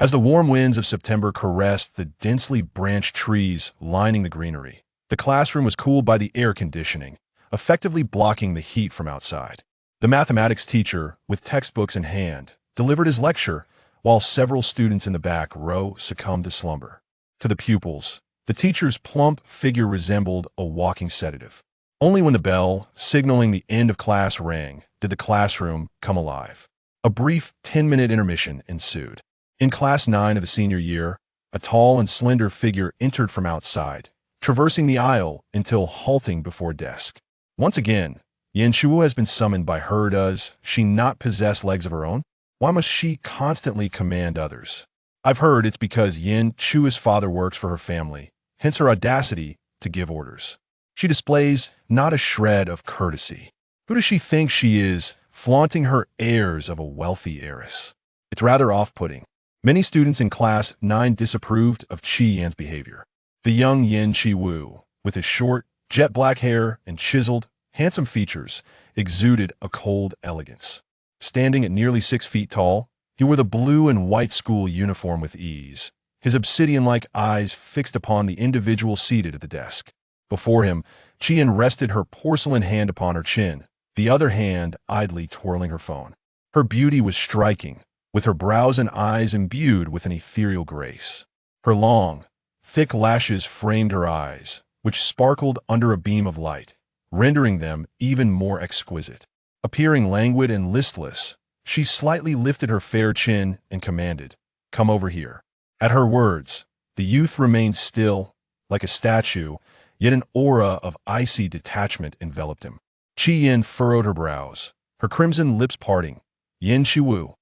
As the warm winds of September caressed the densely branched trees lining the greenery, the classroom was cooled by the air conditioning, effectively blocking the heat from outside. The mathematics teacher, with textbooks in hand, delivered his lecture, while several students in the back row succumbed to slumber. To the pupils, the teacher's plump figure resembled a walking sedative. Only when the bell, signaling the end of class, rang did the classroom come alive. A brief 10-minute intermission ensued. In Class 9 of the senior year, a tall and slender figure entered from outside, traversing the aisle until halting before a desk. Once again, Yin Shuo has been summoned by her. Does she not possess legs of her own? Why must she constantly command others? I've heard it's because Yin Shuo's father works for her family, hence her audacity to give orders. She displays not a shred of courtesy. Who does she think she is, flaunting her airs of a wealthy heiress? It's rather off-putting. Many students in Class 9 disapproved of Qi Yan's behavior. The young Yin Qiwu, with his short, jet-black hair and chiseled, handsome features, exuded a cold elegance. Standing at nearly 6 feet tall, he wore the blue and white school uniform with ease, his obsidian-like eyes fixed upon the individual seated at the desk. Before him, Qian rested her porcelain hand upon her chin, the other hand idly twirling her phone. Her beauty was striking, with her brows and eyes imbued with an ethereal grace. Her long, thick lashes framed her eyes, which sparkled under a beam of light, rendering them even more exquisite. Appearing languid and listless, she slightly lifted her fair chin and commanded, "Come over here." At her words, the youth remained still, like a statue, yet an aura of icy detachment enveloped him. Qi Yin furrowed her brows, her crimson lips parting. "Yin Shiwu,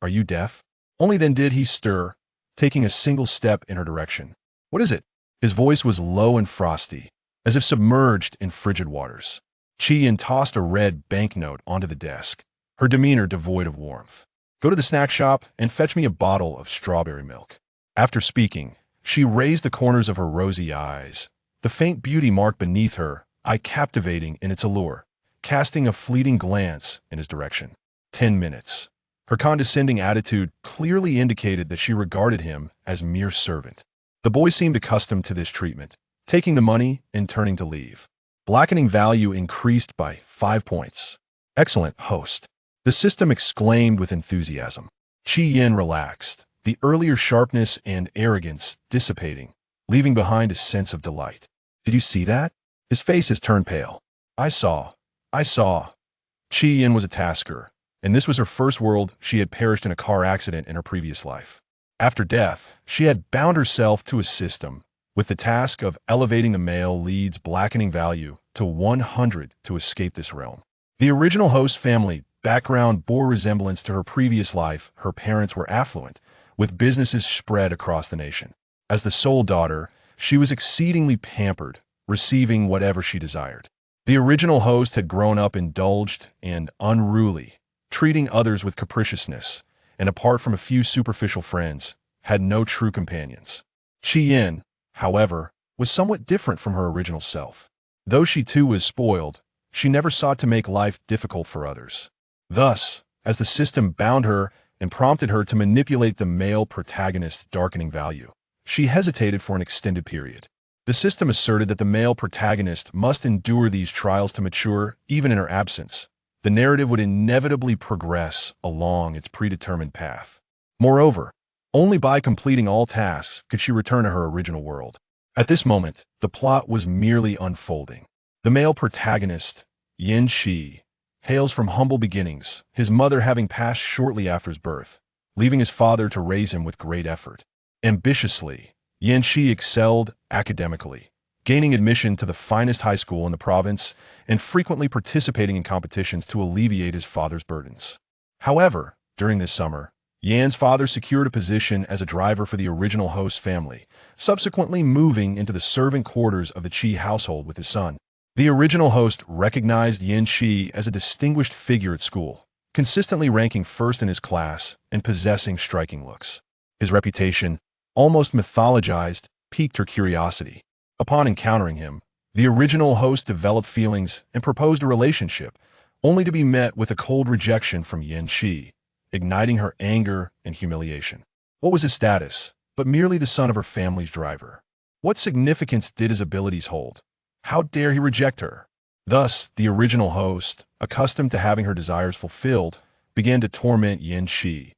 are you deaf?" Only then did he stir, taking a single step in her direction. "What is it?" His voice was low and frosty, as if submerged in frigid waters. Qi Yin tossed a red banknote onto the desk, her demeanor devoid of warmth. "Go to the snack shop and fetch me a bottle of strawberry milk." After speaking, she raised the corners of her rosy eyes, the faint beauty mark beneath her eye captivating in its allure, casting a fleeting glance in his direction. 10 minutes. Her condescending attitude clearly indicated that she regarded him as mere servant. The boy seemed accustomed to this treatment, taking the money and turning to leave. Blackening value increased by 5 points. "Excellent, host," the system exclaimed with enthusiasm. Qi Yin relaxed, the earlier sharpness and arrogance dissipating, leaving behind a sense of delight. "Did you see that?" His face has turned pale. I saw. Qi Yin was a tasker, and this was her first world. She had perished in a car accident in her previous life. After death, she had bound herself to a system, with the task of elevating the male lead's blackening value to 100 to escape this realm. The original host family background bore resemblance to her previous life. Her parents were affluent, with businesses spread across the nation. As the sole daughter, she was exceedingly pampered, receiving whatever she desired. The original host had grown up indulged and unruly, treating others with capriciousness, and apart from a few superficial friends, had no true companions. Qi Yin, however, was somewhat different from her original self. Though she too was spoiled, she never sought to make life difficult for others. Thus, as the system bound her and prompted her to manipulate the male protagonist's darkening value, she hesitated for an extended period. The system asserted that the male protagonist must endure these trials to mature, even in her absence. The narrative would inevitably progress along its predetermined path. Moreover, only by completing all tasks could she return to her original world. At this moment, the plot was merely unfolding. The male protagonist, Yin Shi, hails from humble beginnings, his mother having passed shortly after his birth, leaving his father to raise him with great effort. Ambitiously, Yin Shi excelled academically, gaining admission to the finest high school in the province and frequently participating in competitions to alleviate his father's burdens. However, during this summer, Yan's father secured a position as a driver for the original host family, subsequently moving into the servant quarters of the Qi household with his son. The original host recognized Yin Shi as a distinguished figure at school, consistently ranking first in his class and possessing striking looks. His reputation, almost mythologized, piqued her curiosity. Upon encountering him, the original host developed feelings and proposed a relationship, only to be met with a cold rejection from Yin Shi, igniting her anger and humiliation. What was his status, but merely the son of her family's driver? What significance did his abilities hold? How dare he reject her? Thus, the original host, accustomed to having her desires fulfilled, began to torment Yin Shi,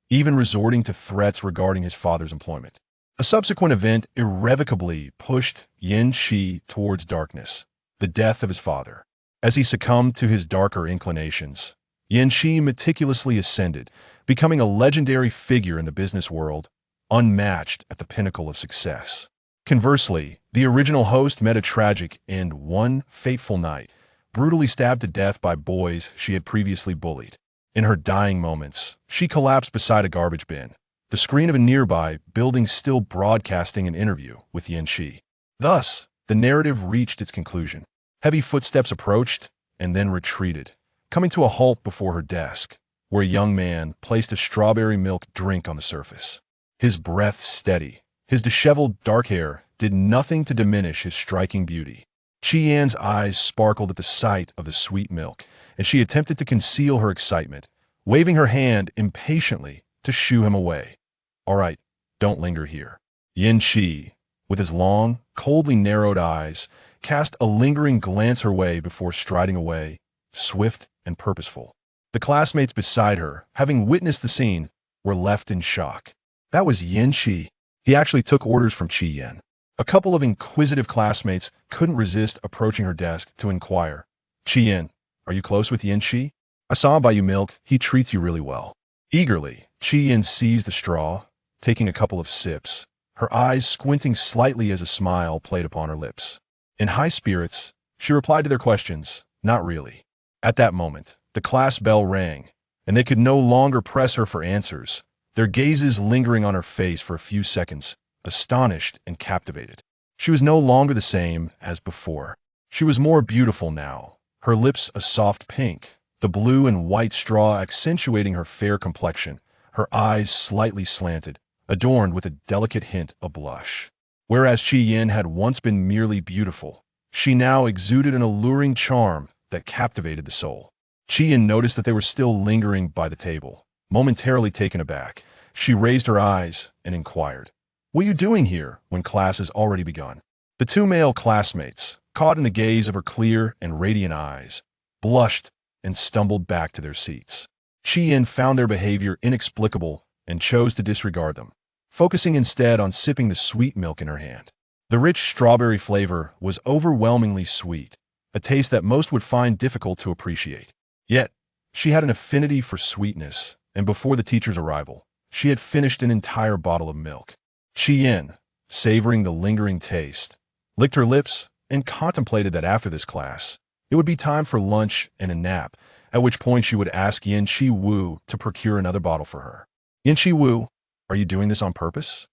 even resorting to threats regarding his father's employment. A subsequent event irrevocably pushed Yin Shi towards darkness, the death of his father. As he succumbed to his darker inclinations, Yin Shi meticulously ascended, becoming a legendary figure in the business world, unmatched at the pinnacle of success. Conversely, the original host met a tragic end one fateful night, brutally stabbed to death by boys she had previously bullied. In her dying moments, she collapsed beside a garbage bin, the screen of a nearby building still broadcasting an interview with Yin Shi. Thus, the narrative reached its conclusion. Heavy footsteps approached and then retreated, coming to a halt before her desk, where a young man placed a strawberry milk drink on the surface. His breath steady, his disheveled dark hair did nothing to diminish his striking beauty. Chi-Yan's eyes sparkled at the sight of the sweet milk, and she attempted to conceal her excitement, waving her hand impatiently to shoo him away. "All right, don't linger here." Yin Shi, with his long, coldly narrowed eyes, cast a lingering glance her way before striding away, swift and purposeful. The classmates beside her, having witnessed the scene, were left in shock. That was Yin Shi. He actually took orders from Chi-Yan. A couple of inquisitive classmates couldn't resist approaching her desk to inquire. "Chi-Yan, are you close with Yin Shi? I saw him buy you milk. He treats you really well." Eagerly, Chi-Yan seized the straw, taking a couple of sips, her eyes squinting slightly as a smile played upon her lips. In high spirits, she replied to their questions, "Not really." At that moment, the class bell rang, and they could no longer press her for answers, their gazes lingering on her face for a few seconds, astonished and captivated. She was no longer the same as before. She was more beautiful now, her lips a soft pink, the blue and white straw accentuating her fair complexion, her eyes slightly slanted, adorned with a delicate hint of blush. Whereas Chi-Yan had once been merely beautiful, she now exuded an alluring charm that captivated the soul. Chi-Yan noticed that they were still lingering by the table. Momentarily taken aback, she raised her eyes and inquired, "What are you doing here when class has already begun?" The two male classmates, caught in the gaze of her clear and radiant eyes, blushed and stumbled back to their seats. Chi-Yan found their behavior inexplicable and chose to disregard them, focusing instead on sipping the sweet milk in her hand. The rich strawberry flavor was overwhelmingly sweet, a taste that most would find difficult to appreciate. Yet, she had an affinity for sweetness, and before the teacher's arrival, she had finished an entire bottle of milk. Chi-Yan, savoring the lingering taste, licked her lips and contemplated that after this class, it would be time for lunch and a nap, at which point she would ask Yin Shi Wu to procure another bottle for her. "Yin Shi Wu, are you doing this on purpose?"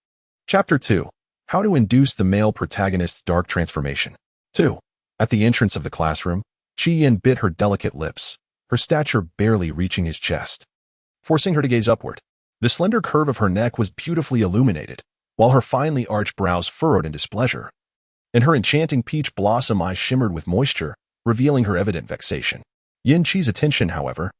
Chapter 2. How to Induce the Male Protagonist's Dark Transformation. 2. At the entrance of the classroom, Chi-Yan bit her delicate lips, her stature barely reaching his chest, forcing her to gaze upward. The slender curve of her neck was beautifully illuminated, while her finely arched brows furrowed in displeasure, and her enchanting peach blossom eyes shimmered with moisture, revealing her evident vexation. Yin Shi's attention, however,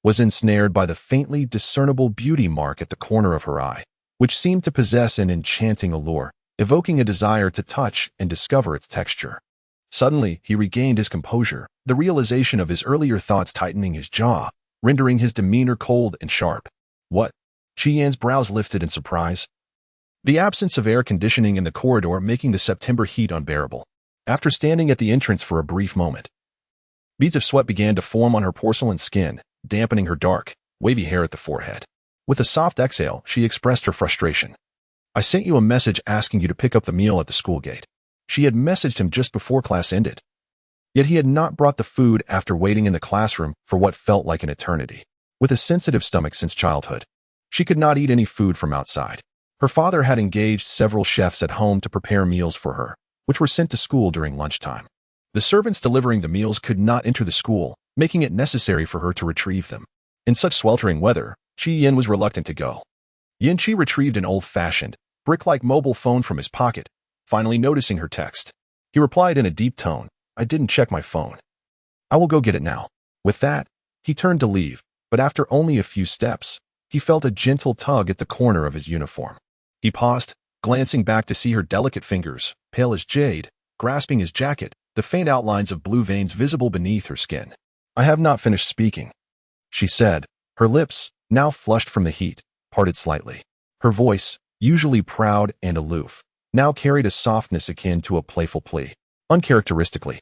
was ensnared by the faintly discernible beauty mark at the corner of her eye, which seemed to possess an enchanting allure, evoking a desire to touch and discover its texture. Suddenly, he regained his composure, the realization of his earlier thoughts tightening his jaw, rendering his demeanor cold and sharp. "What?" Chi-Yan's brows lifted in surprise, the absence of air conditioning in the corridor making the September heat unbearable. After standing at the entrance for a brief moment, beads of sweat began to form on her porcelain skin, dampening her dark, wavy hair at the forehead. With a soft exhale, she expressed her frustration. "I sent you a message asking you to pick up the meal at the school gate." She had messaged him just before class ended. Yet he had not brought the food after waiting in the classroom for what felt like an eternity. With a sensitive stomach since childhood, she could not eat any food from outside. Her father had engaged several chefs at home to prepare meals for her, which were sent to school during lunchtime. The servants delivering the meals could not enter the school, making it necessary for her to retrieve them. In such sweltering weather, Chi-Yan was reluctant to go. Yin Shi retrieved an old-fashioned, brick-like mobile phone from his pocket, finally noticing her text. He replied in a deep tone, "I didn't check my phone. I will go get it now." With that, he turned to leave, but after only a few steps, he felt a gentle tug at the corner of his uniform. He paused, glancing back to see her delicate fingers, pale as jade, grasping his jacket, the faint outlines of blue veins visible beneath her skin. "I have not finished speaking," she said, her lips, now flushed from the heat, parted slightly. Her voice, usually proud and aloof, now carried a softness akin to a playful plea. Uncharacteristically,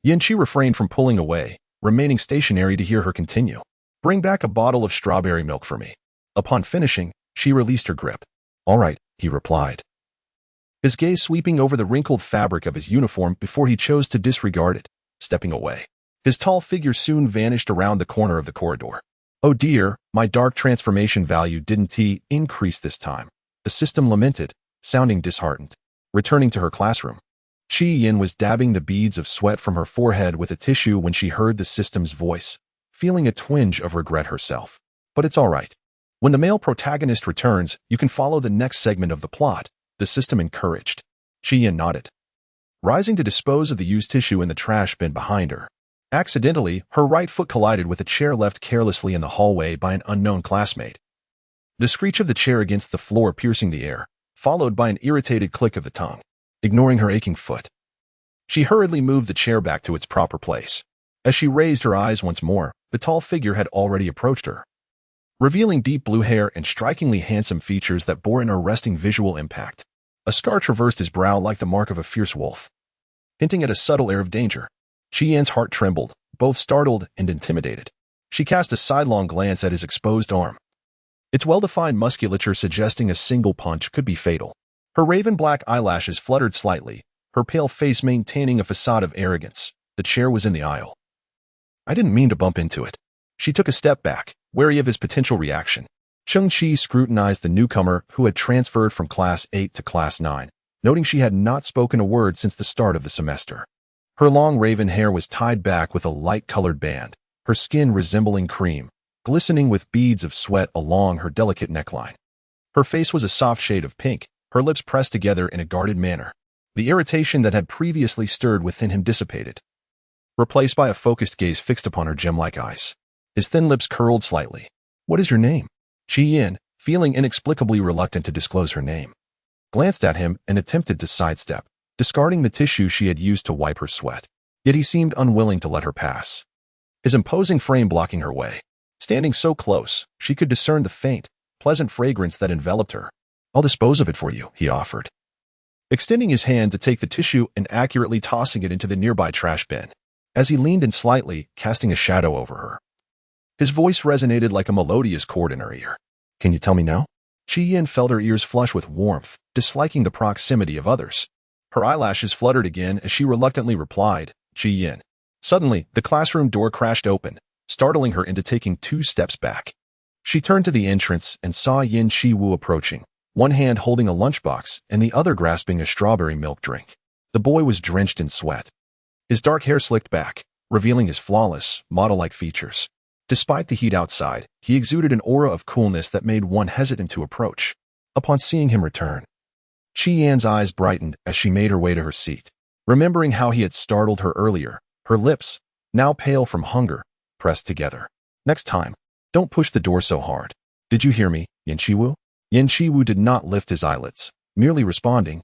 Yanqi refrained from pulling away, remaining stationary to hear her continue. "Bring back a bottle of strawberry milk for me." Upon finishing, she released her grip. "All right," he replied, his gaze sweeping over the wrinkled fabric of his uniform before he chose to disregard it, stepping away. His tall figure soon vanished around the corner of the corridor. "Oh dear, my dark transformation value didn't increase this time," the system lamented, sounding disheartened. Returning to her classroom, Qi Yin was dabbing the beads of sweat from her forehead with a tissue when she heard the system's voice, feeling a twinge of regret herself. "But it's all right. When the male protagonist returns, you can follow the next segment of the plot," the system encouraged. Qi Yin nodded, rising to dispose of the used tissue in the trash bin behind her. Accidentally, her right foot collided with a chair left carelessly in the hallway by an unknown classmate. The screech of the chair against the floor piercing the air, followed by an irritated click of the tongue. Ignoring her aching foot, she hurriedly moved the chair back to its proper place. As she raised her eyes once more, the tall figure had already approached her, revealing deep blue hair and strikingly handsome features that bore an arresting visual impact. A scar traversed his brow like the mark of a fierce wolf, hinting at a subtle air of danger. Qi Yin's heart trembled, both startled and intimidated. She cast a sidelong glance at his exposed arm, its well-defined musculature suggesting a single punch could be fatal. Her raven-black eyelashes fluttered slightly, her pale face maintaining a facade of arrogance. The chair was in the aisle. "I didn't mean to bump into it." She took a step back, wary of his potential reaction. Cheng-Chi scrutinized the newcomer who had transferred from Class 8 to Class 9, noting she had not spoken a word since the start of the semester. Her long raven hair was tied back with a light-colored band, her skin resembling cream, glistening with beads of sweat along her delicate neckline. Her face was a soft shade of pink, her lips pressed together in a guarded manner. The irritation that had previously stirred within him dissipated, replaced by a focused gaze fixed upon her gem-like eyes. His thin lips curled slightly. "What is your name?" Qi Yin, feeling inexplicably reluctant to disclose her name, glanced at him and attempted to sidestep, discarding the tissue she had used to wipe her sweat. Yet he seemed unwilling to let her pass, his imposing frame blocking her way. Standing so close, she could discern the faint, pleasant fragrance that enveloped her. "I'll dispose of it for you," he offered, extending his hand to take the tissue and accurately tossing it into the nearby trash bin. As he leaned in slightly, casting a shadow over her, his voice resonated like a melodious chord in her ear. "Can you tell me now?" Qi Yin felt her ears flush with warmth, disliking the proximity of others. Her eyelashes fluttered again as she reluctantly replied, "Qi Yin." Suddenly, the classroom door crashed open, startling her into taking 2 steps back. She turned to the entrance and saw Yin Shiwu approaching, one hand holding a lunchbox and the other grasping a strawberry milk drink. The boy was drenched in sweat, his dark hair slicked back, revealing his flawless, model-like features. Despite the heat outside, he exuded an aura of coolness that made one hesitant to approach. Upon seeing him return, Qi Yan's eyes brightened as she made her way to her seat. Remembering how he had startled her earlier, her lips, now pale from hunger, pressed together. "Next time, don't push the door so hard. Did you hear me, Yin Shiwu?" Yin Shiwu did not lift his eyelids, merely responding,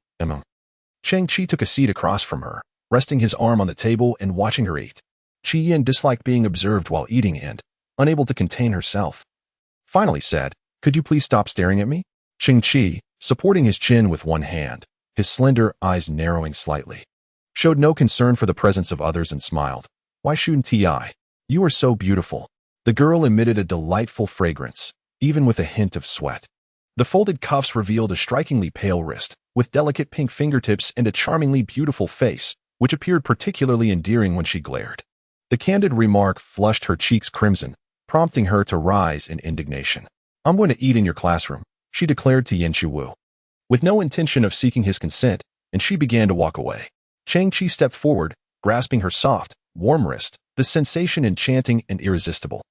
Shang-Chi took a seat across from her, resting his arm on the table and watching her eat. Qi Yin disliked being observed while eating and, unable to contain herself, finally said, "Could you please stop staring at me?" Shang-Chi, supporting his chin with one hand, his slender eyes narrowing slightly, showed no concern for the presence of others and smiled. "Why shouldn't I? You are so beautiful." The girl emitted a delightful fragrance, even with a hint of sweat. The folded cuffs revealed a strikingly pale wrist, with delicate pink fingertips and a charmingly beautiful face, which appeared particularly endearing when she glared. The candid remark flushed her cheeks crimson, prompting her to rise in indignation. "I'm going to eat in your classroom," she declared to Yin Shiwu, with no intention of seeking his consent, and she began to walk away. Chang-Chi stepped forward, grasping her soft, warm wrist, the sensation enchanting and irresistible.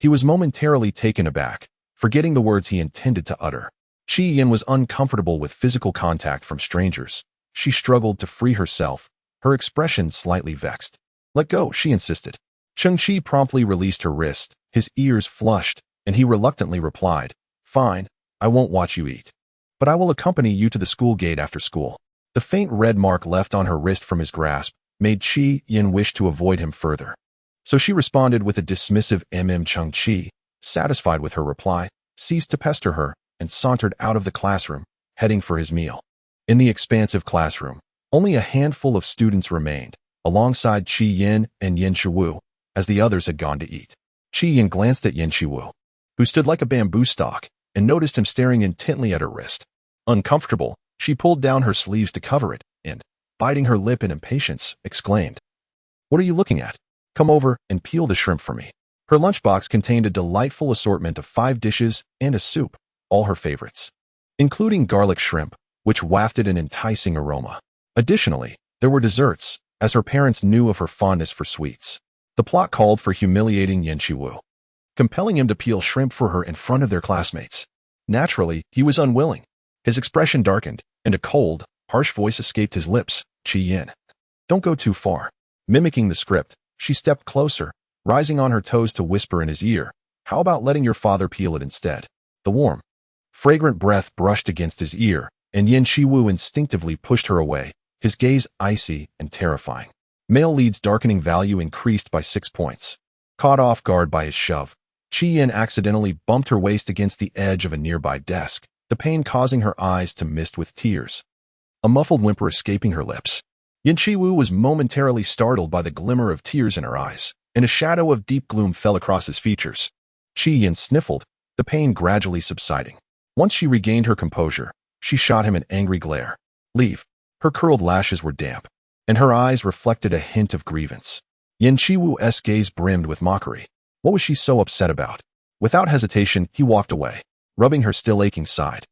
He was momentarily taken aback, forgetting the words he intended to utter. Qi Yin was uncomfortable with physical contact from strangers. She struggled to free herself, her expression slightly vexed. "Let go," she insisted. Cheng-Chi promptly released her wrist, his ears flushed, and he reluctantly replied, Fine, I won't watch you eat. But I will accompany you to the school gate after school. The faint red mark left on her wrist from his grasp made Chi Yin wish to avoid him further. So she responded with a dismissive Chung Chi, satisfied with her reply, ceased to pester her, and sauntered out of the classroom, heading for his meal. In the expansive classroom, only a handful of students remained, alongside Chi Yin and Yin Shiwu, as the others had gone to eat. Chi Yin glanced at Yin Shiwu, who stood like a bamboo stalk, and noticed him staring intently at her wrist. Uncomfortable, she pulled down her sleeves to cover it, and, biting her lip in impatience, exclaimed, "What are you looking at? Come over and peel the shrimp for me." Her lunchbox contained a delightful assortment of 5 dishes and a soup, all her favorites, including garlic shrimp, which wafted an enticing aroma. Additionally, there were desserts, as her parents knew of her fondness for sweets. The plot called for humiliating Yin Shiwu, compelling him to peel shrimp for her in front of their classmates. Naturally, he was unwilling. His expression darkened, and a cold, harsh voice escaped his lips. "Chi Yin, don't go too far." Mimicking the script, she stepped closer, rising on her toes to whisper in his ear, "How about letting your father peel it instead?" The warm, fragrant breath brushed against his ear, and Yin Shiwu instinctively pushed her away, his gaze icy and terrifying. Male lead's darkening value increased by 6 points. Caught off guard by his shove, Chi Yin accidentally bumped her waist against the edge of a nearby desk, the pain causing her eyes to mist with tears, a muffled whimper escaping her lips. Yin Shiwu was momentarily startled by the glimmer of tears in her eyes, and a shadow of deep gloom fell across his features. Chi Yin sniffled, the pain gradually subsiding. Once she regained her composure, she shot him an angry glare. "Leave." Her curled lashes were damp, and her eyes reflected a hint of grievance. Yin Shiwu's gaze brimmed with mockery. What was she so upset about? Without hesitation, he walked away, rubbing her still aching side.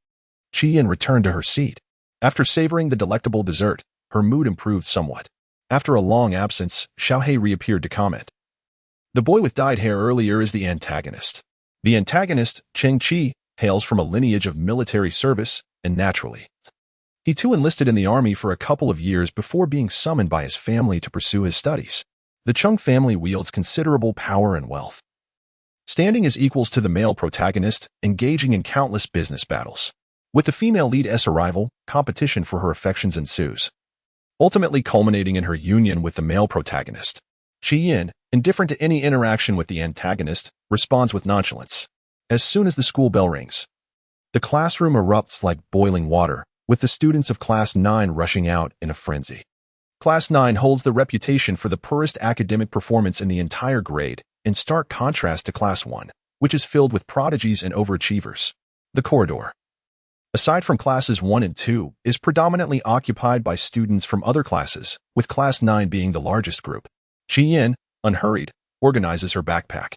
Chi Yin returned to her seat. After savoring the delectable dessert, her mood improved somewhat. After a long absence, Xiaohei reappeared to comment. The boy with dyed hair earlier is the antagonist. The antagonist, Cheng Chi, hails from a lineage of military service, and naturally, he too enlisted in the army for a couple of years before being summoned by his family to pursue his studies. The Chung family wields considerable power and wealth, standing as equals to the male protagonist, engaging in countless business battles. With the female lead's arrival, competition for her affections ensues, ultimately culminating in her union with the male protagonist. Chi Yin, indifferent to any interaction with the antagonist, responds with nonchalance. As soon as the school bell rings, the classroom erupts like boiling water, with the students of Class 9 rushing out in a frenzy. Class 9 holds the reputation for the poorest academic performance in the entire grade, in stark contrast to Class 1, which is filled with prodigies and overachievers. The corridor, aside from Classes 1 and 2, is predominantly occupied by students from other classes, with Class 9 being the largest group. Chi Yin, unhurried, organizes her backpack,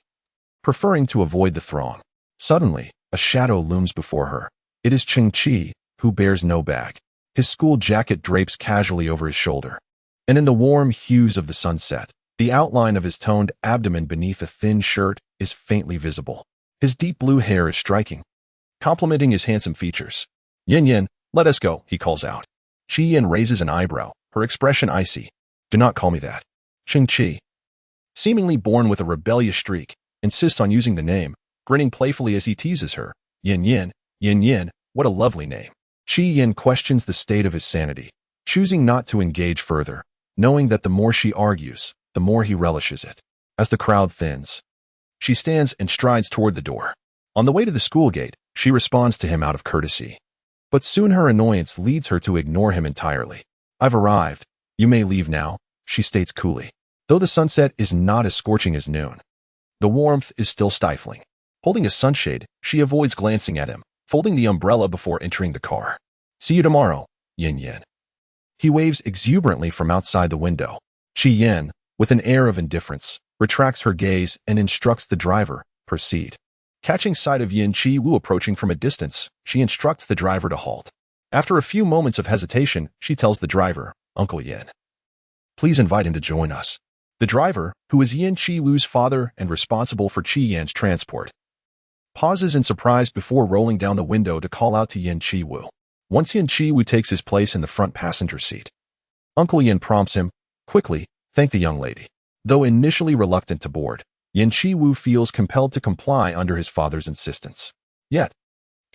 preferring to avoid the throng. Suddenly, a shadow looms before her. It is Cheng Chi, who bears no bag. His school jacket drapes casually over his shoulder, and in the warm hues of the sunset, the outline of his toned abdomen beneath a thin shirt is faintly visible. His deep blue hair is striking, complementing his handsome features. "Yin Yin, let us go," he calls out. Chi Yin raises an eyebrow, her expression icy. "Do not call me that." Cheng Chi, seemingly born with a rebellious streak, insists on using the name, grinning playfully as he teases her. Yin Yin, what a lovely name." Chi Yin questions the state of his sanity, choosing not to engage further, knowing that the more she argues, the more he relishes it. As the crowd thins, she stands and strides toward the door. On the way to the school gate, she responds to him out of courtesy. But soon her annoyance leads her to ignore him entirely. "I've arrived. You may leave now," she states coolly. Though the sunset is not as scorching as noon, the warmth is still stifling. Holding a sunshade, she avoids glancing at him, folding the umbrella before entering the car. "See you tomorrow, Yin Yin." He waves exuberantly from outside the window. Chi Yin, with an air of indifference, retracts her gaze and instructs the driver, "Proceed." Catching sight of Yin Chi-Wu approaching from a distance, she instructs the driver to halt. After a few moments of hesitation, she tells the driver, "Uncle Yin, please invite him to join us." The driver, who is Yin Chi-Wu's father and responsible for Chi Yin's transport, pauses in surprise before rolling down the window to call out to Yin Chi-Wu. Once Yin Chi-Wu takes his place in the front passenger seat, Uncle Yin prompts him, "Quickly, thank the young lady." Though initially reluctant to board, Yin Chi-Wu feels compelled to comply under his father's insistence. Yet,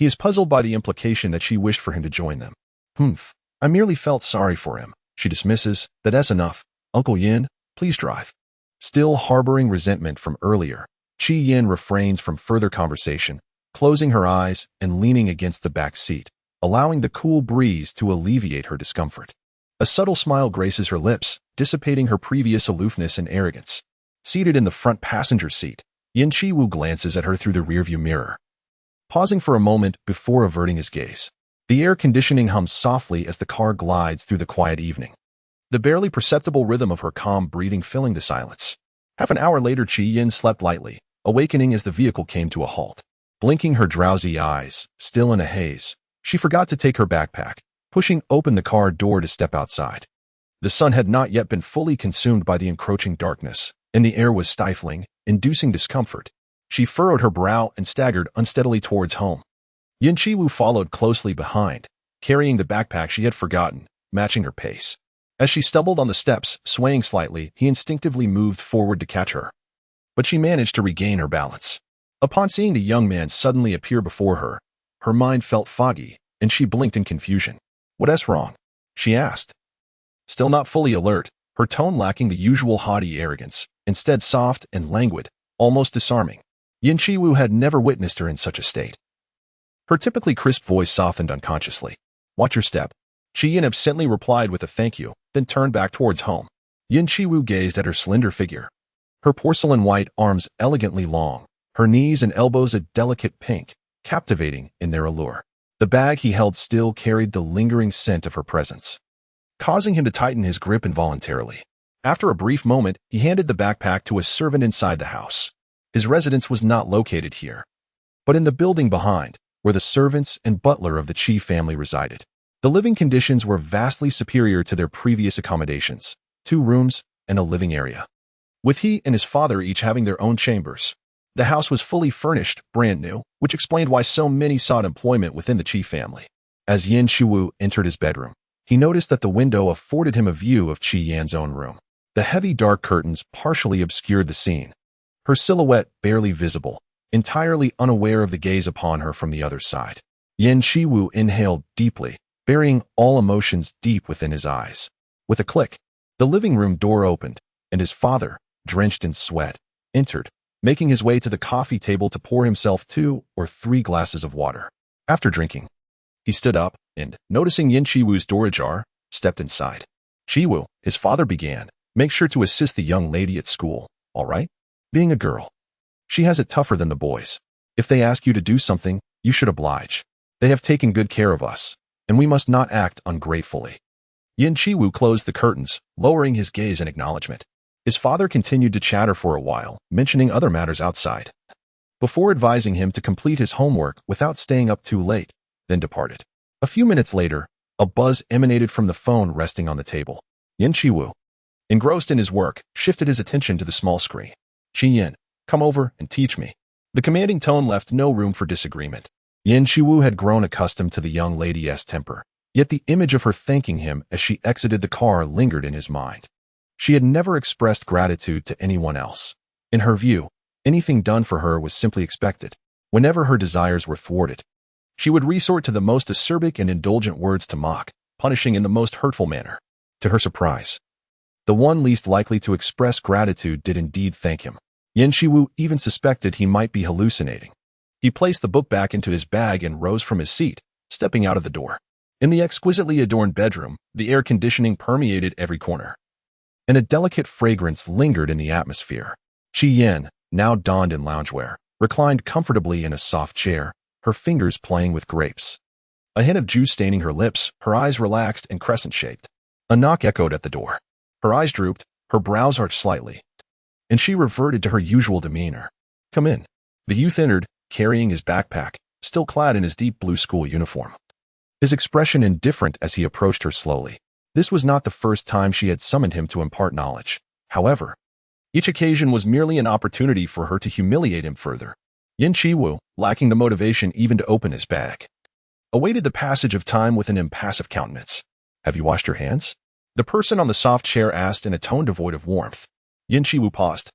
He is puzzled by the implication that she wished for him to join them. Humph. I merely felt sorry for him. She dismisses. That's enough. Uncle Yin, please drive. Still harboring resentment from earlier, Chi Yin refrains from further conversation, closing her eyes and leaning against the back seat, allowing the cool breeze to alleviate her discomfort. A subtle smile graces her lips, dissipating her previous aloofness and arrogance. Seated in the front passenger seat, Yin Chi-woo glances at her through the rearview mirror, pausing for a moment before averting his gaze. The air conditioning hums softly as the car glides through the quiet evening, the barely perceptible rhythm of her calm breathing filling the silence. Half an hour later, Chi Yin slept lightly, awakening as the vehicle came to a halt. Blinking her drowsy eyes, still in a haze, she forgot to take her backpack, pushing open the car door to step outside. The sun had not yet been fully consumed by the encroaching darkness, and the air was stifling, inducing discomfort. She furrowed her brow and staggered unsteadily towards home. Yin Chi-woo followed closely behind, carrying the backpack she had forgotten, matching her pace. As she stumbled on the steps, swaying slightly, he instinctively moved forward to catch her. But she managed to regain her balance. Upon seeing the young man suddenly appear before her, her mind felt foggy, and she blinked in confusion. "What's wrong?" she asked. Still not fully alert, her tone lacking the usual haughty arrogance, instead soft and languid, almost disarming. Yin Chi-woo had never witnessed her in such a state. Her typically crisp voice softened unconsciously. "Watch your step." Chi Yin absently replied with a thank you, then turned back towards home. Yin Chi-woo gazed at her slender figure, her porcelain white arms elegantly long, her knees and elbows a delicate pink, captivating in their allure. The bag he held still carried the lingering scent of her presence, causing him to tighten his grip involuntarily. After a brief moment, he handed the backpack to a servant inside the house. His residence was not located here, but in the building behind, where the servants and butler of the Chi family resided. The living conditions were vastly superior to their previous accommodations, 2 rooms and a living area, with he and his father each having their own chambers. The house was fully furnished, brand new, which explained why so many sought employment within the Chi family. As Yin Chi-woo entered his bedroom, he noticed that the window afforded him a view of Chi Yan's own room. The heavy dark curtains partially obscured the scene, her silhouette barely visible, entirely unaware of the gaze upon her from the other side. Yin Chi-woo inhaled deeply, burying all emotions deep within his eyes. With a click, the living room door opened, and his father, drenched in sweat, entered, making his way to the coffee table to pour himself 2 or 3 glasses of water. After drinking, he stood up and, noticing Yin Chi-woo's door ajar, stepped inside. "Chi-woo," his father began, "make sure to assist the young lady at school, all right? Being a girl, she has it tougher than the boys. If they ask you to do something, you should oblige. They have taken good care of us, and we must not act ungratefully." Yin Chi-woo closed the curtains, lowering his gaze in acknowledgement. His father continued to chatter for a while, mentioning other matters outside, before advising him to complete his homework without staying up too late, then departed. A few minutes later, a buzz emanated from the phone resting on the table. Yin Chi-woo, engrossed in his work, shifted his attention to the small screen. "Chi Yin, come over and teach me." The commanding tone left no room for disagreement. Yin Chi-woo had grown accustomed to the young lady's temper, yet the image of her thanking him as she exited the car lingered in his mind. She had never expressed gratitude to anyone else. In her view, anything done for her was simply expected. Whenever her desires were thwarted, she would resort to the most acerbic and indulgent words to mock, punishing in the most hurtful manner. To her surprise, the one least likely to express gratitude did indeed thank him. Yin Chi-woo even suspected he might be hallucinating. He placed the book back into his bag and rose from his seat, stepping out of the door. In the exquisitely adorned bedroom, the air conditioning permeated every corner, and a delicate fragrance lingered in the atmosphere. Chi Yin, now donned in loungewear, reclined comfortably in a soft chair, her fingers playing with grapes. A hint of juice staining her lips, her eyes relaxed and crescent-shaped. A knock echoed at the door. Her eyes drooped, her brows arched slightly, and she reverted to her usual demeanor. "Come in." The youth entered, carrying his backpack, still clad in his deep blue school uniform, his expression indifferent as he approached her slowly. This was not the first time she had summoned him to impart knowledge. However, each occasion was merely an opportunity for her to humiliate him further. Yin Chi-woo, lacking the motivation even to open his bag, awaited the passage of time with an impassive countenance. "Have you washed your hands?" the person on the soft chair asked in a tone devoid of warmth. Yin Chi-woo paused,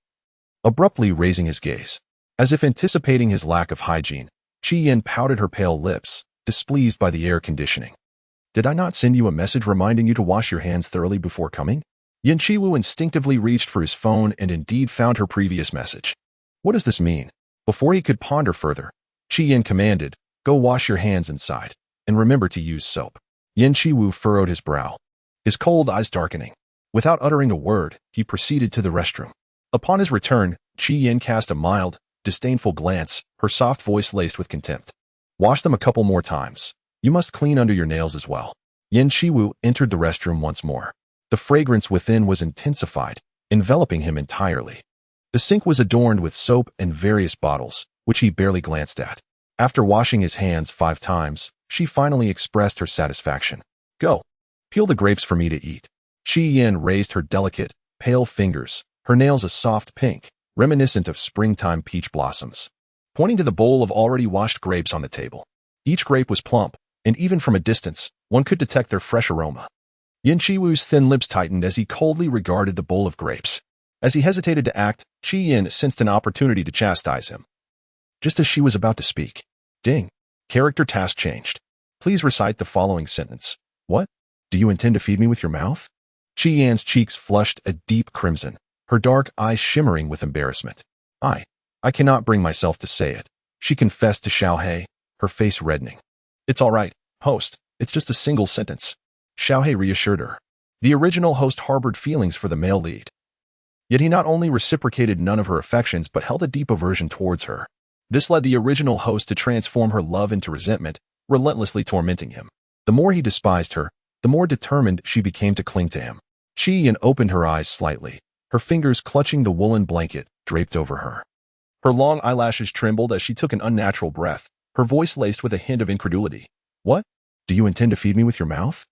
abruptly raising his gaze. As if anticipating his lack of hygiene, Qi Yin pouted her pale lips, displeased by the air conditioning. Did I not send you a message reminding you to wash your hands thoroughly before coming? Yin Qiwu instinctively reached for his phone and indeed found her previous message. What does this mean? Before he could ponder further, Qi Yin commanded, go wash your hands inside, and remember to use soap. Yin Qiwu furrowed his brow, his cold eyes darkening. Without uttering a word, he proceeded to the restroom. Upon his return, Qi Yin cast a mild, disdainful glance, her soft voice laced with contempt. Wash them a couple more times. You must clean under your nails as well. Yin Qiwu entered the restroom once more. The fragrance within was intensified, enveloping him entirely. The sink was adorned with soap and various bottles, which he barely glanced at. After washing his hands 5 times, she finally expressed her satisfaction. Go. Peel the grapes for me to eat. Qi Yin raised her delicate, pale fingers, her nails a soft pink, reminiscent of springtime peach blossoms, pointing to the bowl of already washed grapes on the table. Each grape was plump, and even from a distance, one could detect their fresh aroma. Yin Qiwu's thin lips tightened as he coldly regarded the bowl of grapes. As he hesitated to act, Qi Yin sensed an opportunity to chastise him. Just as she was about to speak, ding, character task changed. Please recite the following sentence. What? Do you intend to feed me with your mouth? Qi Yan's cheeks flushed a deep crimson, her dark eyes shimmering with embarrassment. I cannot bring myself to say it, she confessed to Xiaohe, her face reddening. It's all right, host, it's just a single sentence. Xiaohe reassured her. The original host harbored feelings for the male lead. Yet he not only reciprocated none of her affections but held a deep aversion towards her. This led the original host to transform her love into resentment, relentlessly tormenting him. The more he despised her, the more determined she became to cling to him. Qi Yin opened her eyes slightly, her fingers clutching the woolen blanket draped over her. Her long eyelashes trembled as she took an unnatural breath, her voice laced with a hint of incredulity. What? Do you intend to feed me with your mouth?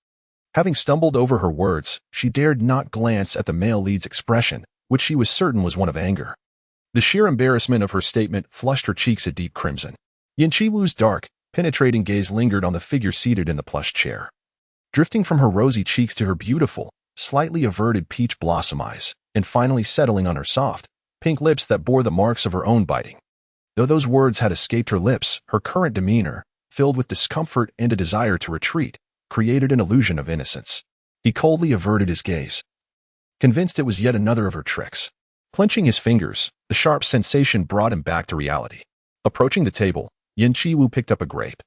Having stumbled over her words, she dared not glance at the male lead's expression, which she was certain was one of anger. The sheer embarrassment of her statement flushed her cheeks a deep crimson. Yin Qiwu's dark, penetrating gaze lingered on the figure seated in the plush chair, drifting from her rosy cheeks to her beautiful, slightly averted peach blossom eyes, and finally settling on her soft, pink lips that bore the marks of her own biting. Though those words had escaped her lips, her current demeanor, filled with discomfort and a desire to retreat, created an illusion of innocence. He coldly averted his gaze, convinced it was yet another of her tricks. Clenching his fingers, the sharp sensation brought him back to reality. Approaching the table, Yin Qiwu picked up a grape,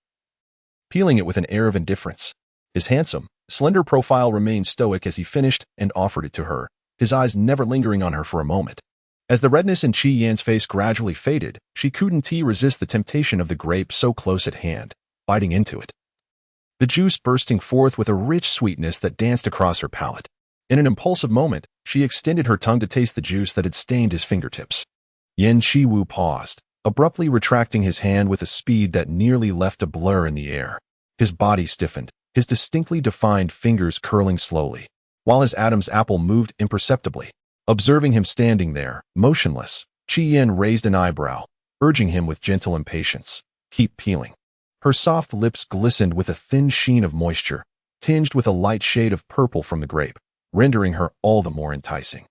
peeling it with an air of indifference. His handsome, slender profile remained stoic as he finished and offered it to her, his eyes never lingering on her for a moment. As the redness in Qi Yan's face gradually faded, she couldn't resist the temptation of the grape so close at hand, biting into it. The juice bursting forth with a rich sweetness that danced across her palate. In an impulsive moment, she extended her tongue to taste the juice that had stained his fingertips. Yin Qiwu paused, abruptly retracting his hand with a speed that nearly left a blur in the air. His body stiffened, his distinctly defined fingers curling slowly, while his Adam's apple moved imperceptibly. Observing him standing there, motionless, Qi Yin raised an eyebrow, urging him with gentle impatience. Keep peeling. Her soft lips glistened with a thin sheen of moisture, tinged with a light shade of purple from the grape, rendering her all the more enticing.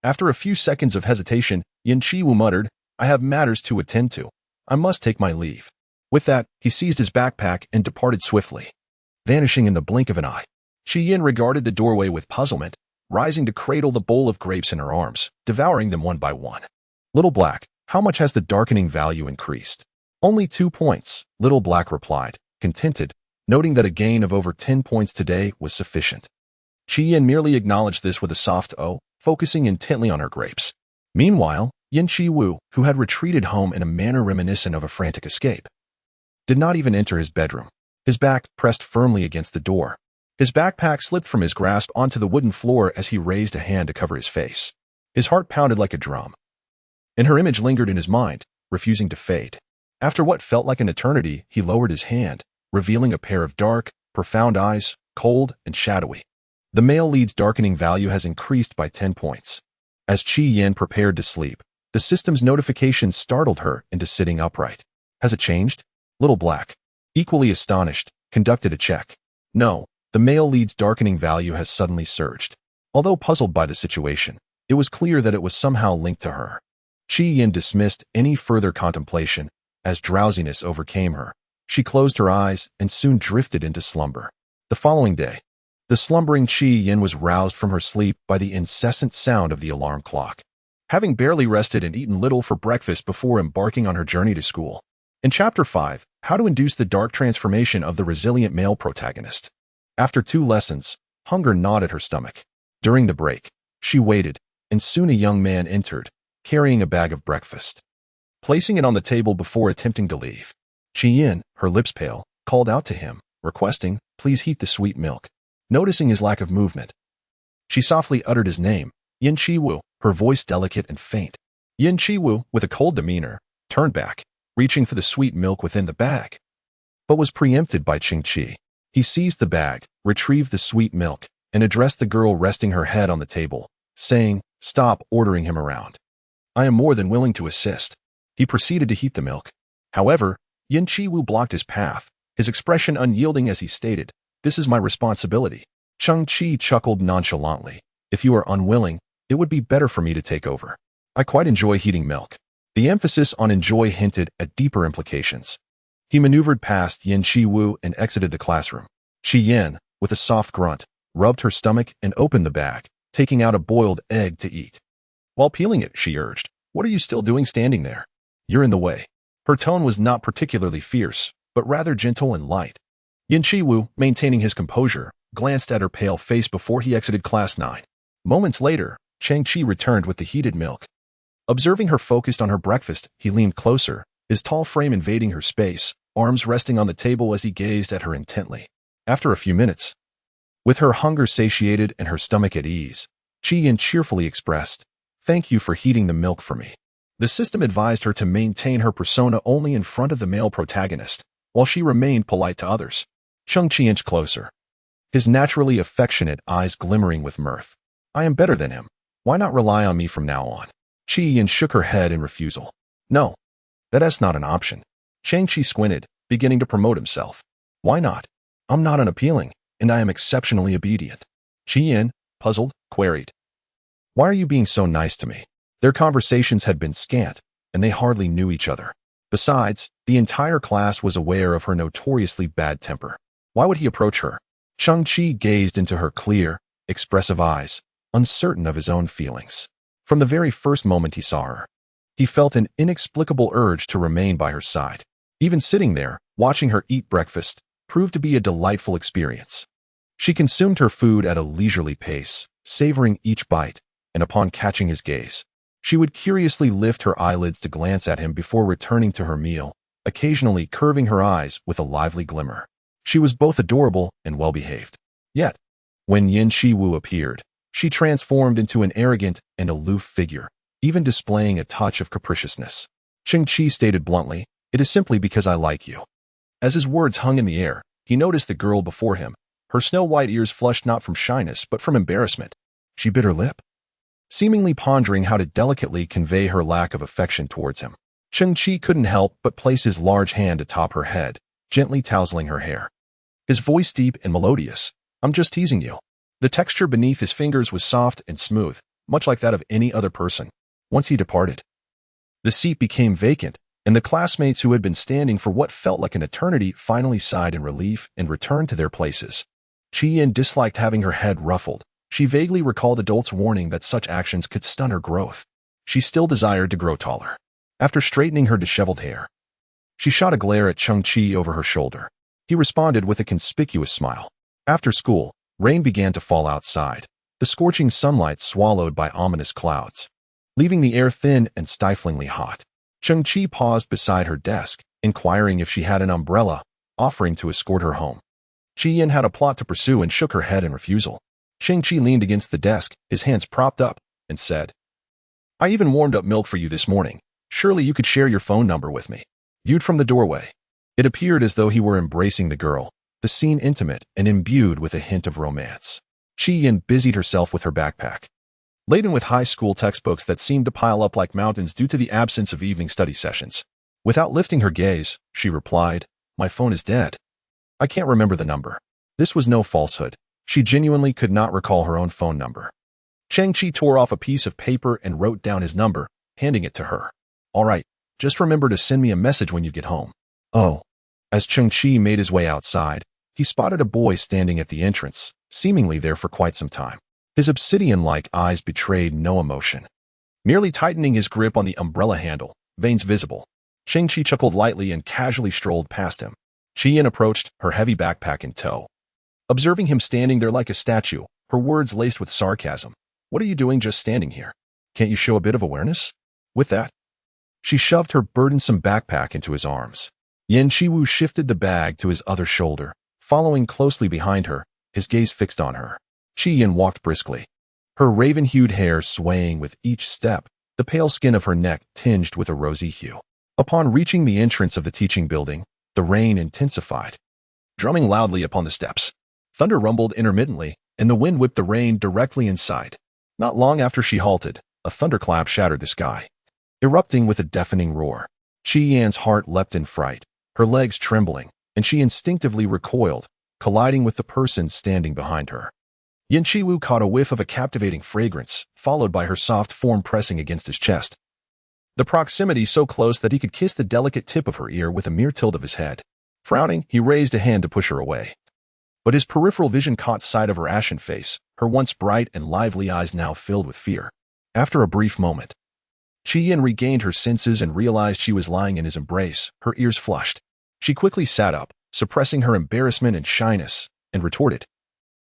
After a few seconds of hesitation, Yin Qiwu muttered, I have matters to attend to. I must take my leave. With that, he seized his backpack and departed swiftly, vanishing in the blink of an eye. Qi Yin regarded the doorway with puzzlement, rising to cradle the bowl of grapes in her arms, devouring them one by one. Little Black, how much has the darkening value increased? Only 2 points, Little Black replied, contented, noting that a gain of over 10 points today was sufficient. Qi Yin merely acknowledged this with a soft "oh," focusing intently on her grapes. Meanwhile, Yin Qiwu, who had retreated home in a manner reminiscent of a frantic escape, did not even enter his bedroom, his back pressed firmly against the door. His backpack slipped from his grasp onto the wooden floor as he raised a hand to cover his face. His heart pounded like a drum, and her image lingered in his mind, refusing to fade. After what felt like an eternity, he lowered his hand, revealing a pair of dark, profound eyes, cold and shadowy. The male lead's darkening value has increased by 10 points. As Qi Yin prepared to sleep, the system's notification startled her into sitting upright. Has it changed? Little Black, equally astonished, conducted a check. No, the male lead's darkening value has suddenly surged. Although puzzled by the situation, it was clear that it was somehow linked to her. Qi Yin dismissed any further contemplation, As drowsiness overcame her, she closed her eyes and soon drifted into slumber. The following day, the slumbering Qi Yin was roused from her sleep by the incessant sound of the alarm clock. Having barely rested and eaten little for breakfast before embarking on her journey to school. In Chapter 5, How to Induce the Dark Transformation of the Resilient Male Protagonist. After 2 lessons, hunger gnawed at her stomach. During the break, she waited, and soon a young man entered, carrying a bag of breakfast. Placing it on the table before attempting to leave, Qi Yin, her lips pale, called out to him, requesting, "Please heat the sweet milk." Noticing his lack of movement, she softly uttered his name, Yin Qiwu, her voice delicate and faint. Yin Qiwu, with a cold demeanor, turned back, reaching for the sweet milk within the bag, but was preempted by Qing Qi. He seized the bag, retrieved the sweet milk, and addressed the girl resting her head on the table, saying, "Stop ordering him around. I am more than willing to assist." He proceeded to heat the milk. However, Yin Qiwu blocked his path, his expression unyielding as he stated, "This is my responsibility." Cheng Qi chuckled nonchalantly. "If you are unwilling, it would be better for me to take over. I quite enjoy heating milk." The emphasis on enjoy hinted at deeper implications. He maneuvered past Yin Qiwu and exited the classroom. Qi Yin, with a soft grunt, rubbed her stomach and opened the bag, taking out a boiled egg to eat. While peeling it, she urged, "What are you still doing standing there? You're in the way." Her tone was not particularly fierce, but rather gentle and light. Yin Qiwu, maintaining his composure, glanced at her pale face before he exited Class 9. Moments later, Chang Qi returned with the heated milk. Observing her focused on her breakfast, he leaned closer, his tall frame invading her space, arms resting on the table as he gazed at her intently. After a few minutes, with her hunger satiated and her stomach at ease, Qi Yin cheerfully expressed, "Thank you for heating the milk for me." The system advised her to maintain her persona only in front of the male protagonist, while she remained polite to others. Cheng Qi inched closer, his naturally affectionate eyes glimmering with mirth. "I am better than him. Why not rely on me from now on?" Qi Yin shook her head in refusal. "No, that's not an option." Chang Qi squinted, beginning to promote himself. "Why not? I'm not unappealing, and I am exceptionally obedient." Qi Yin, puzzled, queried, "Why are you being so nice to me?" Their conversations had been scant, and they hardly knew each other. Besides, the entire class was aware of her notoriously bad temper. Why would he approach her? Cheng Qi gazed into her clear, expressive eyes, uncertain of his own feelings. From the very first moment he saw her, he felt an inexplicable urge to remain by her side. Even sitting there, watching her eat breakfast, proved to be a delightful experience. She consumed her food at a leisurely pace, savoring each bite, and upon catching his gaze, she would curiously lift her eyelids to glance at him before returning to her meal, occasionally curving her eyes with a lively glimmer. She was both adorable and well-behaved. Yet, when Yin Qiwu appeared, she transformed into an arrogant and aloof figure, even displaying a touch of capriciousness. Cheng Qi stated bluntly, "It is simply because I like you." As his words hung in the air, he noticed the girl before him. Her snow-white ears flushed not from shyness but from embarrassment. She bit her lip, seemingly pondering how to delicately convey her lack of affection towards him. Cheng Qi couldn't help but place his large hand atop her head, gently tousling her hair. His voice deep and melodious, "I'm just teasing you." The texture beneath his fingers was soft and smooth, much like that of any other person. Once he departed, the seat became vacant, and the classmates who had been standing for what felt like an eternity finally sighed in relief and returned to their places. Qi Yin disliked having her head ruffled. She vaguely recalled adults' warning that such actions could stunt her growth. She still desired to grow taller. After straightening her disheveled hair, she shot a glare at Cheng Qi over her shoulder. He responded with a conspicuous smile. After school, rain began to fall outside, the scorching sunlight swallowed by ominous clouds, leaving the air thin and stiflingly hot. Cheng Qi paused beside her desk, inquiring if she had an umbrella, offering to escort her home. Qi Yin had a plot to pursue and shook her head in refusal. Cheng Qi leaned against the desk, his hands propped up, and said, "I even warmed up milk for you this morning. Surely you could share your phone number with me." Viewed from the doorway, it appeared as though he were embracing the girl, the scene intimate and imbued with a hint of romance. Qi Yin busied herself with her backpack, laden with high school textbooks that seemed to pile up like mountains due to the absence of evening study sessions. Without lifting her gaze, she replied, "My phone is dead. I can't remember the number." This was no falsehood. She genuinely could not recall her own phone number. Cheng Qi tore off a piece of paper and wrote down his number, handing it to her. "All right, Just remember to send me a message when you get home. Oh. As Cheng-Chi made his way outside, he spotted a boy standing at the entrance, seemingly there for quite some time. His obsidian-like eyes betrayed no emotion. Merely tightening his grip on the umbrella handle, veins visible, Cheng-Chi chuckled lightly and casually strolled past him. Chi-Yin approached, her heavy backpack in tow. Observing him standing there like a statue, her words laced with sarcasm. What are you doing just standing here? Can't you show a bit of awareness? With that, she shoved her burdensome backpack into his arms. Yin Chiwu shifted the bag to his other shoulder, following closely behind her, his gaze fixed on her. Chi-Yin walked briskly, her raven-hued hair swaying with each step, the pale skin of her neck tinged with a rosy hue. Upon reaching the entrance of the teaching building, the rain intensified, drumming loudly upon the steps. Thunder rumbled intermittently, and the wind whipped the rain directly inside. Not long after she halted, a thunderclap shattered the sky, erupting with a deafening roar. Chi-Yan's heart leapt in fright, her legs trembling, and she instinctively recoiled, colliding with the person standing behind her. Yin Chiwu caught a whiff of a captivating fragrance, followed by her soft form pressing against his chest. The proximity so close that he could kiss the delicate tip of her ear with a mere tilt of his head. Frowning, he raised a hand to push her away. But his peripheral vision caught sight of her ashen face, her once bright and lively eyes now filled with fear. After a brief moment, Chi-Yin regained her senses and realized she was lying in his embrace, her ears flushed. She quickly sat up, suppressing her embarrassment and shyness, and retorted,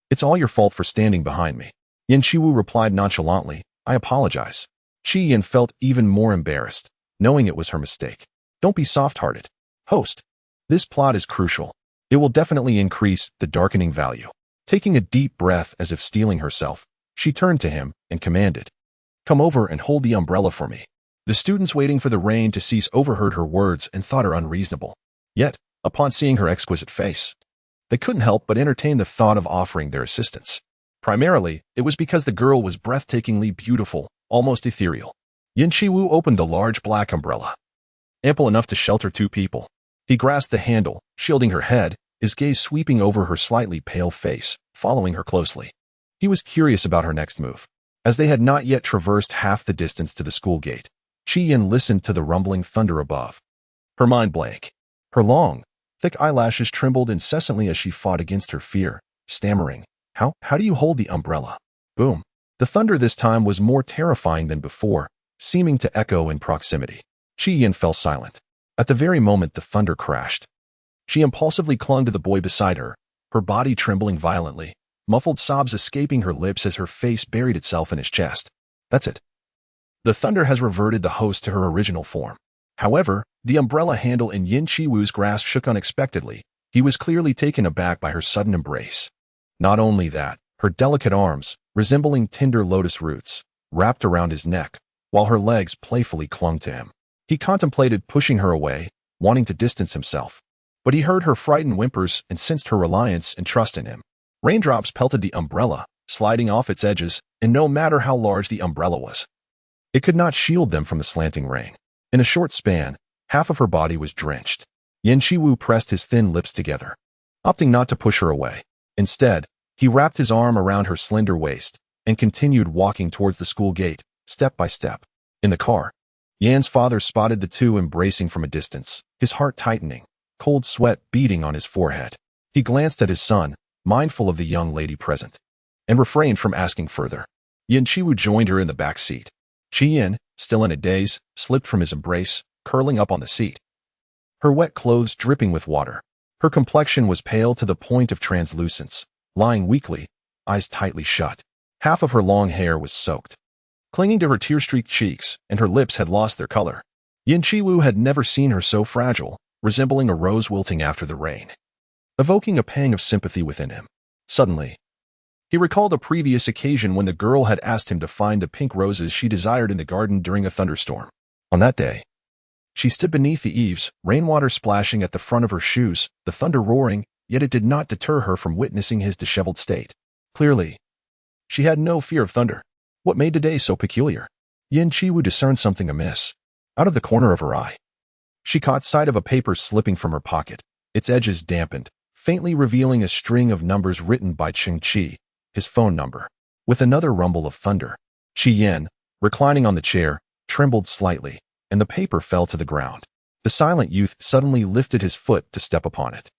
"It's all your fault for standing behind me." Yin Chiwu replied nonchalantly, "I apologize." Chi-Yin felt even more embarrassed, knowing it was her mistake. "Don't be soft-hearted. Host, this plot is crucial. It will definitely increase the darkening value." Taking a deep breath as if steeling herself, she turned to him and commanded, "Come over and hold the umbrella for me." The students waiting for the rain to cease overheard her words and thought her unreasonable. Yet, upon seeing her exquisite face, they couldn't help but entertain the thought of offering their assistance. Primarily, it was because the girl was breathtakingly beautiful, almost ethereal. Yin Chiwu opened the large black umbrella, ample enough to shelter two people. He grasped the handle, shielding her head, his gaze sweeping over her slightly pale face, following her closely. He was curious about her next move. As they had not yet traversed half the distance to the school gate, Chi-Yin listened to the rumbling thunder above. Her mind blank. Her long, thick eyelashes trembled incessantly as she fought against her fear, stammering, How do you hold the umbrella?" Boom. The thunder this time was more terrifying than before, seeming to echo in proximity. Chi-Yin fell silent. At the very moment the thunder crashed, she impulsively clung to the boy beside her, her body trembling violently, muffled sobs escaping her lips as her face buried itself in his chest. That's it. The thunder has reverted the host to her original form. However, the umbrella handle in Yin Chiwu's grasp shook unexpectedly. He was clearly taken aback by her sudden embrace. Not only that, her delicate arms, resembling tender lotus roots, wrapped around his neck, while her legs playfully clung to him. He contemplated pushing her away, wanting to distance himself. But he heard her frightened whimpers and sensed her reliance and trust in him. Raindrops pelted the umbrella, sliding off its edges, and no matter how large the umbrella was, it could not shield them from the slanting rain. In a short span, half of her body was drenched. Yin Chiwu pressed his thin lips together, opting not to push her away. Instead, he wrapped his arm around her slender waist and continued walking towards the school gate, step by step. In the car, Yan's father spotted the two embracing from a distance, his heart tightening, cold sweat beading on his forehead. He glanced at his son, mindful of the young lady present, and refrained from asking further. Yin Chiwu joined her in the back seat. Chi-Yin, still in a daze, slipped from his embrace, curling up on the seat, her wet clothes dripping with water. Her complexion was pale to the point of translucence, lying weakly, eyes tightly shut. Half of her long hair was soaked, clinging to her tear-streaked cheeks, and her lips had lost their color. Yin Chiwu had never seen her so fragile, resembling a rose wilting after the rain, evoking a pang of sympathy within him. Suddenly, he recalled a previous occasion when the girl had asked him to find the pink roses she desired in the garden during a thunderstorm. On that day, she stood beneath the eaves, rainwater splashing at the front of her shoes, the thunder roaring, yet it did not deter her from witnessing his disheveled state. Clearly, she had no fear of thunder. What made today so peculiar? Yin Chiwu discerned something amiss. Out of the corner of her eye, she caught sight of a paper slipping from her pocket, its edges dampened, faintly revealing a string of numbers written by Cheng-Chi, his phone number. With another rumble of thunder, Chi-Yin, reclining on the chair, trembled slightly, and the paper fell to the ground. The silent youth suddenly lifted his foot to step upon it,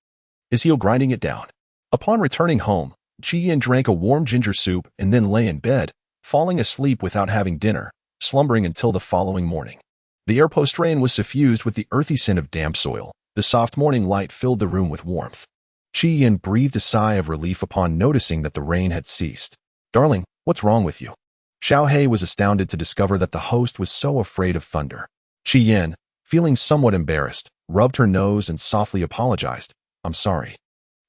his heel grinding it down. Upon returning home, Ji-yin drank a warm ginger soup and then lay in bed, falling asleep without having dinner, slumbering until the following morning. The air post-rain was suffused with the earthy scent of damp soil. The soft morning light filled the room with warmth. Ji-yin breathed a sigh of relief upon noticing that the rain had ceased. "Darling, what's wrong with you?" Xiao-hei was astounded to discover that the host was so afraid of thunder. Ji-yin, feeling somewhat embarrassed, rubbed her nose and softly apologized. "I'm sorry."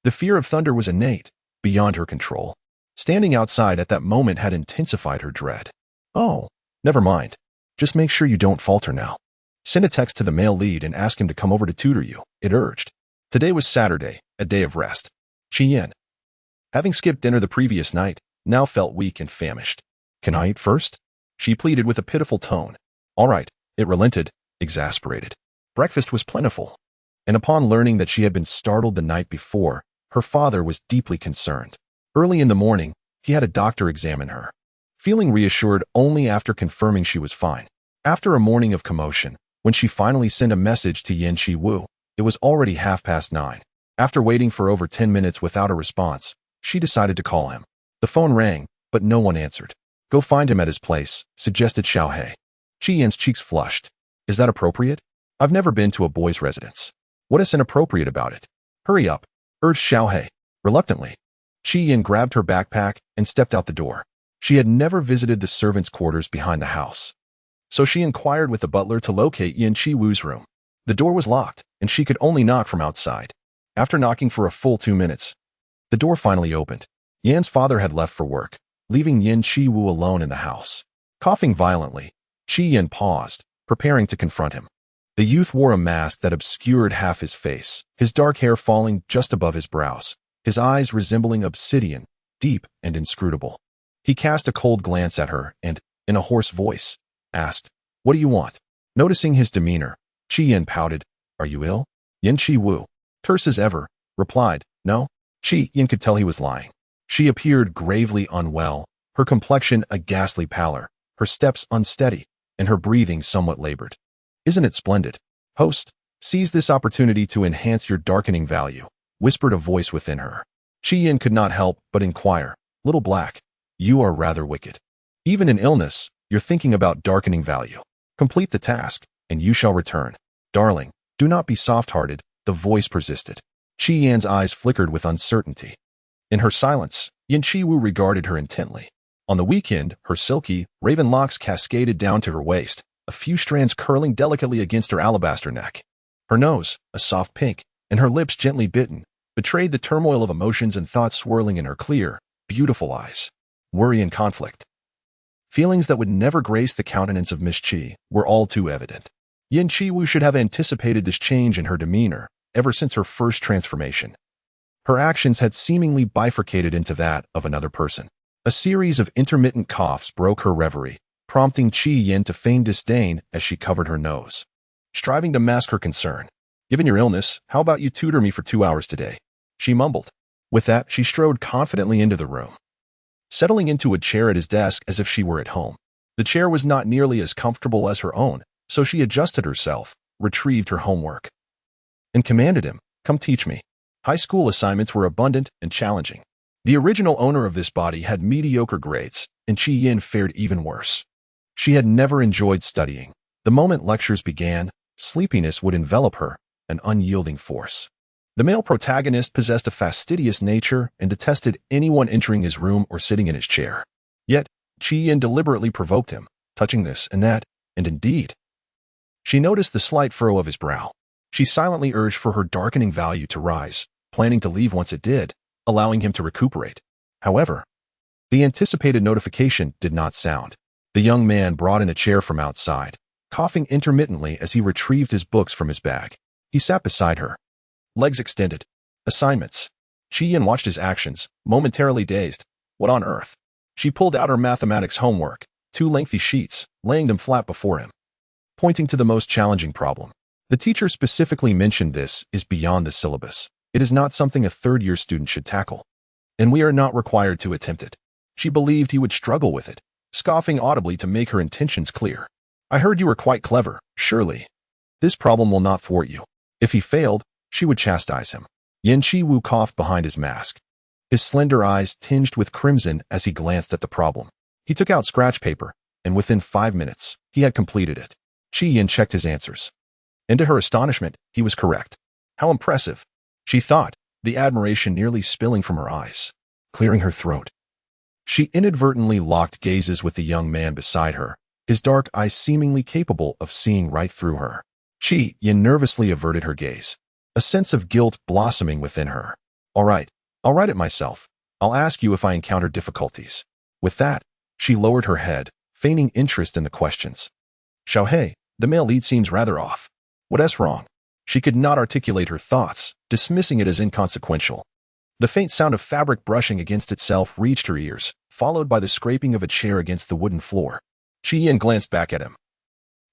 The fear of thunder was innate, beyond her control. Standing outside at that moment had intensified her dread. "Oh, never mind. Just make sure you don't falter now. Send a text to the male lead and ask him to come over to tutor you," it urged. Today was Saturday, a day of rest. Ji-yin, having skipped dinner the previous night, now felt weak and famished. "Can I eat first?" she pleaded with a pitiful tone. "All right," it relented, exasperated. Breakfast was plentiful, and upon learning that she had been startled the night before, her father was deeply concerned. Early in the morning, he had a doctor examine her, feeling reassured only after confirming she was fine. After a morning of commotion, when she finally sent a message to Yin Chi-woo, it was already 9:30. After waiting for over 10 minutes without a response, she decided to call him. The phone rang, but no one answered. "Go find him at his place," suggested Xiao-hei. Ji-yin's cheeks flushed. "Is that appropriate? I've never been to a boy's residence. What is inappropriate about it?" "Hurry up," urged Xiao-hei. Reluctantly, Ji-yin grabbed her backpack and stepped out the door. She had never visited the servants' quarters behind the house, so she inquired with the butler to locate Yin Chi-woo's room. The door was locked, and she could only knock from outside. After knocking for a full 2 minutes, the door finally opened. Yan's father had left for work, leaving Yin Chi-woo alone in the house. Coughing violently, Ji-yin paused, preparing to confront him. The youth wore a mask that obscured half his face, his dark hair falling just above his brows, his eyes resembling obsidian, deep and inscrutable. He cast a cold glance at her and, in a hoarse voice, asked, "What do you want?" Noticing his demeanor, Ji-yin pouted. "Are you ill?" Yin Chi-woo, terse as ever, replied, "No." Ji-yin could tell he was lying. She appeared gravely unwell, her complexion a ghastly pallor, her steps unsteady, and her breathing somewhat labored. "Isn't it splendid? Host, seize this opportunity to enhance your darkening value," whispered a voice within her. Ji-yin could not help but inquire, "Little Black, you are rather wicked. Even in illness, you're thinking about darkening value. Complete the task, and you shall return." "Darling, do not be soft-hearted," the voice persisted. Ji-yan's eyes flickered with uncertainty. In her silence, Yin Chi-woo regarded her intently. On the weekend, her silky, raven locks cascaded down to her waist, a few strands curling delicately against her alabaster neck. Her nose, a soft pink, and her lips gently bitten, betrayed the turmoil of emotions and thoughts swirling in her clear, beautiful eyes. Worry and conflict, feelings that would never grace the countenance of Miss Chi, were all too evident. Yin Chi-woo should have anticipated this change in her demeanor ever since her first transformation. Her actions had seemingly bifurcated into that of another person. A series of intermittent coughs broke her reverie, prompting Ji-yin to feign disdain as she covered her nose, striving to mask her concern. "Given your illness, how about you tutor me for 2 hours today?" she mumbled. With that, she strode confidently into the room, settling into a chair at his desk as if she were at home. The chair was not nearly as comfortable as her own, so she adjusted herself, retrieved her homework, and commanded him, "Come teach me." High school assignments were abundant and challenging. The original owner of this body had mediocre grades, and Ji-yin fared even worse. She had never enjoyed studying. The moment lectures began, sleepiness would envelop her, an unyielding force. The male protagonist possessed a fastidious nature and detested anyone entering his room or sitting in his chair. Yet, Ji-yin deliberately provoked him, touching this and that, and indeed, she noticed the slight furrow of his brow. She silently urged for her darkening value to rise, planning to leave once it did, allowing him to recuperate. However, the anticipated notification did not sound. The young man brought in a chair from outside, coughing intermittently as he retrieved his books from his bag. He sat beside her, legs extended. Assignments. Ji-yin watched his actions, momentarily dazed. What on earth? She pulled out her mathematics homework, 2 lengthy sheets, laying them flat before him, pointing to the most challenging problem. The teacher specifically mentioned this is beyond the syllabus. It is not something a third-year student should tackle, and we are not required to attempt it. She believed he would struggle with it, scoffing audibly to make her intentions clear. I heard you were quite clever, surely. This problem will not thwart you. If he failed, she would chastise him. Yin Chi-Wu coughed behind his mask. His slender eyes tinged with crimson as he glanced at the problem. He took out scratch paper, and within 5 minutes, he had completed it. Chi-Yin checked his answers. And to her astonishment, he was correct. How impressive, she thought, the admiration nearly spilling from her eyes. Clearing her throat, she inadvertently locked gazes with the young man beside her, his dark eyes seemingly capable of seeing right through her. Chi-Yin nervously averted her gaze, a sense of guilt blossoming within her. All right, I'll write it myself. I'll ask you if I encounter difficulties. With that, she lowered her head, feigning interest in the questions. Xiaohei, the male lead seems rather off. What's wrong? She could not articulate her thoughts, dismissing it as inconsequential. The faint sound of fabric brushing against itself reached her ears, followed by the scraping of a chair against the wooden floor. Chi-Yin glanced back at him.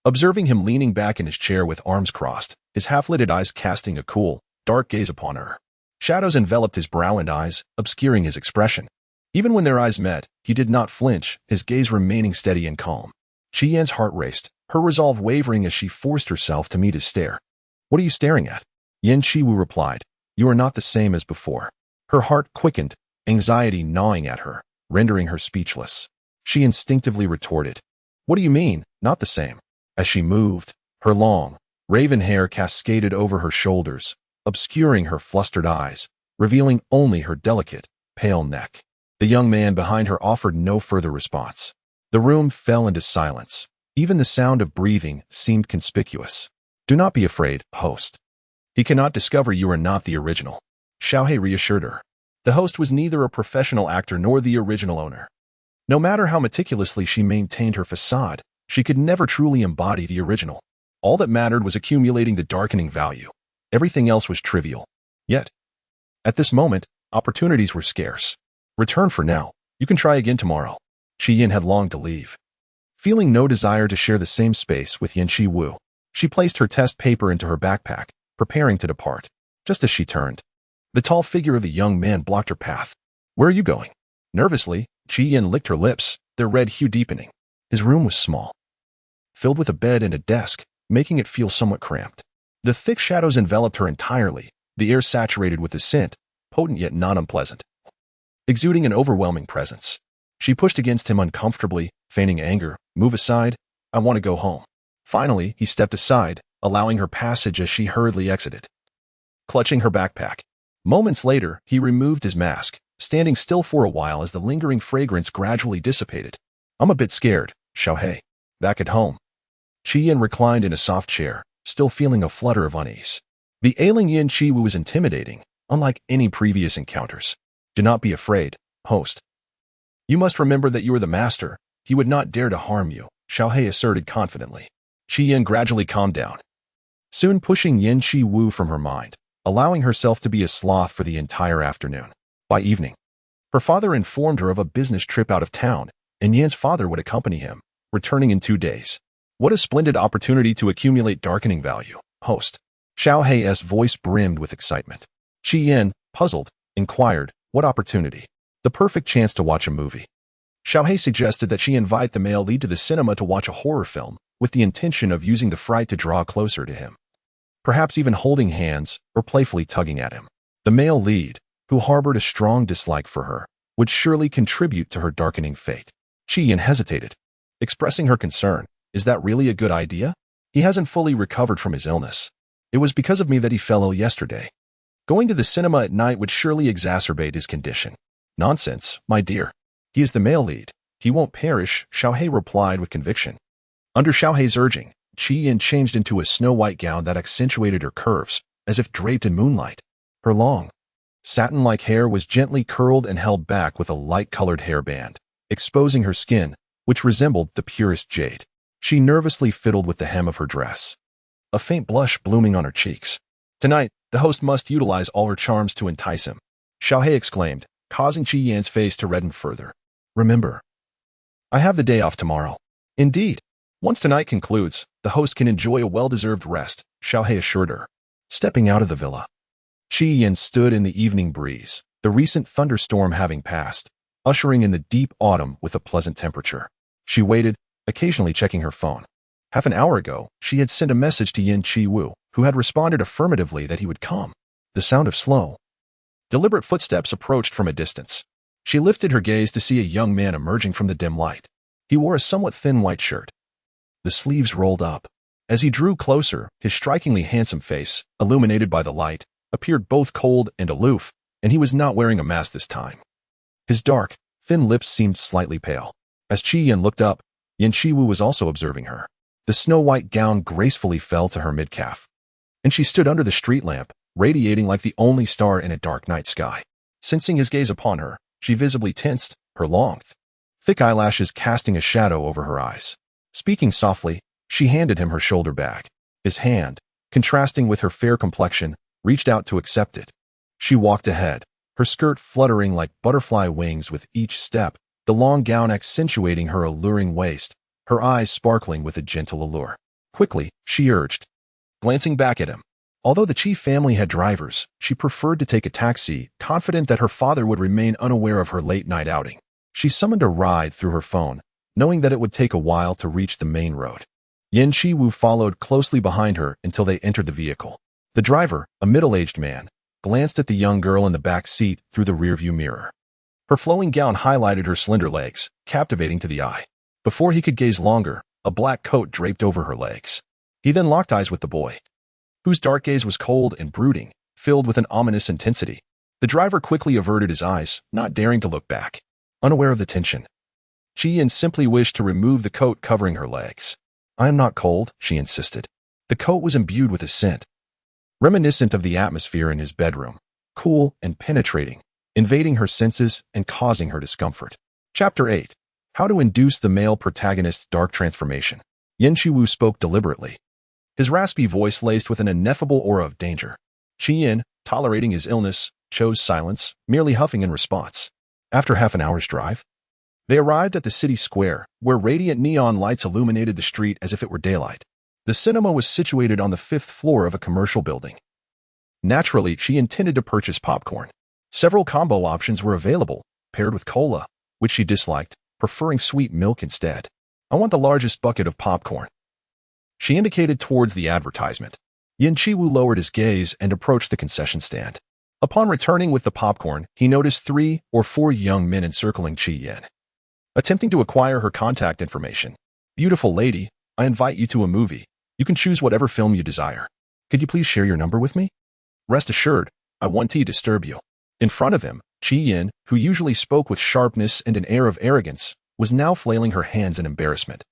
Observing him leaning back in his chair with arms crossed, his half-lidded eyes casting a cool, dark gaze upon her. Shadows enveloped his brow and eyes, obscuring his expression. Even when their eyes met, he did not flinch, his gaze remaining steady and calm. Chi-Yin's heart raced, her resolve wavering as she forced herself to meet his stare. What are you staring at? Yin Chi-Wu replied. You are not the same as before. Her heart quickened, anxiety gnawing at her, rendering her speechless. She instinctively retorted. What do you mean, not the same? As she moved, her long, raven hair cascaded over her shoulders, obscuring her flustered eyes, revealing only her delicate, pale neck. The young man behind her offered no further response. The room fell into silence. Even the sound of breathing seemed conspicuous. Do not be afraid, host. He cannot discover you are not the original. Xiaohei reassured her. The host was neither a professional actor nor the original owner. No matter how meticulously she maintained her facade, she could never truly embody the original. All that mattered was accumulating the darkening value. Everything else was trivial. Yet, at this moment, opportunities were scarce. Return for now. You can try again tomorrow. Chi-Yin had longed to leave. Feeling no desire to share the same space with Yin Chi-Wu, she placed her test paper into her backpack, preparing to depart. Just as she turned, the tall figure of the young man blocked her path. Where are you going? Nervously, Chi-Yin licked her lips, their red hue deepening. His room was small, filled with a bed and a desk, making it feel somewhat cramped. The thick shadows enveloped her entirely, the air saturated with the scent, potent yet not unpleasant, exuding an overwhelming presence. She pushed against him uncomfortably, feigning anger. Move aside. I want to go home. Finally, he stepped aside, allowing her passage as she hurriedly exited. Clutching her backpack. Moments later, he removed his mask, standing still for a while as the lingering fragrance gradually dissipated. I'm a bit scared, Xiaohei. Back at home, Chi-Yin reclined in a soft chair, still feeling a flutter of unease. The ailing Yin Chi-Wu was intimidating, unlike any previous encounters. Do not be afraid, host. You must remember that you are the master. He would not dare to harm you, Xiaohei asserted confidently. Chi-Yin gradually calmed down, soon pushing Yin Chi-Wu from her mind, allowing herself to be a sloth for the entire afternoon. By evening, her father informed her of a business trip out of town, and Yin's father would accompany him, returning in 2 days. What a splendid opportunity to accumulate darkening value, host. Xiaohei's voice brimmed with excitement. Chi-Yin, puzzled, inquired, what opportunity? The perfect chance to watch a movie. Xiaohei suggested that she invite the male lead to the cinema to watch a horror film, with the intention of using the fright to draw closer to him. Perhaps even holding hands or playfully tugging at him. The male lead, who harbored a strong dislike for her, would surely contribute to her darkening fate. Chi-Yin hesitated, expressing her concern. Is that really a good idea? He hasn't fully recovered from his illness. It was because of me that he fell ill yesterday. Going to the cinema at night would surely exacerbate his condition. Nonsense, my dear. He is the male lead. He won't perish, Xiaohei replied with conviction. Under Xiaohei's urging, Chi-Yin changed into a snow-white gown that accentuated her curves, as if draped in moonlight. Her long, satin-like hair was gently curled and held back with a light-colored hairband, exposing her skin, which resembled the purest jade. She nervously fiddled with the hem of her dress, a faint blush blooming on her cheeks. Tonight, the host must utilize all her charms to entice him, Xiaohei exclaimed, causing Chi-Yin's face to redden further. Remember, I have the day off tomorrow. Indeed. Once tonight concludes, the host can enjoy a well-deserved rest, Xiaohei assured her. Stepping out of the villa, Chi-Yin stood in the evening breeze, the recent thunderstorm having passed, ushering in the deep autumn with a pleasant temperature. She waited, occasionally checking her phone. Half an hour ago, she had sent a message to Yin Chi-woo, who had responded affirmatively that he would come. The sound of slow, deliberate footsteps approached from a distance. She lifted her gaze to see a young man emerging from the dim light. He wore a somewhat thin white shirt. The sleeves rolled up. As he drew closer, his strikingly handsome face, illuminated by the light, appeared both cold and aloof, and he was not wearing a mask this time. His dark, thin lips seemed slightly pale. As Chi-yin looked up, Yin Chi-woo was also observing her. The snow-white gown gracefully fell to her mid-calf, and she stood under the street lamp, radiating like the only star in a dark night sky. Sensing his gaze upon her, she visibly tensed, her long, thick eyelashes casting a shadow over her eyes. Speaking softly, she handed him her shoulder bag. His hand, contrasting with her fair complexion, reached out to accept it. She walked ahead, her skirt fluttering like butterfly wings with each step, the long gown accentuating her alluring waist, her eyes sparkling with a gentle allure. Quickly, she urged, glancing back at him. Although the Chi family had drivers, she preferred to take a taxi, confident that her father would remain unaware of her late-night outing. She summoned a ride through her phone, knowing that it would take a while to reach the main road. Yin Chi-woo followed closely behind her until they entered the vehicle. The driver, a middle-aged man, glanced at the young girl in the back seat through the rearview mirror. Her flowing gown highlighted her slender legs, captivating to the eye. Before he could gaze longer, a black coat draped over her legs. He then locked eyes with the boy, whose dark gaze was cold and brooding, filled with an ominous intensity. The driver quickly averted his eyes, not daring to look back. Unaware of the tension, Chi-yin simply wished to remove the coat covering her legs. "I am not cold," she insisted. The coat was imbued with a scent, reminiscent of the atmosphere in his bedroom, cool and penetrating, invading her senses and causing her discomfort. Chapter 8. How to Induce the Male Protagonist's Dark Transformation. Yin Chi-woo spoke deliberately, his raspy voice laced with an ineffable aura of danger. Chi-yin, tolerating his illness, chose silence, merely huffing in response. After half an hour's drive, they arrived at the city square, where radiant neon lights illuminated the street as if it were daylight. The cinema was situated on the 5th floor of a commercial building. Naturally, she intended to purchase popcorn. Several combo options were available, paired with cola, which she disliked, preferring sweet milk instead. "I want the largest bucket of popcorn." She indicated towards the advertisement. Yin Chi-woo lowered his gaze and approached the concession stand. Upon returning with the popcorn, he noticed 3 or 4 young men encircling Chi-yin, attempting to acquire her contact information. "Beautiful lady, I invite you to a movie. You can choose whatever film you desire. Could you please share your number with me? Rest assured, I won't disturb you." In front of him, Chi-yin, who usually spoke with sharpness and an air of arrogance, was now flailing her hands in embarrassment.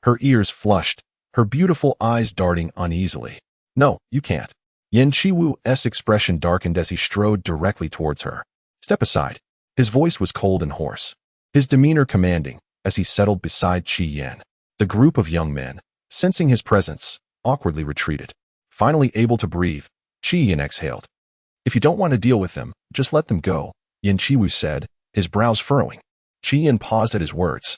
Her ears flushed, her beautiful eyes darting uneasily. "No, you can't." Yin Chi-woo's expression darkened as he strode directly towards her. "Step aside." His voice was cold and hoarse, his demeanor commanding, as he settled beside Chi-yin. The group of young men, sensing his presence, awkwardly retreated. Finally able to breathe, Chi-yin exhaled. "If you don't want to deal with them, just let them go," Yin Chi-woo said, his brows furrowing. Chi-yin paused at his words,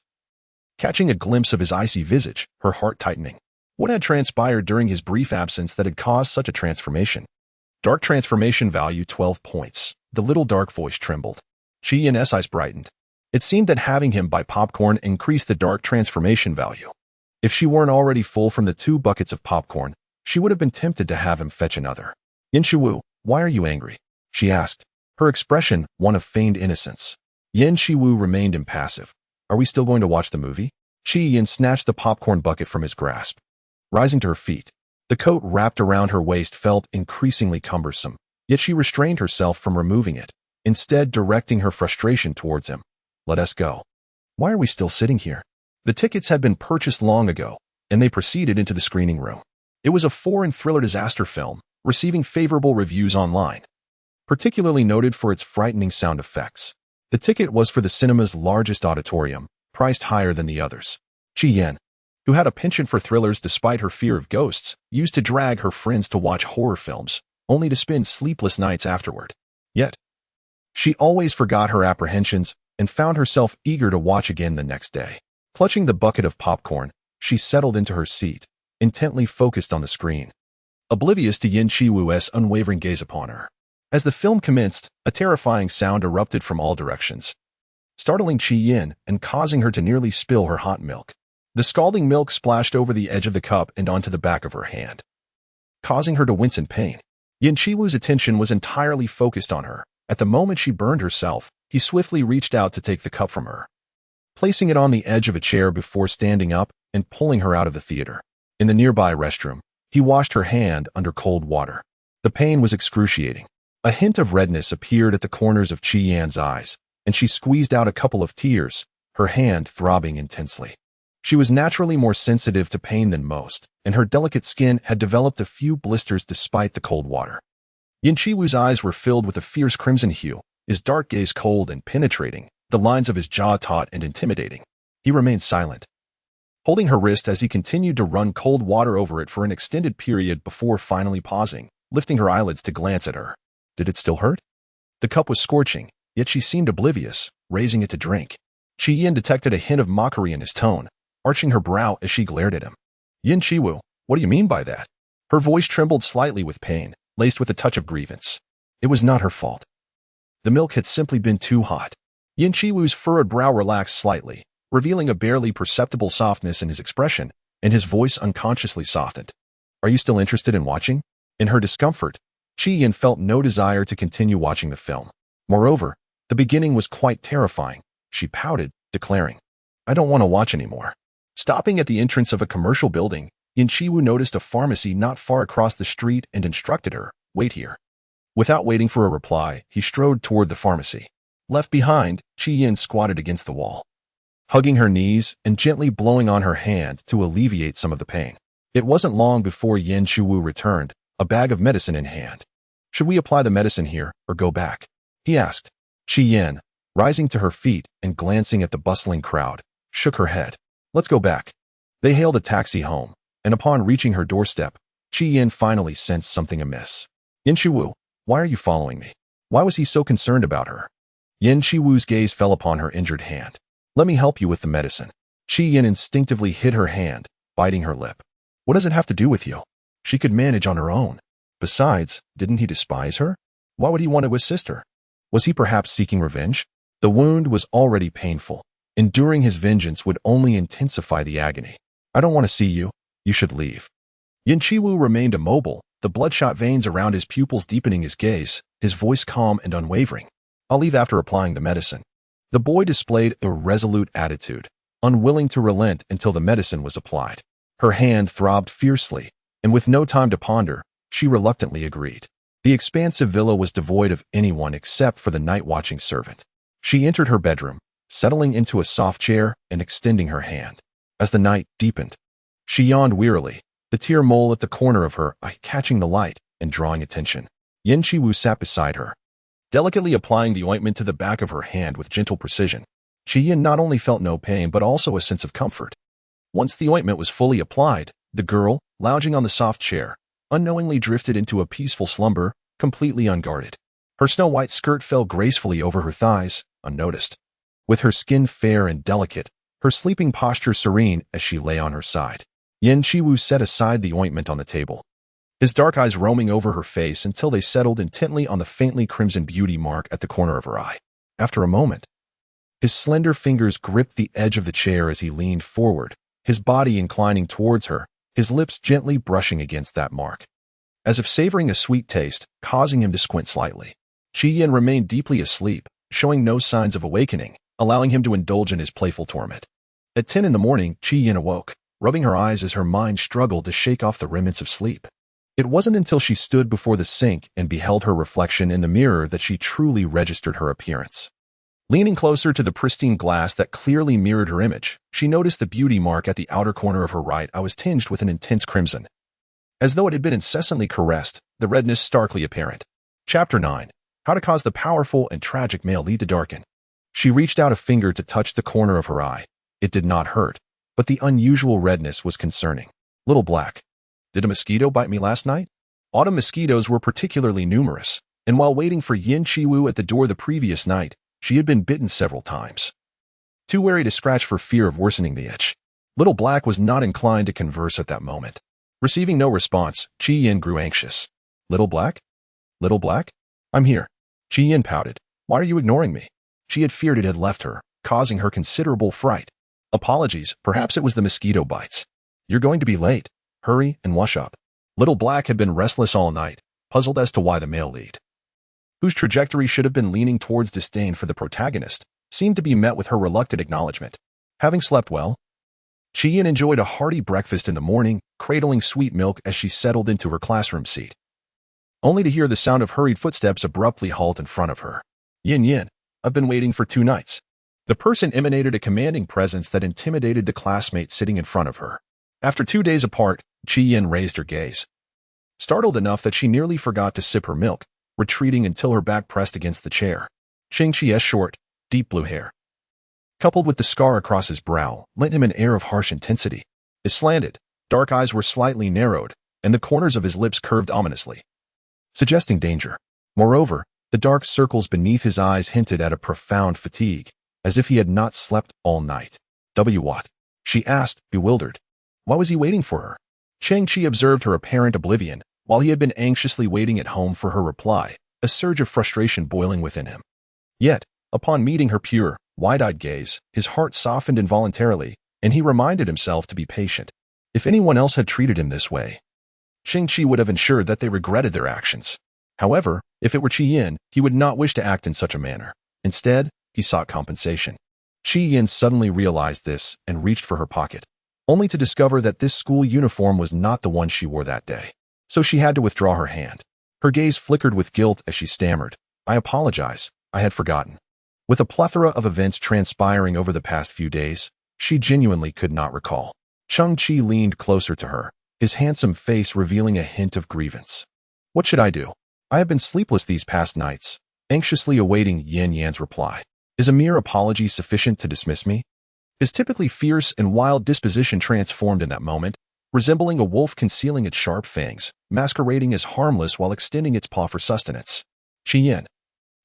catching a glimpse of his icy visage, her heart tightening. What had transpired during his brief absence that had caused such a transformation? Dark transformation value 12 points. The little dark voice trembled. Chi-yin's eyes brightened. It seemed that having him buy popcorn increased the dark transformation value. If she weren't already full from the 2 buckets of popcorn, she would have been tempted to have him fetch another. "Yin Chi-woo, why are you angry?" she asked, her expression one of feigned innocence. Yin Chi-woo remained impassive. "Are we still going to watch the movie?" Chi-yin snatched the popcorn bucket from his grasp. Rising to her feet, the coat wrapped around her waist felt increasingly cumbersome, yet she restrained herself from removing it, instead directing her frustration towards him. "Let us go. Why are we still sitting here?" The tickets had been purchased long ago, and they proceeded into the screening room. It was a foreign thriller disaster film, receiving favorable reviews online, particularly noted for its frightening sound effects. The ticket was for the cinema's largest auditorium, priced higher than the others. Chi-yin, who had a penchant for thrillers despite her fear of ghosts, used to drag her friends to watch horror films, only to spend sleepless nights afterward. Yet, she always forgot her apprehensions and found herself eager to watch again the next day. Clutching the bucket of popcorn, she settled into her seat, intently focused on the screen, oblivious to Yin Chi-woo's unwavering gaze upon her. As the film commenced, a terrifying sound erupted from all directions, startling Chi-yin and causing her to nearly spill her hot milk. The scalding milk splashed over the edge of the cup and onto the back of her hand, causing her to wince in pain. Yin Qiwu's attention was entirely focused on her. At the moment she burned herself, he swiftly reached out to take the cup from her, placing it on the edge of a chair before standing up and pulling her out of the theater. In the nearby restroom, he washed her hand under cold water. The pain was excruciating. A hint of redness appeared at the corners of Qi Yan's eyes, and she squeezed out a couple of tears, her hand throbbing intensely. She was naturally more sensitive to pain than most, and her delicate skin had developed a few blisters despite the cold water. Yin Qiwu's eyes were filled with a fierce crimson hue, his dark gaze cold and penetrating, the lines of his jaw taut and intimidating. He remained silent, holding her wrist as he continued to run cold water over it for an extended period before finally pausing, lifting her eyelids to glance at her. Did it still hurt? The cup was scorching, yet she seemed oblivious, raising it to drink. Qi Yin detected a hint of mockery in his tone, arching her brow as she glared at him. Yin Qiwu, what do you mean by that? Her voice trembled slightly with pain, laced with a touch of grievance. It was not her fault. The milk had simply been too hot. Yin Qiwu's furrowed brow relaxed slightly, revealing a barely perceptible softness in his expression, and his voice unconsciously softened. Are you still interested in watching? In her discomfort, Qi Yin felt no desire to continue watching the film. Moreover, the beginning was quite terrifying. She pouted, declaring, I don't want to watch anymore. Stopping at the entrance of a commercial building, Yin Qiwu noticed a pharmacy not far across the street and instructed her, wait here. Without waiting for a reply, he strode toward the pharmacy. Left behind, Qi Yin squatted against the wall, hugging her knees and gently blowing on her hand to alleviate some of the pain. It wasn't long before Yin Qiwu returned, a bag of medicine in hand. Should we apply the medicine here or go back? He asked. Qi Yin, rising to her feet and glancing at the bustling crowd, shook her head. Let's go back. They hailed a taxi home, and upon reaching her doorstep, Qi Yin finally sensed something amiss. Yin Qiwu, why are you following me? Why was he so concerned about her? Yin Qiwu's gaze fell upon her injured hand. Let me help you with the medicine. Qi Yin instinctively hid her hand, biting her lip. What does it have to do with you? She could manage on her own. Besides, didn't he despise her? Why would he want to assist her? Was he perhaps seeking revenge? The wound was already painful. Enduring his vengeance would only intensify the agony. I don't want to see you. You should leave. Yin Qiwu remained immobile, the bloodshot veins around his pupils deepening his gaze, his voice calm and unwavering. I'll leave after applying the medicine. The boy displayed a resolute attitude, unwilling to relent until the medicine was applied. Her hand throbbed fiercely, and with no time to ponder, she reluctantly agreed. The expansive villa was devoid of anyone except for the night-watching servant. She entered her bedroom, settling into a soft chair and extending her hand. As the night deepened, she yawned wearily, the tear mole at the corner of her eye catching the light and drawing attention. Yin Qiwu sat beside her, delicately applying the ointment to the back of her hand with gentle precision. Qi Yin not only felt no pain but also a sense of comfort. Once the ointment was fully applied, the girl, lounging on the soft chair, unknowingly drifted into a peaceful slumber, completely unguarded. Her snow-white skirt fell gracefully over her thighs, unnoticed. With her skin fair and delicate, her sleeping posture serene as she lay on her side. Yin Qiwu set aside the ointment on the table, his dark eyes roaming over her face until they settled intently on the faintly crimson beauty mark at the corner of her eye. After a moment, his slender fingers gripped the edge of the chair as he leaned forward, his body inclining towards her, his lips gently brushing against that mark, as if savoring a sweet taste, causing him to squint slightly. Qi Yin remained deeply asleep, showing no signs of awakening, allowing him to indulge in his playful torment. At 10 in the morning, Qi Yin awoke, rubbing her eyes as her mind struggled to shake off the remnants of sleep. It wasn't until she stood before the sink and beheld her reflection in the mirror that she truly registered her appearance. Leaning closer to the pristine glass that clearly mirrored her image, she noticed the beauty mark at the outer corner of her right eye was tinged with an intense crimson. As though it had been incessantly caressed, the redness starkly apparent. Chapter 9. How to cause the powerful and tragic male lead to darken. She reached out a finger to touch the corner of her eye. It did not hurt, but the unusual redness was concerning. Little Black. Did a mosquito bite me last night? Autumn mosquitoes were particularly numerous, and while waiting for Yin Qiwu at the door the previous night, she had been bitten several times. Too wary to scratch for fear of worsening the itch, Little Black was not inclined to converse at that moment. Receiving no response, Qi Yin grew anxious. Little Black? Little Black? I'm here. Qi Yin pouted. Why are you ignoring me? She had feared it had left her, causing her considerable fright. Apologies, perhaps it was the mosquito bites. You're going to be late. Hurry and wash up. Little Black had been restless all night, puzzled as to why the male lead, whose trajectory should have been leaning towards disdain for the protagonist, seemed to be met with her reluctant acknowledgement. Having slept well, Chi-Yin enjoyed a hearty breakfast in the morning, cradling sweet milk as she settled into her classroom seat, only to hear the sound of hurried footsteps abruptly halt in front of her. Yin, I've been waiting for 2 nights. The person emanated a commanding presence that intimidated the classmate sitting in front of her. After 2 days apart, Chi-Yin raised her gaze, startled enough that she nearly forgot to sip her milk, retreating until her back pressed against the chair. Ching-Chi's short, deep blue hair, coupled with the scar across his brow, lent him an air of harsh intensity. His slanted, dark eyes were slightly narrowed, and the corners of his lips curved ominously, suggesting danger. Moreover, the dark circles beneath his eyes hinted at a profound fatigue, as if he had not slept all night. What? She asked, bewildered. Why was he waiting for her? Chang-Chi observed her apparent oblivion, while he had been anxiously waiting at home for her reply, a surge of frustration boiling within him. Yet, upon meeting her pure, wide-eyed gaze, his heart softened involuntarily, and he reminded himself to be patient. If anyone else had treated him this way, Chang-Chi would have ensured that they regretted their actions. However, if it were Chi-Yin, he would not wish to act in such a manner. Instead, he sought compensation. Chi-Yin suddenly realized this and reached for her pocket, only to discover that this school uniform was not the one she wore that day. So she had to withdraw her hand. Her gaze flickered with guilt as she stammered, I apologize, I had forgotten. With a plethora of events transpiring over the past few days, she genuinely could not recall. Chang-Chi leaned closer to her, his handsome face revealing a hint of grievance. What should I do? I have been sleepless these past nights, anxiously awaiting Yin Yan's reply. Is a mere apology sufficient to dismiss me? His typically fierce and wild disposition transformed in that moment, resembling a wolf concealing its sharp fangs, masquerading as harmless while extending its paw for sustenance. Chi-Yin,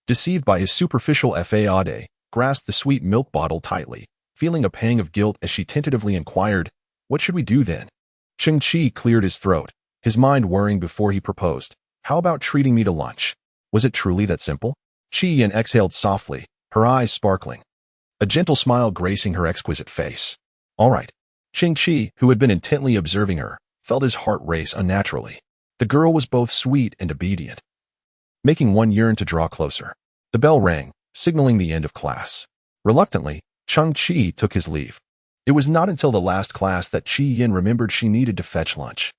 deceived by his superficial fade, grasped the sweet milk bottle tightly, feeling a pang of guilt as she tentatively inquired, What should we do then? Chang-Chi cleared his throat, his mind whirring before he proposed, How about treating me to lunch? Was it truly that simple? Chi-Yin exhaled softly, her eyes sparkling, a gentle smile gracing her exquisite face. All right. Chang-Chi, who had been intently observing her, felt his heart race unnaturally. The girl was both sweet and obedient, making one yearn to draw closer. The bell rang, signaling the end of class. Reluctantly, Chang-Chi took his leave. It was not until the last class that Chi-Yin remembered she needed to fetch lunch,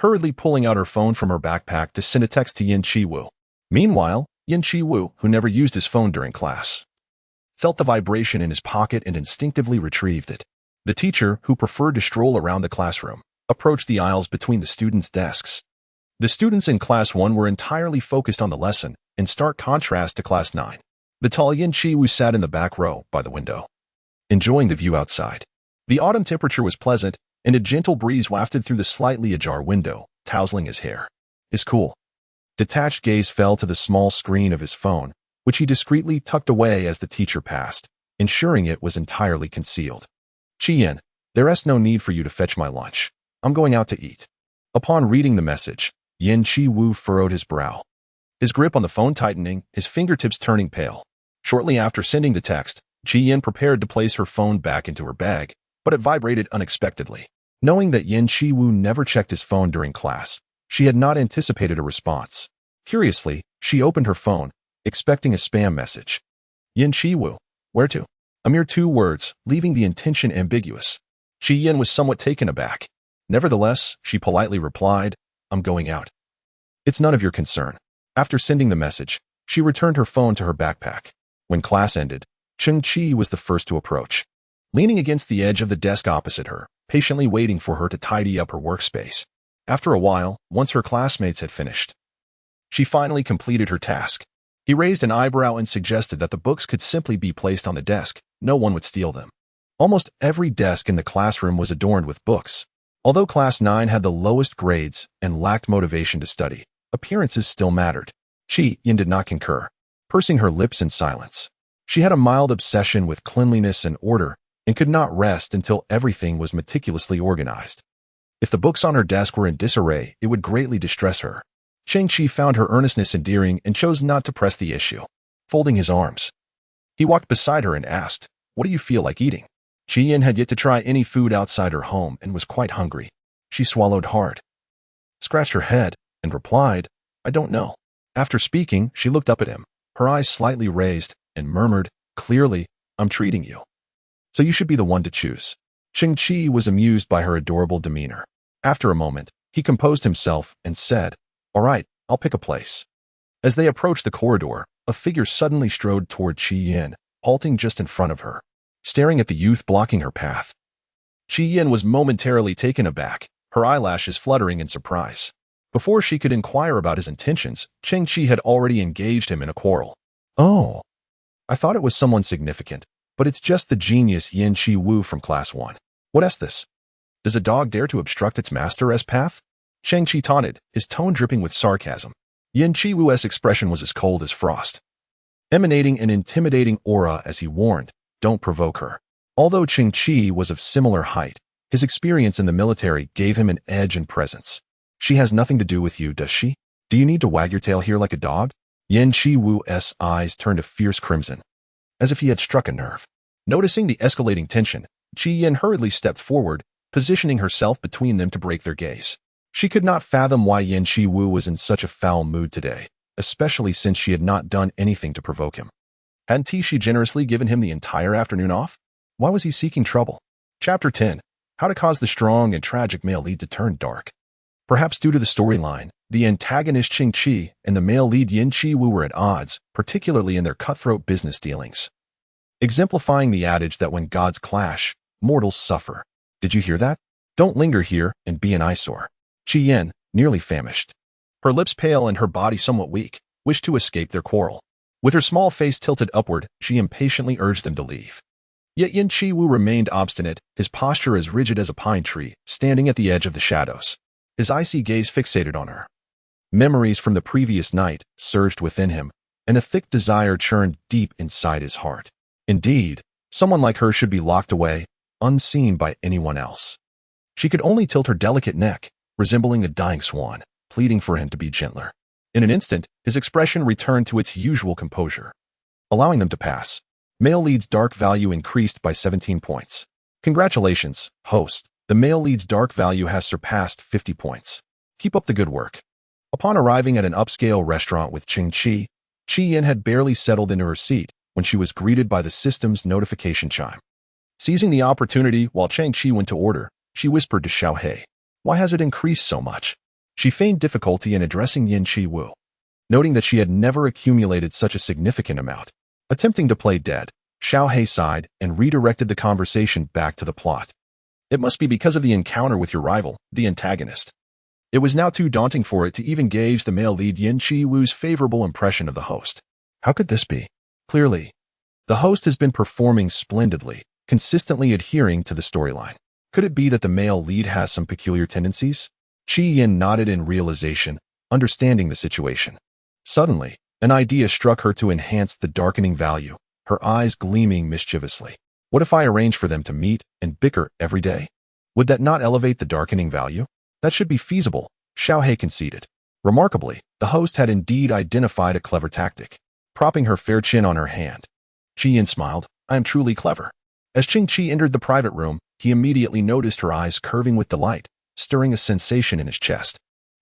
hurriedly pulling out her phone from her backpack to send a text to Yin Chi-Woo. Meanwhile, Yin Chi-Woo, who never used his phone during class, felt the vibration in his pocket and instinctively retrieved it. The teacher, who preferred to stroll around the classroom, approached the aisles between the students' desks. The students in Class 1 were entirely focused on the lesson, in stark contrast to Class 9. The tall Yin Chi-Woo sat in the back row, by the window, enjoying the view outside. The autumn temperature was pleasant, and a gentle breeze wafted through the slightly ajar window, tousling his hair. His cool, detached gaze fell to the small screen of his phone, which he discreetly tucked away as the teacher passed, ensuring it was entirely concealed. Chi-Yin, there's no need for you to fetch my lunch. I'm going out to eat. Upon reading the message, Yin Chi-Woo furrowed his brow, his grip on the phone tightening, his fingertips turning pale. Shortly after sending the text, Chi-Yin prepared to place her phone back into her bag, but it vibrated unexpectedly. Knowing that Yin Chi-Woo never checked his phone during class, she had not anticipated a response. Curiously, she opened her phone, expecting a spam message. Yin Chi-Woo, where to? A mere 2 words, leaving the intention ambiguous. Chi-Yin was somewhat taken aback. Nevertheless, she politely replied, I'm going out. It's none of your concern. After sending the message, she returned her phone to her backpack. When class ended, Chang-Chi was the first to approach, leaning against the edge of the desk opposite her, patiently waiting for her to tidy up her workspace. After a while, once her classmates had finished, she finally completed her task. He raised an eyebrow and suggested that the books could simply be placed on the desk. No one would steal them. Almost every desk in the classroom was adorned with books. Although Class 9 had the lowest grades and lacked motivation to study, appearances still mattered. Chi-Yin did not concur, pursing her lips in silence. She had a mild obsession with cleanliness and order and could not rest until everything was meticulously organized. If the books on her desk were in disarray, it would greatly distress her. Chang-Chi found her earnestness endearing and chose not to press the issue. Folding his arms, he walked beside her and asked, What do you feel like eating? Yin had yet to try any food outside her home and was quite hungry. She swallowed hard, scratched her head, and replied, "I don't know." After speaking, she looked up at him, her eyes slightly raised, and murmured, clearly, "I'm treating you, so you should be the one to choose." Qi was amused by her adorable demeanor. After a moment, he composed himself and said, "All right, I'll pick a place." As they approached the corridor, a figure suddenly strode toward Yin, halting just in front of her, staring at the youth blocking her path. Yin was momentarily taken aback, her eyelashes fluttering in surprise. Before she could inquire about his intentions, Qi had already engaged him in a quarrel. "Oh, I thought it was someone significant, but it's just the genius Yin Chi Wu from Class 1. What is this? Does a dog dare to obstruct its master's path?" Chi taunted, his tone dripping with sarcasm. Yin Chi Wu's expression was as cold as frost, emanating an intimidating aura as he warned, "Don't provoke her." Although Chi was of similar height, his experience in the military gave him an edge and presence. "She has nothing to do with you, does she? Do you need to wag your tail here like a dog?" Yin Chi Wu's eyes turned a fierce crimson, as if he had struck a nerve. Noticing the escalating tension, Yin hurriedly stepped forward, positioning herself between them to break their gaze. She could not fathom why Yin Chi Wu was in such a foul mood today, especially since she had not done anything to provoke him. Hadn't she generously given him the entire afternoon off? Why was he seeking trouble? Chapter 10. How to cause the strong and tragic male lead to turn dark. Perhaps due to the storyline, the antagonist Qi and the male lead Yin Chi Wu were at odds, particularly in their cutthroat business dealings, exemplifying the adage that when gods clash, mortals suffer. Did you hear that? Don't linger here and be an eyesore. Yin, nearly famished, her lips pale and her body somewhat weak, wished to escape their quarrel. With her small face tilted upward, she impatiently urged them to leave. Yet Yin Chi Wu remained obstinate, his posture as rigid as a pine tree, standing at the edge of the shadows, his icy gaze fixated on her. Memories from the previous night surged within him, and a thick desire churned deep inside his heart. Indeed, someone like her should be locked away, unseen by anyone else. She could only tilt her delicate neck, resembling a dying swan, pleading for him to be gentler. In an instant, his expression returned to its usual composure, allowing them to pass. Male lead's dark value increased by 17 points. Congratulations, host. The male lead's dark value has surpassed 50 points. Keep up the good work. Upon arriving at an upscale restaurant with Qi Yin had barely settled into her seat when she was greeted by the system's notification chime. Seizing the opportunity while Qi went to order, she whispered to Xiaohei, "Why has it increased so much?" She feigned difficulty in addressing Yin Chi Wu, noting that she had never accumulated such a significant amount. Attempting to play dead, Xiaohei sighed and redirected the conversation back to the plot. "It must be because of the encounter with your rival, the antagonist." It was now too daunting for it to even gauge the male lead Yin Chi Wu's favorable impression of the host. How could this be? Clearly, the host has been performing splendidly, consistently adhering to the storyline. Could it be that the male lead has some peculiar tendencies? Yin nodded in realization, understanding the situation. Suddenly, an idea struck her to enhance the darkening value, her eyes gleaming mischievously. What if I arrange for them to meet and bicker every day? Would that not elevate the darkening value? That should be feasible, Xiaohei conceded. Remarkably, the host had indeed identified a clever tactic. Propping her fair chin on her hand, Yin smiled, "I am truly clever." As Qi entered the private room, he immediately noticed her eyes curving with delight, stirring a sensation in his chest.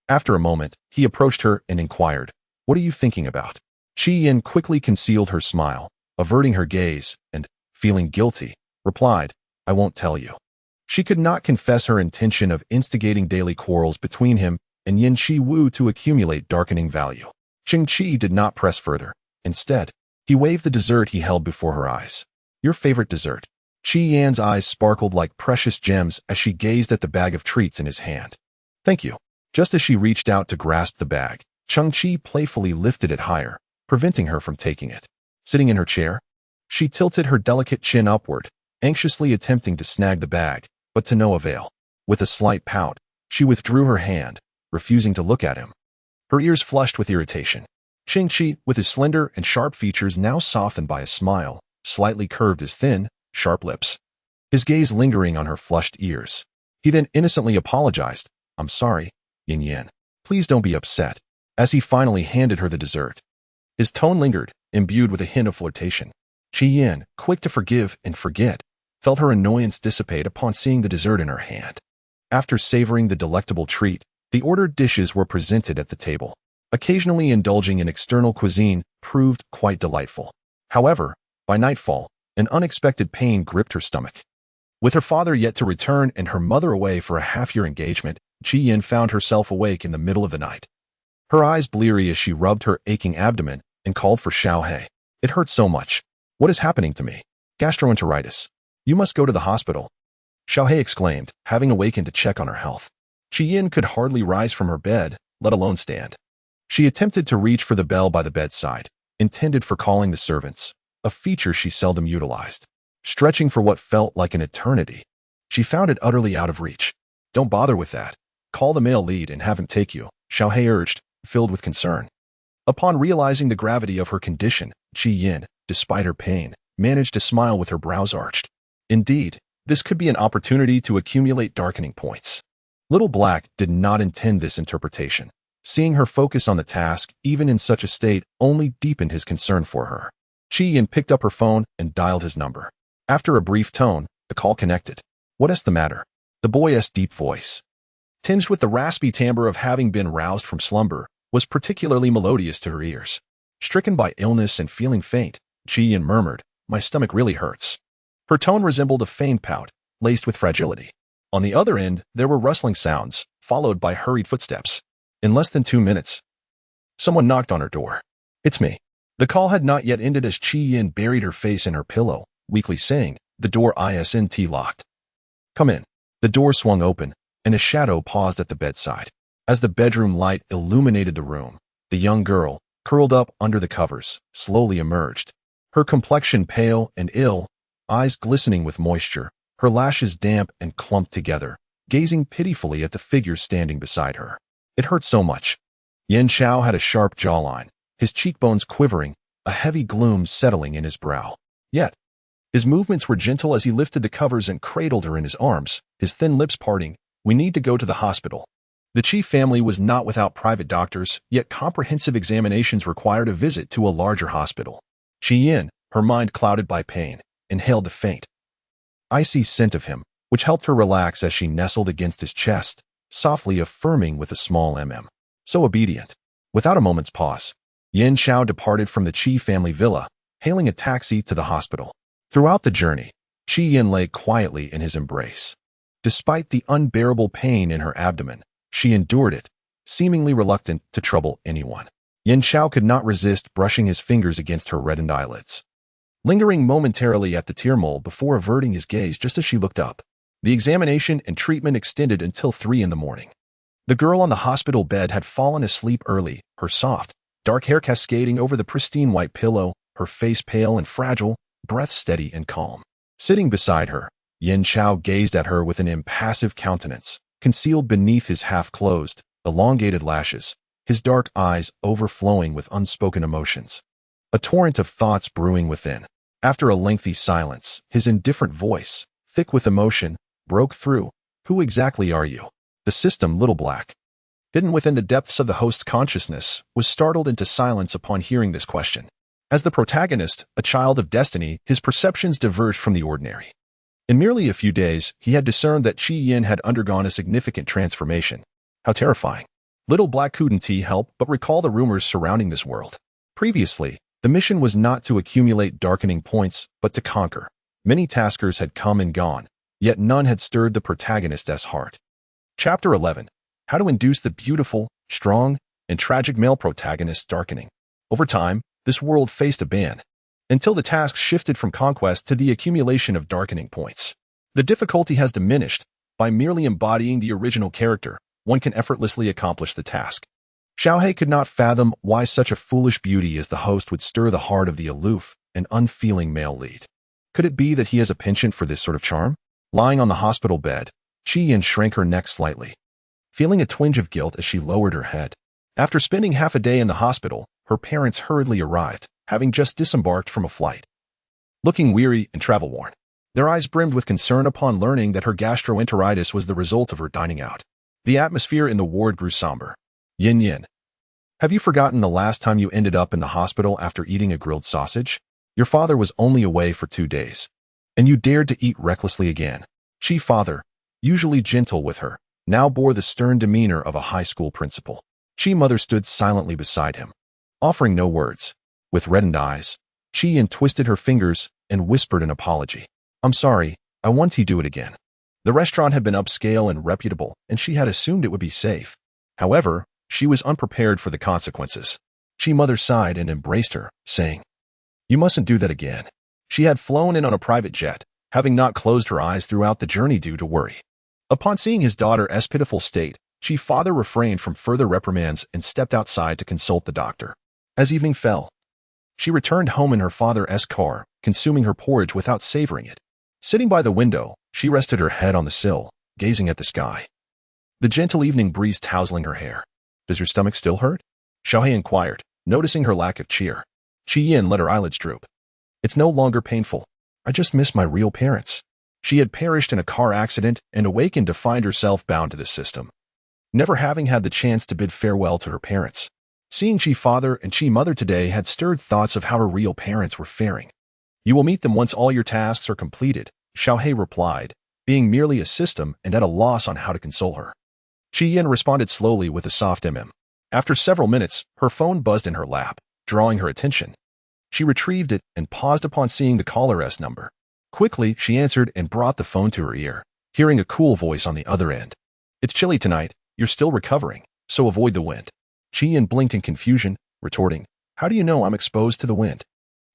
After a moment, he approached her and inquired, "What are you thinking about?" Yin quickly concealed her smile, averting her gaze, and, feeling guilty, replied, "I won't tell you." She could not confess her intention of instigating daily quarrels between him and Yin Chi Wu to accumulate darkening value. Qi did not press further. Instead, he waved the dessert he held before her eyes. "Your favorite dessert." Yan's eyes sparkled like precious gems as she gazed at the bag of treats in his hand. "Thank you." Just as she reached out to grasp the bag, Chi playfully lifted it higher, preventing her from taking it. Sitting in her chair, she tilted her delicate chin upward, anxiously attempting to snag the bag, but to no avail. With a slight pout, she withdrew her hand, refusing to look at him. Her ears flushed with irritation. Chi, with his slender and sharp features now softened by a smile, slightly curved his thin, sharp lips, his gaze lingering on her flushed ears. He then innocently apologized. "I'm sorry, Yin. Please don't be upset," as he finally handed her the dessert. His tone lingered, imbued with a hint of flirtation. Yin, quick to forgive and forget, felt her annoyance dissipate upon seeing the dessert in her hand. After savoring the delectable treat, the ordered dishes were presented at the table. Occasionally indulging in external cuisine proved quite delightful. However, by nightfall, an unexpected pain gripped her stomach. With her father yet to return and her mother away for a half-year engagement, Ji-yin found herself awake in the middle of the night. Her eyes bleary as she rubbed her aching abdomen and called for Xiaohei. It hurts so much. What is happening to me? Gastroenteritis. You must go to the hospital. Xiaohei exclaimed, having awakened to check on her health. Ji-yin could hardly rise from her bed, let alone stand. She attempted to reach for the bell by the bedside, intended for calling the servants, a feature she seldom utilized. Stretching for what felt like an eternity, she found it utterly out of reach. Don't bother with that. Call the male lead and have him take you, Xiaohei urged, filled with concern. Upon realizing the gravity of her condition, Ji-yin, despite her pain, managed to smile with her brows arched. Indeed, this could be an opportunity to accumulate darkening points. Little Black did not intend this interpretation. Seeing her focus on the task, even in such a state, only deepened his concern for her. Ji-yin picked up her phone and dialed his number. After a brief tone, the call connected. What's the matter? The boy's deep voice, tinged with the raspy timbre of having been roused from slumber, was particularly melodious to her ears. Stricken by illness and feeling faint, Ji-yin murmured, "My stomach really hurts." Her tone resembled a feigned pout, laced with fragility. On the other end, there were rustling sounds, followed by hurried footsteps. In less than 2 minutes, someone knocked on her door. "It's me." The call had not yet ended as Ji-yin buried her face in her pillow, weakly saying, "The door isn't locked." "Come in." The door swung open, and a shadow paused at the bedside. As the bedroom light illuminated the room, the young girl, curled up under the covers, slowly emerged. Her complexion pale and ill, eyes glistening with moisture, her lashes damp and clumped together, gazing pitifully at the figure standing beside her. It hurt so much. Yen Xiao had a sharp jawline, his cheekbones quivering, a heavy gloom settling in his brow. Yet, his movements were gentle as he lifted the covers and cradled her in his arms, his thin lips parting. "We need to go to the hospital." The Chi family was not without private doctors, yet comprehensive examinations required a visit to a larger hospital. Ji-yin, her mind clouded by pain, inhaled the faint, icy scent of him, which helped her relax as she nestled against his chest, softly affirming with a small So obedient. Without a moment's pause, Yen Xiao departed from the Chi family villa, hailing a taxi to the hospital. Throughout the journey, Ji-yin lay quietly in his embrace. Despite the unbearable pain in her abdomen, she endured it, seemingly reluctant to trouble anyone. Yen Xiao could not resist brushing his fingers against her reddened eyelids, lingering momentarily at the tear mole before averting his gaze just as she looked up. The examination and treatment extended until 3 in the morning. The girl on the hospital bed had fallen asleep early, her soft, dark hair cascading over the pristine white pillow, her face pale and fragile, breath steady and calm. Sitting beside her, Yen Xiao gazed at her with an impassive countenance, concealed beneath his half-closed, elongated lashes, his dark eyes overflowing with unspoken emotions. A torrent of thoughts brewing within. After a lengthy silence, his indifferent voice, thick with emotion, broke through. "Who exactly are you?" The system, Little Black, hidden within the depths of the host's consciousness, was startled into silence upon hearing this question. As the protagonist, a child of destiny, his perceptions diverged from the ordinary. In merely a few days, he had discerned that Ji-yin had undergone a significant transformation. How terrifying. Little Black couldn't help but recall the rumors surrounding this world. Previously, the mission was not to accumulate darkening points, but to conquer. Many taskers had come and gone, yet none had stirred the protagonist's heart. Chapter 11. How to induce the beautiful, strong, and tragic male protagonist's darkening. Over time, this world faced a ban, until the task shifted from conquest to the accumulation of darkening points. The difficulty has diminished. By merely embodying the original character, one can effortlessly accomplish the task. Xiaohei could not fathom why such a foolish beauty as the host would stir the heart of the aloof and unfeeling male lead. Could it be that he has a penchant for this sort of charm? Lying on the hospital bed, Ji-yin shrank her neck slightly, feeling a twinge of guilt as she lowered her head. After spending half a day in the hospital, her parents hurriedly arrived, having just disembarked from a flight. Looking weary and travel-worn, their eyes brimmed with concern upon learning that her gastroenteritis was the result of her dining out. The atmosphere in the ward grew somber. Yin, have you forgotten the last time you ended up in the hospital after eating a grilled sausage? Your father was only away for 2 days. And you dared to eat recklessly again. Chi father, usually gentle with her, now bore the stern demeanor of a high school principal. Chi mother stood silently beside him, offering no words. With reddened eyes, Chi Yin twisted her fingers and whispered an apology. I'm sorry, I won't do it again. The restaurant had been upscale and reputable, and she had assumed it would be safe. However, she was unprepared for the consequences. Chi mother sighed and embraced her, saying, You mustn't do that again. She had flown in on a private jet, having not closed her eyes throughout the journey due to worry. Upon seeing his daughter's pitiful state, Chi father refrained from further reprimands and stepped outside to consult the doctor. As evening fell, she returned home in her father's car, consuming her porridge without savoring it. Sitting by the window, she rested her head on the sill, gazing at the sky. The gentle evening breeze tousling her hair. Does your stomach still hurt? Xiaohei inquired, noticing her lack of cheer. Chi Yin let her eyelids droop. It's no longer painful. I just miss my real parents. She had perished in a car accident and awakened to find herself bound to this system, never having had the chance to bid farewell to her parents. Seeing Chi father and Chi mother today had stirred thoughts of how her real parents were faring. You will meet them once all your tasks are completed, Xiaohei replied, being merely a system and at a loss on how to console her. Chi Yin responded slowly with a soft After several minutes, her phone buzzed in her lap, drawing her attention. She retrieved it and paused upon seeing the caller's number. Quickly, she answered and brought the phone to her ear, hearing a cool voice on the other end. It's chilly tonight, you're still recovering, so avoid the wind. Chi Yin blinked in confusion, retorting, How do you know I'm exposed to the wind?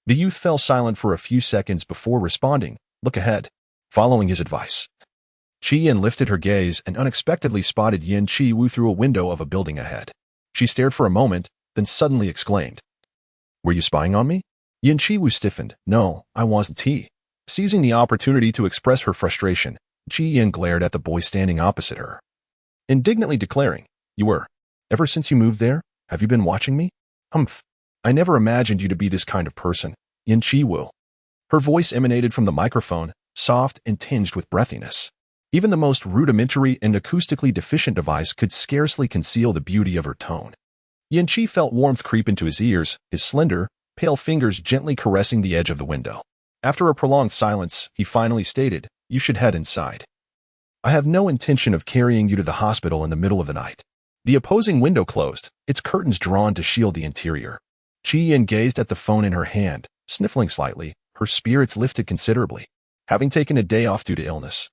The youth fell silent for a few seconds before responding, Look ahead. Following his advice, Chi Yin lifted her gaze and unexpectedly spotted Yin Chi Wu through a window of a building ahead. She stared for a moment, then suddenly exclaimed, Were you spying on me? Yin Chi Wu stiffened. No, I wasn't. Seizing the opportunity to express her frustration, Chi Yin glared at the boy standing opposite her, indignantly declaring, You were. Ever since you moved there, have you been watching me? Humph. I never imagined you to be this kind of person, Yin Chi Wu. Her voice emanated from the microphone, soft and tinged with breathiness. Even the most rudimentary and acoustically deficient device could scarcely conceal the beauty of her tone. Yin Chi felt warmth creep into his ears, his slender, pale fingers gently caressing the edge of the window. After a prolonged silence, he finally stated, You should head inside. I have no intention of carrying you to the hospital in the middle of the night. The opposing window closed, its curtains drawn to shield the interior. Chi Yin gazed at the phone in her hand, sniffling slightly, her spirits lifted considerably. Having taken a day off due to illness,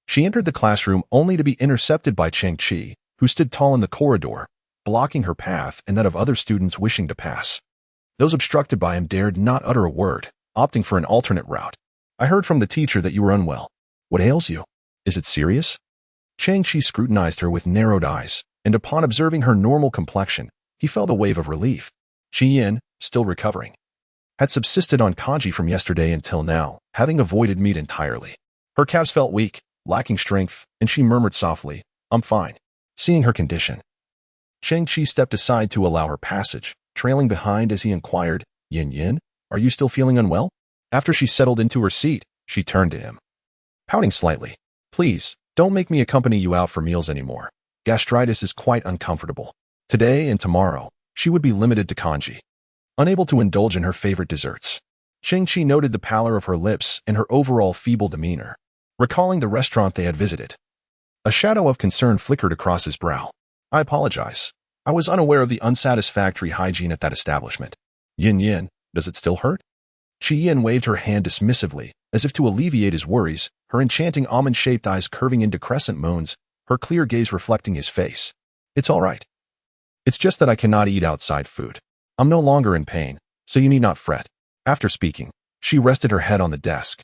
she entered the classroom only to be intercepted by Cheng Chi, who stood tall in the corridor, blocking her path and that of other students wishing to pass. Those obstructed by him dared not utter a word, opting for an alternate route. I heard from the teacher that you were unwell. What ails you? Is it serious? Cheng Chi scrutinized her with narrowed eyes, and upon observing her normal complexion, he felt a wave of relief. Chi Yin, still recovering, had subsisted on kanji from yesterday until now, having avoided meat entirely. Her calves felt weak, lacking strength, and she murmured softly, I'm fine. Seeing her condition, Cheng Chi stepped aside to allow her passage, trailing behind as he inquired, Yin Yin, are you still feeling unwell? After she settled into her seat, she turned to him, pouting slightly. Please, don't make me accompany you out for meals anymore. Gastritis is quite uncomfortable. Today and tomorrow, she would be limited to kanji, unable to indulge in her favorite desserts. Cheng Chi noted the pallor of her lips and her overall feeble demeanor, recalling the restaurant they had visited. A shadow of concern flickered across his brow. I apologize. I was unaware of the unsatisfactory hygiene at that establishment. Yin Yin, does it still hurt? Chi Yin waved her hand dismissively, as if to alleviate his worries, her enchanting almond-shaped eyes curving into crescent moons, her clear gaze reflecting his face. It's all right. It's just that I cannot eat outside food. I'm no longer in pain, so you need not fret. After speaking, she rested her head on the desk.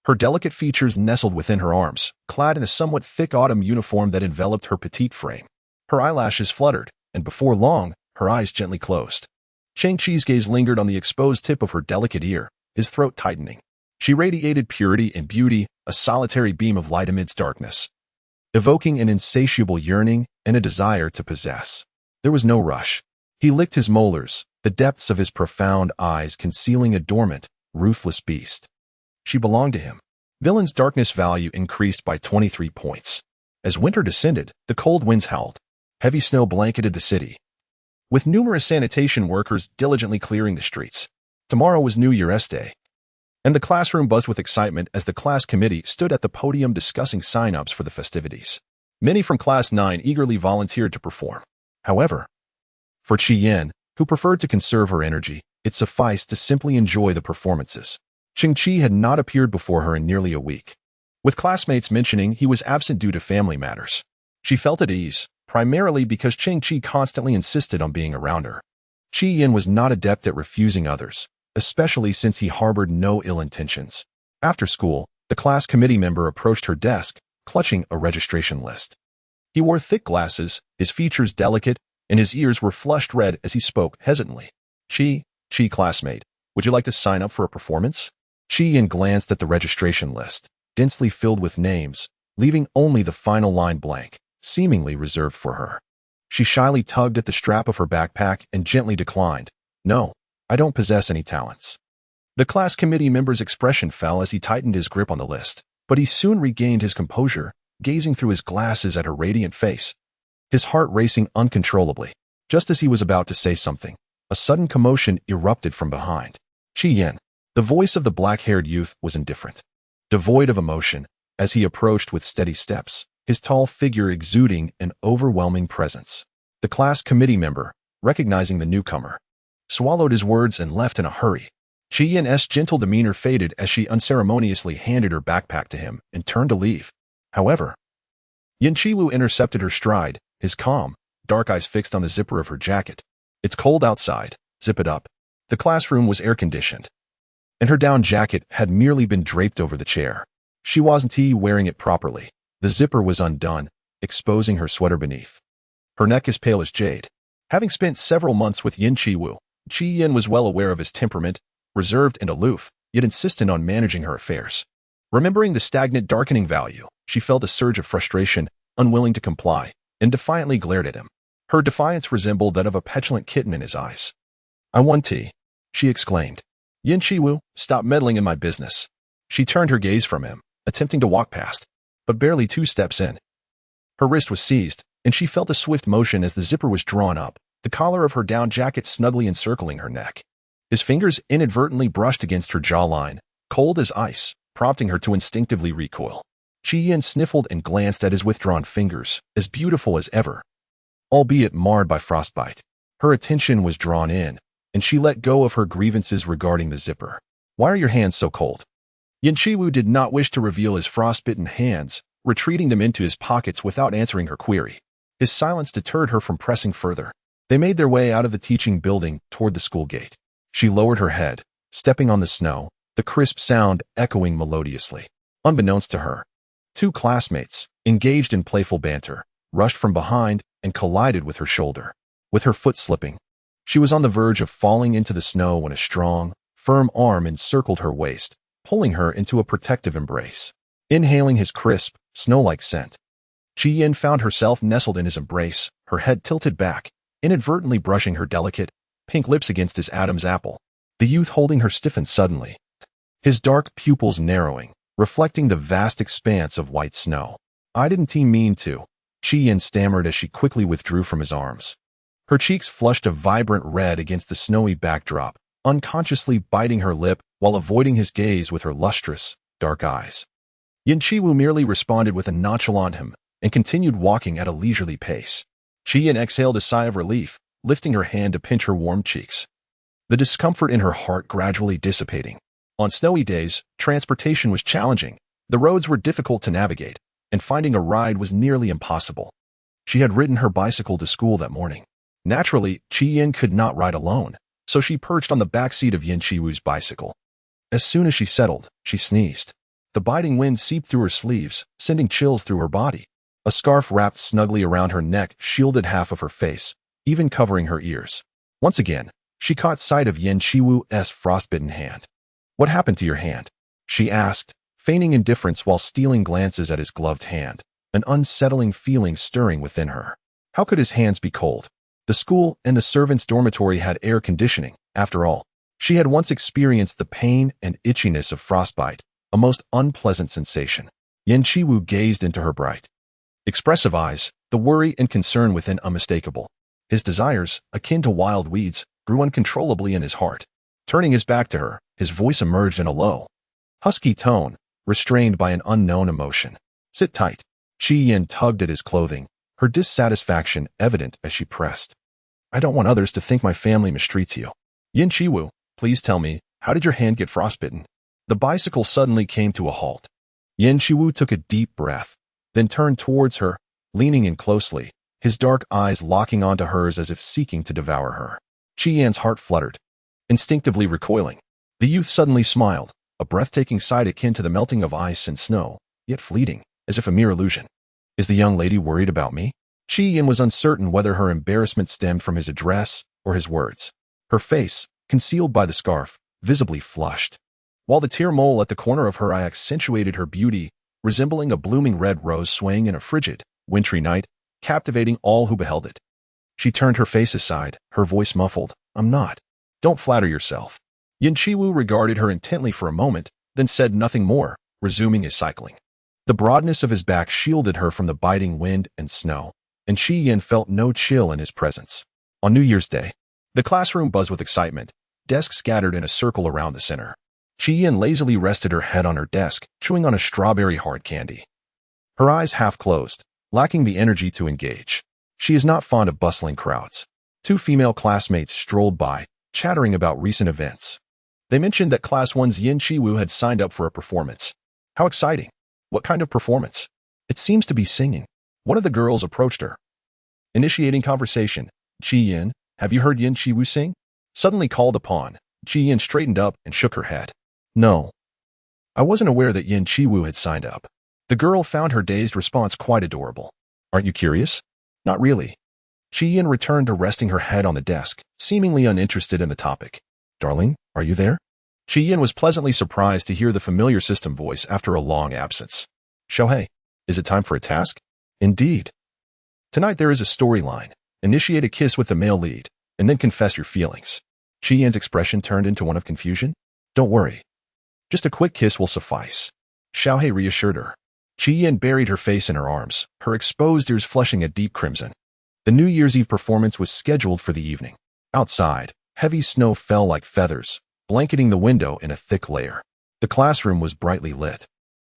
Her delicate features nestled within her arms, clad in a somewhat thick autumn uniform that enveloped her petite frame. Her eyelashes fluttered, and before long, her eyes gently closed. Cheng Chi's gaze lingered on the exposed tip of her delicate ear, his throat tightening. She radiated purity and beauty, a solitary beam of light amidst darkness, evoking an insatiable yearning and a desire to possess. There was no rush. He licked his molars, the depths of his profound eyes concealing a dormant, ruthless beast. She belonged to him. Villain's darkness value increased by 23 points. As winter descended, the cold winds howled. Heavy snow blanketed the city, with numerous sanitation workers diligently clearing the streets. Tomorrow was New Year's Day, and the classroom buzzed with excitement as the class committee stood at the podium discussing sign-ups for the festivities. Many from Class 9 eagerly volunteered to perform. However, for Chi-Yin, who preferred to conserve her energy, it sufficed to simply enjoy the performances. Ching-Chi had not appeared before her in nearly a week. With classmates mentioning he was absent due to family matters, she felt at ease, primarily because Ching-Chi constantly insisted on being around her. Chi-Yin was not adept at refusing others, especially since he harbored no ill intentions. After school, the class committee member approached her desk, clutching a registration list. He wore thick glasses, his features delicate, and his ears were flushed red as he spoke hesitantly. Chi classmate, would you like to sign up for a performance? Chi-Yin glanced at the registration list, densely filled with names, leaving only the final line blank, seemingly reserved for her. She shyly tugged at the strap of her backpack and gently declined. No, I don't possess any talents. The class committee member's expression fell as he tightened his grip on the list, but he soon regained his composure, gazing through his glasses at her radiant face, his heart racing uncontrollably. Just as he was about to say something, a sudden commotion erupted from behind. Chi-Yin, the voice of the black-haired youth, was indifferent, devoid of emotion, as he approached with steady steps, his tall figure exuding an overwhelming presence. The class committee member, recognizing the newcomer, swallowed his words and left in a hurry. Chi-Yin's gentle demeanor faded as she unceremoniously handed her backpack to him and turned to leave. However, Yin Qiwu intercepted her stride, his calm, dark eyes fixed on the zipper of her jacket. It's cold outside, zip it up. The classroom was air-conditioned, and her down jacket had merely been draped over the chair. She wasn't wearing it properly. The zipper was undone, exposing her sweater beneath. Her neck is pale as jade. Having spent several months with Yin Qiwu, Chi-Yin was well aware of his temperament, reserved and aloof, yet insistent on managing her affairs. Remembering the stagnant darkening value, she felt a surge of frustration, unwilling to comply, and defiantly glared at him. Her defiance resembled that of a petulant kitten in his eyes. I want tea, she exclaimed. Yin Qiwu, stop meddling in my business. She turned her gaze from him, attempting to walk past, but barely 2 steps in. Her wrist was seized, and she felt a swift motion as the zipper was drawn up, the collar of her down jacket snugly encircling her neck. His fingers inadvertently brushed against her jawline, cold as ice, prompting her to instinctively recoil. Chi-Yin sniffled and glanced at his withdrawn fingers, as beautiful as ever, albeit marred by frostbite. Her attention was drawn in, and she let go of her grievances regarding the zipper. Why are your hands so cold? Yin Qiwu did not wish to reveal his frostbitten hands, retreating them into his pockets without answering her query. His silence deterred her from pressing further. They made their way out of the teaching building toward the school gate. She lowered her head, stepping on the snow, the crisp sound echoing melodiously. Unbeknownst to her, 2 classmates, engaged in playful banter, rushed from behind and collided with her shoulder. With her foot slipping, she was on the verge of falling into the snow when a strong, firm arm encircled her waist, pulling her into a protective embrace. Inhaling his crisp, snow-like scent, Chi-Yin found herself nestled in his embrace, her head tilted back, inadvertently brushing her delicate, pink lips against his Adam's apple. The youth holding her stiffened suddenly, his dark pupils narrowing, reflecting the vast expanse of white snow. I didn't mean to, Chi-Yin stammered as she quickly withdrew from his arms. Her cheeks flushed a vibrant red against the snowy backdrop, unconsciously biting her lip while avoiding his gaze with her lustrous, dark eyes. Yin Qiwu merely responded with a nonchalant him and continued walking at a leisurely pace. Chi-Yin exhaled a sigh of relief, lifting her hand to pinch her warm cheeks, the discomfort in her heart gradually dissipating. On snowy days, transportation was challenging, the roads were difficult to navigate, and finding a ride was nearly impossible. She had ridden her bicycle to school that morning. Naturally, Chi-Yin could not ride alone, so she perched on the back seat of Yin Qiwu's bicycle. As soon as she settled, she sneezed. The biting wind seeped through her sleeves, sending chills through her body. A scarf wrapped snugly around her neck shielded half of her face, even covering her ears. Once again, she caught sight of Yin Qiwu's frostbitten hand. What happened to your hand? She asked, feigning indifference while stealing glances at his gloved hand, an unsettling feeling stirring within her. How could his hands be cold? The school and the servants' dormitory had air conditioning, after all. She had once experienced the pain and itchiness of frostbite, a most unpleasant sensation. Yin Qiwu gazed into her bright, expressive eyes, the worry and concern within unmistakable. His desires, akin to wild weeds, grew uncontrollably in his heart. Turning his back to her, his voice emerged in a low, husky tone, restrained by an unknown emotion. Sit tight. Qi Yin tugged at his clothing, her dissatisfaction evident as she pressed. I don't want others to think my family mistreats you. Yin Chiwu, please tell me, how did your hand get frostbitten? The bicycle suddenly came to a halt. Yin Chiwu took a deep breath, then turned towards her, leaning in closely, his dark eyes locking onto hers as if seeking to devour her. Qi Yan's heart fluttered, instinctively recoiling. The youth suddenly smiled, a breathtaking sight akin to the melting of ice and snow, yet fleeting, as if a mere illusion. Is the young lady worried about me? Qi Yin was uncertain whether her embarrassment stemmed from his address or his words. Her face, concealed by the scarf, visibly flushed, while the tear mole at the corner of her eye accentuated her beauty, resembling a blooming red rose swaying in a frigid, wintry night, captivating all who beheld it. She turned her face aside, her voice muffled. I'm not. Don't flatter yourself. Yin Chiwu regarded her intently for a moment, then said nothing more, resuming his cycling. The broadness of his back shielded her from the biting wind and snow, and Qi Yin felt no chill in his presence. On New Year's Day, the classroom buzzed with excitement, desks scattered in a circle around the center. Qi Yin lazily rested her head on her desk, chewing on a strawberry hard candy. Her eyes half closed, lacking the energy to engage. She is not fond of bustling crowds. Two female classmates strolled by, chattering about recent events. They mentioned that Class 1's Yin Chiwu had signed up for a performance. How exciting! What kind of performance? It seems to be singing. One of the girls approached her. Initiating conversation. Qi Yin, have you heard Yin Chiwu sing? Suddenly called upon, Qi Yin straightened up and shook her head. No. I wasn't aware that Yin Chiwu had signed up. The girl found her dazed response quite adorable. Aren't you curious? Not really. Qi Yin returned to resting her head on the desk, seemingly uninterested in the topic. Darling, are you there? Qi Yin was pleasantly surprised to hear the familiar system voice after a long absence. Shohei, is it time for a task? Indeed. Tonight there is a storyline. Initiate a kiss with the male lead, and then confess your feelings. Qi Yin's expression turned into one of confusion. Don't worry. Just a quick kiss will suffice. Xiaohei reassured her. Qi Yin buried her face in her arms, her exposed ears flushing a deep crimson. The New Year's Eve performance was scheduled for the evening. Outside, heavy snow fell like feathers, blanketing the window in a thick layer. The classroom was brightly lit.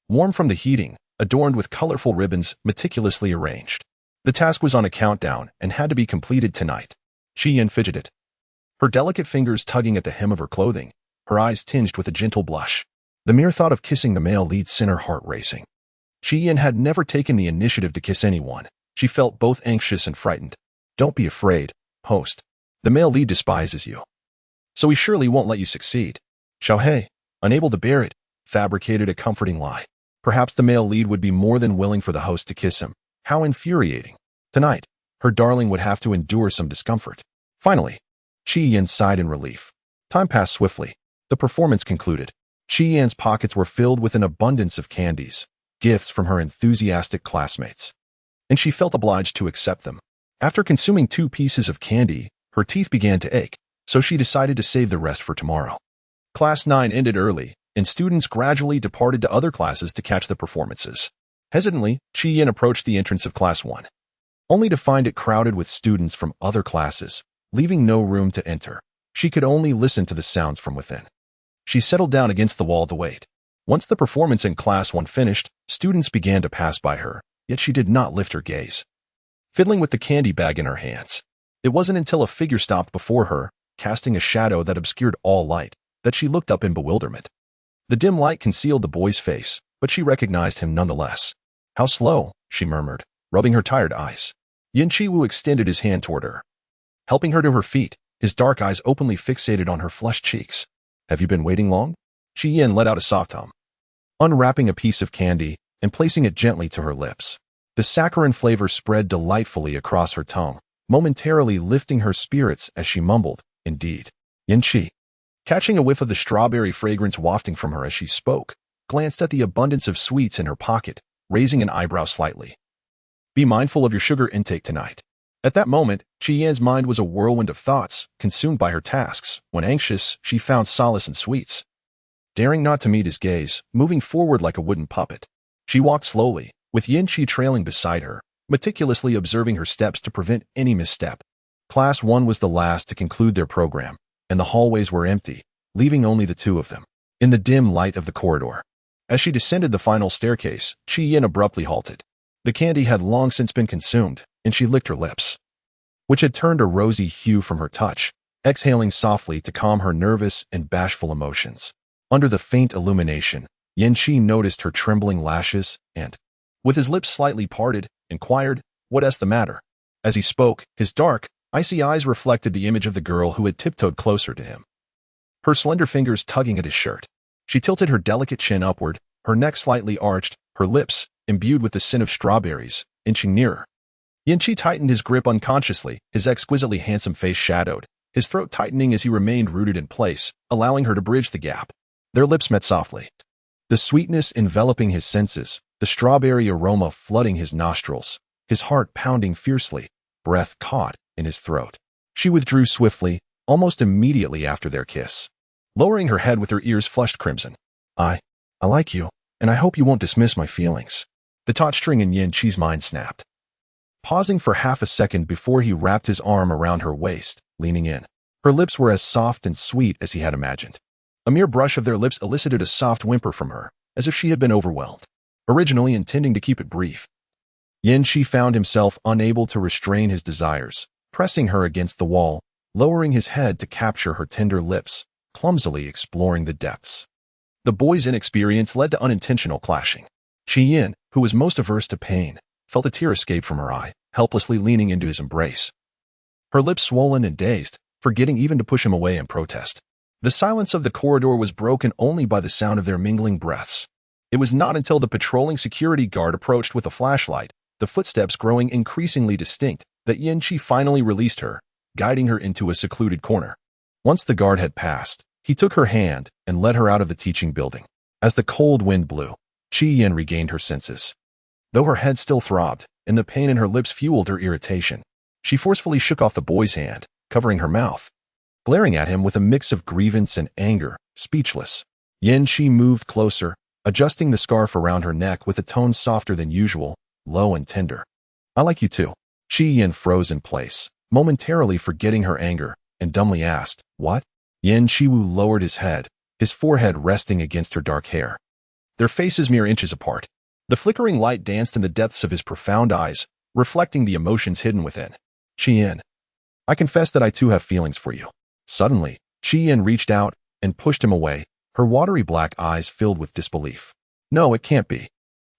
Warm from the heating, adorned with colorful ribbons meticulously arranged. The task was on a countdown and had to be completed tonight. Qi Yin fidgeted, her delicate fingers tugging at the hem of her clothing, her eyes tinged with a gentle blush. The mere thought of kissing the male lead sent her heart racing. Qi Yin had never taken the initiative to kiss anyone. She felt both anxious and frightened. Don't be afraid, host. The male lead despises you, so he surely won't let you succeed. Xiaohei, unable to bear it, fabricated a comforting lie. Perhaps the male lead would be more than willing for the host to kiss him. How infuriating. Tonight, her darling would have to endure some discomfort. Finally, Qi Yin sighed in relief. Time passed swiftly. The performance concluded. Qi Yin's pockets were filled with an abundance of candies, gifts from her enthusiastic classmates, and she felt obliged to accept them. After consuming 2 pieces of candy, her teeth began to ache, so she decided to save the rest for tomorrow. Class 9 ended early, and students gradually departed to other classes to catch the performances. Hesitantly, Qi Yin approached the entrance of Class 1, only to find it crowded with students from other classes, leaving no room to enter. She could only listen to the sounds from within. She settled down against the wall to wait. Once the performance in Class 1 finished, students began to pass by her, yet she did not lift her gaze, fiddling with the candy bag in her hands. It wasn't until a figure stopped before her, casting a shadow that obscured all light, that she looked up in bewilderment. The dim light concealed the boy's face, but she recognized him nonetheless. How slow, she murmured, rubbing her tired eyes. Yin Chiwu extended his hand toward her, helping her to her feet, his dark eyes openly fixated on her flushed cheeks. Have you been waiting long? Qi Yin let out a soft hum, unwrapping a piece of candy and placing it gently to her lips. The saccharine flavor spread delightfully across her tongue, momentarily lifting her spirits as she mumbled, indeed. Yin Chi, catching a whiff of the strawberry fragrance wafting from her as she spoke, glanced at the abundance of sweets in her pocket, raising an eyebrow slightly. Be mindful of your sugar intake tonight. At that moment, Qi Yin's mind was a whirlwind of thoughts, consumed by her tasks. When anxious, she found solace in sweets. Daring not to meet his gaze, moving forward like a wooden puppet, she walked slowly, with Yin Chi trailing beside her, meticulously observing her steps to prevent any misstep. Class 1 was the last to conclude their program, and the hallways were empty, leaving only the 2 of them. in the dim light of the corridor. As she descended the final staircase, Chi Yin abruptly halted. The candy had long since been consumed, and she licked her lips, which had turned a rosy hue from her touch, exhaling softly to calm her nervous and bashful emotions. Under the faint illumination, Yin Qi noticed her trembling lashes and, with his lips slightly parted, inquired, "What's the matter?" As he spoke, his dark, icy eyes reflected the image of the girl who had tiptoed closer to him, her slender fingers tugging at his shirt. She tilted her delicate chin upward, her neck slightly arched, her lips, imbued with the scent of strawberries, inching nearer. Yin Qi tightened his grip unconsciously, his exquisitely handsome face shadowed, his throat tightening as he remained rooted in place, allowing her to bridge the gap. Their lips met softly, the sweetness enveloping his senses, the strawberry aroma flooding his nostrils, his heart pounding fiercely, breath caught in his throat. She withdrew swiftly, almost immediately after their kiss, lowering her head with her ears flushed crimson. I like you, and I hope you won't dismiss my feelings." The taut string in Yin Qi's mind snapped, pausing for half a second before he wrapped his arm around her waist, leaning in. Her lips were as soft and sweet as he had imagined. A mere brush of their lips elicited a soft whimper from her, as if she had been overwhelmed, originally intending to keep it brief. Yin Qi found himself unable to restrain his desires, pressing her against the wall, lowering his head to capture her tender lips, clumsily exploring the depths. The boy's inexperience led to unintentional clashing. Chi Yin, who was most averse to pain, felt a tear escape from her eye, helplessly leaning into his embrace, her lips swollen and dazed, forgetting even to push him away in protest. The silence of the corridor was broken only by the sound of their mingling breaths. It was not until the patrolling security guard approached with a flashlight, the footsteps growing increasingly distinct, that Yin Qi finally released her, guiding her into a secluded corner. Once the guard had passed, he took her hand and led her out of the teaching building. As the cold wind blew, Chi Yin regained her senses. Though her head still throbbed, and the pain in her lips fueled her irritation, she forcefully shook off the boy's hand, covering her mouth, glaring at him with a mix of grievance and anger, speechless. Yin Qi moved closer, adjusting the scarf around her neck with a tone softer than usual, low and tender. "I like you too." Chi Yin froze in place, momentarily forgetting her anger, and dumbly asked, "What?" Yin Qiwu lowered his head, his forehead resting against her dark hair, their faces mere inches apart. The flickering light danced in the depths of his profound eyes, reflecting the emotions hidden within. "Chi Yin, I confess that I too have feelings for you." Suddenly, Chi Yin reached out and pushed him away, her watery black eyes filled with disbelief. "No, it can't be."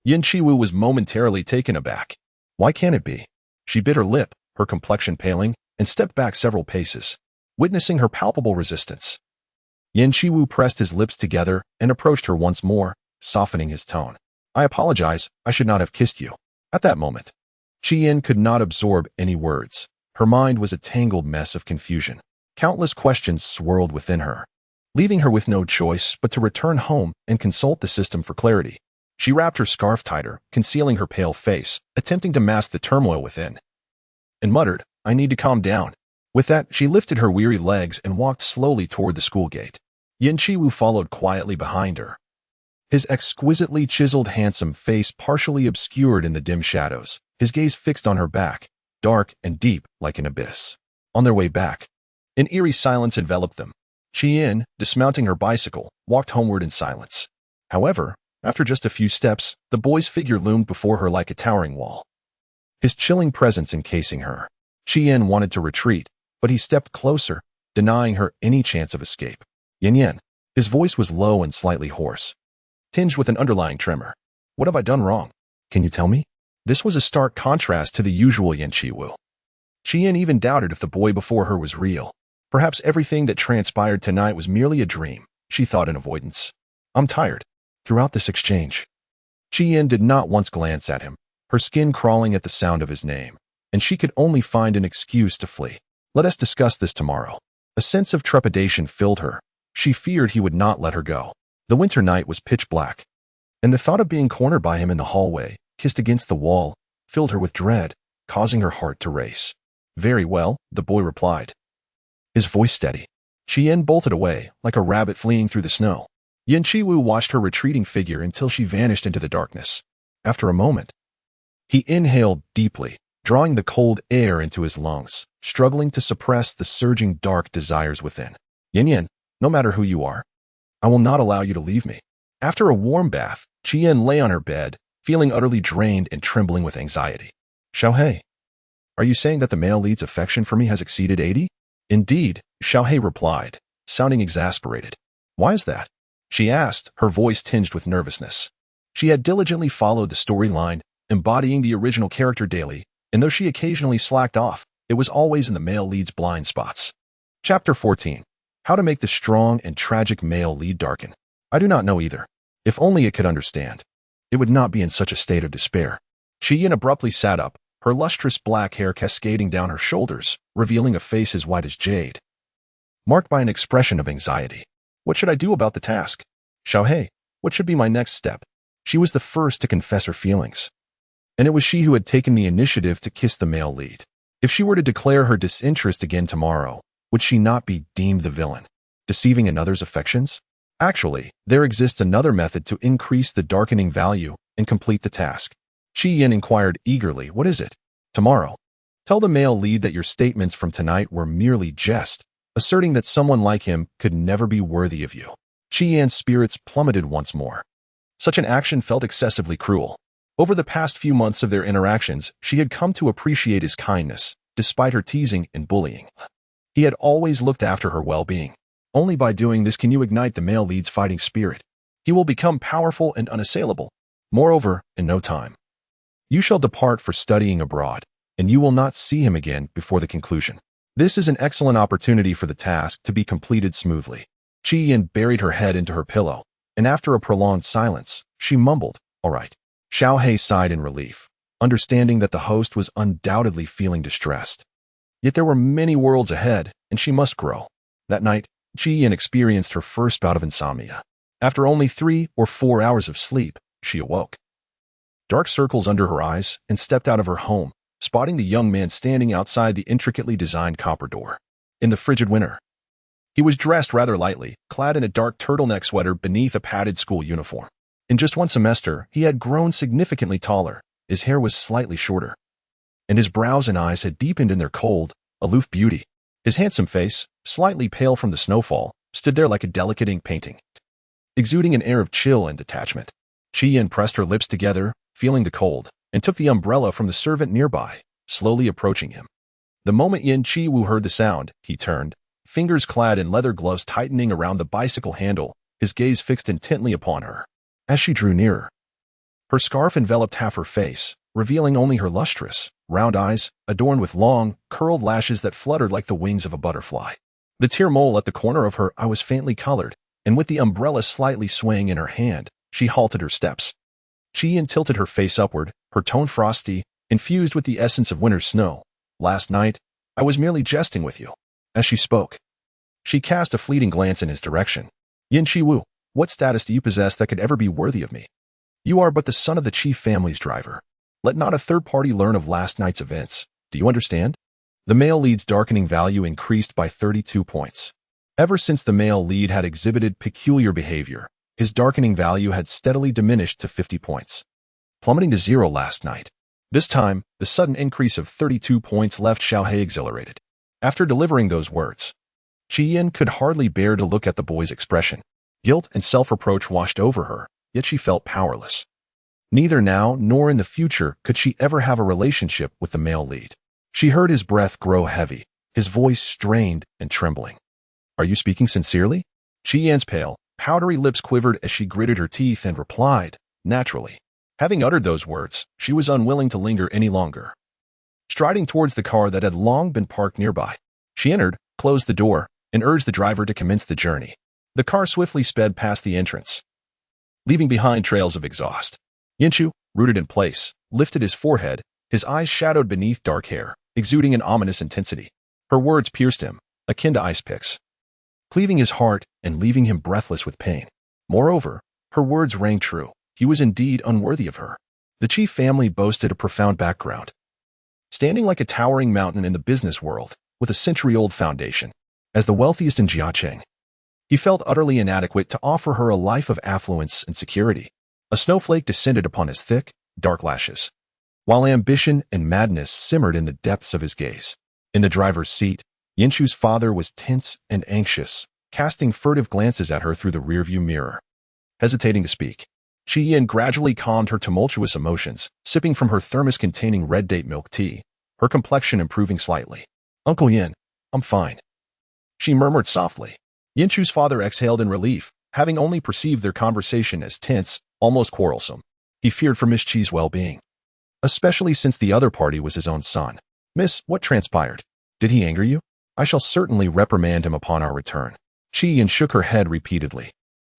Yin Qiwu was momentarily taken aback. "Why can't it be?" She bit her lip, her complexion paling, and stepped back several paces, witnessing her palpable resistance. Yin Qiwu pressed his lips together and approached her once more, softening his tone. "I apologize, I should not have kissed you." At that moment, Chi Yin could not absorb any words. Her mind was a tangled mess of confusion. Countless questions swirled within her, leaving her with no choice but to return home and consult the system for clarity. She wrapped her scarf tighter, concealing her pale face, attempting to mask the turmoil within, and muttered, "I need to calm down." With that, she lifted her weary legs and walked slowly toward the school gate. Yin Qiwu followed quietly behind her, his exquisitely chiseled handsome face partially obscured in the dim shadows, his gaze fixed on her back, dark and deep like an abyss. On their way back, an eerie silence enveloped them. Chi Yin, dismounting her bicycle, walked homeward in silence. However, after just a few steps, the boy's figure loomed before her like a towering wall, his chilling presence encasing her. Chi Yin wanted to retreat, but he stepped closer, denying her any chance of escape. "Yin Yin." His voice was low and slightly hoarse, tinged with an underlying tremor. "What have I done wrong? Can you tell me?" This was a stark contrast to the usual Yin Qiwu. Chi Yin even doubted if the boy before her was real. Perhaps everything that transpired tonight was merely a dream, she thought in avoidance. "I'm tired." Throughout this exchange, Chi Yin did not once glance at him, her skin crawling at the sound of his name, and she could only find an excuse to flee. "Let us discuss this tomorrow." A sense of trepidation filled her. She feared he would not let her go. The winter night was pitch black, and the thought of being cornered by him in the hallway, kissed against the wall, filled her with dread, causing her heart to race. "Very well," the boy replied, his voice steady. Chi Yin bolted away, like a rabbit fleeing through the snow. Yin Qiwu watched her retreating figure until she vanished into the darkness. After a moment, he inhaled deeply, drawing the cold air into his lungs, struggling to suppress the surging dark desires within. "Yin Yin, no matter who you are, I will not allow you to leave me. After a warm bath, Qian lay on her bed, feeling utterly drained and trembling with anxiety. Xiaohei, are you saying that the male lead's affection for me has exceeded 80? Indeed, Xiaohei replied, sounding exasperated. Why is that? She asked, her voice tinged with nervousness. She had diligently followed the storyline, embodying the original character daily, and though she occasionally slacked off, it was always in the male lead's blind spots. Chapter 14. How to make the strong and tragic male lead darken. I do not know either. If only it could understand. It would not be in such a state of despair. Qian abruptly sat up, her lustrous black hair cascading down her shoulders, revealing a face as white as jade, marked by an expression of anxiety. What should I do about the task? Xiaohei, what should be my next step? She was the first to confess her feelings. And it was she who had taken the initiative to kiss the male lead. If she were to declare her disinterest again tomorrow, would she not be deemed the villain, deceiving another's affections? Actually, there exists another method to increase the darkening value and complete the task. Qian inquired eagerly, what is it? Tomorrow. Tell the male lead that your statements from tonight were merely jest, asserting that someone like him could never be worthy of you. Qian's spirits plummeted once more. Such an action felt excessively cruel. Over the past few months of their interactions, she had come to appreciate his kindness, despite her teasing and bullying. He had always looked after her well-being. Only by doing this can you ignite the male lead's fighting spirit. He will become powerful and unassailable. Moreover, in no time, you shall depart for studying abroad, and you will not see him again before the conclusion. This is an excellent opportunity for the task to be completed smoothly. Qian buried her head into her pillow, and after a prolonged silence, she mumbled, all right. Xiaohei sighed in relief, understanding that the host was undoubtedly feeling distressed. Yet there were many worlds ahead, and she must grow. That night, Qian experienced her first bout of insomnia. After only 3 or 4 hours of sleep, she awoke. Dark circles under her eyes, and stepped out of her home, spotting the young man standing outside the intricately designed copper door. In the frigid winter, he was dressed rather lightly, clad in a dark turtleneck sweater beneath a padded school uniform. In just one semester, he had grown significantly taller, his hair was slightly shorter, and his brows and eyes had deepened in their cold, aloof beauty. His handsome face, slightly pale from the snowfall, stood there like a delicate ink painting, exuding an air of chill and detachment. Qian pressed her lips together, feeling the cold, and took the umbrella from the servant nearby, slowly approaching him. The moment Yin Chi-Wu heard the sound, he turned, fingers clad in leather gloves tightening around the bicycle handle, his gaze fixed intently upon her. As she drew nearer, her scarf enveloped half her face, revealing only her lustrous, round eyes, adorned with long, curled lashes that fluttered like the wings of a butterfly. The tear mole at the corner of her eye was faintly colored, and with the umbrella slightly swaying in her hand, she halted her steps. Qian tilted her face upward, her tone frosty, infused with the essence of winter snow. Last night, I was merely jesting with you. As she spoke, she cast a fleeting glance in his direction. Yin Chi-Wu, what status do you possess that could ever be worthy of me? You are but the son of the chief family's driver. Let not a third party learn of last night's events. Do you understand? The male lead's darkening value increased by 32 points. Ever since the male lead had exhibited peculiar behavior, his darkening value had steadily diminished to 50 points, plummeting to 0 last night. This time, the sudden increase of 32 points left Xiaohei exhilarated. After delivering those words, Qian could hardly bear to look at the boy's expression. Guilt and self-reproach washed over her, yet she felt powerless. Neither now nor in the future could she ever have a relationship with the male lead. She heard his breath grow heavy, his voice strained and trembling. Are you speaking sincerely? Qian's pale, powdery lips quivered as she gritted her teeth and replied, naturally. Having uttered those words, she was unwilling to linger any longer. Striding towards the car that had long been parked nearby, she entered, closed the door, and urged the driver to commence the journey. The car swiftly sped past the entrance, leaving behind trails of exhaust. Yinshu, rooted in place, lifted his forehead, his eyes shadowed beneath dark hair, exuding an ominous intensity. Her words pierced him, akin to ice picks, cleaving his heart and leaving him breathless with pain. Moreover, her words rang true. He was indeed unworthy of her. The chief family boasted a profound background, standing like a towering mountain in the business world, with a century-old foundation. As the wealthiest in Jiacheng, he felt utterly inadequate to offer her a life of affluence and security. A snowflake descended upon his thick, dark lashes, while ambition and madness simmered in the depths of his gaze. In the driver's seat, Yinshu's father was tense and anxious, casting furtive glances at her through the rearview mirror. Hesitating to speak, Chi Yin gradually calmed her tumultuous emotions, sipping from her thermos containing red date milk tea, her complexion improving slightly. "Uncle Yin, I'm fine," she murmured softly. Yinchu's father exhaled in relief, having only perceived their conversation as tense, almost quarrelsome. He feared for Miss Chi's well-being, especially since the other party was his own son. "Miss, what transpired? Did he anger you? I shall certainly reprimand him upon our return." Chi Yin shook her head repeatedly.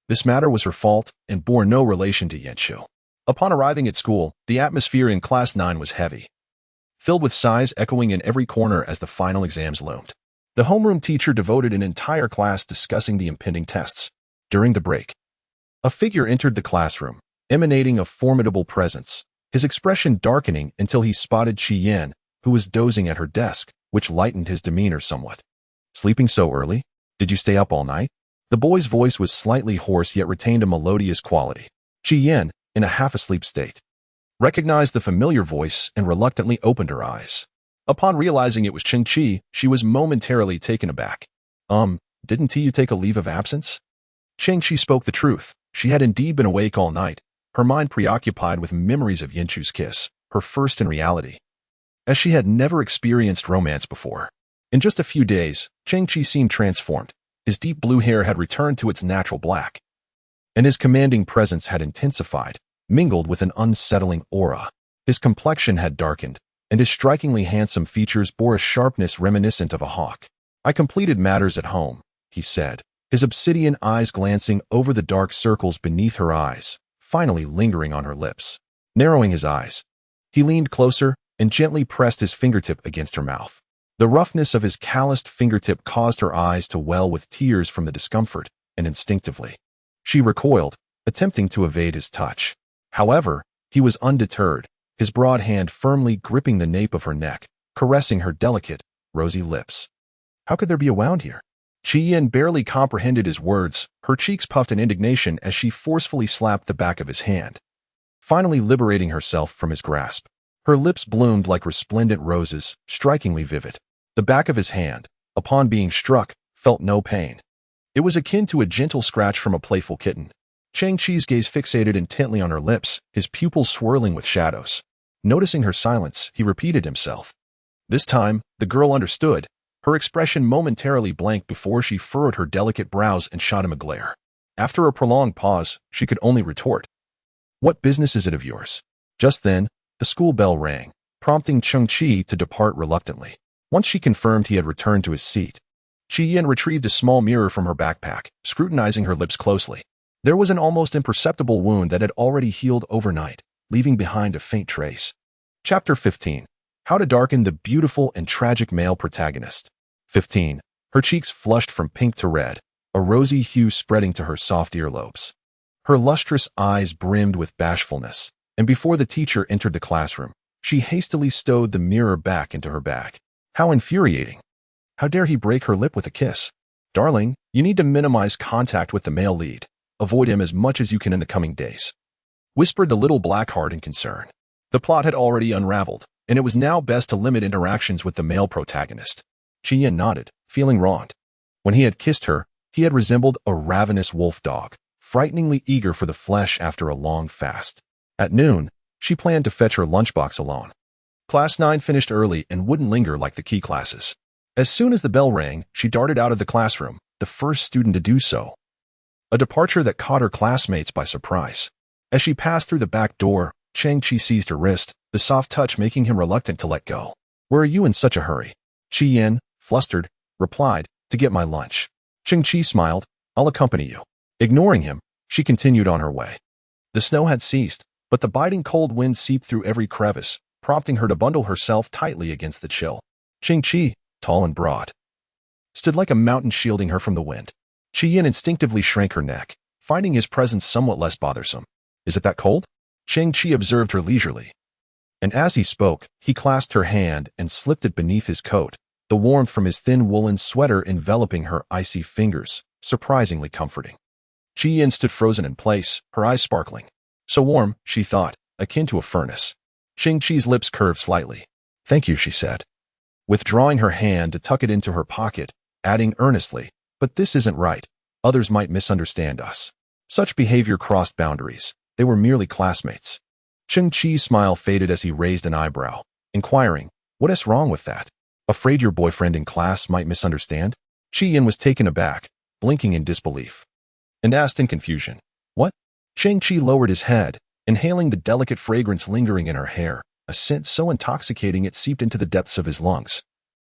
This matter was her fault and bore no relation to Yinchu. Upon arriving at school, the atmosphere in Class 9 was heavy, filled with sighs echoing in every corner as the final exams loomed. The homeroom teacher devoted an entire class discussing the impending tests. During the break, a figure entered the classroom, emanating a formidable presence, his expression darkening until he spotted Chi Yin, who was dozing at her desk, which lightened his demeanor somewhat. "Sleeping so early? Did you stay up all night?" The boy's voice was slightly hoarse yet retained a melodious quality. Chi Yin, in a half-asleep state, recognized the familiar voice and reluctantly opened her eyes. Upon realizing it was Cheng Chi, she was momentarily taken aback. Didn't you take a leave of absence?" Cheng Chi spoke the truth. She had indeed been awake all night, her mind preoccupied with memories of Yinchu's kiss, her first in reality, as she had never experienced romance before. In just a few days, Cheng Chi seemed transformed. His deep blue hair had returned to its natural black, and his commanding presence had intensified, mingled with an unsettling aura. His complexion had darkened, and his strikingly handsome features bore a sharpness reminiscent of a hawk. "I completed matters at home," he said, his obsidian eyes glancing over the dark circles beneath her eyes, finally lingering on her lips. Narrowing his eyes, he leaned closer and gently pressed his fingertip against her mouth. The roughness of his calloused fingertip caused her eyes to well with tears from the discomfort, and instinctively, she recoiled, attempting to evade his touch. However, he was undeterred, his broad hand firmly gripping the nape of her neck, caressing her delicate, rosy lips. How could there be a wound here? Chi Yin barely comprehended his words, her cheeks puffed in indignation as she forcefully slapped the back of his hand, finally liberating herself from his grasp. Her lips bloomed like resplendent roses, strikingly vivid. The back of his hand, upon being struck, felt no pain. It was akin to a gentle scratch from a playful kitten. Cheng Chi's gaze fixated intently on her lips, his pupils swirling with shadows. Noticing her silence, he repeated himself. This time, the girl understood, her expression momentarily blank before she furrowed her delicate brows and shot him a glare. After a prolonged pause, she could only retort, "What business is it of yours?" Just then, the school bell rang, prompting Cheng Chi to depart reluctantly. Once she confirmed he had returned to his seat, Chi Yin retrieved a small mirror from her backpack, scrutinizing her lips closely. There was an almost imperceptible wound that had already healed overnight, leaving behind a faint trace. Chapter 15. How to Darken the Beautiful and Tragic Male Protagonist. 15. Her cheeks flushed from pink to red, a rosy hue spreading to her soft earlobes. Her lustrous eyes brimmed with bashfulness, and before the teacher entered the classroom, she hastily stowed the mirror back into her bag. How infuriating! How dare he break her lip with a kiss? "Darling, you need to minimize contact with the male lead. Avoid him as much as you can in the coming days," whispered the little blackheart in concern. The plot had already unraveled, and it was now best to limit interactions with the male protagonist. Chi Yin nodded, feeling wronged. When he had kissed her, he had resembled a ravenous wolf dog, frighteningly eager for the flesh after a long fast. At noon, she planned to fetch her lunchbox alone. Class 9 finished early and wouldn't linger like the key classes. As soon as the bell rang, she darted out of the classroom, the first student to do so, a departure that caught her classmates by surprise. As she passed through the back door, Cheng Chi seized her wrist, the soft touch making him reluctant to let go. "Where are you in such a hurry?" Chi Yin, flustered, replied, "To get my lunch." Cheng Chi smiled, "I'll accompany you." Ignoring him, she continued on her way. The snow had ceased, but the biting cold wind seeped through every crevice, prompting her to bundle herself tightly against the chill. Cheng Chi, tall and broad, stood like a mountain shielding her from the wind. Chi Yin instinctively shrank her neck, finding his presence somewhat less bothersome. "Is it that cold?" Cheng Chi observed her leisurely, and as he spoke, he clasped her hand and slipped it beneath his coat, the warmth from his thin woolen sweater enveloping her icy fingers, surprisingly comforting. Chi Yin stood frozen in place, her eyes sparkling. So warm, she thought, akin to a furnace. Cheng Chi's lips curved slightly. "Thank you," she said, withdrawing her hand to tuck it into her pocket, adding earnestly, But this isn't right. Others might misunderstand us. Such behavior crossed boundaries. They were merely classmates. Cheng Chi's smile faded as he raised an eyebrow, inquiring, "What is wrong with that? Afraid your boyfriend in class might misunderstand?" Chi Yin was taken aback, blinking in disbelief, and asked in confusion, "What?" Cheng Chi lowered his head, inhaling the delicate fragrance lingering in her hair, a scent so intoxicating it seeped into the depths of his lungs,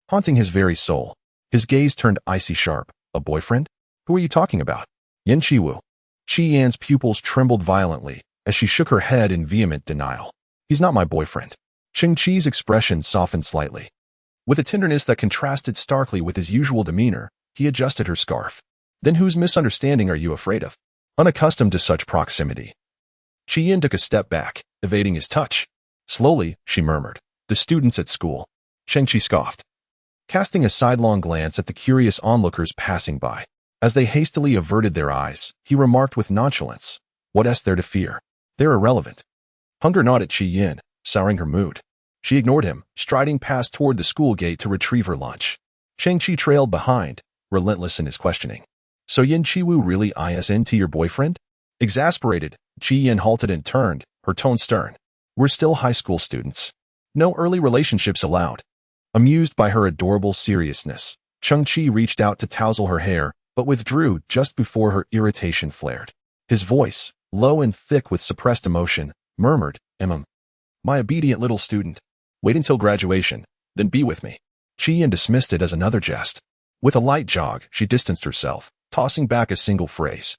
haunting his very soul. His gaze turned icy sharp. "A boyfriend? Who are you talking about?" "Yin Chiwu." Chi Yan's pupils trembled violently as she shook her head in vehement denial. "He's not my boyfriend." Cheng Chi's expression softened slightly. With a tenderness that contrasted starkly with his usual demeanor, he adjusted her scarf. "Then whose misunderstanding are you afraid of?" Unaccustomed to such proximity, Chi Yin took a step back, evading his touch. Slowly, she murmured, "The students at school." Cheng Chi scoffed, casting a sidelong glance at the curious onlookers passing by. As they hastily averted their eyes, he remarked with nonchalance, "What is there to fear? They're irrelevant." Hunger gnawed at Chi Yin, souring her mood. She ignored him, striding past toward the school gate to retrieve her lunch. Cheng Chi trailed behind, relentless in his questioning. "So Yin Chiwu really isn't your boyfriend?" Exasperated, Chi Yin halted and turned, her tone stern. "We're still high school students. No early relationships allowed." Amused by her adorable seriousness, Cheng Chi reached out to tousle her hair, but withdrew just before her irritation flared. His voice, low and thick with suppressed emotion, murmured, "My obedient little student. Wait until graduation, then be with me." Chi Yin dismissed it as another jest. With a light jog, she distanced herself, tossing back a single phrase.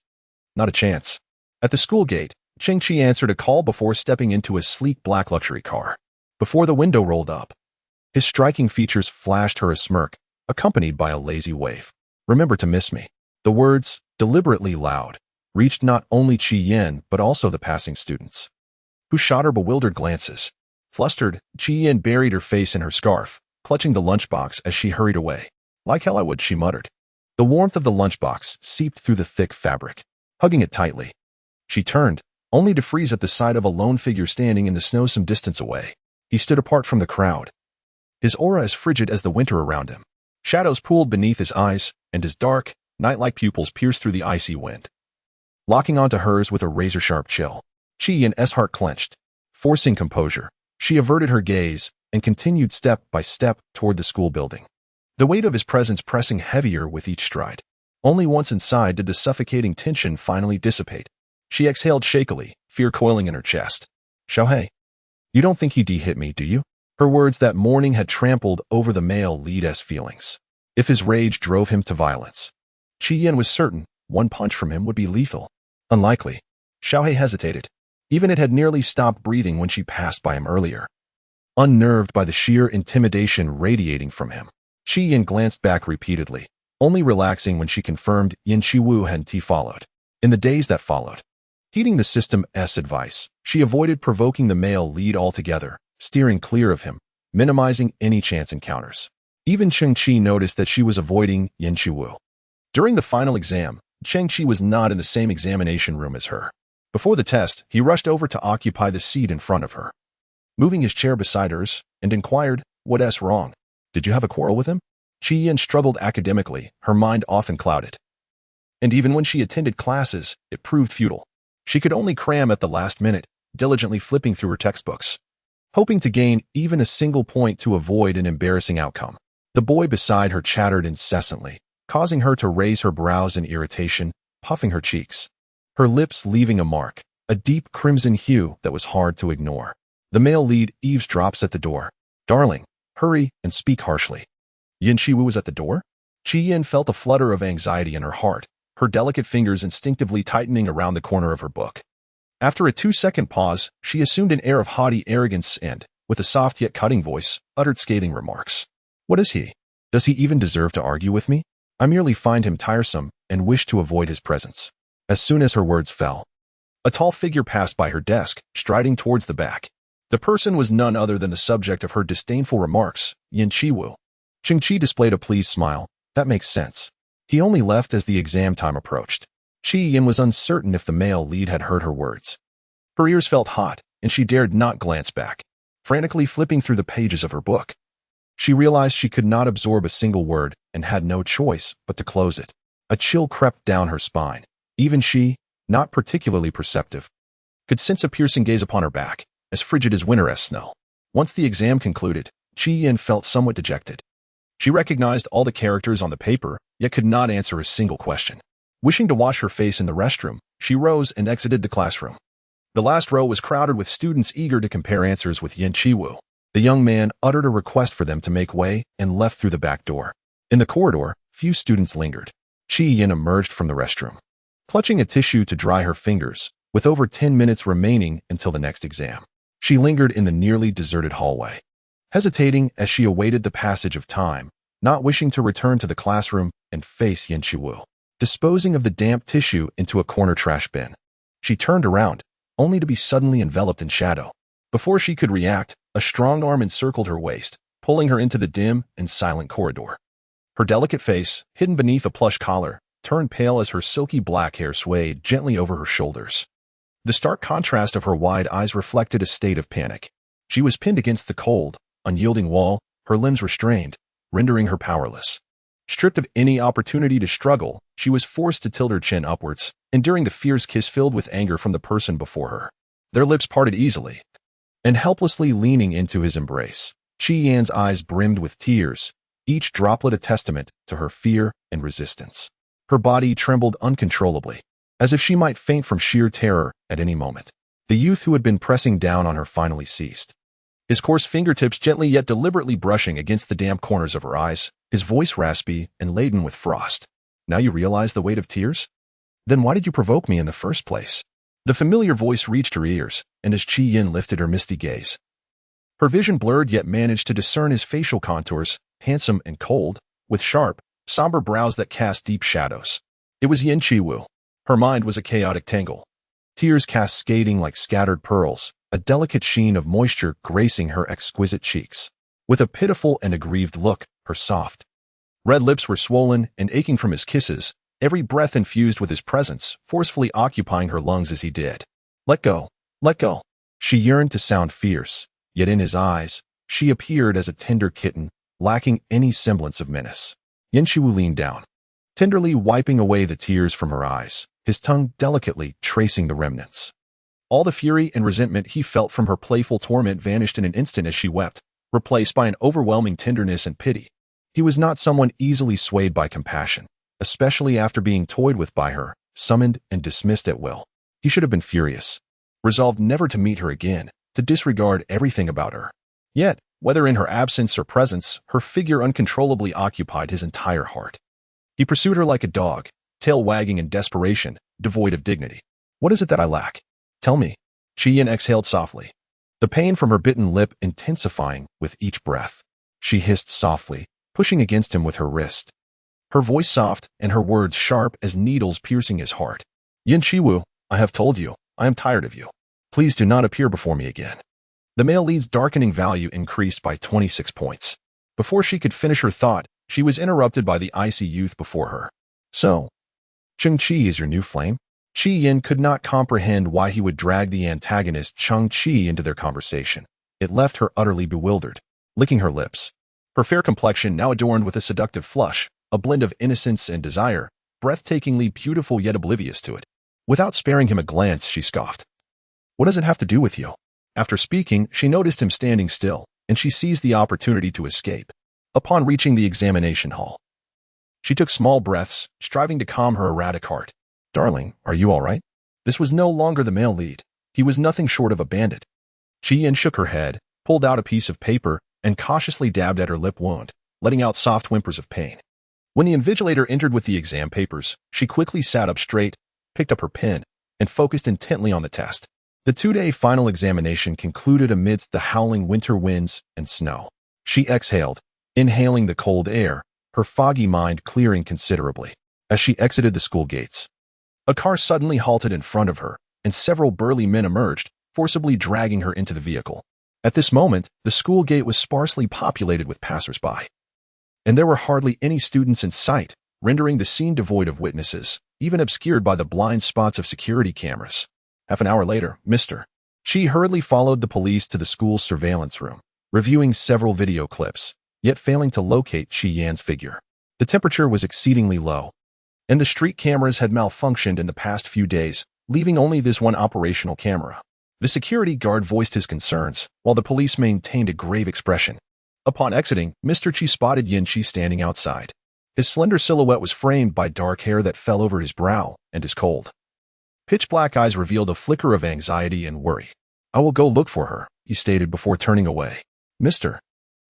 "Not a chance." At the school gate, Cheng Chi answered a call before stepping into a sleek black luxury car. Before the window rolled up, his striking features flashed her a smirk, accompanied by a lazy wave. "Remember to miss me." The words, deliberately loud, reached not only Chi Yin but also the passing students, who shot her bewildered glances. Flustered, Chi Yin buried her face in her scarf, clutching the lunchbox as she hurried away. "Like hell I would," she muttered. The warmth of the lunchbox seeped through the thick fabric. Hugging it tightly, she turned, only to freeze at the sight of a lone figure standing in the snow some distance away. He stood apart from the crowd, his aura as frigid as the winter around him. Shadows pooled beneath his eyes, and his dark, night-like pupils pierced through the icy wind, locking onto hers with a razor-sharp chill. Chi Yin's heart clenched. Forcing composure, she averted her gaze and continued step by step toward the school building, the weight of his presence pressing heavier with each stride. Only once inside did the suffocating tension finally dissipate. She exhaled shakily, fear coiling in her chest. "Xiaohei, you don't think he'd hit me, do you?" Her words that morning had trampled over the male lead's feelings. If his rage drove him to violence, Chi Yin was certain one punch from him would be lethal. Unlikely. Xiaohei hesitated. Even it had nearly stopped breathing when she passed by him earlier. Unnerved by the sheer intimidation radiating from him, Chi Yin glanced back repeatedly, only relaxing when she confirmed Yin Chiwu hadn't followed. In the days that followed, heeding the system's advice, she avoided provoking the male lead altogether, steering clear of him, minimizing any chance encounters. Even Cheng Chi noticed that she was avoiding Yin Chiwu. During the final exam, Cheng Chi was not in the same examination room as her. Before the test, he rushed over to occupy the seat in front of her, moving his chair beside hers, and inquired, "What's wrong? Did you have a quarrel with him?" Chi Yin struggled academically, her mind often clouded. And even when she attended classes, it proved futile. She could only cram at the last minute, diligently flipping through her textbooks, hoping to gain even a single point to avoid an embarrassing outcome. The boy beside her chattered incessantly, causing her to raise her brows in irritation, puffing her cheeks, her lips leaving a mark, a deep crimson hue that was hard to ignore. The male lead eavesdrops at the door. "Darling, hurry and speak harshly." Yin Chiwu was at the door? Chi Yin felt a flutter of anxiety in her heart, her delicate fingers instinctively tightening around the corner of her book. After a 2-second pause, she assumed an air of haughty arrogance and, with a soft yet cutting voice, uttered scathing remarks. "What is he? Does he even deserve to argue with me? I merely find him tiresome and wish to avoid his presence." As soon as her words fell, a tall figure passed by her desk, striding towards the back. The person was none other than the subject of her disdainful remarks, Yin Chiwu. Cheng Chi displayed a pleased smile. That makes sense. He only left as the exam time approached. Chi Yin was uncertain if the male lead had heard her words. Her ears felt hot, and she dared not glance back, frantically flipping through the pages of her book. She realized she could not absorb a single word and had no choice but to close it. A chill crept down her spine. Even she, not particularly perceptive, could sense a piercing gaze upon her back, as frigid as winter snow. Once the exam concluded, Chi-Yin felt somewhat dejected. She recognized all the characters on the paper, yet could not answer a single question. Wishing to wash her face in the restroom, she rose and exited the classroom. The last row was crowded with students eager to compare answers with Yin Chiwu. The young man uttered a request for them to make way and left through the back door. In the corridor, few students lingered. Chi-Yin emerged from the restroom, clutching a tissue to dry her fingers, with over 10 minutes remaining until the next exam. She lingered in the nearly deserted hallway, hesitating as she awaited the passage of time, not wishing to return to the classroom and face Yin Chiwu, disposing of the damp tissue into a corner trash bin. She turned around, only to be suddenly enveloped in shadow. Before she could react, a strong arm encircled her waist, pulling her into the dim and silent corridor. Her delicate face, hidden beneath a plush collar, turned pale as her silky black hair swayed gently over her shoulders. The stark contrast of her wide eyes reflected a state of panic. She was pinned against the cold, unyielding wall, her limbs restrained, rendering her powerless. Stripped of any opportunity to struggle, she was forced to tilt her chin upwards, enduring the fierce kiss filled with anger from the person before her. Their lips parted easily, and helplessly leaning into his embrace, Chi-Yan's eyes brimmed with tears, each droplet a testament to her fear and resistance. Her body trembled uncontrollably, as if she might faint from sheer terror at any moment. The youth who had been pressing down on her finally ceased, his coarse fingertips gently yet deliberately brushing against the damp corners of her eyes, his voice raspy and laden with frost. "Now you realize the weight of tears? Then why did you provoke me in the first place?" The familiar voice reached her ears, and as Chi-Yin lifted her misty gaze, her vision blurred yet managed to discern his facial contours, handsome and cold, with sharp, somber brows that cast deep shadows. It was Yin Chiwu. Her mind was a chaotic tangle, tears cascading like scattered pearls, a delicate sheen of moisture gracing her exquisite cheeks. With a pitiful and aggrieved look, her soft, red lips were swollen and aching from his kisses, every breath infused with his presence, forcefully occupying her lungs as he did. "Let go, let go." She yearned to sound fierce, yet in his eyes, she appeared as a tender kitten, lacking any semblance of menace. Yin Chiwu leaned down, tenderly wiping away the tears from her eyes, his tongue delicately tracing the remnants. All the fury and resentment he felt from her playful torment vanished in an instant as she wept, replaced by an overwhelming tenderness and pity. He was not someone easily swayed by compassion, especially after being toyed with by her, summoned and dismissed at will. He should have been furious, resolved never to meet her again, to disregard everything about her. Yet, whether in her absence or presence, her figure uncontrollably occupied his entire heart. He pursued her like a dog, tail wagging in desperation, devoid of dignity. "What is it that I lack? Tell me." Chi-Yin exhaled softly, the pain from her bitten lip intensifying with each breath. She hissed softly, pushing against him with her wrist, her voice soft and her words sharp as needles piercing his heart. "Yin Chiwu, I have told you, I am tired of you. Please do not appear before me again." The male lead's darkening value increased by 26 points. Before she could finish her thought, she was interrupted by the icy youth before her. "So, Cheng-Chi is your new flame?" Chi-Yin could not comprehend why he would drag the antagonist Cheng-Chi into their conversation. It left her utterly bewildered, licking her lips. Her fair complexion now adorned with a seductive flush, a blend of innocence and desire, breathtakingly beautiful yet oblivious to it. Without sparing him a glance, she scoffed. "What does it have to do with you?" After speaking, she noticed him standing still, and she seized the opportunity to escape. Upon reaching the examination hall, she took small breaths, striving to calm her erratic heart. "Darling, are you all right?" This was no longer the male lead. He was nothing short of a bandit. Chi-Yin shook her head, pulled out a piece of paper, and cautiously dabbed at her lip wound, letting out soft whimpers of pain. When the invigilator entered with the exam papers, she quickly sat up straight, picked up her pen, and focused intently on the test. The 2-day final examination concluded amidst the howling winter winds and snow. She exhaled, inhaling the cold air, her foggy mind clearing considerably. As she exited the school gates, a car suddenly halted in front of her, and several burly men emerged, forcibly dragging her into the vehicle. At this moment, the school gate was sparsely populated with passers-by, and there were hardly any students in sight, rendering the scene devoid of witnesses, even obscured by the blind spots of security cameras. Half an hour later, Mr. Chi hurriedly followed the police to the school's surveillance room, reviewing several video clips, yet failing to locate Chi-Yan's figure. The temperature was exceedingly low, and the street cameras had malfunctioned in the past few days, leaving only this one operational camera. The security guard voiced his concerns, while the police maintained a grave expression. Upon exiting, Mr. Chi spotted Yin Chi standing outside. His slender silhouette was framed by dark hair that fell over his brow, and his cold, pitch-black eyes revealed a flicker of anxiety and worry. "I will go look for her," he stated before turning away. Mr.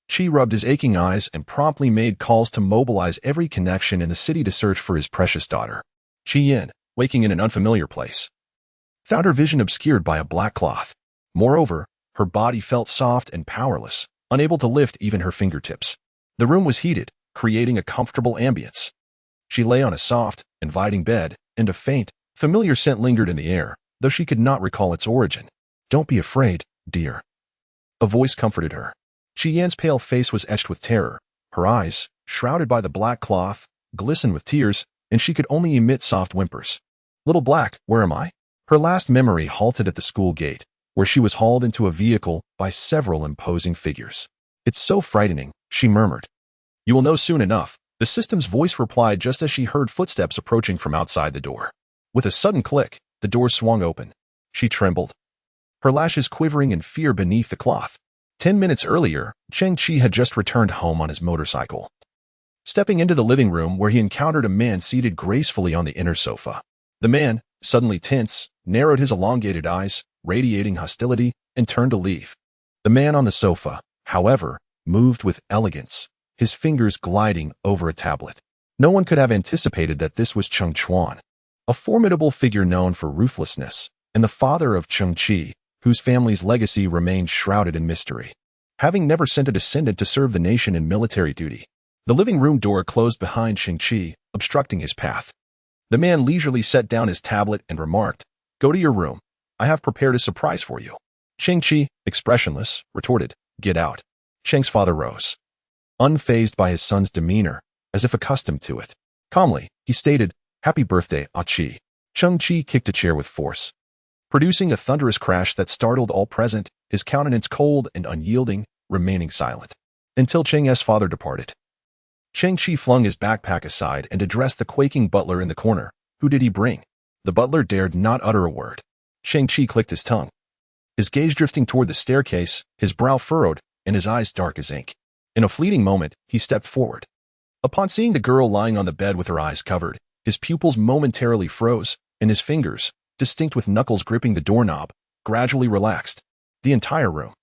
Chi rubbed his aching eyes and promptly made calls to mobilize every connection in the city to search for his precious daughter. Chi Yin, waking in an unfamiliar place, found her vision obscured by a black cloth. Moreover, her body felt soft and powerless, unable to lift even her fingertips. The room was heated, creating a comfortable ambience. She lay on a soft, inviting bed, and a faint, familiar scent lingered in the air, though she could not recall its origin. "Don't be afraid, dear." A voice comforted her. Chi Yan's pale face was etched with terror. Her eyes, shrouded by the black cloth, glistened with tears, and she could only emit soft whimpers. "Little Black, where am I?" Her last memory halted at the school gate, where she was hauled into a vehicle by several imposing figures. "It's so frightening," she murmured. "You will know soon enough," the system's voice replied just as she heard footsteps approaching from outside the door. With a sudden click, the door swung open. She trembled, her lashes quivering in fear beneath the cloth. 10 minutes earlier, Cheng Chi had just returned home on his motorcycle. Stepping into the living room where he encountered a man seated gracefully on the inner sofa. The man, suddenly tense, narrowed his elongated eyes, radiating hostility, and turned to leave. The man on the sofa, however, moved with elegance, his fingers gliding over a tablet. No one could have anticipated that this was Cheng Chuan, a formidable figure known for ruthlessness, and the father of Cheng Chi, whose family's legacy remained shrouded in mystery. Having never sent a descendant to serve the nation in military duty, the living room door closed behind Cheng Chi, obstructing his path. The man leisurely set down his tablet and remarked, "Go to your room. I have prepared a surprise for you." Cheng Chi, expressionless, retorted, "Get out." Cheng's father rose, unfazed by his son's demeanor, as if accustomed to it. Calmly, he stated, "Happy birthday, Ah Chi." Cheng Chi kicked a chair with force, producing a thunderous crash that startled all present, his countenance cold and unyielding, remaining silent, until Cheng's father departed. Cheng Chi flung his backpack aside and addressed the quaking butler in the corner. "Who did he bring?" The butler dared not utter a word. Cheng Chi clicked his tongue, his gaze drifting toward the staircase, his brow furrowed, and his eyes dark as ink. In a fleeting moment, he stepped forward. Upon seeing the girl lying on the bed with her eyes covered, his pupils momentarily froze, and his fingers, distinct with knuckles gripping the doorknob, gradually relaxed. The entire room,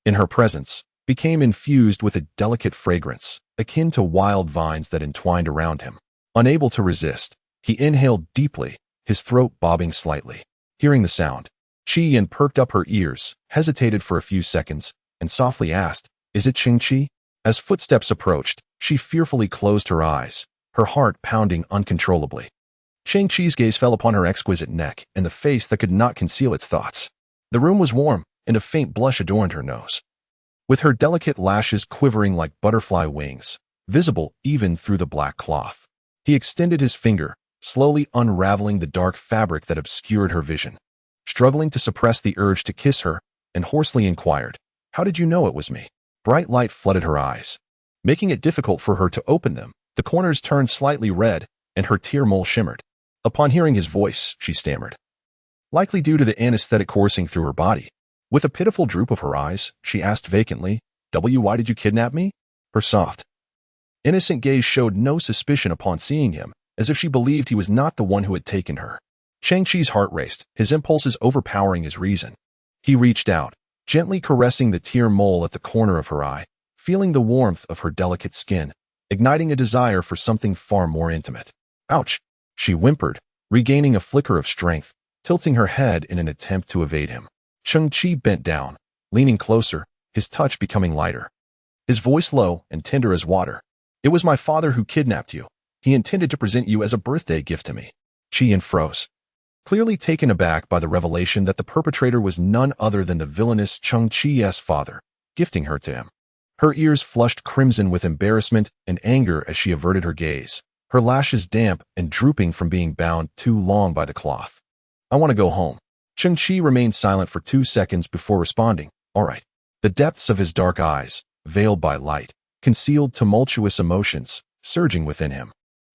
in her presence, became infused with a delicate fragrance, akin to wild vines that entwined around him. Unable to resist, he inhaled deeply, his throat bobbing slightly. Hearing the sound, Chi Yin perked up her ears, hesitated for a few seconds, and softly asked, "Is it Cheng Chi?" As footsteps approached, she fearfully closed her eyes, her heart pounding uncontrollably. Cheng Chi's gaze fell upon her exquisite neck and the face that could not conceal its thoughts. The room was warm, and a faint blush adorned her nose, with her delicate lashes quivering like butterfly wings, visible even through the black cloth. He extended his finger, slowly unraveling the dark fabric that obscured her vision. Struggling to suppress the urge to kiss her, and hoarsely inquired, "How did you know it was me?" Bright light flooded her eyes, making it difficult for her to open them. The corners turned slightly red, and her tear mole shimmered. Upon hearing his voice, she stammered, likely due to the anesthetic coursing through her body. With a pitiful droop of her eyes, she asked vacantly, "Why did you kidnap me?" Her soft, innocent gaze showed no suspicion upon seeing him, as if she believed he was not the one who had taken her. Cheng Chi's heart raced, his impulses overpowering his reason. He reached out, gently caressing the tear mole at the corner of her eye, feeling the warmth of her delicate skin, igniting a desire for something far more intimate. "Ouch!" she whimpered, regaining a flicker of strength, tilting her head in an attempt to evade him. Cheng Chi bent down, leaning closer, his touch becoming lighter, his voice low and tender as water. "It was my father who kidnapped you. He intended to present you as a birthday gift to me." Chi Yin froze, clearly taken aback by the revelation that the perpetrator was none other than the villainous Cheng Chi's father, gifting her to him. Her ears flushed crimson with embarrassment and anger as she averted her gaze, her lashes damp and drooping from being bound too long by the cloth. "I want to go home." Cheng Chi remained silent for 2 seconds before responding, "All right." The depths of his dark eyes, veiled by light, concealed tumultuous emotions, surging within him.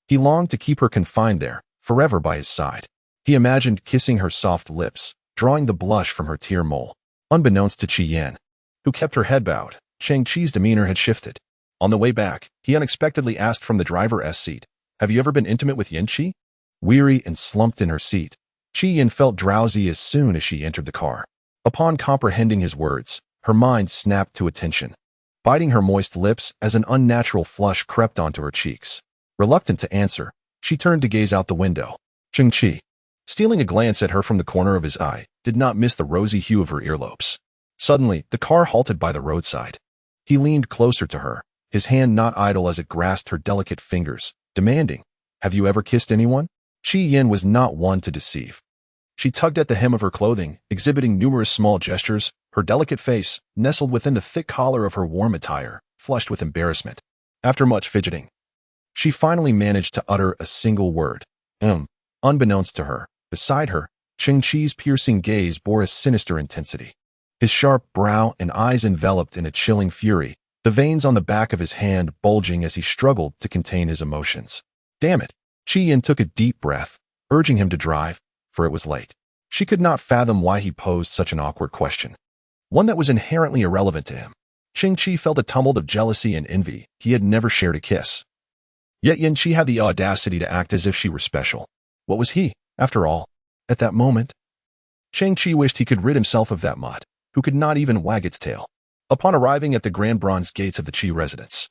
He longed to keep her confined there, forever by his side. He imagined kissing her soft lips, drawing the blush from her tear mole. Unbeknownst to Qian, who kept her head bowed, Shang-Chi's demeanor had shifted. On the way back, he unexpectedly asked from the driver's seat, "Have you ever been intimate with Yin-Chi?" Weary and slumped in her seat, Qian felt drowsy as soon as she entered the car. Upon comprehending his words, her mind snapped to attention, biting her moist lips as an unnatural flush crept onto her cheeks. Reluctant to answer, she turned to gaze out the window. Shang-Chi, stealing a glance at her from the corner of his eye, did not miss the rosy hue of her earlobes. Suddenly, the car halted by the roadside. He leaned closer to her, his hand not idle as it grasped her delicate fingers, demanding, "Have you ever kissed anyone?" Qian was not one to deceive. She tugged at the hem of her clothing, exhibiting numerous small gestures, her delicate face, nestled within the thick collar of her warm attire, flushed with embarrassment. After much fidgeting, she finally managed to utter a single word. Unbeknownst to her, beside her, Shang-Chi's piercing gaze bore a sinister intensity. His sharp brow and eyes enveloped in a chilling fury, the veins on the back of his hand bulging as he struggled to contain his emotions. Damn it! Qian took a deep breath, urging him to drive, for it was late. She could not fathom why he posed such an awkward question, one that was inherently irrelevant to him. Shang-Chi felt a tumult of jealousy and envy. He had never shared a kiss. Yet Yin-Chi had the audacity to act as if she were special. What was he, after all, at that moment? Shang-Chi wished he could rid himself of that mutt, who could not even wag its tail. Upon arriving at the grand bronze gates of the Qi residence,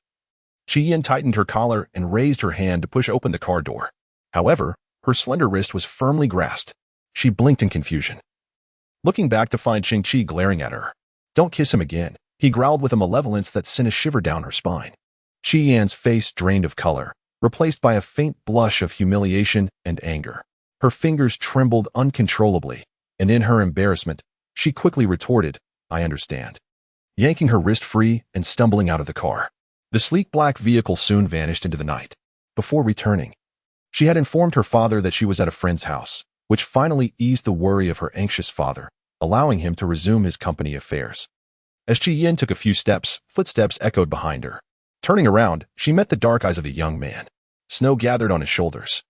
Qian tightened her collar and raised her hand to push open the car door. However, her slender wrist was firmly grasped. She blinked in confusion, looking back to find Shang-Chi glaring at her. "Don't kiss him again," he growled with a malevolence that sent a shiver down her spine. Qian's face drained of color, replaced by a faint blush of humiliation and anger. Her fingers trembled uncontrollably, and in her embarrassment, she quickly retorted, "I understand," yanking her wrist free and stumbling out of the car. The sleek black vehicle soon vanished into the night. Before returning, she had informed her father that she was at a friend's house, which finally eased the worry of her anxious father, allowing him to resume his company affairs. As Qian took a few steps, footsteps echoed behind her. Turning around, she met the dark eyes of the young man. Snow gathered on his shoulders,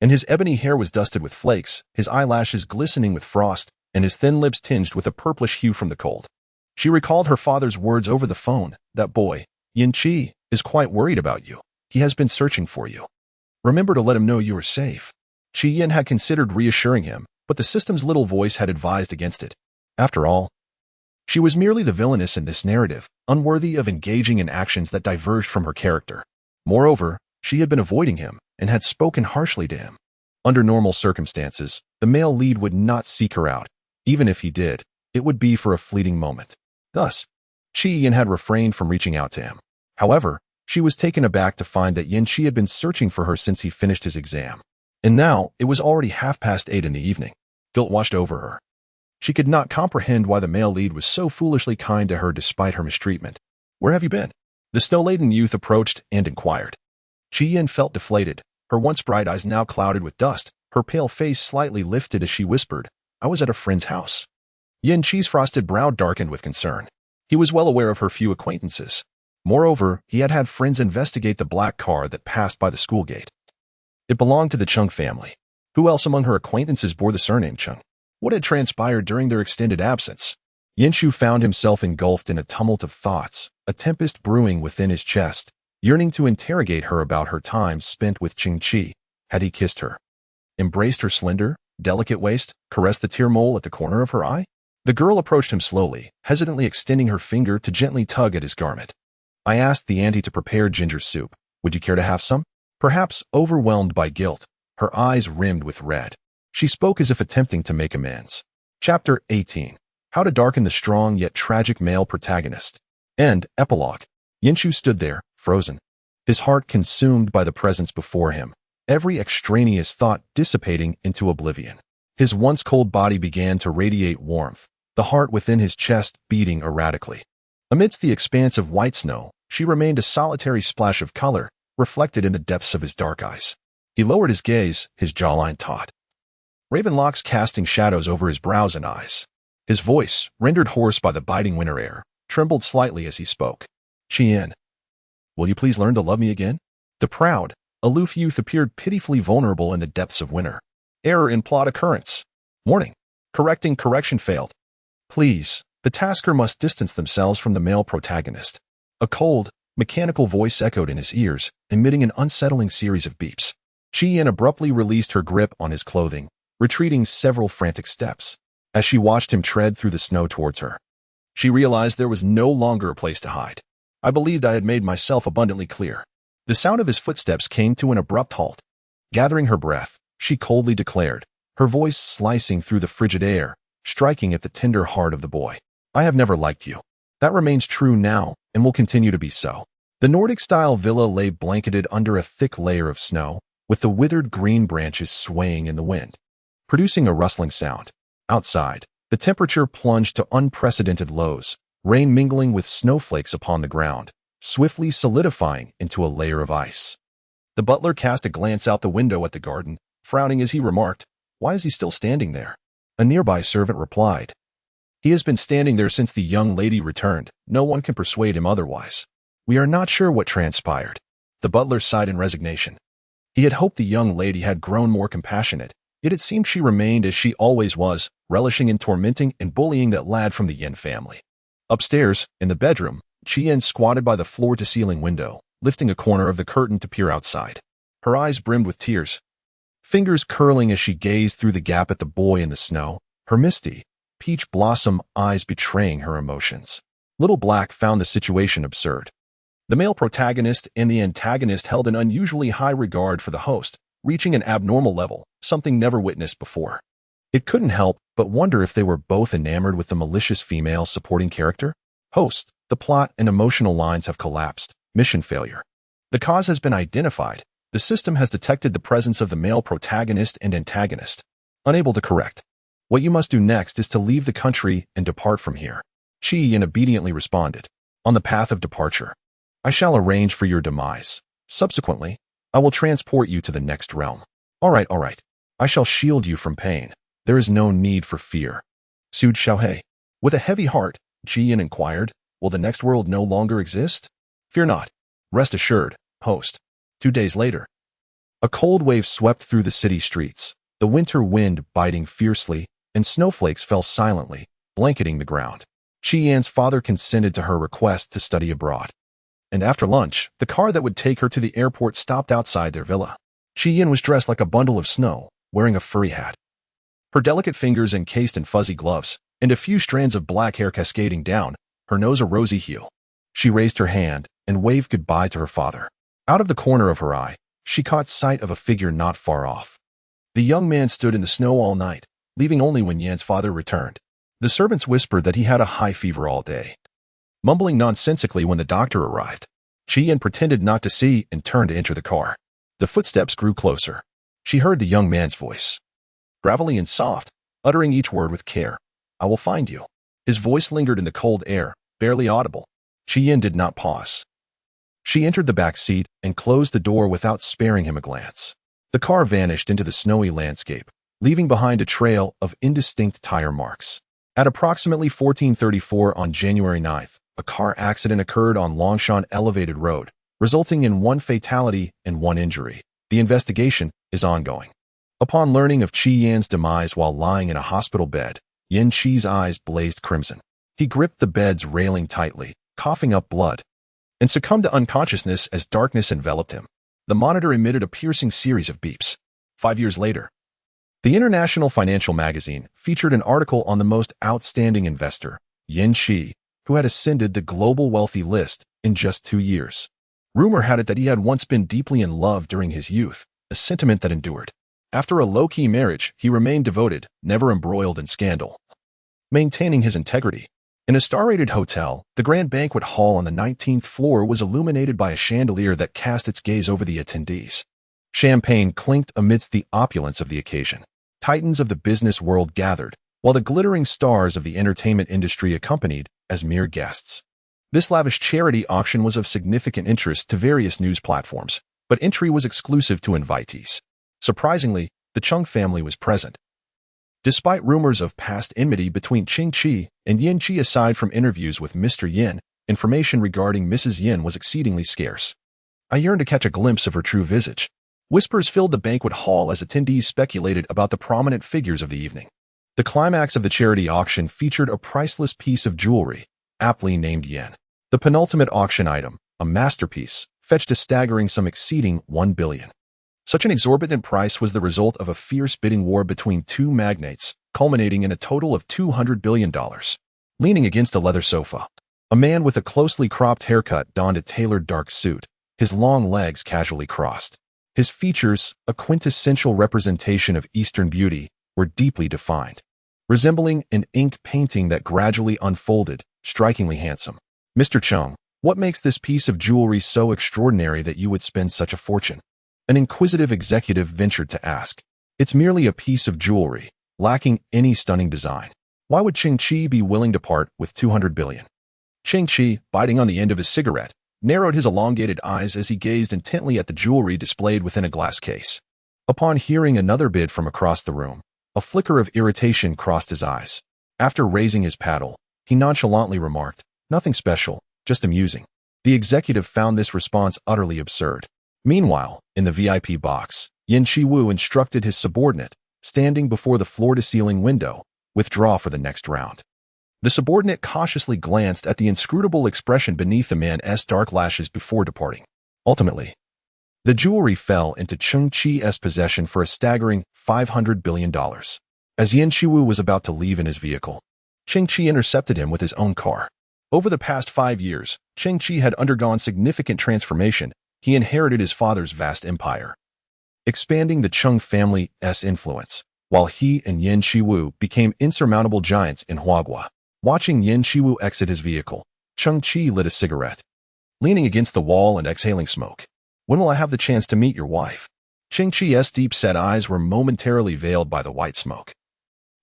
and his ebony hair was dusted with flakes, his eyelashes glistening with frost, and his thin lips tinged with a purplish hue from the cold. She recalled her father's words over the phone. "That boy, Yin-Chi, is quite worried about you. He has been searching for you. Remember to let him know you are safe." Qian had considered reassuring him, but the system's little voice had advised against it. After all, she was merely the villainess in this narrative, unworthy of engaging in actions that diverged from her character. Moreover, she had been avoiding him and had spoken harshly to him. Under normal circumstances, the male lead would not seek her out. Even if he did, it would be for a fleeting moment. Thus, Qian had refrained from reaching out to him. However, she was taken aback to find that Yin-Chi had been searching for her since he finished his exam. And now, it was already 8:30 in the evening. Guilt washed over her. She could not comprehend why the male lead was so foolishly kind to her despite her mistreatment. "Where have you been?" The snow-laden youth approached and inquired. Qian felt deflated, her once bright eyes now clouded with dust, her pale face slightly lifted as she whispered, "I was at a friend's house." Yin-Chi's frosted brow darkened with concern. He was well aware of her few acquaintances. Moreover, he had had friends investigate the black car that passed by the school gate. It belonged to the Chung family. Who else among her acquaintances bore the surname Chung? What had transpired during their extended absence? Yin-Chu found himself engulfed in a tumult of thoughts, a tempest brewing within his chest, yearning to interrogate her about her time spent with Shang-Chi. Had he kissed her? Embraced her slender, delicate waist, caressed the tear mole at the corner of her eye? The girl approached him slowly, hesitantly extending her finger to gently tug at his garment. "I asked the auntie to prepare ginger soup. Would you care to have some?" Perhaps overwhelmed by guilt, her eyes rimmed with red, she spoke as if attempting to make amends. Chapter 18. How to Darken the Strong Yet Tragic Male Protagonist. End. Epilogue. Yin-Chu stood there, frozen, his heart consumed by the presence before him, every extraneous thought dissipating into oblivion. His once cold body began to radiate warmth, the heart within his chest beating erratically. Amidst the expanse of white snow, she remained a solitary splash of color, reflected in the depths of his dark eyes. He lowered his gaze, his jawline taut, raven locks casting shadows over his brows and eyes. His voice, rendered hoarse by the biting winter air, trembled slightly as he spoke. "Qian, will you please learn to love me again?" The proud, aloof youth appeared pitifully vulnerable in the depths of winter. Error in plot occurrence. Warning. Correction failed. Please, the tasker must distance themselves from the male protagonist. A cold, mechanical voice echoed in his ears, emitting an unsettling series of beeps. Chi-Yin abruptly released her grip on his clothing, retreating several frantic steps. As she watched him tread through the snow towards her, she realized there was no longer a place to hide. I believed I had made myself abundantly clear. The sound of his footsteps came to an abrupt halt. Gathering her breath, she coldly declared, her voice slicing through the frigid air, striking at the tender heart of the boy. I have never liked you. That remains true now, and will continue to be so. The Nordic-style villa lay blanketed under a thick layer of snow, with the withered green branches swaying in the wind, producing a rustling sound. Outside, the temperature plunged to unprecedented lows, rain mingling with snowflakes upon the ground, swiftly solidifying into a layer of ice. The butler cast a glance out the window at the garden, frowning as he remarked, "Why is he still standing there?" A nearby servant replied, "He has been standing there since the young lady returned. No one can persuade him otherwise. We are not sure what transpired." The butler sighed in resignation. He had hoped the young lady had grown more compassionate, yet it seemed she remained as she always was, relishing in tormenting and bullying that lad from the Yin family. Upstairs, in the bedroom, Chi-Yin squatted by the floor-to-ceiling window, lifting a corner of the curtain to peer outside. Her eyes brimmed with tears, fingers curling as she gazed through the gap at the boy in the snow, her misty, peach blossom eyes betraying her emotions. Little Black found the situation absurd. The male protagonist and the antagonist held an unusually high regard for the host, reaching an abnormal level, something never witnessed before. It couldn't help but wonder if they were both enamored with the malicious female supporting character. Host, the plot and emotional lines have collapsed. Mission failure. The cause has been identified. The system has detected the presence of the male protagonist and antagonist. Unable to correct. What you must do next is to leave the country and depart from here. Chi-Yin obediently responded. On the path of departure, I shall arrange for your demise. Subsequently, I will transport you to the next realm. All right. I shall shield you from pain. There is no need for fear. Sood Xiaohei. With a heavy heart, Chi-Yin inquired, will the next world no longer exist? Fear not. Rest assured, host. 2 days later, a cold wave swept through the city streets, the winter wind biting fiercely, and snowflakes fell silently, blanketing the ground. Chi-Yin's father consented to her request to study abroad. And after lunch, the car that would take her to the airport stopped outside their villa. Chi-Yin was dressed like a bundle of snow, wearing a furry hat. Her delicate fingers encased in fuzzy gloves, and a few strands of black hair cascading down, her nose a rosy hue. She raised her hand and waved goodbye to her father. Out of the corner of her eye, she caught sight of a figure not far off. The young man stood in the snow all night, leaving only when Yan's father returned. The servants whispered that he had a high fever all day. Mumbling nonsensically when the doctor arrived, Chi-Yin pretended not to see and turned to enter the car. The footsteps grew closer. She heard the young man's voice, gravelly and soft, uttering each word with care. I will find you. His voice lingered in the cold air, barely audible. Chi-Yin did not pause. She entered the back seat and closed the door without sparing him a glance. The car vanished into the snowy landscape, leaving behind a trail of indistinct tire marks. At approximately 14:34 on January 9th, a car accident occurred on Longshan Elevated Road, resulting in 1 fatality and 1 injury. The investigation is ongoing. Upon learning of Chi-Yan's demise while lying in a hospital bed, Yin Chi's eyes blazed crimson. He gripped the bed's railing tightly, coughing up blood, and succumbed to unconsciousness as darkness enveloped him. The monitor emitted a piercing series of beeps. 5 years later, the International Financial Magazine featured an article on the most outstanding investor, Yin Chi, who had ascended the global wealthy list in just 2 years. Rumor had it that he had once been deeply in love during his youth, a sentiment that endured. After a low-key marriage, he remained devoted, never embroiled in scandal, maintaining his integrity. In a star-rated hotel, the grand banquet hall on the 19th floor was illuminated by a chandelier that cast its gaze over the attendees. Champagne clinked amidst the opulence of the occasion. Titans of the business world gathered, while the glittering stars of the entertainment industry accompanied as mere guests. This lavish charity auction was of significant interest to various news platforms, but entry was exclusive to invitees. Surprisingly, the Chung family was present. Despite rumors of past enmity between Ching Chi and Yin Chi, aside from interviews with Mr. Yin, information regarding Mrs. Yin was exceedingly scarce. I yearned to catch a glimpse of her true visage. Whispers filled the banquet hall as attendees speculated about the prominent figures of the evening. The climax of the charity auction featured a priceless piece of jewelry, aptly named yen. The penultimate auction item, a masterpiece, fetched a staggering sum exceeding 1 billion. Such an exorbitant price was the result of a fierce bidding war between two magnates, culminating in a total of $200 billion. Leaning against a leather sofa, a man with a closely cropped haircut donned a tailored dark suit, his long legs casually crossed. His features, a quintessential representation of Eastern beauty, were deeply defined, resembling an ink painting that gradually unfolded, strikingly handsome. Mr. Chung, what makes this piece of jewelry so extraordinary that you would spend such a fortune? An inquisitive executive ventured to ask. It's merely a piece of jewelry, lacking any stunning design. Why would Ching-Chi be willing to part with 200 billion? Ching-Chi, biting on the end of his cigarette, narrowed his elongated eyes as he gazed intently at the jewelry displayed within a glass case. Upon hearing another bid from across the room, a flicker of irritation crossed his eyes. After raising his paddle, he nonchalantly remarked, "Nothing special, just amusing." The executive found this response utterly absurd. Meanwhile, in the VIP box, Yin Chi-Wu instructed his subordinate, standing before the floor-to-ceiling window, withdraw for the next round. The subordinate cautiously glanced at the inscrutable expression beneath the man's dark lashes before departing. Ultimately, the jewelry fell into Ching-Chi's possession for a staggering $500 billion. As Yin Chi-Wu was about to leave in his vehicle, Ching-Chi intercepted him with his own car. Over the past 5 years, Ching-Chi had undergone significant transformation. He inherited his father's vast empire, expanding the Chung family's influence, while he and Yin Chi-Wu became insurmountable giants in Huagua. Watching Yin Chi-Wu exit his vehicle, Ching-Chi lit a cigarette, leaning against the wall and exhaling smoke. When will I have the chance to meet your wife? Ching-Chi's deep-set eyes were momentarily veiled by the white smoke.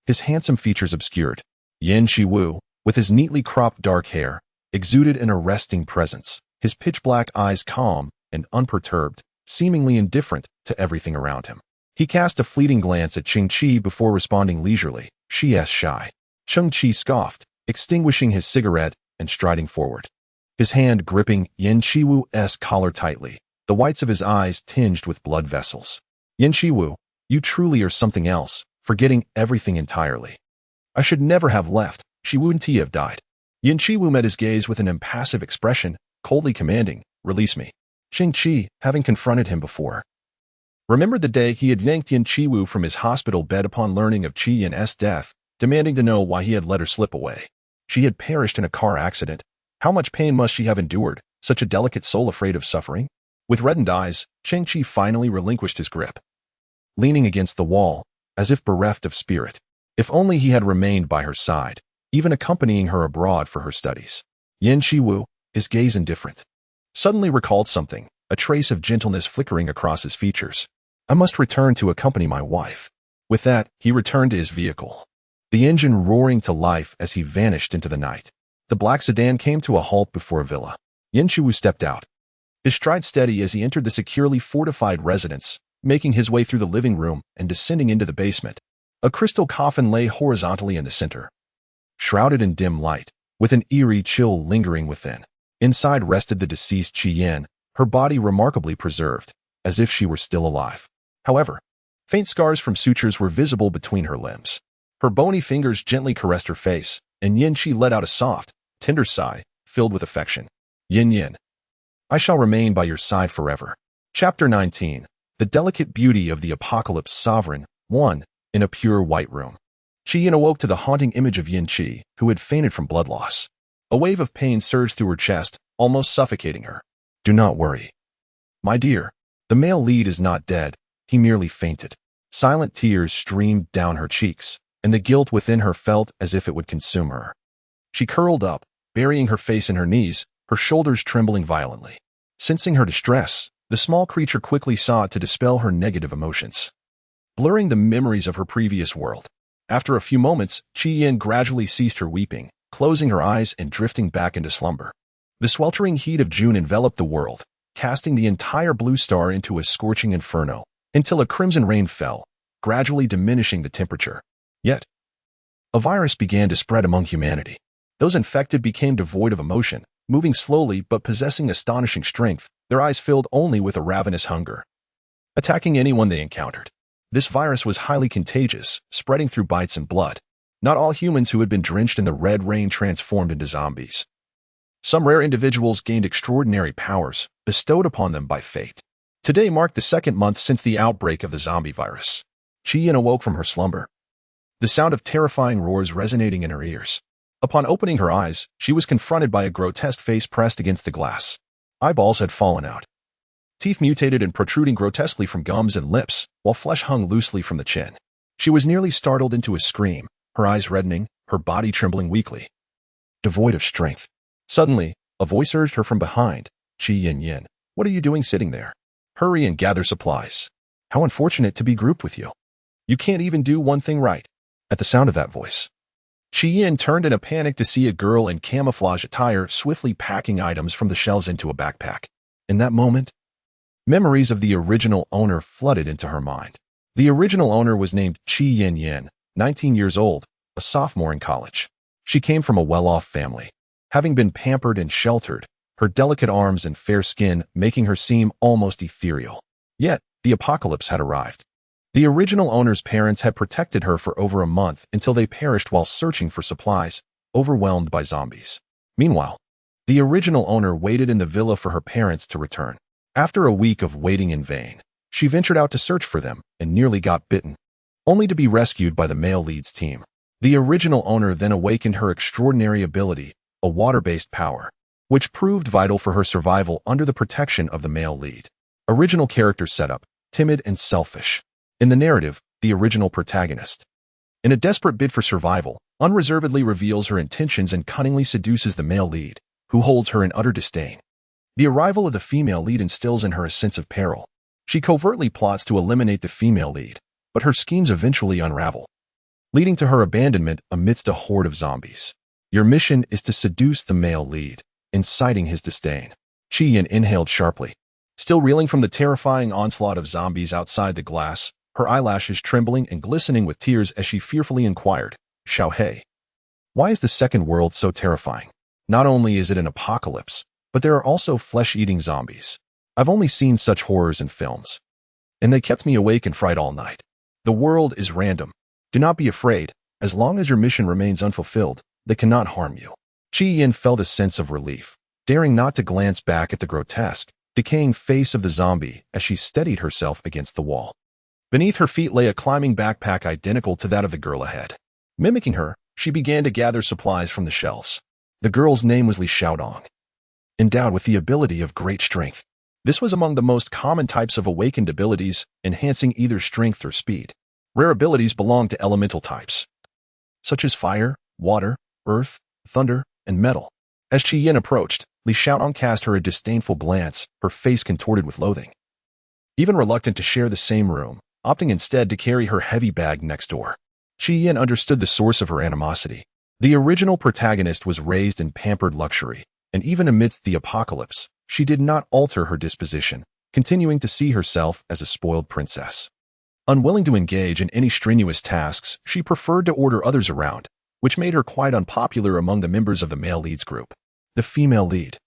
His handsome features obscured. Yin Chi-Wu, with his neatly cropped dark hair, exuded an arresting presence, his pitch-black eyes calm and unperturbed, seemingly indifferent to everything around him. He cast a fleeting glance at Ching-Chi before responding leisurely, "She's shy." Ching-Chi scoffed, extinguishing his cigarette and striding forward, his hand gripping Yin Chi-Wu's collar tightly, the whites of his eyes tinged with blood vessels. "Yin Chi-Wu, you truly are something else, forgetting everything entirely. I should never have left. She wouldn't have died." Yin Chi-Wu met his gaze with an impassive expression, coldly commanding, "Release me." Ching-Chi, having confronted him before, remembered the day he had yanked Yin Chi-Wu from his hospital bed upon learning of Chi-Yin's death, demanding to know why he had let her slip away. She had perished in a car accident. How much pain must she have endured, such a delicate soul afraid of suffering? With reddened eyes, Ching-Chi finally relinquished his grip, leaning against the wall, as if bereft of spirit. If only he had remained by her side, even accompanying her abroad for her studies. Yin Chi-Wu, his gaze indifferent, suddenly recalled something, a trace of gentleness flickering across his features. "I must return to accompany my wife." With that, he returned to his vehicle, the engine roaring to life as he vanished into the night. The black sedan came to a halt before a villa. Yin Chi-Wu stepped out, his stride steady as he entered the securely fortified residence, making his way through the living room and descending into the basement. A crystal coffin lay horizontally in the center, shrouded in dim light, with an eerie chill lingering within. Inside rested the deceased Chi-Yin, her body remarkably preserved, as if she were still alive. However, faint scars from sutures were visible between her limbs. Her bony fingers gently caressed her face, and Yin Chi let out a soft, tender sigh, filled with affection. "Yin Yin, I shall remain by your side forever." Chapter 19. The Delicate Beauty of the Apocalypse Sovereign. 1. In a pure white room. Chi-Yin awoke to the haunting image of Yin Chi, who had fainted from blood loss. A wave of pain surged through her chest, almost suffocating her. "Do not worry, my dear. The male lead is not dead. He merely fainted." Silent tears streamed down her cheeks, and the guilt within her felt as if it would consume her. She curled up, burying her face in her knees, her shoulders trembling violently. Sensing her distress, the small creature quickly sought to dispel her negative emotions, blurring the memories of her previous world. After a few moments, Chi-Yin gradually ceased her weeping, closing her eyes and drifting back into slumber. The sweltering heat of June enveloped the world, casting the entire blue star into a scorching inferno, until a crimson rain fell, gradually diminishing the temperature. Yet, a virus began to spread among humanity. Those infected became devoid of emotion, moving slowly but possessing astonishing strength, their eyes filled only with a ravenous hunger, attacking anyone they encountered. This virus was highly contagious, spreading through bites and blood. Not all humans who had been drenched in the red rain transformed into zombies. Some rare individuals gained extraordinary powers, bestowed upon them by fate. Today marked the second month since the outbreak of the zombie virus. Chi-Yin awoke from her slumber, the sound of terrifying roars resonating in her ears. Upon opening her eyes, she was confronted by a grotesque face pressed against the glass. Eyeballs had fallen out. Teeth mutated and protruding grotesquely from gums and lips, while flesh hung loosely from the chin. She was nearly startled into a scream, her eyes reddening, her body trembling weakly, devoid of strength. Suddenly, a voice urged her from behind. Chi-Yin, what are you doing sitting there? Hurry and gather supplies. How unfortunate to be grouped with you. You can't even do one thing right. At the sound of that voice, Chi-Yin turned in a panic to see a girl in camouflage attire swiftly packing items from the shelves into a backpack. In that moment, memories of the original owner flooded into her mind. The original owner was named Chi-Yin, 19 years old, a sophomore in college. She came from a well-off family, having been pampered and sheltered, her delicate arms and fair skin making her seem almost ethereal. Yet, the apocalypse had arrived. The original owner's parents had protected her for over a month until they perished while searching for supplies, overwhelmed by zombies. Meanwhile, the original owner waited in the villa for her parents to return. After a week of waiting in vain, she ventured out to search for them and nearly got bitten, only to be rescued by the male lead's team. The original owner then awakened her extraordinary ability, a water-based power, which proved vital for her survival under the protection of the male lead. Original character setup, timid and selfish. In the narrative, the original protagonist, in a desperate bid for survival, unreservedly reveals her intentions and cunningly seduces the male lead, who holds her in utter disdain. The arrival of the female lead instills in her a sense of peril. She covertly plots to eliminate the female lead, but her schemes eventually unravel, leading to her abandonment amidst a horde of zombies. Your mission is to seduce the male lead, inciting his disdain. Chi-Yin inhaled sharply, still reeling from the terrifying onslaught of zombies outside the glass, her eyelashes trembling and glistening with tears as she fearfully inquired, Xiaohei, why is the second world so terrifying? Not only is it an apocalypse, but there are also flesh-eating zombies. I've only seen such horrors in films, and they kept me awake in fright all night. The world is random. Do not be afraid. As long as your mission remains unfulfilled, they cannot harm you. Chi-Yin felt a sense of relief, daring not to glance back at the grotesque, decaying face of the zombie as she steadied herself against the wall. Beneath her feet lay a climbing backpack identical to that of the girl ahead. Mimicking her, she began to gather supplies from the shelves. The girl's name was Li Xiaodong, endowed with the ability of great strength. This was among the most common types of awakened abilities, enhancing either strength or speed. Rare abilities belong to elemental types, such as fire, water, earth, thunder, and metal. As Chi-Yin approached, Li Xiaodong cast her a disdainful glance, her face contorted with loathing. Even reluctant to share the same room, opting instead to carry her heavy bag next door, Chi-Yin understood the source of her animosity. The original protagonist was raised in pampered luxury, and even amidst the apocalypse, she did not alter her disposition, continuing to see herself as a spoiled princess. Unwilling to engage in any strenuous tasks, she preferred to order others around, which made her quite unpopular among the members of the male leads group. The female lead,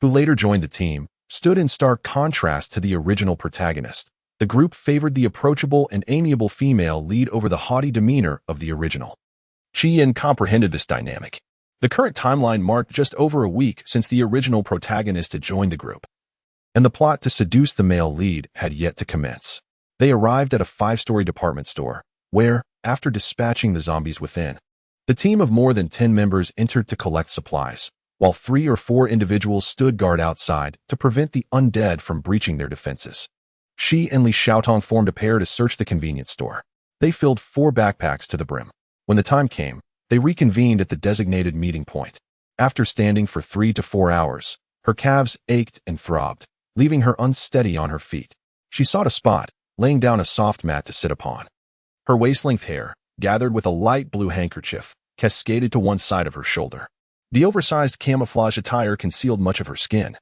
who later joined the team, stood in stark contrast to the original protagonist. The group favored the approachable and amiable female lead over the haughty demeanor of the original. Chi-Yin comprehended this dynamic. The current timeline marked just over a week since the original protagonist had joined the group, and the plot to seduce the male lead had yet to commence. They arrived at a 5-story department store, where, after dispatching the zombies within, the team of more than 10 members entered to collect supplies, while 3 or 4 individuals stood guard outside to prevent the undead from breaching their defenses. She and Li Xiaotong formed a pair to search the convenience store. They filled 4 backpacks to the brim. When the time came, they reconvened at the designated meeting point. After standing for 3 to 4 hours, her calves ached and throbbed, leaving her unsteady on her feet. She sought a spot, laying down a soft mat to sit upon. Her waist-length hair, gathered with a light blue handkerchief, cascaded to one side of her shoulder. The oversized camouflage attire concealed much of her skin,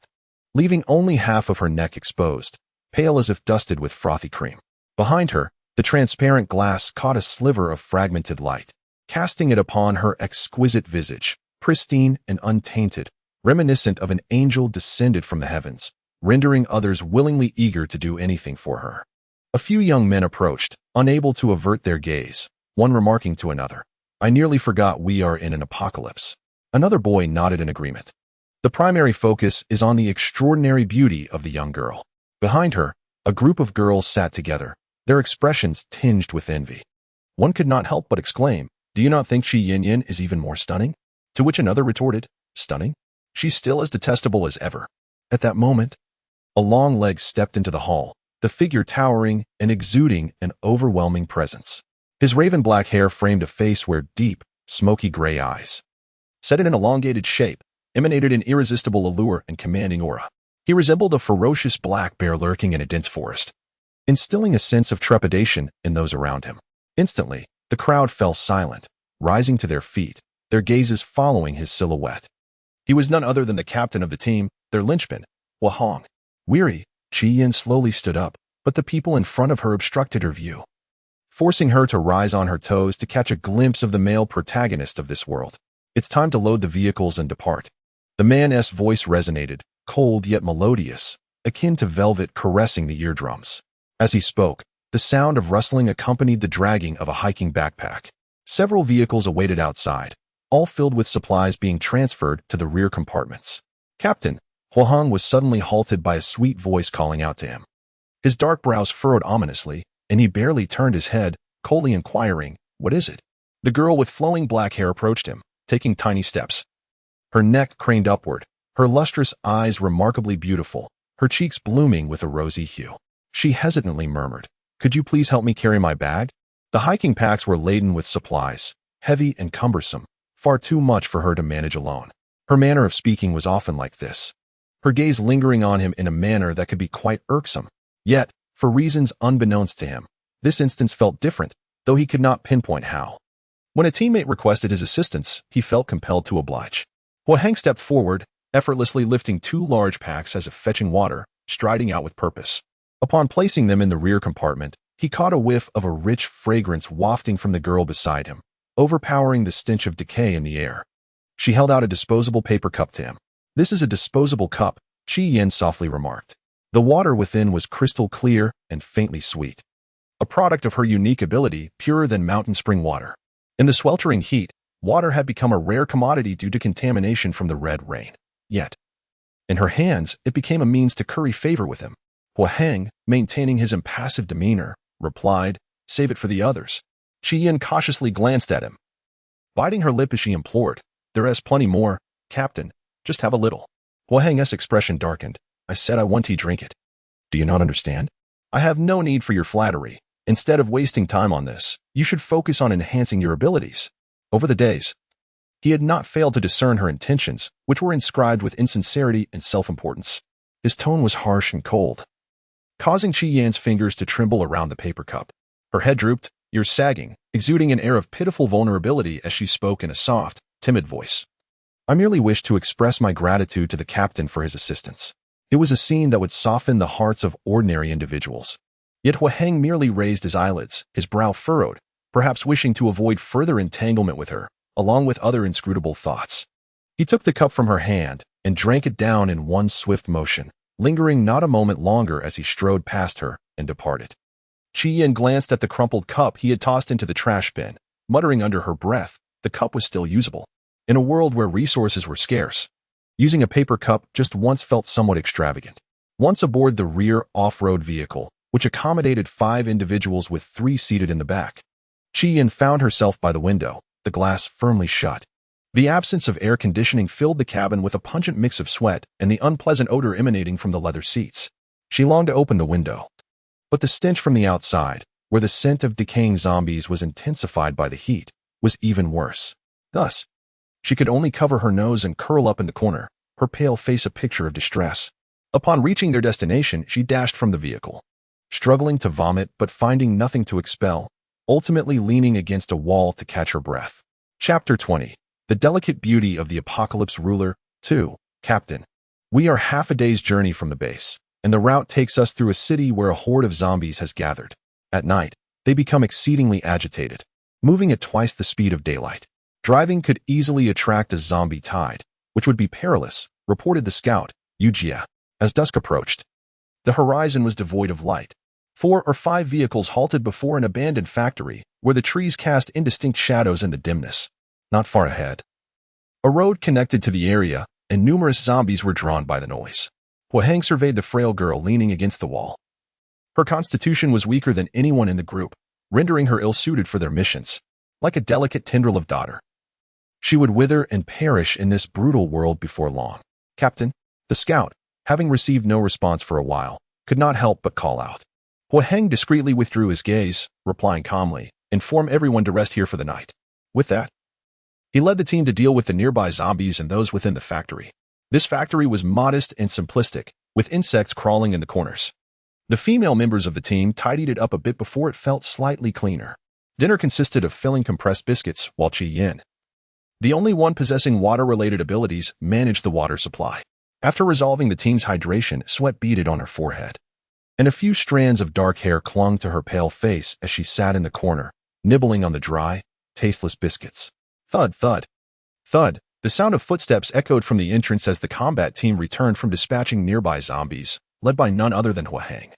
leaving only half of her neck exposed, pale as if dusted with frothy cream. Behind her, the transparent glass caught a sliver of fragmented light, casting it upon her exquisite visage, pristine and untainted, reminiscent of an angel descended from the heavens. rendering others willingly eager to do anything for her. A few young men approached, unable to avert their gaze, one remarking to another, "I nearly forgot we are in an apocalypse." Another boy nodded in agreement. The primary focus is on the extraordinary beauty of the young girl. Behind her, a group of girls sat together, their expressions tinged with envy. One could not help but exclaim, "Do you not think Shi Yin is even more stunning?" To which another retorted, "Stunning? She's still as detestable as ever." At that moment, a long leg stepped into the hall, the figure towering and exuding an overwhelming presence. His raven black hair framed a face where deep, smoky gray eyes, set in an elongated shape, emanated an irresistible allure and commanding aura. He resembled a ferocious black bear lurking in a dense forest, instilling a sense of trepidation in those around him. Instantly, the crowd fell silent, rising to their feet, their gazes following his silhouette. He was none other than the captain of the team, their linchpin, Hua Hong. Weary, Qi Yin slowly stood up, but the people in front of her obstructed her view, forcing her to rise on her toes to catch a glimpse of the male protagonist of this world. "It's time to load the vehicles and depart." The man's voice resonated, cold yet melodious, akin to velvet caressing the eardrums. As he spoke, the sound of rustling accompanied the dragging of a hiking backpack. Several vehicles awaited outside, all filled with supplies being transferred to the rear compartments. "Captain," Hua Hong was suddenly halted by a sweet voice calling out to him. His dark brows furrowed ominously, and he barely turned his head, coldly inquiring, "What is it?" The girl with flowing black hair approached him, taking tiny steps. Her neck craned upward, her lustrous eyes remarkably beautiful, her cheeks blooming with a rosy hue. She hesitantly murmured, "Could you please help me carry my bag?" The hiking packs were laden with supplies, heavy and cumbersome, far too much for her to manage alone. Her manner of speaking was often like this, her gaze lingering on him in a manner that could be quite irksome. Yet, for reasons unbeknownst to him, this instance felt different, though he could not pinpoint how. When a teammate requested his assistance, he felt compelled to oblige. Hua Heng stepped forward, effortlessly lifting 2 large packs as if fetching water, striding out with purpose. Upon placing them in the rear compartment, he caught a whiff of a rich fragrance wafting from the girl beside him, overpowering the stench of decay in the air. She held out a disposable paper cup to him. "This is a disposable cup," Qi Yin softly remarked. The water within was crystal clear and faintly sweet, a product of her unique ability, purer than mountain spring water. In the sweltering heat, water had become a rare commodity due to contamination from the red rain. Yet, in her hands, it became a means to curry favor with him. Hua Heng, maintaining his impassive demeanor, replied, "Save it for the others." Qi Yin cautiously glanced at him, biting her lip as she implored, "There is plenty more, Captain. Just have a little." Hua Heng's expression darkened. "I said I want to drink it. Do you not understand? I have no need for your flattery. Instead of wasting time on this, you should focus on enhancing your abilities." Over the days, he had not failed to discern her intentions, which were inscribed with insincerity and self-importance. His tone was harsh and cold, causing Qi Yin's fingers to tremble around the paper cup. Her head drooped, ears sagging, exuding an air of pitiful vulnerability as she spoke in a soft, timid voice. "I merely wished to express my gratitude to the captain for his assistance." It was a scene that would soften the hearts of ordinary individuals. Yet Hua Heng merely raised his eyelids, his brow furrowed, perhaps wishing to avoid further entanglement with her, along with other inscrutable thoughts. He took the cup from her hand and drank it down in one swift motion, lingering not a moment longer as he strode past her and departed. Qi Yin glanced at the crumpled cup he had tossed into the trash bin, muttering under her breath, the cup was still usable. In a world where resources were scarce, using a paper cup just once felt somewhat extravagant. Once aboard the rear off-road vehicle, which accommodated 5 individuals with 3 seated in the back, Qi Yin found herself by the window, the glass firmly shut. The absence of air conditioning filled the cabin with a pungent mix of sweat and the unpleasant odor emanating from the leather seats. She longed to open the window, but the stench from the outside, where the scent of decaying zombies was intensified by the heat, was even worse. Thus, she could only cover her nose and curl up in the corner, her pale face a picture of distress. Upon reaching their destination, she dashed from the vehicle, struggling to vomit but finding nothing to expel, ultimately leaning against a wall to catch her breath. Chapter 20. The Delicate Beauty of the Apocalypse Ruler. 2. Captain. We are half a day's journey from the base, and the route takes us through a city where a horde of zombies has gathered. At night, they become exceedingly agitated, moving at twice the speed of daylight. Driving could easily attract a zombie tide, which would be perilous, reported the scout, Yujia. As dusk approached, the horizon was devoid of light. 4 or 5 vehicles halted before an abandoned factory where the trees cast indistinct shadows in the dimness. Not far ahead, a road connected to the area, and numerous zombies were drawn by the noise. Hwang surveyed the frail girl leaning against the wall. Her constitution was weaker than anyone in the group, rendering her ill-suited for their missions. Like a delicate tendril of daughter, she would wither and perish in this brutal world before long. Captain, the scout, having received no response for a while, could not help but call out. Hwang discreetly withdrew his gaze, replying calmly, "Inform everyone to rest here for the night." With that, he led the team to deal with the nearby zombies and those within the factory. This factory was modest and simplistic, with insects crawling in the corners. The female members of the team tidied it up a bit before it felt slightly cleaner. Dinner consisted of filling compressed biscuits, while Chi Yin, the only one possessing water-related abilities, managed the water supply. After resolving the team's hydration, sweat beaded on her forehead, and a few strands of dark hair clung to her pale face as she sat in the corner, nibbling on the dry, tasteless biscuits. Thud, thud, thud. The sound of footsteps echoed from the entrance as the combat team returned from dispatching nearby zombies, led by none other than Hwang.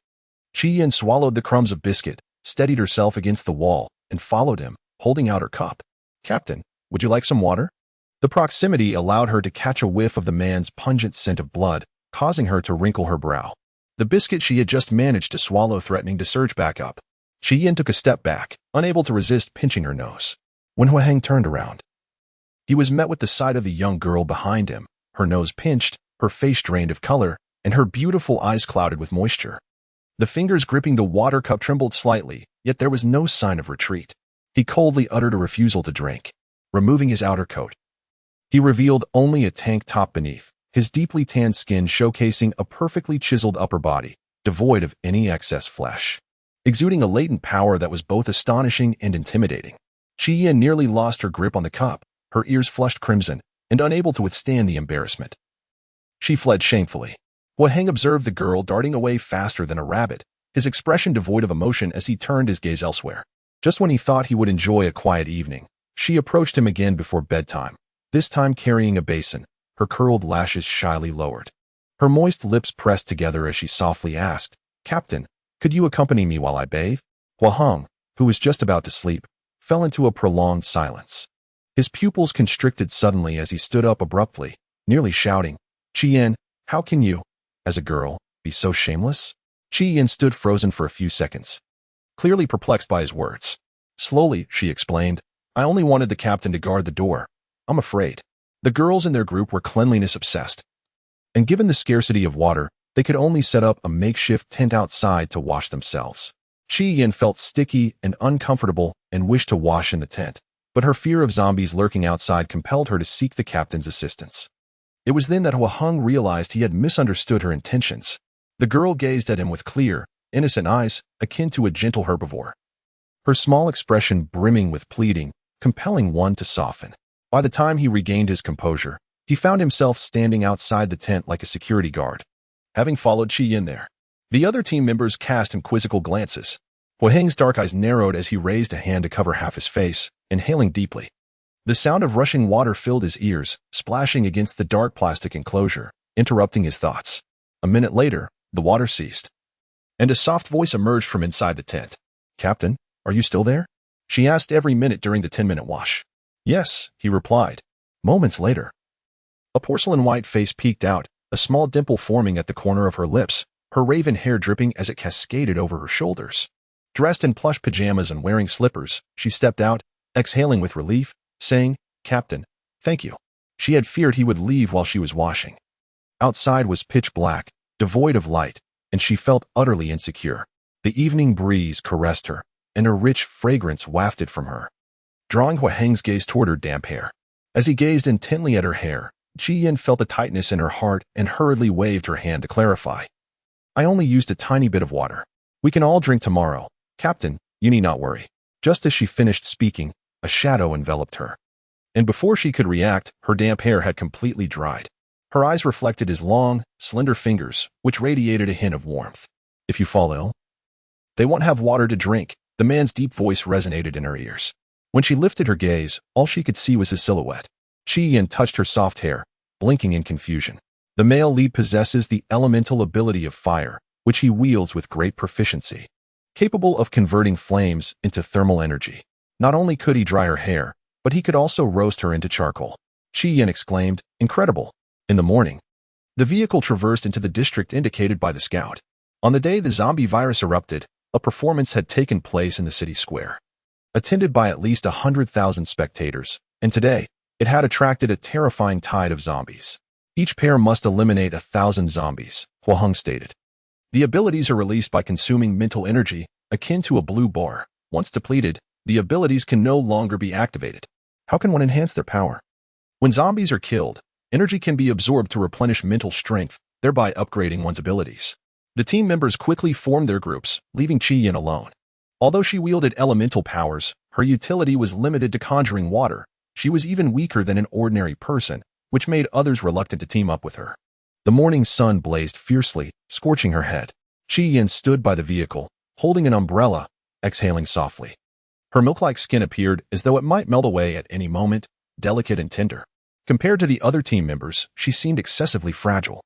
Chi Yin swallowed the crumbs of biscuit, steadied herself against the wall, and followed him, holding out her cup. "Captain, would you like some water?" The proximity allowed her to catch a whiff of the man's pungent scent of blood, causing her to wrinkle her brow. The biscuit she had just managed to swallow threatening to surge back up. Chi Yin took a step back, unable to resist pinching her nose. When Hwang turned around, he was met with the sight of the young girl behind him, her nose pinched, her face drained of color, and her beautiful eyes clouded with moisture. The fingers gripping the water cup trembled slightly, yet there was no sign of retreat. He coldly uttered a refusal to drink. Removing his outer coat, he revealed only a tank top beneath, his deeply tanned skin showcasing a perfectly chiseled upper body, devoid of any excess flesh, exuding a latent power that was both astonishing and intimidating. Chi Yin nearly lost her grip on the cup, her ears flushed crimson, and unable to withstand the embarrassment. She fled shamefully. Hwang observed the girl darting away faster than a rabbit, his expression devoid of emotion as he turned his gaze elsewhere. Just when he thought he would enjoy a quiet evening, she approached him again before bedtime, this time carrying a basin, her curled lashes shyly lowered. Her moist lips pressed together as she softly asked, "Captain, could you accompany me while I bathe?" Hwang, who was just about to sleep, fell into a prolonged silence. His pupils constricted suddenly as he stood up abruptly, nearly shouting, "Chi Yin, how can you, as a girl, be so shameless?" Chi Yin stood frozen for a few seconds, clearly perplexed by his words. Slowly, she explained, "I only wanted the captain to guard the door. I'm afraid." The girls in their group were cleanliness-obsessed, and given the scarcity of water, they could only set up a makeshift tent outside to wash themselves. Chi Yin felt sticky and uncomfortable and wished to wash in the tent, but her fear of zombies lurking outside compelled her to seek the captain's assistance. It was then that Hwang realized he had misunderstood her intentions. The girl gazed at him with clear, innocent eyes, akin to a gentle herbivore, her small expression brimming with pleading, compelling one to soften. By the time he regained his composure, he found himself standing outside the tent like a security guard, having followed Chi Yin there. The other team members cast quizzical glances. Hwang's dark eyes narrowed as he raised a hand to cover half his face, inhaling deeply. The sound of rushing water filled his ears, splashing against the dark plastic enclosure, interrupting his thoughts. A minute later, the water ceased, and a soft voice emerged from inside the tent. "Captain, are you still there?" she asked every minute during the 10-minute wash. "Yes," he replied. Moments later, a porcelain-white face peeked out, a small dimple forming at the corner of her lips, her raven hair dripping as it cascaded over her shoulders. Dressed in plush pajamas and wearing slippers, she stepped out, exhaling with relief, saying, "Captain, thank you." She had feared he would leave while she was washing. Outside was pitch black, devoid of light, and she felt utterly insecure. The evening breeze caressed her, and a rich fragrance wafted from her, drawing Hwang's gaze toward her damp hair. As he gazed intently at her hair, Chi Yin felt a tightness in her heart and hurriedly waved her hand to clarify. "I only used a tiny bit of water. We can all drink tomorrow. Captain, you need not worry." Just as she finished speaking, a shadow enveloped her, and before she could react, her damp hair had completely dried. Her eyes reflected his long, slender fingers, which radiated a hint of warmth. "If you fall ill, they won't have water to drink." The man's deep voice resonated in her ears. When she lifted her gaze, all she could see was his silhouette. Chi Yin touched her soft hair, blinking in confusion. The male lead possesses the elemental ability of fire, which he wields with great proficiency. Capable of converting flames into thermal energy. Not only could he dry her hair, but he could also roast her into charcoal. Chi-Yin exclaimed, "Incredible." In the morning, the vehicle traversed into the district indicated by the scout. On the day the zombie virus erupted, a performance had taken place in the city square. Attended by at least 100,000 spectators, and today, it had attracted a terrifying tide of zombies. Each pair must eliminate 1,000 zombies, Hua Hong stated. The abilities are released by consuming mental energy, akin to a blue bar. Once depleted, the abilities can no longer be activated. How can one enhance their power? When zombies are killed, energy can be absorbed to replenish mental strength, thereby upgrading one's abilities. The team members quickly formed their groups, leaving Chi-Yin alone. Although she wielded elemental powers, her utility was limited to conjuring water. She was even weaker than an ordinary person, which made others reluctant to team up with her. The morning sun blazed fiercely, scorching her head. Chi-Yin stood by the vehicle, holding an umbrella, exhaling softly. Her milk-like skin appeared as though it might melt away at any moment, delicate and tender. Compared to the other team members, she seemed excessively fragile.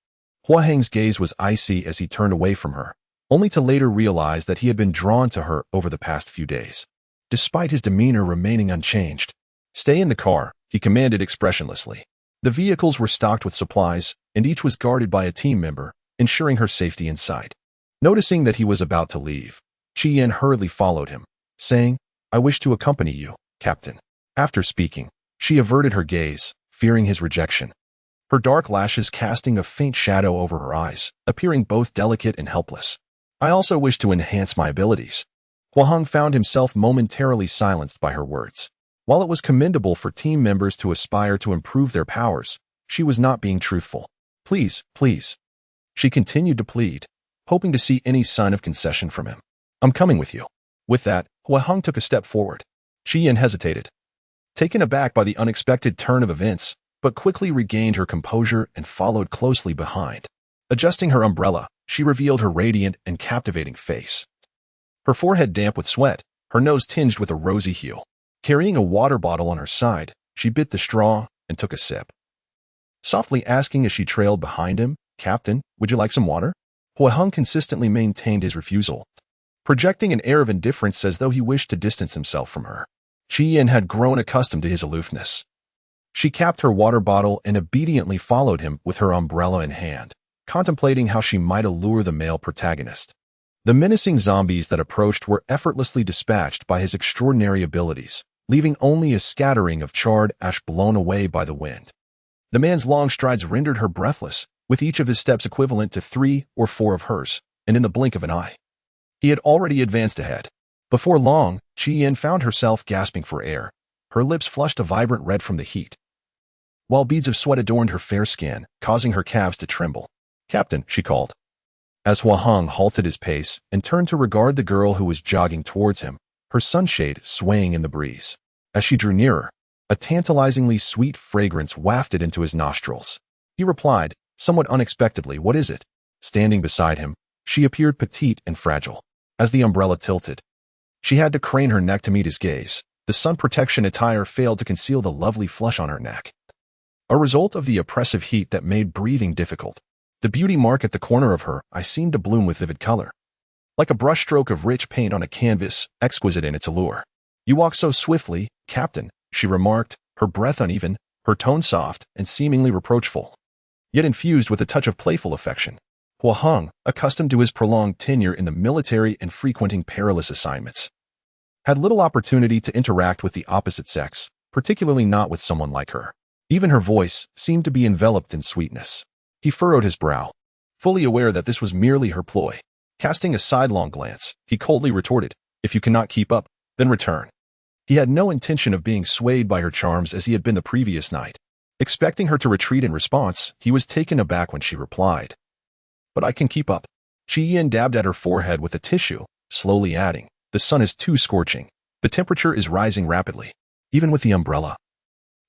Hua Hong's gaze was icy as he turned away from her, only to later realize that he had been drawn to her over the past few days. Despite his demeanor remaining unchanged, "Stay in the car," he commanded expressionlessly. The vehicles were stocked with supplies, and each was guarded by a team member, ensuring her safety inside. Noticing that he was about to leave, Chi-Yin hurriedly followed him, saying, "I wish to accompany you, Captain." After speaking, she averted her gaze, fearing his rejection. Her dark lashes casting a faint shadow over her eyes, appearing both delicate and helpless. "I also wish to enhance my abilities." Hua Hong found himself momentarily silenced by her words. While it was commendable for team members to aspire to improve their powers, she was not being truthful. "Please, please." She continued to plead, hoping to see any sign of concession from him. "I'm coming with you." With that, Hua Hong took a step forward. Chi-Yin hesitated, taken aback by the unexpected turn of events, but quickly regained her composure and followed closely behind. Adjusting her umbrella, she revealed her radiant and captivating face. Her forehead damp with sweat, her nose tinged with a rosy hue. Carrying a water bottle on her side, she bit the straw and took a sip. Softly asking as she trailed behind him, "Captain, would you like some water?" Hua Hong consistently maintained his refusal, projecting an air of indifference as though he wished to distance himself from her. Chi-Yin had grown accustomed to his aloofness. She capped her water bottle and obediently followed him with her umbrella in hand, contemplating how she might allure the male protagonist. The menacing zombies that approached were effortlessly dispatched by his extraordinary abilities, leaving only a scattering of charred ash blown away by the wind. The man's long strides rendered her breathless, with each of his steps equivalent to 3 or 4 of hers, and in the blink of an eye, he had already advanced ahead. Before long, Chi-Yin found herself gasping for air, her lips flushed a vibrant red from the heat, while beads of sweat adorned her fair skin, causing her calves to tremble. "Captain," she called. As Hua Hong halted his pace and turned to regard the girl who was jogging towards him, her sunshade swaying in the breeze. As she drew nearer, a tantalizingly sweet fragrance wafted into his nostrils. He replied, somewhat unexpectedly, "What is it?" Standing beside him, she appeared petite and fragile. As the umbrella tilted, she had to crane her neck to meet his gaze. The sun protection attire failed to conceal the lovely flush on her neck, a result of the oppressive heat that made breathing difficult. The beauty mark at the corner of her eye seemed to bloom with vivid color, like a brushstroke of rich paint on a canvas, exquisite in its allure. "You walk so swiftly, Captain," she remarked, her breath uneven, her tone soft and seemingly reproachful, yet infused with a touch of playful affection. Hua Hong, accustomed to his prolonged tenure in the military and frequenting perilous assignments, had little opportunity to interact with the opposite sex, particularly not with someone like her. Even her voice seemed to be enveloped in sweetness. He furrowed his brow, fully aware that this was merely her ploy. Casting a sidelong glance, he coldly retorted, "If you cannot keep up, then return." He had no intention of being swayed by her charms as he had been the previous night. Expecting her to retreat in response, he was taken aback when she replied, "But I can keep up." Chi-Yin dabbed at her forehead with a tissue, slowly adding, "The sun is too scorching. The temperature is rising rapidly." Even with the umbrella,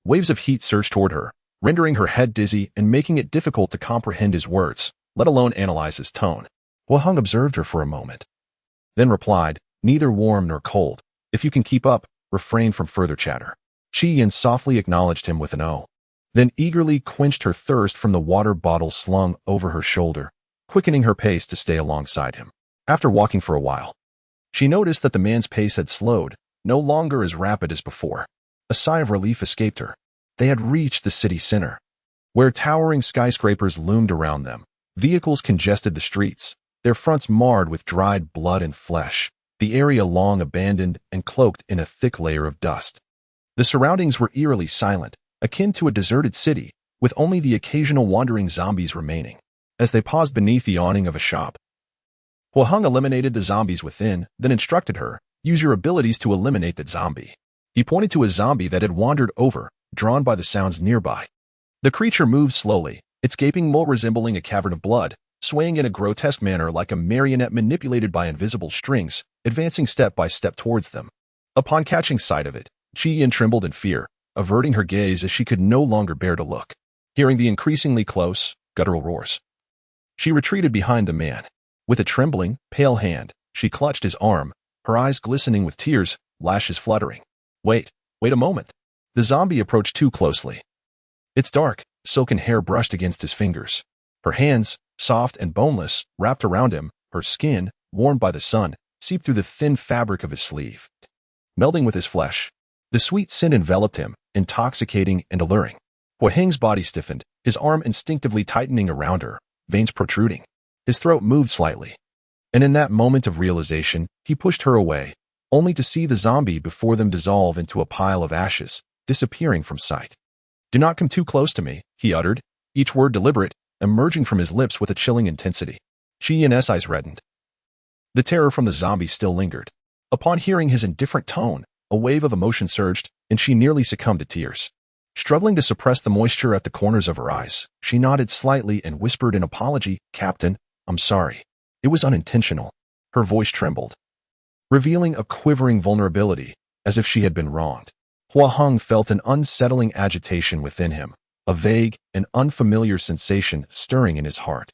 waves of heat surged toward her, rendering her head dizzy and making it difficult to comprehend his words, let alone analyze his tone. Hua Hong observed her for a moment, then replied, "Neither warm nor cold. If you can keep up, refrain from further chatter." Chi-Yin softly acknowledged him with an "oh." then eagerly quenched her thirst from the water bottle slung over her shoulder, quickening her pace to stay alongside him. After walking for a while, she noticed that the man's pace had slowed, no longer as rapid as before. A sigh of relief escaped her. They had reached the city center, where towering skyscrapers loomed around them. Vehicles congested the streets, their fronts marred with dried blood and flesh, the area long abandoned and cloaked in a thick layer of dust. The surroundings were eerily silent, akin to a deserted city, with only the occasional wandering zombies remaining. As they paused beneath the awning of a shop, Hua Hong eliminated the zombies within, then instructed her, "Use your abilities to eliminate that zombie." He pointed to a zombie that had wandered over, drawn by the sounds nearby. The creature moved slowly, its gaping maw resembling a cavern of blood, swaying in a grotesque manner like a marionette manipulated by invisible strings, advancing step by step towards them. Upon catching sight of it, Qi Yin trembled in fear, averting her gaze as she could no longer bear to look. Hearing the increasingly close, guttural roars, she retreated behind the man. With a trembling, pale hand, she clutched his arm, her eyes glistening with tears, lashes fluttering. Wait a moment. The zombie approached too closely. Its dark, silken hair brushed against his fingers. Her hands, soft and boneless, wrapped around him, her skin, warmed by the sun, seeped through the thin fabric of his sleeve. Melding with his flesh, the sweet scent enveloped him, intoxicating and alluring. Hua Heng's body stiffened, his arm instinctively tightening around her, veins protruding. His throat moved slightly, and in that moment of realization, he pushed her away, only to see the zombie before them dissolve into a pile of ashes, disappearing from sight. "Do not come too close to me," he uttered, each word deliberate, emerging from his lips with a chilling intensity. Qi Yin's eyes reddened. The terror from the zombie still lingered. Upon hearing his indifferent tone, a wave of emotion surged, and she nearly succumbed to tears. Struggling to suppress the moisture at the corners of her eyes, she nodded slightly and whispered in apology, "Captain, I'm sorry. It was unintentional." Her voice trembled, revealing a quivering vulnerability, as if she had been wronged. Hua Hong felt an unsettling agitation within him, a vague and unfamiliar sensation stirring in his heart.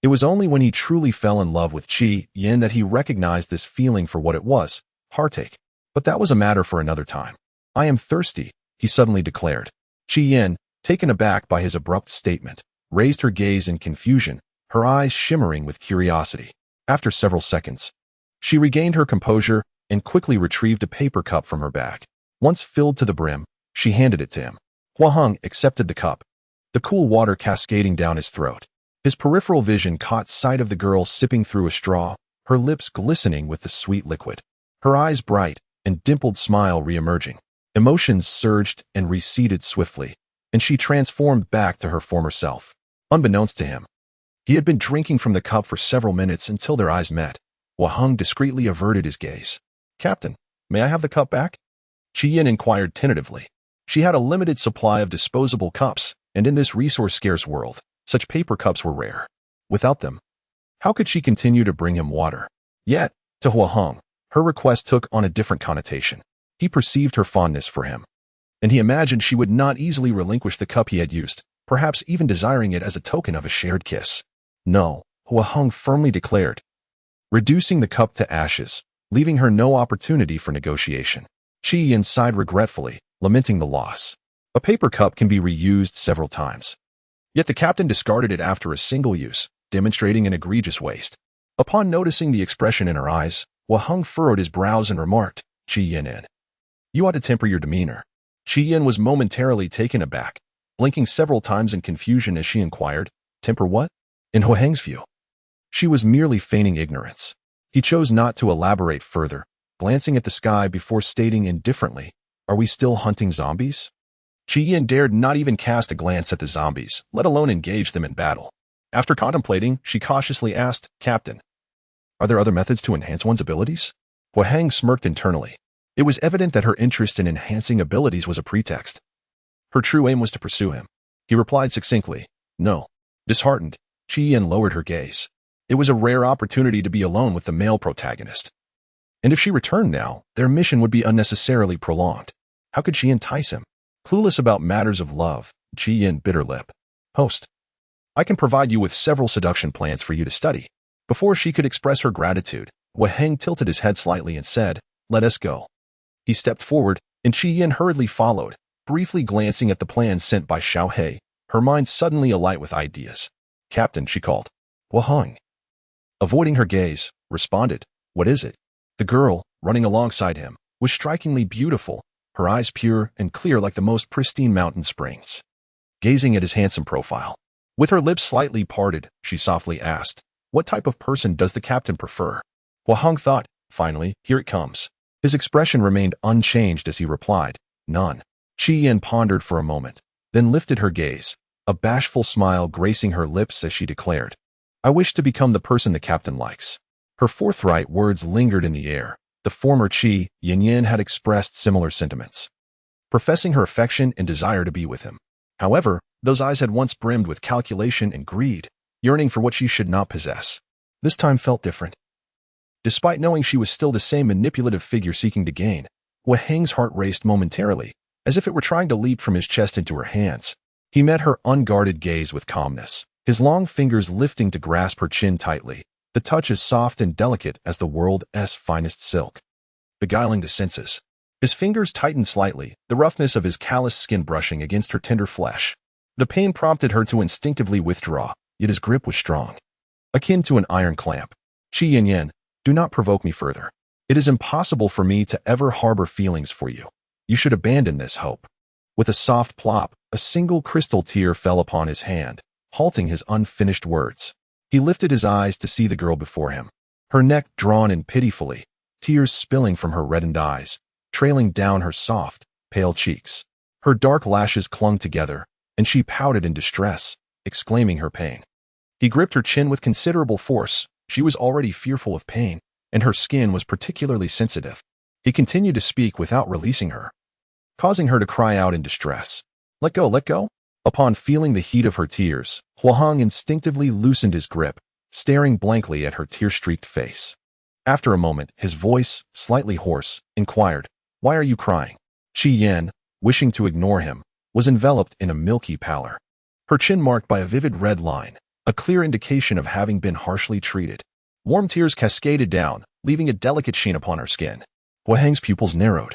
It was only when he truly fell in love with Qi Yin that he recognized this feeling for what it was, heartache. But that was a matter for another time. "I am thirsty," he suddenly declared. Qi Yin, taken aback by his abrupt statement, raised her gaze in confusion, her eyes shimmering with curiosity. After several seconds, she regained her composure and quickly retrieved a paper cup from her bag. Once filled to the brim, she handed it to him. Hua Hong accepted the cup, the cool water cascading down his throat. His peripheral vision caught sight of the girl sipping through a straw, her lips glistening with the sweet liquid, her eyes bright and dimpled smile re-emerging. Emotions surged and receded swiftly, and she transformed back to her former self. Unbeknownst to him, he had been drinking from the cup for several minutes until their eyes met. Hua Hong discreetly averted his gaze. "Captain, may I have the cup back?" Qi Yin inquired tentatively. She had a limited supply of disposable cups, and in this resource-scarce world, such paper cups were rare. Without them, how could she continue to bring him water? Yet, to Hua Hong, her request took on a different connotation. He perceived her fondness for him, and he imagined she would not easily relinquish the cup he had used, perhaps even desiring it as a token of a shared kiss. "No," Hua Hong firmly declared, reducing the cup to ashes, leaving her no opportunity for negotiation. Qi Yin sighed regretfully, lamenting the loss. A paper cup can be reused several times. Yet the captain discarded it after a single use, demonstrating an egregious waste. Upon noticing the expression in her eyes, Hua Hong furrowed his brows and remarked, "Qi Yin, you ought to temper your demeanor." Qi Yin was momentarily taken aback, blinking several times in confusion as she inquired, "Temper what?" In Hua Heng's view, she was merely feigning ignorance. He chose not to elaborate further, glancing at the sky before stating indifferently, "Are we still hunting zombies?" Qi Yin dared not even cast a glance at the zombies, let alone engage them in battle. After contemplating, she cautiously asked, "Captain, are there other methods to enhance one's abilities?" Hua Heng smirked internally. It was evident that her interest in enhancing abilities was a pretext. Her true aim was to pursue him. He replied succinctly, "No." Disheartened, Qi Yin lowered her gaze. It was a rare opportunity to be alone with the male protagonist. And if she returned now, their mission would be unnecessarily prolonged. How could she entice him? Clueless about matters of love, Qi Yin bit her lip. "Host, I can provide you with several seduction plans for you to study." Before she could express her gratitude, Hua Heng tilted his head slightly and said, "Let us go." He stepped forward, and Qi Yin hurriedly followed, Briefly glancing at the plan sent by Xiao He, her mind suddenly alight with ideas. "Captain," she called. "Wahang." Avoiding her gaze, responded, "What is it?" The girl, running alongside him, was strikingly beautiful, her eyes pure and clear like the most pristine mountain springs. Gazing at his handsome profile, with her lips slightly parted, she softly asked, "What type of person does the captain prefer?" Wahang thought, "Finally, here it comes." His expression remained unchanged as he replied, "None." Qi Yin pondered for a moment, then lifted her gaze, a bashful smile gracing her lips as she declared, "I wish to become the person the captain likes." Her forthright words lingered in the air. The former Qi Yin had expressed similar sentiments, professing her affection and desire to be with him. However, those eyes had once brimmed with calculation and greed, yearning for what she should not possess. This time felt different. Despite knowing she was still the same manipulative figure seeking to gain, Wahang's heart raced momentarily, as if it were trying to leap from his chest into her hands. He met her unguarded gaze with calmness, his long fingers lifting to grasp her chin tightly, the touch as soft and delicate as the world's finest silk, beguiling the senses. His fingers tightened slightly, the roughness of his calloused skin brushing against her tender flesh. The pain prompted her to instinctively withdraw, yet his grip was strong, akin to an iron clamp. "Qi Yin, do not provoke me further. It is impossible for me to ever harbor feelings for you. You should abandon this hope." With a soft plop, a single crystal tear fell upon his hand, halting his unfinished words. He lifted his eyes to see the girl before him, her neck drawn in pitifully, tears spilling from her reddened eyes, trailing down her soft, pale cheeks. Her dark lashes clung together, and she pouted in distress, exclaiming her pain. He gripped her chin with considerable force. She was already fearful of pain, and her skin was particularly sensitive. He continued to speak without releasing her, causing her to cry out in distress. "Let go, let go." Upon feeling the heat of her tears, Huahang instinctively loosened his grip, staring blankly at her tear-streaked face. After a moment, his voice, slightly hoarse, inquired, "Why are you crying?" Qi Yin, wishing to ignore him, was enveloped in a milky pallor, her chin marked by a vivid red line, a clear indication of having been harshly treated. Warm tears cascaded down, leaving a delicate sheen upon her skin. Huahang's pupils narrowed,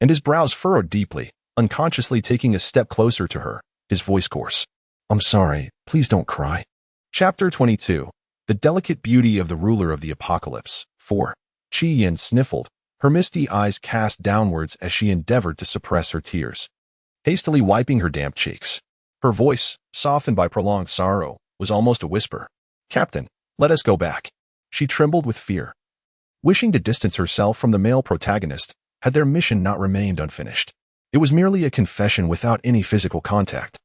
and his brows furrowed deeply, unconsciously taking a step closer to her, his voice coarse. "I'm sorry, please don't cry." Chapter 22. The Delicate Beauty of the Ruler of the Apocalypse. 4. Qi Yin sniffled, her misty eyes cast downwards as she endeavored to suppress her tears, hastily wiping her damp cheeks. Her voice, softened by prolonged sorrow, was almost a whisper. "Captain, let us go back." She trembled with fear, wishing to distance herself from the male protagonist, had their mission not remained unfinished. It was merely a confession without any physical contact.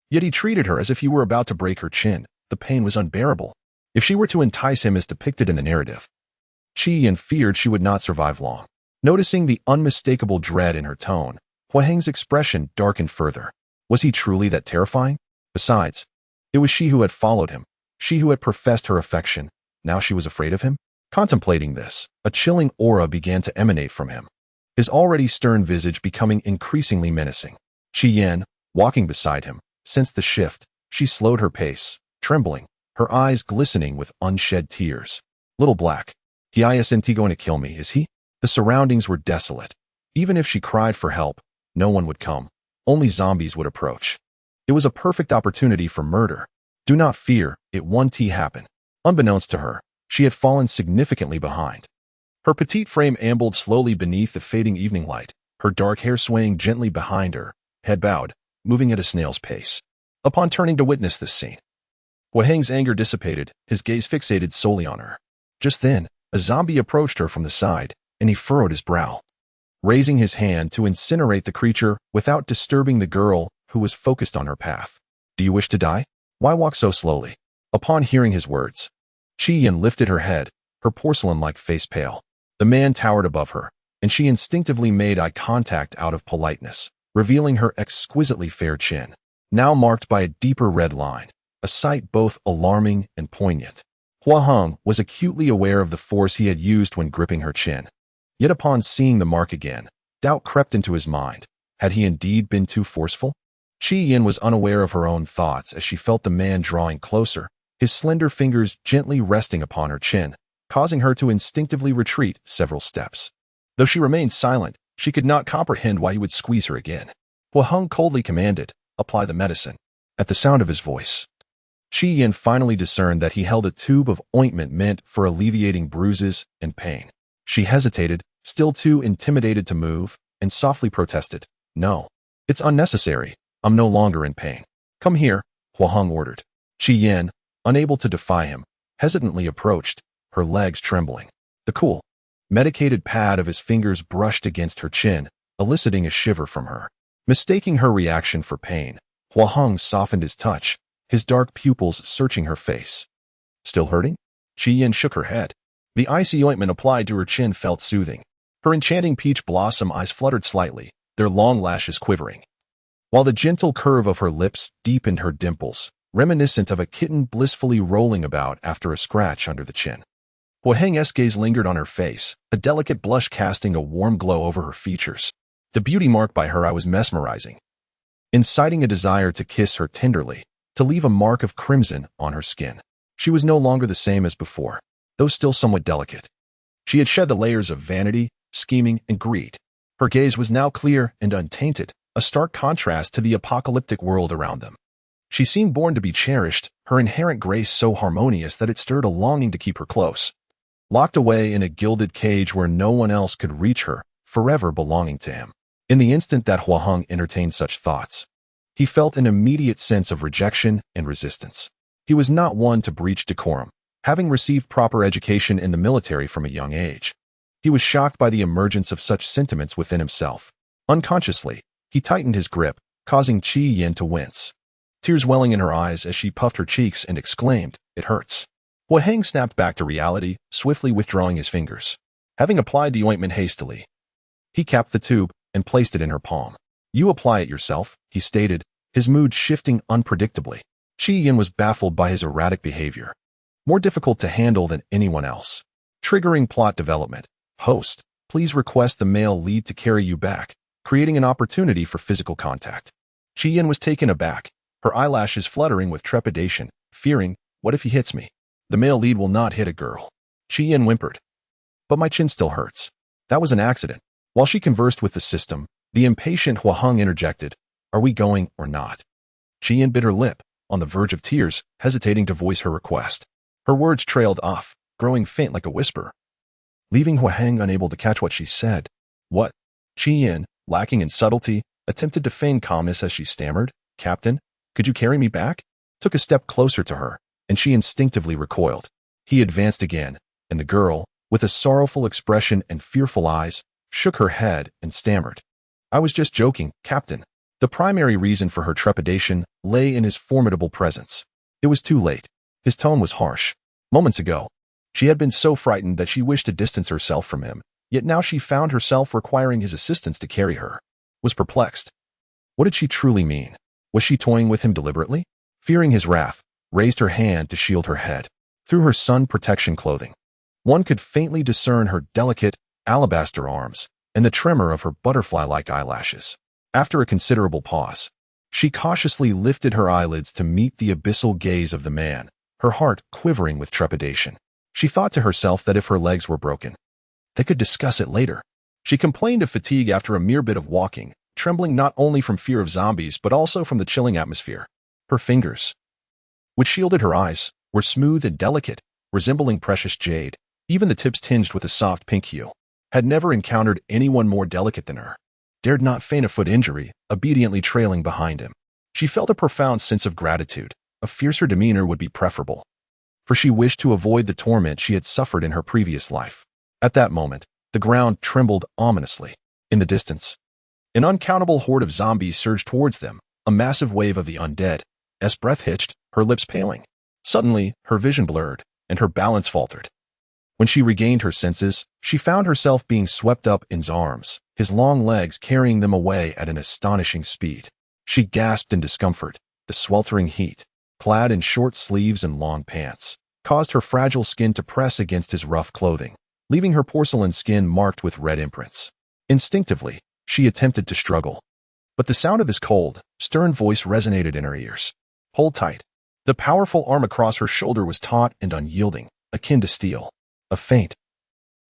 Yet he treated her as if he were about to break her chin. The pain was unbearable. If she were to entice him as depicted in the narrative, Qi Yin feared she would not survive long. Noticing the unmistakable dread in her tone, Huahang's expression darkened further. Was he truly that terrifying? Besides, it was she who had followed him, she who had professed her affection. Now she was afraid of him? Contemplating this, a chilling aura began to emanate from him, his already stern visage becoming increasingly menacing. Qi Yin, walking beside him, sensed the shift. She slowed her pace, trembling, her eyes glistening with unshed tears. "Little Black, he isn't going to kill me, is he?" The surroundings were desolate. Even if she cried for help, no one would come. Only zombies would approach. It was a perfect opportunity for murder. Do not fear, it won't happen. Unbeknownst to her, she had fallen significantly behind. Her petite frame ambled slowly beneath the fading evening light, her dark hair swaying gently behind her, head bowed, moving at a snail's pace. Upon turning to witness this scene, Huahang's anger dissipated, his gaze fixated solely on her. Just then, a zombie approached her from the side, and he furrowed his brow, raising his hand to incinerate the creature without disturbing the girl who was focused on her path. "Do you wish to die? Why walk so slowly?" Upon hearing his words, Qi Yin lifted her head, her porcelain-like face pale. The man towered above her, and she instinctively made eye contact out of politeness, revealing her exquisitely fair chin, now marked by a deeper red line, a sight both alarming and poignant. Huahang was acutely aware of the force he had used when gripping her chin. Yet upon seeing the mark again, doubt crept into his mind. Had he indeed been too forceful? Qi Yin was unaware of her own thoughts as she felt the man drawing closer, his slender fingers gently resting upon her chin, causing her to instinctively retreat several steps. Though she remained silent, she could not comprehend why he would squeeze her again. Hua Heng coldly commanded, "Apply the medicine." At the sound of his voice, Qi Yin finally discerned that he held a tube of ointment meant for alleviating bruises and pain. She hesitated, still too intimidated to move, and softly protested, "No, it's unnecessary. I'm no longer in pain." "Come here," Hua Heng ordered. Qi Yin, unable to defy him, hesitantly approached, her legs trembling. The cool, medicated pad of his fingers brushed against her chin, eliciting a shiver from her. Mistaking her reaction for pain, Hua Heng softened his touch, his dark pupils searching her face. "Still hurting?" Qi Yin shook her head. The icy ointment applied to her chin felt soothing. Her enchanting peach blossom eyes fluttered slightly, their long lashes quivering, while the gentle curve of her lips deepened her dimples, reminiscent of a kitten blissfully rolling about after a scratch under the chin. Hua Heng's gaze lingered on her face, a delicate blush casting a warm glow over her features. The beauty marked by her eye was mesmerizing, inciting a desire to kiss her tenderly, to leave a mark of crimson on her skin. She was no longer the same as before, though still somewhat delicate. She had shed the layers of vanity, scheming, and greed. Her gaze was now clear and untainted, a stark contrast to the apocalyptic world around them. She seemed born to be cherished, her inherent grace so harmonious that it stirred a longing to keep her close. Locked away in a gilded cage where no one else could reach her, forever belonging to him. In the instant that Hua Heng entertained such thoughts, he felt an immediate sense of rejection and resistance. He was not one to breach decorum, having received proper education in the military from a young age. He was shocked by the emergence of such sentiments within himself. Unconsciously, he tightened his grip, causing Qi Yin to wince, tears welling in her eyes as she puffed her cheeks and exclaimed, "It hurts." Hua Heng snapped back to reality, swiftly withdrawing his fingers. Having applied the ointment hastily, he capped the tube and placed it in her palm. "You apply it yourself," he stated, his mood shifting unpredictably. Qi Yin was baffled by his erratic behavior, more difficult to handle than anyone else. Triggering plot development. Host, please request the male lead to carry you back, creating an opportunity for physical contact. Qi Yin was taken aback, her eyelashes fluttering with trepidation, fearing, "What if he hits me?" "The male lead will not hit a girl." Qi Yin whimpered. "But my chin still hurts." "That was an accident." While she conversed with the system, the impatient Hua Heng interjected, "Are we going or not?" Qi Yin bit her lip, on the verge of tears, hesitating to voice her request. Her words trailed off, growing faint like a whisper, leaving Hua Heng unable to catch what she said. "What?" Qi Yin, lacking in subtlety, attempted to feign calmness as she stammered, "Captain, could you carry me back?" Took a step closer to her, and she instinctively recoiled. He advanced again, and the girl, with a sorrowful expression and fearful eyes, shook her head and stammered, "I was just joking, Captain." The primary reason for her trepidation lay in his formidable presence. It was too late. His tone was harsh. Moments ago, she had been so frightened that she wished to distance herself from him, yet now she found herself requiring his assistance to carry her. Was perplexed. What did she truly mean? Was she toying with him deliberately? Fearing his wrath, raised her hand to shield her head. Through her sun protection clothing, one could faintly discern her delicate, alabaster arms and the tremor of her butterfly-like eyelashes. After a considerable pause, she cautiously lifted her eyelids to meet the abyssal gaze of the man, her heart quivering with trepidation. She thought to herself that if her legs were broken, they could discuss it later. She complained of fatigue after a mere bit of walking, trembling not only from fear of zombies but also from the chilling atmosphere. Her fingers, which shielded her eyes, were smooth and delicate, resembling precious jade, even the tips tinged with a soft pink hue. Had never encountered anyone more delicate than her. Dared not feign a foot injury, obediently trailing behind him. She felt a profound sense of gratitude. A fiercer demeanor would be preferable, for she wished to avoid the torment she had suffered in her previous life. At that moment, the ground trembled ominously. In the distance, an uncountable horde of zombies surged towards them, a massive wave of the undead. S breath hitched, her lips paling. Suddenly, her vision blurred, and her balance faltered. When she regained her senses, she found herself being swept up in his arms, his long legs carrying them away at an astonishing speed. She gasped in discomfort. The sweltering heat, clad in short sleeves and long pants, caused her fragile skin to press against his rough clothing, leaving her porcelain skin marked with red imprints. Instinctively, she attempted to struggle, but the sound of his cold, stern voice resonated in her ears. "Hold tight." The powerful arm across her shoulder was taut and unyielding, akin to steel. A faint,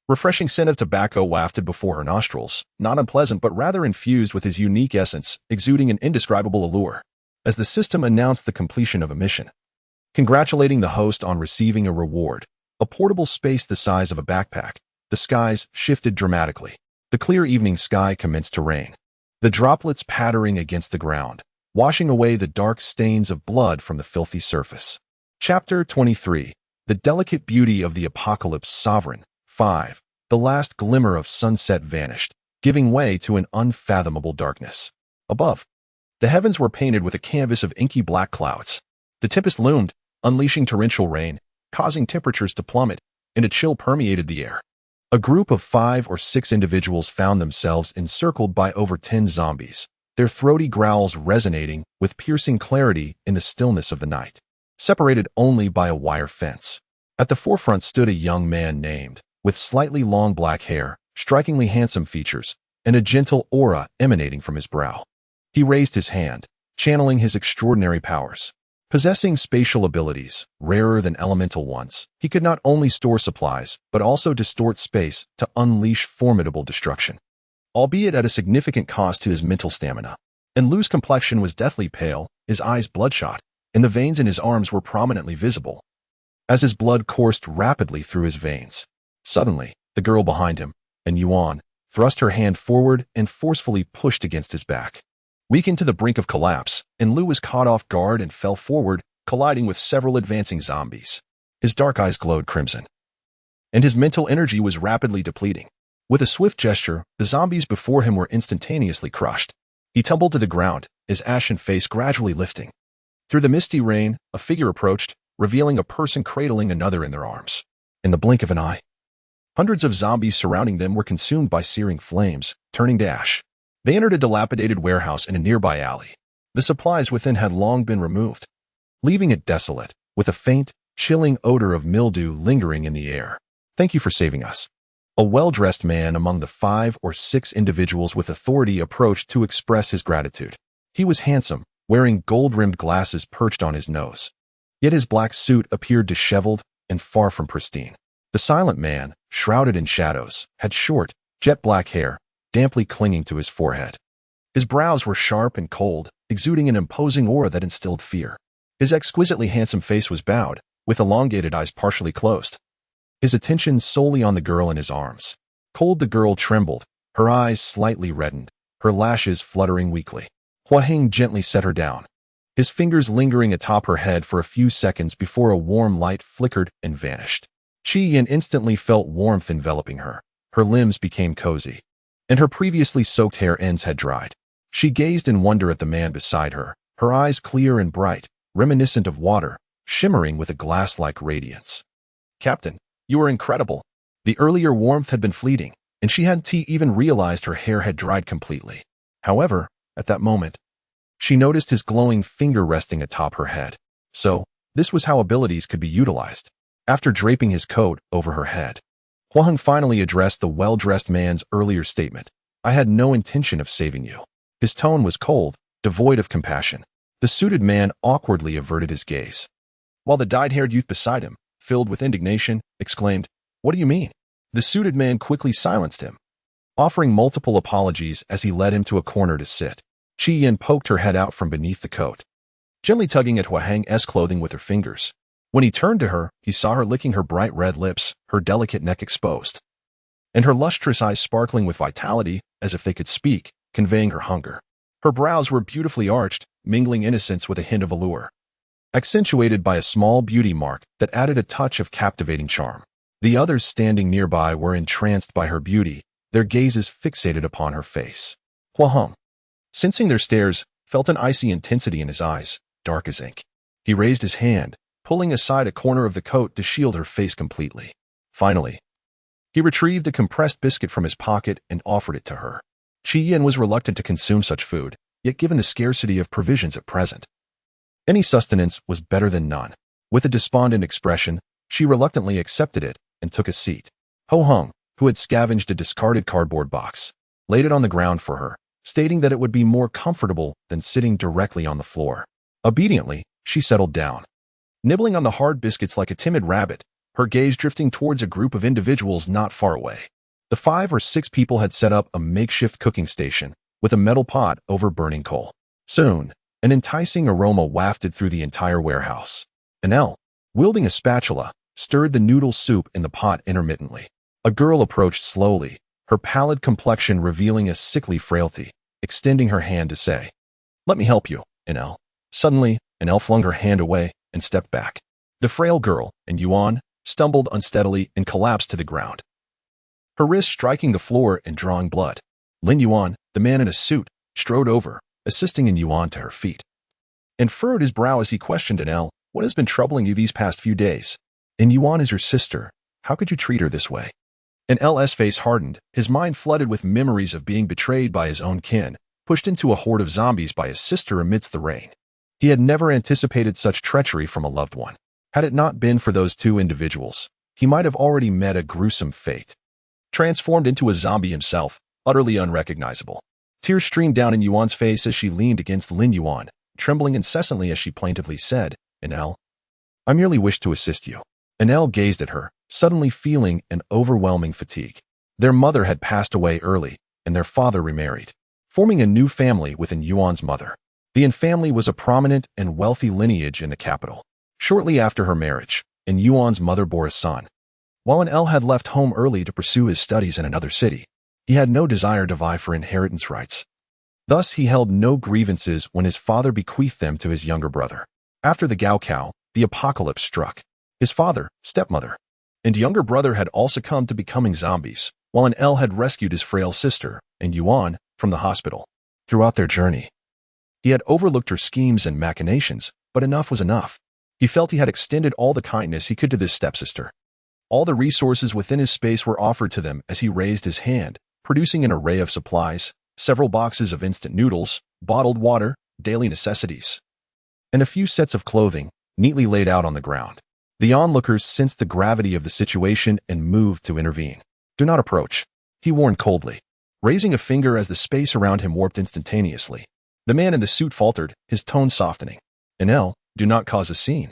Refreshing scent of tobacco wafted before her nostrils, not unpleasant but rather infused with his unique essence, exuding an indescribable allure. As the system announced the completion of a mission, congratulating the host on receiving a reward, a portable space the size of a backpack, the skies shifted dramatically. The clear evening sky commenced to rain, the droplets pattering against the ground, washing away the dark stains of blood from the filthy surface. Chapter 23. The delicate beauty of the apocalypse sovereign. 5. The last glimmer of sunset vanished, giving way to an unfathomable darkness. Above, the heavens were painted with a canvas of inky black clouds. The tempest loomed, unleashing torrential rain, causing temperatures to plummet, and a chill permeated the air. A group of 5 or 6 individuals found themselves encircled by over 10 zombies, their throaty growls resonating with piercing clarity in the stillness of the night, separated only by a wire fence. At the forefront stood a young man named, with slightly long black hair, strikingly handsome features, and a gentle aura emanating from his brow. He raised his hand, channeling his extraordinary powers. Possessing spatial abilities, rarer than elemental ones, he could not only store supplies, but also distort space to unleash formidable destruction. Albeit at a significant cost to his mental stamina. And Lu's complexion was deathly pale, his eyes bloodshot, and the veins in his arms were prominently visible, as his blood coursed rapidly through his veins. Suddenly, the girl behind him, and Yuan, thrust her hand forward and forcefully pushed against his back. Weakened to the brink of collapse, and Lu was caught off guard and fell forward, colliding with several advancing zombies. His dark eyes glowed crimson, and his mental energy was rapidly depleting. With a swift gesture, the zombies before him were instantaneously crushed. He tumbled to the ground, his ashen face gradually lifting. Through the misty rain, a figure approached, revealing a person cradling another in their arms. In the blink of an eye, hundreds of zombies surrounding them were consumed by searing flames, turning to ash. They entered a dilapidated warehouse in a nearby alley. The supplies within had long been removed, leaving it desolate, with a faint, chilling odor of mildew lingering in the air. "Thank you for saving us." A well-dressed man among the 5 or 6 individuals with authority approached to express his gratitude. He was handsome, wearing gold-rimmed glasses perched on his nose. Yet his black suit appeared disheveled and far from pristine. The silent man, shrouded in shadows, had short, jet-black hair, damply clinging to his forehead. His brows were sharp and cold, exuding an imposing aura that instilled fear. His exquisitely handsome face was bowed, with elongated eyes partially closed, his attention solely on the girl in his arms. Cold, the girl trembled, her eyes slightly reddened, her lashes fluttering weakly. Hua Hing gently set her down, his fingers lingering atop her head for a few seconds before a warm light flickered and vanished. Qi Yin instantly felt warmth enveloping her. Her limbs became cozy, and her previously soaked hair ends had dried. She gazed in wonder at the man beside her, her eyes clear and bright, reminiscent of water, shimmering with a glass-like radiance. "Captain, you are incredible." The earlier warmth had been fleeting, and she hadn't even realized her hair had dried completely. However, at that moment, she noticed his glowing finger resting atop her head. So, this was how abilities could be utilized. After draping his coat over her head, Hua Heng finally addressed the well-dressed man's earlier statement. "I had no intention of saving you." His tone was cold, devoid of compassion. The suited man awkwardly averted his gaze, while the dyed-haired youth beside him, filled with indignation, exclaimed, "What do you mean?" The suited man quickly silenced him, offering multiple apologies as he led him to a corner to sit. Qi Yin poked her head out from beneath the coat, gently tugging at Hua Heng's clothing with her fingers. When he turned to her, he saw her licking her bright red lips, her delicate neck exposed, and her lustrous eyes sparkling with vitality as if they could speak, conveying her hunger. Her brows were beautifully arched, mingling innocence with a hint of allure, accentuated by a small beauty mark that added a touch of captivating charm. The others standing nearby were entranced by her beauty, their gazes fixated upon her face. Hua Heng, sensing their stares, felt an icy intensity in his eyes, dark as ink. He raised his hand, pulling aside a corner of the coat to shield her face completely. Finally, he retrieved a compressed biscuit from his pocket and offered it to her. Qi Yin was reluctant to consume such food, yet given the scarcity of provisions at present, any sustenance was better than none. With a despondent expression, she reluctantly accepted it and took a seat. Ho Heng, who had scavenged a discarded cardboard box, laid it on the ground for her, stating that it would be more comfortable than sitting directly on the floor. Obediently, she settled down, nibbling on the hard biscuits like a timid rabbit, her gaze drifting towards a group of individuals not far away. The 5 or 6 people had set up a makeshift cooking station with a metal pot over burning coal. Soon, an enticing aroma wafted through the entire warehouse. Anel, wielding a spatula, stirred the noodle soup in the pot intermittently. A girl approached slowly, her pallid complexion revealing a sickly frailty, extending her hand to say, "Let me help you, Anel." Suddenly, Anel flung her hand away and stepped back. The frail girl, and Yuan, stumbled unsteadily and collapsed to the ground, her wrist striking the floor and drawing blood. Lin Yuan, the man in a suit, strode over, assisting in Yuan to her feet, and furrowed his brow as he questioned Anel, "What has been troubling you these past few days? And Yuan is your sister. How could you treat her this way?" Anel's face hardened, his mind flooded with memories of being betrayed by his own kin, pushed into a horde of zombies by his sister amidst the rain. He had never anticipated such treachery from a loved one. Had it not been for those 2 individuals, he might have already met a gruesome fate. Transformed into a zombie himself, utterly unrecognizable. Tears streamed down in Yuan's face as she leaned against Lin Yuan, trembling incessantly as she plaintively said, "Anel, I merely wish to assist you." Anel gazed at her, suddenly feeling an overwhelming fatigue. Their mother had passed away early, and their father remarried, forming a new family within Yuan's mother. The Yin family was a prominent and wealthy lineage in the capital. Shortly after her marriage, and Yuan's mother bore a son. While Anel had left home early to pursue his studies in another city, he had no desire to vie for inheritance rights. Thus, he held no grievances when his father bequeathed them to his younger brother. After the Gaokao, the apocalypse struck. His father, stepmother, and younger brother had all succumbed to becoming zombies, while Anel had rescued his frail sister, and Yuan, from the hospital. Throughout their journey, he had overlooked her schemes and machinations, but enough was enough. He felt he had extended all the kindness he could to this stepsister. All the resources within his space were offered to them as he raised his hand, producing an array of supplies, several boxes of instant noodles, bottled water, daily necessities, and a few sets of clothing, neatly laid out on the ground. The onlookers sensed the gravity of the situation and moved to intervene. "Do not approach," he warned coldly, raising a finger as the space around him warped instantaneously. The man in the suit faltered, his tone softening. "Anel, do not cause a scene."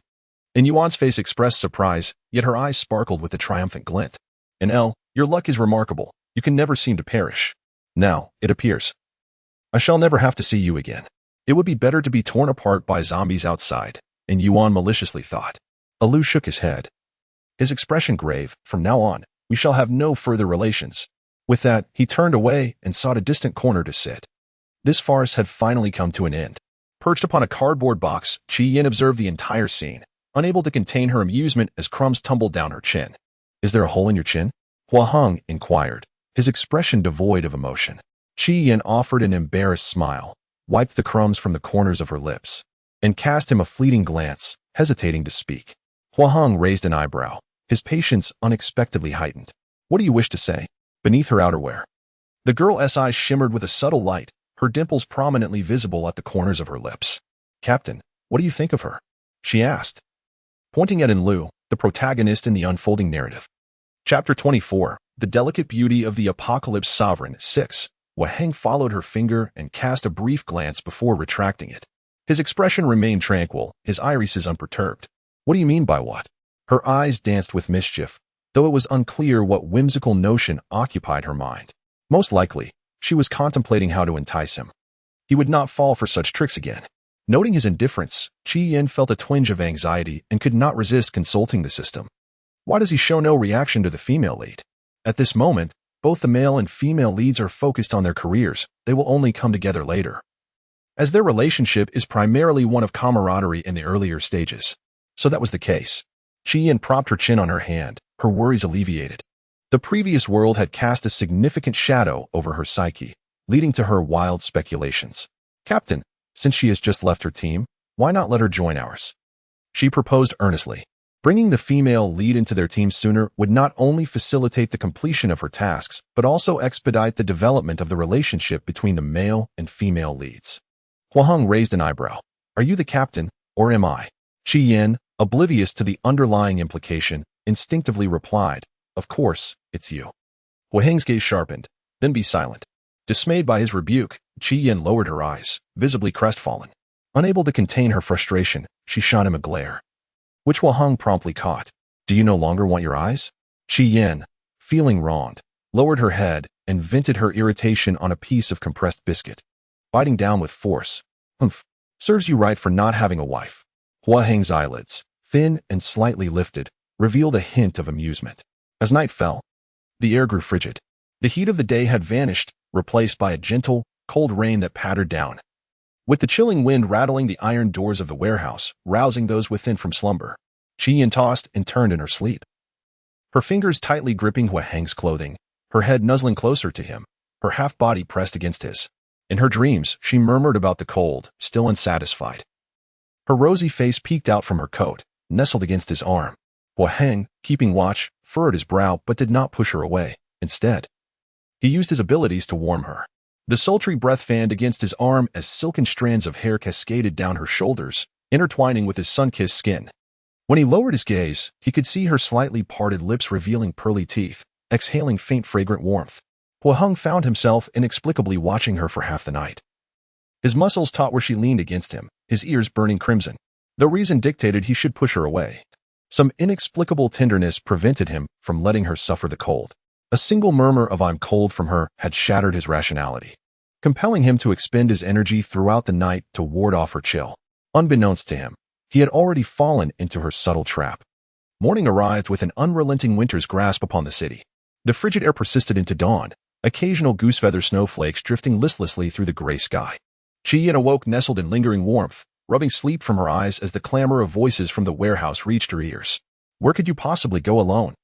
And Yuan's face expressed surprise, yet her eyes sparkled with a triumphant glint. "Anel, your luck is remarkable. You can never seem to perish. Now, it appears, I shall never have to see you again. It would be better to be torn apart by zombies outside," and Yuan maliciously thought. Alu shook his head, his expression grave. "From now on, we shall have no further relations." With that, he turned away and sought a distant corner to sit. This farce had finally come to an end. Perched upon a cardboard box, Qi Yin observed the entire scene, unable to contain her amusement as crumbs tumbled down her chin. "Is there a hole in your chin?" Hua Hong inquired, his expression devoid of emotion. Qi Yin offered an embarrassed smile, wiped the crumbs from the corners of her lips, and cast him a fleeting glance, hesitating to speak. Hua Hong raised an eyebrow, his patience unexpectedly heightened. "What do you wish to say?" Beneath her outerwear, the girl's eyes shimmered with a subtle light, her dimples prominently visible at the corners of her lips. "Captain, what do you think of her?" she asked, pointing at Enlu, the protagonist in the unfolding narrative. Chapter 24, The Delicate Beauty of the Apocalypse Sovereign 6. Hua Heng followed her finger and cast a brief glance before retracting it. His expression remained tranquil, his irises unperturbed. "What do you mean by what?" Her eyes danced with mischief, though it was unclear what whimsical notion occupied her mind. Most likely, she was contemplating how to entice him. He would not fall for such tricks again. Noting his indifference, Qi Yin felt a twinge of anxiety and could not resist consulting the system. Why does he show no reaction to the female lead? At this moment, both the male and female leads are focused on their careers. They will only come together later, as their relationship is primarily one of camaraderie in the earlier stages. So that was the case. Qi Yin propped her chin on her hand, her worries alleviated. The previous world had cast a significant shadow over her psyche, leading to her wild speculations. "Captain, since she has just left her team, why not let her join ours?" she proposed earnestly. Bringing the female lead into their team sooner would not only facilitate the completion of her tasks, but also expedite the development of the relationship between the male and female leads. Hua Hong raised an eyebrow. "Are you the captain, or am I?" Qi Yin, oblivious to the underlying implication, instinctively replied, "Of course, it's you." Hua Heng's gaze sharpened. "Then be silent." Dismayed by his rebuke, Qi Yin lowered her eyes, visibly crestfallen. Unable to contain her frustration, she shot him a glare, which Hua Hong promptly caught. Do you no longer want your eyes? Chi Yin, feeling wronged, lowered her head and vented her irritation on a piece of compressed biscuit, biting down with force. Humph, serves you right for not having a wife. Hua Heng's eyelids, thin and slightly lifted, revealed a hint of amusement. As night fell, the air grew frigid. The heat of the day had vanished, replaced by a gentle, cold rain that pattered down, with the chilling wind rattling the iron doors of the warehouse, rousing those within from slumber. Chi Yin tossed and turned in her sleep, her fingers tightly gripping Hua Heng's clothing, her head nuzzling closer to him, her half-body pressed against his. In her dreams, she murmured about the cold, still unsatisfied. Her rosy face peeked out from her coat, nestled against his arm. Hua Heng, keeping watch, furrowed his brow but did not push her away. Instead, he used his abilities to warm her. The sultry breath fanned against his arm as silken strands of hair cascaded down her shoulders, intertwining with his sun-kissed skin. When he lowered his gaze, he could see her slightly parted lips revealing pearly teeth, exhaling faint fragrant warmth. Hua Heng found himself inexplicably watching her for half the night. His muscles taut where she leaned against him, his ears burning crimson. Though reason dictated he should push her away, some inexplicable tenderness prevented him from letting her suffer the cold. A single murmur of "I'm cold" from her had shattered his rationality, compelling him to expend his energy throughout the night to ward off her chill. Unbeknownst to him, he had already fallen into her subtle trap. Morning arrived with an unrelenting winter's grasp upon the city. The frigid air persisted into dawn, occasional goose-feather snowflakes drifting listlessly through the gray sky. Chi Yin awoke nestled in lingering warmth, rubbing sleep from her eyes as the clamor of voices from the warehouse reached her ears. Where could you possibly go alone?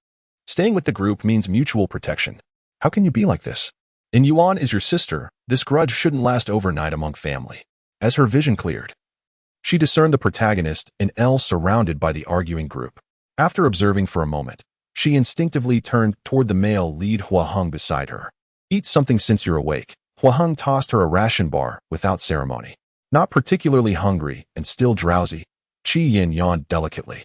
Staying with the group means mutual protection. How can you be like this? And Yuan is your sister. This grudge shouldn't last overnight among family. As her vision cleared, she discerned the protagonist and Elle surrounded by the arguing group. After observing for a moment, she instinctively turned toward the male lead Hua Heng beside her. Eat something since you're awake. Hua Heng tossed her a ration bar without ceremony. Not particularly hungry and still drowsy, Chi Yin yawned delicately,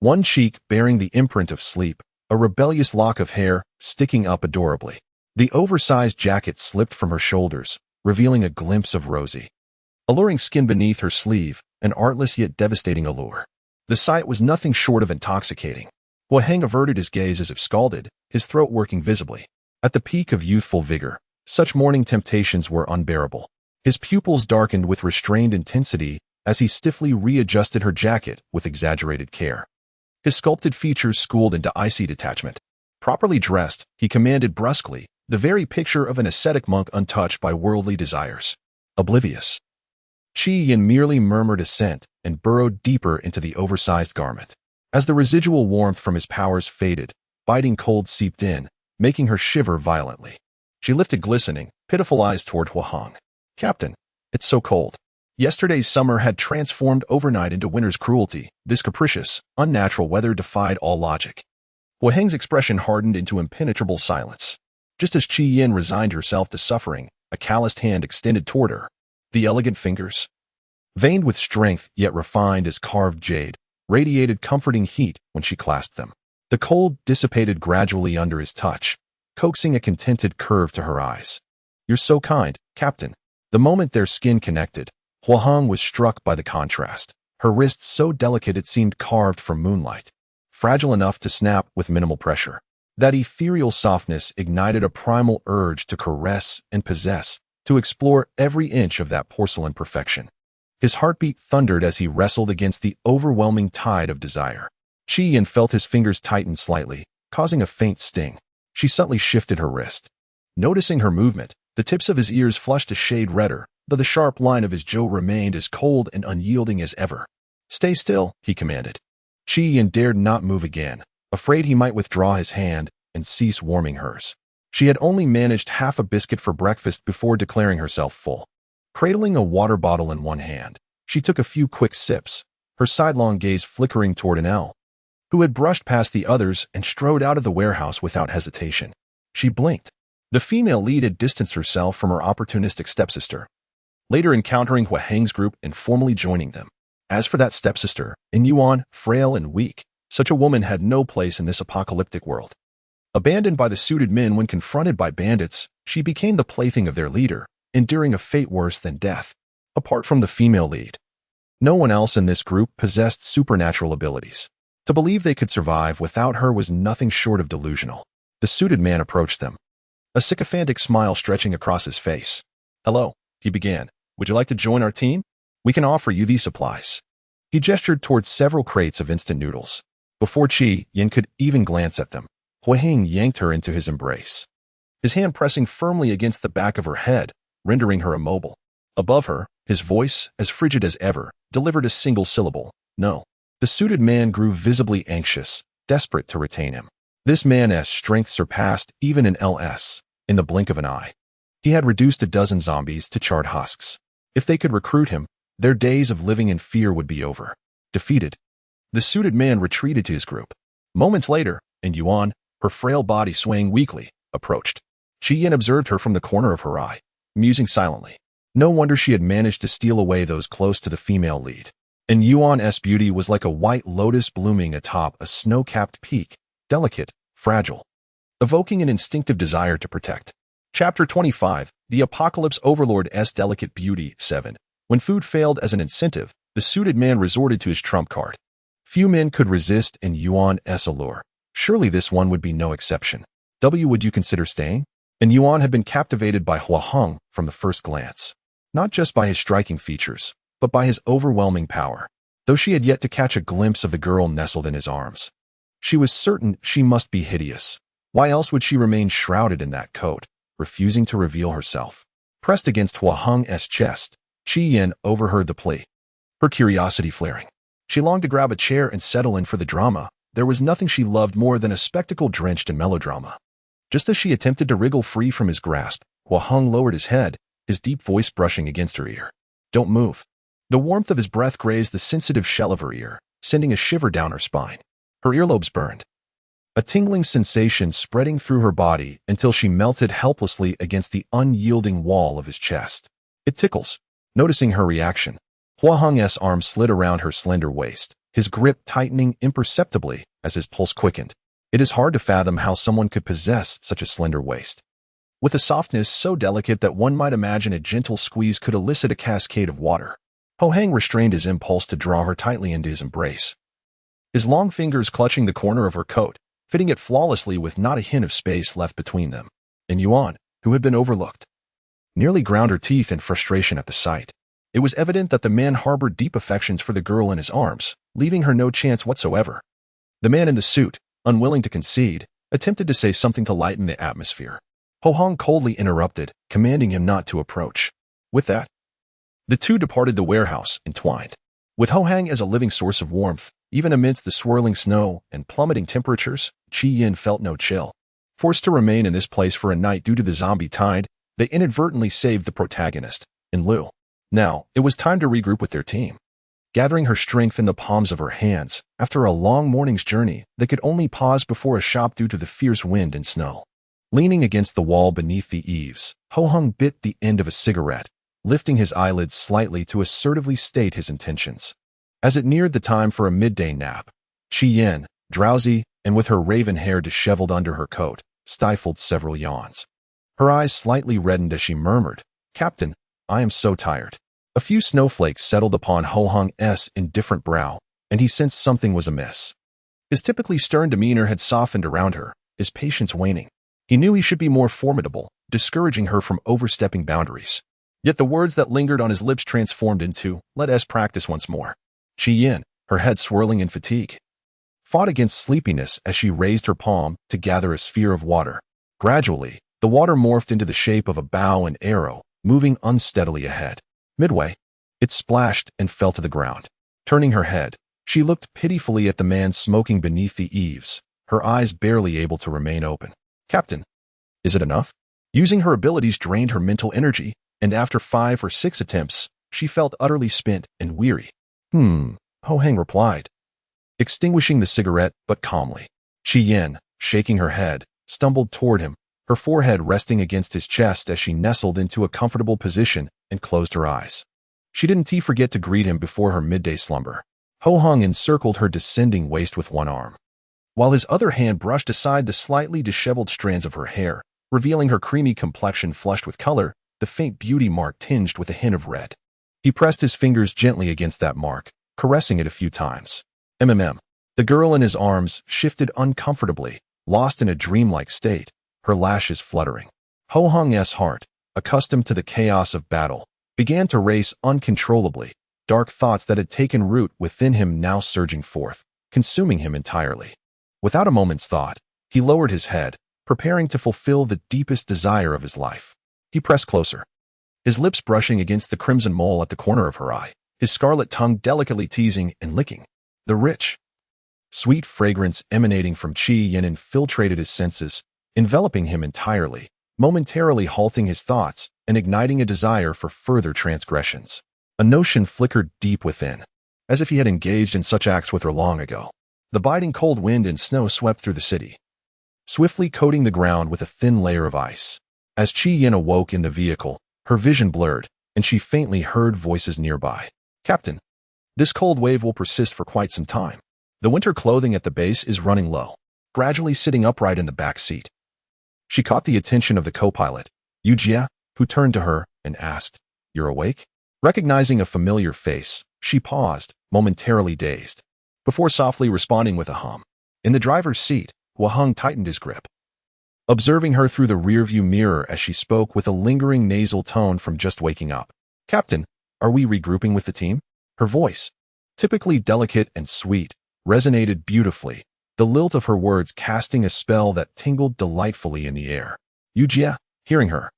one cheek bearing the imprint of sleep, a rebellious lock of hair sticking up adorably. The oversized jacket slipped from her shoulders, revealing a glimpse of rosy, alluring skin beneath her sleeve, an artless yet devastating allure. The sight was nothing short of intoxicating. Hua Heng averted his gaze as if scalded, his throat working visibly. At the peak of youthful vigor, such morning temptations were unbearable. His pupils darkened with restrained intensity as he stiffly readjusted her jacket with exaggerated care. His sculpted features schooled into icy detachment. Properly dressed, he commanded brusquely, the very picture of an ascetic monk untouched by worldly desires. Oblivious, Chi Yin merely murmured assent and burrowed deeper into the oversized garment. As the residual warmth from his powers faded, biting cold seeped in, making her shiver violently. She lifted glistening, pitiful eyes toward Hua Heng. Captain, it's so cold. Yesterday's summer had transformed overnight into winter's cruelty. This capricious, unnatural weather defied all logic. Hua Heng's expression hardened into impenetrable silence. Just as Chi Yin resigned herself to suffering, a calloused hand extended toward her. The elegant fingers, veined with strength yet refined as carved jade, radiated comforting heat when she clasped them. The cold dissipated gradually under his touch, coaxing a contented curve to her eyes. You're so kind, Captain. The moment their skin connected, Hua Heng was struck by the contrast. Her wrists so delicate it seemed carved from moonlight, fragile enough to snap with minimal pressure. That ethereal softness ignited a primal urge to caress and possess, to explore every inch of that porcelain perfection. His heartbeat thundered as he wrestled against the overwhelming tide of desire. Chi Yin felt his fingers tighten slightly, causing a faint sting. She subtly shifted her wrist. Noticing her movement, the tips of his ears flushed a shade redder, though the sharp line of his jaw remained as cold and unyielding as ever. Stay still, he commanded. Chi Yin dared not move again, afraid he might withdraw his hand and cease warming hers. She had only managed half a biscuit for breakfast before declaring herself full. Cradling a water bottle in one hand, she took a few quick sips, her sidelong gaze flickering toward an Elle, who had brushed past the others and strode out of the warehouse without hesitation. She blinked. The female lead had distanced herself from her opportunistic stepsister, later encountering Hua Heng's group and formally joining them. As for that stepsister, in Yuan, frail and weak, such a woman had no place in this apocalyptic world. Abandoned by the suited men when confronted by bandits, she became the plaything of their leader, enduring a fate worse than death. Apart from the female lead, no one else in this group possessed supernatural abilities. To believe they could survive without her was nothing short of delusional. The suited man approached them, a sycophantic smile stretching across his face. "Hello," he began. "Would you like to join our team? We can offer you these supplies." He gestured towards several crates of instant noodles. Before Chi Yin could even glance at them, Huaheng yanked her into his embrace, his hand pressing firmly against the back of her head, rendering her immobile. Above her, his voice, as frigid as ever, delivered a single syllable: "No." The suited man grew visibly anxious, desperate to retain him. This man's strength surpassed even an LS. In the blink of an eye, he had reduced a dozen zombies to charred husks. If they could recruit him, their days of living in fear would be over. Defeated, the suited man retreated to his group. Moments later, and Yuan, her frail body swaying weakly, approached. Chi Yin observed her from the corner of her eye, musing silently. No wonder she had managed to steal away those close to the female lead. And Yuan's beauty was like a white lotus blooming atop a snow-capped peak, delicate, fragile, evoking an instinctive desire to protect. Chapter 25, The Apocalypse Overlord's Delicate Beauty 7. When food failed as an incentive, the suited man resorted to his trump card. Few men could resist in Yuan's allure. Surely this one would be no exception. Would you consider staying? And Yuan had been captivated by Huaheng from the first glance. Not just by his striking features, but by his overwhelming power. Though she had yet to catch a glimpse of the girl nestled in his arms, she was certain she must be hideous. Why else would she remain shrouded in that coat, refusing to reveal herself? Pressed against Huaheng's chest, Chi Yin overheard the plea, her curiosity flaring. She longed to grab a chair and settle in for the drama. There was nothing she loved more than a spectacle drenched in melodrama. Just as she attempted to wriggle free from his grasp, Huaheng lowered his head, his deep voice brushing against her ear. "Don't move." The warmth of his breath grazed the sensitive shell of her ear, sending a shiver down her spine. Her earlobes burned, a tingling sensation spreading through her body until she melted helplessly against the unyielding wall of his chest. "It tickles." Noticing her reaction, Huaheng's arm slid around her slender waist, his grip tightening imperceptibly as his pulse quickened. It is hard to fathom how someone could possess such a slender waist, with a softness so delicate that one might imagine a gentle squeeze could elicit a cascade of water. Huaheng restrained his impulse to draw her tightly into his embrace, his long fingers clutching the corner of her coat, fitting it flawlessly with not a hint of space left between them. And Yuan, who had been overlooked, nearly ground her teeth in frustration at the sight. It was evident that the man harbored deep affections for the girl in his arms, leaving her no chance whatsoever. The man in the suit, unwilling to concede, attempted to say something to lighten the atmosphere. Huaheng coldly interrupted, commanding him not to approach. With that, the two departed the warehouse, entwined. With Huaheng as a living source of warmth, even amidst the swirling snow and plummeting temperatures, Chi Yin felt no chill. Forced to remain in this place for a night due to the zombie tide, they inadvertently saved the protagonist, in lieu. Now, it was time to regroup with their team. Gathering her strength in the palms of her hands, after a long morning's journey, they could only pause before a shop due to the fierce wind and snow. Leaning against the wall beneath the eaves, Huaheng bit the end of a cigarette, lifting his eyelids slightly to assertively state his intentions. As it neared the time for a midday nap, Chi Yin, drowsy and with her raven hair disheveled under her coat, stifled several yawns. Her eyes slightly reddened as she murmured, "Captain, I am so tired." A few snowflakes settled upon Huaheng's indifferent brow, and he sensed something was amiss. His typically stern demeanor had softened around her, his patience waning. He knew he should be more formidable, discouraging her from overstepping boundaries. Yet the words that lingered on his lips transformed into, "Let us practice once more." Chi Yin, her head swirling in fatigue, fought against sleepiness as she raised her palm to gather a sphere of water. Gradually, the water morphed into the shape of a bow and arrow, moving unsteadily ahead. Midway, it splashed and fell to the ground. Turning her head, she looked pitifully at the man smoking beneath the eaves, her eyes barely able to remain open. "Captain, is it enough?" Using her abilities drained her mental energy, and after 5 or 6 attempts, she felt utterly spent and weary. Huaheng replied, extinguishing the cigarette but calmly. Chi Yin, shaking her head, stumbled toward him, her forehead resting against his chest as she nestled into a comfortable position and closed her eyes. She didn't forget to greet him before her midday slumber. Huaheng encircled her descending waist with one arm, while his other hand brushed aside the slightly disheveled strands of her hair, revealing her creamy complexion flushed with color, the faint beauty mark tinged with a hint of red. He pressed his fingers gently against that mark, caressing it a few times. The girl in his arms shifted uncomfortably, lost in a dreamlike state, her lashes fluttering. Ho Hong's heart, accustomed to the chaos of battle, began to race uncontrollably, dark thoughts that had taken root within him now surging forth, consuming him entirely. Without a moment's thought, he lowered his head, preparing to fulfill the deepest desire of his life. He pressed closer, his lips brushing against the crimson mole at the corner of her eye, his scarlet tongue delicately teasing and licking. The rich, sweet fragrance emanating from Qi Yin infiltrated his senses, enveloping him entirely, momentarily halting his thoughts and igniting a desire for further transgressions. A notion flickered deep within, as if he had engaged in such acts with her long ago. The biting cold wind and snow swept through the city, swiftly coating the ground with a thin layer of ice. As Qi Yin awoke in the vehicle, her vision blurred, and she faintly heard voices nearby. "Captain, this cold wave will persist for quite some time. The winter clothing at the base is running low." Gradually sitting upright in the back seat, she caught the attention of the co-pilot, Yu Jie, who turned to her and asked, "You're awake?" Recognizing a familiar face, she paused, momentarily dazed, before softly responding with a hum. In the driver's seat, Hua Hong tightened his grip, observing her through the rearview mirror as she spoke with a lingering nasal tone from just waking up. "Captain, are we regrouping with the team?" Her voice, typically delicate and sweet, resonated beautifully, the lilt of her words casting a spell that tingled delightfully in the air. Yu Jie, hearing her,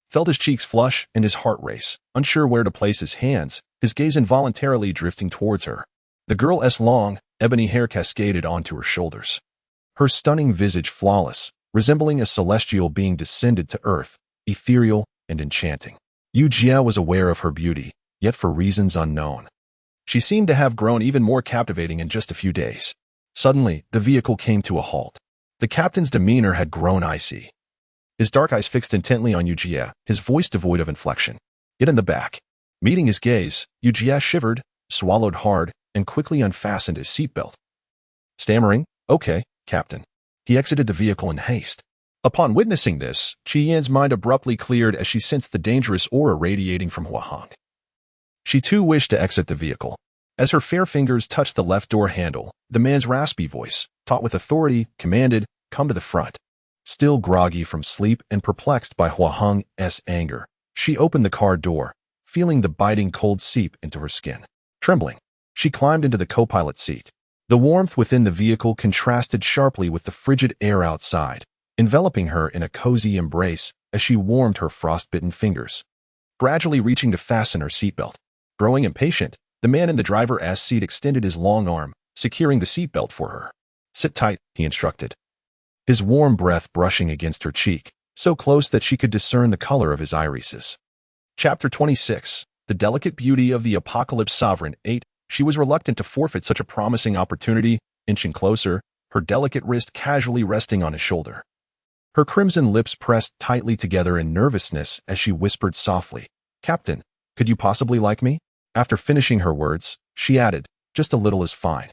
felt his cheeks flush and his heart race, unsure where to place his hands, his gaze involuntarily drifting towards her. The girl's long, ebony hair cascaded onto her shoulders, her stunning visage flawless, resembling a celestial being descended to earth, ethereal and enchanting. Yu Jie was aware of her beauty, yet for reasons unknown, she seemed to have grown even more captivating in just a few days. Suddenly, the vehicle came to a halt. The captain's demeanor had grown icy, his dark eyes fixed intently on Yu Jie, his voice devoid of inflection. Yet in the back, meeting his gaze, Yu Jie shivered, swallowed hard, and quickly unfastened his seatbelt. Stammering, "Okay, Captain." He exited the vehicle in haste. Upon witnessing this, Qi Yin's mind abruptly cleared as she sensed the dangerous aura radiating from Hua Hong. She too wished to exit the vehicle. As her fair fingers touched the left door handle, the man's raspy voice, taut with authority, commanded, "Come to the front." Still groggy from sleep and perplexed by Hua Hong's anger, she opened the car door, feeling the biting cold seep into her skin. Trembling, she climbed into the co-pilot's seat. The warmth within the vehicle contrasted sharply with the frigid air outside, enveloping her in a cozy embrace as she warmed her frostbitten fingers, gradually reaching to fasten her seatbelt. Growing impatient, the man in the driver's seat extended his long arm, securing the seatbelt for her. "Sit tight," he instructed, his warm breath brushing against her cheek, so close that she could discern the color of his irises. Chapter 26. The Delicate Beauty of the Apocalypse Sovereign 8. She was reluctant to forfeit such a promising opportunity, inching closer, her delicate wrist casually resting on his shoulder. Her crimson lips pressed tightly together in nervousness as she whispered softly, "Captain, could you possibly like me?" After finishing her words, she added, "Just a little is fine."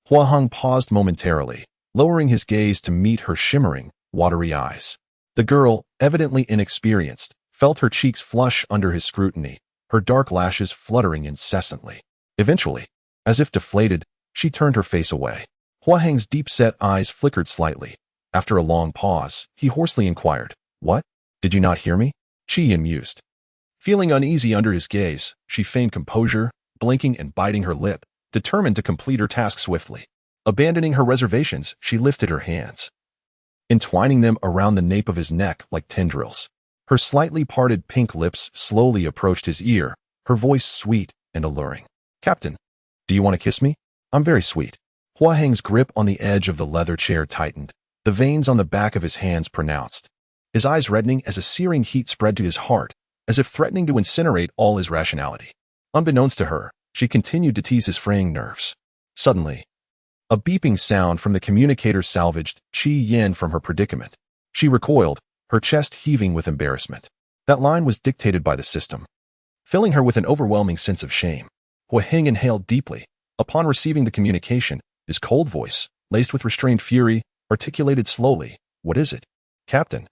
Hua Hong paused momentarily, lowering his gaze to meet her shimmering, watery eyes. The girl, evidently inexperienced, felt her cheeks flush under his scrutiny, her dark lashes fluttering incessantly. Eventually, as if deflated, she turned her face away. Hua Hong's deep-set eyes flickered slightly. After a long pause, he hoarsely inquired, "What? Did you not hear me?" Qi Yin mused. Feeling uneasy under his gaze, she feigned composure, blinking and biting her lip, determined to complete her task swiftly. Abandoning her reservations, she lifted her hands, entwining them around the nape of his neck like tendrils. Her slightly parted pink lips slowly approached his ear, her voice sweet and alluring. "Captain, do you want to kiss me? I'm very sweet." Hua Hong's grip on the edge of the leather chair tightened, the veins on the back of his hands pronounced, his eyes reddening as a searing heat spread to his heart, as if threatening to incinerate all his rationality. Unbeknownst to her, she continued to tease his fraying nerves. Suddenly, a beeping sound from the communicator salvaged Qi Yin from her predicament. She recoiled, her chest heaving with embarrassment. That line was dictated by the system, filling her with an overwhelming sense of shame. Hua Hong inhaled deeply. Upon receiving the communication, his cold voice, laced with restrained fury, articulated slowly, "What is it?" "Captain,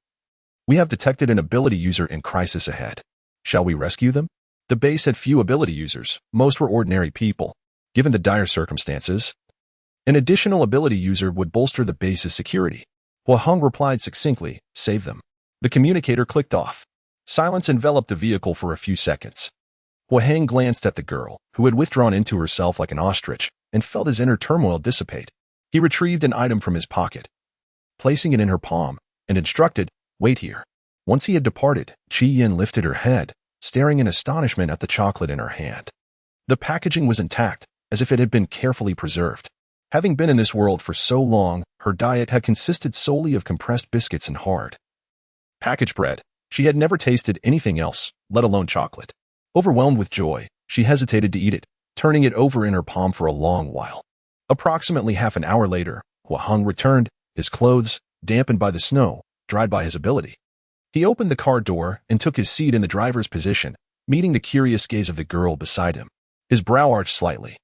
we have detected an ability user in crisis ahead. Shall we rescue them?" The base had few ability users, most were ordinary people. Given the dire circumstances, An additional ability user would bolster the base's security. Hua Hong replied succinctly, "Save them." The communicator clicked off. Silence enveloped the vehicle for a few seconds. Hua Hong glanced at the girl, who had withdrawn into herself like an ostrich, and felt his inner turmoil dissipate. He retrieved an item from his pocket, placing it in her palm, and instructed, "Wait here." Once he had departed, Qi Yin lifted her head, staring in astonishment at the chocolate in her hand. The packaging was intact, as if it had been carefully preserved. Having been in this world for so long, her diet had consisted solely of compressed biscuits and hard packaged bread. She had never tasted anything else, let alone chocolate. Overwhelmed with joy, she hesitated to eat it, turning it over in her palm for a long while. Approximately half an hour later, Hua Hong returned, his clothes, dampened by the snow, dried by his ability. He opened the car door and took his seat in the driver's position, meeting the curious gaze of the girl beside him. His brow arched slightly.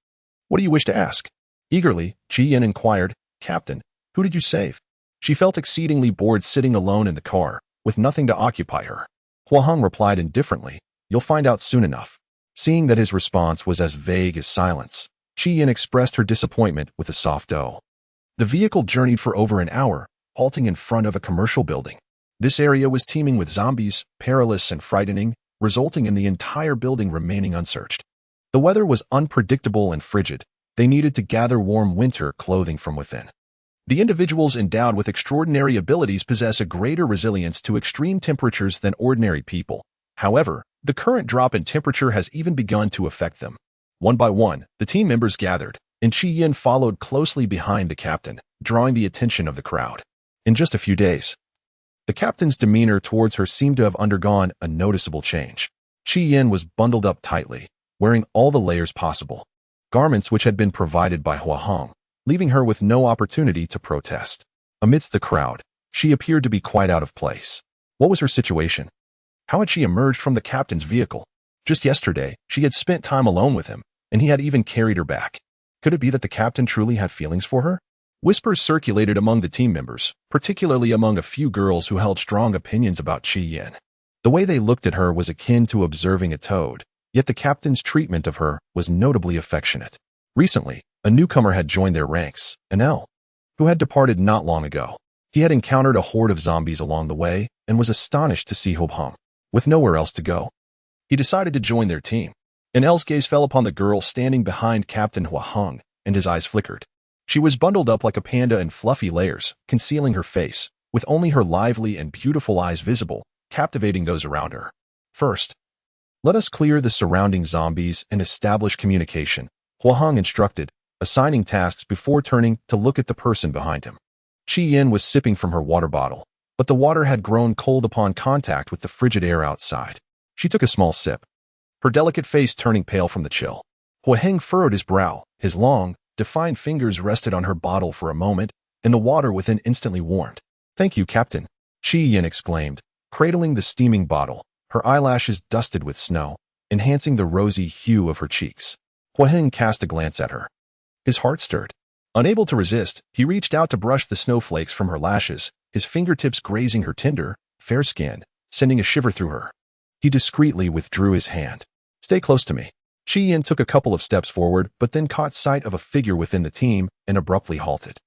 "What do you wish to ask?" Eagerly, Qi Yin inquired, "Captain, who did you save?" She felt exceedingly bored sitting alone in the car, with nothing to occupy her. Hua Hong replied indifferently, "You'll find out soon enough." Seeing that his response was as vague as silence, Qi Yin expressed her disappointment with a soft "oh." The vehicle journeyed for over an hour, halting in front of a commercial building. This area was teeming with zombies, perilous and frightening, resulting in the entire building remaining unsearched. The weather was unpredictable and frigid. They needed to gather warm winter clothing from within. The individuals endowed with extraordinary abilities possess a greater resilience to extreme temperatures than ordinary people. However, the current drop in temperature has even begun to affect them. One by one, the team members gathered, and Qi Yin followed closely behind the captain, drawing the attention of the crowd. In just a few days, the captain's demeanor towards her seemed to have undergone a noticeable change. Qi Yin was bundled up tightly, wearing all the layers possible, garments which had been provided by Hua Hong, leaving her with no opportunity to protest. Amidst the crowd, she appeared to be quite out of place. What was her situation? How had she emerged from the captain's vehicle? Just yesterday, she had spent time alone with him, and he had even carried her back. Could it be that the captain truly had feelings for her? Whispers circulated among the team members, particularly among a few girls who held strong opinions about Qi Yin. The way they looked at her was akin to observing a toad, yet the captain's treatment of her was notably affectionate. Recently, a newcomer had joined their ranks, an L, who had departed not long ago. He had encountered a horde of zombies along the way and was astonished to see Hua Hong, with nowhere else to go. He decided to join their team. An L's gaze fell upon the girl standing behind Captain Hua Hong, and his eyes flickered. She was bundled up like a panda in fluffy layers, concealing her face, with only her lively and beautiful eyes visible, captivating those around her. "First, let us clear the surrounding zombies and establish communication," Hua Hong instructed, assigning tasks before turning to look at the person behind him. Qi Yin was sipping from her water bottle, but the water had grown cold upon contact with the frigid air outside. She took a small sip, her delicate face turning pale from the chill. Hua Hong furrowed his brow, his long, defined fingers rested on her bottle for a moment, and the water within instantly warmed. "Thank you, Captain," Qi Yin exclaimed, cradling the steaming bottle, her eyelashes dusted with snow, enhancing the rosy hue of her cheeks. Hua Hong cast a glance at her. His heart stirred. Unable to resist, he reached out to brush the snowflakes from her lashes, his fingertips grazing her tender, fair skin, sending a shiver through her. He discreetly withdrew his hand. "Stay close to me." Qi Yin took a couple of steps forward, but then caught sight of a figure within the team and abruptly halted.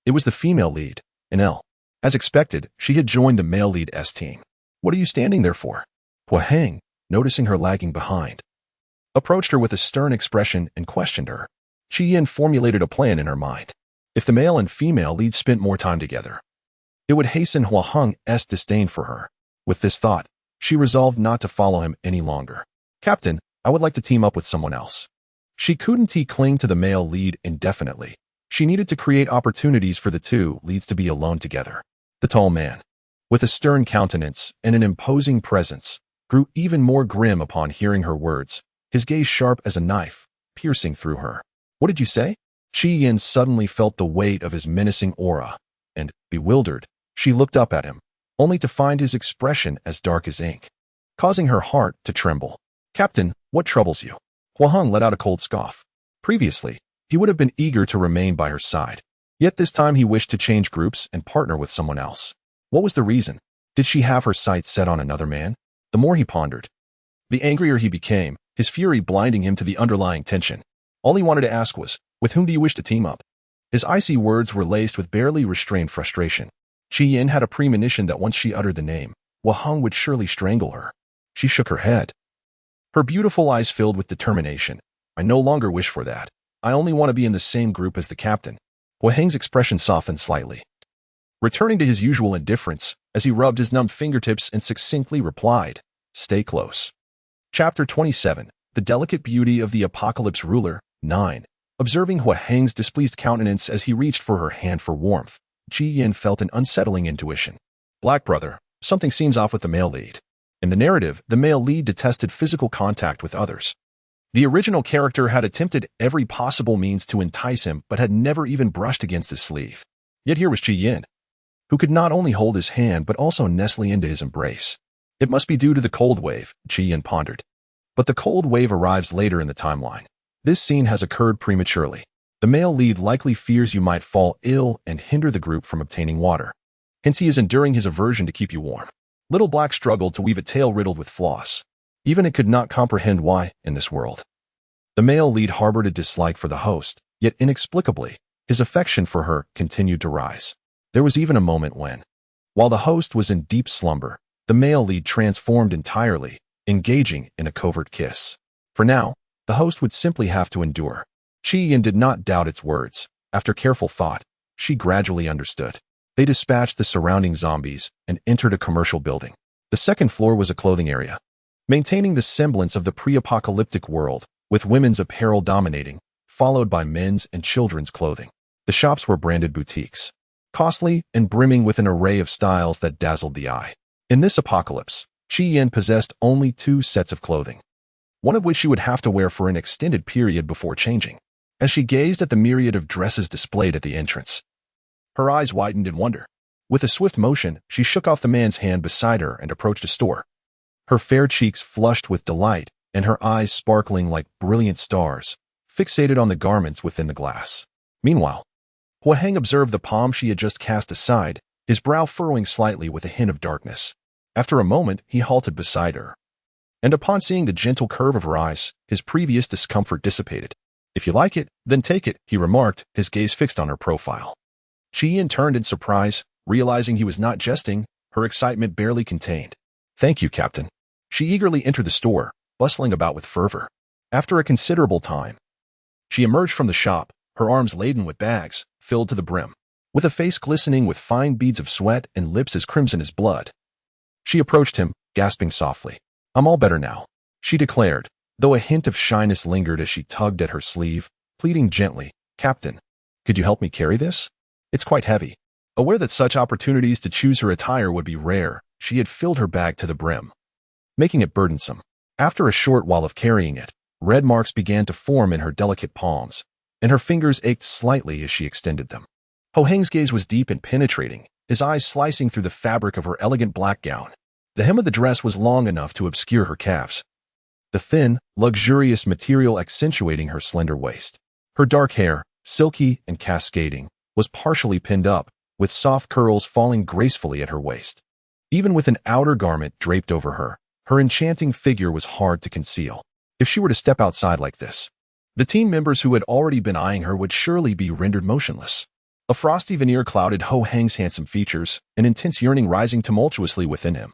It was the female lead, an L. As expected, she had joined the male lead S team. "What are you standing there for?" Hua Hong, noticing her lagging behind, approached her with a stern expression and questioned her. Qi Yin formulated a plan in her mind. If the male and female leads spent more time together, it would hasten Hua Hong's disdain for her. With this thought, she resolved not to follow him any longer. "Captain, I would like to team up with someone else." She couldn't cling to the male lead indefinitely. She needed to create opportunities for the two leads to be alone together. The tall man, with a stern countenance and an imposing presence, grew even more grim upon hearing her words, his gaze sharp as a knife, piercing through her. "What did you say?" Qi Yin suddenly felt the weight of his menacing aura, and, bewildered, she looked up at him, only to find his expression as dark as ink, causing her heart to tremble. "Captain, what troubles you?" Hua Hong let out a cold scoff. Previously, he would have been eager to remain by her side, yet this time he wished to change groups and partner with someone else. What was the reason? Did she have her sights set on another man? The more he pondered, the angrier he became, his fury blinding him to the underlying tension. All he wanted to ask was, "With whom do you wish to team up?" His icy words were laced with barely restrained frustration. Qi Yin had a premonition that once she uttered the name, Heng would surely strangle her. She shook her head. Her beautiful eyes filled with determination. I no longer wish for that. I only want to be in the same group as the captain. Heng's expression softened slightly, returning to his usual indifference as he rubbed his numbed fingertips and succinctly replied, Stay close. Chapter 27. The Delicate Beauty of the Apocalypse Ruler, 9. Observing Heng's displeased countenance as he reached for her hand for warmth, Qi Yin felt an unsettling intuition. Black brother, something seems off with the male lead. In the narrative, the male lead detested physical contact with others. The original character had attempted every possible means to entice him but had never even brushed against his sleeve. Yet here was Qi Yin, who could not only hold his hand but also nestle into his embrace. It must be due to the cold wave, Qi Yin pondered. But the cold wave arrives later in the timeline. This scene has occurred prematurely. The male lead likely fears you might fall ill and hinder the group from obtaining water. Hence he is enduring his aversion to keep you warm. Little Black struggled to weave a tale riddled with flaws. Even it could not comprehend why, in this world, the male lead harbored a dislike for the host, yet inexplicably, his affection for her continued to rise. There was even a moment when, while the host was in deep slumber, the male lead transformed entirely, engaging in a covert kiss. For now, the host would simply have to endure. Qi Yin did not doubt its words. After careful thought, she gradually understood. They dispatched the surrounding zombies and entered a commercial building. The second floor was a clothing area, maintaining the semblance of the pre-apocalyptic world, with women's apparel dominating, followed by men's and children's clothing. The shops were branded boutiques, costly and brimming with an array of styles that dazzled the eye. In this apocalypse, Qi Yin possessed only 2 sets of clothing, one of which she would have to wear for an extended period before changing. As she gazed at the myriad of dresses displayed at the entrance, her eyes widened in wonder. With a swift motion, she shook off the man's hand beside her and approached a store. Her fair cheeks flushed with delight and her eyes sparkling like brilliant stars, fixated on the garments within the glass. Meanwhile, Heng observed the palm she had just cast aside, his brow furrowing slightly with a hint of darkness. After a moment, he halted beside her, and upon seeing the gentle curve of her eyes, his previous discomfort dissipated. If you like it, then take it, he remarked, his gaze fixed on her profile. Qi Yin turned in surprise, realizing he was not jesting, her excitement barely contained. Thank you, Captain. She eagerly entered the store, bustling about with fervor. After a considerable time, she emerged from the shop, her arms laden with bags, filled to the brim. With a face glistening with fine beads of sweat and lips as crimson as blood, she approached him, gasping softly. I'm all better now, she declared, though a hint of shyness lingered as she tugged at her sleeve, pleading gently, Captain, could you help me carry this? It's quite heavy. Aware that such opportunities to choose her attire would be rare, she had filled her bag to the brim, making it burdensome. After a short while of carrying it, red marks began to form in her delicate palms, and her fingers ached slightly as she extended them. Heng's gaze was deep and penetrating, his eyes slicing through the fabric of her elegant black gown. The hem of the dress was long enough to obscure her calves, the thin, luxurious material accentuating her slender waist. Her dark hair, silky and cascading, was partially pinned up, with soft curls falling gracefully at her waist. Even with an outer garment draped over her, her enchanting figure was hard to conceal. If she were to step outside like this, the team members who had already been eyeing her would surely be rendered motionless. A frosty veneer clouded Heng's handsome features, an intense yearning rising tumultuously within him,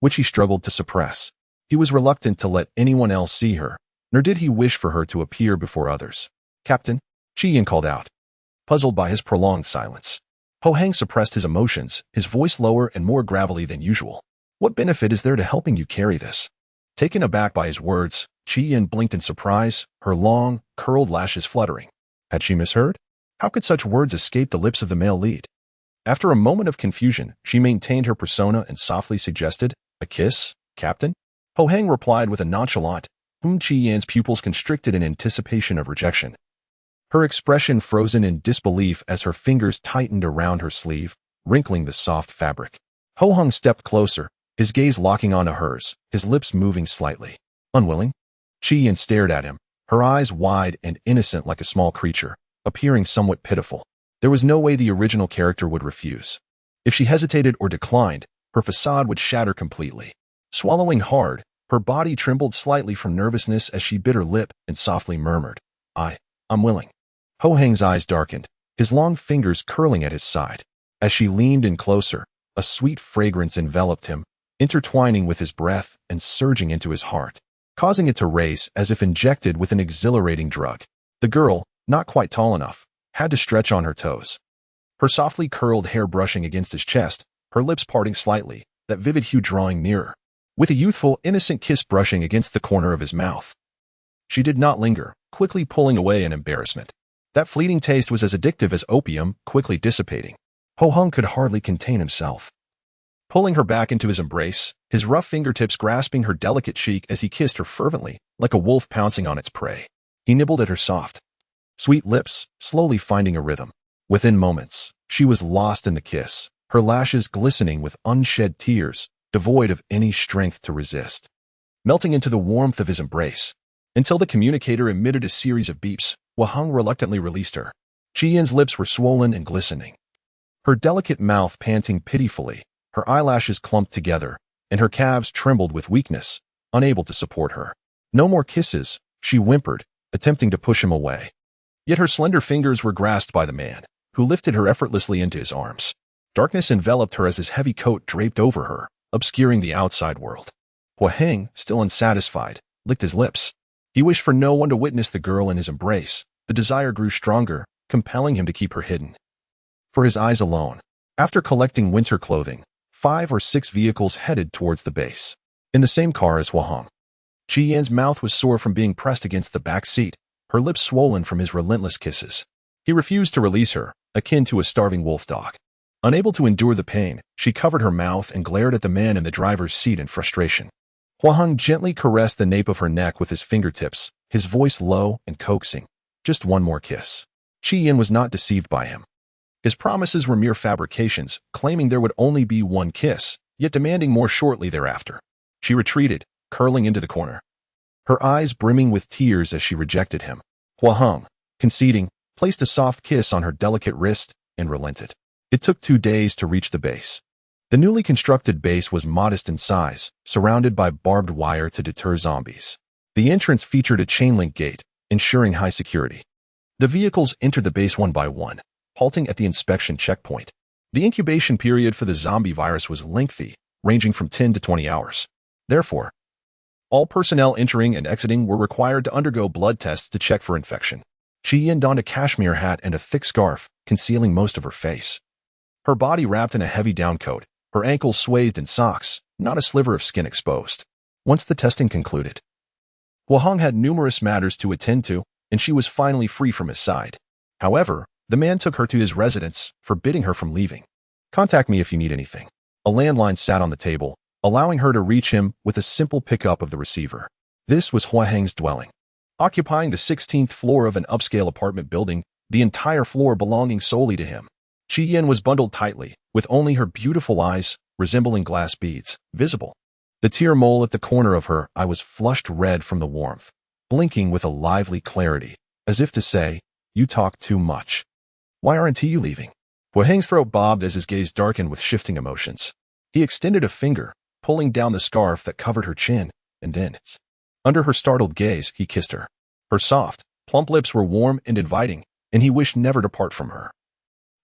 which he struggled to suppress. He was reluctant to let anyone else see her, nor did he wish for her to appear before others. Captain, Qi Yin called out, puzzled by his prolonged silence. Heng suppressed his emotions, his voice lower and more gravelly than usual. What benefit is there to helping you carry this? Taken aback by his words, Qi Yin blinked in surprise, her long, curled lashes fluttering. Had she misheard? How could such words escape the lips of the male lead? After a moment of confusion, she maintained her persona and softly suggested, a kiss, Captain? Heng replied with a nonchalant, Qi Yin's pupils constricted in anticipation of rejection. Her expression frozen in disbelief as her fingers tightened around her sleeve, wrinkling the soft fabric. Heng stepped closer, his gaze locking onto hers, his lips moving slightly. Unwilling? Qi Yin stared at him, her eyes wide and innocent like a small creature, appearing somewhat pitiful. There was no way the original character would refuse. If she hesitated or declined, her facade would shatter completely. Swallowing hard, her body trembled slightly from nervousness as she bit her lip and softly murmured, I'm willing. Heng's eyes darkened, his long fingers curling at his side. As she leaned in closer, a sweet fragrance enveloped him, intertwining with his breath and surging into his heart, causing it to race as if injected with an exhilarating drug. The girl, not quite tall enough, had to stretch on her toes. Her softly curled hair brushing against his chest, her lips parting slightly, that vivid hue drawing nearer, with a youthful, innocent kiss brushing against the corner of his mouth. She did not linger, quickly pulling away in embarrassment. That fleeting taste was as addictive as opium, quickly dissipating. Ho Hung could hardly contain himself. Pulling her back into his embrace, his rough fingertips grasping her delicate cheek as he kissed her fervently, like a wolf pouncing on its prey. He nibbled at her soft, sweet lips, slowly finding a rhythm. Within moments, she was lost in the kiss, her lashes glistening with unshed tears, devoid of any strength to resist. Melting into the warmth of his embrace, until the communicator emitted a series of beeps, Ho Hung reluctantly released her. Chi Yin's lips were swollen and glistening, her delicate mouth panting pitifully, her eyelashes clumped together, and her calves trembled with weakness, unable to support her. No more kisses, she whimpered, attempting to push him away. Yet her slender fingers were grasped by the man, who lifted her effortlessly into his arms. Darkness enveloped her as his heavy coat draped over her, obscuring the outside world. Ho Hung, still unsatisfied, licked his lips. He wished for no one to witness the girl in his embrace. The desire grew stronger, compelling him to keep her hidden. For his eyes alone. After collecting winter clothing, 5 or 6 vehicles headed towards the base. In the same car as Ho Hung. Chi Yin's mouth was sore from being pressed against the back seat, her lips swollen from his relentless kisses. He refused to release her, akin to a starving wolf dog. Unable to endure the pain, she covered her mouth and glared at the man in the driver's seat in frustration. Ho Hung gently caressed the nape of her neck with his fingertips, his voice low and coaxing. Just one more kiss. Chi Yin was not deceived by him. His promises were mere fabrications, claiming there would only be one kiss, yet demanding more shortly thereafter. She retreated, curling into the corner, her eyes brimming with tears as she rejected him. Ho Hung, conceding, placed a soft kiss on her delicate wrist and relented. It took 2 days to reach the base. The newly constructed base was modest in size, surrounded by barbed wire to deter zombies. The entrance featured a chain-link gate, ensuring high security. The vehicles entered the base one by one, halting at the inspection checkpoint. The incubation period for the zombie virus was lengthy, ranging from 10 to 20 hours. Therefore, all personnel entering and exiting were required to undergo blood tests to check for infection. Chi Yin donned a cashmere hat and a thick scarf, concealing most of her face. Her body wrapped in a heavy downcoat, her ankles swathed in socks, not a sliver of skin exposed. Once the testing concluded, Ho Hung had numerous matters to attend to, and she was finally free from his side. However, the man took her to his residence, forbidding her from leaving. Contact me if you need anything. A landline sat on the table, allowing her to reach him with a simple pickup of the receiver. This was Ho Hung's dwelling. Occupying the 16th floor of an upscale apartment building, the entire floor belonging solely to him. Chi Yin was bundled tightly, with only her beautiful eyes, resembling glass beads, visible. The tear mole at the corner of her eye was flushed red from the warmth, blinking with a lively clarity, as if to say, "You talk too much. Why aren't you leaving?" Ho Hung's throat bobbed as his gaze darkened with shifting emotions. He extended a finger, pulling down the scarf that covered her chin, and then, under her startled gaze, he kissed her. Her soft, plump lips were warm and inviting, and he wished never to part from her.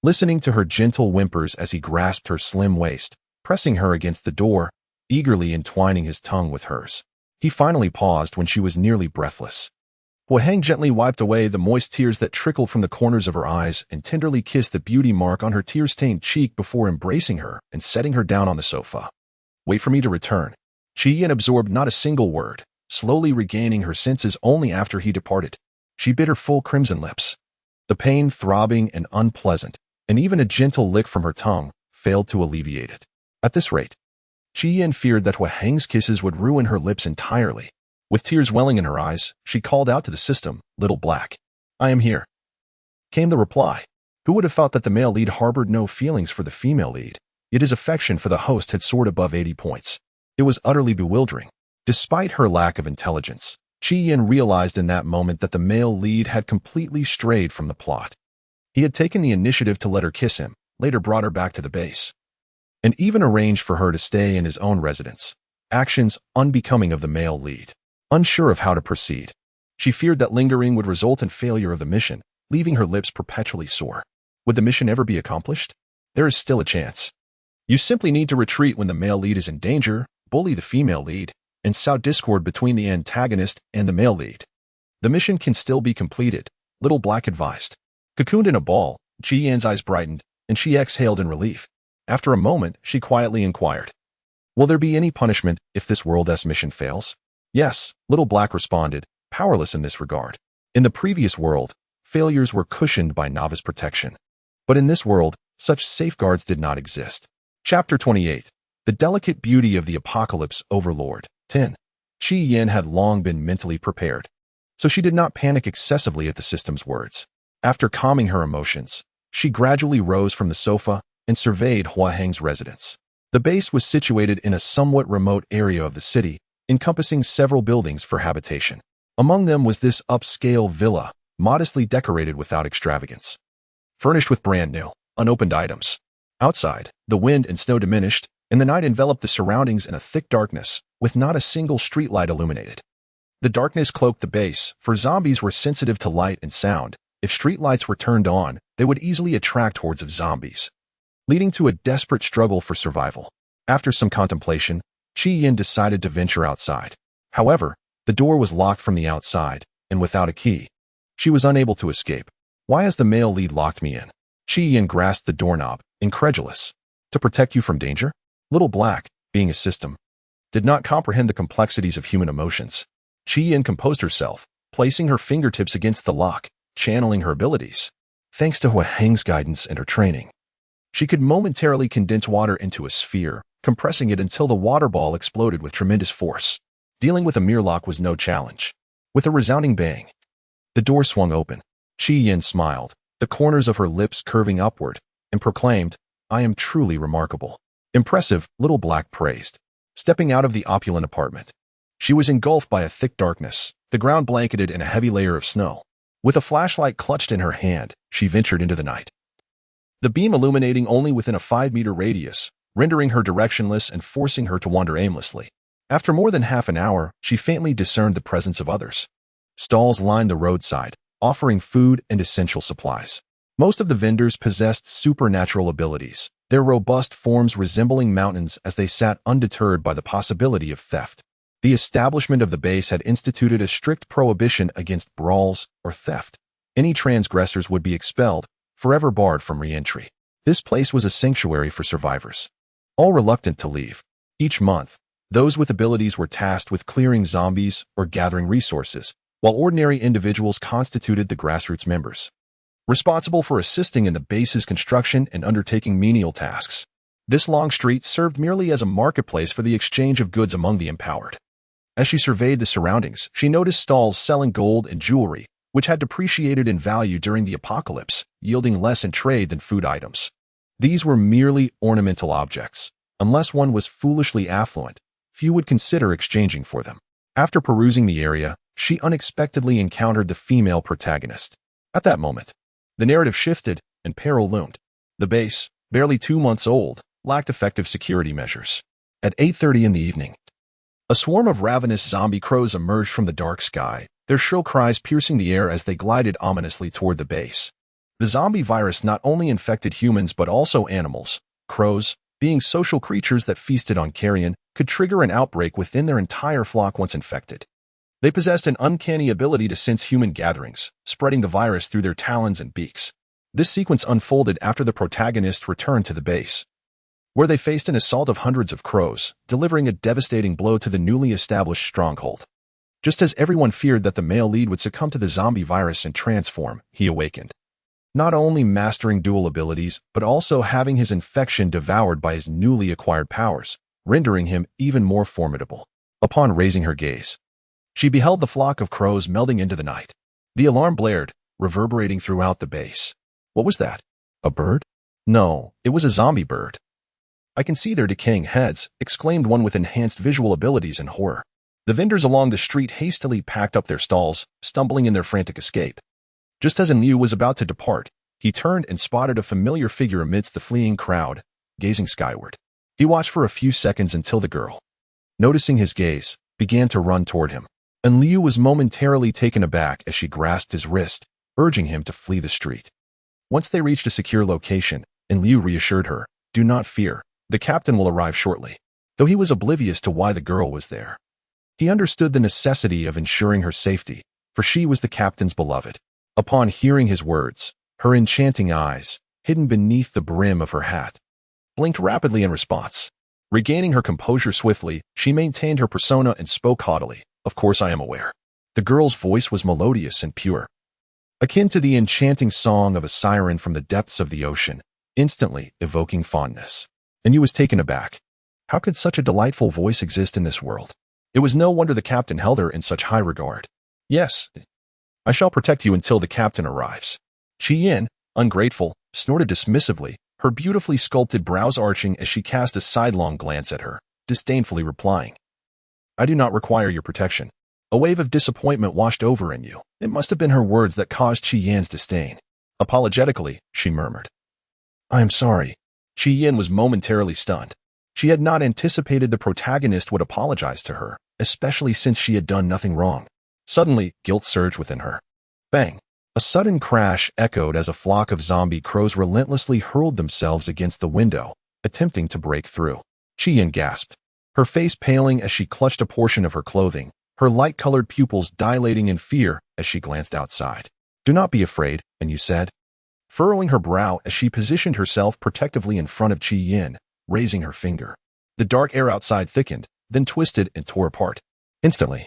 Listening to her gentle whimpers as he grasped her slim waist, pressing her against the door, eagerly entwining his tongue with hers, he finally paused when she was nearly breathless. Ho Hung gently wiped away the moist tears that trickled from the corners of her eyes and tenderly kissed the beauty mark on her tear-stained cheek before embracing her and setting her down on the sofa. "Wait for me to return." Chi Yin absorbed not a single word, slowly regaining her senses only after he departed. She bit her full crimson lips. The pain throbbing and unpleasant, and even a gentle lick from her tongue, failed to alleviate it. At this rate, Chi Yin feared that Ho Hung's kisses would ruin her lips entirely. With tears welling in her eyes, she called out to the system, "Little Black." "I am here," came the reply. Who would have thought that the male lead harbored no feelings for the female lead? Yet his affection for the host had soared above 80 points. It was utterly bewildering. Despite her lack of intelligence, Chi Yin realized in that moment that the male lead had completely strayed from the plot. He had taken the initiative to let her kiss him, later brought her back to the base, and even arranged for her to stay in his own residence. Actions unbecoming of the male lead. Unsure of how to proceed, she feared that lingering would result in failure of the mission, leaving her lips perpetually sore. Would the mission ever be accomplished? There is still a chance. You simply need to retreat when the male lead is in danger, bully the female lead, and sow discord between the antagonist and the male lead. The mission can still be completed, Little Black advised. Cocooned in a ball, Ji Yan's eyes brightened, and she exhaled in relief. After a moment, she quietly inquired, "Will there be any punishment if this world's mission fails?" "Yes," Little Black responded, powerless in this regard. In the previous world, failures were cushioned by novice protection. But in this world, such safeguards did not exist. Chapter 28. The Delicate Beauty of the Apocalypse Overlord. 10. Ji Yan had long been mentally prepared, so she did not panic excessively at the system's words. After calming her emotions, she gradually rose from the sofa and surveyed Hua Heng's residence. The base was situated in a somewhat remote area of the city, encompassing several buildings for habitation. Among them was this upscale villa, modestly decorated without extravagance, furnished with brand-new, unopened items. Outside, the wind and snow diminished, and the night enveloped the surroundings in a thick darkness, with not a single streetlight illuminated. The darkness cloaked the base, for zombies were sensitive to light and sound. If streetlights were turned on, they would easily attract hordes of zombies, leading to a desperate struggle for survival. After some contemplation, Ji Yan decided to venture outside. However, the door was locked from the outside, and without a key, she was unable to escape. "Why has the male lead locked me in?" Ji Yan grasped the doorknob, incredulous. "To protect you from danger?" Little Black, being a system, did not comprehend the complexities of human emotions. Ji Yan composed herself, placing her fingertips against the lock, channeling her abilities. Thanks to Hua Heng's guidance and her training, she could momentarily condense water into a sphere, compressing it until the water ball exploded with tremendous force. Dealing with a mere lock was no challenge. With a resounding bang, the door swung open. Ji Yan smiled, the corners of her lips curving upward, and proclaimed, "I am truly remarkable." "Impressive," Little Black praised. Stepping out of the opulent apartment, she was engulfed by a thick darkness, the ground blanketed in a heavy layer of snow. With a flashlight clutched in her hand, she ventured into the night, the beam illuminating only within a 5-meter radius, rendering her directionless and forcing her to wander aimlessly. After more than half an hour, she faintly discerned the presence of others. Stalls lined the roadside, offering food and essential supplies. Most of the vendors possessed supernatural abilities, their robust forms resembling mountains as they sat undeterred by the possibility of theft. The establishment of the base had instituted a strict prohibition against brawls or theft. Any transgressors would be expelled, forever barred from re-entry. This place was a sanctuary for survivors, all reluctant to leave. Each month, those with abilities were tasked with clearing zombies or gathering resources, while ordinary individuals constituted the grassroots members, responsible for assisting in the base's construction and undertaking menial tasks. This long street served merely as a marketplace for the exchange of goods among the empowered. As she surveyed the surroundings, she noticed stalls selling gold and jewelry, which had depreciated in value during the apocalypse, yielding less in trade than food items. These were merely ornamental objects. Unless one was foolishly affluent, few would consider exchanging for them. After perusing the area, she unexpectedly encountered the female protagonist. At that moment, the narrative shifted and peril loomed. The base, barely 2 months old, lacked effective security measures. At 8:30 in the evening, a swarm of ravenous zombie crows emerged from the dark sky, their shrill cries piercing the air as they glided ominously toward the base. The zombie virus not only infected humans but also animals. Crows, being social creatures that feasted on carrion, could trigger an outbreak within their entire flock once infected. They possessed an uncanny ability to sense human gatherings, spreading the virus through their talons and beaks. This sequence unfolded after the protagonist returned to the base, where they faced an assault of hundreds of crows, delivering a devastating blow to the newly established stronghold. Just as everyone feared that the male lead would succumb to the zombie virus and transform, he awakened, not only mastering dual abilities, but also having his infection devoured by his newly acquired powers, rendering him even more formidable. Upon raising her gaze, she beheld the flock of crows melding into the night. The alarm blared, reverberating throughout the base. What was that? A bird? No, it was a zombie bird. "I can see their decaying heads," exclaimed one with enhanced visual abilities in horror. The vendors along the street hastily packed up their stalls, stumbling in their frantic escape. Just as Liu was about to depart, he turned and spotted a familiar figure amidst the fleeing crowd, gazing skyward. He watched for a few seconds until the girl, noticing his gaze, began to run toward him. And Liu was momentarily taken aback as she grasped his wrist, urging him to flee the street. Once they reached a secure location, and Liu reassured her, "Do not fear, the captain will arrive shortly." Though he was oblivious to why the girl was there. He understood the necessity of ensuring her safety, for she was the captain's beloved. Upon hearing his words, her enchanting eyes, hidden beneath the brim of her hat, blinked rapidly in response. Regaining her composure swiftly, she maintained her persona and spoke haughtily, "Of course I am aware." The girl's voice was melodious and pure, akin to the enchanting song of a siren from the depths of the ocean, instantly evoking fondness. And you was taken aback. How could such a delightful voice exist in this world? It was no wonder the captain held her in such high regard. "Yes, I shall protect you until the captain arrives." Qi Yin, ungrateful, snorted dismissively, her beautifully sculpted brows arching as she cast a sidelong glance at her, disdainfully replying, "I do not require your protection." A wave of disappointment washed over in you. It must have been her words that caused Qi Yin's disdain. Apologetically, she murmured, "I am sorry." Qi Yin was momentarily stunned. She had not anticipated the protagonist would apologize to her, especially since she had done nothing wrong. Suddenly, guilt surged within her. Bang! A sudden crash echoed as a flock of zombie crows relentlessly hurled themselves against the window, attempting to break through. Qi Yin gasped, her face paling as she clutched a portion of her clothing, her light-colored pupils dilating in fear as she glanced outside. "Do not be afraid," and you said, furrowing her brow as she positioned herself protectively in front of Qi Yin, raising her finger. The dark air outside thickened, then twisted and tore apart. Instantly,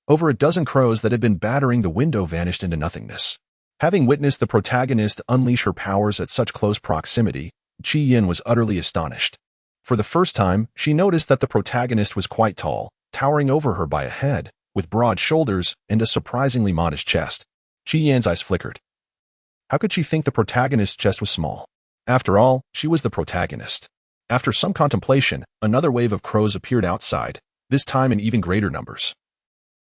over a dozen crows that had been battering the window vanished into nothingness. Having witnessed the protagonist unleash her powers at such close proximity, Qi Yin was utterly astonished. For the first time, she noticed that the protagonist was quite tall, towering over her by a head, with broad shoulders and a surprisingly modest chest. Qi Yin's eyes flickered. How could she think the protagonist's chest was small? After all, she was the protagonist. After some contemplation, another wave of crows appeared outside, this time in even greater numbers.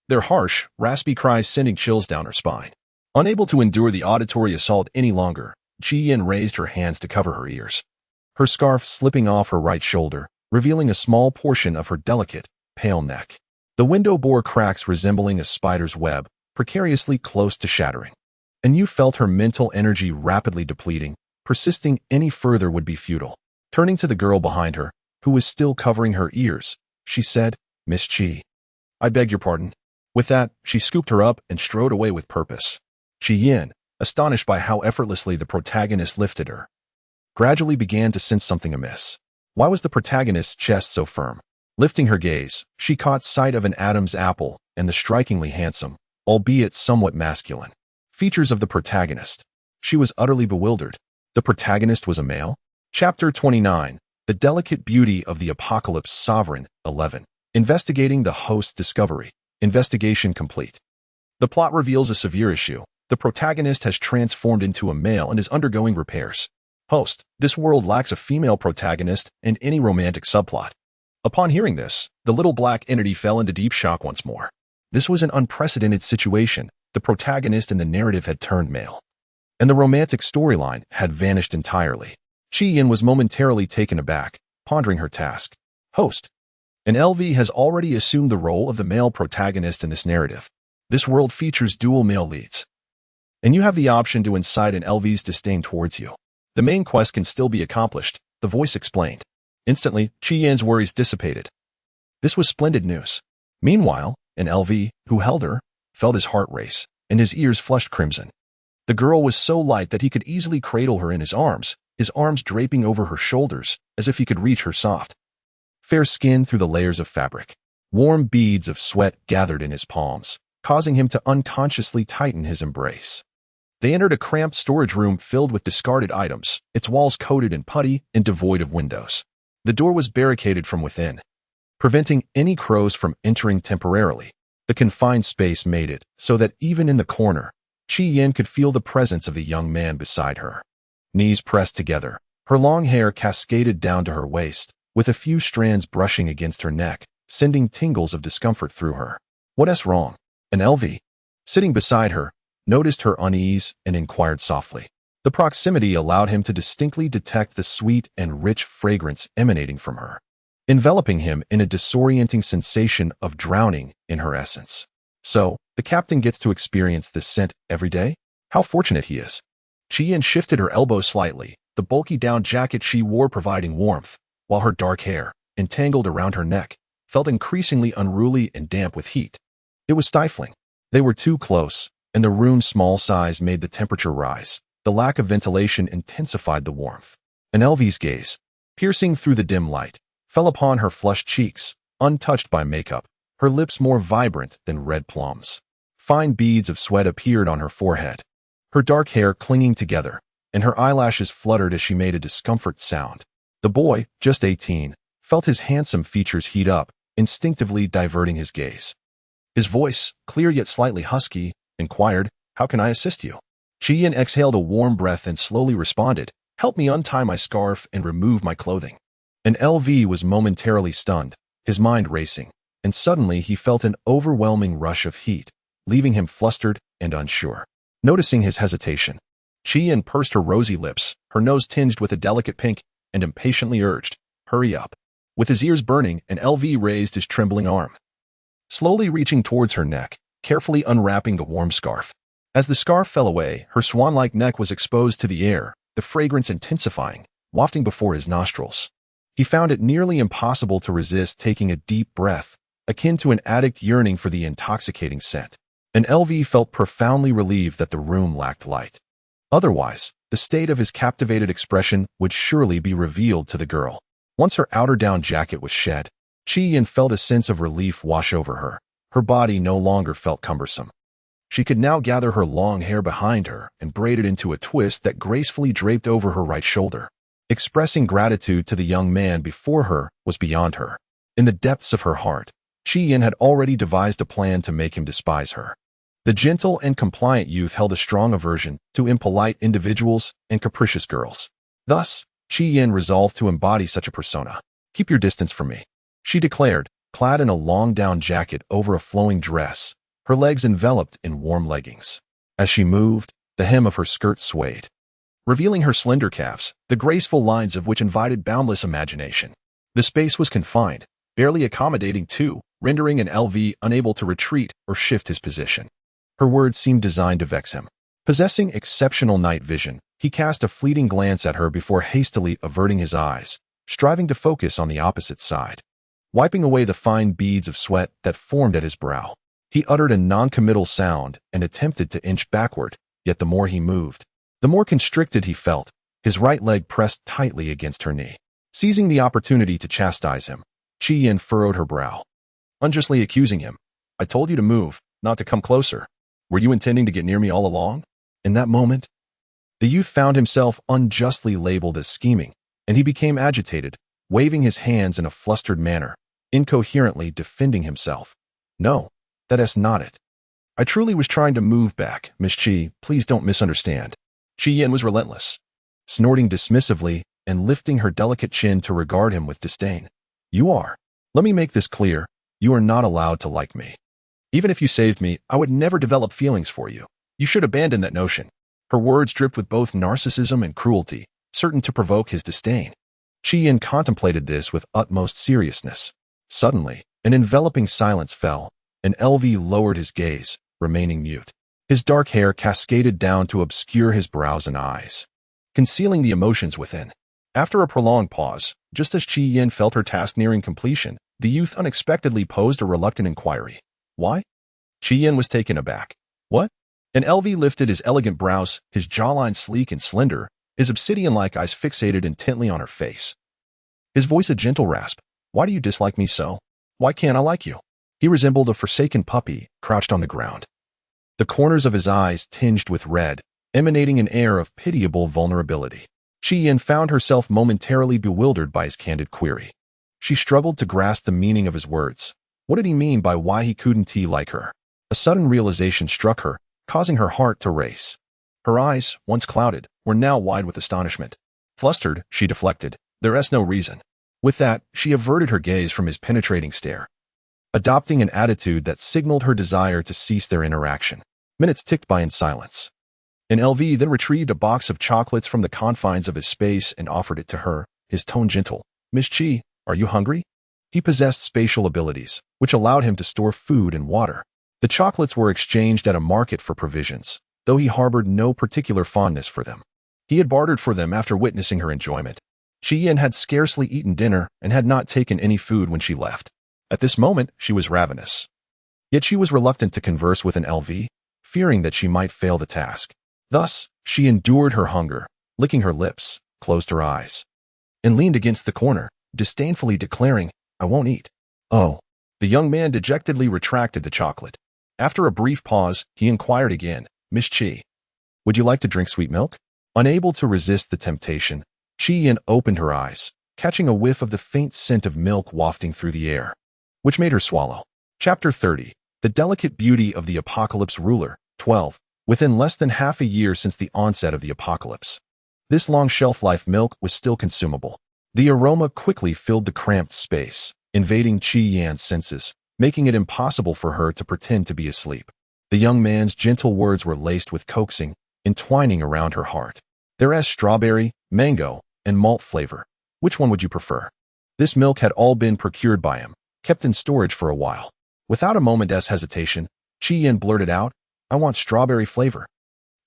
Their harsh, raspy cries sending chills down her spine. Unable to endure the auditory assault any longer, Qi Yin raised her hands to cover her ears. Her scarf slipping off her right shoulder, revealing a small portion of her delicate, pale neck. The window bore cracks resembling a spider's web, precariously close to shattering. And you felt her mental energy rapidly depleting, persisting any further would be futile. Turning to the girl behind her, who was still covering her ears, she said, "Miss Qi, I beg your pardon." With that, she scooped her up and strode away with purpose. Qi Yin, astonished by how effortlessly the protagonist lifted her, gradually began to sense something amiss. Why was the protagonist's chest so firm? Lifting her gaze, she caught sight of an Adam's apple and the strikingly handsome, albeit somewhat masculine, features of the protagonist. She was utterly bewildered. The protagonist was a male? Chapter 29, The Delicate Beauty of the Apocalypse Sovereign, 11. Investigating the host's discovery. Investigation complete. The plot reveals a severe issue. The protagonist has transformed into a male and is undergoing repairs. Host, this world lacks a female protagonist and any romantic subplot. Upon hearing this, the little black entity fell into deep shock once more. This was an unprecedented situation. The protagonist in the narrative had turned male, and the romantic storyline had vanished entirely. Qi Yin was momentarily taken aback, pondering her task. Host, an LV has already assumed the role of the male protagonist in this narrative. This world features dual male leads, and you have the option to incite an LV's disdain towards you. The main quest can still be accomplished, the voice explained. Instantly, Qi Yin's worries dissipated. This was splendid news. Meanwhile, an LV, who held her, felt his heart race, and his ears flushed crimson. The girl was so light that he could easily cradle her in his arms draping over her shoulders, as if he could reach her soft, fair skin through the layers of fabric. Warm beads of sweat gathered in his palms, causing him to unconsciously tighten his embrace. They entered a cramped storage room filled with discarded items, its walls coated in putty and devoid of windows. The door was barricaded from within, preventing any crows from entering temporarily. The confined space made it so that even in the corner, Qi Yin could feel the presence of the young man beside her. Knees pressed together, her long hair cascaded down to her waist, with a few strands brushing against her neck, sending tingles of discomfort through her. What's wrong? An LV, sitting beside her, noticed her unease and inquired softly. The proximity allowed him to distinctly detect the sweet and rich fragrance emanating from her, enveloping him in a disorienting sensation of drowning in her essence. So, the captain gets to experience this scent every day? How fortunate he is. Qian shifted her elbows slightly, the bulky down jacket she wore providing warmth, while her dark hair, entangled around her neck, felt increasingly unruly and damp with heat. It was stifling. They were too close, and the room's small size made the temperature rise. The lack of ventilation intensified the warmth. An Elvie's gaze, piercing through the dim light, fell upon her flushed cheeks, untouched by makeup, her lips more vibrant than red plums. Fine beads of sweat appeared on her forehead, her dark hair clinging together, and her eyelashes fluttered as she made a discomfort sound. The boy, just 18, felt his handsome features heat up, instinctively diverting his gaze. His voice, clear yet slightly husky, inquired, "How can I assist you?" Qian exhaled a warm breath and slowly responded, "Help me untie my scarf and remove my clothing." And LV was momentarily stunned, his mind racing, and suddenly he felt an overwhelming rush of heat, leaving him flustered and unsure. Noticing his hesitation, Qian pursed her rosy lips, her nose tinged with a delicate pink, and impatiently urged, "Hurry up." With his ears burning, and LV raised his trembling arm, slowly reaching towards her neck, carefully unwrapping the warm scarf. As the scarf fell away, her swan-like neck was exposed to the air, the fragrance intensifying, wafting before his nostrils. He found it nearly impossible to resist taking a deep breath, akin to an addict yearning for the intoxicating scent. And LV felt profoundly relieved that the room lacked light. Otherwise, the state of his captivated expression would surely be revealed to the girl. Once her outer down jacket was shed, Qian felt a sense of relief wash over her. Her body no longer felt cumbersome. She could now gather her long hair behind her and braid it into a twist that gracefully draped over her right shoulder. Expressing gratitude to the young man before her was beyond her. In the depths of her heart, Qian had already devised a plan to make him despise her. The gentle and compliant youth held a strong aversion to impolite individuals and capricious girls. Thus, Qian resolved to embody such a persona. "Keep your distance from me," she declared, clad in a long down jacket over a flowing dress, her legs enveloped in warm leggings. As she moved, the hem of her skirt swayed, revealing her slender calves, the graceful lines of which invited boundless imagination. The space was confined, barely accommodating two, rendering an LV unable to retreat or shift his position. Her words seemed designed to vex him. Possessing exceptional night vision, he cast a fleeting glance at her before hastily averting his eyes, striving to focus on the opposite side. Wiping away the fine beads of sweat that formed at his brow, he uttered a non-committal sound and attempted to inch backward, yet the more he moved, the more constricted he felt, his right leg pressed tightly against her knee. Seizing the opportunity to chastise him, Qian furrowed her brow, unjustly accusing him. "I told you to move, not to come closer. Were you intending to get near me all along?" In that moment, the youth found himself unjustly labeled as scheming, and he became agitated, waving his hands in a flustered manner, incoherently defending himself. "No, that's not it. I truly was trying to move back, Miss Qi, please don't misunderstand." Qian was relentless, snorting dismissively and lifting her delicate chin to regard him with disdain. "You are. Let me make this clear, you are not allowed to like me. Even if you saved me, I would never develop feelings for you. You should abandon that notion." Her words dripped with both narcissism and cruelty, certain to provoke his disdain. Qian contemplated this with utmost seriousness. Suddenly, an enveloping silence fell, and LV lowered his gaze, remaining mute. His dark hair cascaded down to obscure his brows and eyes, concealing the emotions within. After a prolonged pause, just as Qian felt her task nearing completion, the youth unexpectedly posed a reluctant inquiry. "Why?" Qian was taken aback. "What?" And LV lifted his elegant brows, his jawline sleek and slender, his obsidian-like eyes fixated intently on her face. His voice a gentle rasp. "Why do you dislike me so? Why can't I like you?" He resembled a forsaken puppy, crouched on the ground. The corners of his eyes tinged with red, emanating an air of pitiable vulnerability. Qian found herself momentarily bewildered by his candid query. She struggled to grasp the meaning of his words. What did he mean by why he couldn't like her? A sudden realization struck her, causing her heart to race. Her eyes, once clouded, were now wide with astonishment. Flustered, she deflected. There is no reason. With that, she averted her gaze from his penetrating stare, adopting an attitude that signaled her desire to cease their interaction. Minutes ticked by in silence. And LV then retrieved a box of chocolates from the confines of his space and offered it to her, his tone gentle. "Miss Qi, are you hungry?" He possessed spatial abilities, which allowed him to store food and water. The chocolates were exchanged at a market for provisions, though he harbored no particular fondness for them. He had bartered for them after witnessing her enjoyment. Chi-Yin had scarcely eaten dinner and had not taken any food when she left. At this moment, she was ravenous. Yet she was reluctant to converse with an LV, fearing that she might fail the task. Thus, she endured her hunger, licking her lips, closed her eyes, and leaned against the corner, disdainfully declaring, "I won't eat." "Oh." The young man dejectedly retracted the chocolate. After a brief pause, he inquired again, "Miss Chi, would you like to drink sweet milk?" Unable to resist the temptation, Chi-Yin opened her eyes, catching a whiff of the faint scent of milk wafting through the air, which made her swallow. Chapter 30. The Delicate Beauty of the Apocalypse Ruler. 12. Within less than half a year since the onset of the apocalypse, this long shelf-life milk was still consumable. The aroma quickly filled the cramped space, invading Chi-Yan's senses, making it impossible for her to pretend to be asleep. The young man's gentle words were laced with coaxing, entwining around her heart. "There is strawberry, mango, and malt flavor. Which one would you prefer?" This milk had all been procured by him, kept in storage for a while. Without a moment's hesitation, Chi-Yin blurted out, "I want strawberry flavor."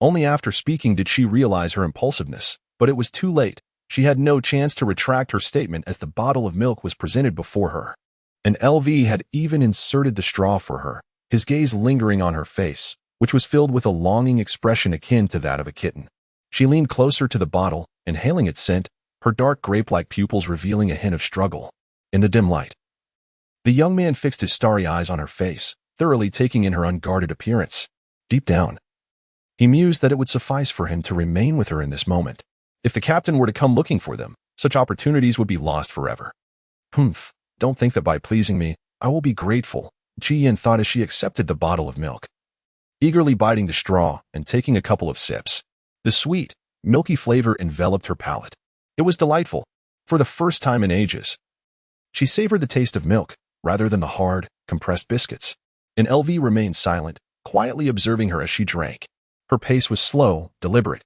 Only after speaking did she realize her impulsiveness, but it was too late. She had no chance to retract her statement as the bottle of milk was presented before her. An LV had even inserted the straw for her, his gaze lingering on her face, which was filled with a longing expression akin to that of a kitten. She leaned closer to the bottle, inhaling its scent, her dark grape-like pupils revealing a hint of struggle. In the dim light, the young man fixed his starry eyes on her face, thoroughly taking in her unguarded appearance. Deep down, he mused that it would suffice for him to remain with her in this moment. If the captain were to come looking for them, such opportunities would be lost forever. Don't think that by pleasing me, I will be grateful, Chi-Yin thought as she accepted the bottle of milk, eagerly biting the straw and taking a couple of sips. The sweet, milky flavor enveloped her palate. It was delightful. For the first time in ages, she savored the taste of milk, rather than the hard, compressed biscuits. And LV remained silent, quietly observing her as she drank. Her pace was slow, deliberate,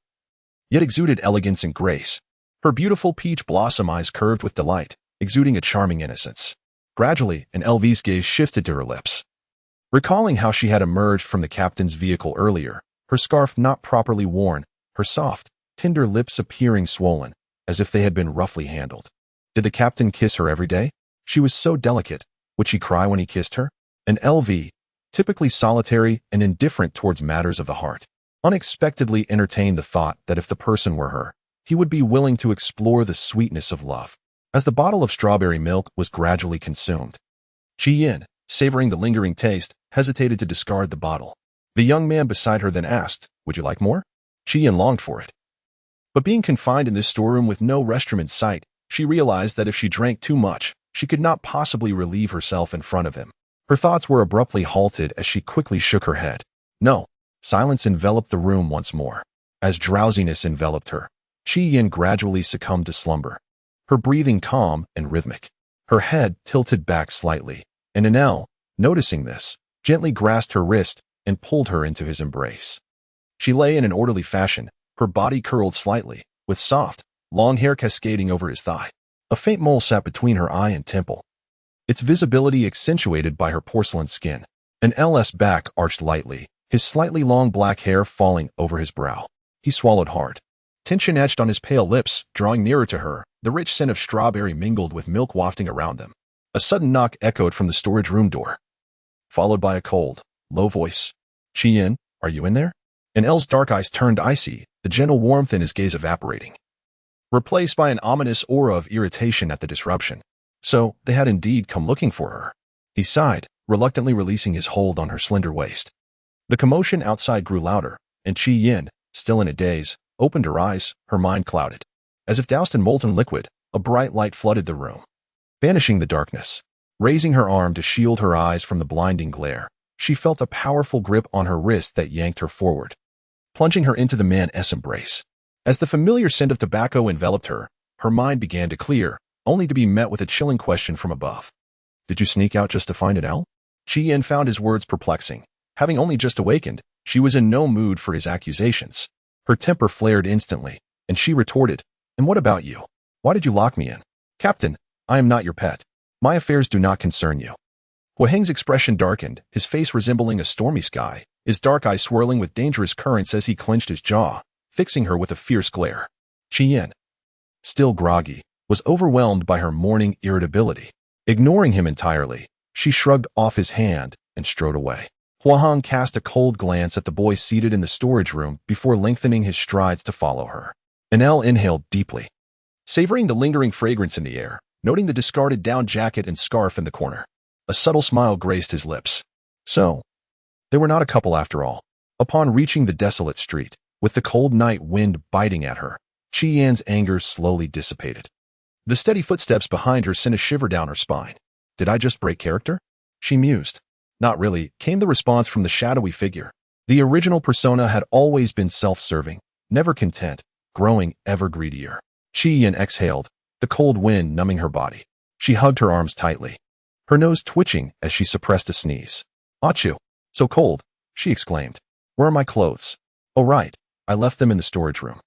yet exuded elegance and grace. Her beautiful peach blossom eyes curved with delight, exuding a charming innocence. Gradually, an LV's gaze shifted to her lips. Recalling how she had emerged from the captain's vehicle earlier, her scarf not properly worn, her soft, tender lips appearing swollen, as if they had been roughly handled. Did the captain kiss her every day? She was so delicate. Would she cry when he kissed her? An LV, typically solitary and indifferent towards matters of the heart, unexpectedly entertained the thought that if the person were her, he would be willing to explore the sweetness of love. As the bottle of strawberry milk was gradually consumed, Chi-Yin, savoring the lingering taste, hesitated to discard the bottle. The young man beside her then asked, "Would you like more?" Chi-Yin longed for it. But being confined in this storeroom with no restroom in sight, she realized that if she drank too much, she could not possibly relieve herself in front of him. Her thoughts were abruptly halted as she quickly shook her head. No. Silence enveloped the room once more. As drowsiness enveloped her, Chi-Yin gradually succumbed to slumber, her breathing calm and rhythmic, her head tilted back slightly, and Enel, noticing this, gently grasped her wrist and pulled her into his embrace. She lay in an orderly fashion, her body curled slightly, with soft, long hair cascading over his thigh. A faint mole sat between her eye and temple, its visibility accentuated by her porcelain skin. An LS back arched lightly, his slightly long black hair falling over his brow. He swallowed hard. Tension etched on his pale lips, drawing nearer to her, the rich scent of strawberry mingled with milk wafting around them. A sudden knock echoed from the storage room door, followed by a cold, low voice. "Chi-Yin, are you in there?" And L's dark eyes turned icy, the gentle warmth in his gaze evaporating, replaced by an ominous aura of irritation at the disruption. So, they had indeed come looking for her. He sighed, reluctantly releasing his hold on her slender waist. The commotion outside grew louder, and Chi-Yin, still in a daze, opened her eyes, her mind clouded. As if doused in molten liquid, a bright light flooded the room, banishing the darkness. Raising her arm to shield her eyes from the blinding glare, she felt a powerful grip on her wrist that yanked her forward, plunging her into the man's embrace. As the familiar scent of tobacco enveloped her, her mind began to clear, only to be met with a chilling question from above. "Did you sneak out just to find it out?" Chi-Yin found his words perplexing. Having only just awakened, she was in no mood for his accusations. Her temper flared instantly, and she retorted, "And what about you? Why did you lock me in?" "Captain, I am not your pet. My affairs do not concern you." Hua Heng's expression darkened, his face resembling a stormy sky, his dark eyes swirling with dangerous currents as he clenched his jaw, fixing her with a fierce glare. Qian, still groggy, was overwhelmed by her morning irritability. Ignoring him entirely, she shrugged off his hand and strode away. Huaheng cast a cold glance at the boy seated in the storage room before lengthening his strides to follow her. Enel inhaled deeply, savoring the lingering fragrance in the air, noting the discarded down jacket and scarf in the corner. A subtle smile graced his lips. So, they were not a couple after all. Upon reaching the desolate street, with the cold night wind biting at her, Qian's anger slowly dissipated. The steady footsteps behind her sent a shiver down her spine. Did I just break character? She mused. Not really, came the response from the shadowy figure. The original persona had always been self-serving, never content, growing ever greedier. Qian exhaled, the cold wind numbing her body. She hugged her arms tightly, her nose twitching as she suppressed a sneeze. Achu, so cold, she exclaimed. Where are my clothes? Oh right, I left them in the storage room.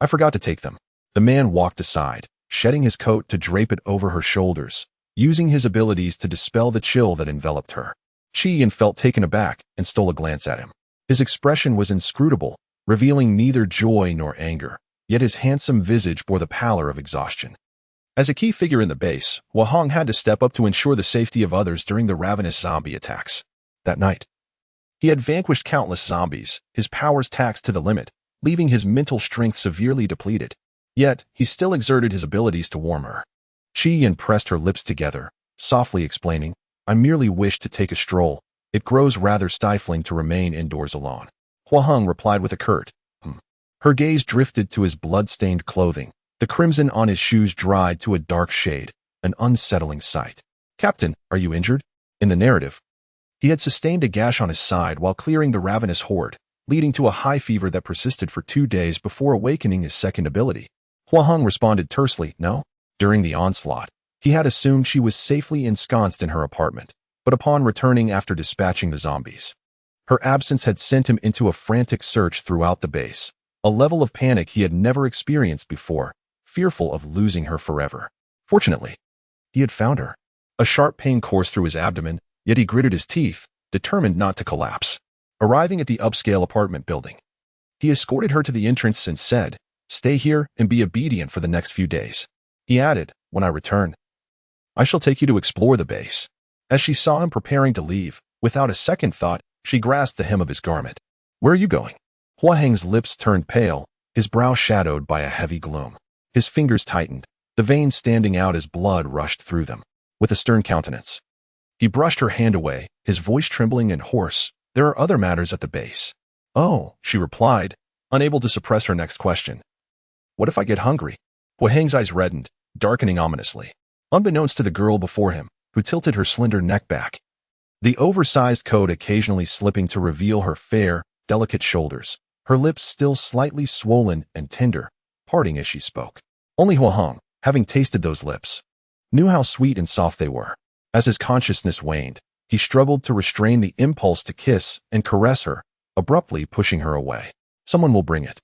I forgot to take them. The man walked aside, shedding his coat to drape it over her shoulders, using his abilities to dispel the chill that enveloped her. Qian felt taken aback and stole a glance at him. His expression was inscrutable, revealing neither joy nor anger, yet his handsome visage bore the pallor of exhaustion. As a key figure in the base, Huaheng had to step up to ensure the safety of others during the ravenous zombie attacks. That night, he had vanquished countless zombies, his powers taxed to the limit, leaving his mental strength severely depleted. Yet, he still exerted his abilities to warm her. Qian pressed her lips together, softly explaining, I merely wish to take a stroll. It grows rather stifling to remain indoors alone. Huaheng replied with a curt, Her gaze drifted to his blood-stained clothing. The crimson on his shoes dried to a dark shade, an unsettling sight. Captain, are you injured? In the narrative, he had sustained a gash on his side while clearing the ravenous horde, leading to a high fever that persisted for 2 days before awakening his second ability. Huaheng responded tersely, no. During the onslaught, he had assumed she was safely ensconced in her apartment, but upon returning after dispatching the zombies, her absence had sent him into a frantic search throughout the base, a level of panic he had never experienced before, fearful of losing her forever. Fortunately, he had found her. A sharp pain coursed through his abdomen, yet he gritted his teeth, determined not to collapse. Arriving at the upscale apartment building, he escorted her to the entrance and said, Stay here and be obedient for the next few days. He added, When I return, I shall take you to explore the base. As she saw him preparing to leave, without a second thought, she grasped the hem of his garment. Where are you going? Huaheng's lips turned pale, his brow shadowed by a heavy gloom. His fingers tightened, the veins standing out as blood rushed through them. With a stern countenance, he brushed her hand away, his voice trembling and hoarse. There are other matters at the base. Oh, she replied, unable to suppress her next question. What if I get hungry? Huaheng's eyes reddened, darkening ominously. Unbeknownst to the girl before him, who tilted her slender neck back, the oversized coat occasionally slipping to reveal her fair, delicate shoulders, her lips still slightly swollen and tender, parting as she spoke. Only Huaheng, having tasted those lips, knew how sweet and soft they were. As his consciousness waned, he struggled to restrain the impulse to kiss and caress her, abruptly pushing her away. Someone will bring it.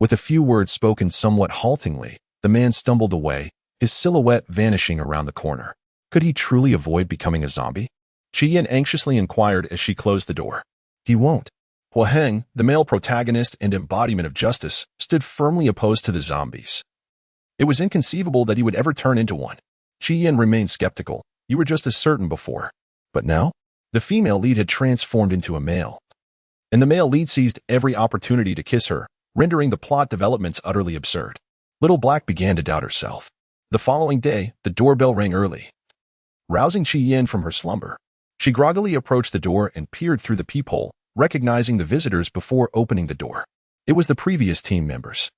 With a few words spoken somewhat haltingly, the man stumbled away, his silhouette vanishing around the corner. Could he truly avoid becoming a zombie? Qian anxiously inquired as she closed the door. He won't. Huaheng, the male protagonist and embodiment of justice, stood firmly opposed to the zombies. It was inconceivable that he would ever turn into one. Qian remained skeptical. You were just as certain before. But now, the female lead had transformed into a male. And the male lead seized every opportunity to kiss her, rendering the plot developments utterly absurd. Little Black began to doubt herself. The following day, the doorbell rang early, rousing Qian from her slumber. She groggily approached the door and peered through the peephole, recognizing the visitors before opening the door. It was the previous team members,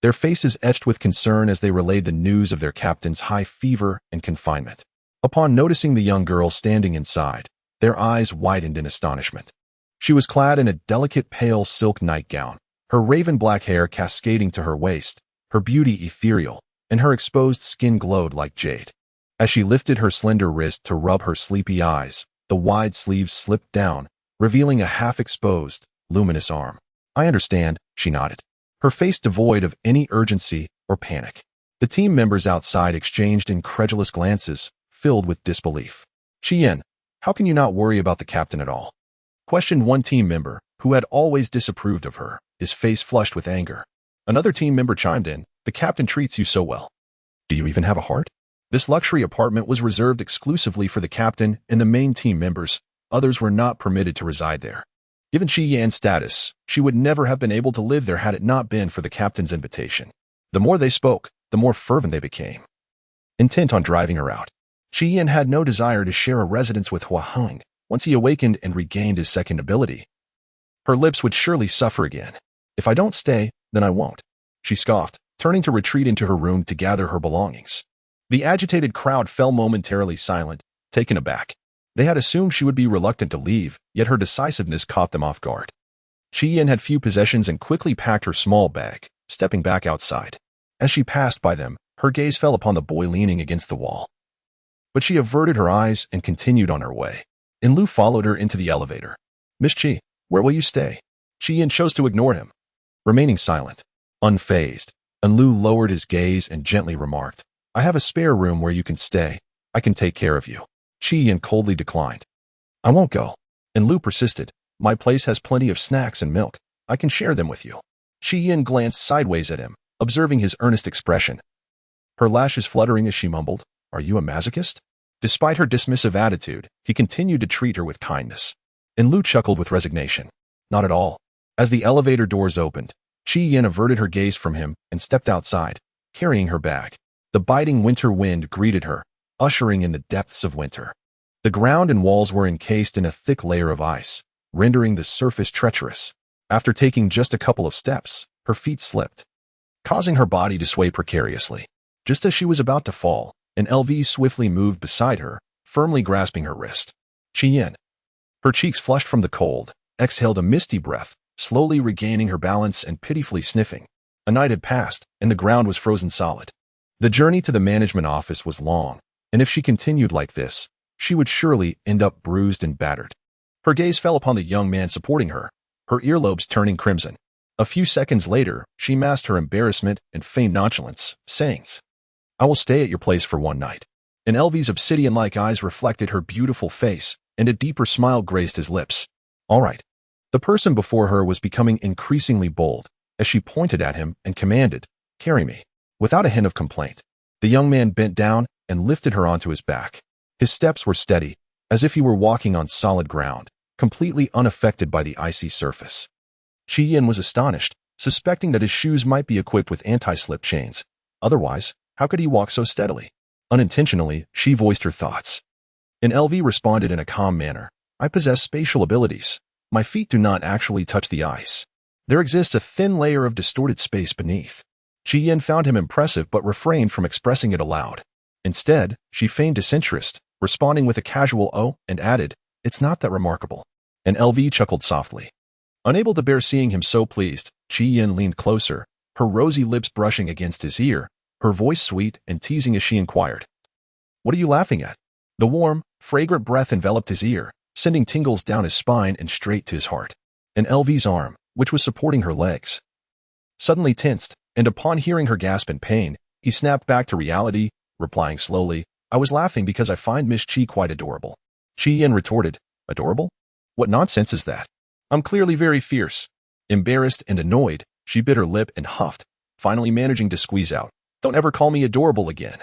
their faces etched with concern as they relayed the news of their captain's high fever and confinement. Upon noticing the young girl standing inside, their eyes widened in astonishment. She was clad in a delicate pale silk nightgown, her raven black hair cascading to her waist, her beauty ethereal, and her exposed skin glowed like jade. As she lifted her slender wrist to rub her sleepy eyes, the wide sleeves slipped down, revealing a half-exposed, luminous arm. I understand, she nodded, her face devoid of any urgency or panic. The team members outside exchanged incredulous glances, filled with disbelief. Qian, how can you not worry about the captain at all? Questioned one team member, who who had always disapproved of her, his face flushed with anger. Another team member chimed in, "The captain treats you so well. Do you even have a heart?" This luxury apartment was reserved exclusively for the captain and the main team members. Others were not permitted to reside there. Given Qi Yan's status, she would never have been able to live there had it not been for the captain's invitation. The more they spoke, the more fervent they became, intent on driving her out. Qi Yan had no desire to share a residence with Hua Heng. Once he awakened and regained his second ability, her lips would surely suffer again. "If I don't stay, then I won't," she scoffed, turning to retreat into her room to gather her belongings. The agitated crowd fell momentarily silent, taken aback. They had assumed she would be reluctant to leave, yet her decisiveness caught them off guard. Qi Yan had few possessions and quickly packed her small bag, stepping back outside. As she passed by them, her gaze fell upon the boy leaning against the wall. But she averted her eyes and continued on her way. Enlu followed her into the elevator. "Miss Qi, where will you stay?" Qi Yan chose to ignore him. Remaining silent, unfazed, Enlu lowered his gaze and gently remarked, "I have a spare room where you can stay. I can take care of you." Qi Yan coldly declined. "I won't go." Enlu persisted. "My place has plenty of snacks and milk. I can share them with you." Qi Yan glanced sideways at him, observing his earnest expression. Her lashes fluttering as she mumbled, "Are you a masochist?" Despite her dismissive attitude, he continued to treat her with kindness. Enlu chuckled with resignation. "Not at all." As the elevator doors opened, Qi Yan averted her gaze from him and stepped outside, carrying her bag. The biting winter wind greeted her, ushering in the depths of winter. The ground and walls were encased in a thick layer of ice, rendering the surface treacherous. After taking just a couple of steps, her feet slipped, causing her body to sway precariously. Just as she was about to fall, an LV swiftly moved beside her, firmly grasping her wrist. Qi Yan, her cheeks flushed from the cold, exhaled a misty breath, slowly regaining her balance and pitifully sniffing. A night had passed, and the ground was frozen solid. The journey to the management office was long, and if she continued like this, she would surely end up bruised and battered. Her gaze fell upon the young man supporting her, her earlobes turning crimson. A few seconds later, she masked her embarrassment and feigned nonchalance, saying, "I will stay at your place for one night." And Elvie's obsidian-like eyes reflected her beautiful face, and a deeper smile graced his lips. "All right." The person before her was becoming increasingly bold, as she pointed at him and commanded, "Carry me." Without a hint of complaint, the young man bent down and lifted her onto his back. His steps were steady, as if he were walking on solid ground, completely unaffected by the icy surface. Qi Yan was astonished, suspecting that his shoes might be equipped with anti-slip chains. Otherwise, how could he walk so steadily? Unintentionally, she voiced her thoughts. And LV responded in a calm manner, "I possess spatial abilities. My feet do not actually touch the ice. There exists a thin layer of distorted space beneath." Qi Yan found him impressive but refrained from expressing it aloud. Instead, she feigned disinterest, responding with a casual "oh," and added, "It's not that remarkable." And LV chuckled softly. Unable to bear seeing him so pleased, Qi Yan leaned closer, her rosy lips brushing against his ear, her voice sweet and teasing as she inquired, "What are you laughing at?" The warm, fragrant breath enveloped his ear, sending tingles down his spine and straight to his heart. And LV's arm, which was supporting her legs, suddenly tensed, and upon hearing her gasp in pain, he snapped back to reality, replying slowly, "I was laughing because I find Miss Qi quite adorable." Qi Yan retorted, "Adorable? What nonsense is that? I'm clearly very fierce." Embarrassed and annoyed, she bit her lip and huffed, finally managing to squeeze out, "Don't ever call me adorable again."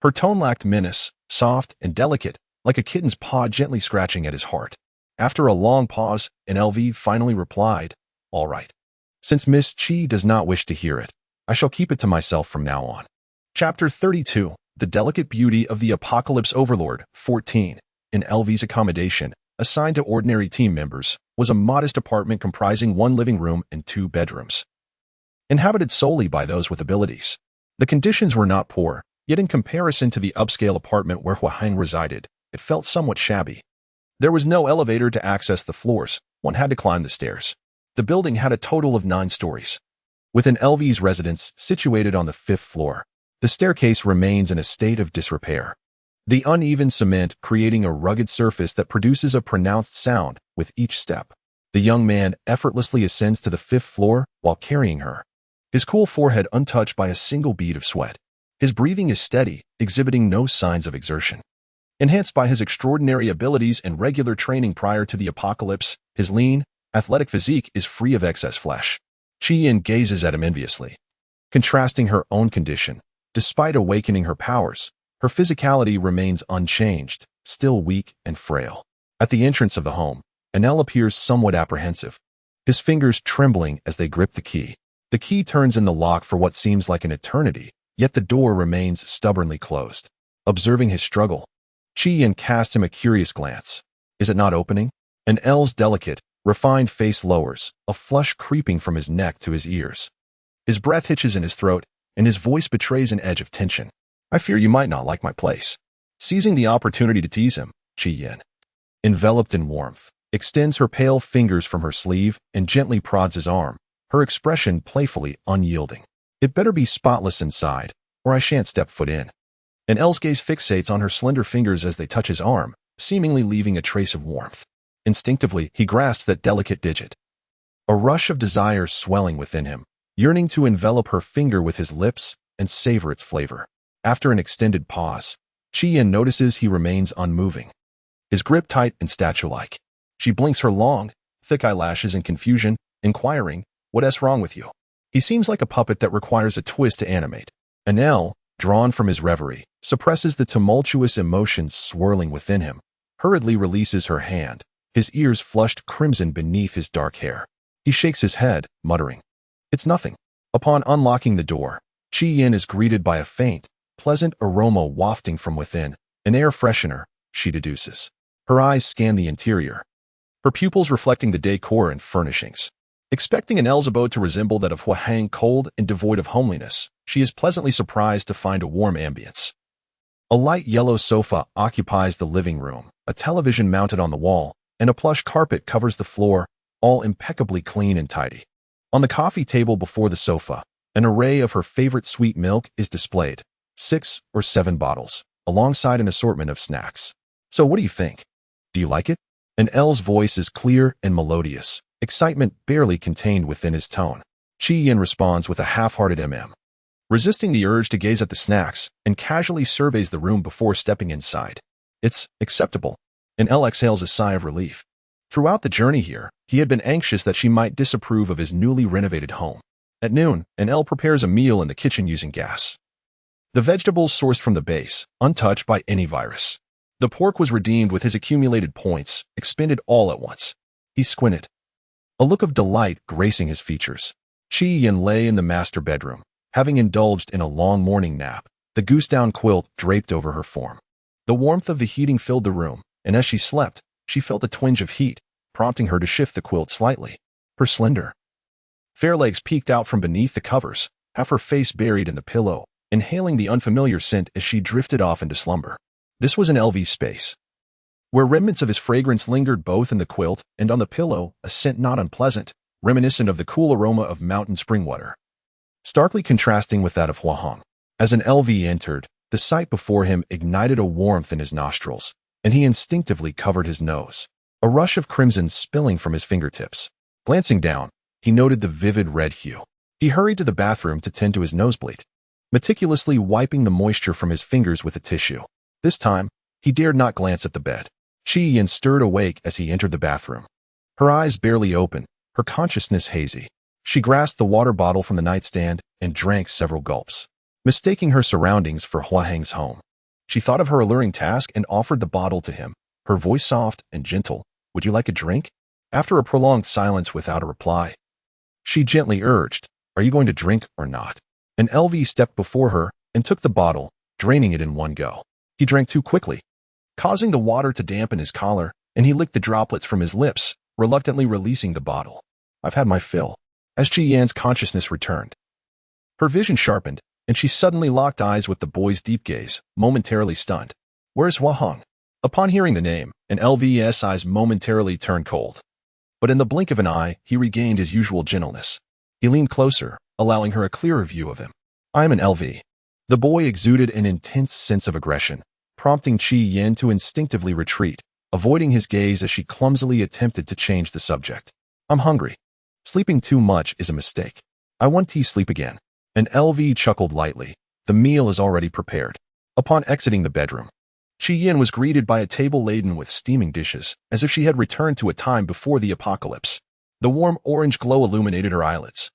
Her tone lacked menace, soft and delicate, like a kitten's paw gently scratching at his heart. After a long pause, an LV finally replied, "All right. Since Miss Qi does not wish to hear it, I shall keep it to myself from now on." Chapter 32, The Delicate Beauty of the Apocalypse Overlord, 14. In LV's accommodation, assigned to ordinary team members, was a modest apartment comprising one living room and 2 bedrooms, inhabited solely by those with abilities. The conditions were not poor, yet in comparison to the upscale apartment where Hua Heng resided, it felt somewhat shabby. There was no elevator to access the floors, one had to climb the stairs. The building had a total of 9 stories. With an LV's residence situated on the 5th floor, the staircase remains in a state of disrepair. The uneven cement creating a rugged surface that produces a pronounced sound with each step. The young man effortlessly ascends to the 5th floor while carrying her, his cool forehead untouched by a single bead of sweat. His breathing is steady, exhibiting no signs of exertion. Enhanced by his extraordinary abilities and regular training prior to the apocalypse, his lean, athletic physique is free of excess flesh. Chi-Yin gazes at him enviously, contrasting her own condition. Despite awakening her powers, her physicality remains unchanged, still weak and frail. At the entrance of the home, Enel appears somewhat apprehensive, his fingers trembling as they grip the key. The key turns in the lock for what seems like an eternity, yet the door remains stubbornly closed. Observing his struggle, Chi-Yin casts him a curious glance. Is it not opening? Enel's delicate, refined face lowers, a flush creeping from his neck to his ears. His breath hitches in his throat, and his voice betrays an edge of tension. I fear you might not like my place. Seizing the opportunity to tease him, Chi-Yin, enveloped in warmth, extends her pale fingers from her sleeve and gently prods his arm, her expression playfully unyielding. It better be spotless inside, or I shan't step foot in. Enel's gaze fixates on her slender fingers as they touch his arm, seemingly leaving a trace of warmth. Instinctively, he grasps that delicate digit. A rush of desire swelling within him, yearning to envelop her finger with his lips and savor its flavor. After an extended pause, Chi-Yin notices he remains unmoving, his grip tight and statue-like. She blinks her long, thick eyelashes in confusion, inquiring, "What's wrong with you?" He seems like a puppet that requires a twist to animate. Enel, drawn from his reverie, suppresses the tumultuous emotions swirling within him, hurriedly releases her hand, his ears flushed crimson beneath his dark hair. He shakes his head, muttering, "It's nothing." Upon unlocking the door, Chi-Yin is greeted by a faint, pleasant aroma wafting from within, an air freshener, she deduces. Her eyes scan the interior, her pupils reflecting the decor and furnishings. Expecting Enel's abode to resemble that of Huahang, cold and devoid of homeliness, she is pleasantly surprised to find a warm ambience. A light yellow sofa occupies the living room, a television mounted on the wall, and a plush carpet covers the floor, all impeccably clean and tidy. On the coffee table before the sofa, an array of her favorite sweet milk is displayed, 6 or 7 bottles, alongside an assortment of snacks. "So what do you think? Do you like it?" Enel's voice is clear and melodious, excitement barely contained within his tone. Chi-Yin responds with a half-hearted resisting the urge to gaze at the snacks, and casually surveys the room before stepping inside. "It's acceptable." Enel exhales a sigh of relief. Throughout the journey here, he had been anxious that she might disapprove of his newly renovated home. At noon, Enel prepares a meal in the kitchen using gas. The vegetables sourced from the base, untouched by any virus. The pork was redeemed with his accumulated points, expended all at once. He squinted, a look of delight gracing his features. Chi-Yin lay in the master bedroom, having indulged in a long morning nap, the goose-down quilt draped over her form. The warmth of the heating filled the room, and as she slept, she felt a twinge of heat, prompting her to shift the quilt slightly. Her slender, fair legs peeked out from beneath the covers, half her face buried in the pillow, inhaling the unfamiliar scent as she drifted off into slumber. This was an LV's space, where remnants of his fragrance lingered both in the quilt and on the pillow, a scent not unpleasant, reminiscent of the cool aroma of mountain spring water, starkly contrasting with that of Huahong. As an LV entered, the sight before him ignited a warmth in his nostrils, and he instinctively covered his nose, a rush of crimson spilling from his fingertips. Glancing down, he noted the vivid red hue. He hurried to the bathroom to tend to his nosebleed, meticulously wiping the moisture from his fingers with a tissue. This time, he dared not glance at the bed. Chi-Yin stirred awake as he entered the bathroom. Her eyes barely open, her consciousness hazy. She grasped the water bottle from the nightstand and drank several gulps, mistaking her surroundings for Huaheng's home. She thought of her alluring task and offered the bottle to him, her voice soft and gentle. "Would you like a drink?" After a prolonged silence without a reply, she gently urged, "Are you going to drink or not?" An LV stepped before her and took the bottle, draining it in one go. He drank too quickly, causing the water to dampen his collar, and he licked the droplets from his lips, reluctantly releasing the bottle. "I've had my fill." As Chi-Yan's consciousness returned, her vision sharpened, and she suddenly locked eyes with the boy's deep gaze, momentarily stunned. "Where's Huahong?" Upon hearing the name, an LV's eyes momentarily turned cold. But in the blink of an eye, he regained his usual gentleness. He leaned closer, allowing her a clearer view of him. "I am an LV." The boy exuded an intense sense of aggression, prompting Chi-Yin to instinctively retreat, avoiding his gaze as she clumsily attempted to change the subject. "I'm hungry. Sleeping too much is a mistake. I want tea sleep again." An LV chuckled lightly. "The meal is already prepared." Upon exiting the bedroom, Chi-Yin was greeted by a table laden with steaming dishes, as if she had returned to a time before the apocalypse. The warm orange glow illuminated her eyelids,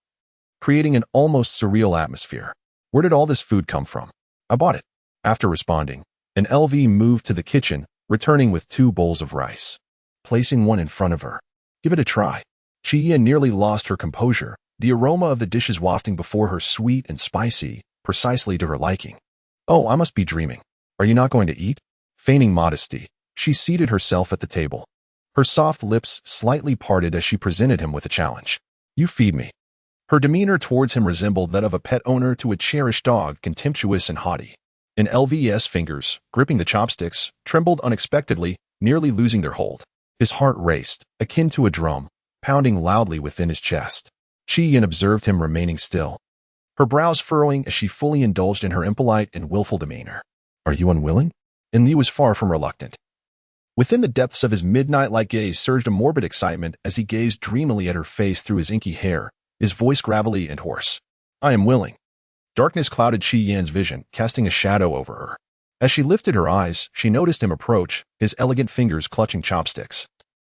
creating an almost surreal atmosphere. Where did all this food come from? I bought it. After responding, an LV moved to the kitchen, returning with 2 bowls of rice, placing one in front of her. Give it a try. Chia nearly lost her composure, the aroma of the dishes wafting before her, sweet and spicy, precisely to her liking. Oh, I must be dreaming. Are you not going to eat? Feigning modesty, she seated herself at the table. Her soft lips slightly parted as she presented him with a challenge. You feed me. Her demeanor towards him resembled that of a pet owner to a cherished dog, contemptuous and haughty. And LV's fingers, gripping the chopsticks, trembled unexpectedly, nearly losing their hold. His heart raced, akin to a drum, pounding loudly within his chest. Chi-Yin observed him remaining still, her brows furrowing as she fully indulged in her impolite and willful demeanor. Are you unwilling? And Liu was far from reluctant. Within the depths of his midnight-like gaze surged a morbid excitement as he gazed dreamily at her face through his inky hair, his voice gravelly and hoarse. I am willing. Darkness clouded Chi-Yan's vision, casting a shadow over her. As she lifted her eyes, she noticed him approach, his elegant fingers clutching chopsticks,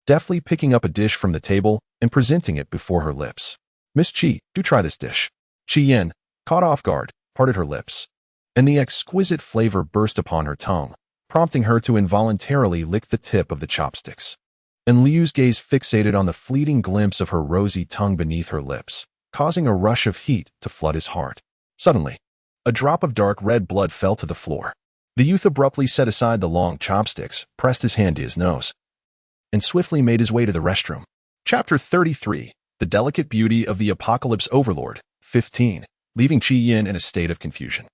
deftly picking up a dish from the table and presenting it before her lips. Miss Chi, do try this dish. Chi-Yan, caught off guard, parted her lips, and the exquisite flavor burst upon her tongue, prompting her to involuntarily lick the tip of the chopsticks. And Liu's gaze fixated on the fleeting glimpse of her rosy tongue beneath her lips, causing a rush of heat to flood his heart. Suddenly, a drop of dark red blood fell to the floor. The youth abruptly set aside the long chopsticks, pressed his hand to his nose, and swiftly made his way to the restroom. Chapter 33. The Delicate Beauty of the Apocalypse Overlord. 15. Leaving Chi-Yin in a state of confusion.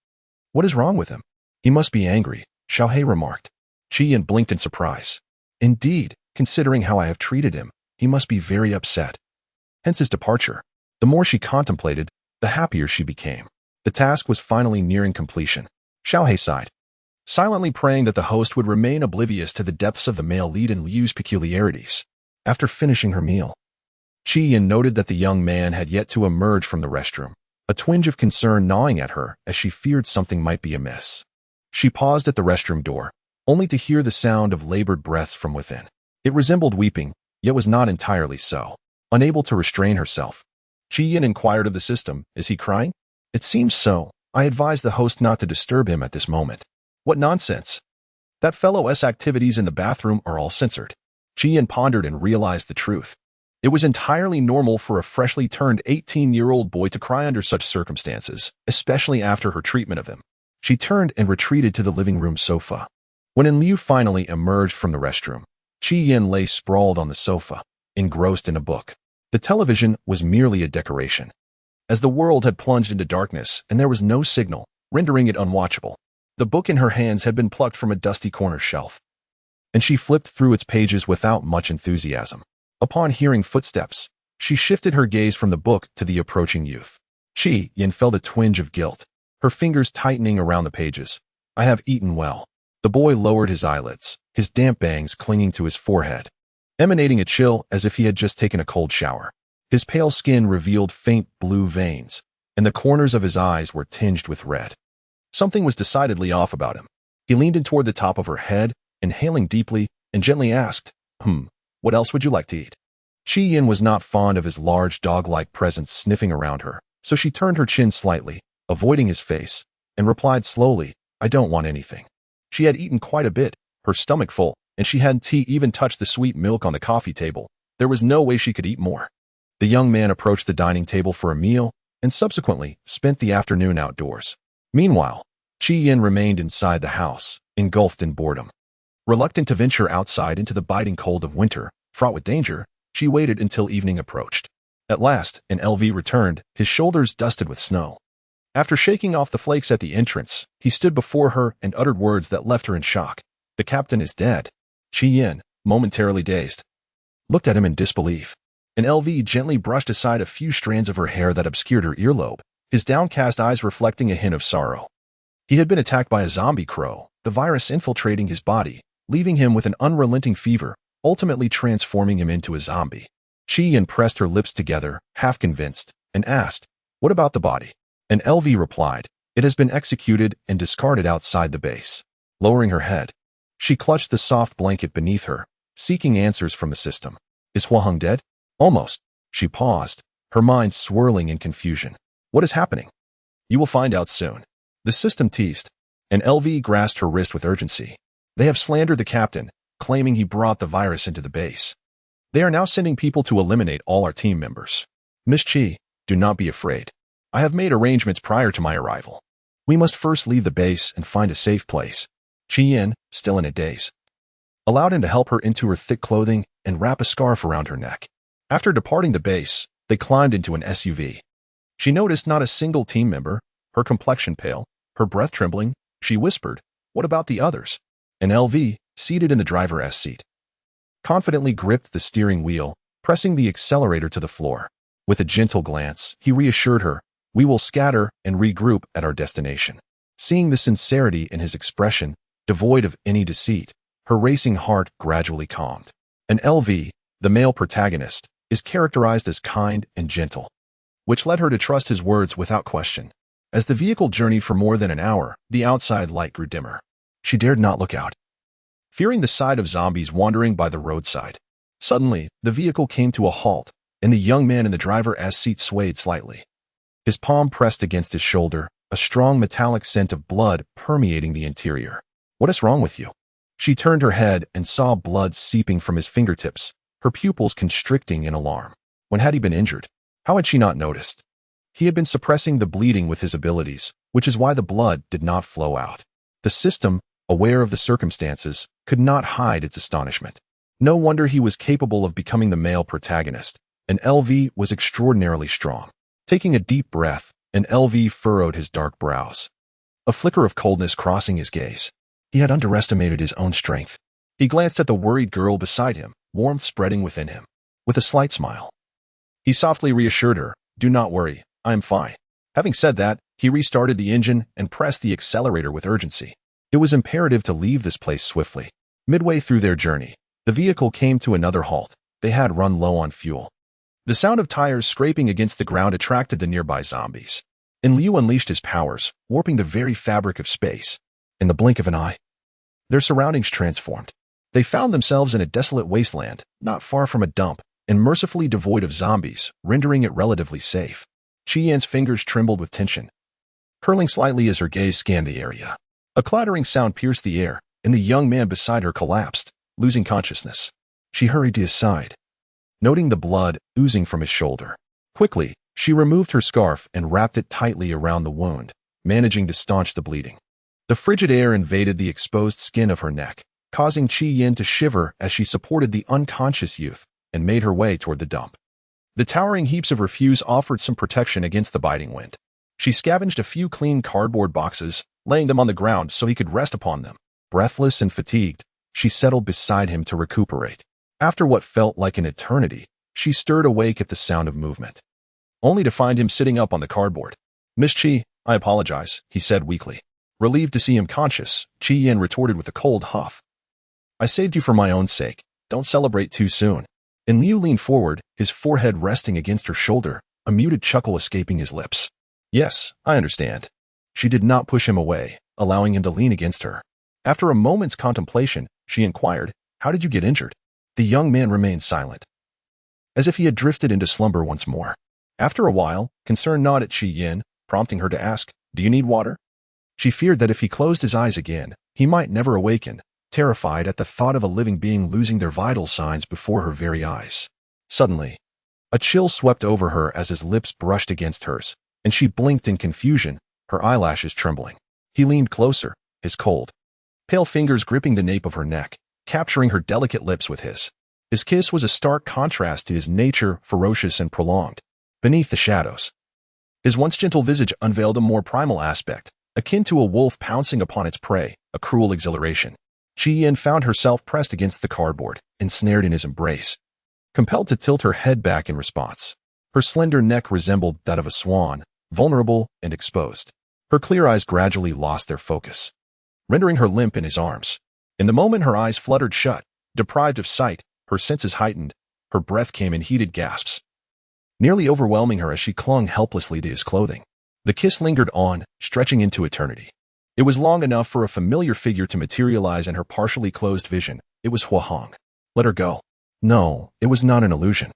What is wrong with him? He must be angry, Xiaohei remarked. Chi-Yin blinked in surprise. Indeed, considering how I have treated him, he must be very upset. Hence his departure. The more she contemplated, the happier she became. The task was finally nearing completion. Xiaohei sighed, silently praying that the host would remain oblivious to the depths of the male lead and Liu's peculiarities. After finishing her meal, Chi-Yin noted that the young man had yet to emerge from the restroom, a twinge of concern gnawing at her as she feared something might be amiss. She paused at the restroom door, only to hear the sound of labored breaths from within. It resembled weeping, yet was not entirely so. Unable to restrain herself, Chi-Yin inquired of the system, is he crying? It seems so. I advised the host not to disturb him at this moment. What nonsense. That fellow's activities in the bathroom are all censored. Chi-Yin pondered and realized the truth. It was entirely normal for a freshly turned 18-year-old boy to cry under such circumstances, especially after her treatment of him. She turned and retreated to the living room sofa. When Liu finally emerged from the restroom, Chi-Yin lay sprawled on the sofa, engrossed in a book. The television was merely a decoration, as the world had plunged into darkness and there was no signal, rendering it unwatchable. The book in her hands had been plucked from a dusty corner shelf, and she flipped through its pages without much enthusiasm. Upon hearing footsteps, she shifted her gaze from the book to the approaching youth. Chi-Yin felt a twinge of guilt, her fingers tightening around the pages. I have eaten well. The boy lowered his eyelids, his damp bangs clinging to his forehead, emanating a chill as if he had just taken a cold shower. His pale skin revealed faint blue veins, and the corners of his eyes were tinged with red. Something was decidedly off about him. He leaned in toward the top of her head, inhaling deeply, and gently asked, what else would you like to eat? Chi-Yin was not fond of his large dog-like presence sniffing around her, so she turned her chin slightly, avoiding his face, and replied slowly, I don't want anything. She had eaten quite a bit, her stomach full, and she hadn't even touched the sweet milk on the coffee table. There was no way she could eat more. The young man approached the dining table for a meal, and subsequently spent the afternoon outdoors. Meanwhile, Chi-Yin remained inside the house, engulfed in boredom. Reluctant to venture outside into the biting cold of winter, fraught with danger, she waited until evening approached. At last, an LV returned, his shoulders dusted with snow. After shaking off the flakes at the entrance, he stood before her and uttered words that left her in shock. The captain is dead. Chi-Yin, momentarily dazed, looked at him in disbelief. An LV gently brushed aside a few strands of her hair that obscured her earlobe, his downcast eyes reflecting a hint of sorrow. He had been attacked by a zombie crow, the virus infiltrating his body, leaving him with an unrelenting fever, ultimately transforming him into a zombie. Chi-Yin pressed her lips together, half convinced, and asked, what about the body? An LV replied, it has been executed and discarded outside the base. Lowering her head, she clutched the soft blanket beneath her, seeking answers from the system. Is Hua Heng dead? Almost. She paused, her mind swirling in confusion. What is happening? You will find out soon. The system teased, and LV grasped her wrist with urgency. They have slandered the captain, claiming he brought the virus into the base. They are now sending people to eliminate all our team members. Miss Chi, do not be afraid. I have made arrangements prior to my arrival. We must first leave the base and find a safe place. Chi Yin, still in a daze, allowed him to help her into her thick clothing and wrap a scarf around her neck. After departing the base, they climbed into an SUV. She noticed not a single team member, her complexion pale, her breath trembling. She whispered, "What about the others?" And LV, seated in the driver's seat, confidently gripped the steering wheel, pressing the accelerator to the floor. With a gentle glance, he reassured her, "We will scatter and regroup at our destination." Seeing the sincerity in his expression, devoid of any deceit, her racing heart gradually calmed. And LV, the male protagonist, is characterized as kind and gentle, which led her to trust his words without question. As the vehicle journeyed for more than an hour, the outside light grew dimmer. She dared not look out, fearing the sight of zombies wandering by the roadside. Suddenly, the vehicle came to a halt, and the young man in the driver's seat swayed slightly. His palm pressed against his shoulder, a strong metallic scent of blood permeating the interior. "What is wrong with you?" She turned her head and saw blood seeping from his fingertips, her pupils constricting in alarm. When had he been injured? How had she not noticed? He had been suppressing the bleeding with his abilities, which is why the blood did not flow out. The system, aware of the circumstances, could not hide its astonishment. No wonder he was capable of becoming the male protagonist, and LV was extraordinarily strong. Taking a deep breath, and LV furrowed his dark brows, a flicker of coldness crossing his gaze. He had underestimated his own strength. He glanced at the worried girl beside him, warmth spreading within him. With a slight smile, he softly reassured her, "Do not worry, I am fine." Having said that, he restarted the engine and pressed the accelerator with urgency. It was imperative to leave this place swiftly. Midway through their journey, the vehicle came to another halt. They had run low on fuel. The sound of tires scraping against the ground attracted the nearby zombies, and Liu unleashed his powers, warping the very fabric of space. In the blink of an eye, their surroundings transformed. They found themselves in a desolate wasteland, not far from a dump, and mercifully devoid of zombies, rendering it relatively safe. Chi Yan's fingers trembled with tension, curling slightly as her gaze scanned the area. A clattering sound pierced the air, and the young man beside her collapsed, losing consciousness. She hurried to his side, noting the blood oozing from his shoulder. Quickly, she removed her scarf and wrapped it tightly around the wound, managing to staunch the bleeding. The frigid air invaded the exposed skin of her neck, causing Chi Yin to shiver as she supported the unconscious youth and made her way toward the dump. The towering heaps of refuse offered some protection against the biting wind. She scavenged a few clean cardboard boxes, laying them on the ground so he could rest upon them. Breathless and fatigued, she settled beside him to recuperate. After what felt like an eternity, she stirred awake at the sound of movement, only to find him sitting up on the cardboard. "Miss Chi, I apologize," he said weakly. Relieved to see him conscious, Chi Yin retorted with a cold huff. "I saved you for my own sake. Don't celebrate too soon." And Liu leaned forward, his forehead resting against her shoulder, a muted chuckle escaping his lips. "Yes, I understand." She did not push him away, allowing him to lean against her. After a moment's contemplation, she inquired, "How did you get injured?" The young man remained silent, as if he had drifted into slumber once more. After a while, concern gnawed at Chi Yin, prompting her to ask, "Do you need water?" She feared that if he closed his eyes again, he might never awaken, terrified at the thought of a living being losing their vital signs before her very eyes. Suddenly, a chill swept over her as his lips brushed against hers, and she blinked in confusion, her eyelashes trembling. He leaned closer, his cold, pale fingers gripping the nape of her neck, capturing her delicate lips with his. His kiss was a stark contrast to his nature, ferocious and prolonged. Beneath the shadows, his once gentle visage unveiled a more primal aspect, akin to a wolf pouncing upon its prey, a cruel exhilaration. Chi Yin found herself pressed against the cardboard, ensnared in his embrace, compelled to tilt her head back in response. Her slender neck resembled that of a swan, vulnerable and exposed. Her clear eyes gradually lost their focus, rendering her limp in his arms. In the moment her eyes fluttered shut, deprived of sight, her senses heightened, her breath came in heated gasps, nearly overwhelming her as she clung helplessly to his clothing. The kiss lingered on, stretching into eternity. It was long enough for a familiar figure to materialize in her partially closed vision. It was Hua Hong. Let her go. No, it was not an illusion.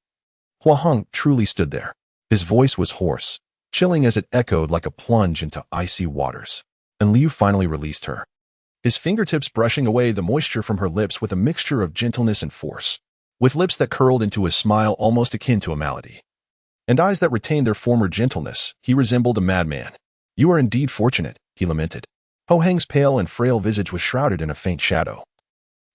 Hua Hong truly stood there. His voice was hoarse, chilling as it echoed like a plunge into icy waters. And Liu finally released her, his fingertips brushing away the moisture from her lips with a mixture of gentleness and force, with lips that curled into a smile almost akin to a malady, and eyes that retained their former gentleness. He resembled a madman. "You are indeed fortunate," he lamented. Ho Hang's pale and frail visage was shrouded in a faint shadow,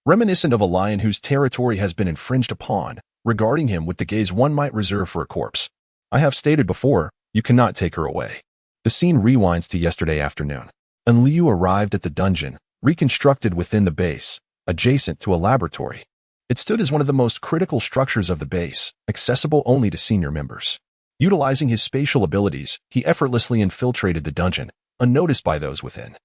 reminiscent of a lion whose territory has been infringed upon, regarding him with the gaze one might reserve for a corpse. "I have stated before, you cannot take her away." The scene rewinds to yesterday afternoon, and Liu arrived at the dungeon, reconstructed within the base, adjacent to a laboratory. It stood as one of the most critical structures of the base, accessible only to senior members. Utilizing his spatial abilities, he effortlessly infiltrated the dungeon, unnoticed by those within.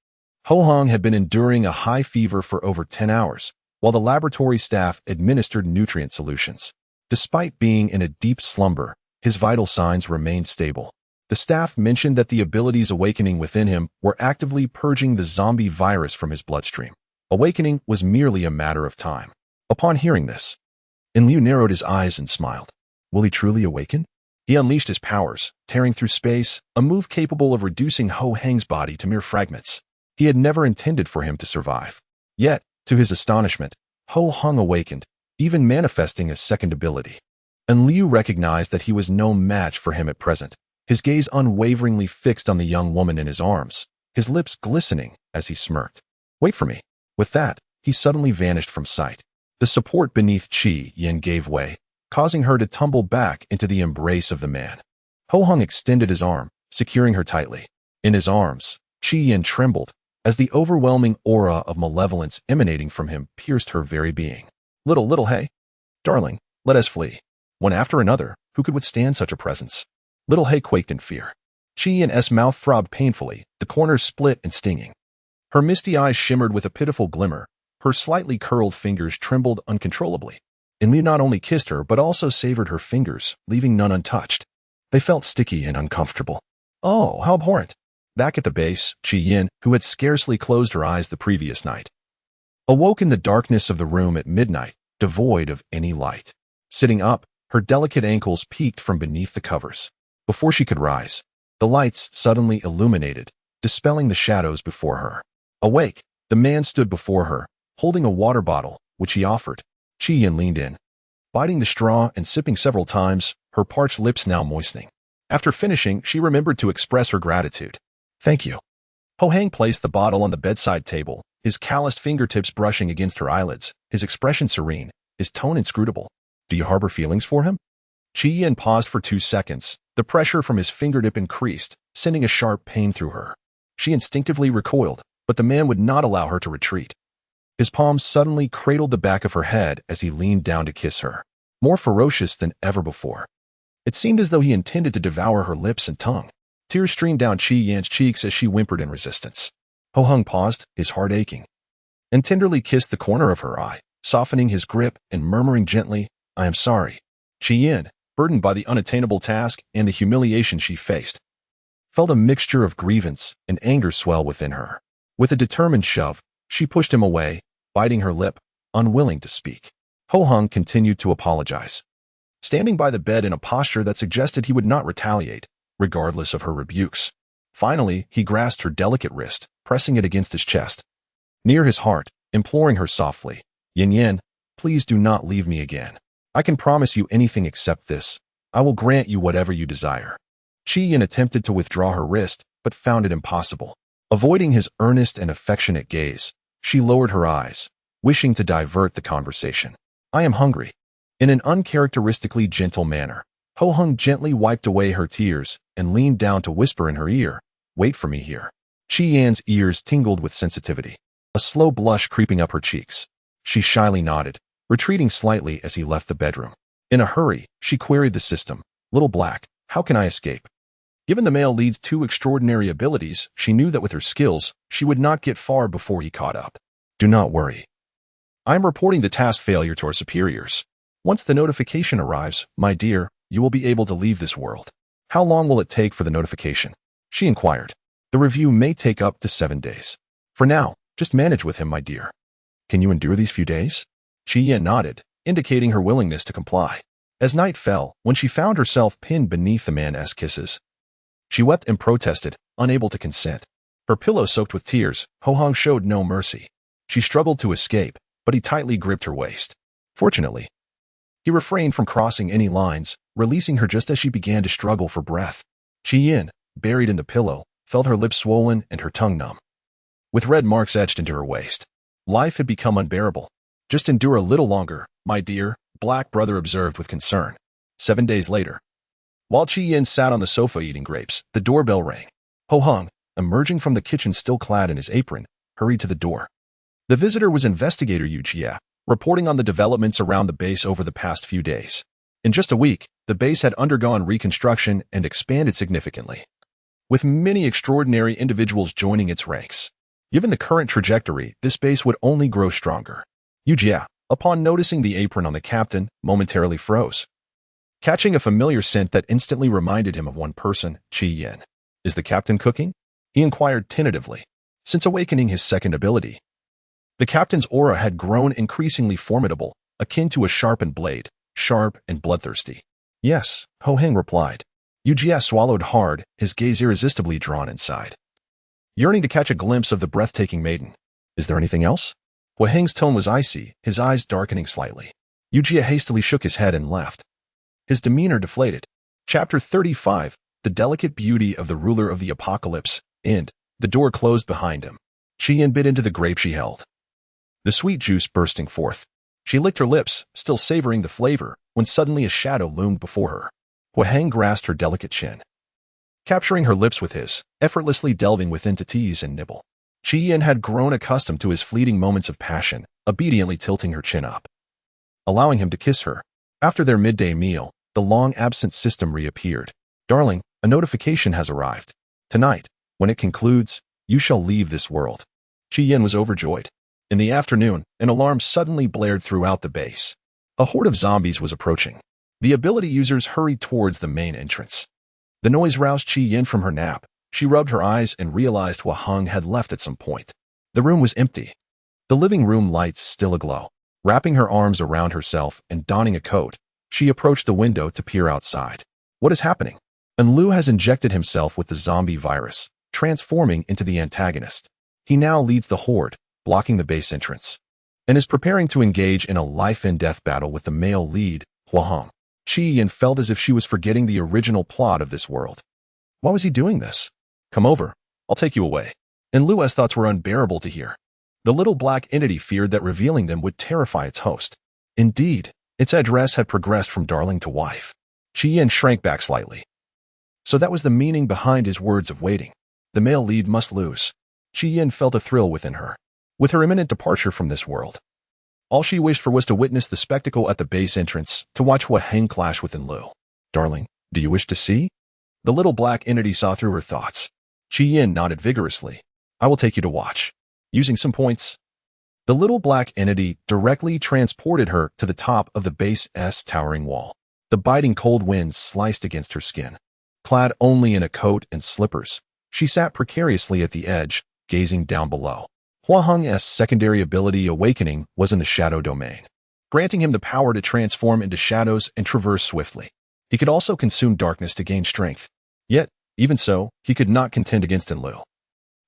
Ho Hong had been enduring a high fever for over 10 hours, while the laboratory staff administered nutrient solutions. Despite being in a deep slumber, his vital signs remained stable. The staff mentioned that the abilities awakening within him were actively purging the zombie virus from his bloodstream. Awakening was merely a matter of time. Upon hearing this, Liu narrowed his eyes and smiled. Will he truly awaken? He unleashed his powers, tearing through space, a move capable of reducing Ho Hang's body to mere fragments. He had never intended for him to survive. Yet, to his astonishment, Ho Hong awakened, even manifesting a second ability. And Liu recognized that he was no match for him at present, his gaze unwaveringly fixed on the young woman in his arms, his lips glistening as he smirked. "Wait for me." With that, he suddenly vanished from sight. The support beneath Qi Yin gave way, causing her to tumble back into the embrace of the man. Ho Hong extended his arm, securing her tightly. In his arms, Qi Yin trembled, as the overwhelming aura of malevolence emanating from him pierced her very being. Little He, darling, let us flee." One after another, who could withstand such a presence? Little He quaked in fear. Qi Yin's mouth throbbed painfully, the corners split and stinging. Her misty eyes shimmered with a pitiful glimmer, her slightly curled fingers trembled uncontrollably. And Liu not only kissed her but also savored her fingers, leaving none untouched. They felt sticky and uncomfortable. Oh, how abhorrent. Back at the base, Qi Yin, who had scarcely closed her eyes the previous night, awoke in the darkness of the room at midnight, devoid of any light. Sitting up, her delicate ankles peeked from beneath the covers. Before she could rise, the lights suddenly illuminated, dispelling the shadows before her. Awake, the man stood before her, holding a water bottle, which he offered. Qi Yin leaned in, biting the straw and sipping several times, her parched lips now moistening. After finishing, she remembered to express her gratitude. "Thank you." Ho Hang placed the bottle on the bedside table, his calloused fingertips brushing against her eyelids, his expression serene, his tone inscrutable. "Do you harbor feelings for him?" Qi Yin paused for 2 seconds. The pressure from his fingertip increased, sending a sharp pain through her. She instinctively recoiled, but the man would not allow her to retreat. His palms suddenly cradled the back of her head as he leaned down to kiss her, more ferocious than ever before. It seemed as though he intended to devour her lips and tongue. Tears streamed down Qi Yin's cheeks as she whimpered in resistance. Ho Hong paused, his heart aching, and tenderly kissed the corner of her eye, softening his grip and murmuring gently, "I am sorry." Qi Yin, burdened by the unattainable task and the humiliation she faced, felt a mixture of grievance and anger swell within her. With a determined shove, she pushed him away, biting her lip, unwilling to speak. Ho Hong continued to apologize, standing by the bed in a posture that suggested he would not retaliate, regardless of her rebukes. Finally, he grasped her delicate wrist, pressing it against his chest, near his heart, imploring her softly, Yin, please do not leave me again. I can promise you anything except this. I will grant you whatever you desire." Qi Yin attempted to withdraw her wrist, but found it impossible. Avoiding his earnest and affectionate gaze, she lowered her eyes, wishing to divert the conversation. "I am hungry." In an uncharacteristically gentle manner, Ho Hong gently wiped away her tears and leaned down to whisper in her ear, "Wait for me here." Qi Yan's ears tingled with sensitivity, a slow blush creeping up her cheeks. She shyly nodded, retreating slightly as he left the bedroom. In a hurry, she queried the system. "Little Black, how can I escape?" Given the male lead's 2 extraordinary abilities, she knew that with her skills, she would not get far before he caught up. "Do not worry. I am reporting the task failure to our superiors. Once the notification arrives, my dear, you will be able to leave this world." "How long will it take for the notification?" she inquired. "The review may take up to 7 days. For now, just manage with him, my dear." "Can you endure these few days?" Qi Yin nodded, indicating her willingness to comply. As night fell, when she found herself pinned beneath the man's kisses, she wept and protested, unable to consent. Her pillow soaked with tears, Ho Hong showed no mercy. She struggled to escape, but he tightly gripped her waist. Fortunately, he refrained from crossing any lines, releasing her just as she began to struggle for breath. Yin, buried in the pillow, felt her lips swollen and her tongue numb, with red marks etched into her waist. Life had become unbearable. Just endure a little longer, my dear, Black Brother observed with concern. 7 days later, while Yin sat on the sofa eating grapes, the doorbell rang. Ho Hong, emerging from the kitchen still clad in his apron, hurried to the door. The visitor was investigator Yu Jia, reporting on the developments around the base over the past few days. In just a week, the base had undergone reconstruction and expanded significantly, with many extraordinary individuals joining its ranks. Given the current trajectory, this base would only grow stronger. Yu Jia, upon noticing the apron on the captain, momentarily froze, catching a familiar scent that instantly reminded him of one person, Yin. Is the captain cooking? He inquired tentatively. Since awakening his second ability, the captain's aura had grown increasingly formidable, akin to a sharpened blade, sharp and bloodthirsty. Yes, Ho Heng replied. Yu Jia swallowed hard, his gaze irresistibly drawn inside, yearning to catch a glimpse of the breathtaking maiden. Is there anything else? Ho Heng's tone was icy, his eyes darkening slightly. Yu Jia hastily shook his head and left, his demeanor deflated. Chapter 35, The Delicate Beauty of the Ruler of the Apocalypse, and the door closed behind him. Yin bit into the grape she held, the sweet juice bursting forth. She licked her lips, still savoring the flavor, when suddenly a shadow loomed before her. Ho Heng grasped her delicate chin, capturing her lips with his, effortlessly delving within to tease and nibble. Yin had grown accustomed to his fleeting moments of passion, obediently tilting her chin up, allowing him to kiss her. After their midday meal, the long-absent system reappeared. Darling, a notification has arrived. Tonight, when it concludes, you shall leave this world. Yin was overjoyed. In the afternoon, an alarm suddenly blared throughout the base. A horde of zombies was approaching. The ability users hurried towards the main entrance. The noise roused Yin from her nap. She rubbed her eyes and realized Ho Hong had left at some point. The room was empty, the living room lights still aglow. Wrapping her arms around herself and donning a coat, she approached the window to peer outside. What is happening? Lu has injected himself with the zombie virus, transforming into the antagonist. He now leads the horde, blocking the base entrance, and is preparing to engage in a life-and-death battle with the male lead, Ho Hong. Yin felt as if she was forgetting the original plot of this world. Why was he doing this? Come over, I'll take you away. And Lu's thoughts were unbearable to hear. The little black entity feared that revealing them would terrify its host. Indeed, its address had progressed from darling to wife. Yin shrank back slightly. So that was the meaning behind his words of waiting. The male lead must lose. Yin felt a thrill within her. With her imminent departure from this world, all she wished for was to witness the spectacle at the base entrance, to watch Ho Heng clash with Lu. Darling, do you wish to see? The little black entity saw through her thoughts. Yin nodded vigorously. I will take you to watch. Using some points, the little black entity directly transported her to the top of the base's towering wall. The biting cold winds sliced against her skin. Clad only in a coat and slippers, she sat precariously at the edge, gazing down below. Ho Heng's secondary ability awakening was in the shadow domain, granting him the power to transform into shadows and traverse swiftly. He could also consume darkness to gain strength. Yet, even so, he could not contend against Lu,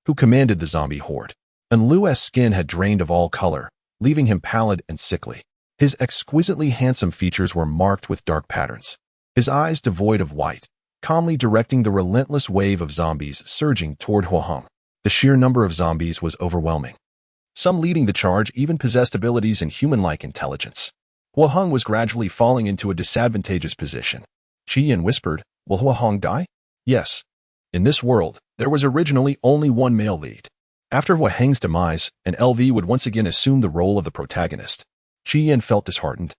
who commanded the zombie horde. Lu's skin had drained of all color, leaving him pallid and sickly. His exquisitely handsome features were marked with dark patterns, his eyes devoid of white, calmly directing the relentless wave of zombies surging toward Ho Heng. The sheer number of zombies was overwhelming. Some leading the charge even possessed abilities and human-like intelligence. Ho Heng was gradually falling into a disadvantageous position. Yin whispered, will Ho Heng die? Yes. In this world, there was originally only one male lead. After Ho Heng's demise, an LV would once again assume the role of the protagonist. Yin felt disheartened.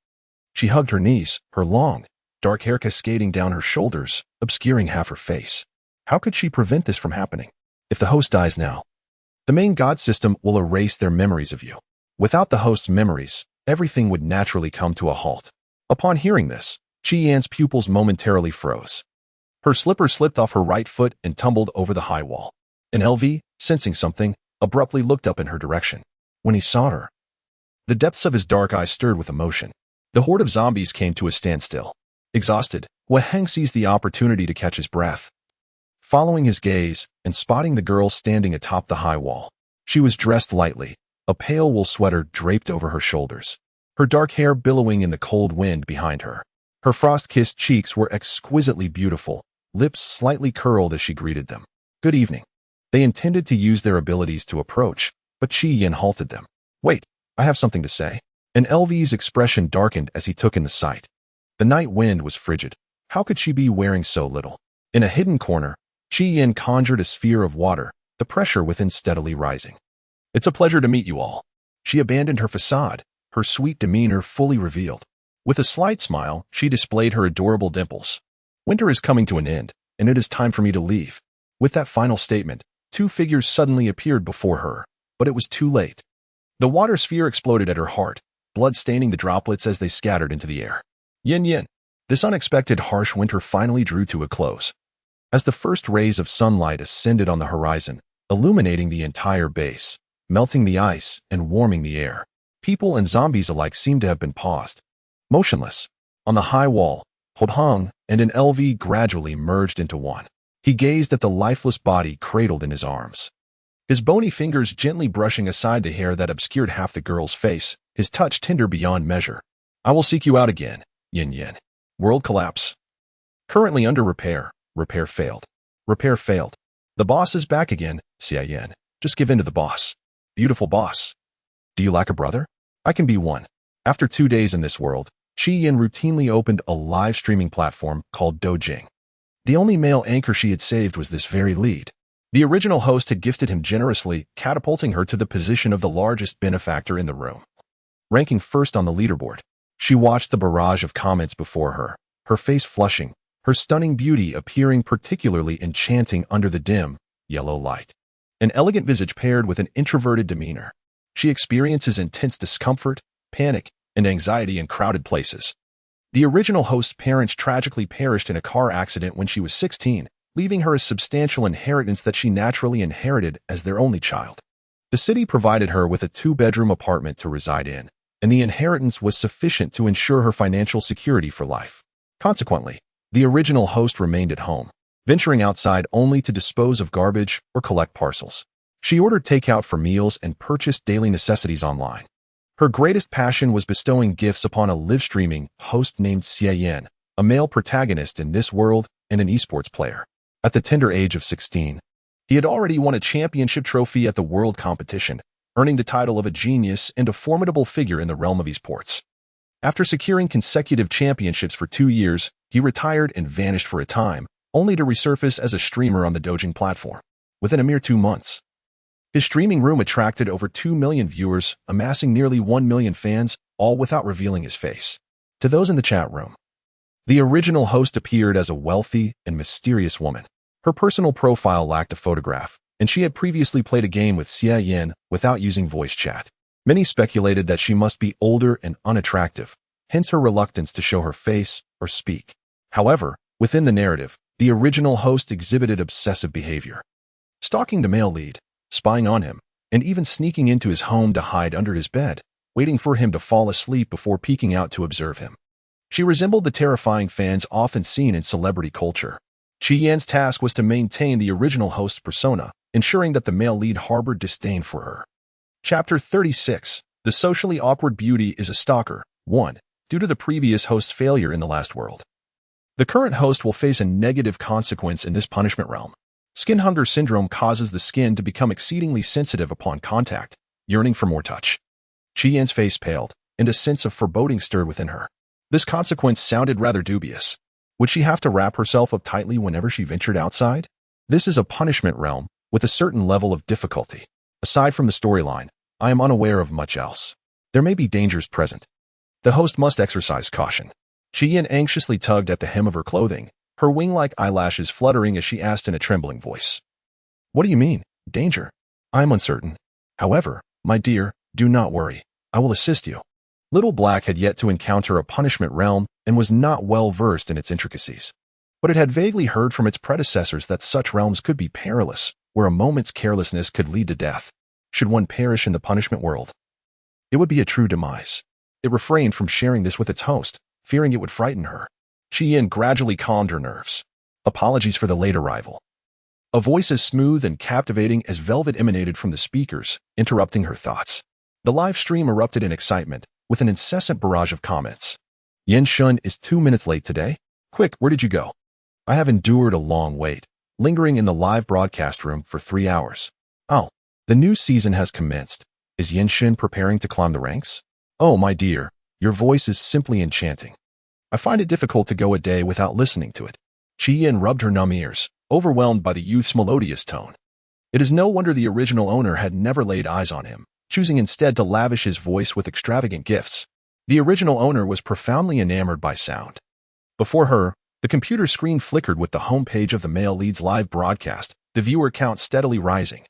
She hugged her knees, her long, dark hair cascading down her shoulders, obscuring half her face. How could she prevent this from happening? If the host dies now, the main god system will erase their memories of you. Without the host's memories, everything would naturally come to a halt. Upon hearing this, Yin's pupils momentarily froze. Her slipper slipped off her right foot and tumbled over the high wall. And LV, sensing something, abruptly looked up in her direction. When he saw her, the depths of his dark eyes stirred with emotion. The horde of zombies came to a standstill. Exhausted, Wei Heng seized the opportunity to catch his breath. Following his gaze and spotting the girl standing atop the high wall, she was dressed lightly, a pale wool sweater draped over her shoulders, her dark hair billowing in the cold wind behind her. Her frost-kissed cheeks were exquisitely beautiful, lips slightly curled as she greeted them. Good evening. They intended to use their abilities to approach, but Qi Yin halted them. Wait, I have something to say. And LV's expression darkened as he took in the sight. The night wind was frigid. How could she be wearing so little? In a hidden corner, Qi Yin conjured a sphere of water, the pressure within steadily rising. It's a pleasure to meet you all. She abandoned her facade, her sweet demeanor fully revealed. With a slight smile, she displayed her adorable dimples. Winter is coming to an end, and it is time for me to leave. With that final statement, two figures suddenly appeared before her, but it was too late. The water sphere exploded at her heart, blood staining the droplets as they scattered into the air. Yin yin. This unexpected harsh winter finally drew to a close. As the first rays of sunlight ascended on the horizon, illuminating the entire base, melting the ice and warming the air, people and zombies alike seemed to have been paused. Motionless. On the high wall, Hodong and an LV gradually merged into one. He gazed at the lifeless body cradled in his arms. His bony fingers gently brushing aside the hair that obscured half the girl's face, his touch tender beyond measure. I will seek you out again, Yin Yin. World collapse. Currently under repair. Repair failed. Repair failed. The boss is back again, Xia Yin. Just give in to the boss. Beautiful boss. Do you lack a brother? I can be one. After 2 days in this world, Qi Yin routinely opened a live streaming platform called Dojing. The only male anchor she had saved was this very lead. The original host had gifted him generously, catapulting her to the position of the largest benefactor in the room. Ranking first on the leaderboard, she watched the barrage of comments before her, her face flushing, her stunning beauty appearing particularly enchanting under the dim, yellow light. An elegant visage paired with an introverted demeanor. She experiences intense discomfort, panic, and anxiety in crowded places. The original host's parents tragically perished in a car accident when she was 16, leaving her a substantial inheritance that she naturally inherited as their only child. The city provided her with a 2-bedroom apartment to reside in, and the inheritance was sufficient to ensure her financial security for life. Consequently, the original host remained at home, venturing outside only to dispose of garbage or collect parcels. She ordered takeout for meals and purchased daily necessities online. Her greatest passion was bestowing gifts upon a live-streaming host named Xie Yin, a male protagonist in this world and an esports player. At the tender age of 16, he had already won a championship trophy at the world competition, earning the title of a genius and a formidable figure in the realm of esports. After securing consecutive championships for 2 years, he retired and vanished for a time, only to resurface as a streamer on the Dojing platform. Within a mere 2 months, his streaming room attracted over 2 million viewers, amassing nearly 1 million fans, all without revealing his face. To those in the chat room, the original host appeared as a wealthy and mysterious woman. Her personal profile lacked a photograph, and she had previously played a game with Xia Yin without using voice chat. Many speculated that she must be older and unattractive, hence her reluctance to show her face or speak. However, within the narrative, the original host exhibited obsessive behavior, stalking the male lead, spying on him, and even sneaking into his home to hide under his bed, waiting for him to fall asleep before peeking out to observe him. She resembled the terrifying fans often seen in celebrity culture. Qi Yin's task was to maintain the original host's persona, ensuring that the male lead harbored disdain for her. Chapter 36. The socially awkward beauty is a stalker. 1. Due to the previous host's failure in the last world, the current host will face a negative consequence in this punishment realm. Skin hunger syndrome causes the skin to become exceedingly sensitive upon contact, yearning for more touch. Qi Yin's face paled, and a sense of foreboding stirred within her. This consequence sounded rather dubious. Would she have to wrap herself up tightly whenever she ventured outside? This is a punishment realm with a certain level of difficulty. Aside from the storyline, I am unaware of much else. There may be dangers present. The host must exercise caution. Qi Yin anxiously tugged at the hem of her clothing, her wing-like eyelashes fluttering as she asked in a trembling voice. What do you mean, danger? I am uncertain. However, my dear, do not worry. I will assist you. Little Black had yet to encounter a punishment realm and was not well versed in its intricacies. But it had vaguely heard from its predecessors that such realms could be perilous, where a moment's carelessness could lead to death. Should one perish in the punishment world, it would be a true demise. It refrained from sharing this with its host, fearing it would frighten her. Yin gradually calmed her nerves. Apologies for the late arrival. A voice as smooth and captivating as velvet emanated from the speakers, interrupting her thoughts. The live stream erupted in excitement, with an incessant barrage of comments. Shun is 2 minutes late today? Quick, where did you go? I have endured a long wait, lingering in the live broadcast room for 3 hours. Oh, the new season has commenced. Is Shun preparing to climb the ranks? Oh, my dear, your voice is simply enchanting. I find it difficult to go a day without listening to it. Yin rubbed her numb ears, overwhelmed by the youth's melodious tone. It is no wonder the original owner had never laid eyes on him, choosing instead to lavish his voice with extravagant gifts. The original owner was profoundly enamored by sound. Before her, the computer screen flickered with the homepage of the male lead's live broadcast, the viewer count steadily rising,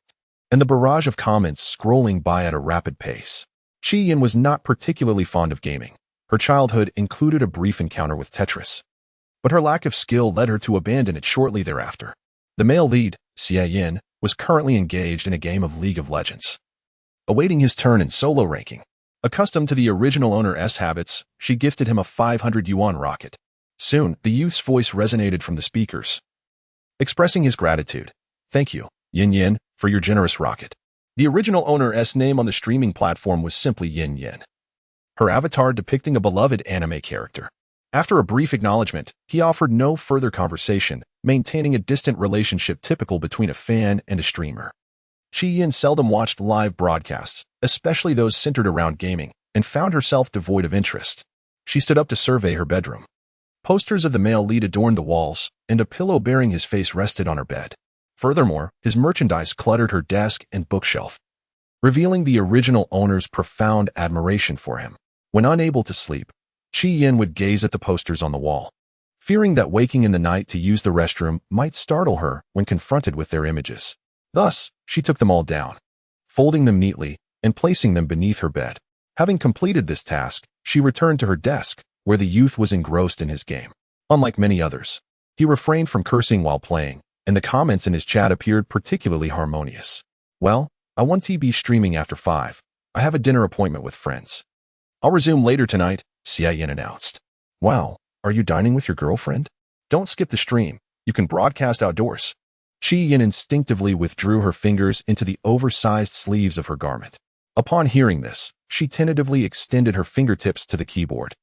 and the barrage of comments scrolling by at a rapid pace. Yin was not particularly fond of gaming. Her childhood included a brief encounter with Tetris, but her lack of skill led her to abandon it shortly thereafter. The male lead, Yin, was currently engaged in a game of League of Legends, awaiting his turn in solo ranking. Accustomed to the original owner's habits, she gifted him a 500 yuan rocket. Soon, the youth's voice resonated from the speakers, expressing his gratitude. Thank you, Yin, for your generous rocket. The original owner's name on the streaming platform was simply Yin, her avatar depicting a beloved anime character. After a brief acknowledgement, he offered no further conversation, maintaining a distant relationship typical between a fan and a streamer. Yin seldom watched live broadcasts, especially those centered around gaming, and found herself devoid of interest. She stood up to survey her bedroom. Posters of the male lead adorned the walls, and a pillow bearing his face rested on her bed. Furthermore, his merchandise cluttered her desk and bookshelf, revealing the original owner's profound admiration for him. When unable to sleep, Yin would gaze at the posters on the wall, fearing that waking in the night to use the restroom might startle her when confronted with their images. Thus, she took them all down, folding them neatly and placing them beneath her bed. Having completed this task, she returned to her desk, where the youth was engrossed in his game. Unlike many others, he refrained from cursing while playing, and the comments in his chat appeared particularly harmonious. Well, I want to be streaming after 5. I have a dinner appointment with friends. I'll resume later tonight, Yin announced. Wow, are you dining with your girlfriend? Don't skip the stream. You can broadcast outdoors. Yin instinctively withdrew her fingers into the oversized sleeves of her garment. Upon hearing this, she tentatively extended her fingertips to the keyboard,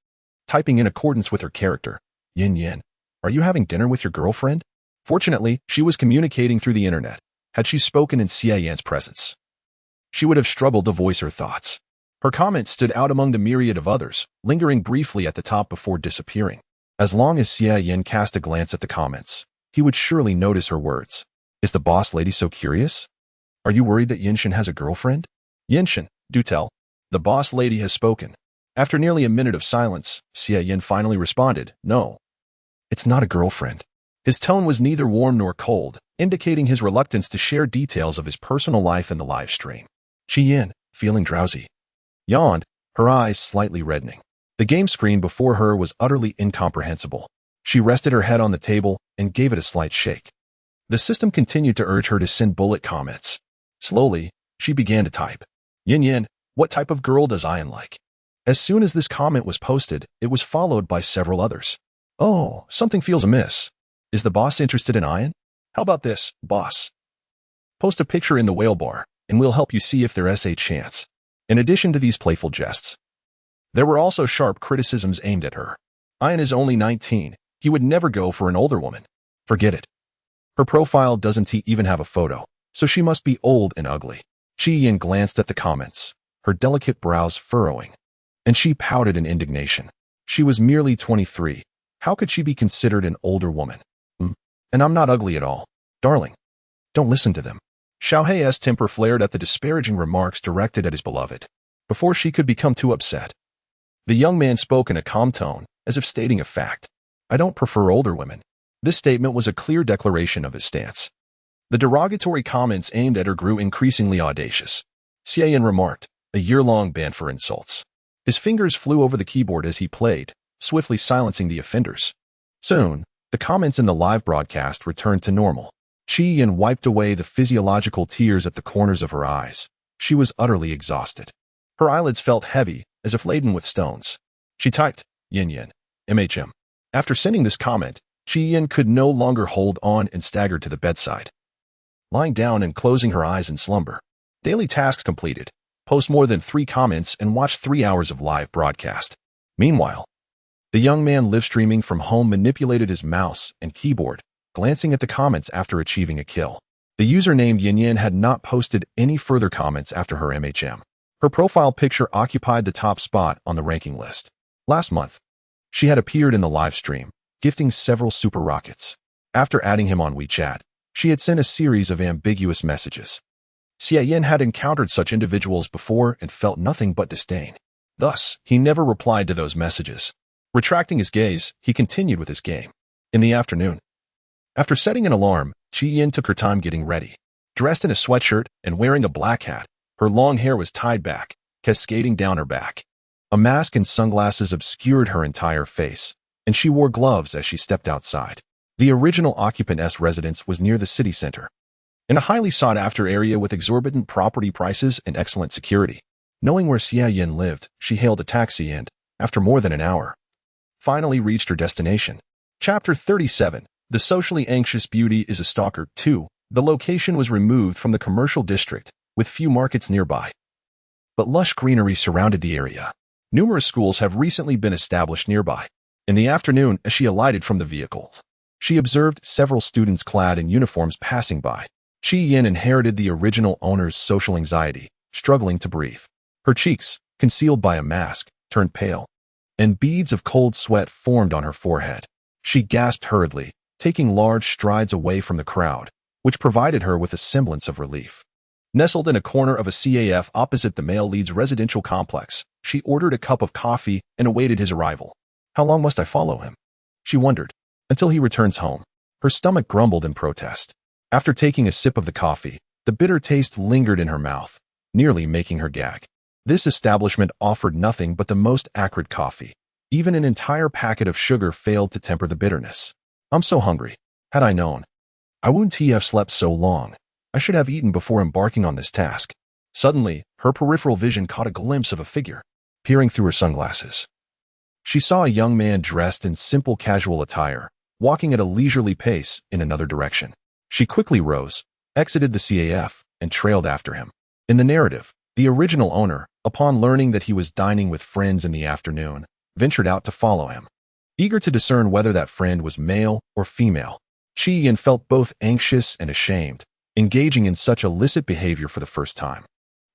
typing in accordance with her character. Yin, are you having dinner with your girlfriend? Fortunately, she was communicating through the internet. Had she spoken in Yin's presence, she would have struggled to voice her thoughts. Her comment stood out among the myriad of others, lingering briefly at the top before disappearing. As long as Yin cast a glance at the comments, he would surely notice her words. Is the boss lady so curious? Are you worried that Yinshin has a girlfriend? Yinshin, do tell. The boss lady has spoken. After nearly a minute of silence, Yin finally responded, no. It's not a girlfriend. His tone was neither warm nor cold, indicating his reluctance to share details of his personal life in the live stream. Yin, feeling drowsy, yawned, her eyes slightly reddening. The game screen before her was utterly incomprehensible. She rested her head on the table and gave it a slight shake. The system continued to urge her to send bullet comments. Slowly, she began to type. Yin, what type of girl does Ian like? As soon as this comment was posted, it was followed by several others. Oh, something feels amiss. Is the boss interested in Ian? How about this, boss? Post a picture in the whale bar, and we'll help you see if there's a chance. In addition to these playful jests, there were also sharp criticisms aimed at her. Ian is only 19. He would never go for an older woman. Forget it. Her profile doesn't even have a photo, so she must be old and ugly. Yin glanced at the comments, her delicate brows furrowing, and she pouted in indignation. She was merely 23. How could she be considered an older woman? And I'm not ugly at all. Darling, don't listen to them. Xiaohei's temper flared at the disparaging remarks directed at his beloved. Before she could become too upset, the young man spoke in a calm tone, as if stating a fact. I don't prefer older women. This statement was a clear declaration of his stance. The derogatory comments aimed at her grew increasingly audacious. Yin remarked, a year-long ban for insults. His fingers flew over the keyboard as he played, swiftly silencing the offenders. Soon, the comments in the live broadcast returned to normal. Yin wiped away the physiological tears at the corners of her eyes. She was utterly exhausted. Her eyelids felt heavy, as if laden with stones. She typed, Yin, MHM. After sending this comment, Chi-Yin could no longer hold on and staggered to the bedside. Lying down and closing her eyes in slumber. Daily tasks completed. Post more than 3 comments and watch 3 hours of live broadcast. Meanwhile, the young man live streaming from home manipulated his mouse and keyboard, glancing at the comments after achieving a kill. The user named Yin Yin had not posted any further comments after her MHM. Her profile picture occupied the top spot on the ranking list. Last month, she had appeared in the live stream, gifting several super rockets. After adding him on WeChat, she had sent a series of ambiguous messages. Xie Yin had encountered such individuals before and felt nothing but disdain. Thus, he never replied to those messages. Retracting his gaze, he continued with his game. In the afternoon, after setting an alarm, Chi-Yin took her time getting ready. Dressed in a sweatshirt and wearing a black hat, her long hair was tied back, cascading down her back. A mask and sunglasses obscured her entire face, and she wore gloves as she stepped outside. The original occupant's residence was near the city center, in a highly sought-after area with exorbitant property prices and excellent security. Knowing where Xie Yin lived, she hailed a taxi and, after more than an hour, finally reached her destination. Chapter 37. The socially anxious beauty is a stalker. 2. The location was removed from the commercial district, with few markets nearby. But lush greenery surrounded the area. Numerous schools have recently been established nearby. In the afternoon, as she alighted from the vehicle, she observed several students clad in uniforms passing by. Chi-Yin inherited the original owner's social anxiety, struggling to breathe. Her cheeks, concealed by a mask, turned pale, and beads of cold sweat formed on her forehead. She gasped hurriedly, taking large strides away from the crowd, which provided her with a semblance of relief. Nestled in a corner of a CAF opposite the male lead's residential complex, she ordered a cup of coffee and awaited his arrival. How long must I follow him? She wondered, until he returns home. Her stomach grumbled in protest. After taking a sip of the coffee, the bitter taste lingered in her mouth, nearly making her gag. This establishment offered nothing but the most acrid coffee. Even an entire packet of sugar failed to temper the bitterness. I'm so hungry. Had I known, I wouldn't have slept so long. I should have eaten before embarking on this task. Suddenly, her peripheral vision caught a glimpse of a figure, peering through her sunglasses. She saw a young man dressed in simple casual attire, walking at a leisurely pace in another direction. She quickly rose, exited the CAF, and trailed after him. In the narrative, the original owner, upon learning that he was dining with friends in the afternoon, ventured out to follow him. Eager to discern whether that friend was male or female, Chi-Yin felt both anxious and ashamed, engaging in such illicit behavior for the first time.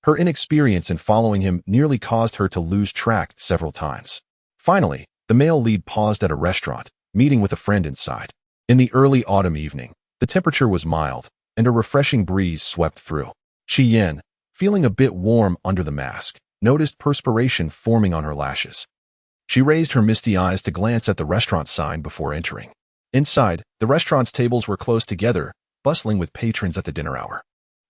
Her inexperience in following him nearly caused her to lose track several times. Finally, the male lead paused at a restaurant, meeting with a friend inside. In the early autumn evening, the temperature was mild, and a refreshing breeze swept through. Chi-Yin, feeling a bit warm under the mask, noticed perspiration forming on her lashes. She raised her misty eyes to glance at the restaurant sign before entering. Inside, the restaurant's tables were close together, bustling with patrons at the dinner hour.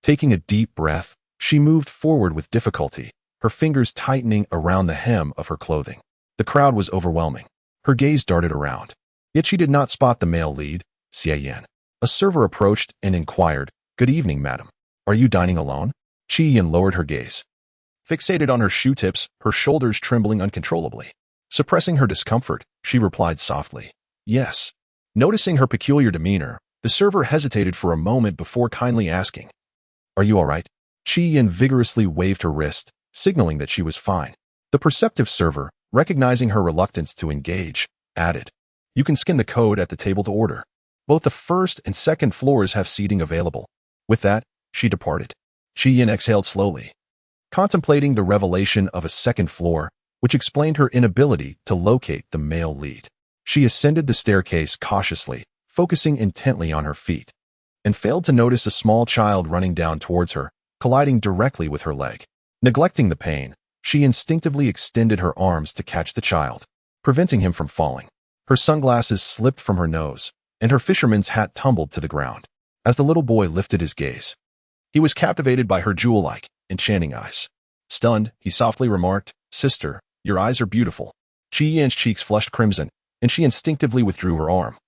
Taking a deep breath, she moved forward with difficulty, her fingers tightening around the hem of her clothing. The crowd was overwhelming. Her gaze darted around. Yet she did not spot the male lead, Xie Yin. A server approached and inquired, "Good evening, madam. Are you dining alone?" Chi-Yin lowered her gaze. Fixated on her shoe tips, her shoulders trembling uncontrollably. Suppressing her discomfort, she replied softly, "Yes." Noticing her peculiar demeanor, the server hesitated for a moment before kindly asking, "Are you all right?" Chi-Yin vigorously waved her wrist, signaling that she was fine. The perceptive server, recognizing her reluctance to engage, added, "You can scan the code at the table to order. Both the first and second floors have seating available." With that, she departed. Chi-Yin exhaled slowly, contemplating the revelation of a second floor, which explained her inability to locate the male lead. She ascended the staircase cautiously, focusing intently on her feet, and failed to notice a small child running down towards her, colliding directly with her leg. Neglecting the pain, she instinctively extended her arms to catch the child, preventing him from falling. Her sunglasses slipped from her nose, and her fisherman's hat tumbled to the ground. As the little boy lifted his gaze, he was captivated by her jewel-like, enchanting eyes. Stunned, he softly remarked, "Sister, your eyes are beautiful." Chi-Yin's cheeks flushed crimson, and she instinctively withdrew her arm,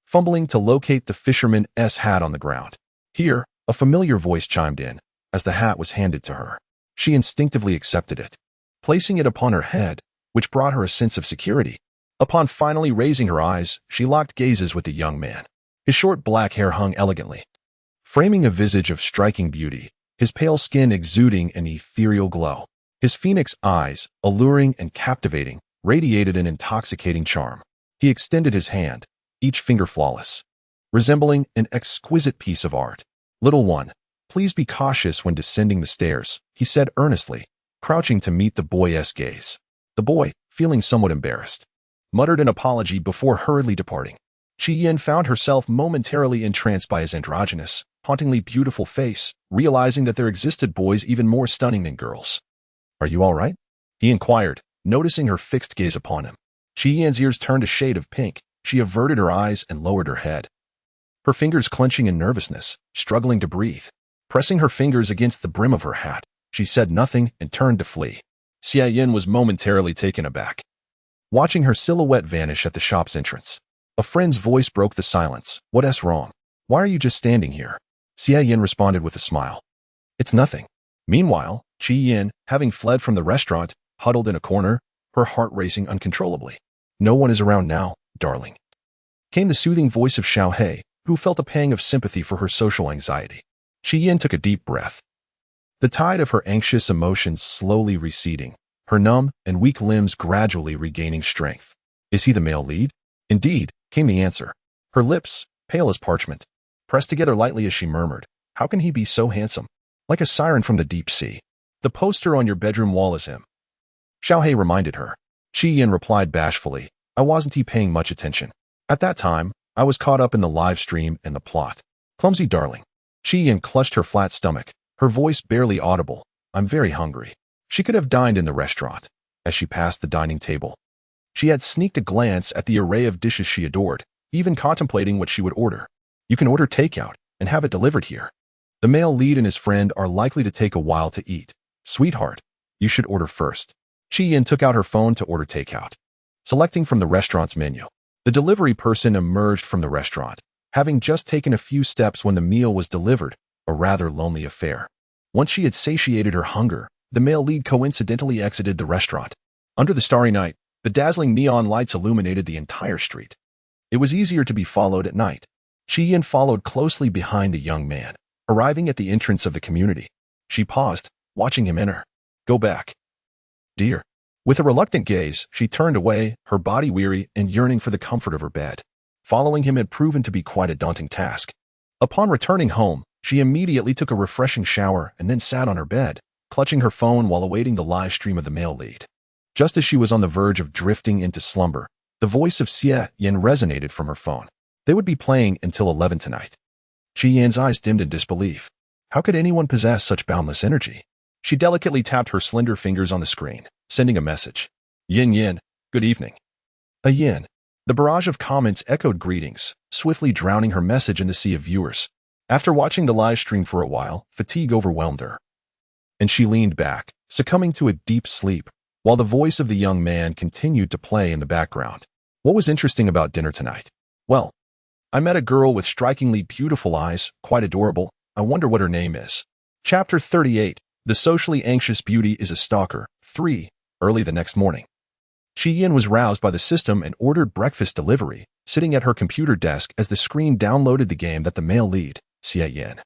fumbling to locate the fisherman's hat on the ground. Here, a familiar voice chimed in, as the hat was handed to her. She instinctively accepted it, placing it upon her head, which brought her a sense of security. Upon finally raising her eyes, she locked gazes with the young man. His short black hair hung elegantly, framing a visage of striking beauty, his pale skin exuding an ethereal glow. His phoenix eyes, alluring and captivating, radiated an intoxicating charm. He extended his hand, each finger flawless, resembling an exquisite piece of art. "Little one, please be cautious when descending the stairs," he said earnestly, crouching to meet the boy's gaze. The boy, feeling somewhat embarrassed, muttered an apology before hurriedly departing. Qi Yin found herself momentarily entranced by his androgynous, hauntingly beautiful face, realizing that there existed boys even more stunning than girls. "Are you all right?" he inquired, noticing her fixed gaze upon him. Qi Yin's ears turned a shade of pink. She averted her eyes and lowered her head, her fingers clenching in nervousness, struggling to breathe. Pressing her fingers against the brim of her hat, she said nothing and turned to flee. Xia Yin was momentarily taken aback, watching her silhouette vanish at the shop's entrance. A friend's voice broke the silence. "What's wrong? Why are you just standing here?" Xia Yin responded with a smile. "It's nothing." Meanwhile, Qi Yin, having fled from the restaurant, huddled in a corner, her heart racing uncontrollably. "No one is around now, darling," came the soothing voice of Xiaohei, who felt a pang of sympathy for her social anxiety. Qi Yin took a deep breath, the tide of her anxious emotions slowly receding, her numb and weak limbs gradually regaining strength. "Is he the male lead?" "Indeed," came the answer, her lips, pale as parchment, pressed together lightly as she murmured, "How can he be so handsome? Like a siren from the deep sea. The poster on your bedroom wall is him." Xiaohei reminded her. Qi Yin replied bashfully, "I wasn't paying much attention. At that time, I was caught up in the live stream and the plot." "Clumsy darling." Qi Yin clutched her flat stomach, her voice barely audible. "I'm very hungry." She could have dined in the restaurant. As she passed the dining table, she had sneaked a glance at the array of dishes she adored, even contemplating what she would order. "You can order takeout and have it delivered here. The male lead and his friend are likely to take a while to eat. Sweetheart, you should order first." Qi Yin took out her phone to order takeout, selecting from the restaurant's menu. The delivery person emerged from the restaurant, having just taken a few steps when the meal was delivered, a rather lonely affair. Once she had satiated her hunger, the male lead coincidentally exited the restaurant. Under the starry night, the dazzling neon lights illuminated the entire street. It was easier to be followed at night. Qi Yin followed closely behind the young man, arriving at the entrance of the community. She paused, watching him enter. "Go back, dear." With a reluctant gaze, she turned away, her body weary and yearning for the comfort of her bed. Following him had proven to be quite a daunting task. Upon returning home, she immediately took a refreshing shower and then sat on her bed, clutching her phone while awaiting the live stream of the male lead. Just as she was on the verge of drifting into slumber, the voice of Xia Yin resonated from her phone. They would be playing until 11 tonight. Qi Yin's eyes dimmed in disbelief. How could anyone possess such boundless energy? She delicately tapped her slender fingers on the screen, sending a message. "Yin Yin, good evening." A yin. The barrage of comments echoed greetings, swiftly drowning her message in the sea of viewers. After watching the live stream for a while, fatigue overwhelmed her, and she leaned back, succumbing to a deep sleep, while the voice of the young man continued to play in the background. "What was interesting about dinner tonight?" "Well, I met a girl with strikingly beautiful eyes, quite adorable. I wonder what her name is." Chapter 38. The socially anxious beauty is a stalker. 3. Early the next morning, Qi Yin was roused by the system and ordered breakfast delivery, sitting at her computer desk as the screen downloaded the game that the male lead, Xia Yin,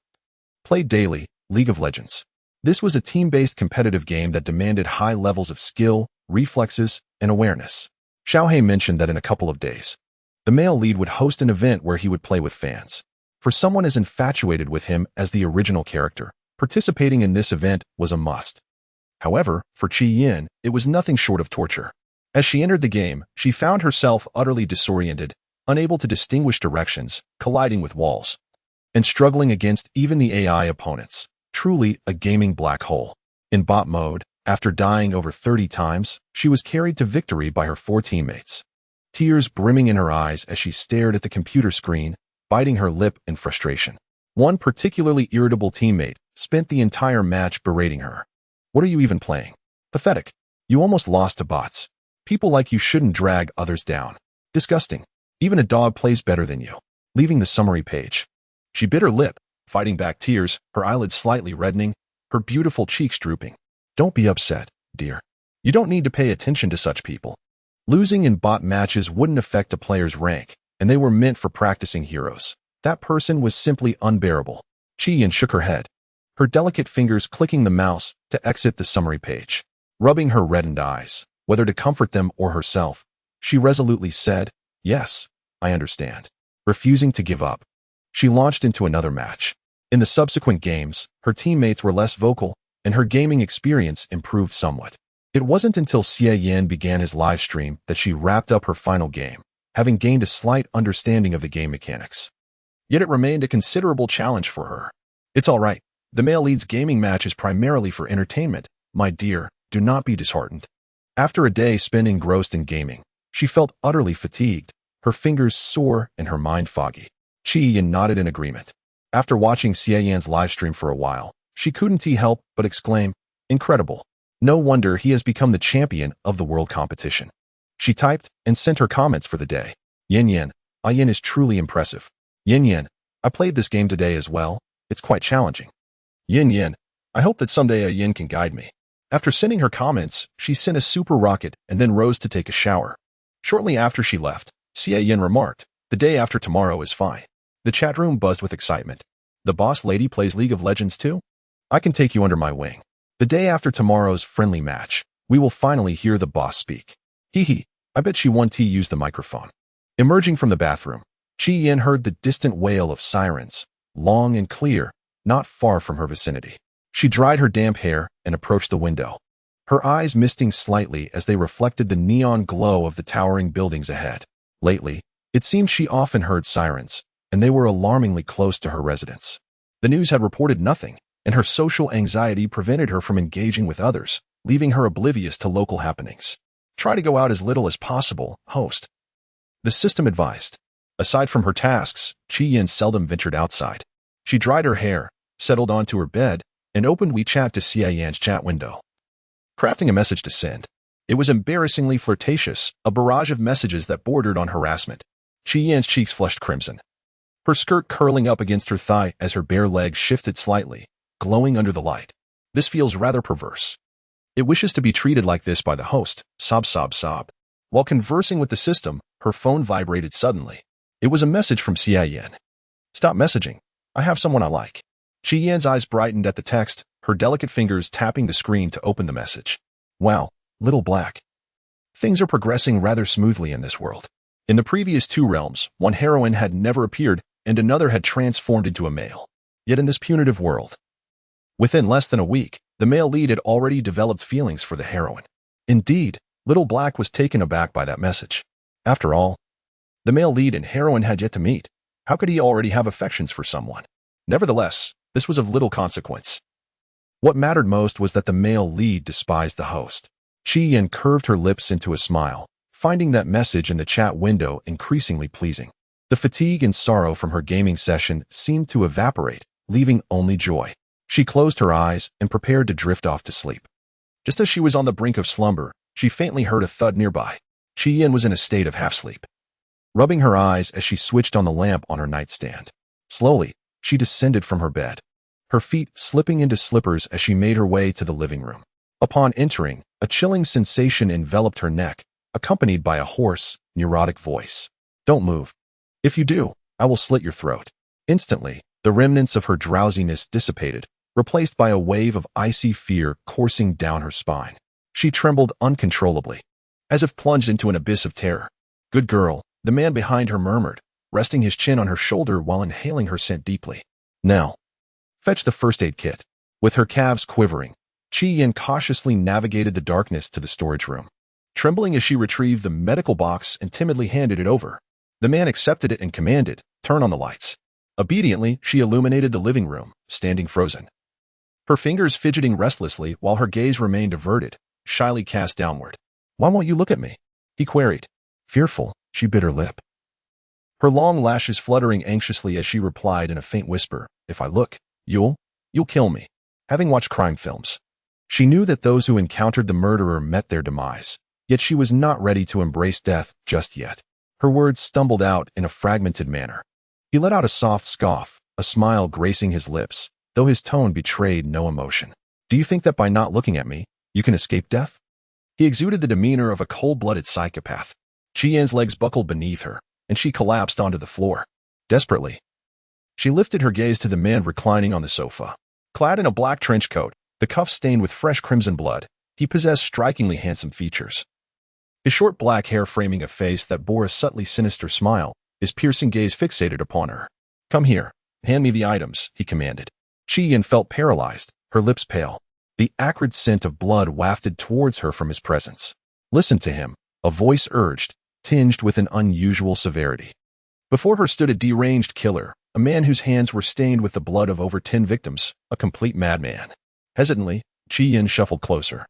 played daily, League of Legends. This was a team-based competitive game that demanded high levels of skill, reflexes, and awareness. Xiaohei mentioned that in a couple of days, the male lead would host an event where he would play with fans. For someone as infatuated with him as the original character, participating in this event was a must. However, for Qi Yin, it was nothing short of torture. As she entered the game, she found herself utterly disoriented, unable to distinguish directions, colliding with walls, and struggling against even the AI opponents. Truly a gaming black hole. In bot mode, after dying over 30 times, she was carried to victory by her 4 teammates. Tears brimming in her eyes as she stared at the computer screen, biting her lip in frustration. One particularly irritable teammate spent the entire match berating her. "What are you even playing? Pathetic. You almost lost to bots. People like you shouldn't drag others down. Disgusting. Even a dog plays better than you." Leaving the summary page, she bit her lip, fighting back tears, her eyelids slightly reddening, her beautiful cheeks drooping. "Don't be upset, dear. You don't need to pay attention to such people. Losing in bot matches wouldn't affect a player's rank, and they were meant for practicing heroes. That person was simply unbearable. Chi-Yin shook her head, her delicate fingers clicking the mouse to exit the summary page. Rubbing her reddened eyes, whether to comfort them or herself, she resolutely said, "Yes, I understand." Refusing to give up, she launched into another match. In the subsequent games, her teammates were less vocal, and her gaming experience improved somewhat. It wasn't until Xie Yan began his live stream that she wrapped up her final game, having gained a slight understanding of the game mechanics. Yet it remained a considerable challenge for her. "It's all right. The male lead's gaming match is primarily for entertainment. My dear, do not be disheartened." After a day spent engrossed in gaming, she felt utterly fatigued, her fingers sore and her mind foggy. Chi-Yin nodded in agreement. After watching Xie Yan's livestream for a while, she couldn't help but exclaim, "Incredible. No wonder he has become the champion of the world competition." She typed and sent her comments for the day. "Yin Yin, Yin is truly impressive. Yin Yin, I played this game today as well. It's quite challenging. Yin Yin, I hope that someday Yin can guide me." After sending her comments, she sent a super rocket and then rose to take a shower. Shortly after she left, Xie Yin remarked, "The day after tomorrow is fine." The chat room buzzed with excitement. "The boss lady plays League of Legends too? I can take you under my wing. The day after tomorrow's friendly match, we will finally hear the boss speak. Hee hee, I bet she won't use the microphone." Emerging from the bathroom, Chi-Yin heard the distant wail of sirens, long and clear, not far from her vicinity. She dried her damp hair and approached the window, her eyes misting slightly as they reflected the neon glow of the towering buildings ahead. Lately, it seemed she often heard sirens, and they were alarmingly close to her residence. The news had reported nothing, and her social anxiety prevented her from engaging with others, leaving her oblivious to local happenings. "Try to go out as little as possible, host," the system advised. Aside from her tasks, Chi-Yin seldom ventured outside. She dried her hair, settled onto her bed, and opened WeChat to Xie Yan's chat window. Crafting a message to send. It was embarrassingly flirtatious, a barrage of messages that bordered on harassment. Chi-Yan's cheeks flushed crimson, her skirt curling up against her thigh as her bare legs shifted slightly, glowing under the light. "This feels rather perverse. It wishes to be treated like this by the host." Sob, sob, sob. While conversing with the system, her phone vibrated suddenly. It was a message from Xie Yan. "Stop messaging. I have someone I like." Chi-Yan's eyes brightened at the text, her delicate fingers tapping the screen to open the message. "Wow, Little Black. Things are progressing rather smoothly in this world. In the previous two realms, one heroine had never appeared and another had transformed into a male. Yet in this punitive world, within less than a week, the male lead had already developed feelings for the heroine. Indeed, Little Black was taken aback by that message. After all, the male lead and heroine had yet to meet. How could he already have affections for someone? Nevertheless, this was of little consequence. What mattered most was that the male lead despised the host. Chi-Yin curved her lips into a smile, finding that message in the chat window increasingly pleasing. The fatigue and sorrow from her gaming session seemed to evaporate, leaving only joy. She closed her eyes and prepared to drift off to sleep. Just as she was on the brink of slumber, she faintly heard a thud nearby. Chi-Yin was in a state of half-sleep, rubbing her eyes as she switched on the lamp on her nightstand. Slowly, she descended from her bed, her feet slipping into slippers as she made her way to the living room. Upon entering, a chilling sensation enveloped her neck, accompanied by a hoarse, neurotic voice. "Don't move. If you do, I will slit your throat." Instantly, the remnants of her drowsiness dissipated, replaced by a wave of icy fear coursing down her spine. She trembled uncontrollably, as if plunged into an abyss of terror. "Good girl," the man behind her murmured, resting his chin on her shoulder while inhaling her scent deeply. "Now, fetch the first aid kit." With her calves quivering, Chi-Yin cautiously navigated the darkness to the storage room. Trembling as she retrieved the medical box and timidly handed it over, the man accepted it and commanded, "Turn on the lights." Obediently, she illuminated the living room, standing frozen, her fingers fidgeting restlessly while her gaze remained averted, shyly cast downward. "Why won't you look at me?" he queried. Fearful, she bit her lip, her long lashes fluttering anxiously as she replied in a faint whisper, "If I look, you'll kill me." Having watched crime films, she knew that those who encountered the murderer met their demise, yet she was not ready to embrace death just yet. Her words stumbled out in a fragmented manner. He let out a soft scoff, a smile gracing his lips, though his tone betrayed no emotion. "Do you think that by not looking at me, you can escape death?" He exuded the demeanor of a cold-blooded psychopath. Qi Yan's legs buckled beneath her, and she collapsed onto the floor. Desperately, she lifted her gaze to the man reclining on the sofa. Clad in a black trench coat, the cuffs stained with fresh crimson blood, he possessed strikingly handsome features. His short black hair framing a face that bore a subtly sinister smile, his piercing gaze fixated upon her. "Come here. Hand me the items," he commanded. Qi Yan felt paralyzed, her lips pale. The acrid scent of blood wafted towards her from his presence. "Listen to him," a voice urged, tinged with an unusual severity. Before her stood a deranged killer, a man whose hands were stained with the blood of over 10 victims, a complete madman. Hesitantly, Qi Yan shuffled closer,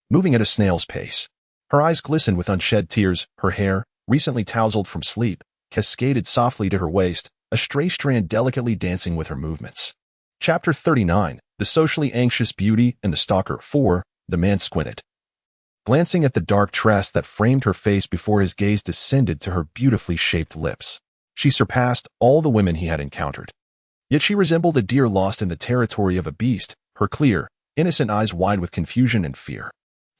moving at a snail's pace. Her eyes glistened with unshed tears, her hair, recently tousled from sleep, cascaded softly to her waist, a stray strand delicately dancing with her movements. Chapter 39, The Socially Anxious Beauty and the Stalker. 4. The man squinted, glancing at the dark tress that framed her face before his gaze descended to her beautifully shaped lips. She surpassed all the women he had encountered. Yet she resembled a deer lost in the territory of a beast, her clear, innocent eyes wide with confusion and fear.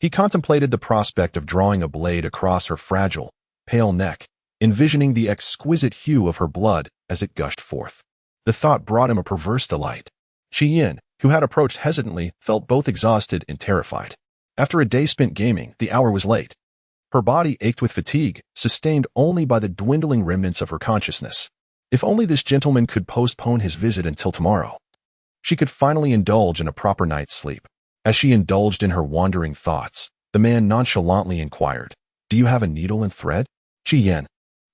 He contemplated the prospect of drawing a blade across her fragile, pale neck, envisioning the exquisite hue of her blood as it gushed forth. The thought brought him a perverse delight. Qi Yan, who had approached hesitantly, felt both exhausted and terrified. After a day spent gaming, the hour was late. Her body ached with fatigue, sustained only by the dwindling remnants of her consciousness. If only this gentleman could postpone his visit until tomorrow, she could finally indulge in a proper night's sleep. As she indulged in her wandering thoughts, the man nonchalantly inquired, "Do you have a needle and thread?" Qi Yan,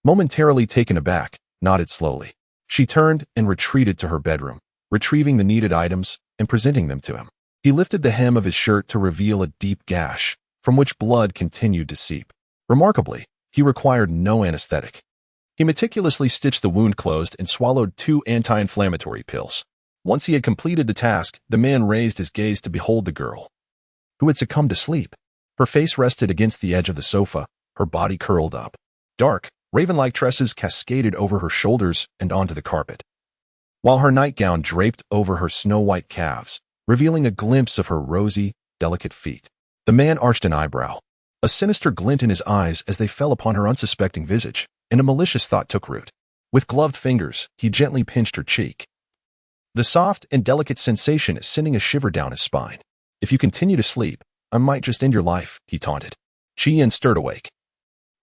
momentarily taken aback, nodded slowly. She turned and retreated to her bedroom, retrieving the needed items and presenting them to him. He lifted the hem of his shirt to reveal a deep gash, from which blood continued to seep. Remarkably, he required no anesthetic. He meticulously stitched the wound closed and swallowed 2 anti-inflammatory pills. Once he had completed the task, the man raised his gaze to behold the girl, who had succumbed to sleep. Her face rested against the edge of the sofa, her body curled up. Dark, raven-like tresses cascaded over her shoulders and onto the carpet, while her nightgown draped over her snow-white calves, revealing a glimpse of her rosy, delicate feet. The man arched an eyebrow, a sinister glint in his eyes as they fell upon her unsuspecting visage, and a malicious thought took root. With gloved fingers, he gently pinched her cheek. The soft and delicate sensation is sending a shiver down his spine. "If you continue to sleep, I might just end your life," he taunted. Qi Yan stirred awake,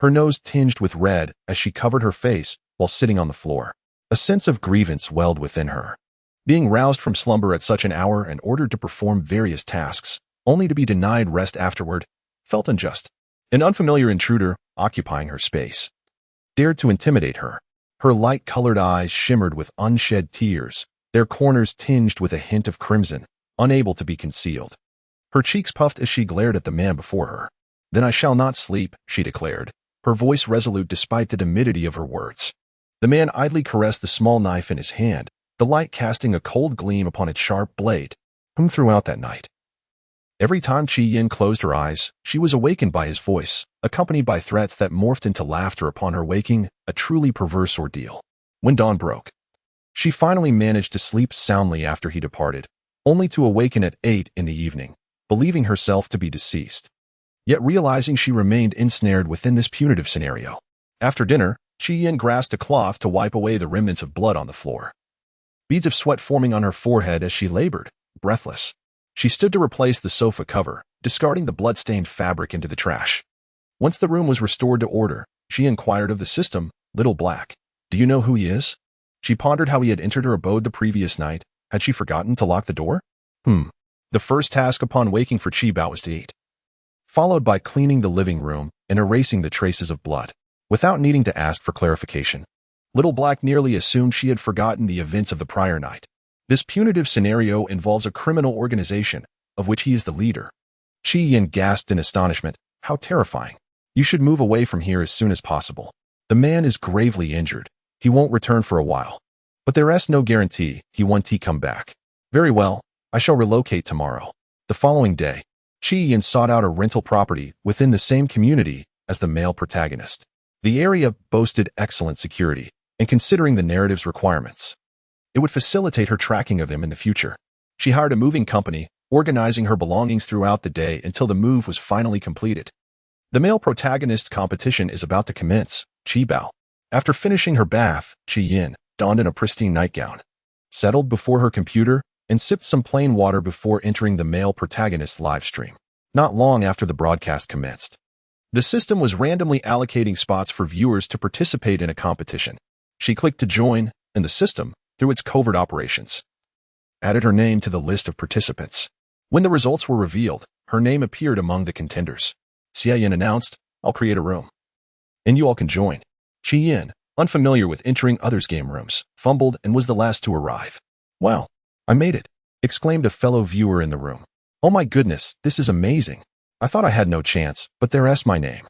her nose tinged with red as she covered her face while sitting on the floor. A sense of grievance welled within her. Being roused from slumber at such an hour and ordered to perform various tasks, only to be denied rest afterward, felt unjust. An unfamiliar intruder, occupying her space, dared to intimidate her. Her light-colored eyes shimmered with unshed tears, their corners tinged with a hint of crimson, unable to be concealed. Her cheeks puffed as she glared at the man before her. "Then I shall not sleep," she declared, her voice resolute despite the timidity of her words. The man idly caressed the small knife in his hand, the light casting a cold gleam upon its sharp blade. Throughout that night, every time Qi Yan closed her eyes, she was awakened by his voice, accompanied by threats that morphed into laughter upon her waking, a truly perverse ordeal. When dawn broke, she finally managed to sleep soundly after he departed, only to awaken at 8 in the evening, believing herself to be deceased, yet realizing she remained ensnared within this punitive scenario. After dinner, Qi Yan grasped a cloth to wipe away the remnants of blood on the floor, beads of sweat forming on her forehead as she labored, breathless. She stood to replace the sofa cover, discarding the blood-stained fabric into the trash. Once the room was restored to order, she inquired of the system, "Little Black, do you know who he is?" She pondered how he had entered her abode the previous night. Had she forgotten to lock the door? The first task upon waking for Qi Bao was to eat, followed by cleaning the living room and erasing the traces of blood. Without needing to ask for clarification, Little Black nearly assumed she had forgotten the events of the prior night. This punitive scenario involves a criminal organization, of which he is the leader. Qi Yan gasped in astonishment. "How terrifying. You should move away from here as soon as possible. The man is gravely injured. He won't return for a while. But there is no guarantee he won't come back." "Very well, I shall relocate tomorrow." The following day, Qi Yan sought out a rental property within the same community as the male protagonist. The area boasted excellent security, and considering the narrative's requirements, it would facilitate her tracking of him in the future. She hired a moving company, organizing her belongings throughout the day until the move was finally completed. The male protagonist's competition is about to commence, Qibao. After finishing her bath, Yin donned in a pristine nightgown, settled before her computer, and sipped some plain water before entering the male protagonist's livestream. Not long after the broadcast commenced, the system was randomly allocating spots for viewers to participate in a competition. She clicked to join, and the system, through its covert operations, added her name to the list of participants. When the results were revealed, her name appeared among the contenders. Yin announced, "I'll create a room, and you all can join." Yin, unfamiliar with entering others' game rooms, fumbled and was the last to arrive. "Wow, I made it," exclaimed a fellow viewer in the room. "Oh my goodness, this is amazing. I thought I had no chance, but there's my name."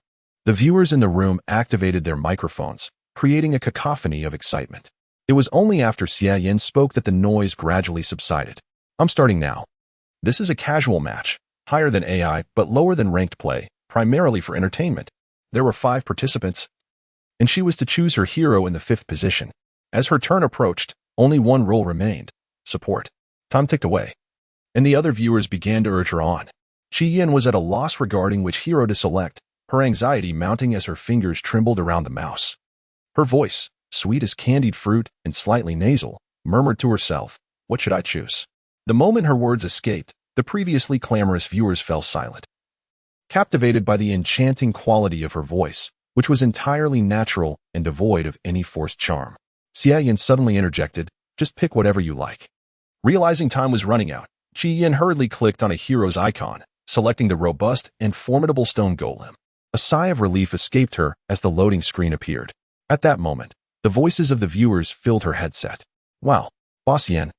The viewers in the room activated their microphones, creating a cacophony of excitement. It was only after Yin spoke that the noise gradually subsided. "I'm starting now. This is a casual match, higher than AI but lower than ranked play, primarily for entertainment." There were 5 participants, and she was to choose her hero in the 5th position. As her turn approached, only one role remained: support. Time ticked away, and the other viewers began to urge her on. Yin was at a loss regarding which hero to select, her anxiety mounting as her fingers trembled around the mouse. Her voice, sweet as candied fruit and slightly nasal, murmured to herself, "What should I choose?" The moment her words escaped, the previously clamorous viewers fell silent, captivated by the enchanting quality of her voice, which was entirely natural and devoid of any forced charm. Yin suddenly interjected, "Just pick whatever you like." Realizing time was running out, Yin hurriedly clicked on a hero's icon, selecting the robust and formidable stone golem. A sigh of relief escaped her as the loading screen appeared. At that moment, the voices of the viewers filled her headset. "Wow, Boss Yin,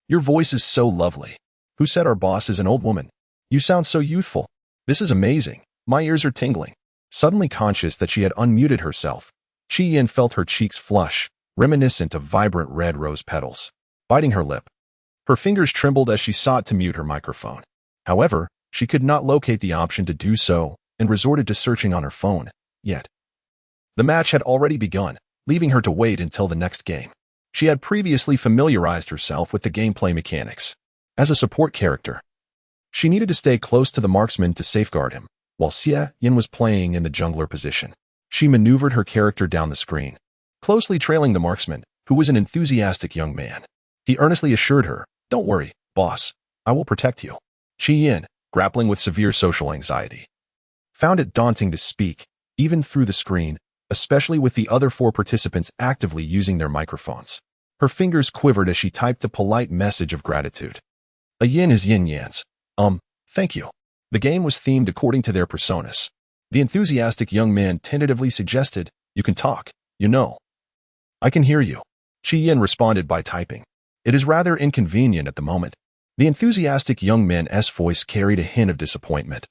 your voice is so lovely. Who said our boss is an old woman? You sound so youthful. This is amazing. My ears are tingling." Suddenly conscious that she had unmuted herself, Yin felt her cheeks flush, reminiscent of vibrant red rose petals. Biting her lip, her fingers trembled as she sought to mute her microphone. However, she could not locate the option to do so and resorted to searching on her phone. Yet, the match had already begun, leaving her to wait until the next game. She had previously familiarized herself with the gameplay mechanics. As a support character, she needed to stay close to the marksman to safeguard him, while Yin was playing in the jungler position. She maneuvered her character down the screen, closely trailing the marksman, who was an enthusiastic young man. He earnestly assured her, "Don't worry, boss. I will protect you." Yin, grappling with severe social anxiety, found it daunting to speak, even through the screen, especially with the other 4 participants actively using their microphones. Her fingers quivered as she typed a polite message of gratitude. "A yin is yin yans. Thank you." The game was themed according to their personas. The enthusiastic young man tentatively suggested, "You can talk, you know." "I can hear you." Yin responded by typing. "It is rather inconvenient at the moment." The enthusiastic young man's voice carried a hint of disappointment,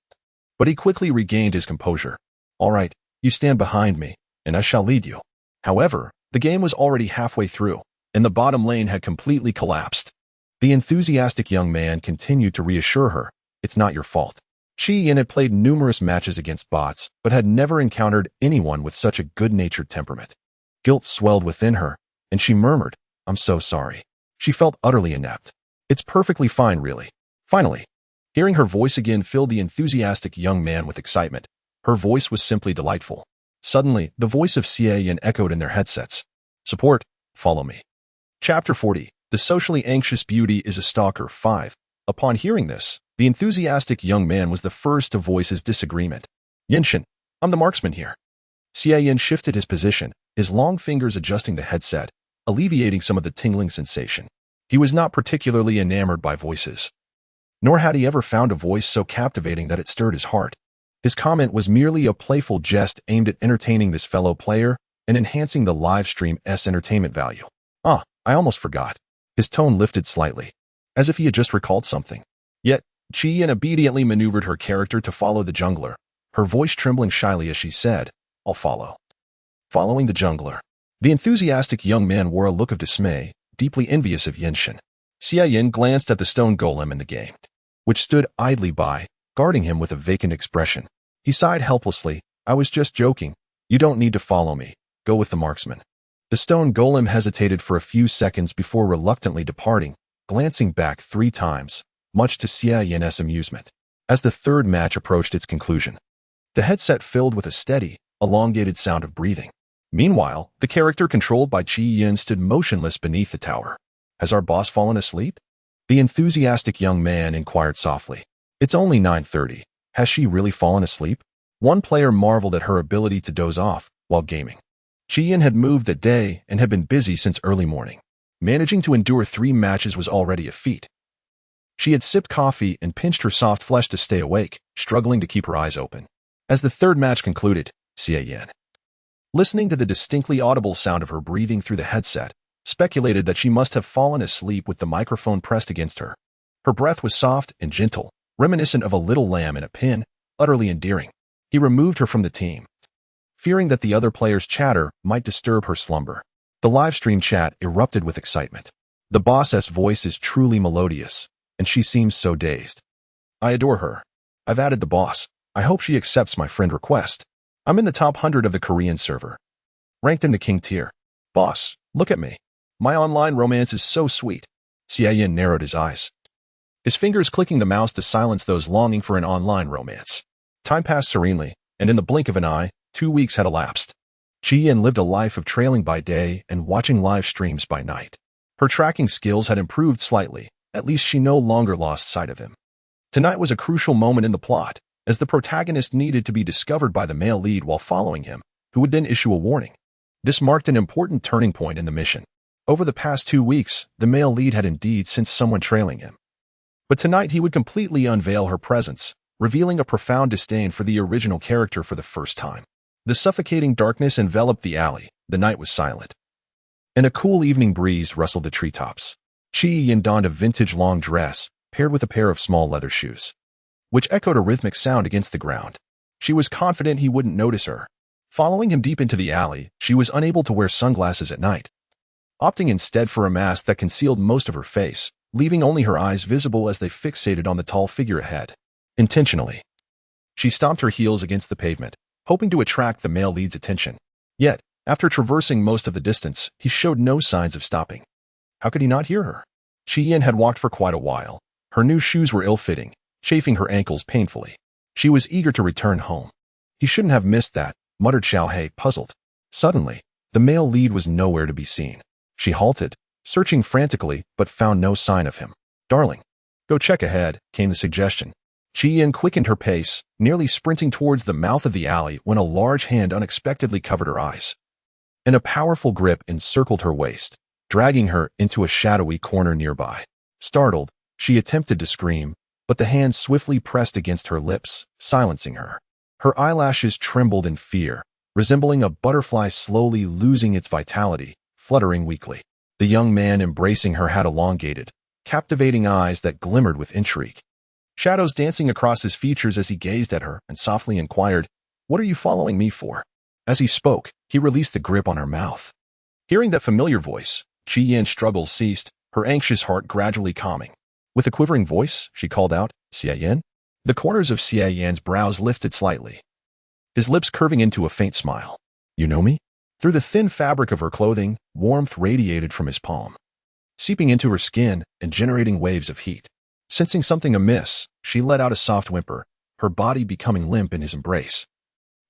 but he quickly regained his composure. "All right, you stand behind me, and I shall lead you." However, the game was already halfway through, and the bottom lane had completely collapsed. The enthusiastic young man continued to reassure her, "It's not your fault." Yin had played numerous matches against bots, but had never encountered anyone with such a good-natured temperament. Guilt swelled within her, and she murmured, "I'm so sorry." She felt utterly inept. "It's perfectly fine, really." Finally, hearing her voice again filled the enthusiastic young man with excitement. Her voice was simply delightful. Suddenly, the voice of Yin echoed in their headsets. "Support, follow me." Chapter 40, The Socially Anxious Beauty is a Stalker 5. Upon hearing this, the enthusiastic young man was the first to voice his disagreement. "Yinshin, I'm the marksman here." Yin shifted his position, his long fingers adjusting the headset, alleviating some of the tingling sensation. He was not particularly enamored by voices, nor had he ever found a voice so captivating that it stirred his heart. His comment was merely a playful jest aimed at entertaining this fellow player and enhancing the live stream's entertainment value. "Ah, I almost forgot." His tone lifted slightly, as if he had just recalled something. Yet, Yin obediently maneuvered her character to follow the jungler, her voice trembling shyly as she said, "I'll follow." Following the jungler, the enthusiastic young man wore a look of dismay, deeply envious of Yinshin. Yin glanced at the stone golem in the game, which stood idly by, guarding him with a vacant expression. He sighed helplessly, "I was just joking. You don't need to follow me. Go with the marksman." The stone golem hesitated for a few seconds before reluctantly departing, glancing back 3 times, much to Xie Yan's amusement. As the third match approached its conclusion, the headset filled with a steady, elongated sound of breathing. Meanwhile, the character controlled by Qi Yin stood motionless beneath the tower. Has our boss fallen asleep? The enthusiastic young man inquired softly. It's only 9:30. Has she really fallen asleep? One player marveled at her ability to doze off while gaming. Qi Yin had moved that day and had been busy since early morning. Managing to endure 3 matches was already a feat. She had sipped coffee and pinched her soft flesh to stay awake, struggling to keep her eyes open. As the third match concluded, Xie Yan, listening to the distinctly audible sound of her breathing through the headset, speculated that she must have fallen asleep with the microphone pressed against her. Her breath was soft and gentle, reminiscent of a little lamb in a pen, utterly endearing. He removed her from the team, fearing that the other players' chatter might disturb her slumber. The live stream chat erupted with excitement. The boss's voice is truly melodious, and she seems so dazed. I adore her. I've added the boss. I hope she accepts my friend request. I'm in the top 100 of the Korean server, ranked in the king tier. Boss, look at me. My online romance is so sweet. Xie Yin narrowed his eyes, his fingers clicking the mouse to silence those longing for an online romance. Time passed serenely, and in the blink of an eye, 2 weeks had elapsed. Qi Yin lived a life of trailing by day and watching live streams by night. Her tracking skills had improved slightly. At least she no longer lost sight of him. Tonight was a crucial moment in the plot, as the protagonist needed to be discovered by the male lead while following him, who would then issue a warning. This marked an important turning point in the mission. Over the past 2 weeks, the male lead had indeed sensed someone trailing him. But tonight he would completely unveil her presence, revealing a profound disdain for the original character for the first time. The suffocating darkness enveloped the alley. The night was silent, and a cool evening breeze rustled the treetops. Qi Yin donned a vintage long dress, paired with a pair of small leather shoes, which echoed a rhythmic sound against the ground. She was confident he wouldn't notice her. Following him deep into the alley, she was unable to wear sunglasses at night, opting instead for a mask that concealed most of her face, leaving only her eyes visible as they fixated on the tall figure ahead. Intentionally, she stomped her heels against the pavement, hoping to attract the male lead's attention. Yet, after traversing most of the distance, he showed no signs of stopping. How could he not hear her? Qi Yin had walked for quite a while. Her new shoes were ill-fitting, chafing her ankles painfully. She was eager to return home. He shouldn't have missed that, muttered Xiao He, puzzled. Suddenly, the male lead was nowhere to be seen. She halted, searching frantically, but found no sign of him. Darling, go check ahead, came the suggestion. Qi Yin quickened her pace, nearly sprinting towards the mouth of the alley when a large hand unexpectedly covered her eyes, and a powerful grip encircled her waist, dragging her into a shadowy corner nearby. Startled, she attempted to scream, but the hand swiftly pressed against her lips, silencing her. Her eyelashes trembled in fear, resembling a butterfly slowly losing its vitality, fluttering weakly. The young man embracing her had elongated, captivating eyes that glimmered with intrigue, shadows dancing across his features as he gazed at her and softly inquired, "What are you following me for?" As he spoke, he released the grip on her mouth. Hearing that familiar voice, Qi Yin's struggles ceased, her anxious heart gradually calming. With a quivering voice, she called out, "Xie Yin?" The corners of Xie Yan's brows lifted slightly, his lips curving into a faint smile. "You know me?" Through the thin fabric of her clothing, warmth radiated from his palm, seeping into her skin and generating waves of heat. Sensing something amiss, she let out a soft whimper, her body becoming limp in his embrace,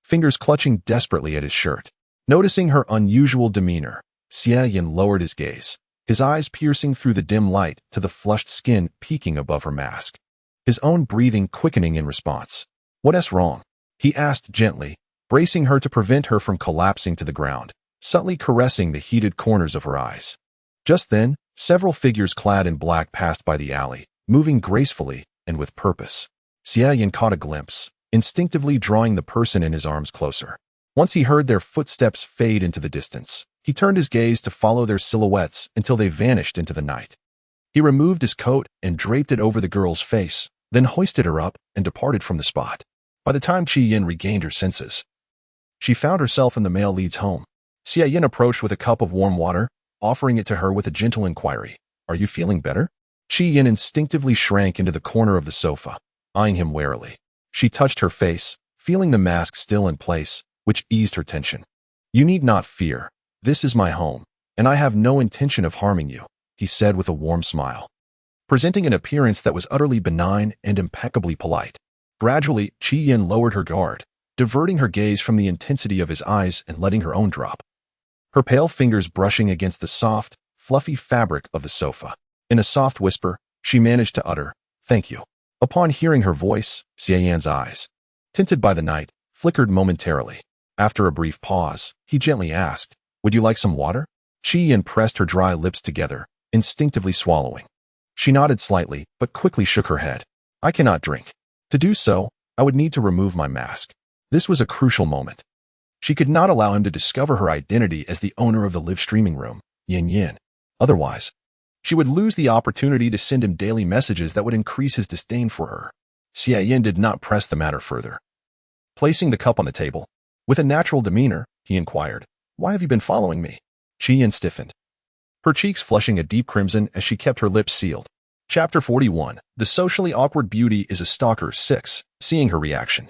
fingers clutching desperately at his shirt. Noticing her unusual demeanor, Xie Yin lowered his gaze, his eyes piercing through the dim light to the flushed skin peeking above her mask, his own breathing quickening in response. "What's wrong?" he asked gently, bracing her to prevent her from collapsing to the ground, subtly caressing the heated corners of her eyes. Just then, several figures clad in black passed by the alley, moving gracefully and with purpose. Xie Yin caught a glimpse, instinctively drawing the person in his arms closer. Once he heard their footsteps fade into the distance, he turned his gaze to follow their silhouettes until they vanished into the night. He removed his coat and draped it over the girl's face, then hoisted her up and departed from the spot. By the time Qi Yin regained her senses, she found herself in the male lead's home. Xie Yin approached with a cup of warm water, offering it to her with a gentle inquiry. "Are you feeling better?" Qi Yin instinctively shrank into the corner of the sofa, eyeing him warily. She touched her face, feeling the mask still in place, which eased her tension. "You need not fear. This is my home, and I have no intention of harming you," he said with a warm smile. presenting an appearance that was utterly benign and impeccably polite. Gradually, Qi Yin lowered her guard, diverting her gaze from the intensity of his eyes and letting her own drop. Her pale fingers brushing against the soft, fluffy fabric of the sofa. In a soft whisper, she managed to utter, "Thank you." Upon hearing her voice, Xie Yan's eyes, tinted by the night, flickered momentarily. After a brief pause, he gently asked, "Would you like some water?" Qi Yin pressed her dry lips together, instinctively swallowing. She nodded slightly, but quickly shook her head. "I cannot drink. To do so, I would need to remove my mask." This was a crucial moment. She could not allow him to discover her identity as the owner of the live streaming room, Yin Yin. Otherwise, she would lose the opportunity to send him daily messages that would increase his disdain for her. Xie Yin did not press the matter further. Placing the cup on the table, with a natural demeanor, he inquired, "Why have you been following me?" Qi Yin stiffened, her cheeks flushing a deep crimson as she kept her lips sealed. Chapter 41. The Socially Awkward Beauty is a Stalker 6. Seeing her reaction,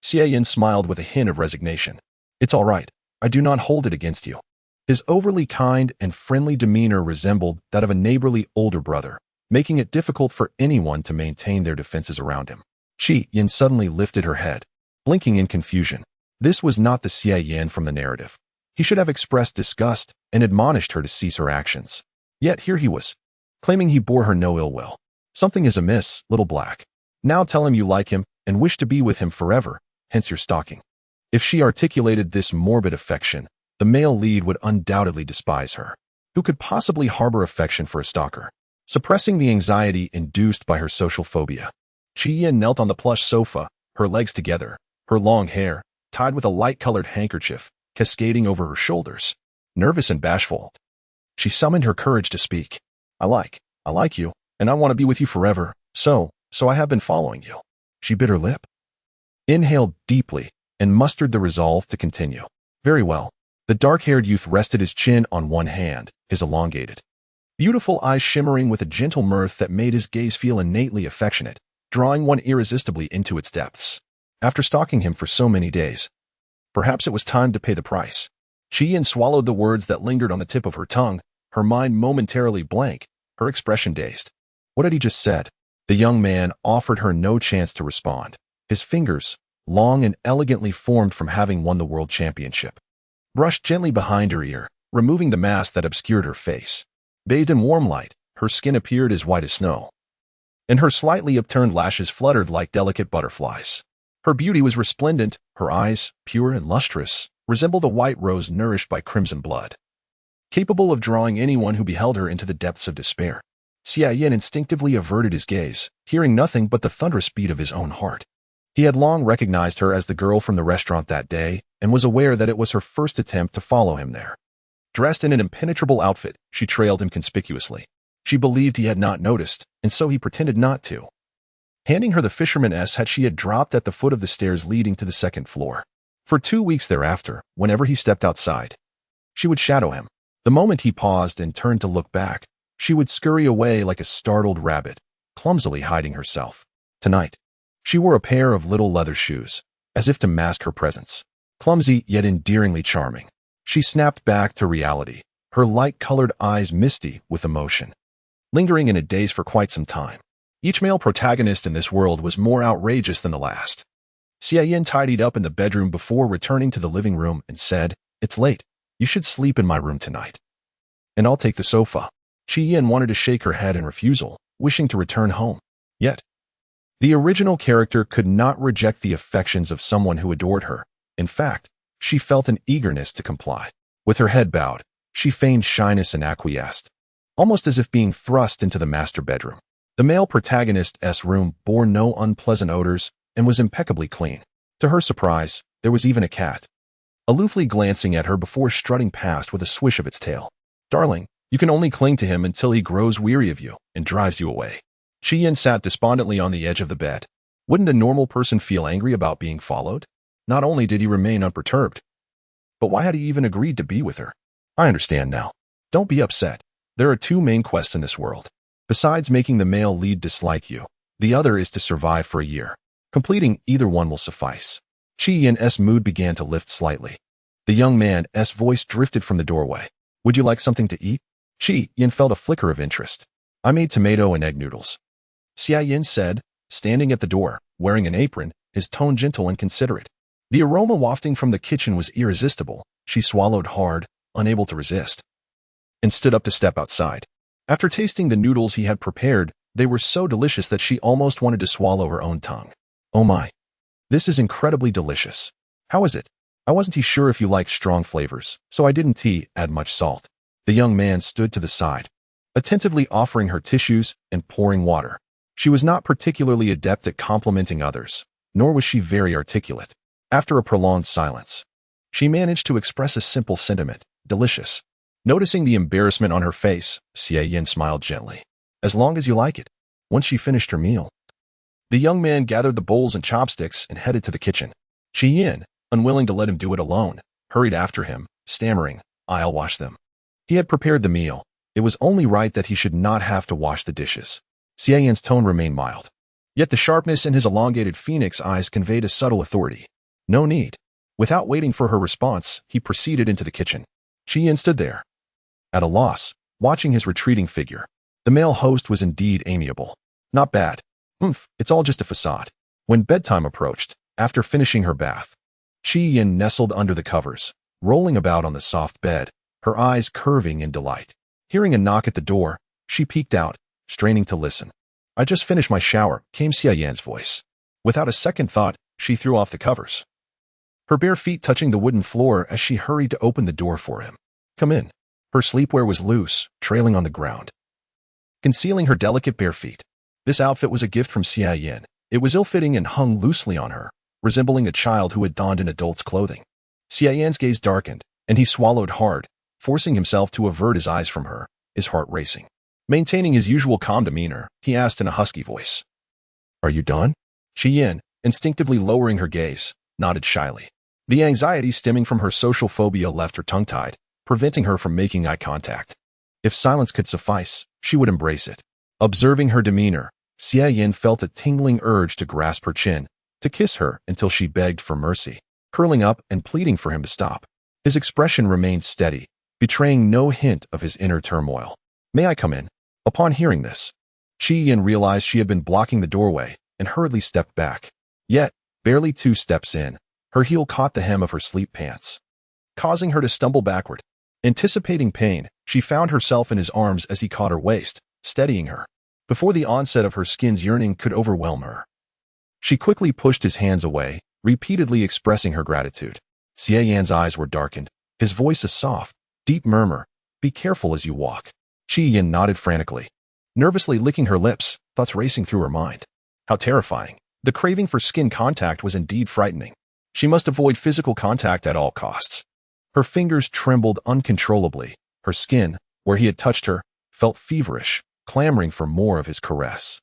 Xie Yin smiled with a hint of resignation. "It's all right. I do not hold it against you." His overly kind and friendly demeanor resembled that of a neighborly older brother, making it difficult for anyone to maintain their defenses around him. Qi Yin suddenly lifted her head, blinking in confusion. This was not the Xie Yin from the narrative. He should have expressed disgust and admonished her to cease her actions. Yet here he was, claiming he bore her no ill will. "Something is amiss, little black. Now tell him you like him and wish to be with him forever, hence your stalking." If she articulated this morbid affection, the male lead would undoubtedly despise her. Who could possibly harbor affection for a stalker? Suppressing the anxiety induced by her social phobia, Qi Yin knelt on the plush sofa, her legs together, her long hair, tied with a light-colored handkerchief, cascading over her shoulders. Nervous and bashful, she summoned her courage to speak. I like you, and I want to be with you forever, so I have been following you." She bit her lip, inhaled deeply, and mustered the resolve to continue. "Very well." The dark-haired youth rested his chin on one hand, his elongated, beautiful eyes shimmering with a gentle mirth that made his gaze feel innately affectionate, drawing one irresistibly into its depths. After stalking him for so many days, perhaps it was time to pay the price. Qi Yin swallowed the words that lingered on the tip of her tongue, her mind momentarily blank, her expression dazed. What had he just said? The young man offered her no chance to respond. His fingers, long and elegantly formed from having won the world championship, brushed gently behind her ear, removing the mask that obscured her face. Bathed in warm light, her skin appeared as white as snow, and her slightly upturned lashes fluttered like delicate butterflies. Her beauty was resplendent, her eyes, pure and lustrous, resembled a white rose nourished by crimson blood, capable of drawing anyone who beheld her into the depths of despair. Xie Yin instinctively averted his gaze, hearing nothing but the thunderous beat of his own heart. He had long recognized her as the girl from the restaurant that day, and was aware that it was her first attempt to follow him there. Dressed in an impenetrable outfit, she trailed him conspicuously. She believed he had not noticed, and so he pretended not to, handing her the fisherman's hat she had dropped at the foot of the stairs leading to the second floor. For 2 weeks thereafter, whenever he stepped outside, she would shadow him. The moment he paused and turned to look back, she would scurry away like a startled rabbit, clumsily hiding herself. Tonight, she wore a pair of little leather shoes, as if to mask her presence. Clumsy yet endearingly charming, she snapped back to reality, her light-colored eyes misty with emotion, lingering in a daze for quite some time. Each male protagonist in this world was more outrageous than the last. Xie Yin tidied up in the bedroom before returning to the living room and said, "It's late. You should sleep in my room tonight, and I'll take the sofa." Qi Yin wanted to shake her head in refusal, wishing to return home. Yet, the original character could not reject the affections of someone who adored her. In fact, she felt an eagerness to comply. With her head bowed, she feigned shyness and acquiesced, almost as if being thrust into the master bedroom. The male protagonist's room bore no unpleasant odors and was impeccably clean. To her surprise, there was even a cat, aloofly glancing at her before strutting past with a swish of its tail. "Darling, you can only cling to him until he grows weary of you and drives you away." Qi Yin sat despondently on the edge of the bed. Wouldn't a normal person feel angry about being followed? Not only did he remain unperturbed, but why had he even agreed to be with her? "I understand now. Don't be upset. There are 2 main quests in this world. Besides making the male lead dislike you, the other is to survive for a year. Completing either one will suffice." Qi Yin's mood began to lift slightly. The young man's voice drifted from the doorway. "Would you like something to eat?" Qi Yin felt a flicker of interest. I made tomato and egg noodles. Xia Yin said, standing at the door, wearing an apron, his tone gentle and considerate. The aroma wafting from the kitchen was irresistible. She swallowed hard, unable to resist, and stood up to step outside. After tasting the noodles he had prepared, they were so delicious that she almost wanted to swallow her own tongue. Oh my. This is incredibly delicious. How is it? I wasn't sure if you liked strong flavors, so I didn't add much salt. The young man stood to the side, attentively offering her tissues and pouring water. She was not particularly adept at complimenting others, nor was she very articulate. After a prolonged silence, she managed to express a simple sentiment, delicious. Noticing the embarrassment on her face, Xia Yin smiled gently. As long as you like it. Once she finished her meal, the young man gathered the bowls and chopsticks and headed to the kitchen. Xi Yin, unwilling to let him do it alone, hurried after him, stammering, I'll wash them. He had prepared the meal. It was only right that he should not have to wash the dishes. Xia Yin's tone remained mild. Yet the sharpness in his elongated phoenix eyes conveyed a subtle authority. No need. Without waiting for her response, he proceeded into the kitchen. Xi Yin stood there, at a loss, watching his retreating figure. The male host was indeed amiable. Not bad. It's all just a facade. When bedtime approached, after finishing her bath, Xi Yin nestled under the covers, rolling about on the soft bed, her eyes curving in delight. Hearing a knock at the door, she peeked out, straining to listen. I just finished my shower, came Xia Yan's voice. Without a second thought, she threw off the covers, her bare feet touching the wooden floor as she hurried to open the door for him. Come in. Her sleepwear was loose, trailing on the ground, concealing her delicate bare feet. This outfit was a gift from Xia Yin. It was ill-fitting and hung loosely on her, resembling a child who had donned an adult's clothing. Xia Yan's gaze darkened, and he swallowed hard, forcing himself to avert his eyes from her, his heart racing. Maintaining his usual calm demeanor, he asked in a husky voice. Are you done? Xi Yin, instinctively lowering her gaze, nodded shyly. The anxiety stemming from her social phobia left her tongue-tied, preventing her from making eye contact. If silence could suffice, she would embrace it. Observing her demeanor, Xia Yin felt a tingling urge to grasp her chin, to kiss her until she begged for mercy, curling up and pleading for him to stop. His expression remained steady, betraying no hint of his inner turmoil. May I come in? Upon hearing this, Xi Yin realized she had been blocking the doorway and hurriedly stepped back. Yet, barely 2 steps in, her heel caught the hem of her sleep pants, causing her to stumble backward. Anticipating pain, she found herself in his arms as he caught her waist, steadying her, before the onset of her skin's yearning could overwhelm her. She quickly pushed his hands away, repeatedly expressing her gratitude. Xia Yan's eyes were darkened, his voice a soft, deep murmur, be careful as you walk. Xi Yin nodded frantically, nervously licking her lips, thoughts racing through her mind. How terrifying. The craving for skin contact was indeed frightening. She must avoid physical contact at all costs. Her fingers trembled uncontrollably. Her skin, where he had touched her, felt feverish, clamoring for more of his caress.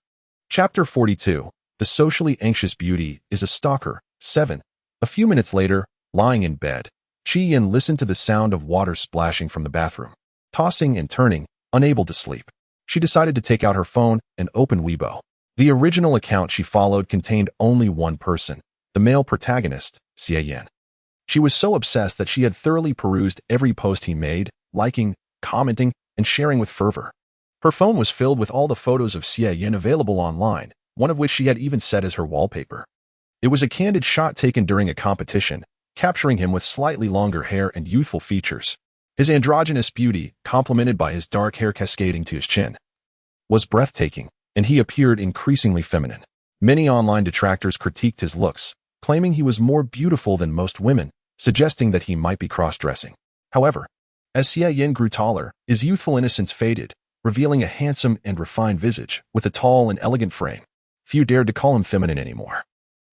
Chapter 42. The socially anxious beauty is a stalker. 7. A few minutes later, lying in bed, Xi Yin listened to the sound of water splashing from the bathroom. Tossing and turning, unable to sleep, she decided to take out her phone and open Weibo. The original account she followed contained only one person, the male protagonist, Xia Yin. She was so obsessed that she had thoroughly perused every post he made, liking, commenting, and sharing with fervor. Her phone was filled with all the photos of Xia Yin available online, one of which she had even set as her wallpaper. It was a candid shot taken during a competition, capturing him with slightly longer hair and youthful features. His androgynous beauty, complemented by his dark hair cascading to his chin, was breathtaking, and he appeared increasingly feminine. Many online detractors critiqued his looks, claiming he was more beautiful than most women, suggesting that he might be cross-dressing. However, as Xia Yin grew taller, his youthful innocence faded, revealing a handsome and refined visage with a tall and elegant frame. Few dared to call him feminine anymore.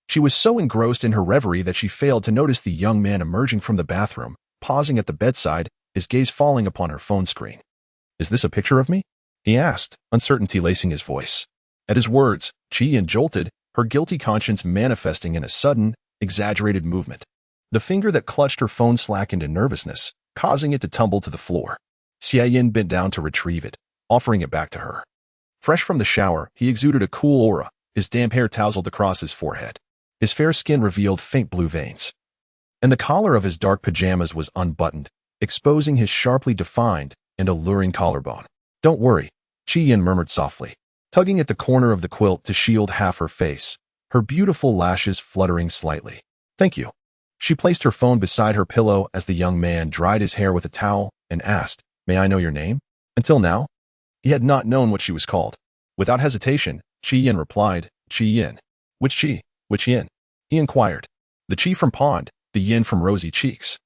She was so engrossed in her reverie that she failed to notice the young man emerging from the bathroom, pausing at the bedside, his gaze falling upon her phone screen. Is this a picture of me? He asked, uncertainty lacing his voice. At his words, Xi Yin jolted, her guilty conscience manifesting in a sudden, exaggerated movement. The finger that clutched her phone slackened in nervousness, causing it to tumble to the floor. Xia Yin bent down to retrieve it, offering it back to her. Fresh from the shower, he exuded a cool aura, his damp hair tousled across his forehead. His fair skin revealed faint blue veins, and the collar of his dark pajamas was unbuttoned, exposing his sharply defined and alluring collarbone. Don't worry, Qi Yin murmured softly, tugging at the corner of the quilt to shield half her face, her beautiful lashes fluttering slightly. Thank you. She placed her phone beside her pillow as the young man dried his hair with a towel and asked, May I know your name? Until now, he had not known what she was called. Without hesitation, Qi Yin replied, Qi Yin. Which Qi? Which Yin? He inquired. The Qi from Pond, the Yin from Rosy Cheeks.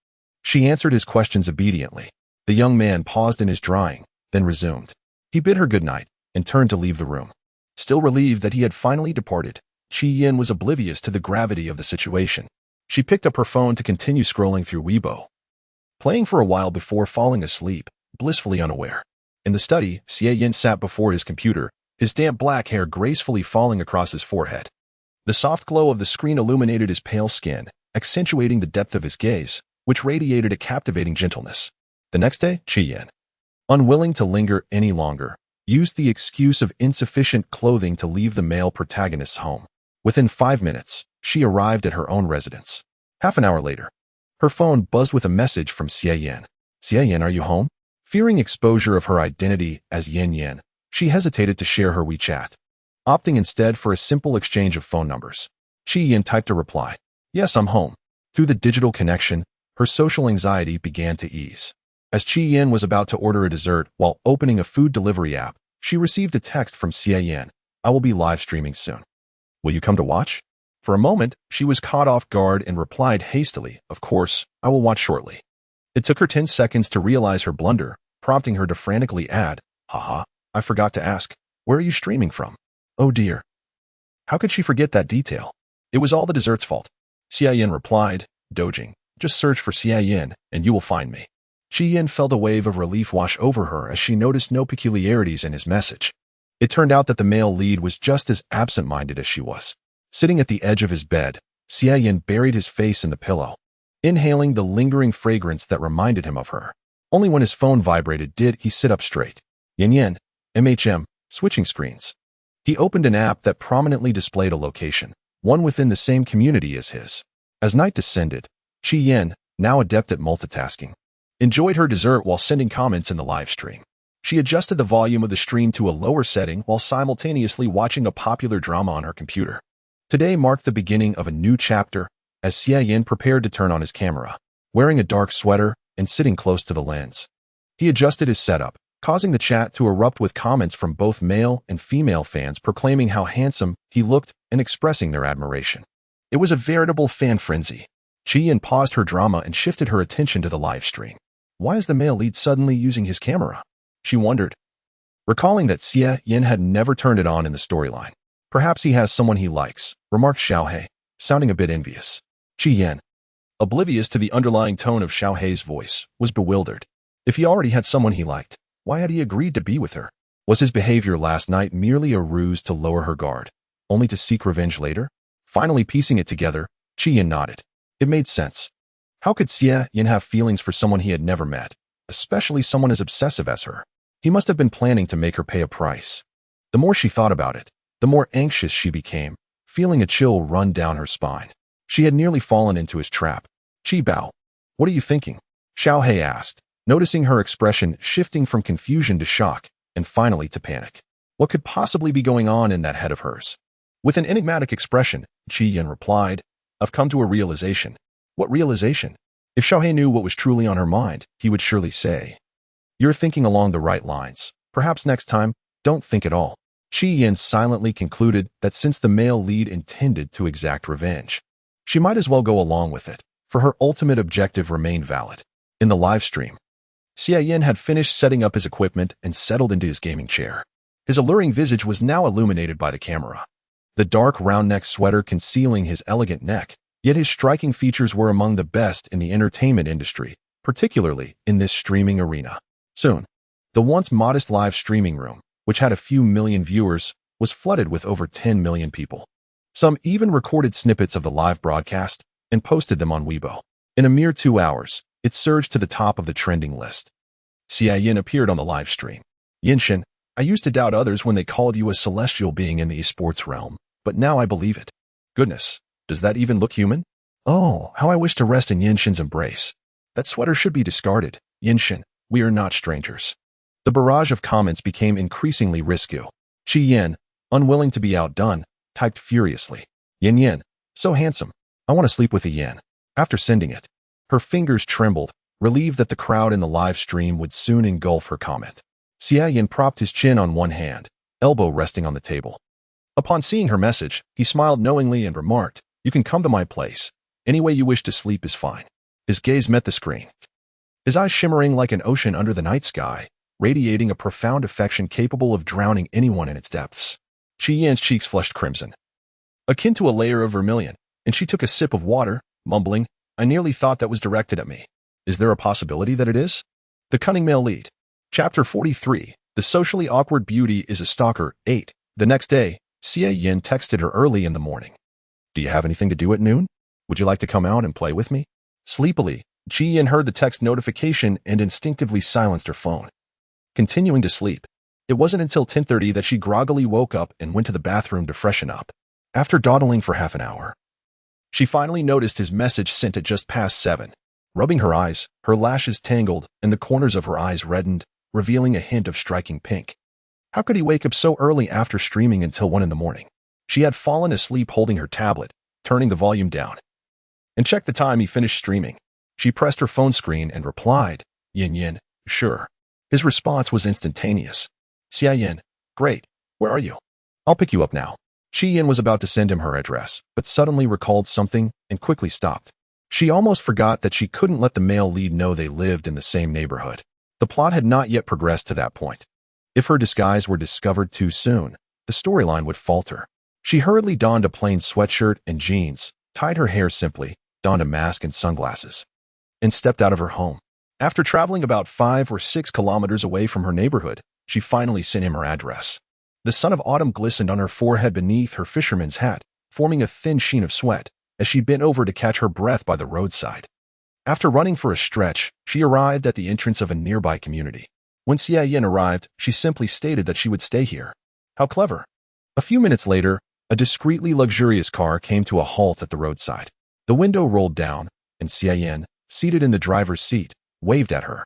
She answered his questions obediently. The young man paused in his drying, then resumed. He bid her good night and turned to leave the room. Still relieved that he had finally departed, Qi Yin was oblivious to the gravity of the situation. She picked up her phone to continue scrolling through Weibo, playing for a while before falling asleep, blissfully unaware. In the study, Xie Yin sat before his computer, his damp black hair gracefully falling across his forehead. The soft glow of the screen illuminated his pale skin, accentuating the depth of his gaze, which radiated a captivating gentleness. The next day, Qi Yin, unwilling to linger any longer, used the excuse of insufficient clothing to leave the male protagonist's home. Within 5 minutes, she arrived at her own residence. Half an hour later, her phone buzzed with a message from Xie Yin. Xie Yin, are you home? Fearing exposure of her identity as Yin Yin, she hesitated to share her WeChat, opting instead for a simple exchange of phone numbers. Qi Yin typed a reply. Yes, I'm home. Through the digital connection, her social anxiety began to ease. As Qi Yin was about to order a dessert while opening a food delivery app, she received a text from Xie Yin. I will be live streaming soon. Will you come to watch? For a moment, she was caught off guard and replied hastily, Of course, I will watch shortly. It took her 10 seconds to realize her blunder, prompting her to frantically add, Haha, I forgot to ask, where are you streaming from? Oh dear. How could she forget that detail? It was all the dessert's fault. Xie Yin replied, dodging, Just search for Xie Yin, and you will find me. Qi Yin felt a wave of relief wash over her as she noticed no peculiarities in his message. It turned out that the male lead was just as absent-minded as she was. Sitting at the edge of his bed, Xie Yin buried his face in the pillow, inhaling the lingering fragrance that reminded him of her. Only when his phone vibrated did he sit up straight. Yin Yin, MHM, switching screens. He opened an app that prominently displayed a location, one within the same community as his. As night descended, Qi Yin, now adept at multitasking, enjoyed her dessert while sending comments in the live stream. She adjusted the volume of the stream to a lower setting while simultaneously watching a popular drama on her computer. Today marked the beginning of a new chapter as Xie Yin prepared to turn on his camera, wearing a dark sweater and sitting close to the lens. He adjusted his setup, causing the chat to erupt with comments from both male and female fans proclaiming how handsome he looked and expressing their admiration. It was a veritable fan frenzy. Qi Yin paused her drama and shifted her attention to the live stream. Why is the male lead suddenly using his camera? She wondered, recalling that Xie Yin had never turned it on in the storyline. Perhaps he has someone he likes, remarked Xiaohei, sounding a bit envious. Qi Yin, oblivious to the underlying tone of Xiaohei's voice, was bewildered. If he already had someone he liked, why had he agreed to be with her? Was his behavior last night merely a ruse to lower her guard, only to seek revenge later? Finally piecing it together, Qi Yin nodded. It made sense. How could Xie Yin have feelings for someone he had never met, especially someone as obsessive as her? He must have been planning to make her pay a price. The more she thought about it, the more anxious she became, feeling a chill run down her spine. She had nearly fallen into his trap. Qi Bao, what are you thinking? Xiaohei asked, noticing her expression shifting from confusion to shock, and finally to panic. What could possibly be going on in that head of hers? With an enigmatic expression, Qi Yin replied, I've come to a realization. What realization? If Xiaohei knew what was truly on her mind, he would surely say, You're thinking along the right lines. Perhaps next time, don't think at all. Qi Yin silently concluded that since the male lead intended to exact revenge, she might as well go along with it, for her ultimate objective remained valid. In the live stream, Xie Yin had finished setting up his equipment and settled into his gaming chair. His alluring visage was now illuminated by the camera, the dark round-neck sweater concealing his elegant neck, yet his striking features were among the best in the entertainment industry, particularly in this streaming arena. Soon, the once modest live streaming room, which had a few million viewers, was flooded with over 10 million people. Some even recorded snippets of the live broadcast and posted them on Weibo. In a mere 2 hours, it surged to the top of the trending list. Xie Yin appeared on the live stream. Yinshin, I used to doubt others when they called you a celestial being in the esports realm, but now I believe it. Goodness, does that even look human? Oh, how I wish to rest in Yinshin's embrace. That sweater should be discarded. Yinshin, we are not strangers. The barrage of comments became increasingly risky. Qi Yin, unwilling to be outdone, typed furiously. Yin Yin, so handsome. I want to sleep with a Yin. After sending it, her fingers trembled, relieved that the crowd in the live stream would soon engulf her comment. Xia Yin propped his chin on one hand, elbow resting on the table. Upon seeing her message, he smiled knowingly and remarked, "You can come to my place. Any way you wish to sleep is fine." His gaze met the screen, his eyes shimmering like an ocean under the night sky, radiating a profound affection capable of drowning anyone in its depths. Qi Yan's cheeks flushed crimson, akin to a layer of vermilion, and she took a sip of water, mumbling, "I nearly thought that was directed at me. Is there a possibility that it is?" The Cunning Male Lead. Chapter 43. The Socially Awkward Beauty is a Stalker. 8. The next day, Xia Yin texted her early in the morning. "Do you have anything to do at noon? Would you like to come out and play with me?" Sleepily, Qi Yin heard the text notification and instinctively silenced her phone. Continuing to sleep, it wasn't until 10:30 that she groggily woke up and went to the bathroom to freshen up. After dawdling for half an hour, she finally noticed his message sent at just past 7. Rubbing her eyes, her lashes tangled and the corners of her eyes reddened, revealing a hint of striking pink. How could he wake up so early after streaming until 1 in the morning? She had fallen asleep holding her tablet, turning the volume down, and checked the time he finished streaming. She pressed her phone screen and replied, "Yin Yin, sure." His response was instantaneous. "Xia Yin, great. Where are you? I'll pick you up now." Qi Yin was about to send him her address, but suddenly recalled something and quickly stopped. She almost forgot that she couldn't let the male lead know they lived in the same neighborhood. The plot had not yet progressed to that point. If her disguise were discovered too soon, the storyline would falter. She hurriedly donned a plain sweatshirt and jeans, tied her hair simply, donned a mask and sunglasses, and stepped out of her home. After traveling about 5 or 6 kilometers away from her neighborhood, she finally sent him her address. The sun of autumn glistened on her forehead beneath her fisherman's hat, forming a thin sheen of sweat, as she bent over to catch her breath by the roadside. After running for a stretch, she arrived at the entrance of a nearby community. When Xia Yin arrived, she simply stated that she would stay here. How clever. A few minutes later, a discreetly luxurious car came to a halt at the roadside. The window rolled down, and Xia Yin, seated in the driver's seat, waved at her.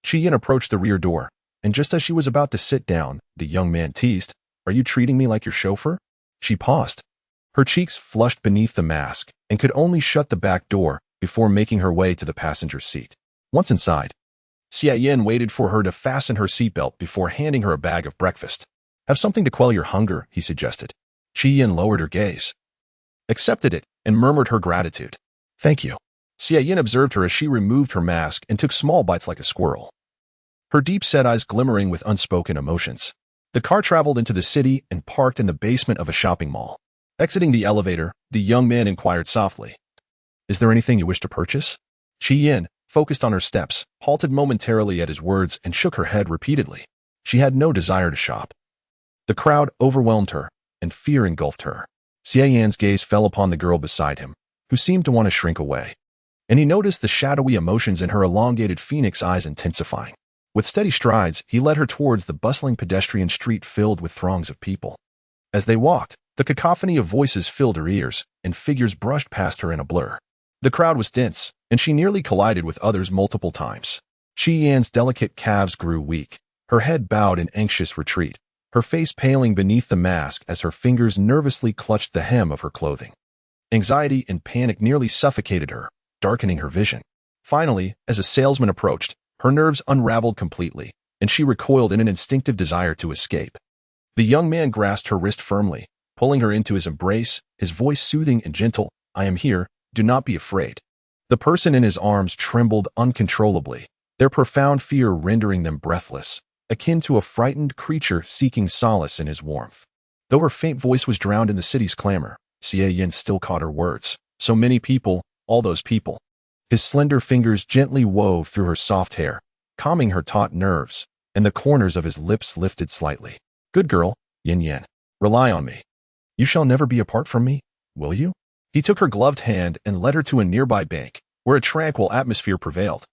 Qi Yin approached the rear door, and just as she was about to sit down, the young man teased, "Are you treating me like your chauffeur?" She paused. Her cheeks flushed beneath the mask and could only shut the back door before making her way to the passenger seat. Once inside, Xia Yin waited for her to fasten her seatbelt before handing her a bag of breakfast. "Have something to quell your hunger," he suggested. Qi Yin lowered her gaze, accepted it, and murmured her gratitude. "Thank you." Xia Yin observed her as she removed her mask and took small bites like a squirrel, her deep-set eyes glimmering with unspoken emotions. The car traveled into the city and parked in the basement of a shopping mall. Exiting the elevator, the young man inquired softly, "Is there anything you wish to purchase?" Qi Yin, focused on her steps, halted momentarily at his words and shook her head repeatedly. She had no desire to shop. The crowd overwhelmed her, and fear engulfed her. Xia Yan's gaze fell upon the girl beside him, who seemed to want to shrink away, and he noticed the shadowy emotions in her elongated phoenix eyes intensifying. With steady strides, he led her towards the bustling pedestrian street filled with throngs of people. As they walked, the cacophony of voices filled her ears, and figures brushed past her in a blur. The crowd was dense, and she nearly collided with others multiple times. Qi Yan's delicate calves grew weak, her head bowed in anxious retreat, her face paling beneath the mask as her fingers nervously clutched the hem of her clothing. Anxiety and panic nearly suffocated her, darkening her vision. Finally, as a salesman approached, her nerves unraveled completely, and she recoiled in an instinctive desire to escape. The young man grasped her wrist firmly, pulling her into his embrace, his voice soothing and gentle. "I am here, do not be afraid." The person in his arms trembled uncontrollably, their profound fear rendering them breathless, akin to a frightened creature seeking solace in his warmth. Though her faint voice was drowned in the city's clamor, Xia Yin still caught her words. "So many people, all those people." His slender fingers gently wove through her soft hair, calming her taut nerves, and the corners of his lips lifted slightly. "Good girl, Yin Yin. Rely on me. You shall never be apart from me, will you?" He took her gloved hand and led her to a nearby bank, where a tranquil atmosphere prevailed.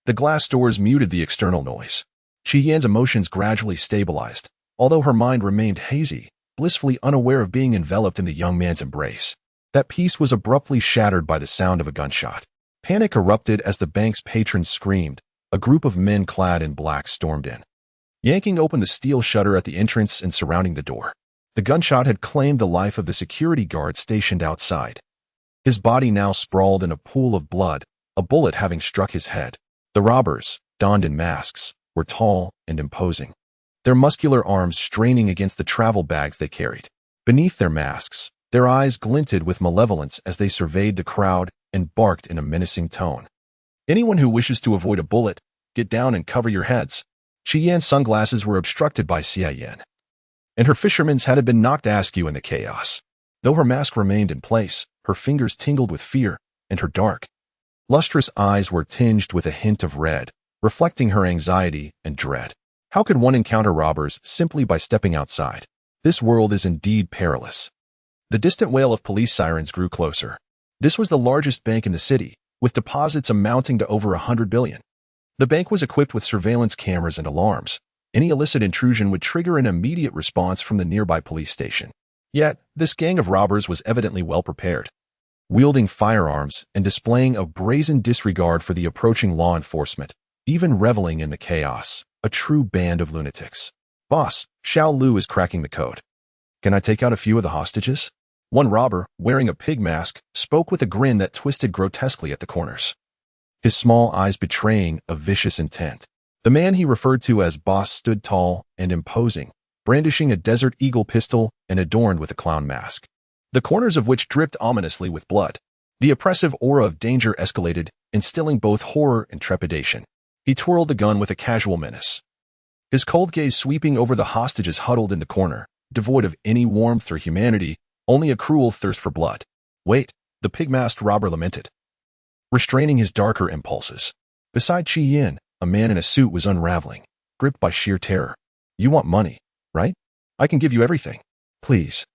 The glass doors muted the external noise. Qi Yan's emotions gradually stabilized, although her mind remained hazy, blissfully unaware of being enveloped in the young man's embrace. That peace was abruptly shattered by the sound of a gunshot. Panic erupted as the bank's patrons screamed. A group of men clad in black stormed in. yanking open the steel shutter at the entrance and surrounding the door. The gunshot had claimed the life of the security guard stationed outside. His body now sprawled in a pool of blood, a bullet having struck his head. The robbers, donned in masks, were tall and imposing, their muscular arms straining against the travel bags they carried. Beneath their masks, their eyes glinted with malevolence as they surveyed the crowd and barked in a menacing tone. "Anyone who wishes to avoid a bullet, get down and cover your heads." Qi Yan's sunglasses were obstructed by Xia Yan, and her fisherman's hat had been knocked askew in the chaos. Though her mask remained in place, her fingers tingled with fear, and her dark, lustrous eyes were tinged with a hint of red, reflecting her anxiety and dread. How could one encounter robbers simply by stepping outside? This world is indeed perilous. The distant wail of police sirens grew closer. This was the largest bank in the city, with deposits amounting to over 100 billion. The bank was equipped with surveillance cameras and alarms. Any illicit intrusion would trigger an immediate response from the nearby police station. Yet, this gang of robbers was evidently well prepared, wielding firearms and displaying a brazen disregard for the approaching law enforcement, even reveling in the chaos. A true band of lunatics. "Boss, Xiao Lu is cracking the code. Can I take out a few of the hostages?" One robber, wearing a pig mask, spoke with a grin that twisted grotesquely at the corners, his small eyes betraying a vicious intent. The man he referred to as boss stood tall and imposing, brandishing a Desert Eagle pistol and adorned with a clown mask, the corners of which dripped ominously with blood. The oppressive aura of danger escalated, instilling both horror and trepidation. He twirled the gun with a casual menace, his cold gaze sweeping over the hostages huddled in the corner, devoid of any warmth or humanity, only a cruel thirst for blood. "Wait," the pig-masked robber lamented, restraining his darker impulses. Beside Qi Yan, a man in a suit was unraveling, gripped by sheer terror. "You want money, right? I can give you everything. Please,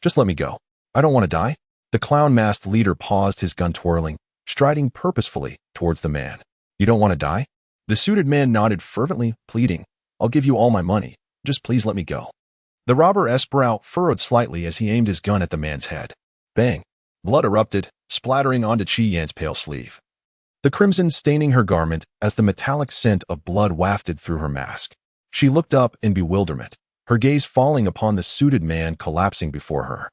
just let me go. I don't want to die." The clown-masked leader paused, his gun twirling, striding purposefully towards the man. "You don't want to die?" The suited man nodded fervently, pleading, "I'll give you all my money. Just please let me go." The robber's brow furrowed slightly as he aimed his gun at the man's head. Bang! Blood erupted, splattering onto Qi Yan's pale sleeve, the crimson staining her garment as the metallic scent of blood wafted through her mask. She looked up in bewilderment, her gaze falling upon the suited man collapsing before her.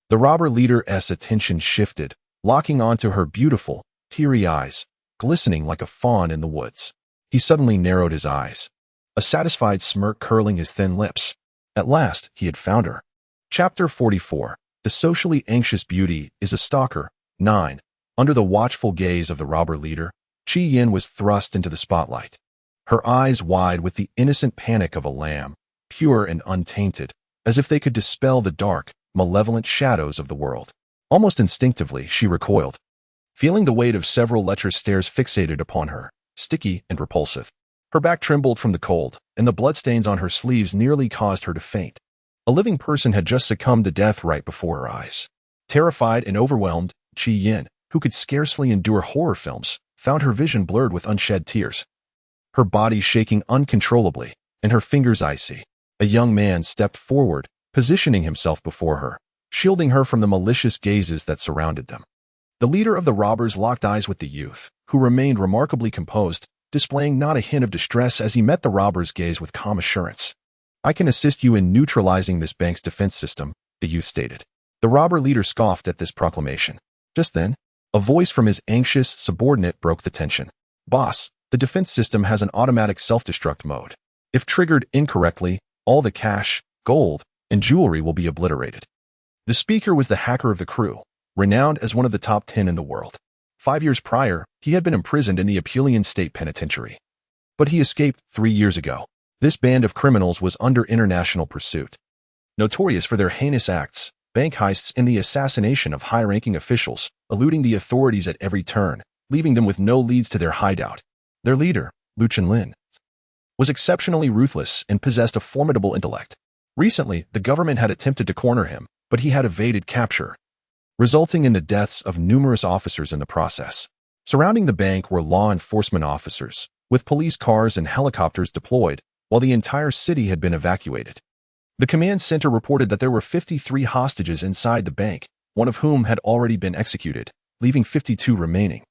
The robber leader's attention shifted, locking onto her beautiful, teary eyes, glistening like a fawn in the woods. He suddenly narrowed his eyes, a satisfied smirk curling his thin lips. At last, he had found her. Chapter 44. The socially anxious beauty is a stalker. 9. Under the watchful gaze of the robber leader, Qi Yan was thrust into the spotlight, her eyes wide with the innocent panic of a lamb, pure and untainted, as if they could dispel the dark, malevolent shadows of the world. Almost instinctively, she recoiled, feeling the weight of several lecherous stares fixated upon her, sticky and repulsive. Her back trembled from the cold, and the bloodstains on her sleeves nearly caused her to faint. A living person had just succumbed to death right before her eyes. Terrified and overwhelmed, Qi Yan, who could scarcely endure horror films, found her vision blurred with unshed tears, her body shaking uncontrollably, and her fingers icy. A young man stepped forward, positioning himself before her, shielding her from the malicious gazes that surrounded them. The leader of the robbers locked eyes with the youth, who remained remarkably composed, displaying not a hint of distress as he met the robber's gaze with calm assurance. "I can assist you in neutralizing this bank's defense system," the youth stated. The robber leader scoffed at this proclamation. Just then, a voice from his anxious subordinate broke the tension. "Boss, the defense system has an automatic self-destruct mode. If triggered incorrectly, all the cash, gold, and jewelry will be obliterated." The speaker was the hacker of the crew, renowned as one of the top 10 in the world. 5 years prior, he had been imprisoned in the Apulian State Penitentiary. But he escaped 3 years ago. This band of criminals was under international pursuit. Notorious for their heinous acts, bank heists, and the assassination of high-ranking officials, eluding the authorities at every turn, leaving them with no leads to their hideout. Their leader, Lu Chenlin, was exceptionally ruthless and possessed a formidable intellect. Recently, the government had attempted to corner him, but he had evaded capture, resulting in the deaths of numerous officers in the process. Surrounding the bank were law enforcement officers, with police cars and helicopters deployed, while the entire city had been evacuated. The command center reported that there were 53 hostages inside the bank, one of whom had already been executed, leaving 52 remaining.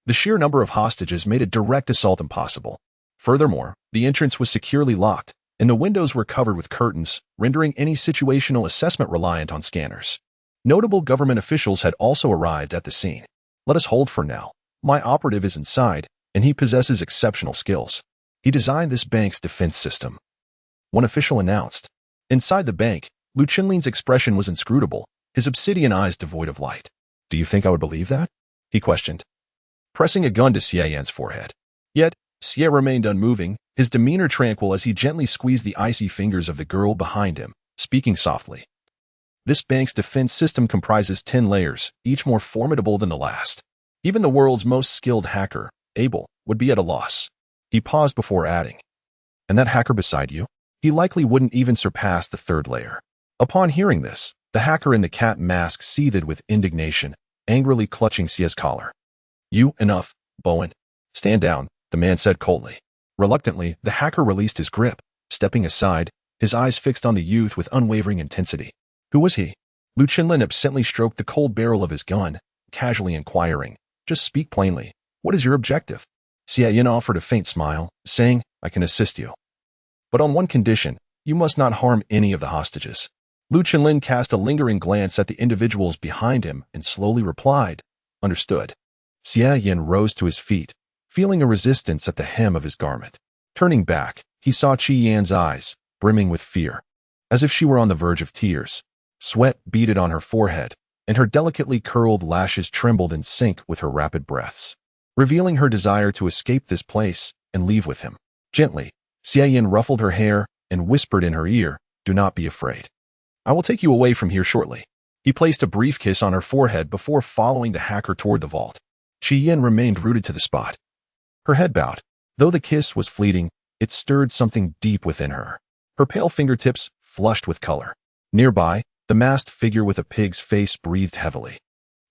The sheer number of hostages made a direct assault impossible. Furthermore, the entrance was securely locked, and the windows were covered with curtains, rendering any situational assessment reliant on scanners. Notable government officials had also arrived at the scene. Let us hold for now. My operative is inside, and he possesses exceptional skills. He designed this bank's defense system. One official announced. Inside the bank, Lu Qinlin's expression was inscrutable, his obsidian eyes devoid of light. Do you think I would believe that? He questioned, pressing a gun to Xie Yan's forehead. Yet, Xie remained unmoving, his demeanor tranquil as he gently squeezed the icy fingers of the girl behind him, speaking softly. This bank's defense system comprises 10 layers, each more formidable than the last. Even the world's most skilled hacker, Abel, would be at a loss. He paused before adding, and that hacker beside you? He likely wouldn't even surpass the 3rd layer. Upon hearing this, the hacker in the cat mask seethed with indignation, angrily clutching Xie's collar. You, enough, Bowen. Stand down, the man said coldly. Reluctantly, the hacker released his grip, stepping aside, his eyes fixed on the youth with unwavering intensity. Who was he? Lu Qinlin absently stroked the cold barrel of his gun, casually inquiring, just speak plainly. What is your objective? Xie Yan offered a faint smile, saying, I can assist you. But on one condition, you must not harm any of the hostages. Lu Qinlin cast a lingering glance at the individuals behind him and slowly replied, Understood. Xie Yan rose to his feet, feeling a resistance at the hem of his garment. Turning back, he saw Qi Yan's eyes, brimming with fear, as if she were on the verge of tears. Sweat beaded on her forehead, and her delicately curled lashes trembled in sync with her rapid breaths, revealing her desire to escape this place and leave with him. Gently, Xie Yan ruffled her hair and whispered in her ear, Do not be afraid. I will take you away from here shortly. He placed a brief kiss on her forehead before following the hacker toward the vault. Qi Yan remained rooted to the spot. Her head bowed. Though the kiss was fleeting, it stirred something deep within her. Her pale fingertips flushed with color. Nearby, the masked figure with a pig's face breathed heavily,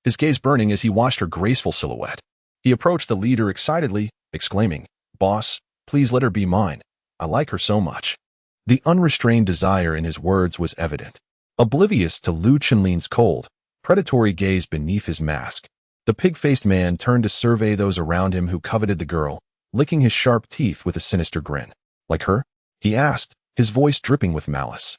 his gaze burning as he watched her graceful silhouette. He approached the leader excitedly, exclaiming, Boss, please let her be mine. I like her so much. The unrestrained desire in his words was evident. Oblivious to Lu Qinlin's cold, predatory gaze beneath his mask, the pig-faced man turned to survey those around him who coveted the girl, licking his sharp teeth with a sinister grin. Like her? He asked, his voice dripping with malice.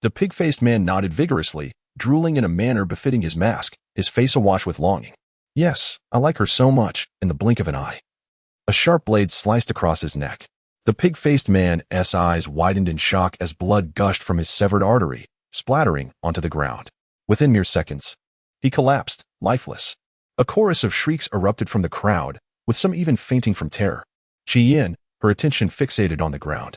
The pig-faced man nodded vigorously, drooling in a manner befitting his mask, his face awash with longing. Yes, I like her so much, in the blink of an eye. A sharp blade sliced across his neck. The pig-faced man's eyes widened in shock as blood gushed from his severed artery, splattering onto the ground. Within mere seconds, he collapsed, lifeless. A chorus of shrieks erupted from the crowd, with some even fainting from terror. Qi Yan, her attention fixated on the ground,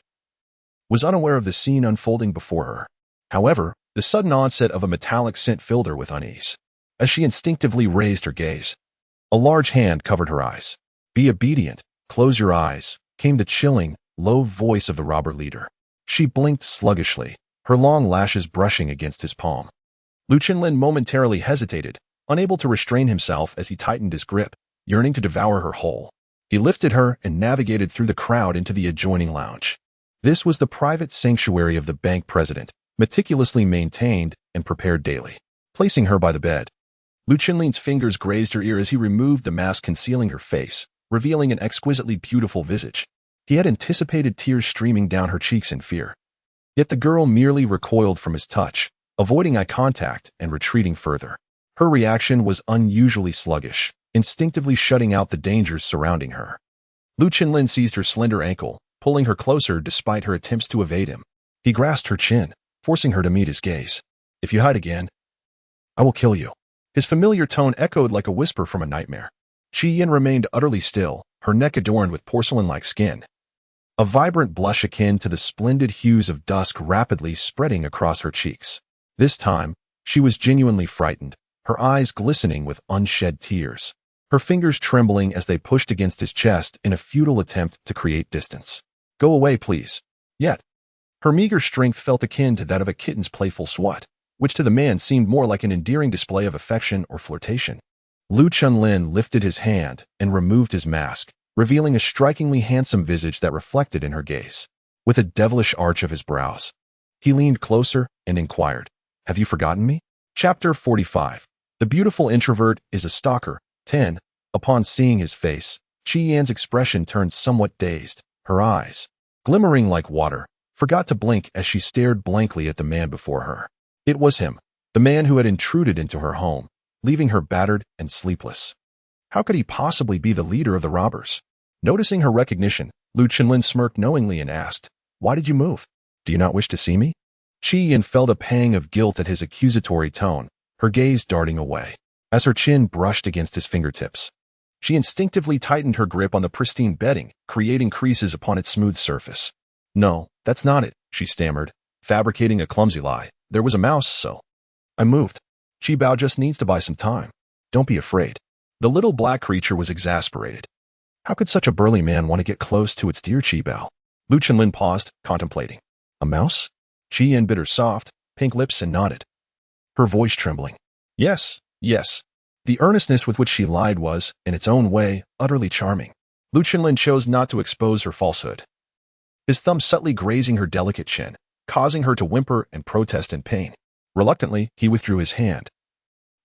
was unaware of the scene unfolding before her. However, the sudden onset of a metallic scent filled her with unease. As she instinctively raised her gaze, a large hand covered her eyes. Be obedient, close your eyes, came the chilling, low voice of the robber leader. She blinked sluggishly, her long lashes brushing against his palm. Lu Qinlin momentarily hesitated, unable to restrain himself as he tightened his grip, yearning to devour her whole. He lifted her and navigated through the crowd into the adjoining lounge. This was the private sanctuary of the bank president, meticulously maintained and prepared daily. Placing her by the bed, Lu Qinlin's fingers grazed her ear as he removed the mask concealing her face, revealing an exquisitely beautiful visage. He had anticipated tears streaming down her cheeks in fear. Yet the girl merely recoiled from his touch, avoiding eye contact and retreating further. Her reaction was unusually sluggish, instinctively shutting out the dangers surrounding her. Lu Qinlin seized her slender ankle, pulling her closer despite her attempts to evade him. He grasped her chin, forcing her to meet his gaze. If you hide again, I will kill you. His familiar tone echoed like a whisper from a nightmare. Qi Yan remained utterly still, her neck adorned with porcelain-like skin. A vibrant blush akin to the splendid hues of dusk rapidly spreading across her cheeks. This time, she was genuinely frightened, her eyes glistening with unshed tears, her fingers trembling as they pushed against his chest in a futile attempt to create distance. Go away, please. Yet, her meager strength felt akin to that of a kitten's playful swat, which to the man seemed more like an endearing display of affection or flirtation. Lu Qinlin lifted his hand and removed his mask, revealing a strikingly handsome visage that reflected in her gaze. With a devilish arch of his brows, he leaned closer and inquired, Have you forgotten me? Chapter 45. The beautiful introvert is a stalker. 10. Upon seeing his face, Qi Yan's expression turned somewhat dazed, her eyes, glimmering like water, forgot to blink as she stared blankly at the man before her. It was him, the man who had intruded into her home, leaving her battered and sleepless. How could he possibly be the leader of the robbers? Noticing her recognition, Lu Chenlin smirked knowingly and asked, "Why did you move? Do you not wish to see me?" Qi Yin felt a pang of guilt at his accusatory tone, her gaze darting away. As her chin brushed against his fingertips, she instinctively tightened her grip on the pristine bedding, creating creases upon its smooth surface. "No, that's not it," she stammered, fabricating a clumsy lie. "There was a mouse, so I moved. Qi Bao just needs to buy some time. Don't be afraid." The little black creature was exasperated. How could such a burly man want to get close to its dear Qi Bao? Lu Chenlin paused, contemplating. A mouse? Qi Yin bit her soft, pink lips and nodded, her voice trembling. Yes, yes. The earnestness with which she lied was, in its own way, utterly charming. Lu Chenlin chose not to expose her falsehood, his thumb subtly grazing her delicate chin, causing her to whimper and protest in pain. Reluctantly, he withdrew his hand,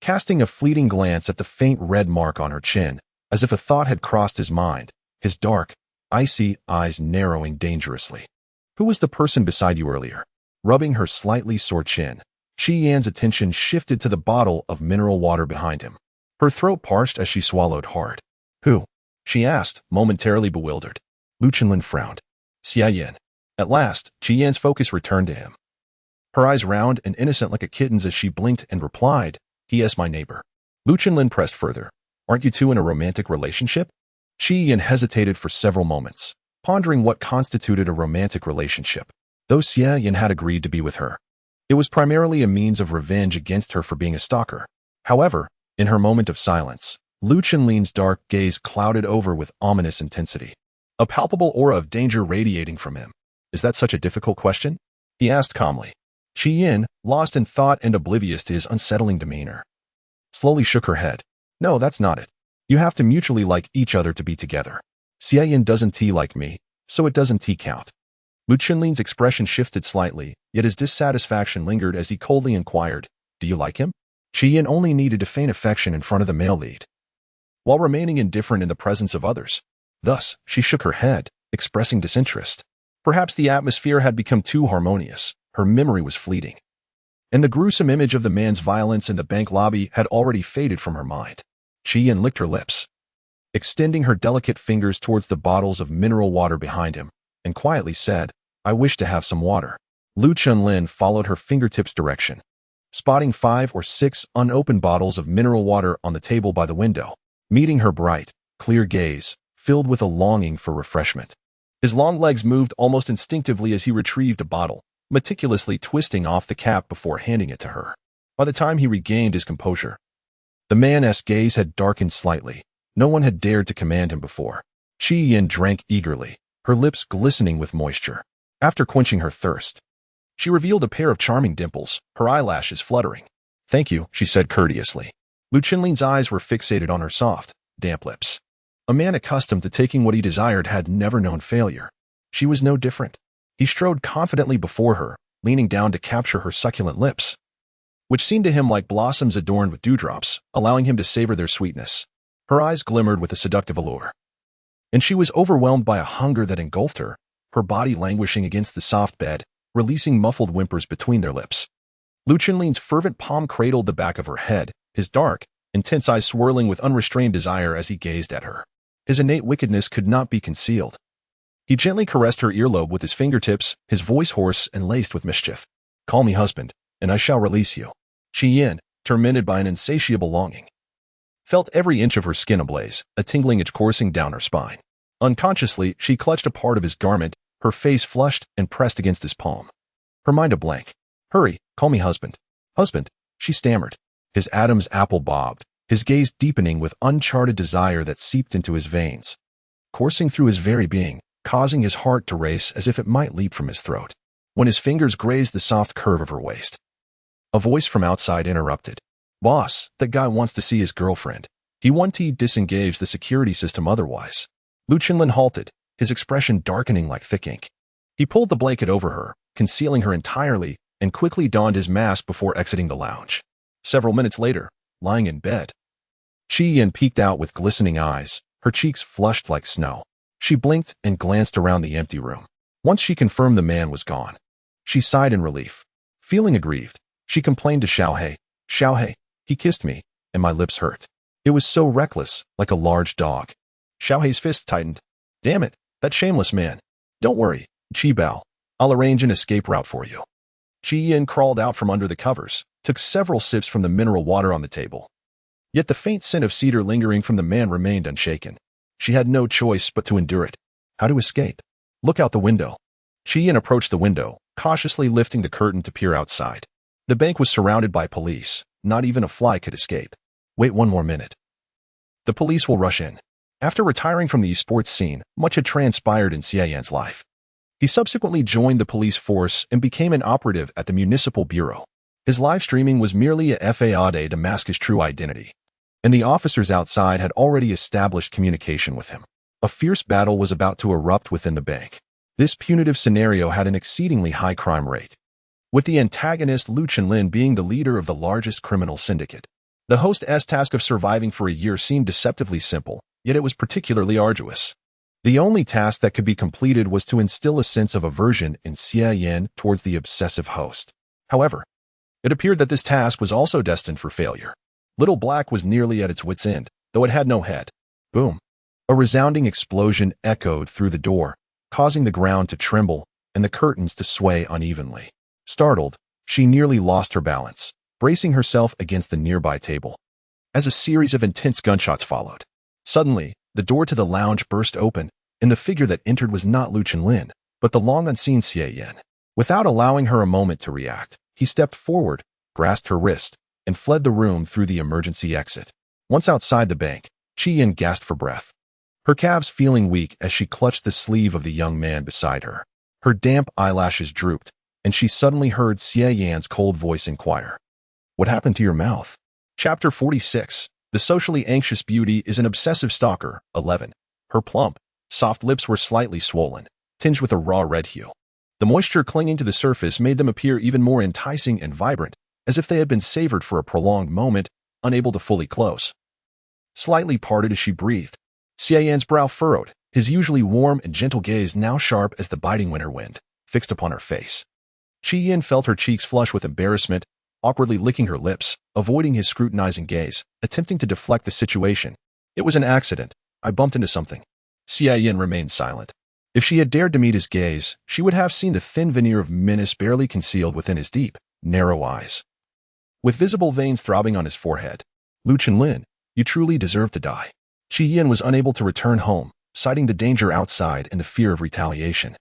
casting a fleeting glance at the faint red mark on her chin, as if a thought had crossed his mind, his dark, icy eyes narrowing dangerously. Who was the person beside you earlier? Rubbing her slightly sore chin, Qi Yan's attention shifted to the bottle of mineral water behind him. Her throat parched as she swallowed hard. Who? She asked, momentarily bewildered. Lu Chenlin frowned. Xia Yin. At last, Qi Yan's focus returned to him. Her eyes round and innocent like a kitten's as she blinked and replied, "He is my neighbor." Lu Chenlin pressed further. "Aren't you two in a romantic relationship?" Qi Yin hesitated for several moments, pondering what constituted a romantic relationship. Though Xia Yin had agreed to be with her, it was primarily a means of revenge against her for being a stalker. However, in her moment of silence, Lu Chenlin's dark gaze clouded over with ominous intensity, a palpable aura of danger radiating from him. "Is that such a difficult question?" he asked calmly. Qi Yin, lost in thought and oblivious to his unsettling demeanor, slowly shook her head. "No, that's not it. You have to mutually like each other to be together. Xia Yin doesn't like me, so it doesn't count." Lu Chenlin's expression shifted slightly, yet his dissatisfaction lingered as he coldly inquired, "Do you like him?" Qi Yin only needed to feign affection in front of the male lead, while remaining indifferent in the presence of others. Thus, she shook her head, expressing disinterest. Perhaps the atmosphere had become too harmonious, her memory was fleeting, and the gruesome image of the man's violence in the bank lobby had already faded from her mind. Qi Yin licked her lips, extending her delicate fingers towards the bottles of mineral water behind him, and quietly said, "I wish to have some water." Lu Chenlin followed her fingertips' direction, spotting 5 or 6 unopened bottles of mineral water on the table by the window, meeting her bright, clear gaze, filled with a longing for refreshment. His long legs moved almost instinctively as he retrieved a bottle, meticulously twisting off the cap before handing it to her. By the time he regained his composure, the man's gaze had darkened slightly. No one had dared to command him before. Qi Yin drank eagerly, her lips glistening with moisture. After quenching her thirst, she revealed a pair of charming dimples, her eyelashes fluttering. "Thank you," she said courteously. Lu Chenlin's eyes were fixated on her soft, damp lips. A man accustomed to taking what he desired had never known failure. She was no different. He strode confidently before her, leaning down to capture her succulent lips, which seemed to him like blossoms adorned with dewdrops, allowing him to savor their sweetness. Her eyes glimmered with a seductive allure, and she was overwhelmed by a hunger that engulfed her, her body languishing against the soft bed, releasing muffled whimpers between their lips. Lu Chenlin's fervent palm cradled the back of her head, his dark, intense eyes swirling with unrestrained desire as he gazed at her. His innate wickedness could not be concealed. He gently caressed her earlobe with his fingertips, his voice hoarse and laced with mischief. "Call me husband, and I shall release you." Qi Yin, tormented by an insatiable longing, felt every inch of her skin ablaze, a tingling itch coursing down her spine. Unconsciously, she clutched a part of his garment, her face flushed and pressed against his palm, her mind a blank. "Hurry, call me husband." "Husband," she stammered. His Adam's apple bobbed, his gaze deepening with uncharted desire that seeped into his veins, coursing through his very being, causing his heart to race as if it might leap from his throat. When his fingers grazed the soft curve of her waist, a voice from outside interrupted. "Boss, that guy wants to see his girlfriend. He wants to disengage the security system otherwise." Lu Chenlin halted, his expression darkening like thick ink. He pulled the blanket over her, concealing her entirely, and quickly donned his mask before exiting the lounge. Several minutes later, lying in bed, Qi Yin peeked out with glistening eyes, her cheeks flushed like snow. She blinked and glanced around the empty room. Once she confirmed the man was gone, she sighed in relief. Feeling aggrieved, she complained to Xiaohei. Xiaohei, he kissed me, and my lips hurt. It was so reckless, like a large dog. Xiaohei's fist tightened. Damn it, that shameless man. Don't worry, Qibao. I'll arrange an escape route for you. Qi Yin crawled out from under the covers, took several sips from the mineral water on the table. Yet the faint scent of cedar lingering from the man remained unshaken. She had no choice but to endure it. How to escape? Look out the window. Qi Yin approached the window, cautiously lifting the curtain to peer outside. The bank was surrounded by police. Not even a fly could escape. Wait one more minute. The police will rush in. After retiring from the esports scene, much had transpired in Xie Yan's life. He subsequently joined the police force and became an operative at the municipal bureau. His live streaming was merely a faade to mask his true identity, and the officers outside had already established communication with him. A fierce battle was about to erupt within the bank. This punitive scenario had an exceedingly high crime rate, with the antagonist Lu Chenlin being the leader of the largest criminal syndicate. The host's task of surviving for a year seemed deceptively simple, yet it was particularly arduous. The only task that could be completed was to instill a sense of aversion in Xie Yan towards the obsessive host. However, it appeared that this task was also destined for failure. Little Black was nearly at its wit's end, though it had no head. Boom. A resounding explosion echoed through the door, causing the ground to tremble and the curtains to sway unevenly. Startled, she nearly lost her balance, bracing herself against the nearby table. As a series of intense gunshots followed, suddenly, the door to the lounge burst open, and the figure that entered was not Lu Chenlin, but the long-unseen Xie Yan. Without allowing her a moment to react, he stepped forward, grasped her wrist, and fled the room through the emergency exit. Once outside the bank, Qi Yin gasped for breath, her calves feeling weak as she clutched the sleeve of the young man beside her. Her damp eyelashes drooped, and she suddenly heard Xie Yan's cold voice inquire, "What happened to your mouth?" Chapter 46. The socially anxious beauty is an obsessive stalker. 11. Her plump, soft lips were slightly swollen, tinged with a raw red hue. The moisture clinging to the surface made them appear even more enticing and vibrant, as if they had been savored for a prolonged moment, unable to fully close. Slightly parted as she breathed, Xie Yan's brow furrowed, his usually warm and gentle gaze now sharp as the biting winter wind, fixed upon her face. Qi Yin felt her cheeks flush with embarrassment, awkwardly licking her lips, avoiding his scrutinizing gaze, attempting to deflect the situation. "It was an accident. I bumped into something." Xie Yan remained silent. If she had dared to meet his gaze, she would have seen the thin veneer of menace barely concealed within his deep, narrow eyes. With visible veins throbbing on his forehead, "Lu Chenlin, you truly deserve to die." Qi Yin was unable to return home, citing the danger outside and the fear of retaliation.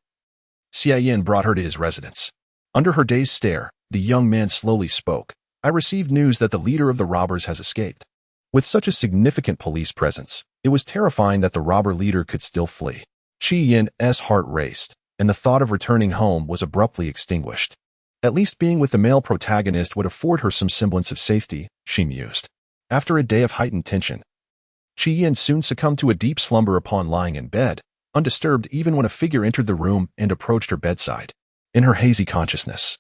Xie Yan brought her to his residence. Under her dazed stare, the young man slowly spoke. "I received news that the leader of the robbers has escaped." With such a significant police presence, it was terrifying that the robber leader could still flee. Qi Yin's heart raced, and the thought of returning home was abruptly extinguished. At least being with the male protagonist would afford her some semblance of safety, she mused. After a day of heightened tension, Qi Yin soon succumbed to a deep slumber upon lying in bed, undisturbed even when a figure entered the room and approached her bedside. In her hazy consciousness,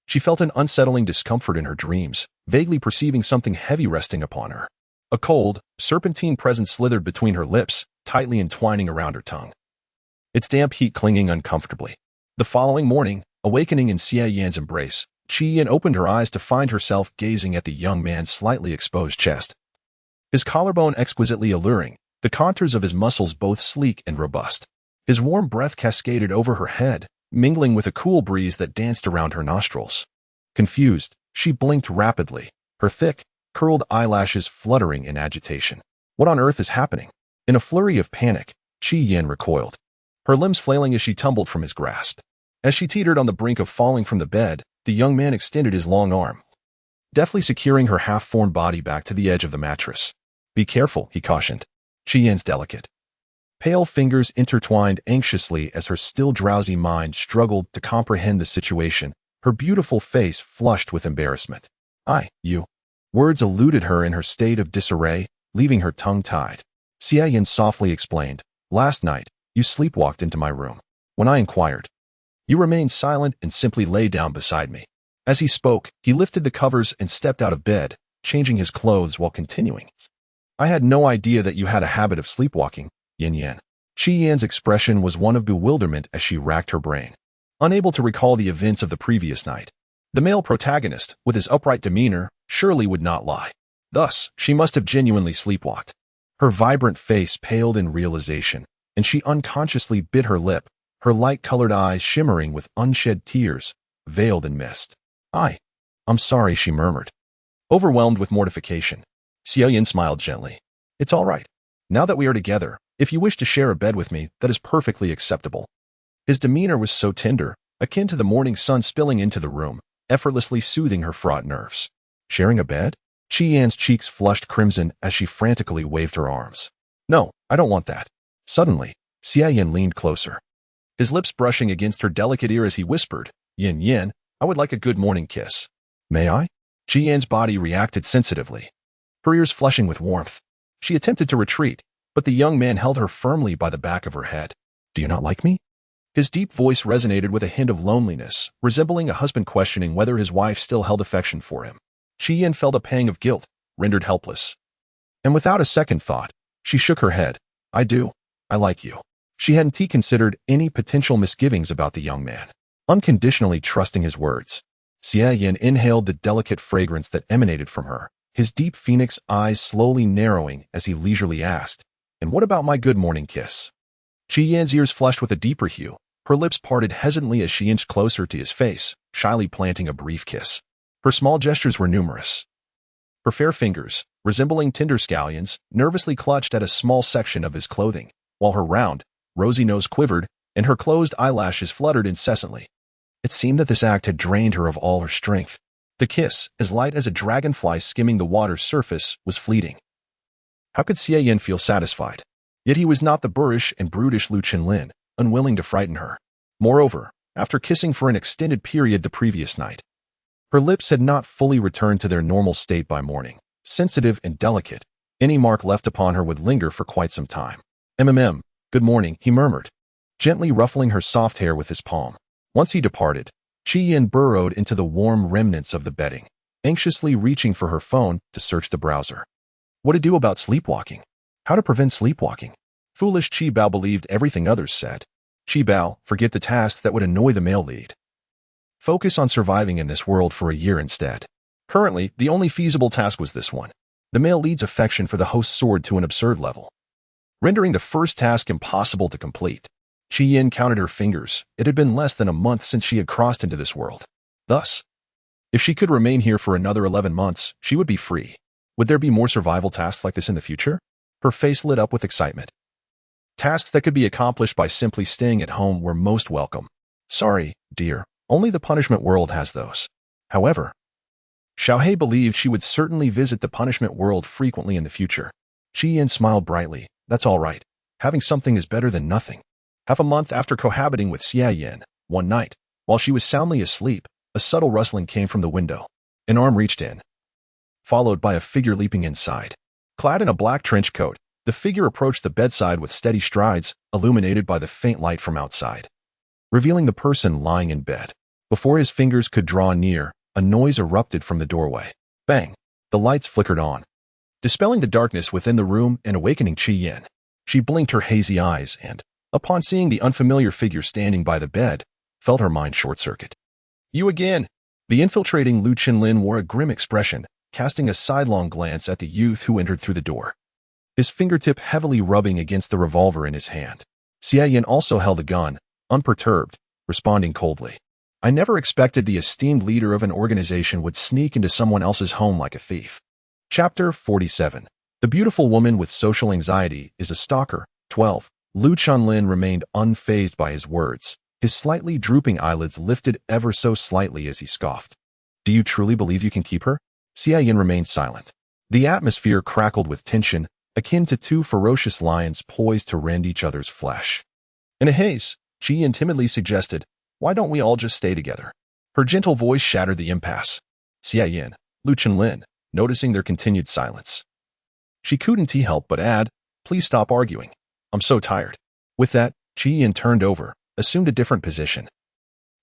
she felt an unsettling discomfort in her dreams, vaguely perceiving something heavy resting upon her. A cold, serpentine presence slithered between her lips, tightly entwining around her tongue, its damp heat clinging uncomfortably. The following morning, awakening in Xie Yan's embrace, Qi Yin opened her eyes to find herself gazing at the young man's slightly exposed chest. His collarbone exquisitely alluring, the contours of his muscles both sleek and robust. His warm breath cascaded over her head, mingling with a cool breeze that danced around her nostrils. Confused, she blinked rapidly, her thick, curled eyelashes fluttering in agitation. What on earth is happening? In a flurry of panic, Qi Yin recoiled, her limbs flailing as she tumbled from his grasp. As she teetered on the brink of falling from the bed, the young man extended his long arm, deftly securing her half-formed body back to the edge of the mattress. "Be careful," he cautioned. Qi Yin's delicate, pale fingers intertwined anxiously as her still drowsy mind struggled to comprehend the situation, her beautiful face flushed with embarrassment. You. Words eluded her in her state of disarray, leaving her tongue-tied. Xie Yin softly explained, "Last night, you sleepwalked into my room. When I inquired, you remained silent and simply lay down beside me." As he spoke, he lifted the covers and stepped out of bed, changing his clothes while continuing, "I had no idea that you had a habit of sleepwalking, Yin Yan." Qi Yan's expression was one of bewilderment as she racked her brain, unable to recall the events of the previous night. The male protagonist, with his upright demeanor, surely would not lie. Thus, she must have genuinely sleepwalked. Her vibrant face paled in realization, and she unconsciously bit her lip, her light-colored eyes shimmering with unshed tears, veiled in mist. I'm sorry, she murmured, overwhelmed with mortification. Xie Yan smiled gently. It's all right. Now that we are together, if you wish to share a bed with me, that is perfectly acceptable. His demeanor was so tender, akin to the morning sun spilling into the room, effortlessly soothing her fraught nerves. Sharing a bed? Qi Yan's cheeks flushed crimson as she frantically waved her arms. No, I don't want that. Suddenly, Xie Yan leaned closer, his lips brushing against her delicate ear as he whispered, Yin Yin, I would like a good morning kiss. May I? Qi Yan's body reacted sensitively, her ears flushing with warmth. She attempted to retreat, but the young man held her firmly by the back of her head. Do you not like me? His deep voice resonated with a hint of loneliness, resembling a husband questioning whether his wife still held affection for him. Qi Yan felt a pang of guilt, rendered helpless. And without a second thought, she shook her head. I do. I like you. She hadn't considered any potential misgivings about the young man, unconditionally trusting his words. Xie Yan inhaled the delicate fragrance that emanated from her, his deep phoenix eyes slowly narrowing as he leisurely asked, And what about my good morning kiss? Qi Yan's ears flushed with a deeper hue, her lips parted hesitantly as she inched closer to his face, shyly planting a brief kiss. Her small gestures were numerous. Her fair fingers, resembling tender scallions, nervously clutched at a small section of his clothing, while her round, rosy nose quivered and her closed eyelashes fluttered incessantly. It seemed that this act had drained her of all her strength. The kiss, as light as a dragonfly skimming the water's surface, was fleeting. How could Xie Yan feel satisfied? Yet he was not the boorish and brutish Lu Qinlin, unwilling to frighten her. Moreover, after kissing for an extended period the previous night, her lips had not fully returned to their normal state by morning. Sensitive and delicate, any mark left upon her would linger for quite some time. Good morning, he murmured, gently ruffling her soft hair with his palm. Once he departed, Qi Yan burrowed into the warm remnants of the bedding, anxiously reaching for her phone to search the browser. What to do about sleepwalking? How to prevent sleepwalking? Foolish Qi Bao believed everything others said. Qi Bao, forget the tasks that would annoy the male lead. Focus on surviving in this world for a year instead. Currently, the only feasible task was this one. The male lead's affection for the host soared to an absurd level, rendering the first task impossible to complete. Qi Yan counted her fingers. It had been less than a month since she had crossed into this world. Thus, if she could remain here for another 11 months, she would be free. Would there be more survival tasks like this in the future? Her face lit up with excitement. Tasks that could be accomplished by simply staying at home were most welcome. Sorry, dear, only the punishment world has those. However, Xiaohei believed she would certainly visit the punishment world frequently in the future. Qi Yan smiled brightly. That's all right. Having something is better than nothing. Half a month after cohabiting with Xie Yan, one night, while she was soundly asleep, a subtle rustling came from the window. An arm reached in, followed by a figure leaping inside. Clad in a black trench coat, the figure approached the bedside with steady strides, illuminated by the faint light from outside, revealing the person lying in bed. Before his fingers could draw near, a noise erupted from the doorway. Bang! The lights flickered on, dispelling the darkness within the room and awakening Qi Yan. She blinked her hazy eyes and, upon seeing the unfamiliar figure standing by the bed, felt her mind short-circuit. You again! The infiltrating Lu Qinlin wore a grim expression, casting a sidelong glance at the youth who entered through the door, his fingertip heavily rubbing against the revolver in his hand. Xie Yan also held a gun, unperturbed, responding coldly. I never expected the esteemed leader of an organization would sneak into someone else's home like a thief. Chapter 47. The beautiful woman with social anxiety is a stalker. 12. Lu Qinlin remained unfazed by his words, his slightly drooping eyelids lifted ever so slightly as he scoffed. Do you truly believe you can keep her? Xie Yan remained silent. The atmosphere crackled with tension, akin to two ferocious lions poised to rend each other's flesh. In a haze, Qi Yan timidly suggested, Why don't we all just stay together? Her gentle voice shattered the impasse. Xie Yan, Lu Qinlin, noticing their continued silence. She couldn't help but add, Please stop arguing. I'm so tired. With that, Qi Yan turned over, assumed a different position,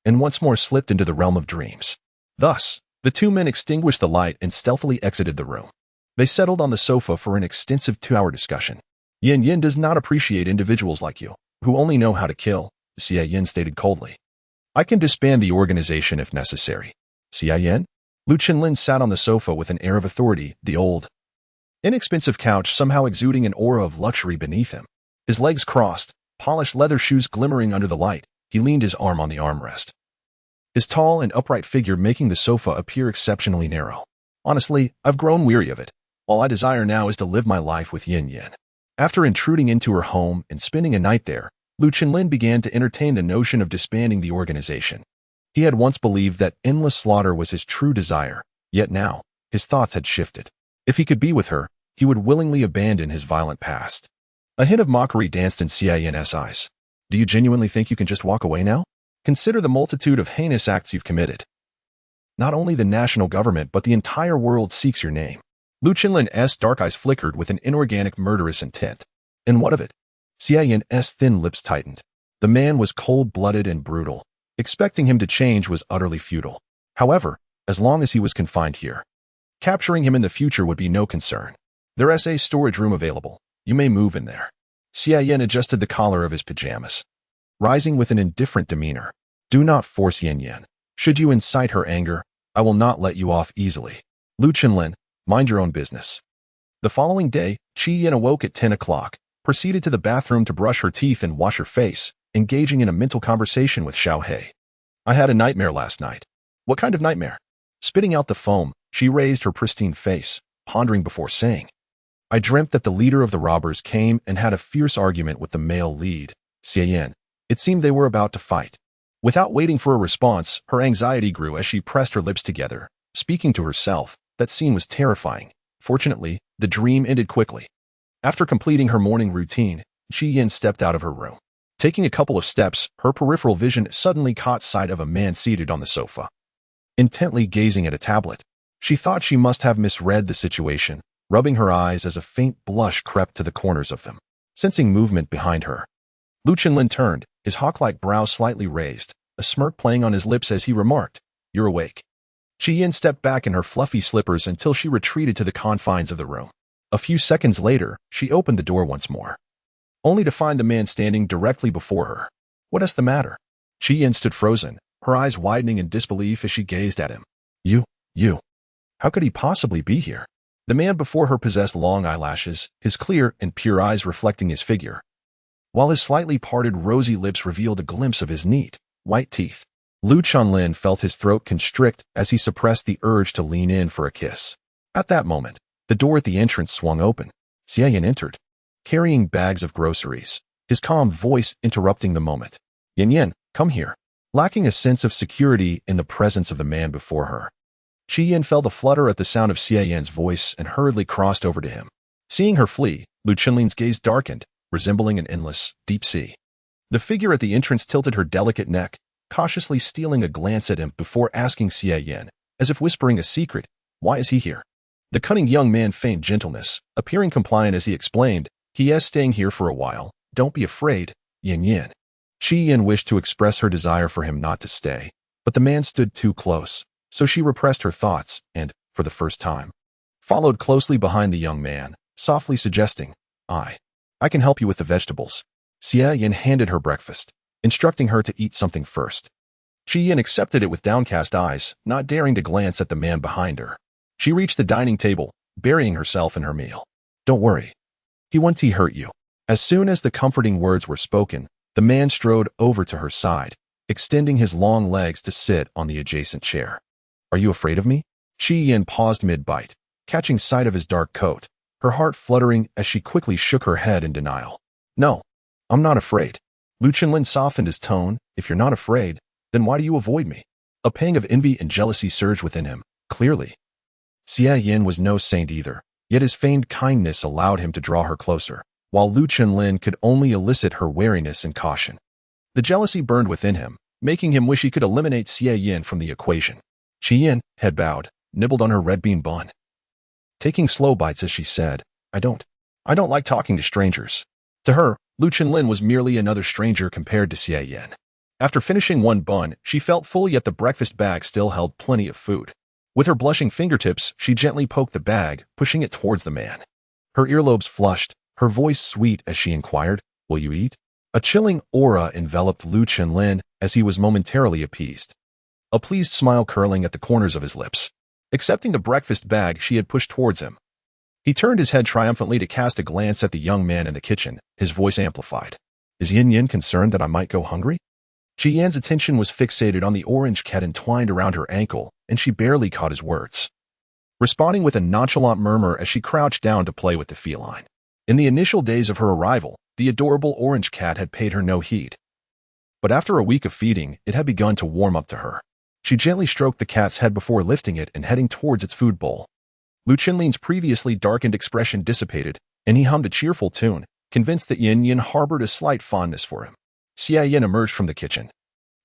and once more slipped into the realm of dreams. Thus, the two men extinguished the light and stealthily exited the room. They settled on the sofa for an extensive 2-hour discussion. Yin Yin does not appreciate individuals like you, who only know how to kill, Xia Yin stated coldly. I can disband the organization if necessary. Xia Yin? Lu Qinlin sat on the sofa with an air of authority, the old, inexpensive couch somehow exuding an aura of luxury beneath him. His legs crossed, polished leather shoes glimmering under the light, he leaned his arm on the armrest. His tall and upright figure making the sofa appear exceptionally narrow. Honestly, I've grown weary of it. All I desire now is to live my life with Yin Yin. After intruding into her home and spending a night there, Lu Qinlin began to entertain the notion of disbanding the organization. He had once believed that endless slaughter was his true desire, yet now, his thoughts had shifted. If he could be with her, he would willingly abandon his violent past. A hint of mockery danced in Xia Yin's eyes. Do you genuinely think you can just walk away now? Consider the multitude of heinous acts you've committed. Not only the national government but the entire world seeks your name. Lu Qinlin's dark eyes flickered with an inorganic murderous intent. And what of it? Xia Yin's thin lips tightened. The man was cold-blooded and brutal. Expecting him to change was utterly futile. However, as long as he was confined here, capturing him in the future would be no concern. There's a storage room available. You may move in there. Xia Yin adjusted the collar of his pajamas, rising with an indifferent demeanor. Do not force Yin Yin. Should you incite her anger, I will not let you off easily. Lu Qinlin, mind your own business. The following day, Qi Yin awoke at 10 o'clock, proceeded to the bathroom to brush her teeth and wash her face, engaging in a mental conversation with Xiao He. I had a nightmare last night. What kind of nightmare? Spitting out the foam, she raised her pristine face, pondering before saying, I dreamt that the leader of the robbers came and had a fierce argument with the male lead, Xia Yin. It seemed they were about to fight. Without waiting for a response, her anxiety grew as she pressed her lips together, speaking to herself. That scene was terrifying. Fortunately, the dream ended quickly. After completing her morning routine, Qi Yin stepped out of her room. Taking a couple of steps, her peripheral vision suddenly caught sight of a man seated on the sofa, intently gazing at a tablet. She thought she must have misread the situation, rubbing her eyes as a faint blush crept to the corners of them. Sensing movement behind her, Lu Qinlin turned, his hawk-like brows slightly raised, a smirk playing on his lips as he remarked, You're awake. Qi Yin stepped back in her fluffy slippers until she retreated to the confines of the room. A few seconds later, she opened the door once more, only to find the man standing directly before her. What is the matter? Qi Yin stood frozen, her eyes widening in disbelief as she gazed at him. You. How could he possibly be here? The man before her possessed long eyelashes, his clear and pure eyes reflecting his figure, while his slightly parted rosy lips revealed a glimpse of his neat, white teeth. Lu Qinlin felt his throat constrict as he suppressed the urge to lean in for a kiss. At that moment, the door at the entrance swung open. Xia Yin entered, carrying bags of groceries, his calm voice interrupting the moment. Yin Yin, come here. Lacking a sense of security in the presence of the man before her, Qi Yin felt a flutter at the sound of Xia Yin's voice and hurriedly crossed over to him. Seeing her flee, Lu Qinlin's gaze darkened, resembling an endless, deep sea. The figure at the entrance tilted her delicate neck, cautiously stealing a glance at him before asking Xia Yin, as if whispering a secret, Why is he here? The cunning young man feigned gentleness, appearing compliant as he explained, He is staying here for a while. Don't be afraid, Yin Yin. Qi Yin wished to express her desire for him not to stay, but the man stood too close. So she repressed her thoughts and, for the first time, followed closely behind the young man, softly suggesting, I can help you with the vegetables. Xia Yin handed her breakfast, instructing her to eat something first. Qi Yin accepted it with downcast eyes, not daring to glance at the man behind her. She reached the dining table, burying herself in her meal. Don't worry. He won't hurt you. As soon as the comforting words were spoken, the man strode over to her side, extending his long legs to sit on the adjacent chair. Are you afraid of me? Qi Yin paused mid-bite, catching sight of his dark coat, her heart fluttering as she quickly shook her head in denial. No, I'm not afraid. Lu Qinlin softened his tone. If you're not afraid, then why do you avoid me? A pang of envy and jealousy surged within him, clearly. Xia Yin was no saint either, yet his feigned kindness allowed him to draw her closer, while Lu Qinlin could only elicit her wariness and caution. The jealousy burned within him, making him wish he could eliminate Xia Yin from the equation. Qi Yin, head bowed, nibbled on her red bean bun, taking slow bites as she said, I don't like talking to strangers. To her, Lu Qinlin was merely another stranger compared to Xia Yin. After finishing one bun, she felt full, yet the breakfast bag still held plenty of food. With her blushing fingertips, she gently poked the bag, pushing it towards the man. Her earlobes flushed, her voice sweet as she inquired, "Will you eat?" A chilling aura enveloped Lu Chenlin as he was momentarily appeased, a pleased smile curling at the corners of his lips. Accepting the breakfast bag she had pushed towards him, he turned his head triumphantly to cast a glance at the young man in the kitchen, his voice amplified. "Is Yin Yin concerned that I might go hungry?" Ji Yan's attention was fixated on the orange cat entwined around her ankle, and she barely caught his words, responding with a nonchalant murmur as she crouched down to play with the feline. In the initial days of her arrival, the adorable orange cat had paid her no heed. But after a week of feeding, it had begun to warm up to her. She gently stroked the cat's head before lifting it and heading towards its food bowl. Lu Chenlin's previously darkened expression dissipated, and he hummed a cheerful tune, convinced that Yin Yin harbored a slight fondness for him. Xia Yin emerged from the kitchen,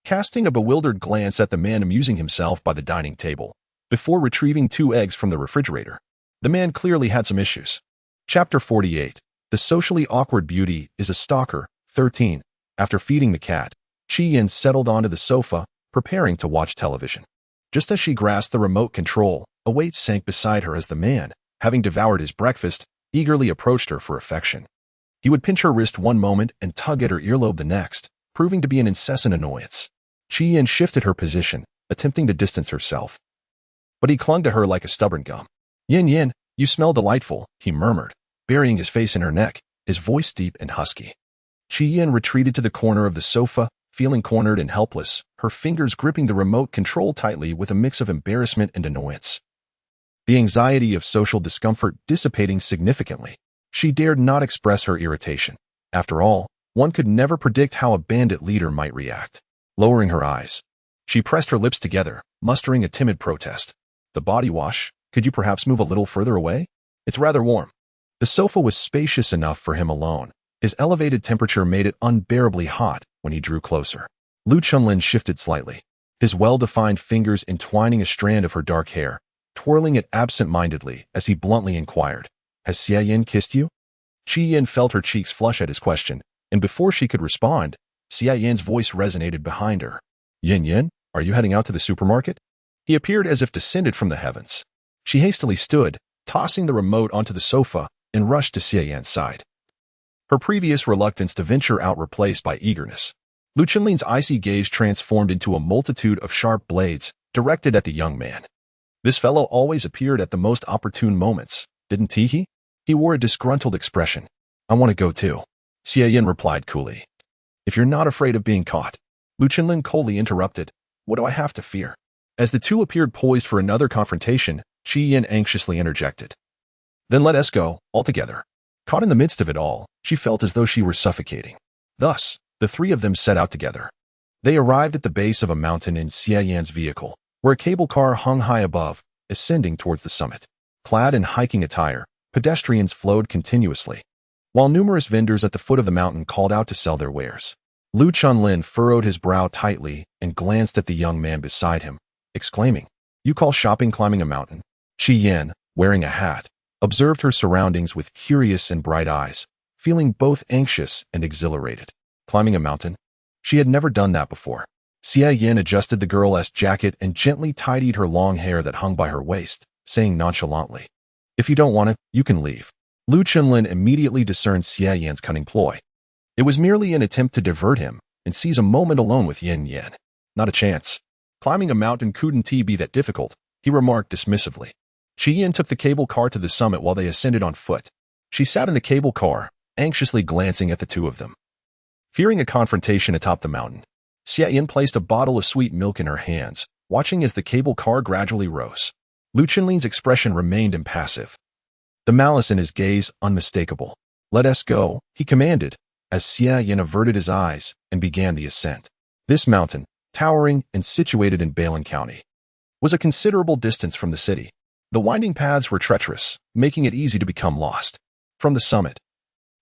casting a bewildered glance at the man amusing himself by the dining table, before retrieving 2 eggs from the refrigerator. The man clearly had some issues. Chapter 48. The socially awkward beauty is a stalker. 13. After feeding the cat, Qi Yin settled onto the sofa, preparing to watch television. Just as she grasped the remote control, a weight sank beside her as the man, having devoured his breakfast, eagerly approached her for affection. He would pinch her wrist one moment and tug at her earlobe the next, proving to be an incessant annoyance. Qi Yin shifted her position, attempting to distance herself, but he clung to her like a stubborn gum. "Yin Yin, you smell delightful," he murmured, burying his face in her neck, his voice deep and husky. Qi Yin retreated to the corner of the sofa, feeling cornered and helpless, her fingers gripping the remote control tightly with a mix of embarrassment and annoyance. The anxiety of social discomfort dissipating significantly, she dared not express her irritation. After all, one could never predict how a bandit leader might react. Lowering her eyes, she pressed her lips together, mustering a timid protest. "The body wash, could you perhaps move a little further away? It's rather warm." The sofa was spacious enough for him alone. His elevated temperature made it unbearably hot when he drew closer. Lu Chenlin shifted slightly, his well-defined fingers entwining a strand of her dark hair, twirling it absent-mindedly as he bluntly inquired, "Has Xia Yin kissed you?" Qi Yin felt her cheeks flush at his question, and before she could respond, Xia Yin's voice resonated behind her. "Yin Yin, are you heading out to the supermarket?" He appeared as if descended from the heavens. She hastily stood, tossing the remote onto the sofa, and rushed to Xia Yin's side, her previous reluctance to venture out replaced by eagerness. Lu Chenlin's icy gaze transformed into a multitude of sharp blades, directed at the young man. This fellow always appeared at the most opportune moments, didn't he? He wore a disgruntled expression. "I want to go too," Xia Yin replied coolly. "If you're not afraid of being caught," Lu Chenlin coldly interrupted. "What do I have to fear?" As the two appeared poised for another confrontation, Qi Yin anxiously interjected, "Then let us go, altogether." Caught in the midst of it all, she felt as though she were suffocating. Thus, the 3 of them set out together. They arrived at the base of a mountain in Xia Yan's vehicle, where a cable car hung high above, ascending towards the summit. Clad in hiking attire, pedestrians flowed continuously, while numerous vendors at the foot of the mountain called out to sell their wares. Lu Chenlin furrowed his brow tightly and glanced at the young man beside him, exclaiming, "You call shopping climbing a mountain?" Qi Yin, wearing a hat, observed her surroundings with curious and bright eyes, feeling both anxious and exhilarated. Climbing a mountain? She had never done that before. Xia Yin adjusted the girl's jacket and gently tidied her long hair that hung by her waist, saying nonchalantly, "If you don't want it, you can leave." Lu Chenlin immediately discerned Xia Yan's cunning ploy. It was merely an attempt to divert him and seize a moment alone with Yin Yin. Not a chance. Climbing a mountain couldn't be that difficult, he remarked dismissively. Qi Yin took the cable car to the summit while they ascended on foot. She sat in the cable car, anxiously glancing at the 2 of them. Fearing a confrontation atop the mountain, Xia Yin placed a bottle of sweet milk in her hands, watching as the cable car gradually rose. Lu Chenlin's expression remained impassive, the malice in his gaze unmistakable. "Let us go," he commanded, as Xia Yin averted his eyes and began the ascent. This mountain, towering and situated in Bailin County, was a considerable distance from the city. The winding paths were treacherous, making it easy to become lost. From the summit,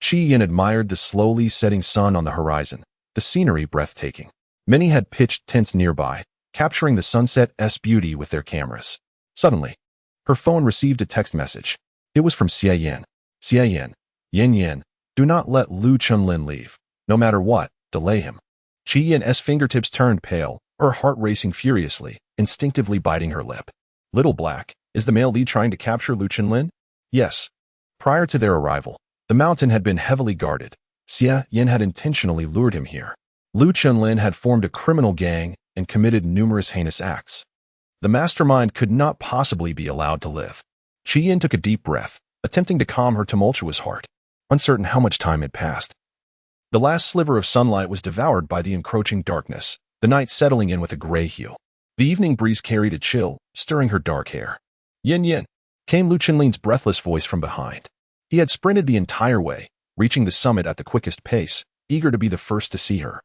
Qi Yin admired the slowly setting sun on the horizon, the scenery breathtaking. Many had pitched tents nearby, capturing the sunset's beauty with their cameras. Suddenly, her phone received a text message. It was from Xia Yin. "Xia Yin, Yin Yin, do not let Lu Chenlin leave. No matter what, delay him." Qi Yin's fingertips turned pale, her heart racing furiously, instinctively biting her lip. Little Black, is the male lead trying to capture Lu Chenlin? Yes. Prior to their arrival, The mountain had been heavily guarded. Xie Yin had intentionally lured him here. Lu Chunlin had formed a criminal gang and committed numerous heinous acts. The mastermind could not possibly be allowed to live. Qi Yin took a deep breath, attempting to calm her tumultuous heart, uncertain how much time had passed. The last sliver of sunlight was devoured by the encroaching darkness, the night settling in with a gray hue. The evening breeze carried a chill, stirring her dark hair. Yin Yin, came Lu Chunlin's breathless voice from behind. He had sprinted the entire way, reaching the summit at the quickest pace, eager to be the first to see her.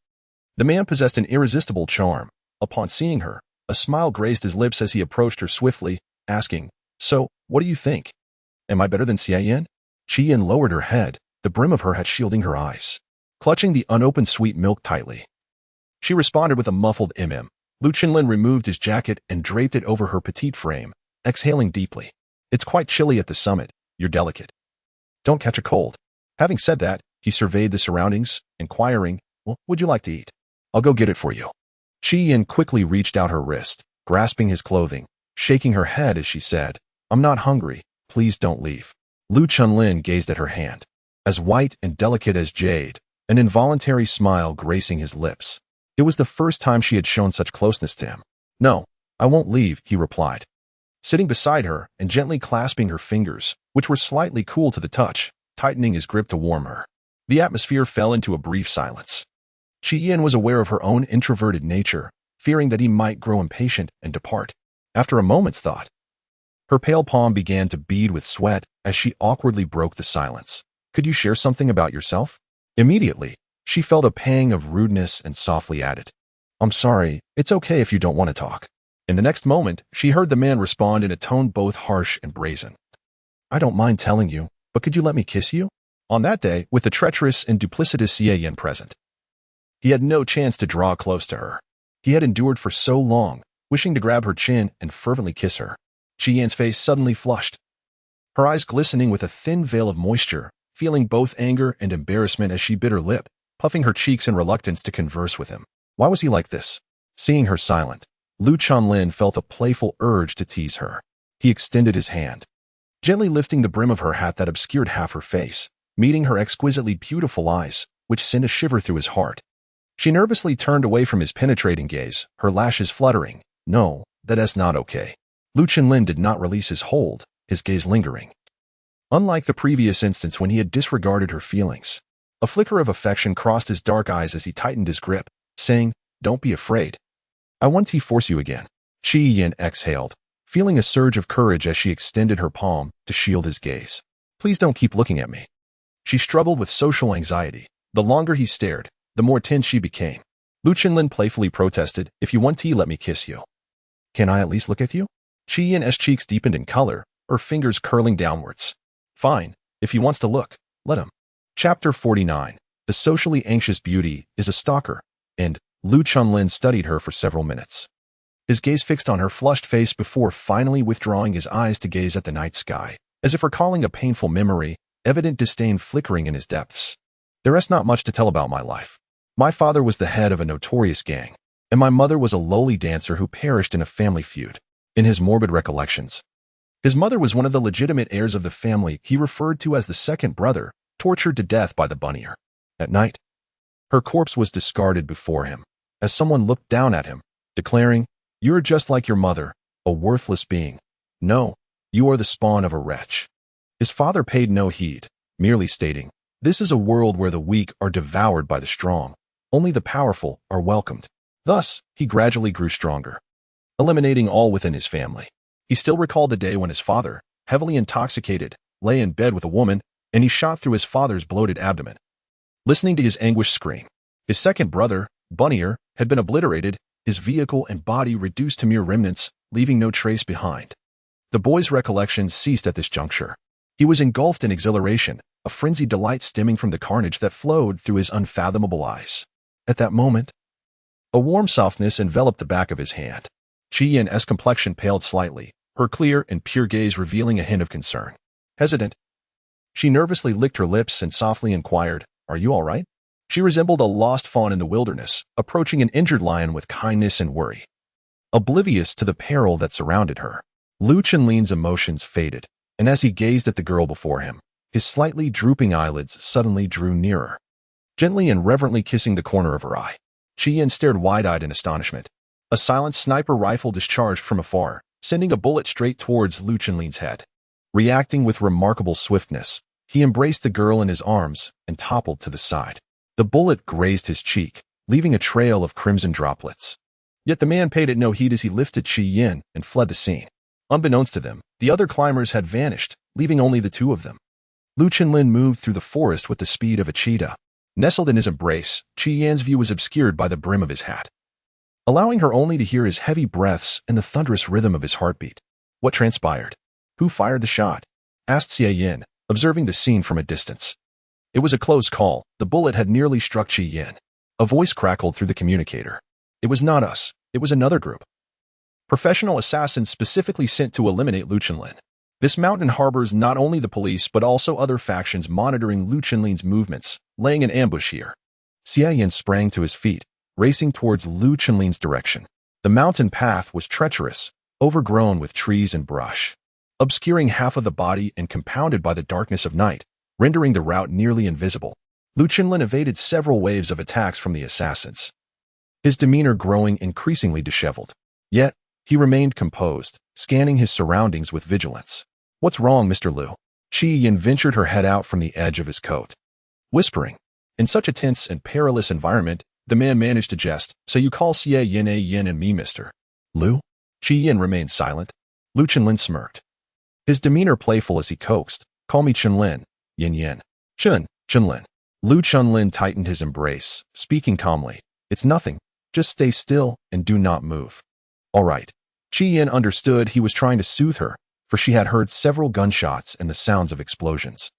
The man possessed an irresistible charm. Upon seeing her, a smile grazed his lips as he approached her swiftly, asking, "So, what do you think? Am I better than Xie Yin?" Qi Yin lowered her head, the brim of her hat shielding her eyes, clutching the unopened sweet milk tightly. She responded with a muffled Lu Chunlin removed his jacket and draped it over her petite frame, exhaling deeply. "It's quite chilly at the summit. You're delicate. Don't catch a cold." Having said that, he surveyed the surroundings, inquiring, "Well, would you like to eat? I'll go get it for you." Qi Yin quickly reached out her wrist, grasping his clothing, shaking her head as she said, "I'm not hungry. Please don't leave." Lu Chunlin gazed at her hand, as white and delicate as jade, an involuntary smile gracing his lips. It was the first time she had shown such closeness to him. "No, I won't leave," he replied, sitting beside her and gently clasping her fingers, which were slightly cool to the touch, tightening his grip to warm her. The atmosphere fell into a brief silence. Qi Yin was aware of her own introverted nature, fearing that he might grow impatient and depart. After a moment's thought, her pale palm began to bead with sweat as she awkwardly broke the silence. "Could you share something about yourself?" Immediately, she felt a pang of rudeness and softly added, "I'm sorry, it's okay if you don't want to talk." In the next moment, she heard the man respond in a tone both harsh and brazen. "I don't mind telling you, but could you let me kiss you?" On that day, with the treacherous and duplicitous Xie Yin present, he had no chance to draw close to her. He had endured for so long, wishing to grab her chin and fervently kiss her. Qi Yin's face suddenly flushed, her eyes glistening with a thin veil of moisture, feeling both anger and embarrassment as she bit her lip, puffing her cheeks in reluctance to converse with him. Why was he like this? Seeing her silent, Lu Chunlin felt a playful urge to tease her. He extended his hand, gently lifting the brim of her hat that obscured half her face, meeting her exquisitely beautiful eyes, which sent a shiver through his heart. She nervously turned away from his penetrating gaze, her lashes fluttering. "No, that's not okay." Lu Chunlin did not release his hold, his gaze lingering. Unlike the previous instance when he had disregarded her feelings, a flicker of affection crossed his dark eyes as he tightened his grip, saying, "Don't be afraid. I won't force you again." Qi Yin exhaled, feeling a surge of courage as she extended her palm to shield his gaze. "Please don't keep looking at me." She struggled with social anxiety. The longer he stared, the more tense she became. Lu Chunlin playfully protested, "If you want tea, let me kiss you." "Can I at least look at you?" Qi Yin's cheeks deepened in color, her fingers curling downwards. "Fine, if he wants to look, let him." Chapter 49. The socially anxious beauty is a stalker, and Lu Chunlin studied her for several minutes. His gaze fixed on her flushed face before finally withdrawing his eyes to gaze at the night sky, as if recalling a painful memory, evident disdain flickering in his depths. "There is not much to tell about my life. My father was the head of a notorious gang, and my mother was a lowly dancer who perished in a family feud." In his morbid recollections, his mother was one of the legitimate heirs of the family he referred to as the second brother, tortured to death by the bunnier. At night, her corpse was discarded before him, as someone looked down at him, declaring, "You're just like your mother, a worthless being. No, you are the spawn of a wretch." His father paid no heed, merely stating, "This is a world where the weak are devoured by the strong. Only the powerful are welcomed." Thus, he gradually grew stronger, eliminating all within his family. He still recalled the day when his father, heavily intoxicated, lay in bed with a woman, and he shot through his father's bloated abdomen. Listening to his anguished scream, his second brother, Bunnier, had been obliterated, his vehicle and body reduced to mere remnants, leaving no trace behind. The boy's recollections ceased at this juncture. He was engulfed in exhilaration, a frenzied delight stemming from the carnage that flowed through his unfathomable eyes. At that moment, a warm softness enveloped the back of his hand. Qi Yin's complexion paled slightly, her clear and pure gaze revealing a hint of concern. Hesitant, she nervously licked her lips and softly inquired, "Are you all right?" She resembled a lost fawn in the wilderness, approaching an injured lion with kindness and worry. Oblivious to the peril that surrounded her, Lu Chunlin's emotions faded, and as he gazed at the girl before him, His slightly drooping eyelids suddenly drew nearer, gently and reverently kissing the corner of her eye. Qian stared wide-eyed in astonishment. A silent sniper rifle discharged from afar, sending a bullet straight towards Lu Chenlin's head. Reacting with remarkable swiftness, he embraced the girl in his arms and toppled to the side. The bullet grazed his cheek, leaving a trail of crimson droplets. Yet the man paid it no heed as he lifted Qian and fled the scene. Unbeknownst to them, the other climbers had vanished, leaving only the two of them. Lu Chenlin moved through the forest with the speed of a cheetah. Nestled in his embrace, Qian's view was obscured by the brim of his hat, allowing her only to hear his heavy breaths and the thunderous rhythm of his heartbeat. What transpired? Who fired the shot? Asked Xie Yin, observing the scene from a distance. It was a close call. The bullet had nearly struck Qian. A voice crackled through the communicator. It was not us. It was another group. Professional assassins specifically sent to eliminate Lu Chenlin. This mountain harbors not only the police but also other factions monitoring Lu Chenlin's movements, laying an ambush here. Xie Yin sprang to his feet, racing towards Lu Chenlin's direction. The mountain path was treacherous, overgrown with trees and brush, obscuring half of the body and compounded by the darkness of night, rendering the route nearly invisible. Lu Chenlin evaded several waves of attacks from the assassins, his demeanor growing increasingly disheveled. Yet, he remained composed, scanning his surroundings with vigilance. What's wrong, Mr. Lu? Qi Yin ventured her head out from the edge of his coat, whispering. In such a tense and perilous environment, the man managed to jest. So you call Xie Yin a Yin and me Mr. Lu? Qi Yin remained silent. Lu Chenlin smirked, his demeanor playful as he coaxed. Call me Chenlin, Yin Yin. Chenlin. Lu Chenlin tightened his embrace, speaking calmly. It's nothing. Just stay still and do not move. All right. Qi Yin understood he was trying to soothe her, for she had heard several gunshots and the sounds of explosions.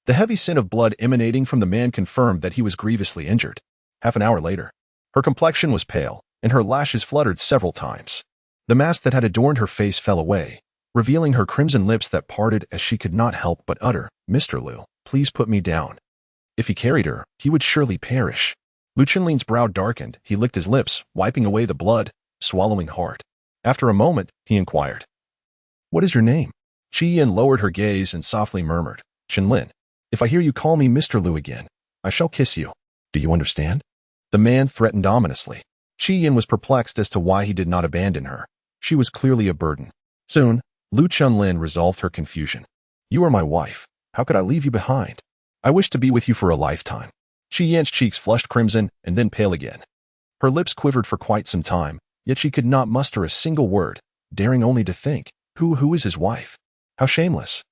The heavy scent of blood emanating from the man confirmed that he was grievously injured. Half an hour later, her complexion was pale, and her lashes fluttered several times. The mask that had adorned her face fell away, revealing her crimson lips that parted as she could not help but utter, Mr. Lu, please put me down. If he carried her, he would surely perish. Lu Chenlin's brow darkened. He licked his lips, wiping away the blood, swallowing hard. After a moment, he inquired, What is your name? Qi Yin lowered her gaze and softly murmured, Chenlin. If I hear you call me Mr. Lu again, I shall kiss you. Do you understand? The man threatened ominously. Qi Yin was perplexed as to why he did not abandon her. She was clearly a burden. Soon, Lu Chenlin resolved her confusion. You are my wife. How could I leave you behind? I wish to be with you for a lifetime. Qi Yin's cheeks flushed crimson and then pale again. Her lips quivered for quite some time, yet she could not muster a single word, daring only to think, who is his wife? How shameless.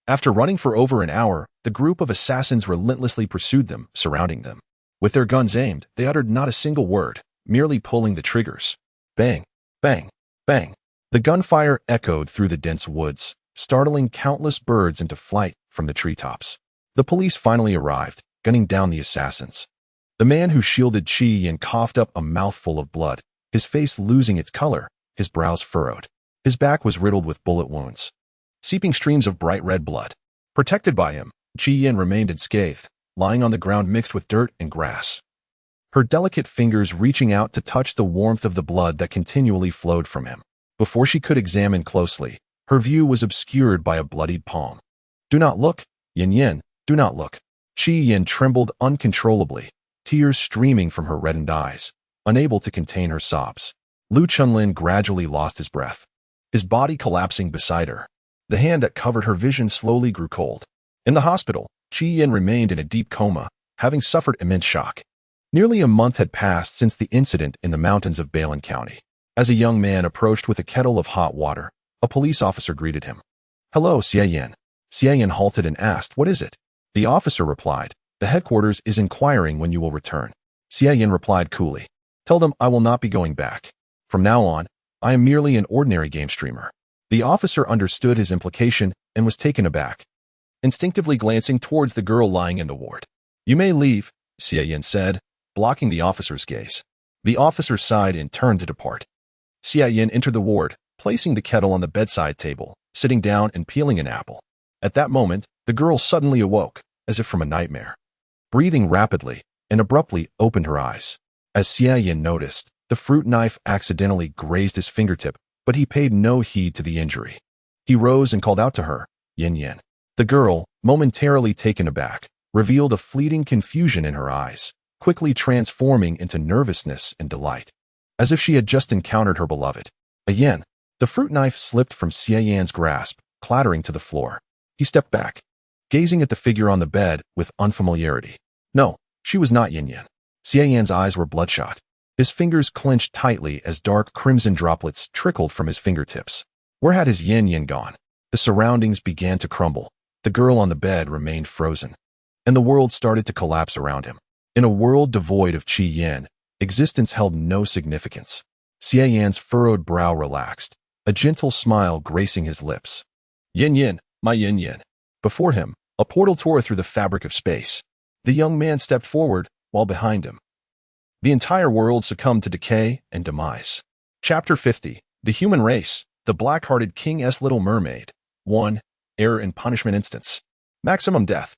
After running for over an hour, the group of assassins relentlessly pursued them, surrounding them. With their guns aimed, they uttered not a single word, merely pulling the triggers. Bang, bang, bang. The gunfire echoed through the dense woods, startling countless birds into flight from the treetops. The police finally arrived, gunning down the assassins. The man who shielded Qi Yin coughed up a mouthful of blood, his face losing its color, his brows furrowed. His back was riddled with bullet wounds, seeping streams of bright red blood. Protected by him, Qi Yin remained unscathed, lying on the ground mixed with dirt and grass, her delicate fingers reaching out to touch the warmth of the blood that continually flowed from him. Before she could examine closely, her view was obscured by a bloodied palm. Do not look, Yin Yin, do not look. Qi Yin trembled uncontrollably, tears streaming from her reddened eyes, unable to contain her sobs. Lu Chenlin gradually lost his breath, his body collapsing beside her. The hand that covered her vision slowly grew cold. In the hospital, Qi Yin remained in a deep coma, having suffered immense shock. Nearly a month had passed since the incident in the mountains of Balan County. As a young man approached with a kettle of hot water, a police officer greeted him. Hello, Xie Yin. Xie Yin halted and asked, What is it? The officer replied, The headquarters is inquiring when you will return. Xie Yin replied coolly, Tell them I will not be going back. From now on, I am merely an ordinary game streamer. The officer understood his implication and was taken aback, instinctively glancing towards the girl lying in the ward. You may leave, Xie Yin said, blocking the officer's gaze. The officer sighed and turned to depart. Xie Yin entered the ward, placing the kettle on the bedside table, sitting down and peeling an apple. At that moment, the girl suddenly awoke, as if from a nightmare. Breathing rapidly, and abruptly opened her eyes. As Xie Yin noticed, the fruit knife accidentally grazed his fingertip, but he paid no heed to the injury. He rose and called out to her, Yin Yin. The girl, momentarily taken aback, revealed a fleeting confusion in her eyes, quickly transforming into nervousness and delight, as if she had just encountered her beloved. Again, the fruit knife slipped from Xie Yan's grasp, clattering to the floor. He stepped back, gazing at the figure on the bed with unfamiliarity. No, she was not Yin Yan. Xie Yan's eyes were bloodshot. His fingers clenched tightly as dark crimson droplets trickled from his fingertips. Where had his Yin Yan gone? The surroundings began to crumble. The girl on the bed remained frozen, and the world started to collapse around him. In a world devoid of Qi Yin, existence held no significance. Xie Yan's furrowed brow relaxed, a gentle smile gracing his lips. Yin Yin, my Yin Yin. Before him, a portal tore through the fabric of space. The young man stepped forward, while behind him, the entire world succumbed to decay and demise. Chapter 50. The Human Race. The Black-Hearted King's Little Mermaid. 1. Error and Punishment Instance. Maximum death.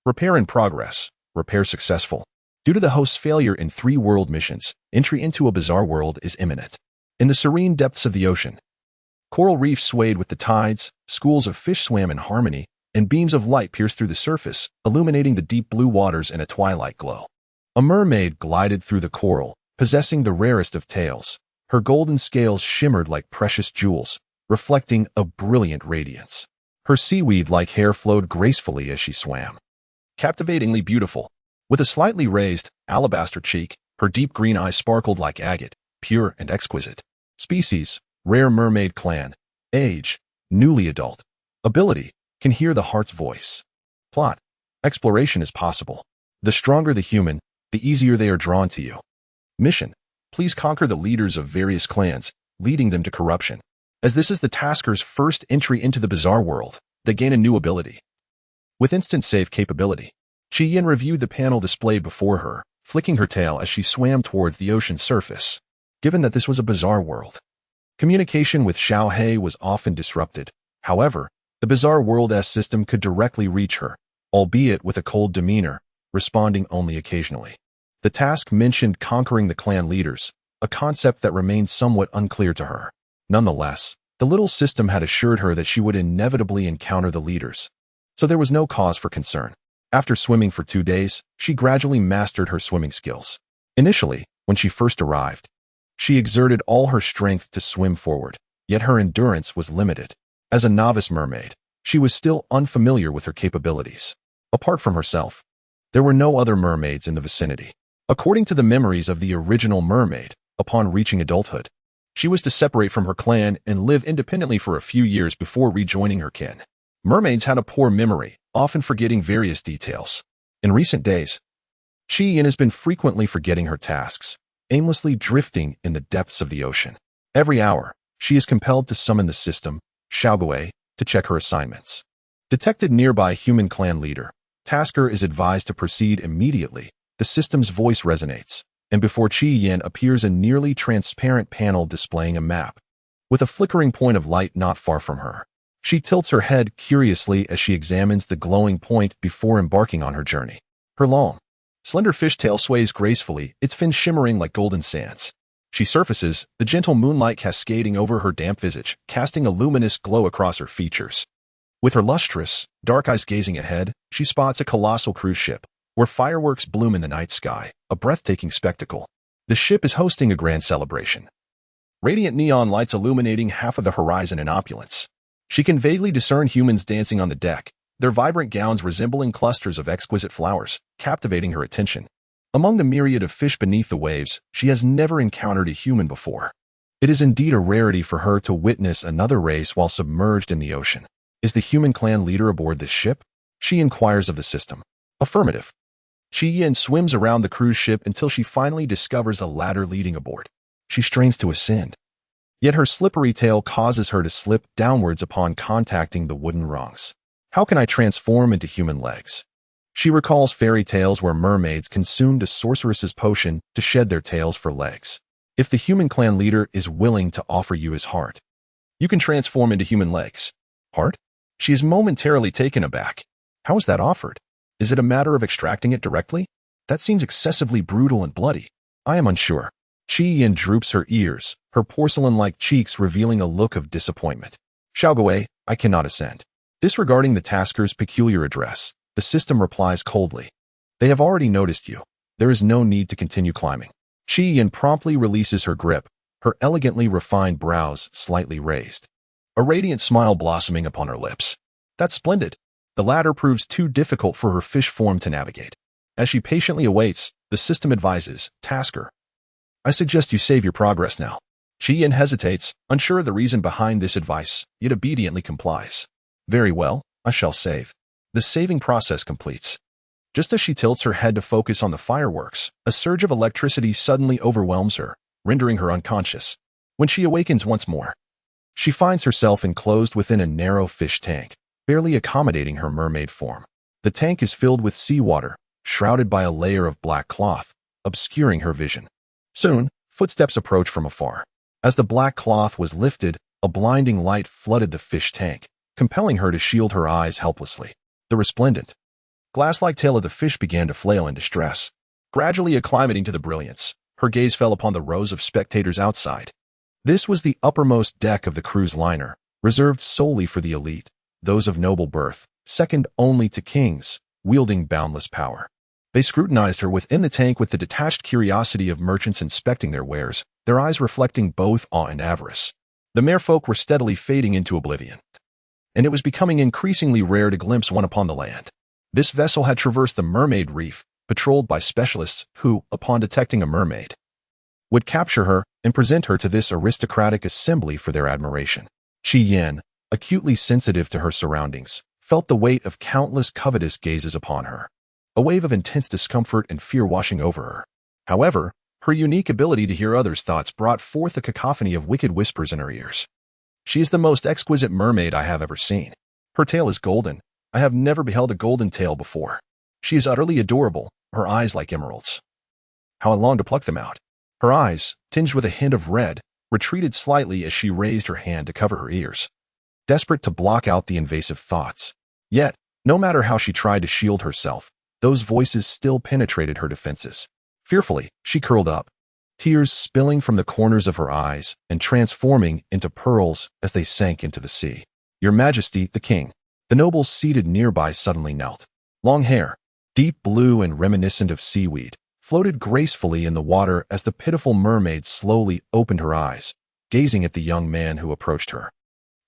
Repair in progress. Repair successful. Due to the host's failure in 3 world missions, entry into a bizarre world is imminent. In the serene depths of the ocean, coral reefs swayed with the tides, schools of fish swam in harmony, and beams of light pierced through the surface, illuminating the deep blue waters in a twilight glow. A mermaid glided through the coral, possessing the rarest of tails. Her golden scales shimmered like precious jewels, reflecting a brilliant radiance. Her seaweed-like hair flowed gracefully as she swam. Captivatingly beautiful. With a slightly raised, alabaster cheek, her deep green eyes sparkled like agate, pure and exquisite. Species, rare mermaid clan. Age, newly adult. Ability, can hear the heart's voice. Plot, exploration is possible. The stronger the human, the easier they are drawn to you. Mission, please conquer the leaders of various clans, leading them to corruption. As this is the tasker's first entry into the bizarre world, they gain a new ability. With instant save capability, Qi Yin reviewed the panel displayed before her, flicking her tail as she swam towards the ocean's surface. Given that this was a bizarre world, communication with Xiao He was often disrupted. However, the bizarre world's system could directly reach her, albeit with a cold demeanor, responding only occasionally. The task mentioned conquering the clan leaders, a concept that remained somewhat unclear to her. Nonetheless, the little system had assured her that she would inevitably encounter the leaders, so there was no cause for concern. After swimming for 2 days, she gradually mastered her swimming skills. Initially, when she first arrived, she exerted all her strength to swim forward, yet her endurance was limited. As a novice mermaid, she was still unfamiliar with her capabilities. Apart from herself, there were no other mermaids in the vicinity. According to the memories of the original mermaid, upon reaching adulthood, she was to separate from her clan and live independently for a few years before rejoining her kin. Mermaids had a poor memory, often forgetting various details. In recent days, Qi Yin has been frequently forgetting her tasks, aimlessly drifting in the depths of the ocean. Every hour, she is compelled to summon the system, Xiaogui, to check her assignments. Detected nearby human clan leader, tasker is advised to proceed immediately. The system's voice resonates, and before Qi Yin appears a nearly transparent panel displaying a map, with a flickering point of light not far from her. She tilts her head curiously as she examines the glowing point before embarking on her journey. Her long, slender fishtail sways gracefully, its fins shimmering like golden sands. She surfaces, the gentle moonlight cascading over her damp visage, casting a luminous glow across her features. With her lustrous, dark eyes gazing ahead, she spots a colossal cruise ship, where fireworks bloom in the night sky, a breathtaking spectacle. The ship is hosting a grand celebration. Radiant neon lights illuminating half of the horizon in opulence. She can vaguely discern humans dancing on the deck, their vibrant gowns resembling clusters of exquisite flowers, captivating her attention. Among the myriad of fish beneath the waves, she has never encountered a human before. It is indeed a rarity for her to witness another race while submerged in the ocean. Is the human clan leader aboard this ship? She inquires of the system. Affirmative. Qi Yin swims around the cruise ship until she finally discovers a ladder leading aboard. She strains to ascend, yet her slippery tail causes her to slip downwards upon contacting the wooden rungs. How can I transform into human legs? She recalls fairy tales where mermaids consumed a sorceress's potion to shed their tails for legs. If the human clan leader is willing to offer you his heart, you can transform into human legs. Heart? She is momentarily taken aback. How is that offered? Is it a matter of extracting it directly? That seems excessively brutal and bloody. I am unsure. Qi Yin droops her ears, her porcelain-like cheeks revealing a look of disappointment. Xiaogui, I cannot ascend. Disregarding the tasker's peculiar address, the system replies coldly. They have already noticed you. There is no need to continue climbing. Yin promptly releases her grip, her elegantly refined brows slightly raised. A radiant smile blossoming upon her lips. That's splendid. The ladder proves too difficult for her fish form to navigate. As she patiently awaits, the system advises, Tasker, I suggest you save your progress now. Yin hesitates, unsure of the reason behind this advice, yet obediently complies. Very well, I shall save. The saving process completes. Just as she tilts her head to focus on the fireworks, a surge of electricity suddenly overwhelms her, rendering her unconscious. When she awakens once more, she finds herself enclosed within a narrow fish tank, barely accommodating her mermaid form. The tank is filled with seawater, shrouded by a layer of black cloth, obscuring her vision. Soon, footsteps approach from afar. As the black cloth was lifted, a blinding light flooded the fish tank, compelling her to shield her eyes helplessly. The resplendent, glass-like tail of the fish began to flail in distress. Gradually acclimating to the brilliance, her gaze fell upon the rows of spectators outside. This was the uppermost deck of the cruise liner, reserved solely for the elite, those of noble birth, second only to kings, wielding boundless power. They scrutinized her within the tank with the detached curiosity of merchants inspecting their wares, their eyes reflecting both awe and avarice. The merfolk were steadily fading into oblivion, and it was becoming increasingly rare to glimpse one upon the land. This vessel had traversed the mermaid reef, patrolled by specialists who, upon detecting a mermaid, would capture her and present her to this aristocratic assembly for their admiration. Yin, acutely sensitive to her surroundings, felt the weight of countless covetous gazes upon her, a wave of intense discomfort and fear washing over her. However, her unique ability to hear others' thoughts brought forth a cacophony of wicked whispers in her ears. She is the most exquisite mermaid I have ever seen. Her tail is golden. I have never beheld a golden tail before. She is utterly adorable, her eyes like emeralds. How I long to pluck them out. Her eyes, tinged with a hint of red, retreated slightly as she raised her hand to cover her ears, desperate to block out the invasive thoughts. Yet, no matter how she tried to shield herself, those voices still penetrated her defenses. Fearfully, she curled up, tears spilling from the corners of her eyes and transforming into pearls as they sank into the sea. Your Majesty, the king. The nobles seated nearby suddenly knelt. Long hair, deep blue and reminiscent of seaweed, floated gracefully in the water as the pitiful mermaid slowly opened her eyes, gazing at the young man who approached her.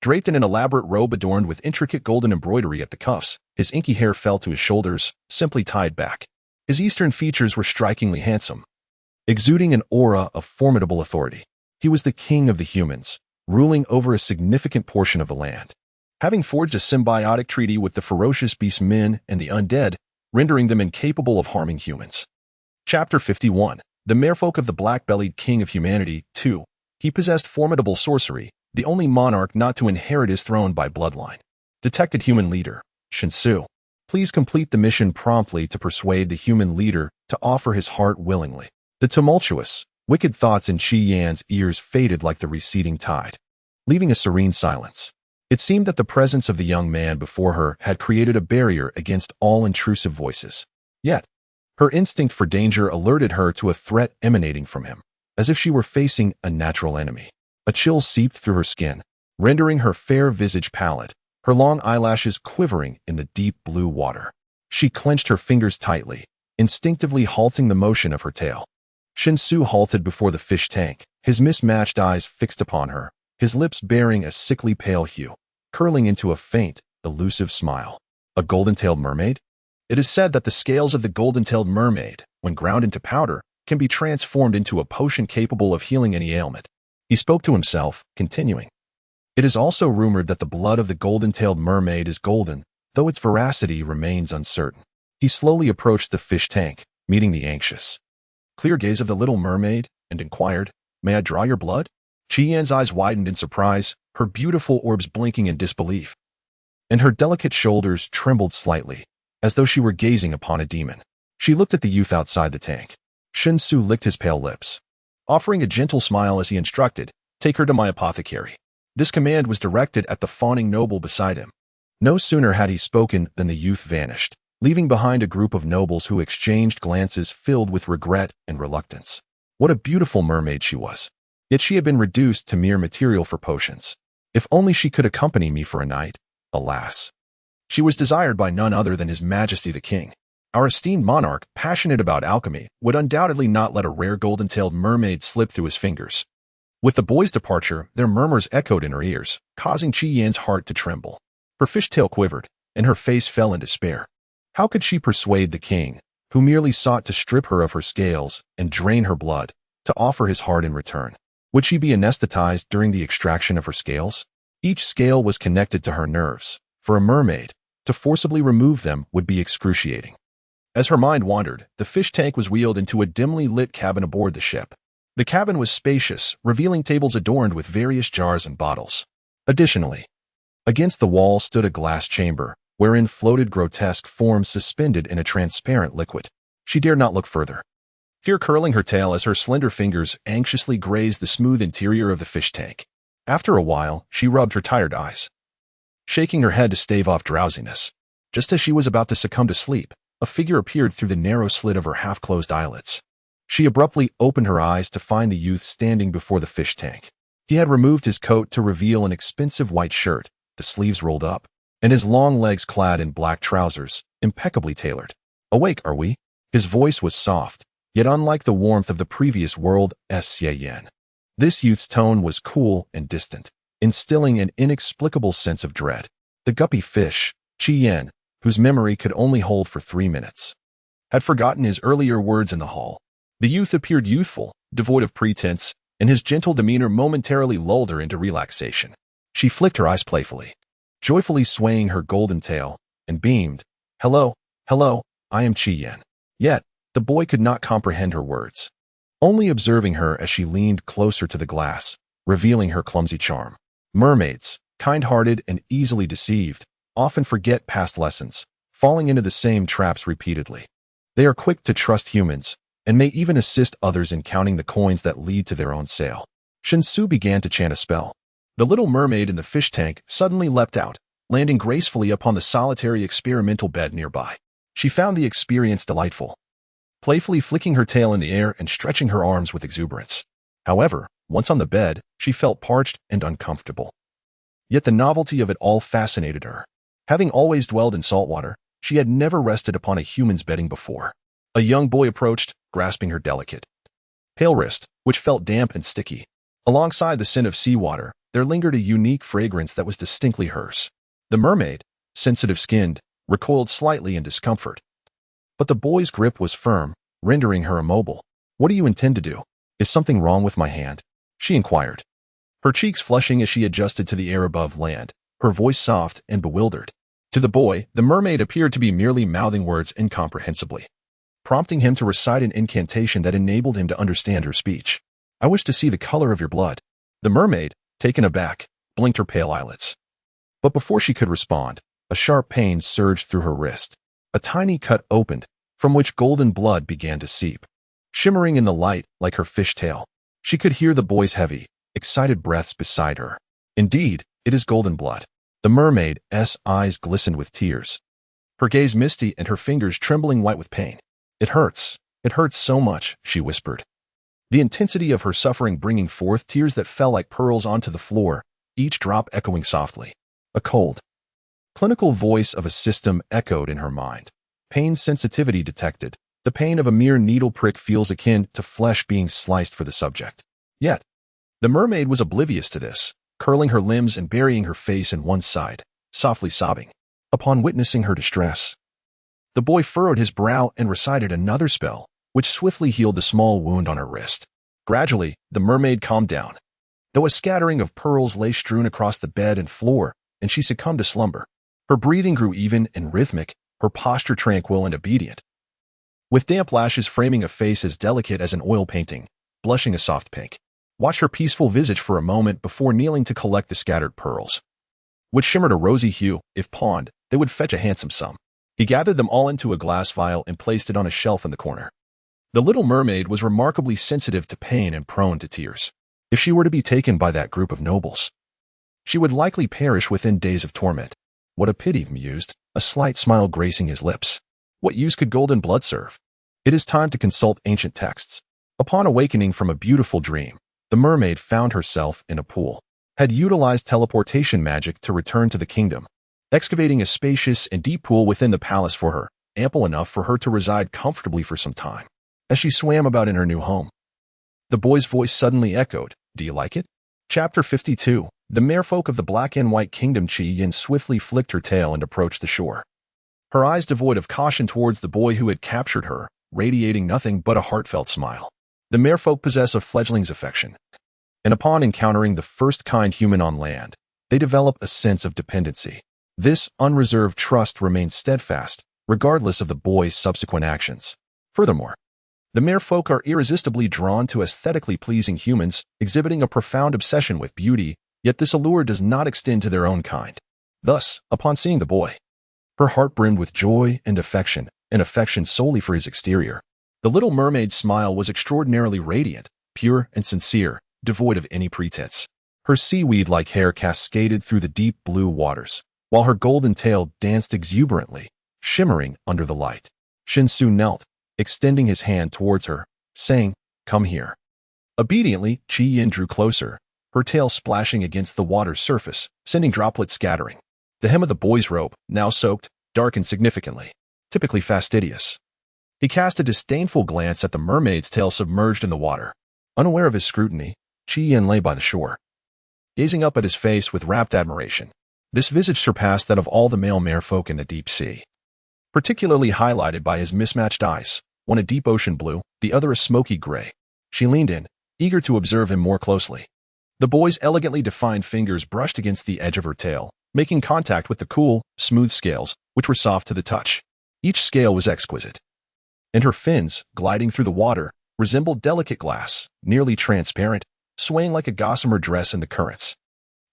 Draped in an elaborate robe adorned with intricate golden embroidery at the cuffs, his inky hair fell to his shoulders, simply tied back. His eastern features were strikingly handsome, exuding an aura of formidable authority. He was the king of the humans, ruling over a significant portion of the land, having forged a symbiotic treaty with the ferocious beast men and the undead, rendering them incapable of harming humans. Chapter 51. The Merfolk of the Black-Bellied King of Humanity. 2. He possessed formidable sorcery, the only monarch not to inherit his throne by bloodline. Detected human leader, Shinsu. Please complete the mission promptly to persuade the human leader to offer his heart willingly. The tumultuous, wicked thoughts in Yan's ears faded like the receding tide, leaving a serene silence. It seemed that the presence of the young man before her had created a barrier against all intrusive voices. Yet, her instinct for danger alerted her to a threat emanating from him, as if she were facing a natural enemy. A chill seeped through her skin, rendering her fair visage pallid, her long eyelashes quivering in the deep blue water. She clenched her fingers tightly, instinctively halting the motion of her tail. Shinsu halted before the fish tank, his mismatched eyes fixed upon her, his lips bearing a sickly pale hue, curling into a faint, elusive smile. A golden-tailed mermaid? It is said that the scales of the golden-tailed mermaid, when ground into powder, can be transformed into a potion capable of healing any ailment. He spoke to himself, continuing. It is also rumored that the blood of the golden-tailed mermaid is golden, though its veracity remains uncertain. He slowly approached the fish tank, meeting the anxious, clear gaze of the little mermaid, and inquired, May I draw your blood? Yan's eyes widened in surprise, her beautiful orbs blinking in disbelief, and her delicate shoulders trembled slightly, as though she were gazing upon a demon. She looked at the youth outside the tank. Shinsu licked his pale lips, offering a gentle smile as he instructed, Take her to my apothecary. This command was directed at the fawning noble beside him. No sooner had he spoken than the youth vanished, leaving behind a group of nobles who exchanged glances filled with regret and reluctance. What a beautiful mermaid she was. Yet she had been reduced to mere material for potions. If only she could accompany me for a night. Alas. She was desired by none other than His Majesty the King. Our esteemed monarch, passionate about alchemy, would undoubtedly not let a rare golden-tailed mermaid slip through his fingers. With the boy's departure, their murmurs echoed in her ears, causing Qi Yan's heart to tremble. Her fishtail quivered, and her face fell in despair. How could she persuade the king, who merely sought to strip her of her scales and drain her blood, to offer his heart in return? Would she be anesthetized during the extraction of her scales? Each scale was connected to her nerves. For a mermaid, to forcibly remove them would be excruciating. As her mind wandered, the fish tank was wheeled into a dimly lit cabin aboard the ship. The cabin was spacious, revealing tables adorned with various jars and bottles. Additionally, against the wall stood a glass chamber, wherein floated grotesque forms suspended in a transparent liquid. She dared not look further, fear curling her tail as her slender fingers anxiously grazed the smooth interior of the fish tank. After a while, she rubbed her tired eyes, shaking her head to stave off drowsiness. Just as she was about to succumb to sleep, a figure appeared through the narrow slit of her half-closed eyelids. She abruptly opened her eyes to find the youth standing before the fish tank. He had removed his coat to reveal an expensive white shirt, the sleeves rolled up, and his long legs clad in black trousers, impeccably tailored. "Awake, are we?" His voice was soft, yet unlike the warmth of the previous world, Yen. This youth's tone was cool and distant, instilling an inexplicable sense of dread. The guppy fish, Qi Yan, whose memory could only hold for 3 minutes, had forgotten his earlier words in the hall. The youth appeared youthful, devoid of pretense, and his gentle demeanor momentarily lulled her into relaxation. She flicked her eyes playfully, joyfully swaying her golden tail, and beamed, "Hello, hello, I am Qi Yan." Yet, the boy could not comprehend her words, only observing her as she leaned closer to the glass, revealing her clumsy charm. Mermaids, kind-hearted and easily deceived, often forget past lessons, falling into the same traps repeatedly. They are quick to trust humans, and may even assist others in counting the coins that lead to their own sale. Shinsu began to chant a spell. The little mermaid in the fish tank suddenly leapt out, landing gracefully upon the solitary experimental bed nearby. She found the experience delightful, playfully flicking her tail in the air and stretching her arms with exuberance. However, once on the bed, she felt parched and uncomfortable. Yet the novelty of it all fascinated her. Having always dwelled in saltwater, she had never rested upon a human's bedding before. A young boy approached, grasping her delicate, pale wrist, which felt damp and sticky. Alongside the scent of seawater, there lingered a unique fragrance that was distinctly hers. The mermaid, sensitive-skinned, recoiled slightly in discomfort. But the boy's grip was firm, rendering her immobile. "What do you intend to do? Is something wrong with my hand?" she inquired, her cheeks flushing as she adjusted to the air above land, her voice soft and bewildered. To the boy, the mermaid appeared to be merely mouthing words incomprehensibly, prompting him to recite an incantation that enabled him to understand her speech. "I wish to see the color of your blood." The mermaid, taken aback, blinked her pale eyelids. But before she could respond, a sharp pain surged through her wrist. A tiny cut opened, from which golden blood began to seep, shimmering in the light like her fish tail. She could hear the boy's heavy, excited breaths beside her. "Indeed, it is golden blood." The mermaid's eyes glistened with tears, her gaze misty and her fingers trembling white with pain. It hurts so much," she whispered, the intensity of her suffering bringing forth tears that fell like pearls onto the floor, each drop echoing softly. A cold, clinical voice of a system echoed in her mind. "Pain sensitivity detected. The pain of a mere needle prick feels akin to flesh being sliced for the subject." Yet, the mermaid was oblivious to this, curling her limbs and burying her face in one side, softly sobbing. Upon witnessing her distress, the boy furrowed his brow and recited another spell, which swiftly healed the small wound on her wrist. Gradually, the mermaid calmed down, though a scattering of pearls lay strewn across the bed and floor, and she succumbed to slumber. Her breathing grew even and rhythmic, her posture tranquil and obedient, with damp lashes framing a face as delicate as an oil painting, blushing a soft pink. Watch her peaceful visage for a moment before kneeling to collect the scattered pearls, which shimmered a rosy hue. If pawned, they would fetch a handsome sum. He gathered them all into a glass vial and placed it on a shelf in the corner. The little mermaid was remarkably sensitive to pain and prone to tears. If she were to be taken by that group of nobles, she would likely perish within days of torment. What a pity, he mused, a slight smile gracing his lips. What use could golden blood serve? It is time to consult ancient texts. Upon awakening from a beautiful dream, the mermaid found herself in a pool, had utilized teleportation magic to return to the kingdom, excavating a spacious and deep pool within the palace for her, ample enough for her to reside comfortably for some time. As she swam about in her new home, the boy's voice suddenly echoed, "Do you like it?" Chapter 52. The merfolk of the Black and White Kingdom. Chi Yin swiftly flicked her tail and approached the shore, her eyes devoid of caution towards the boy who had captured her, radiating nothing but a heartfelt smile. The merfolk possess a fledgling's affection, and upon encountering the first kind human on land, they develop a sense of dependency. This unreserved trust remains steadfast, regardless of the boy's subsequent actions. Furthermore, the merfolk are irresistibly drawn to aesthetically pleasing humans, exhibiting a profound obsession with beauty, yet this allure does not extend to their own kind. Thus, upon seeing the boy, her heart brimmed with joy and affection solely for his exterior. The little mermaid's smile was extraordinarily radiant, pure and sincere, devoid of any pretense. Her seaweed-like hair cascaded through the deep blue waters, while her golden tail danced exuberantly, shimmering under the light. Shinsu knelt, extending his hand towards her, saying, "Come here." Obediently, Chi Yin drew closer, her tail splashing against the water's surface, sending droplets scattering. The hem of the boy's robe, now soaked, darkened significantly, typically fastidious. He cast a disdainful glance at the mermaid's tail submerged in the water. Unaware of his scrutiny, Chi Yin lay by the shore, gazing up at his face with rapt admiration. This visage surpassed that of all the male merfolk in the deep sea, particularly highlighted by his mismatched eyes, one a deep ocean blue, the other a smoky gray. She leaned in, eager to observe him more closely. The boy's elegantly defined fingers brushed against the edge of her tail, making contact with the cool, smooth scales, which were soft to the touch. Each scale was exquisite, and her fins, gliding through the water, resembled delicate glass, nearly transparent, swaying like a gossamer dress in the currents.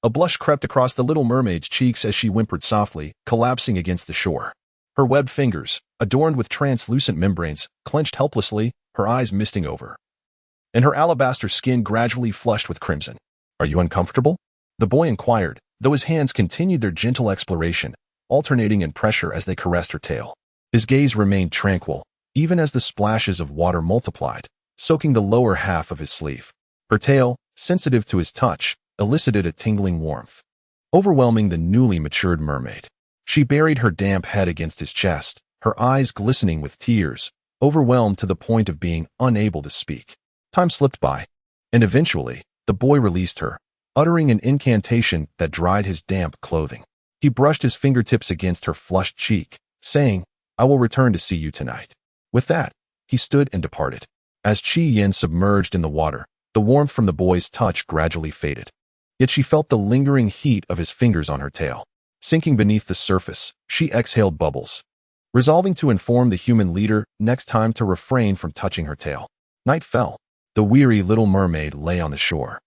A blush crept across the little mermaid's cheeks as she whimpered softly, collapsing against the shore. Her webbed fingers, adorned with translucent membranes, clenched helplessly, her eyes misting over, and her alabaster skin gradually flushed with crimson. "Are you uncomfortable?" the boy inquired, though his hands continued their gentle exploration, alternating in pressure as they caressed her tail. His gaze remained tranquil, even as the splashes of water multiplied, soaking the lower half of his sleeve. Her tail, sensitive to his touch, elicited a tingling warmth, overwhelming the newly matured mermaid. She buried her damp head against his chest, her eyes glistening with tears, overwhelmed to the point of being unable to speak. Time slipped by, and eventually, the boy released her, uttering an incantation that dried his damp clothing. He brushed his fingertips against her flushed cheek, saying, "I will return to see you tonight." With that, he stood and departed. As Chi Yin submerged in the water, the warmth from the boy's touch gradually faded. Yet she felt the lingering heat of his fingers on her tail. Sinking beneath the surface, she exhaled bubbles, resolving to inform the human leader next time to refrain from touching her tail. Night fell. The weary little mermaid lay on the shore,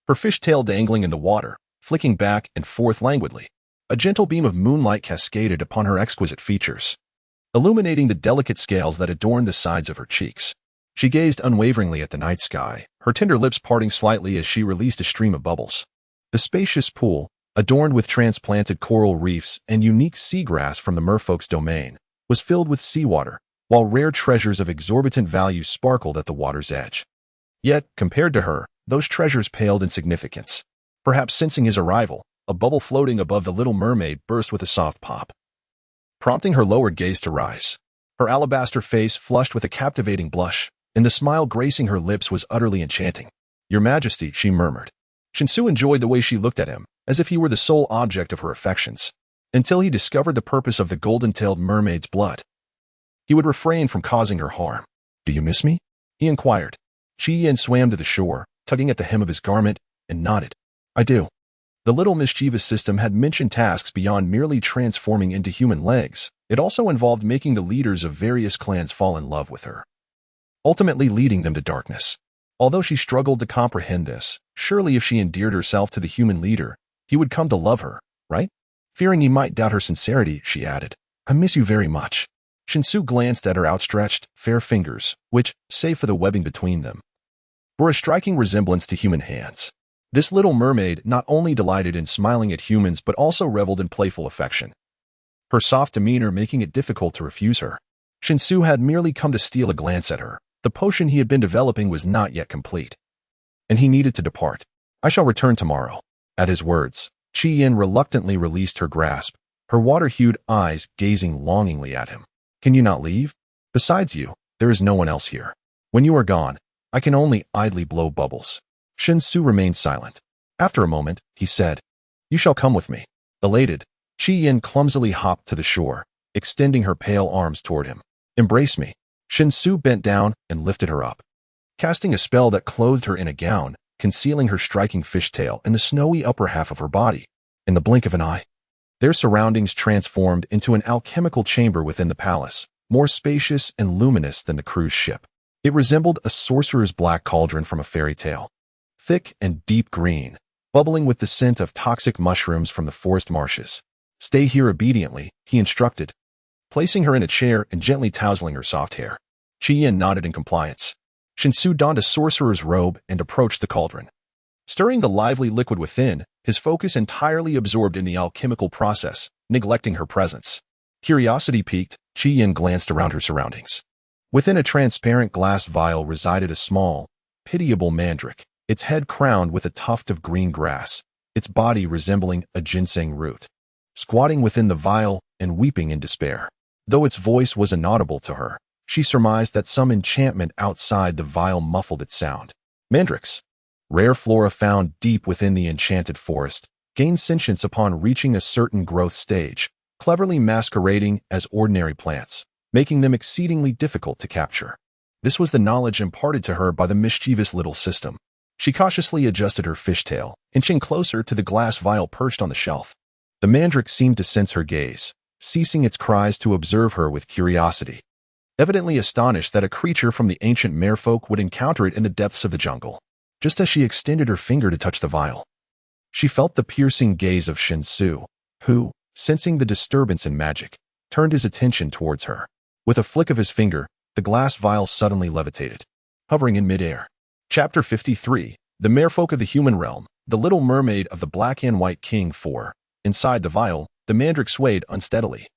her fish tail dangling in the water, flicking back and forth languidly. A gentle beam of moonlight cascaded upon her exquisite features, illuminating the delicate scales that adorned the sides of her cheeks. She gazed unwaveringly at the night sky, her tender lips parting slightly as she released a stream of bubbles. The spacious pool, adorned with transplanted coral reefs and unique seagrass from the merfolk's domain, was filled with seawater, while rare treasures of exorbitant value sparkled at the water's edge. Yet, compared to her, those treasures paled in significance. Perhaps sensing his arrival, a bubble floating above the little mermaid burst with a soft pop, prompting her lowered gaze to rise. Her alabaster face flushed with a captivating blush, and the smile gracing her lips was utterly enchanting. "Your Majesty," she murmured. Shinsu enjoyed the way she looked at him, as if he were the sole object of her affections, until he discovered the purpose of the golden-tailed mermaid's blood. He would refrain from causing her harm. "Do you miss me?" he inquired. Chi Yin swam to the shore, tugging at the hem of his garment, and nodded. "I do." The little mischievous system had mentioned tasks beyond merely transforming into human legs. It also involved making the leaders of various clans fall in love with her, ultimately leading them to darkness. Although she struggled to comprehend this, surely if she endeared herself to the human leader, he would come to love her, right? Fearing he might doubt her sincerity, she added, "I miss you very much." Shinsu glanced at her outstretched, fair fingers, which, save for the webbing between them, bore a striking resemblance to human hands. This little mermaid not only delighted in smiling at humans but also reveled in playful affection, her soft demeanor making it difficult to refuse her. Shinsu had merely come to steal a glance at her. The potion he had been developing was not yet complete, and he needed to depart. "I shall return tomorrow." At his words, Chi Yin reluctantly released her grasp, her water-hued eyes gazing longingly at him. "Can you not leave? Besides you, there is no one else here. When you are gone, I can only idly blow bubbles." Shin-Su remained silent. After a moment, he said, "You shall come with me." Elated, Chi-Yin clumsily hopped to the shore, extending her pale arms toward him. "Embrace me." Shin-Su bent down and lifted her up, casting a spell that clothed her in a gown, concealing her striking fishtail and the snowy upper half of her body. In the blink of an eye, their surroundings transformed into an alchemical chamber within the palace, more spacious and luminous than the cruise ship. It resembled a sorcerer's black cauldron from a fairy tale, thick and deep green, bubbling with the scent of toxic mushrooms from the forest marshes. "Stay here obediently," he instructed, placing her in a chair and gently tousling her soft hair. Chi-Yin nodded in compliance. Shin-Su donned a sorcerer's robe and approached the cauldron. Stirring the lively liquid within, his focus entirely absorbed in the alchemical process, neglecting her presence. Curiosity piqued, Chi-Yin glanced around her surroundings. Within a transparent glass vial resided a small, pitiable mandrake, its head crowned with a tuft of green grass, its body resembling a ginseng root, squatting within the vial and weeping in despair. Though its voice was inaudible to her, she surmised that some enchantment outside the vial muffled its sound. Mandrakes, rare flora found deep within the enchanted forest, gain sentience upon reaching a certain growth stage, cleverly masquerading as ordinary plants, making them exceedingly difficult to capture. This was the knowledge imparted to her by the mischievous little system. She cautiously adjusted her fishtail, inching closer to the glass vial perched on the shelf. The mandrake seemed to sense her gaze, ceasing its cries to observe her with curiosity, evidently astonished that a creature from the ancient merfolk would encounter it in the depths of the jungle. Just as she extended her finger to touch the vial, she felt the piercing gaze of Shin-Su, who, sensing the disturbance in magic, turned his attention towards her. With a flick of his finger, the glass vial suddenly levitated, hovering in midair. Chapter 53, The Merfolk of the Human Realm, The Little Mermaid of the Black and White King 4. Inside the vial, the mandrake swayed unsteadily,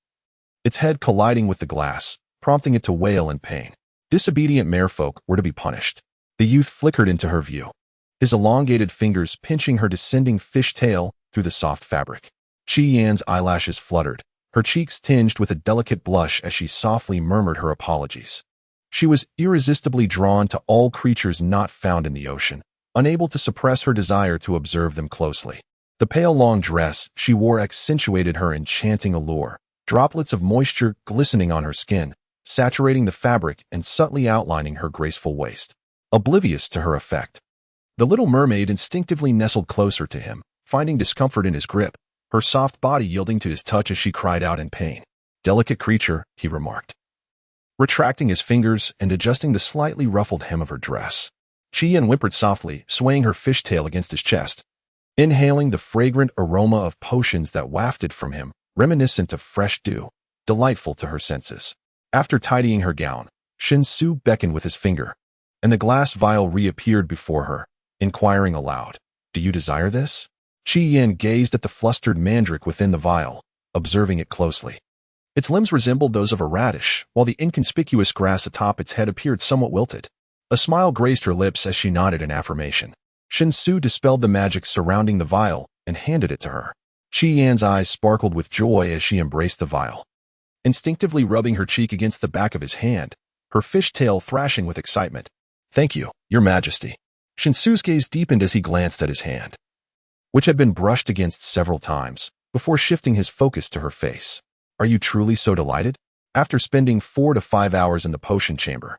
its head colliding with the glass, prompting it to wail in pain. Disobedient merfolk were to be punished. The youth flickered into her view, his elongated fingers pinching her descending fish-tail through the soft fabric. Chi-Yan's eyelashes fluttered, her cheeks tinged with a delicate blush as she softly murmured her apologies. She was irresistibly drawn to all creatures not found in the ocean, unable to suppress her desire to observe them closely. The pale long dress she wore accentuated her enchanting allure, droplets of moisture glistening on her skin, saturating the fabric and subtly outlining her graceful waist. Oblivious to her effect, the little mermaid instinctively nestled closer to him, finding discomfort in his grip, her soft body yielding to his touch as she cried out in pain. "Delicate creature," he remarked, retracting his fingers and adjusting the slightly ruffled hem of her dress. Chi-Yin whimpered softly, swaying her fishtail against his chest, inhaling the fragrant aroma of potions that wafted from him, reminiscent of fresh dew, delightful to her senses. After tidying her gown, Shin-Su beckoned with his finger, and the glass vial reappeared before her, inquiring aloud, "Do you desire this?" Chi-Yin gazed at the flustered mandrake within the vial, observing it closely. Its limbs resembled those of a radish, while the inconspicuous grass atop its head appeared somewhat wilted. A smile graced her lips as she nodded in affirmation. Shin-Su dispelled the magic surrounding the vial and handed it to her. Chi-Yan's eyes sparkled with joy as she embraced the vial, instinctively rubbing her cheek against the back of his hand, her fishtail thrashing with excitement. "Thank you, Your Majesty." Shin-Su's gaze deepened as he glanced at his hand, which had been brushed against several times, before shifting his focus to her face. "Are you truly so delighted?" After spending 4 to 5 hours in the potion chamber,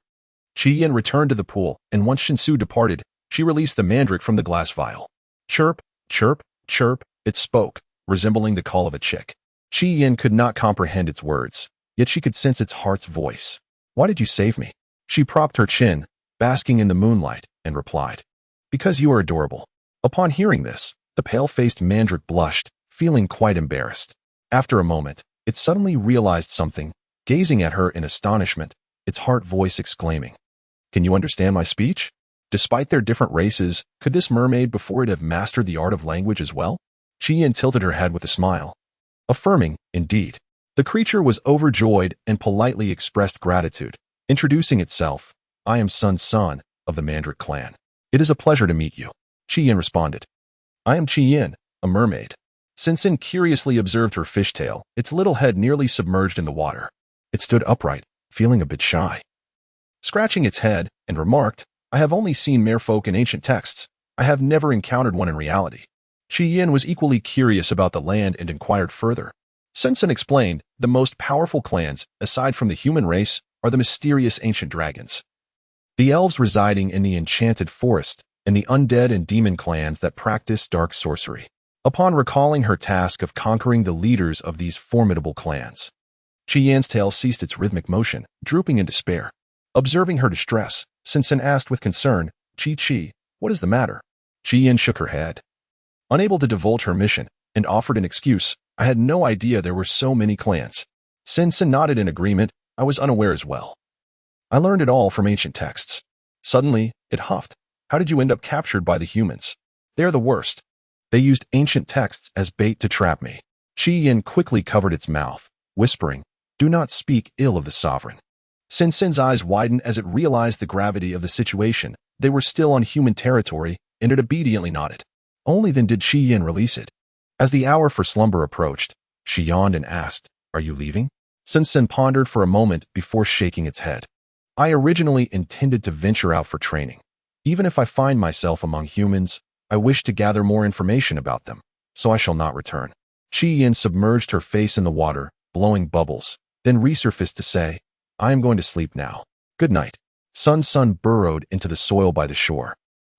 Chi-Yin returned to the pool, and once Shin-Su departed, she released the mandrake from the glass vial. Chirp, chirp, chirp, it spoke, resembling the call of a chick. Chi-Yin could not comprehend its words, yet she could sense its heart's voice. "Why did you save me?" She propped her chin, basking in the moonlight, and replied, "Because you are adorable." Upon hearing this, the pale-faced mandrake blushed, feeling quite embarrassed. After a moment, it suddenly realized something, gazing at her in astonishment, its heart voice exclaiming, "Can you understand my speech?" Despite their different races, could this mermaid before it have mastered the art of language as well? Chi-Yin tilted her head with a smile, affirming, indeed. The creature was overjoyed and politely expressed gratitude, introducing itself. "I am Sun of the Mandrake clan. It is a pleasure to meet you." Chi-Yin responded, "I am Chi-Yin, a mermaid." Sinsin curiously observed her fishtail, its little head nearly submerged in the water. It stood upright, feeling a bit shy. Scratching its head, and remarked, "I have only seen merfolk in ancient texts. I have never encountered one in reality." Shi Yin was equally curious about the land and inquired further. Sinsin explained, the most powerful clans, aside from the human race, are the mysterious ancient dragons. The elves residing in the enchanted forest, and the undead and demon clans that practice dark sorcery. Upon recalling her task of conquering the leaders of these formidable clans, Shi Yan's tail ceased its rhythmic motion, drooping in despair. Observing her distress, Sinsin asked with concern, "Chi, what is the matter?" Shi Yan shook her head. Unable to divulge her mission, and offered an excuse, "I had no idea there were so many clans." Sinsin nodded in agreement. "I was unaware as well. I learned it all from ancient texts." Suddenly, it huffed. "How did you end up captured by the humans? They are the worst. They used ancient texts as bait to trap me." Shi Yin quickly covered its mouth, whispering, "Do not speak ill of the sovereign." Sinsin's eyes widened as it realized the gravity of the situation. They were still on human territory, and it obediently nodded. Only then did Shi Yin release it. As the hour for slumber approached, she yawned and asked, "Are you leaving?" Sinsin pondered for a moment before shaking its head. "I originally intended to venture out for training. Even if I find myself among humans, I wish to gather more information about them, so I shall not return." Shi Yin submerged her face in the water, blowing bubbles, then resurfaced to say, "I am going to sleep now. Good night." Sun burrowed into the soil by the shore,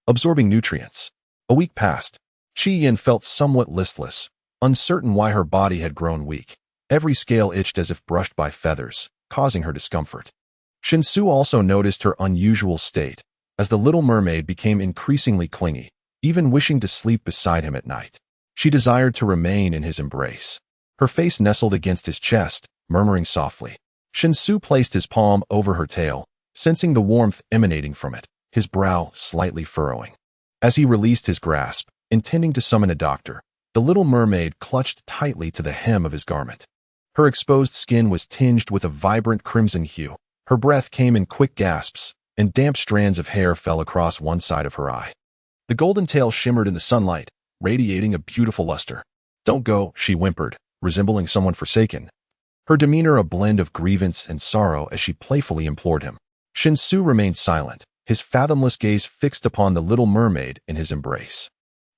absorbing nutrients. A week passed. Shi Yin felt somewhat listless, uncertain why her body had grown weak. Every scale itched as if brushed by feathers, causing her discomfort. Shinsu also noticed her unusual state, as the little mermaid became increasingly clingy, even wishing to sleep beside him at night. She desired to remain in his embrace. Her face nestled against his chest, murmuring softly. Shinsu placed his palm over her tail, sensing the warmth emanating from it, his brow slightly furrowing. As he released his grasp, intending to summon a doctor, the little mermaid clutched tightly to the hem of his garment. Her exposed skin was tinged with a vibrant crimson hue. Her breath came in quick gasps, and damp strands of hair fell across one side of her eye. The golden tail shimmered in the sunlight, radiating a beautiful luster. "Don't go," she whimpered, resembling someone forsaken. Her demeanor a blend of grievance and sorrow as she playfully implored him. Shinsu remained silent, his fathomless gaze fixed upon the little mermaid in his embrace.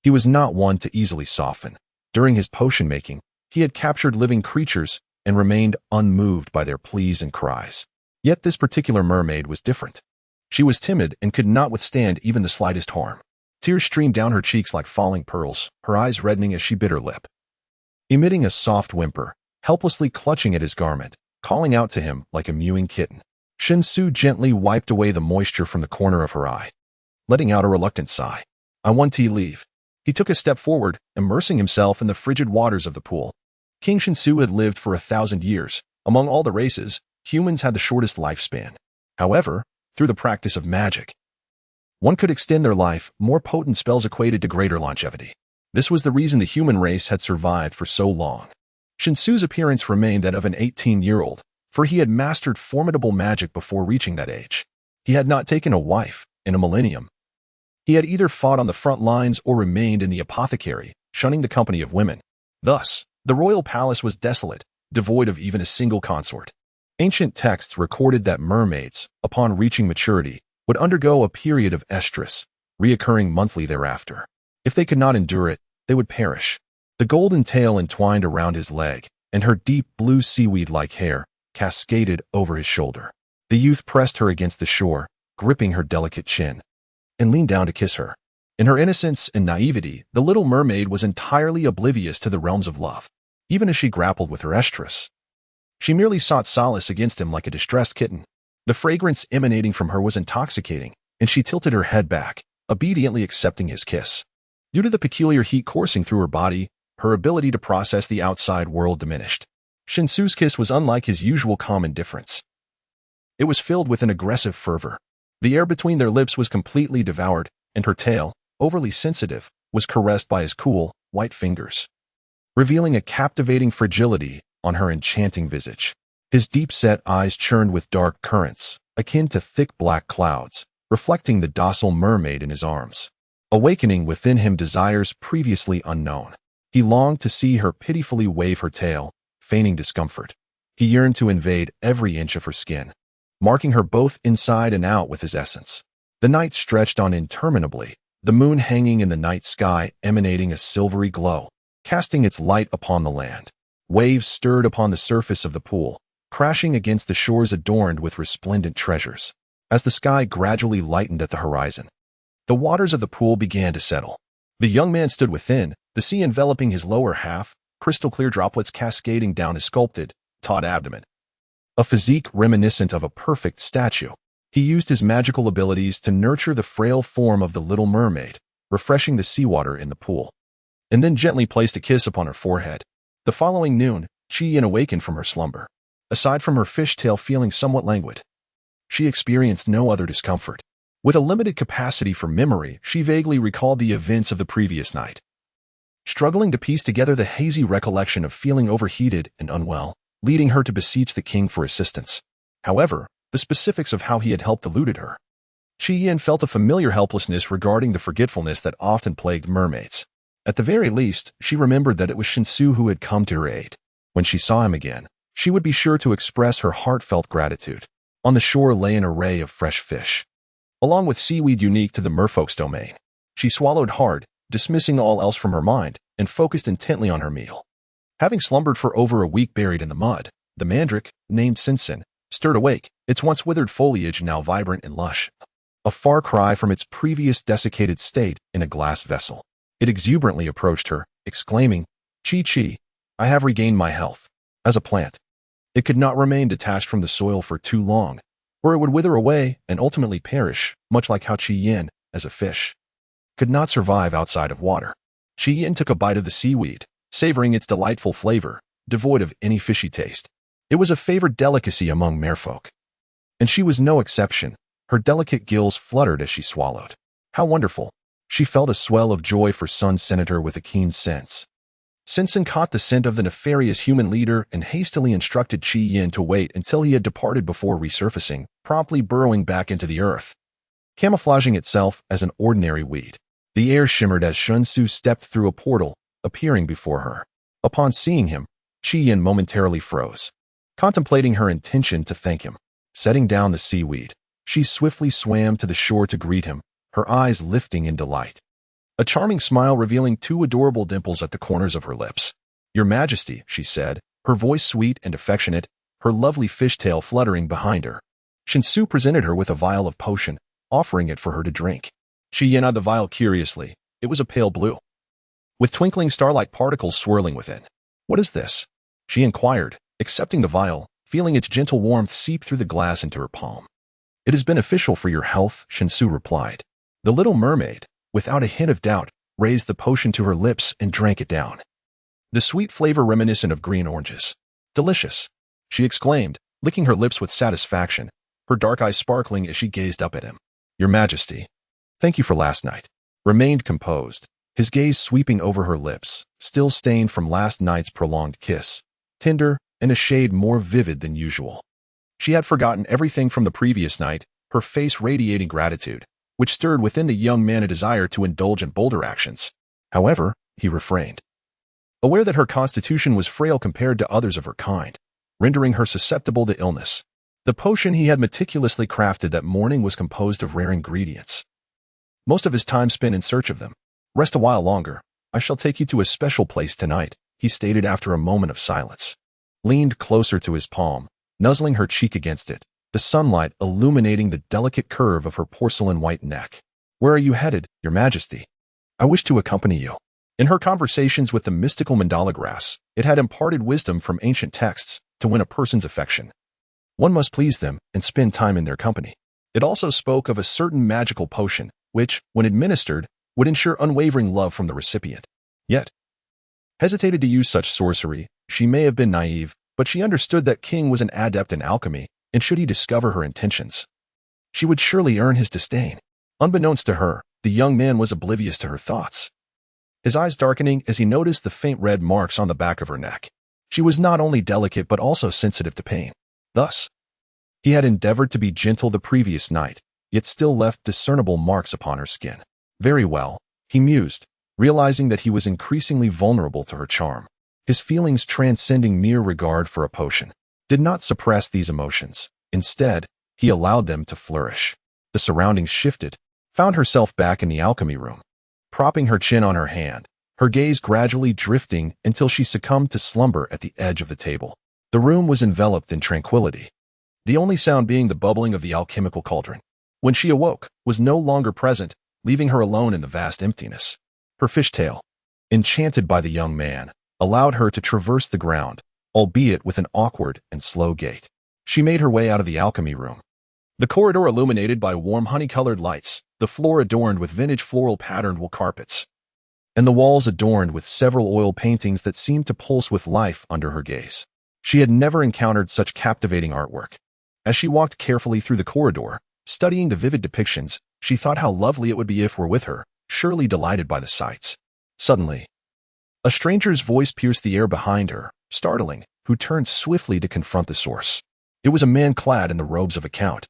He was not one to easily soften. During his potion-making, he had captured living creatures and remained unmoved by their pleas and cries. Yet this particular mermaid was different. She was timid and could not withstand even the slightest harm. Tears streamed down her cheeks like falling pearls, her eyes reddening as she bit her lip. Emitting a soft whimper, helplessly clutching at his garment, calling out to him like a mewing kitten, Shinsu gently wiped away the moisture from the corner of her eye, letting out a reluctant sigh. "I want to leave." He took a step forward, immersing himself in the frigid waters of the pool. King Shinsu had lived for 1,000 years. Among all the races, humans had the shortest lifespan. However, through the practice of magic, one could extend their life. More potent spells equated to greater longevity. This was the reason the human race had survived for so long. Shinsu's appearance remained that of an 18-year-old, for he had mastered formidable magic before reaching that age. He had not taken a wife in a millennium. He had either fought on the front lines or remained in the apothecary, shunning the company of women. Thus, the royal palace was desolate, devoid of even a single consort. Ancient texts recorded that mermaids, upon reaching maturity, would undergo a period of estrus, reoccurring monthly thereafter. If they could not endure it, they would perish. The golden tail entwined around his leg, and her deep blue seaweed-like hair cascaded over his shoulder. The youth pressed her against the shore, gripping her delicate chin, and leaned down to kiss her. In her innocence and naivety, the little mermaid was entirely oblivious to the realms of love. Even as she grappled with her estrus, she merely sought solace against him like a distressed kitten. The fragrance emanating from her was intoxicating, and she tilted her head back, obediently accepting his kiss. Due to the peculiar heat coursing through her body, her ability to process the outside world diminished. Shinsu's kiss was unlike his usual calm indifference. It was filled with an aggressive fervor. The air between their lips was completely devoured, and her tail, overly sensitive, was caressed by his cool, white fingers, revealing a captivating fragility on her enchanting visage. His deep-set eyes churned with dark currents, akin to thick black clouds, reflecting the docile mermaid in his arms, awakening within him desires previously unknown. He longed to see her pitifully wave her tail, feigning discomfort. He yearned to invade every inch of her skin, marking her both inside and out with his essence. The night stretched on interminably, the moon hanging in the night sky emanating a silvery glow, casting its light upon the land. Waves stirred upon the surface of the pool, crashing against the shores adorned with resplendent treasures. As the sky gradually lightened at the horizon, the waters of the pool began to settle. The young man stood within, the sea enveloping his lower half, crystal-clear droplets cascading down his sculpted, taut abdomen. A physique reminiscent of a perfect statue. He used his magical abilities to nurture the frail form of the little mermaid, refreshing the seawater in the pool, and then gently placed a kiss upon her forehead. The following noon, Chi-Yin awakened from her slumber. Aside from her fishtail feeling somewhat languid, she experienced no other discomfort. With a limited capacity for memory, she vaguely recalled the events of the previous night, struggling to piece together the hazy recollection of feeling overheated and unwell, leading her to beseech the king for assistance. However, the specifics of how he had helped eluded her. Chi-Yin felt a familiar helplessness regarding the forgetfulness that often plagued mermaids. At the very least, she remembered that it was Shinsu who had come to her aid. When she saw him again, she would be sure to express her heartfelt gratitude. On the shore lay an array of fresh fish, along with seaweed unique to the merfolk's domain. She swallowed hard, dismissing all else from her mind, and focused intently on her meal. Having slumbered for over a week buried in the mud, the mandrake, named Sinsin, stirred awake, its once withered foliage now vibrant and lush. A far cry from its previous desiccated state in a glass vessel. It exuberantly approached her, exclaiming, "Chi-Chi, I have regained my health." As a plant, it could not remain detached from the soil for too long, or it would wither away and ultimately perish, much like how Chi-Yin, as a fish, could not survive outside of water. Chi-Yin took a bite of the seaweed, savoring its delightful flavor, devoid of any fishy taste. It was a favored delicacy among merfolk, and she was no exception. Her delicate gills fluttered as she swallowed. How wonderful! She felt a swell of joy for Sun Senator with a keen sense. Sinsin caught the scent of the nefarious human leader and hastily instructed Chi-Yin to wait until he had departed before resurfacing, promptly burrowing back into the earth, camouflaging itself as an ordinary weed. The air shimmered as Shinsu stepped through a portal, appearing before her. Upon seeing him, Chi-Yin momentarily froze, contemplating her intention to thank him. Setting down the seaweed, she swiftly swam to the shore to greet him, her eyes lifting in delight, a charming smile revealing two adorable dimples at the corners of her lips. "Your Majesty," she said, her voice sweet and affectionate, her lovely fishtail fluttering behind her. Shinsu presented her with a vial of potion, offering it for her to drink. Chi-Yin eyed the vial curiously. It was a pale blue, with twinkling starlight particles swirling within. "What is this?" she inquired, accepting the vial, feeling its gentle warmth seep through the glass into her palm. "It is beneficial for your health," Shinsu replied. The little mermaid, without a hint of doubt, raised the potion to her lips and drank it down. The sweet flavor reminiscent of green oranges. "Delicious," she exclaimed, licking her lips with satisfaction, her dark eyes sparkling as she gazed up at him. "Your Majesty, thank you for last night." Remained composed, his gaze sweeping over her lips, still stained from last night's prolonged kiss, tender and a shade more vivid than usual. She had forgotten everything from the previous night, her face radiating gratitude, which stirred within the young man a desire to indulge in bolder actions. However, he refrained, aware that her constitution was frail compared to others of her kind, rendering her susceptible to illness. The potion he had meticulously crafted that morning was composed of rare ingredients. Most of his time spent in search of them. "Rest a while longer. I shall take you to a special place tonight," he stated after a moment of silence. Leaned closer to his palm, nuzzling her cheek against it, the sunlight illuminating the delicate curve of her porcelain-white neck. "Where are you headed, Your Majesty?" "I wish to accompany you." In her conversations with the mystical mandala grass, it had imparted wisdom from ancient texts to win a person's affection. One must please them and spend time in their company. It also spoke of a certain magical potion, which, when administered, would ensure unwavering love from the recipient. Yet, hesitated to use such sorcery. She may have been naive, but she understood that King was an adept in alchemy, and should he discover her intentions, she would surely earn his disdain. Unbeknownst to her, the young man was oblivious to her thoughts, his eyes darkening as he noticed the faint red marks on the back of her neck. She was not only delicate but also sensitive to pain. Thus, he had endeavored to be gentle the previous night, yet still left discernible marks upon her skin. Very well, he mused, realizing that he was increasingly vulnerable to her charm. His feelings, transcending mere regard for a potion, did not suppress these emotions. Instead, he allowed them to flourish. The surroundings shifted, found herself back in the alchemy room. Propping her chin on her hand, her gaze gradually drifting until she succumbed to slumber at the edge of the table. The room was enveloped in tranquility, the only sound being the bubbling of the alchemical cauldron. When she awoke, was no longer present, leaving her alone in the vast emptiness. Her fishtail, enchanted by the young man, allowed her to traverse the ground, albeit with an awkward and slow gait. She made her way out of the alchemy room. The corridor illuminated by warm honey-colored lights, the floor adorned with vintage floral-patterned wool carpets, and the walls adorned with several oil paintings that seemed to pulse with life under her gaze. She had never encountered such captivating artwork. As she walked carefully through the corridor, studying the vivid depictions, she thought how lovely it would be if were with her, surely delighted by the sights. Suddenly, a stranger's voice pierced the air behind her, startling, who turned swiftly to confront the source. It was a man clad in the robes of a count,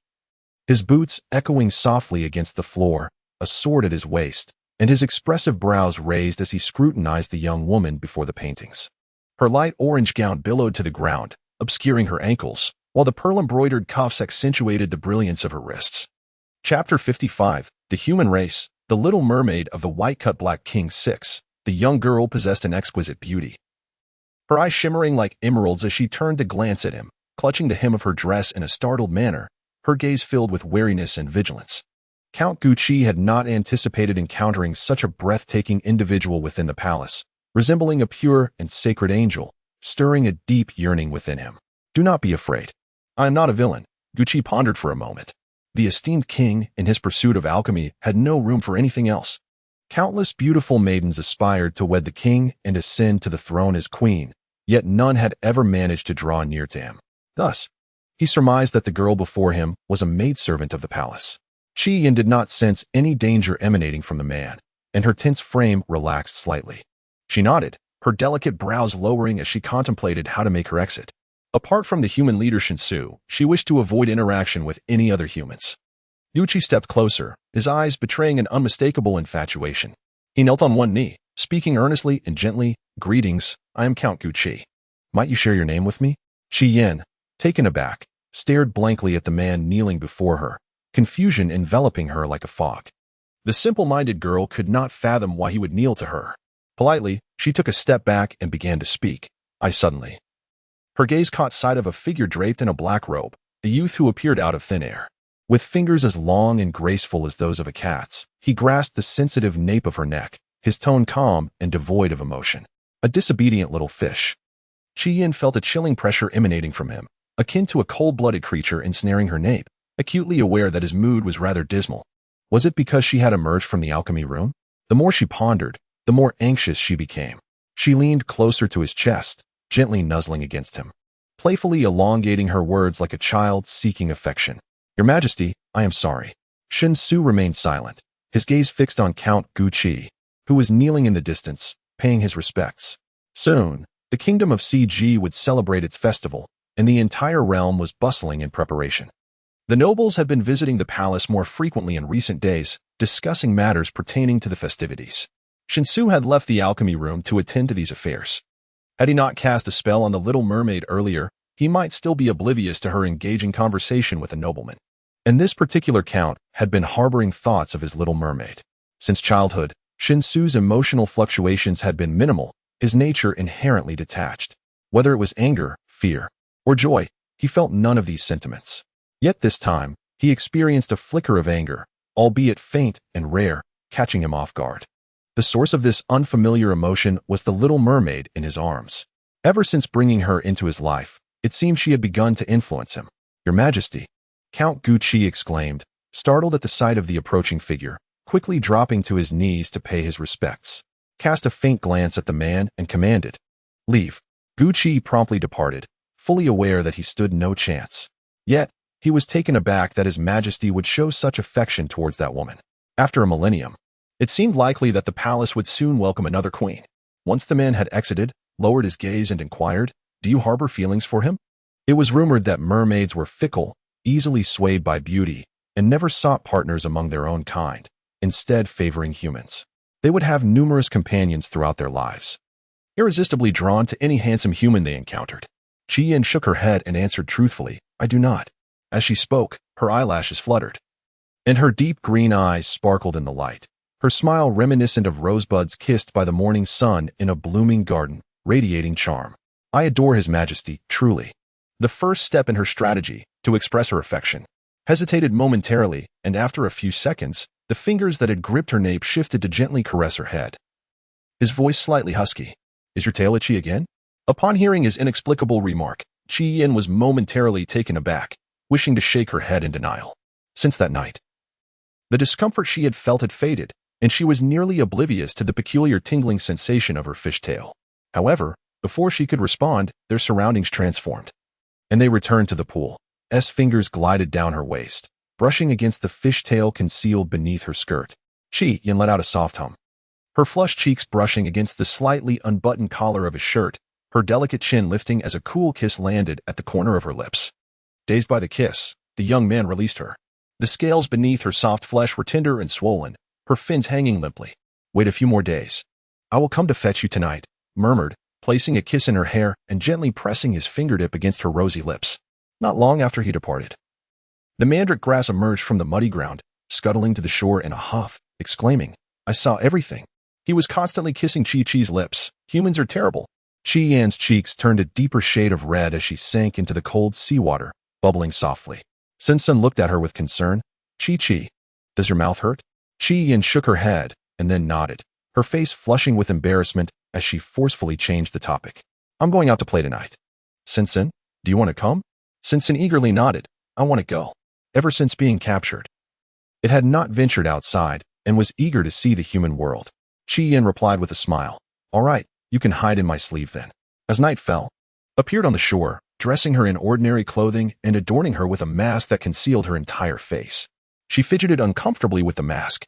his boots echoing softly against the floor, a sword at his waist, and his expressive brows raised as he scrutinized the young woman before the paintings. Her light orange gown billowed to the ground, obscuring her ankles, while the pearl-embroidered cuffs accentuated the brilliance of her wrists. Chapter 55, The Human Race, The Little Mermaid of the White-Cut Black King 6. The young girl possessed an exquisite beauty, her eyes shimmering like emeralds as she turned to glance at him, clutching the hem of her dress in a startled manner, her gaze filled with wariness and vigilance. Count Gucci had not anticipated encountering such a breathtaking individual within the palace, resembling a pure and sacred angel, stirring a deep yearning within him. Do not be afraid. I am not a villain, Gucci pondered for a moment. The esteemed king, in his pursuit of alchemy, had no room for anything else. Countless beautiful maidens aspired to wed the king and ascend to the throne as queen, yet none had ever managed to draw near to him. Thus, he surmised that the girl before him was a maidservant of the palace. Yin did not sense any danger emanating from the man, and her tense frame relaxed slightly. She nodded, her delicate brows lowering as she contemplated how to make her exit. Apart from the human leader Shinsu, she wished to avoid interaction with any other humans. Yuchi stepped closer, his eyes betraying an unmistakable infatuation. He knelt on one knee, speaking earnestly and gently, "Greetings, I am Count Gucci. Might you share your name with me?" Yin, taken aback, stared blankly at the man kneeling before her, confusion enveloping her like a fog. The simple-minded girl could not fathom why he would kneel to her. Politely, she took a step back and began to speak. Suddenly. Her gaze caught sight of a figure draped in a black robe, a youth who appeared out of thin air. With fingers as long and graceful as those of a cat's, he grasped the sensitive nape of her neck, his tone calm and devoid of emotion. A disobedient little fish. Yin felt a chilling pressure emanating from him, akin to a cold-blooded creature ensnaring her nape, acutely aware that his mood was rather dismal. Was it because she had emerged from the alchemy room? The more she pondered, the more anxious she became. She leaned closer to his chest, gently nuzzling against him, playfully elongating her words like a child seeking affection. "Your Majesty, I am sorry." Shinsu remained silent, his gaze fixed on Count Gucci, who was kneeling in the distance, paying his respects. Soon, the kingdom of CG would celebrate its festival, and the entire realm was bustling in preparation. The nobles had been visiting the palace more frequently in recent days, discussing matters pertaining to the festivities. Shinsu had left the alchemy room to attend to these affairs. Had he not cast a spell on the Little Mermaid earlier, he might still be oblivious to her engaging conversation with a nobleman. And this particular count had been harboring thoughts of his Little Mermaid. Since childhood, Shinsu's emotional fluctuations had been minimal, his nature inherently detached. Whether it was anger, fear, or joy, he felt none of these sentiments. Yet this time, he experienced a flicker of anger, albeit faint and rare, catching him off guard. The source of this unfamiliar emotion was the Little Mermaid in his arms. Ever since bringing her into his life, it seemed she had begun to influence him. "Your Majesty," Count Gucci exclaimed, startled at the sight of the approaching figure, quickly dropping to his knees to pay his respects. Cast a faint glance at the man and commanded, "Leave." Gucci promptly departed, fully aware that he stood no chance. Yet, he was taken aback that His Majesty would show such affection towards that woman. After a millennium, it seemed likely that the palace would soon welcome another queen. Once the man had exited, lowered his gaze and inquired, "Do you harbor feelings for him?" It was rumored that mermaids were fickle, easily swayed by beauty, and never sought partners among their own kind, instead favoring humans. They would have numerous companions throughout their lives, irresistibly drawn to any handsome human they encountered. Qi Yin shook her head and answered truthfully, "I do not." As she spoke, her eyelashes fluttered, and her deep green eyes sparkled in the light, her smile reminiscent of rosebuds kissed by the morning sun in a blooming garden, radiating charm. "I adore His Majesty, truly." The first step in her strategy, to express her affection, hesitated momentarily, and after a few seconds, the fingers that had gripped her nape shifted to gently caress her head. His voice slightly husky. "Is your tail itchy again?" Upon hearing his inexplicable remark, Qi Yin was momentarily taken aback, wishing to shake her head in denial. Since that night, the discomfort she had felt had faded, and she was nearly oblivious to the peculiar tingling sensation of her fishtail. However, before she could respond, their surroundings transformed, and they returned to the pool. S fingers glided down her waist, brushing against the fishtail concealed beneath her skirt. Qi Yin let out a soft hum, her flushed cheeks brushing against the slightly unbuttoned collar of his shirt, her delicate chin lifting as a cool kiss landed at the corner of her lips. Dazed by the kiss, the young man released her. The scales beneath her soft flesh were tender and swollen, her fins hanging limply. "Wait a few more days. I will come to fetch you tonight," murmured, placing a kiss in her hair and gently pressing his fingertip against her rosy lips. Not long after he departed, the mandrake grass emerged from the muddy ground, scuttling to the shore in a huff, exclaiming, "I saw everything." He was constantly kissing Chi-Chi's lips. Humans are terrible. Qi Yan's cheeks turned a deeper shade of red as she sank into the cold seawater, bubbling softly. Sin-Sun looked at her with concern. "Chi-Chi, does your mouth hurt?" Qi Yan shook her head and then nodded, her face flushing with embarrassment as she forcefully changed the topic. "I'm going out to play tonight." "Sin-Sun, do you want to come?" Sin-Sun eagerly nodded. "I want to go." Ever since being captured, it had not ventured outside and was eager to see the human world. Qi Yan replied with a smile. "All right, you can hide in my sleeve then." As night fell, appeared on the shore, dressing her in ordinary clothing and adorning her with a mask that concealed her entire face. She fidgeted uncomfortably with the mask,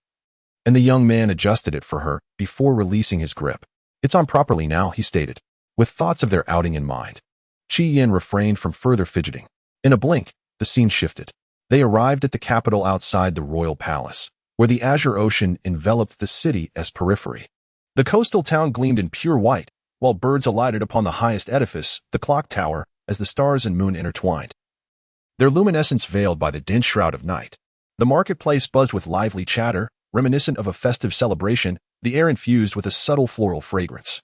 and the young man adjusted it for her before releasing his grip. "It's on properly now," he stated, with thoughts of their outing in mind. Qi Yan refrained from further fidgeting. In a blink, the scene shifted. They arrived at the capital outside the royal palace, where the azure ocean enveloped the city as periphery. The coastal town gleamed in pure white, while birds alighted upon the highest edifice, the clock tower, as the stars and moon intertwined, their luminescence veiled by the dense shroud of night. The marketplace buzzed with lively chatter, reminiscent of a festive celebration, the air infused with a subtle floral fragrance,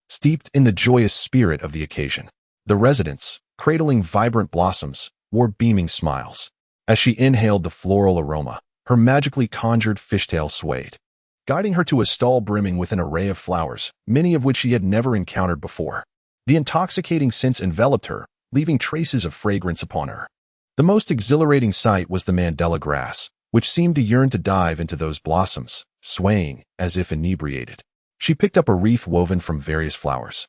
steeped in the joyous spirit of the occasion. The residents, cradling vibrant blossoms, wore beaming smiles. As she inhaled the floral aroma, her magically conjured fishtail swayed, guiding her to a stall brimming with an array of flowers, many of which she had never encountered before. The intoxicating scents enveloped her, leaving traces of fragrance upon her. The most exhilarating sight was the mandala grass, which seemed to yearn to dive into those blossoms, swaying as if inebriated. She picked up a wreath woven from various flowers,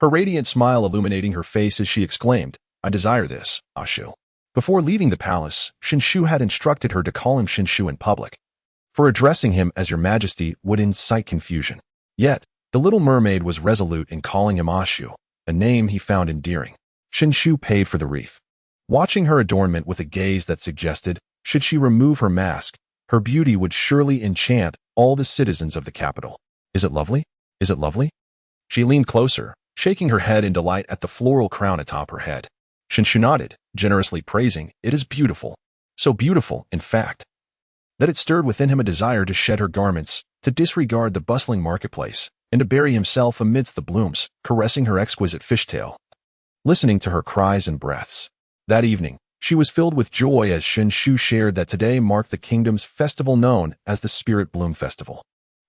her radiant smile illuminating her face as she exclaimed, "I desire this, Ashu." Before leaving the palace, Shinshu had instructed her to call him Shinshu in public, for addressing him as Your Majesty would incite confusion. Yet, the little mermaid was resolute in calling him Ashu, a name he found endearing. Shinshu paid for the wreath, watching her adornment with a gaze that suggested, should she remove her mask, her beauty would surely enchant all the citizens of the capital. "Is it lovely? Is it lovely?" She leaned closer, shaking her head in delight at the floral crown atop her head. Shinshu nodded, generously praising, "It is beautiful. So beautiful, in fact, that it stirred within him a desire to shed her garments, to disregard the bustling marketplace, and to bury himself amidst the blooms, caressing her exquisite fishtail, listening to her cries and breaths. That evening, she was filled with joy as Shinshu shared that today marked the kingdom's festival known as the Spirit Bloom Festival.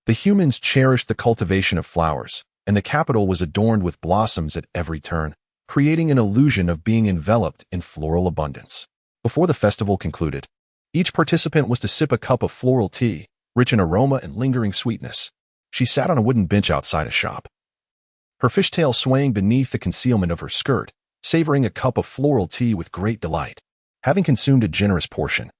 The humans cherished the cultivation of flowers, and the capital was adorned with blossoms at every turn, creating an illusion of being enveloped in floral abundance. Before the festival concluded, each participant was to sip a cup of floral tea, rich in aroma and lingering sweetness. She sat on a wooden bench outside a shop, her fishtail swaying beneath the concealment of her skirt, savoring a cup of floral tea with great delight. Having consumed a generous portion,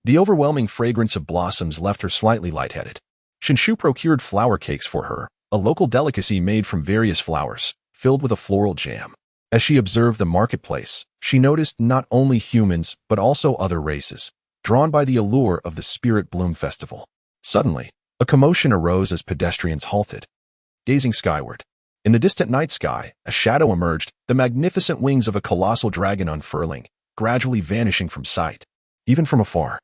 the overwhelming fragrance of blossoms left her slightly lightheaded. Shinshu procured flower cakes for her, a local delicacy made from various flowers, filled with a floral jam. As she observed the marketplace, she noticed not only humans but also other races, drawn by the allure of the Spirit Bloom Festival. Suddenly, A commotion arose as pedestrians halted, gazing skyward. In the distant night sky, a shadow emerged, the magnificent wings of a colossal dragon unfurling, gradually vanishing from sight. Even from afar,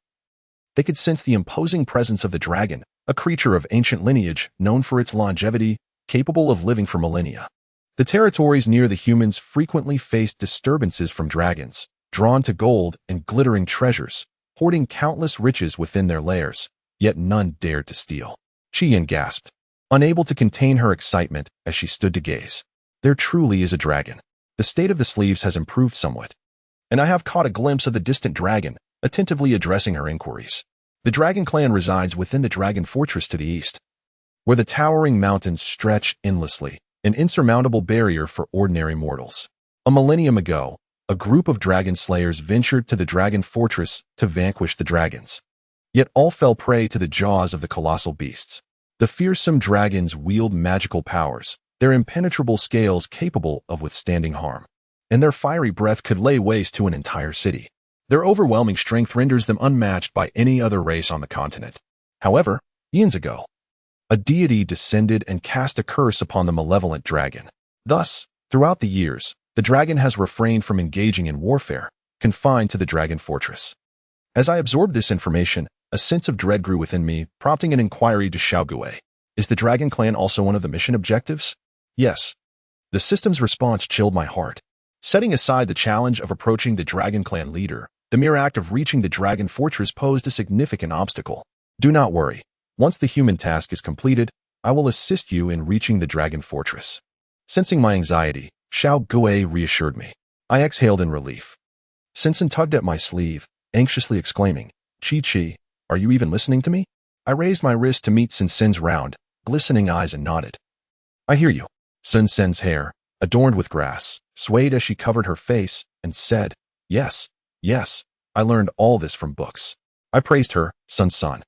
they could sense the imposing presence of the dragon, a creature of ancient lineage known for its longevity, capable of living for millennia. The territories near the humans frequently faced disturbances from dragons, drawn to gold and glittering treasures, hoarding countless riches within their lairs, yet none dared to steal. Qian gasped, unable to contain her excitement as she stood to gaze. There truly is a dragon. The state of the sleeves has improved somewhat, and I have caught a glimpse of the distant dragon, attentively addressing her inquiries. The dragon clan resides within the dragon fortress to the east, where the towering mountains stretch endlessly, an insurmountable barrier for ordinary mortals. A millennium ago, a group of dragon slayers ventured to the dragon fortress to vanquish the dragons. Yet all fell prey to the jaws of the colossal beasts. The fearsome dragons wield magical powers, their impenetrable scales capable of withstanding harm, and their fiery breath could lay waste to an entire city. Their overwhelming strength renders them unmatched by any other race on the continent. However, eons ago, a deity descended and cast a curse upon the malevolent dragon. Thus, throughout the years, the dragon has refrained from engaging in warfare, confined to the dragon fortress. As I absorbed this information, a sense of dread grew within me, prompting an inquiry to Xiao Gui. Is the dragon clan also one of the mission objectives? Yes. The system's response chilled my heart. Setting aside the challenge of approaching the dragon clan leader, the mere act of reaching the dragon fortress posed a significant obstacle. Do not worry. Once the human task is completed, I will assist you in reaching the dragon fortress. Sensing my anxiety, Xiao Gui reassured me. I exhaled in relief. Sinsen tugged at my sleeve, anxiously exclaiming, Chi, are you even listening to me? I raised my wrist to meet Sinsen's round, glistening eyes and nodded. I hear you. Sinsen's hair, adorned with grass, swayed as she covered her face and said, Yes, I learned all this from books. I praised her, Sun.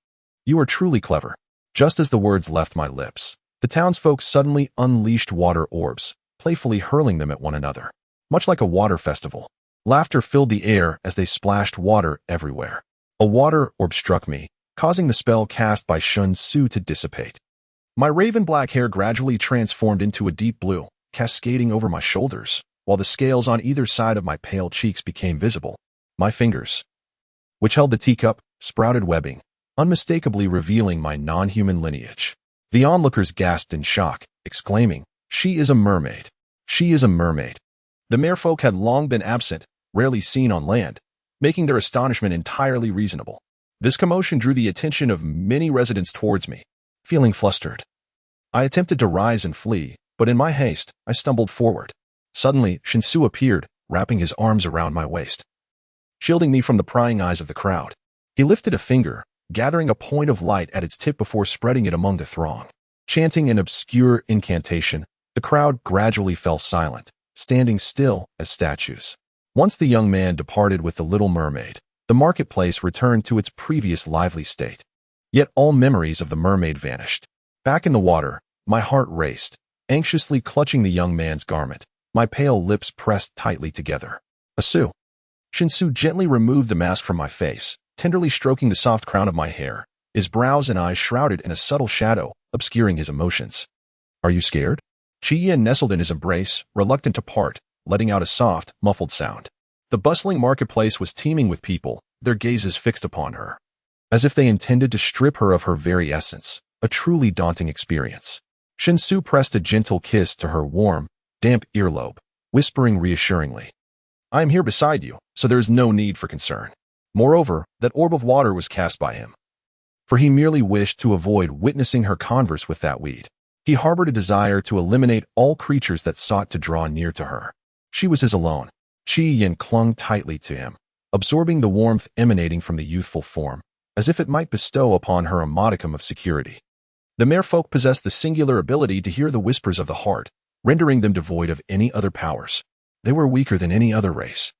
You are truly clever. Just as the words left my lips, the townsfolk suddenly unleashed water orbs, playfully hurling them at one another. Much like a water festival, laughter filled the air as they splashed water everywhere. A water orb struck me, causing the spell cast by Shun Su to dissipate. My raven-black hair gradually transformed into a deep blue, cascading over my shoulders, while the scales on either side of my pale cheeks became visible. My fingers, which held the teacup, sprouted webbing, unmistakably revealing my non-human lineage. The onlookers gasped in shock, exclaiming, She is a mermaid. She is a mermaid. The merfolk had long been absent, rarely seen on land, making their astonishment entirely reasonable. This commotion drew the attention of many residents towards me. Feeling flustered, I attempted to rise and flee, but in my haste, I stumbled forward. Suddenly, Shinsu appeared, wrapping his arms around my waist, shielding me from the prying eyes of the crowd. He lifted a finger, gathering a point of light at its tip before spreading it among the throng. Chanting an obscure incantation, the crowd gradually fell silent, standing still as statues. Once the young man departed with the little mermaid, the marketplace returned to its previous lively state. Yet all memories of the mermaid vanished. Back in the water, my heart raced, anxiously clutching the young man's garment, my pale lips pressed tightly together. Asu. Shinsu gently removed the mask from my face, tenderly stroking the soft crown of my hair, his brows and eyes shrouded in a subtle shadow, obscuring his emotions. Are you scared? Qian nestled in his embrace, reluctant to part, letting out a soft, muffled sound. The bustling marketplace was teeming with people, their gazes fixed upon her, as if they intended to strip her of her very essence, a truly daunting experience. Shinsu pressed a gentle kiss to her warm, damp earlobe, whispering reassuringly, I am here beside you, so there is no need for concern. Moreover, that orb of water was cast by him, for he merely wished to avoid witnessing her converse with that weed. He harbored a desire to eliminate all creatures that sought to draw near to her. She was his alone. Qian clung tightly to him, absorbing the warmth emanating from the youthful form, as if it might bestow upon her a modicum of security. The merfolk possessed the singular ability to hear the whispers of the heart, rendering them devoid of any other powers. They were weaker than any other race.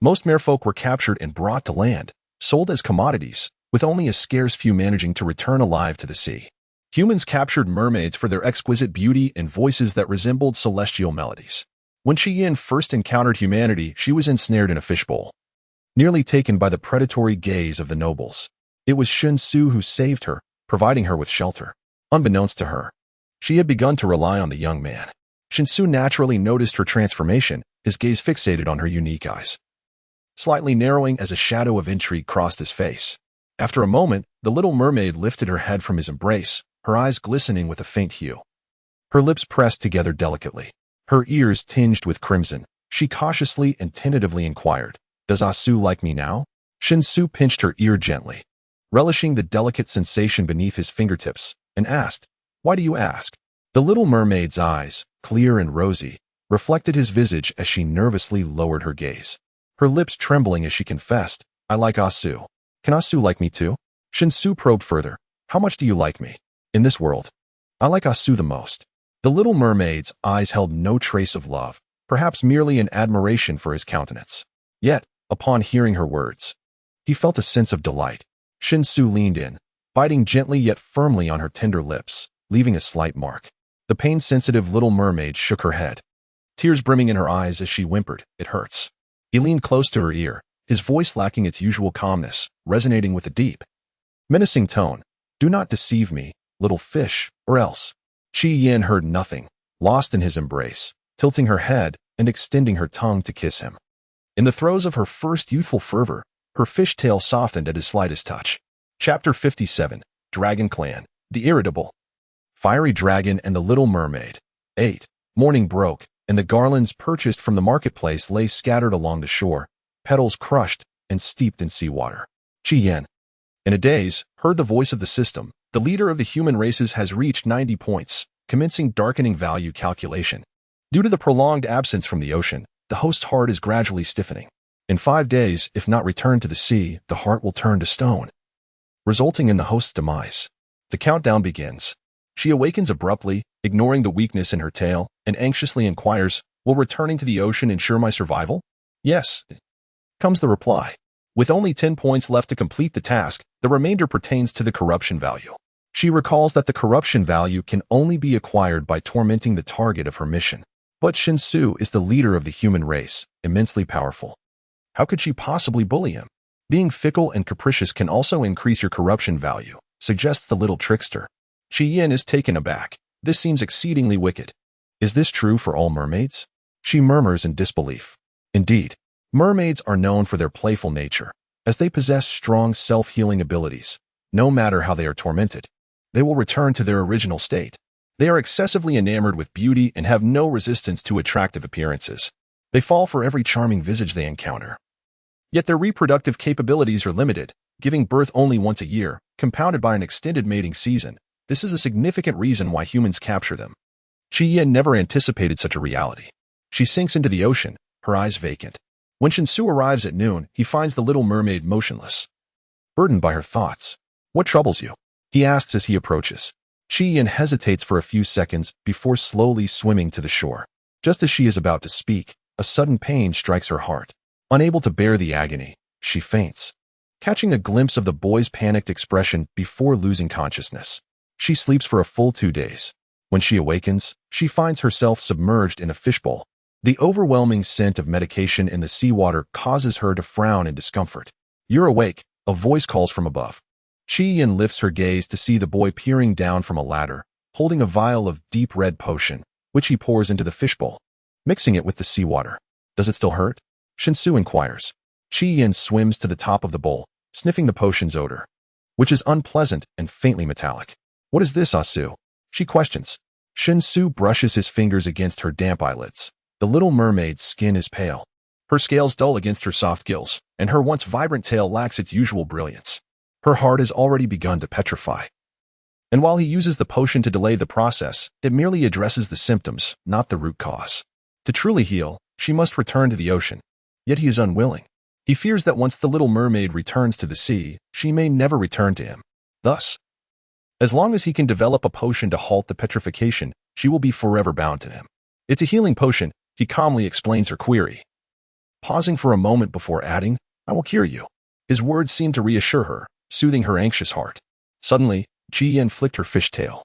Most merfolk were captured and brought to land, sold as commodities, with only a scarce few managing to return alive to the sea. Humans captured mermaids for their exquisite beauty and voices that resembled celestial melodies. When Qian first encountered humanity, she was ensnared in a fishbowl, nearly taken by the predatory gaze of the nobles. It was Shinsu who saved her, providing her with shelter. Unbeknownst to her, she had begun to rely on the young man. Shinsu naturally noticed her transformation, his gaze fixated on her unique eyes, slightly narrowing as a shadow of intrigue crossed his face. After a moment, the little mermaid lifted her head from his embrace, her eyes glistening with a faint hue. Her lips pressed together delicately, her ears tinged with crimson. She cautiously and tentatively inquired, "Does Asu like me now?" Shinsu pinched her ear gently, relishing the delicate sensation beneath his fingertips, and asked, "Why do you ask?" The little mermaid's eyes, clear and rosy, reflected his visage as she nervously lowered her gaze, her lips trembling as she confessed, "I like Asu. Can Asu like me too?" Shinsu probed further, "How much do you like me? In this world, I like Asu the most." The little mermaid's eyes held no trace of love, perhaps merely an admiration for his countenance. Yet, upon hearing her words, he felt a sense of delight. Shinsu leaned in, biting gently yet firmly on her tender lips, leaving a slight mark. The pain-sensitive little mermaid shook her head, tears brimming in her eyes as she whimpered, "It hurts." He leaned close to her ear, his voice lacking its usual calmness, resonating with a deep, menacing tone. "Do not deceive me, little fish, or else." Chi Yin heard nothing, lost in his embrace, tilting her head and extending her tongue to kiss him. In the throes of her first youthful fervor, her fishtail softened at his slightest touch. Chapter 57, Dragon Clan, The Irritable. Fiery Dragon and the Little Mermaid. 8. Morning broke, and the garlands purchased from the marketplace lay scattered along the shore, petals crushed and steeped in seawater. Chi Yin, in a daze, heard the voice of the system. The leader of the human races has reached 90 points, commencing darkening value calculation. Due to the prolonged absence from the ocean, the host's heart is gradually stiffening. In 5 days, if not returned to the sea, the heart will turn to stone, resulting in the host's demise. The countdown begins. She awakens abruptly, ignoring the weakness in her tail, and anxiously inquires, "Will returning to the ocean ensure my survival?" "Yes," comes the reply. With only 10 points left to complete the task, the remainder pertains to the corruption value. She recalls that the corruption value can only be acquired by tormenting the target of her mission. But Shinsu is the leader of the human race, immensely powerful. How could she possibly bully him? Being fickle and capricious can also increase your corruption value, suggests the little trickster. Chi Yin is taken aback. This seems exceedingly wicked. Is this true for all mermaids? She murmurs in disbelief. Indeed, mermaids are known for their playful nature, as they possess strong self-healing abilities. No matter how they are tormented, they will return to their original state. They are excessively enamored with beauty and have no resistance to attractive appearances. They fall for every charming visage they encounter. Yet their reproductive capabilities are limited, giving birth only once a year, compounded by an extended mating season. This is a significant reason why humans capture them. Chi Yin never anticipated such a reality. She sinks into the ocean, her eyes vacant. When Shinsu arrives at noon, he finds the little mermaid motionless, burdened by her thoughts. "What troubles you?" he asks as he approaches. Chi Yin hesitates for a few seconds before slowly swimming to the shore. Just as she is about to speak, a sudden pain strikes her heart. Unable to bear the agony, she faints, catching a glimpse of the boy's panicked expression before losing consciousness. She sleeps for a full 2 days. When she awakens, she finds herself submerged in a fishbowl. The overwhelming scent of medication in the seawater causes her to frown in discomfort. "You're awake," a voice calls from above. Chi Yin lifts her gaze to see the boy peering down from a ladder, holding a vial of deep red potion, which he pours into the fishbowl, mixing it with the seawater. "Does it still hurt?" Shinsu inquires. Chi Yin swims to the top of the bowl, sniffing the potion's odor, which is unpleasant and faintly metallic. "What is this, Asu?" she questions. Shinsu brushes his fingers against her damp eyelids. The little mermaid's skin is pale, her scales dull against her soft gills, and her once vibrant tail lacks its usual brilliance. Her heart has already begun to petrify. And while he uses the potion to delay the process, it merely addresses the symptoms, not the root cause. To truly heal, she must return to the ocean. Yet he is unwilling. He fears that once the little mermaid returns to the sea, she may never return to him. Thus, as long as he can develop a potion to halt the petrification, she will be forever bound to him. "It's a healing potion," he calmly explains her query, pausing for a moment before adding, "I will cure you." His words seem to reassure her, soothing her anxious heart. Suddenly, Chi Yin flicked her fishtail,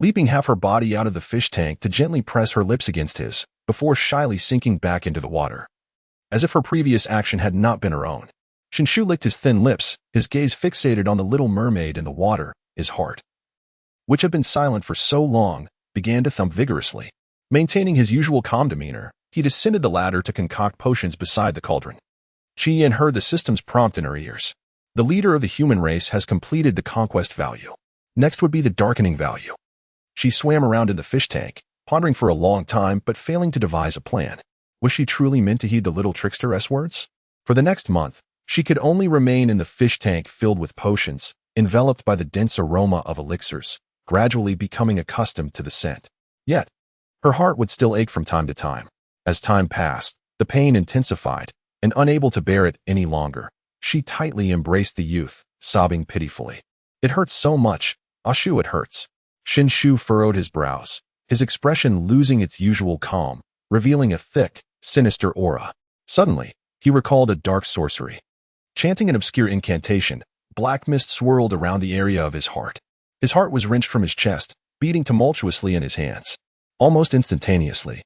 leaping half her body out of the fish tank to gently press her lips against his, before shyly sinking back into the water, as if her previous action had not been her own. Shinsu licked his thin lips, his gaze fixated on the little mermaid in the water, his heart, which had been silent for so long, began to thump vigorously. Maintaining his usual calm demeanor, he descended the ladder to concoct potions beside the cauldron. Qian heard the system's prompt in her ears. The leader of the human race has completed the conquest value. Next would be the darkening value. She swam around in the fish tank, pondering for a long time but failing to devise a plan. Was she truly meant to heed the little trickster's words? For the next month, she could only remain in the fish tank filled with potions, enveloped by the dense aroma of elixirs, gradually becoming accustomed to the scent. Yet, her heart would still ache from time to time. As time passed, the pain intensified, and unable to bear it any longer, she tightly embraced the youth, sobbing pitifully. It hurts so much, Ashu, it hurts. Shinshu furrowed his brows, his expression losing its usual calm, revealing a thick, sinister aura. Suddenly, he recalled a dark sorcery. Chanting an obscure incantation, black mist swirled around the area of his heart. His heart was wrenched from his chest, beating tumultuously in his hands. Almost instantaneously,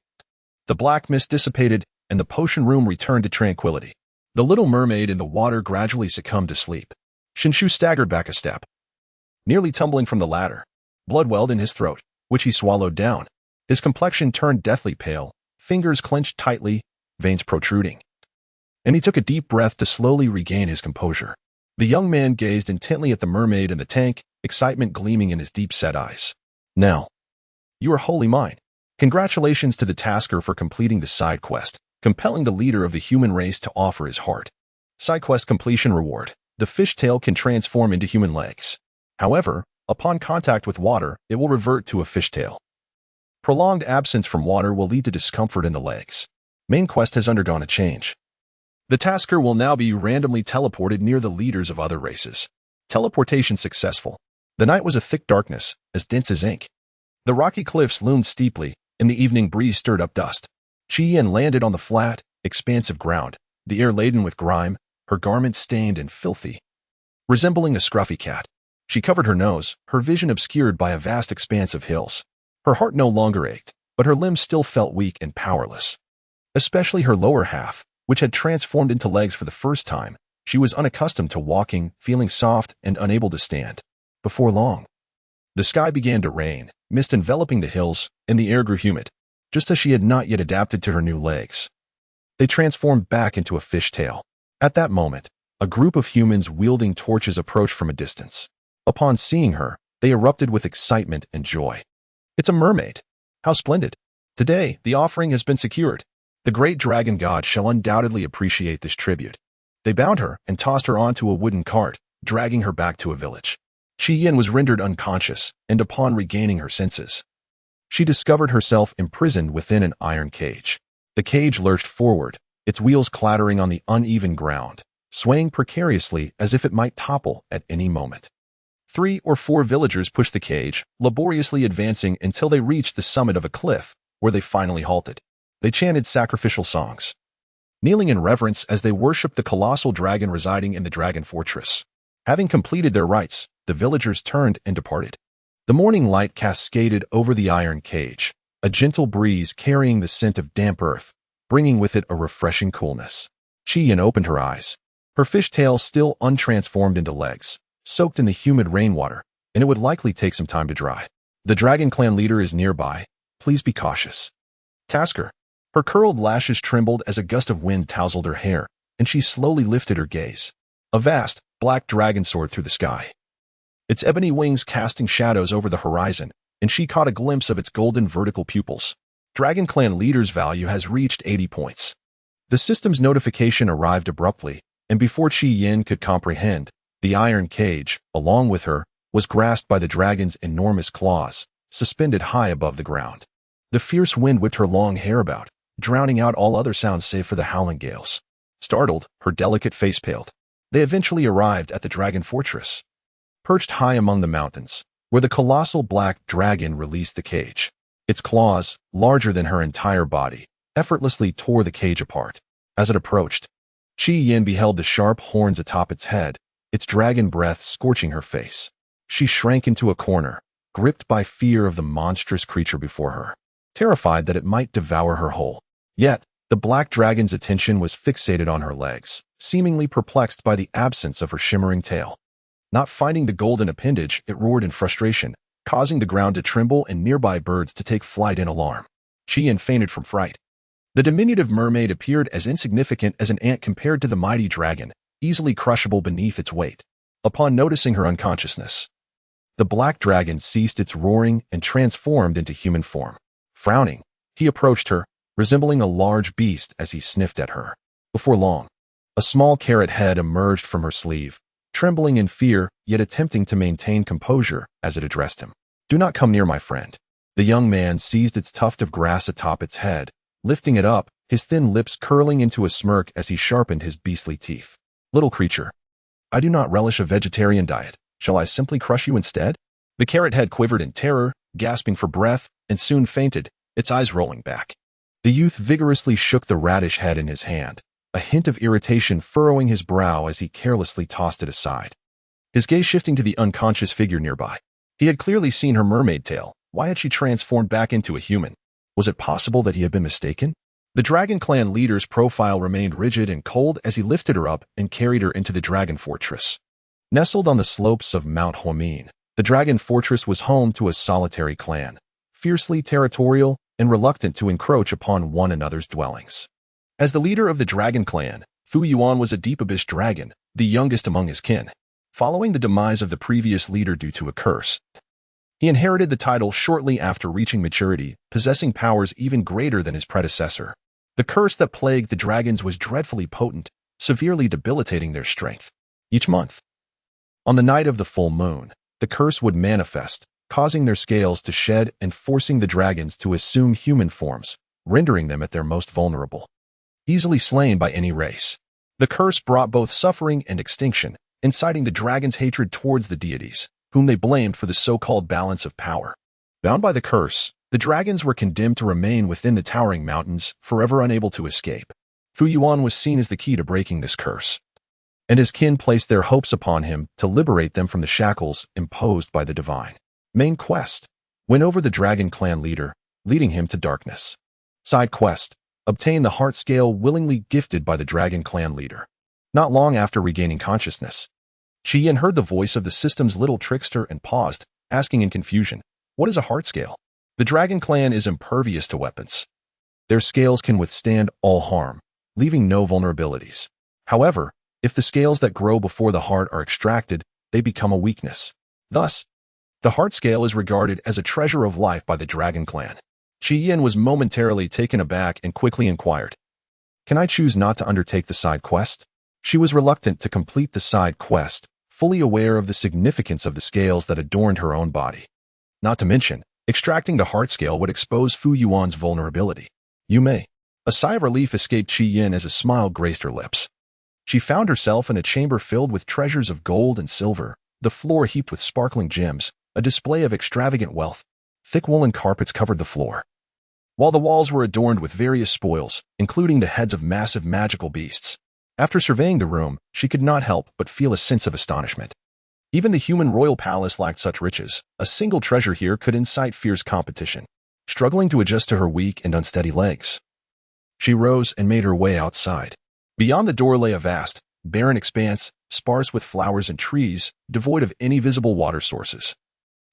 the black mist dissipated and the potion room returned to tranquility. The little mermaid in the water gradually succumbed to sleep. Shinshu staggered back a step, nearly tumbling from the ladder. Blood welled in his throat, which he swallowed down. His complexion turned deathly pale, fingers clenched tightly, veins protruding. And he took a deep breath to slowly regain his composure. The young man gazed intently at the mermaid in the tank, excitement gleaming in his deep-set eyes. Now, you are wholly mine. Congratulations to the tasker for completing the side quest, compelling the leader of the human race to offer his heart. Side quest completion reward. The fishtail can transform into human legs. However, upon contact with water, it will revert to a fishtail. Prolonged absence from water will lead to discomfort in the legs. Main quest has undergone a change. The tasker will now be randomly teleported near the leaders of other races. Teleportation successful. The night was a thick darkness, as dense as ink. The rocky cliffs loomed steeply, and the evening breeze stirred up dust. Qian landed on the flat, expansive ground, the air laden with grime, her garments stained and filthy. Resembling a scruffy cat, she covered her nose, her vision obscured by a vast expanse of hills. Her heart no longer ached, but her limbs still felt weak and powerless. Especially her lower half, which had transformed into legs for the first time. She was unaccustomed to walking, feeling soft and unable to stand. Before long, the sky began to rain, mist enveloping the hills, and the air grew humid, just as she had not yet adapted to her new legs. They transformed back into a fishtail. At that moment, a group of humans wielding torches approached from a distance. Upon seeing her, they erupted with excitement and joy. It's a mermaid. How splendid. Today, the offering has been secured. The great dragon god shall undoubtedly appreciate this tribute. They bound her and tossed her onto a wooden cart, dragging her back to a village. Qian was rendered unconscious, and upon regaining her senses, she discovered herself imprisoned within an iron cage. The cage lurched forward, its wheels clattering on the uneven ground, swaying precariously as if it might topple at any moment. 3 or 4 villagers pushed the cage, laboriously advancing until they reached the summit of a cliff, where they finally halted. They chanted sacrificial songs, kneeling in reverence as they worshipped the colossal dragon residing in the dragon fortress. Having completed their rites, the villagers turned and departed. The morning light cascaded over the iron cage, a gentle breeze carrying the scent of damp earth, bringing with it a refreshing coolness. Qian opened her eyes, her fishtail still untransformed into legs, soaked in the humid rainwater, and it would likely take some time to dry. The dragon clan leader is nearby. Please be cautious. Tasker. Her curled lashes trembled as a gust of wind tousled her hair, and she slowly lifted her gaze. A vast, black dragon soared through the sky, its ebony wings casting shadows over the horizon, and she caught a glimpse of its golden vertical pupils. Dragon Clan leader's value has reached 80 points. The system's notification arrived abruptly, and before Qian could comprehend, the iron cage, along with her, was grasped by the dragon's enormous claws, suspended high above the ground. The fierce wind whipped her long hair about, drowning out all other sounds save for the howling gales. Startled, her delicate face paled. They eventually arrived at the dragon fortress. Perched high among the mountains, where the colossal black dragon released the cage. Its claws, larger than her entire body, effortlessly tore the cage apart. As it approached, Qian beheld the sharp horns atop its head, its dragon breath scorching her face. She shrank into a corner, gripped by fear of the monstrous creature before her, terrified that it might devour her whole. Yet, the black dragon's attention was fixated on her legs, seemingly perplexed by the absence of her shimmering tail. Not finding the golden appendage, it roared in frustration, causing the ground to tremble and nearby birds to take flight in alarm. Qian fainted from fright. The diminutive mermaid appeared as insignificant as an ant compared to the mighty dragon, easily crushable beneath its weight. Upon noticing her unconsciousness, the black dragon ceased its roaring and transformed into human form. Frowning, he approached her, resembling a large beast as he sniffed at her. Before long, a small carrot head emerged from her sleeve, trembling in fear, yet attempting to maintain composure as it addressed him. "Do not come near, my friend." The young man seized its tuft of grass atop its head, lifting it up, his thin lips curling into a smirk as he sharpened his beastly teeth. "Little creature, I do not relish a vegetarian diet. Shall I simply crush you instead?" The carrot head quivered in terror, gasping for breath, and soon fainted, its eyes rolling back. The youth vigorously shook the radish head in his hand, a hint of irritation furrowing his brow as he carelessly tossed it aside. His gaze shifting to the unconscious figure nearby. He had clearly seen her mermaid tail. Why had she transformed back into a human? Was it possible that he had been mistaken? The Dragon Clan leader's profile remained rigid and cold as he lifted her up and carried her into the Dragon Fortress. Nestled on the slopes of Mount Huamin, the Dragon Fortress was home to a solitary clan, fiercely territorial and reluctant to encroach upon one another's dwellings. As the leader of the Dragon Clan, Fu Yuan was a deep abyss dragon, the youngest among his kin. Following the demise of the previous leader due to a curse, he inherited the title shortly after reaching maturity, possessing powers even greater than his predecessor. The curse that plagued the dragons was dreadfully potent, severely debilitating their strength. Each month, on the night of the full moon, the curse would manifest, causing their scales to shed and forcing the dragons to assume human forms, rendering them at their most vulnerable. Easily slain by any race. The curse brought both suffering and extinction, inciting the dragons' hatred towards the deities, whom they blamed for the so-called balance of power. Bound by the curse, the dragons were condemned to remain within the towering mountains, forever unable to escape. Fu Yuan was seen as the key to breaking this curse, and his kin placed their hopes upon him to liberate them from the shackles imposed by the divine. Main quest: win over the Dragon Clan leader, leading him to darkness. Side quest: obtain the heart scale willingly gifted by the Dragon Clan leader. Not long after regaining consciousness, Qian heard the voice of the system's little trickster and paused, asking in confusion, "What is a heart scale?" The Dragon Clan is impervious to weapons. Their scales can withstand all harm, leaving no vulnerabilities. However, if the scales that grow before the heart are extracted, they become a weakness. Thus, the heart scale is regarded as a treasure of life by the Dragon Clan. Qian was momentarily taken aback and quickly inquired, "Can I choose not to undertake the side quest?" She was reluctant to complete the side quest, fully aware of the significance of the scales that adorned her own body. Not to mention, extracting the heart scale would expose Fu Yuan's vulnerability. "You may." A sigh of relief escaped Qian as a smile graced her lips. She found herself in a chamber filled with treasures of gold and silver, the floor heaped with sparkling gems, a display of extravagant wealth. Thick woolen carpets covered the floor, while the walls were adorned with various spoils, including the heads of massive magical beasts. After surveying the room, she could not help but feel a sense of astonishment. Even the human royal palace lacked such riches. A single treasure here could incite fierce competition. Struggling to adjust to her weak and unsteady legs, she rose and made her way outside. Beyond the door lay a vast, barren expanse, sparse with flowers and trees, devoid of any visible water sources,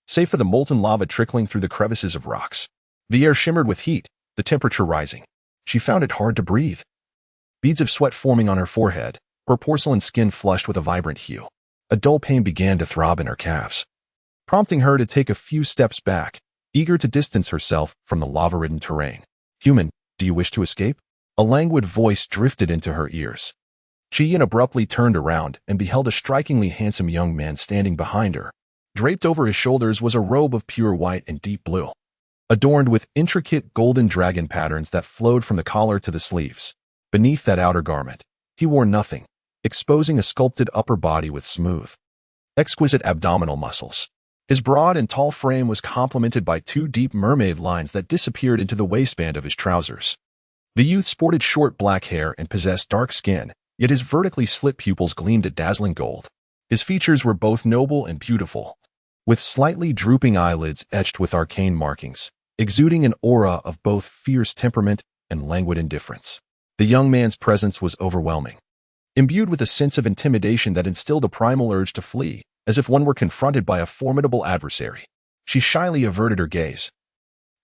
save for the molten lava trickling through the crevices of rocks. The air shimmered with heat, the temperature rising. She found it hard to breathe. Beads of sweat forming on her forehead, her porcelain skin flushed with a vibrant hue. A dull pain began to throb in her calves, prompting her to take a few steps back, eager to distance herself from the lava-ridden terrain. "Human, do you wish to escape?" A languid voice drifted into her ears. Qian abruptly turned around and beheld a strikingly handsome young man standing behind her. Draped over his shoulders was a robe of pure white and deep blue, adorned with intricate golden dragon patterns that flowed from the collar to the sleeves. Beneath that outer garment, he wore nothing, exposing a sculpted upper body with smooth, exquisite abdominal muscles. His broad and tall frame was complemented by two deep mermaid lines that disappeared into the waistband of his trousers. The youth sported short black hair and possessed dark skin, yet his vertically slit pupils gleamed a dazzling gold. His features were both noble and beautiful, with slightly drooping eyelids etched with arcane markings, exuding an aura of both fierce temperament and languid indifference. The young man's presence was overwhelming. Imbued with a sense of intimidation that instilled a primal urge to flee, as if one were confronted by a formidable adversary. She shyly averted her gaze,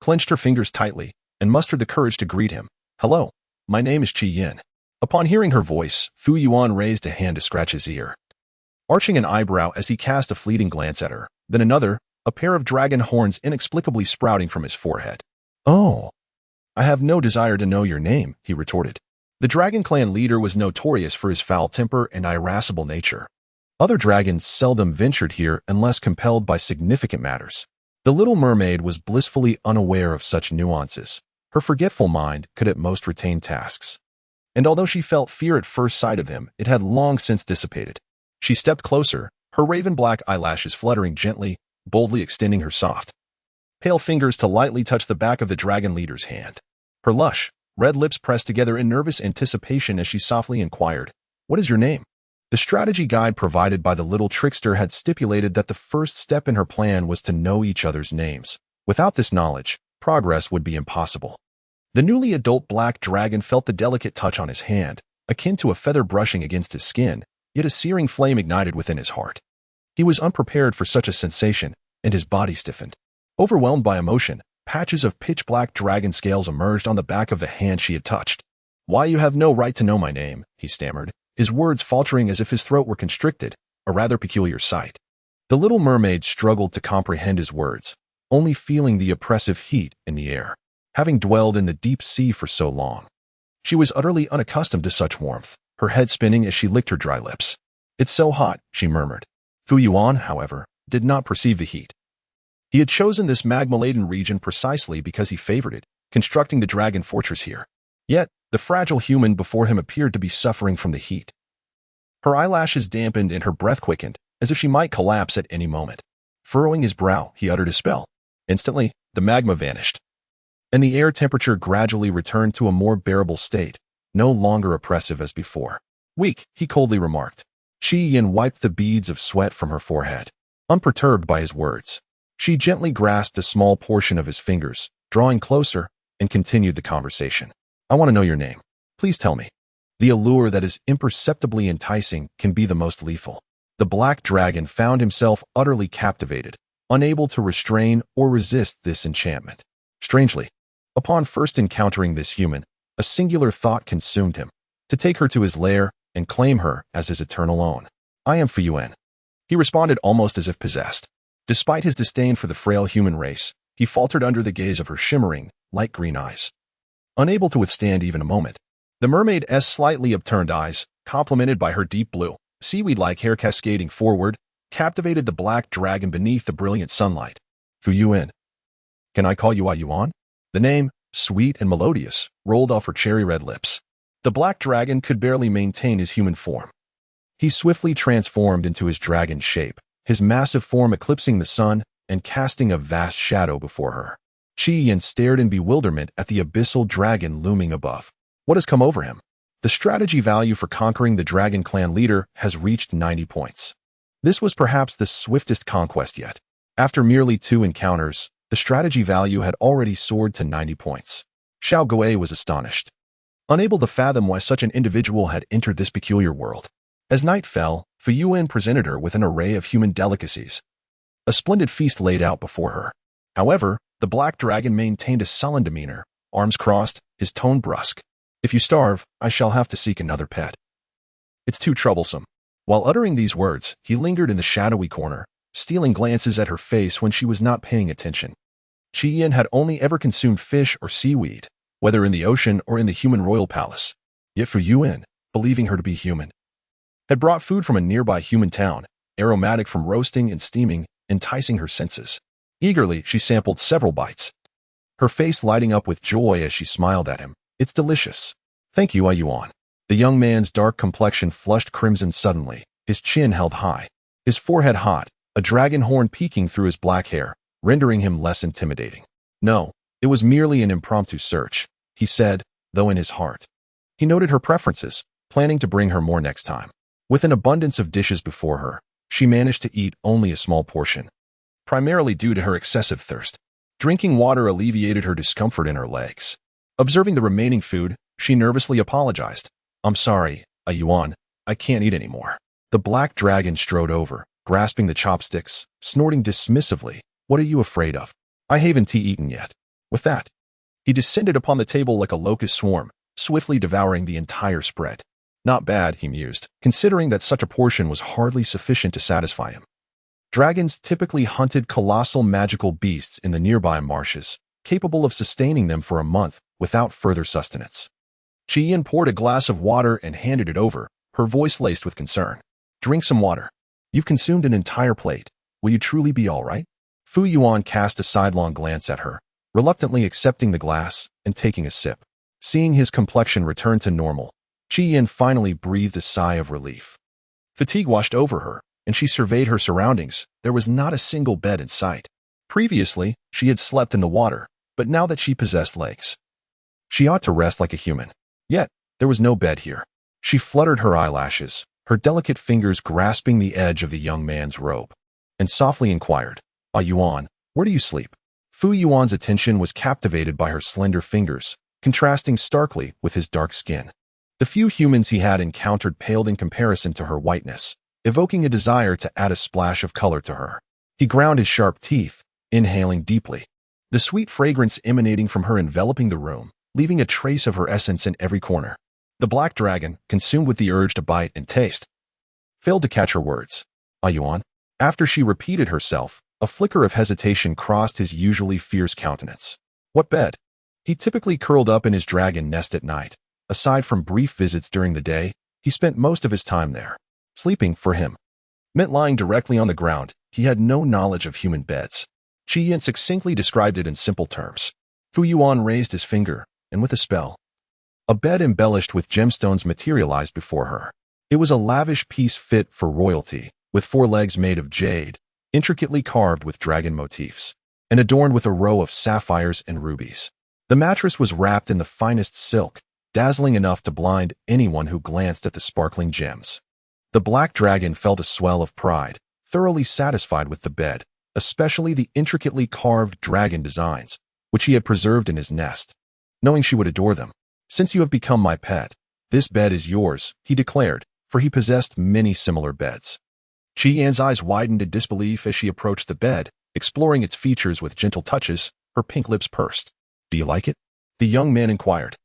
clenched her fingers tightly, and mustered the courage to greet him. "Hello, my name is Qi Yin." Upon hearing her voice, Fu Yuan raised a hand to scratch his ear, arching an eyebrow as he cast a fleeting glance at her, then another, a pair of dragon horns inexplicably sprouting from his forehead. "Oh, I have no desire to know your name," he retorted. The dragon clan leader was notorious for his foul temper and irascible nature. Other dragons seldom ventured here unless compelled by significant matters. The little mermaid was blissfully unaware of such nuances. Her forgetful mind could at most retain tasks. And although she felt fear at first sight of him, it had long since dissipated. She stepped closer, her raven-black eyelashes fluttering gently, boldly extending her soft, pale fingers to lightly touch the back of the dragon leader's hand. Her lush, red lips pressed together in nervous anticipation as she softly inquired, "What is your name?" The strategy guide provided by the little trickster had stipulated that the first step in her plan was to know each other's names. Without this knowledge, progress would be impossible. The newly adult black dragon felt the delicate touch on his hand, akin to a feather brushing against his skin, yet a searing flame ignited within his heart. He was unprepared for such a sensation, and his body stiffened. Overwhelmed by emotion, patches of pitch-black dragon scales emerged on the back of the hand she had touched. "Why, you have no right to know my name," he stammered, his words faltering as if his throat were constricted, a rather peculiar sight. The little mermaid struggled to comprehend his words, only feeling the oppressive heat in the air. Having dwelled in the deep sea for so long, she was utterly unaccustomed to such warmth, her head spinning as she licked her dry lips. "It's so hot," she murmured. Fu Yuan, however, did not perceive the heat. He had chosen this magma-laden region precisely because he favored it, constructing the dragon fortress here. Yet, the fragile human before him appeared to be suffering from the heat. Her eyelashes dampened and her breath quickened, as if she might collapse at any moment. Furrowing his brow, he uttered a spell. Instantly, the magma vanished, and the air temperature gradually returned to a more bearable state, no longer oppressive as before. "Weak," he coldly remarked. Qi Yin wiped the beads of sweat from her forehead. Unperturbed by his words, she gently grasped a small portion of his fingers, drawing closer, and continued the conversation. "I want to know your name. Please tell me." The allure that is imperceptibly enticing can be the most lethal. The black dragon found himself utterly captivated, unable to restrain or resist this enchantment. Strangely, upon first encountering this human, a singular thought consumed him: to take her to his lair and claim her as his eternal own. "I am Fu Yuan," he responded almost as if possessed. Despite his disdain for the frail human race, he faltered under the gaze of her shimmering, light green eyes. Unable to withstand even a moment, the mermaid's slightly upturned eyes, complemented by her deep blue, seaweed-like hair cascading forward, captivated the black dragon beneath the brilliant sunlight. "Fu Yuan. Can I call you Yuan?" The name, sweet and melodious, rolled off her cherry-red lips. The black dragon could barely maintain his human form. He swiftly transformed into his dragon shape, his massive form eclipsing the sun and casting a vast shadow before her. Qi Yin stared in bewilderment at the abyssal dragon looming above. What has come over him? The strategy value for conquering the dragon clan leader has reached 90 points. This was perhaps the swiftest conquest yet. After merely 2 encounters, the strategy value had already soared to 90 points. Xiao Guo was astonished, unable to fathom why such an individual had entered this peculiar world. As night fell, Fu Yuan presented her with an array of human delicacies, a splendid feast laid out before her. However, the black dragon maintained a sullen demeanor, arms crossed, his tone brusque. "If you starve, I shall have to seek another pet. It's too troublesome." While uttering these words, he lingered in the shadowy corner, stealing glances at her face when she was not paying attention. Qi Yin had only ever consumed fish or seaweed, whether in the ocean or in the human royal palace. Yet Fu Yuan, believing her to be human, had brought food from a nearby human town, aromatic from roasting and steaming, enticing her senses. Eagerly, she sampled several bites, her face lighting up with joy as she smiled at him. "It's delicious." "Thank you, Yuan." The young man's dark complexion flushed crimson suddenly, his chin held high, his forehead hot, a dragon horn peeking through his black hair, rendering him less intimidating. "No, it was merely an impromptu search," he said, though in his heart he noted her preferences, planning to bring her more next time. With an abundance of dishes before her, she managed to eat only a small portion, primarily due to her excessive thirst. Drinking water alleviated her discomfort in her legs. Observing the remaining food, she nervously apologized. "I'm sorry, Yuan, I can't eat anymore." The black dragon strode over, grasping the chopsticks, snorting dismissively. What are you afraid of? I haven't eaten yet. With that, he descended upon the table like a locust swarm, swiftly devouring the entire spread. Not bad, he mused, considering that such a portion was hardly sufficient to satisfy him. Dragons typically hunted colossal magical beasts in the nearby marshes, capable of sustaining them for a month without further sustenance. Ji-yin poured a glass of water and handed it over, her voice laced with concern. Drink some water. You've consumed an entire plate. Will you truly be all right? Fu Yuan cast a sidelong glance at her, reluctantly accepting the glass and taking a sip. Seeing his complexion return to normal, Ji-yin finally breathed a sigh of relief. Fatigue washed over her, and she surveyed her surroundings. There was not a single bed in sight. Previously, she had slept in the water, but now that she possessed legs, she ought to rest like a human. Yet, there was no bed here. She fluttered her eyelashes, her delicate fingers grasping the edge of the young man's robe, and softly inquired, Yuan, where do you sleep? Fu Yuan's attention was captivated by her slender fingers, contrasting starkly with his dark skin. The few humans he had encountered paled in comparison to her whiteness, evoking a desire to add a splash of color to her. He ground his sharp teeth, inhaling deeply, the sweet fragrance emanating from her enveloping the room, leaving a trace of her essence in every corner. The black dragon, consumed with the urge to bite and taste, failed to catch her words. Yuan. After she repeated herself, a flicker of hesitation crossed his usually fierce countenance. What bed? He typically curled up in his dragon nest at night. Aside from brief visits during the day, he spent most of his time there. Sleeping, for him, meant lying directly on the ground. He had no knowledge of human beds. Ji-yin succinctly described it in simple terms. Fu Yuan raised his finger, and with a spell, a bed embellished with gemstones materialized before her. It was a lavish piece fit for royalty, with 4 legs made of jade, intricately carved with dragon motifs, and adorned with a row of sapphires and rubies. The mattress was wrapped in the finest silk, dazzling enough to blind anyone who glanced at the sparkling gems. The black dragon felt a swell of pride, thoroughly satisfied with the bed, especially the intricately carved dragon designs, which he had preserved in his nest, knowing she would adore them. Since you have become my pet, this bed is yours, he declared, for he possessed many similar beds. Ji-yan's eyes widened in disbelief as she approached the bed, exploring its features with gentle touches. Her pink lips pursed. Do you like it? The young man inquired.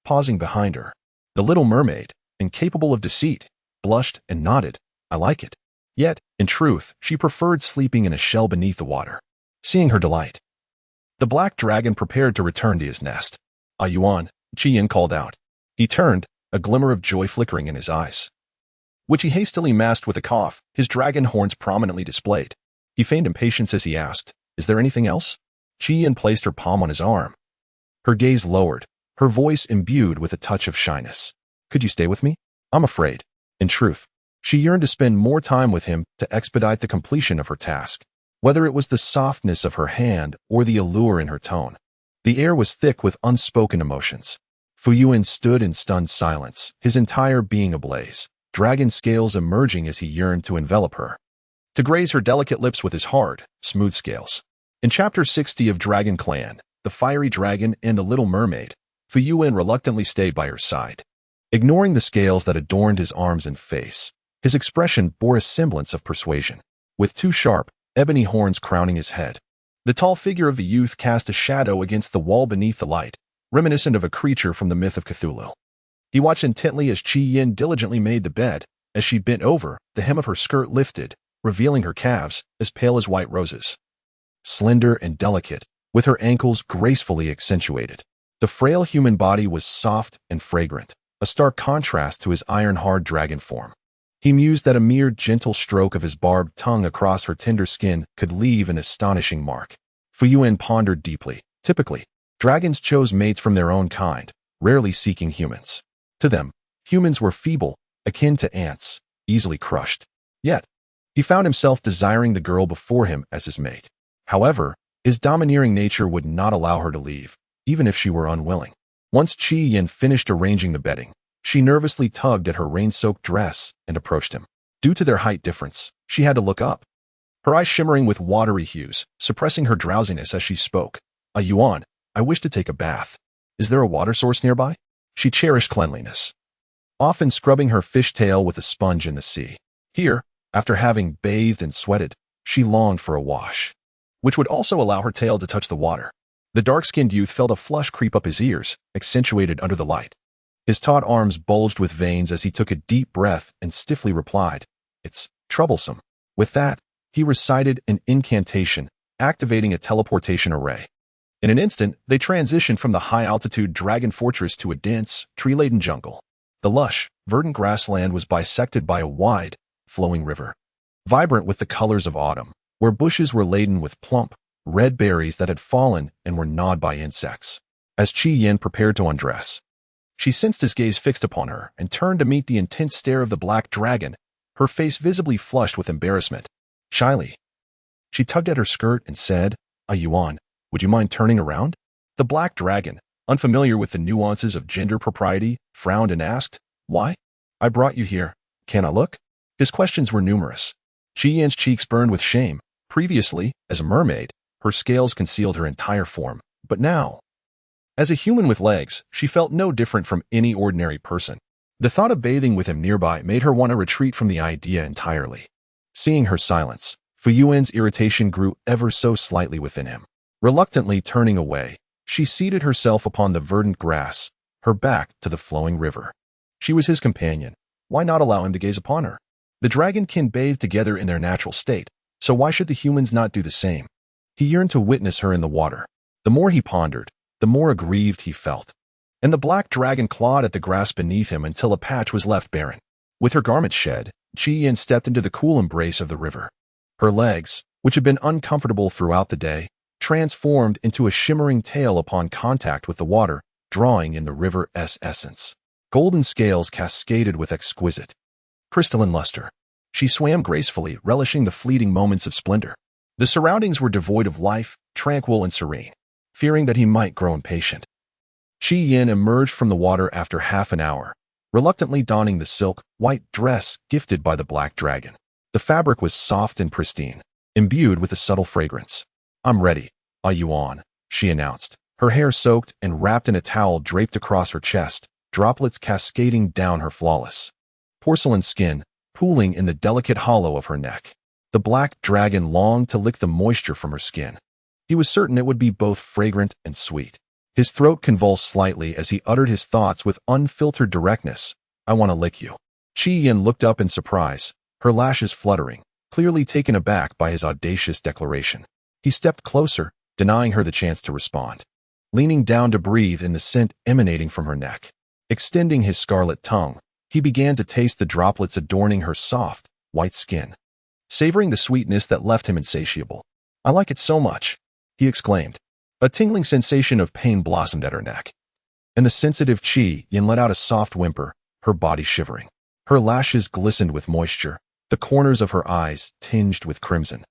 Pausing behind her, the little mermaid, incapable of deceit, blushed and nodded. I like it. Yet, in truth, she preferred sleeping in a shell beneath the water. Seeing her delight, the black dragon prepared to return to his nest. Yuan, Ji-yin called out. He turned, a glimmer of joy flickering in his eyes, which he hastily masked with a cough, his dragon horns prominently displayed. He feigned impatience as he asked, Is there anything else? Ji-yin placed her palm on his arm. Her gaze lowered, her voice imbued with a touch of shyness. Could you stay with me? I'm afraid. In truth, she yearned to spend more time with him to expedite the completion of her task, whether it was the softness of her hand or the allure in her tone. The air was thick with unspoken emotions. Fu Yuan stood in stunned silence, his entire being ablaze, dragon scales emerging as he yearned to envelop her, to graze her delicate lips with his hard, smooth scales. In Chapter 60 of Dragon Clan, The Fiery Dragon and the Little Mermaid, Fu Yuan reluctantly stayed by her side. Ignoring the scales that adorned his arms and face, his expression bore a semblance of persuasion, with 2 sharp, ebony horns crowning his head. The tall figure of the youth cast a shadow against the wall beneath the light, reminiscent of a creature from the myth of Cthulhu. He watched intently as Ji-yin diligently made the bed. As she bent over, the hem of her skirt lifted, revealing her calves, as pale as white roses. Slender and delicate, with her ankles gracefully accentuated, the frail human body was soft and fragrant, a stark contrast to his iron-hard dragon form. He mused that a mere gentle stroke of his barbed tongue across her tender skin could leave an astonishing mark. Fu Yuan pondered deeply. Typically, dragons chose mates from their own kind, rarely seeking humans. To them, humans were feeble, akin to ants, easily crushed. Yet, he found himself desiring the girl before him as his mate. However, his domineering nature would not allow her to leave, even if she were unwilling. Once Ji-yin finished arranging the bedding, she nervously tugged at her rain-soaked dress and approached him. Due to their height difference, she had to look up, her eyes shimmering with watery hues, suppressing her drowsiness as she spoke. Yuan, I wish to take a bath. Is there a water source nearby? She cherished cleanliness, often scrubbing her fishtail with a sponge in the sea. Here, After having bathed and sweated, she longed for a wash, which would also allow her tail to touch the water. The dark-skinned youth felt a flush creep up his ears, accentuated under the light. His taut arms bulged with veins as he took a deep breath and stiffly replied, "It's troublesome." With that, he recited an incantation, activating a teleportation array. In an instant, they transitioned from the high-altitude dragon fortress to a dense, tree-laden jungle. The lush, verdant grassland was bisected by a wide, flowing river, vibrant with the colors of autumn, where bushes were laden with plump, red berries that had fallen and were gnawed by insects. As Qi Yin prepared to undress, she sensed his gaze fixed upon her and turned to meet the intense stare of the black dragon, her face visibly flushed with embarrassment. Shyly, she tugged at her skirt and said, "Yuan, would you mind turning around?" The black dragon, unfamiliar with the nuances of gender propriety, frowned and asked, "Why? I brought you here. Can I look?" His questions were numerous. Qi Yin's cheeks burned with shame. Previously, as a mermaid, her scales concealed her entire form, but now, as a human with legs, she felt no different from any ordinary person. The thought of bathing with him nearby made her want to retreat from the idea entirely. Seeing her silence, Fu Yuan's irritation grew ever so slightly within him. Reluctantly turning away, she seated herself upon the verdant grass, her back to the flowing river. She was his companion. Why not allow him to gaze upon her? The dragonkin bathed together in their natural state, so why should the humans not do the same? He yearned to witness her in the water. The more he pondered, the more aggrieved he felt. And the black dragon clawed at the grass beneath him until a patch was left barren. With her garments shed, Qi Yin stepped into the cool embrace of the river. Her legs, which had been uncomfortable throughout the day, transformed into a shimmering tail upon contact with the water, drawing in the river's essence. Golden scales cascaded with exquisite, crystalline luster. She swam gracefully, relishing the fleeting moments of splendor. The surroundings were devoid of life, tranquil and serene. Fearing that he might grow impatient, Qi Yin emerged from the water after half an hour, reluctantly donning the silk, white dress gifted by the black dragon. The fabric was soft and pristine, imbued with a subtle fragrance. "I'm ready, Yuan," she announced, her hair soaked and wrapped in a towel draped across her chest, droplets cascading down her flawless porcelain skin, pooling in the delicate hollow of her neck. The black dragon longed to lick the moisture from her skin. He was certain it would be both fragrant and sweet. His throat convulsed slightly as he uttered his thoughts with unfiltered directness. "I want to lick you." Qi Yin looked up in surprise, her lashes fluttering, clearly taken aback by his audacious declaration. He stepped closer, denying her the chance to respond. Leaning down to breathe in the scent emanating from her neck. Extending his scarlet tongue, he began to taste the droplets adorning her soft, white skin, savoring the sweetness that left him insatiable. "I like it so much," he exclaimed. A tingling sensation of pain blossomed at her neck, and the sensitive Qi Yin let out a soft whimper, her body shivering. Her lashes glistened with moisture, the corners of her eyes tinged with crimson,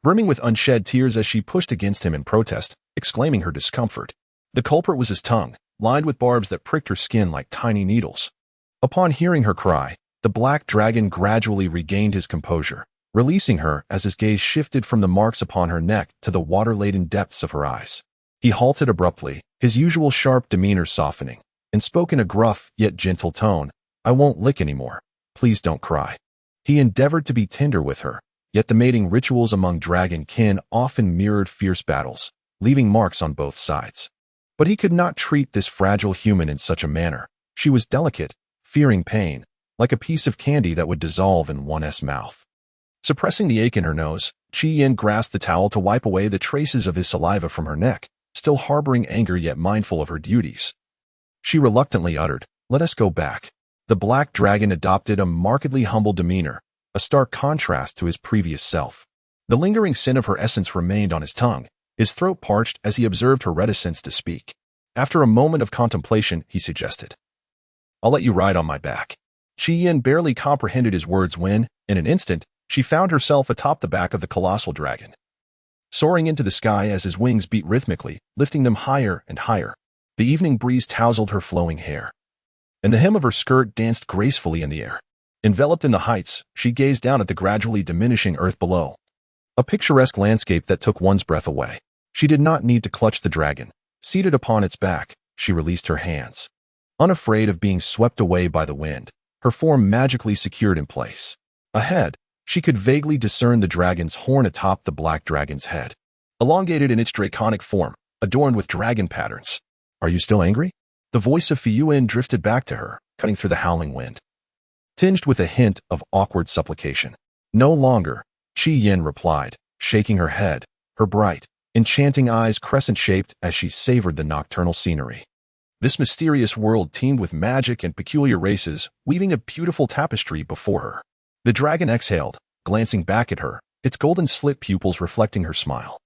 brimming with unshed tears as she pushed against him in protest, exclaiming her discomfort. The culprit was his tongue, lined with barbs that pricked her skin like tiny needles. Upon hearing her cry, the black dragon gradually regained his composure, releasing her as his gaze shifted from the marks upon her neck to the water-laden depths of her eyes. He halted abruptly, his usual sharp demeanor softening, and spoke in a gruff yet gentle tone. "I won't lick anymore. Please don't cry." He endeavored to be tender with her, yet the mating rituals among dragon kin often mirrored fierce battles, leaving marks on both sides. But he could not treat this fragile human in such a manner. She was delicate, fearing pain, like a piece of candy that would dissolve in one's mouth. Suppressing the ache in her nose, Qi Yin grasped the towel to wipe away the traces of his saliva from her neck, still harboring anger yet mindful of her duties. She reluctantly uttered, "Let us go back." The black dragon adopted a markedly humble demeanor, a stark contrast to his previous self. The lingering scent of her essence remained on his tongue, his throat parched as he observed her reticence to speak. After a moment of contemplation, he suggested, "I'll let you ride on my back." Qi Yin barely comprehended his words when, in an instant, she found herself atop the back of the colossal dragon, soaring into the sky as his wings beat rhythmically, lifting them higher and higher. The evening breeze tousled her flowing hair, and the hem of her skirt danced gracefully in the air. Enveloped in the heights, she gazed down at the gradually diminishing earth below, a picturesque landscape that took one's breath away. She did not need to clutch the dragon. Seated upon its back, she released her hands, unafraid of being swept away by the wind, her form magically secured in place. Ahead, She could vaguely discern the dragon's horn atop the black dragon's head, elongated in its draconic form, adorned with dragon patterns. Are you still angry? The voice of Fuyuan drifted back to her, cutting through the howling wind, tinged with a hint of awkward supplication. No longer, Qi Yin replied, shaking her head, her bright, enchanting eyes crescent-shaped as she savored the nocturnal scenery. This mysterious world teemed with magic and peculiar races, weaving a beautiful tapestry before her. The dragon exhaled, glancing back at her, its golden slit pupils reflecting her smile.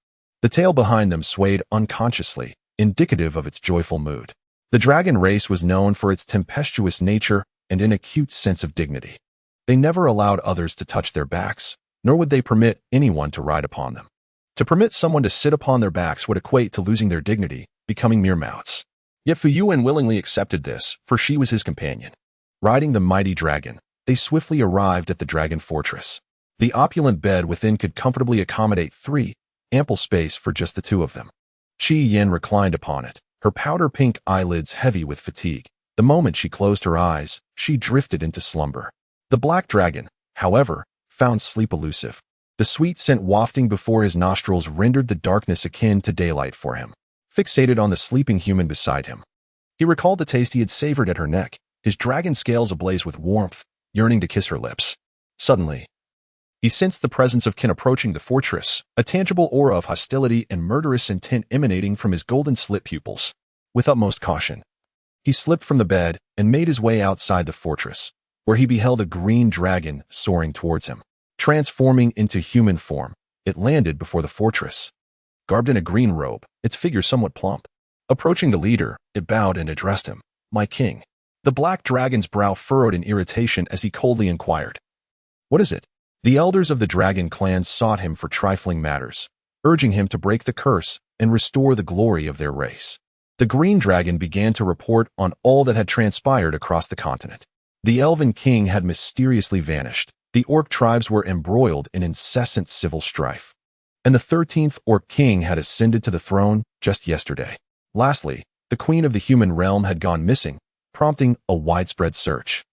The tail behind them swayed unconsciously, indicative of its joyful mood. The dragon race was known for its tempestuous nature and an acute sense of dignity. They never allowed others to touch their backs, nor would they permit anyone to ride upon them. To permit someone to sit upon their backs would equate to losing their dignity, becoming mere mouths. Yet Fuyuan willingly accepted this, for she was his companion. Riding the mighty dragon, they swiftly arrived at the dragon fortress. The opulent bed within could comfortably accommodate 3, ample space for just the 2 of them. Qi Yin reclined upon it, her powder-pink eyelids heavy with fatigue. The moment she closed her eyes, she drifted into slumber. The black dragon, however, found sleep elusive. The sweet scent wafting before his nostrils rendered the darkness akin to daylight for him. Fixated on the sleeping human beside him, he recalled the taste he had savored at her neck, his dragon scales ablaze with warmth, yearning to kiss her lips. Suddenly, he sensed the presence of kin approaching the fortress, a tangible aura of hostility and murderous intent emanating from his golden slit pupils. With utmost caution, he slipped from the bed and made his way outside the fortress, where he beheld a green dragon soaring towards him. Transforming into human form, it landed before the fortress. Garbed in a green robe, its figure somewhat plump. Approaching the leader, it bowed and addressed him, "My king." The black dragon's brow furrowed in irritation as he coldly inquired, "What is it?" The elders of the dragon clan sought him for trifling matters, urging him to break the curse and restore the glory of their race. The green dragon began to report on all that had transpired across the continent. The elven king had mysteriously vanished. The orc tribes were embroiled in incessant civil strife, and the 13th orc king had ascended to the throne just yesterday. Lastly, the queen of the human realm had gone missing, prompting a widespread search,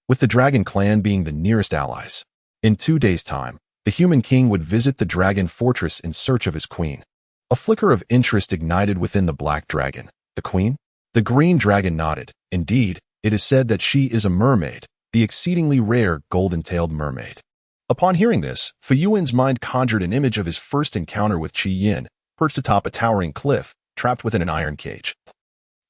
with the dragon clan being the nearest allies. In 2 days' time, the human king would visit the dragon fortress in search of his queen. A flicker of interest ignited within the black dragon. The queen? The green dragon nodded. Indeed, it is said that she is a mermaid, the exceedingly rare golden-tailed mermaid. Upon hearing this, Fuyuan's mind conjured an image of his first encounter with Qi Yin, perched atop a towering cliff, trapped within an iron cage,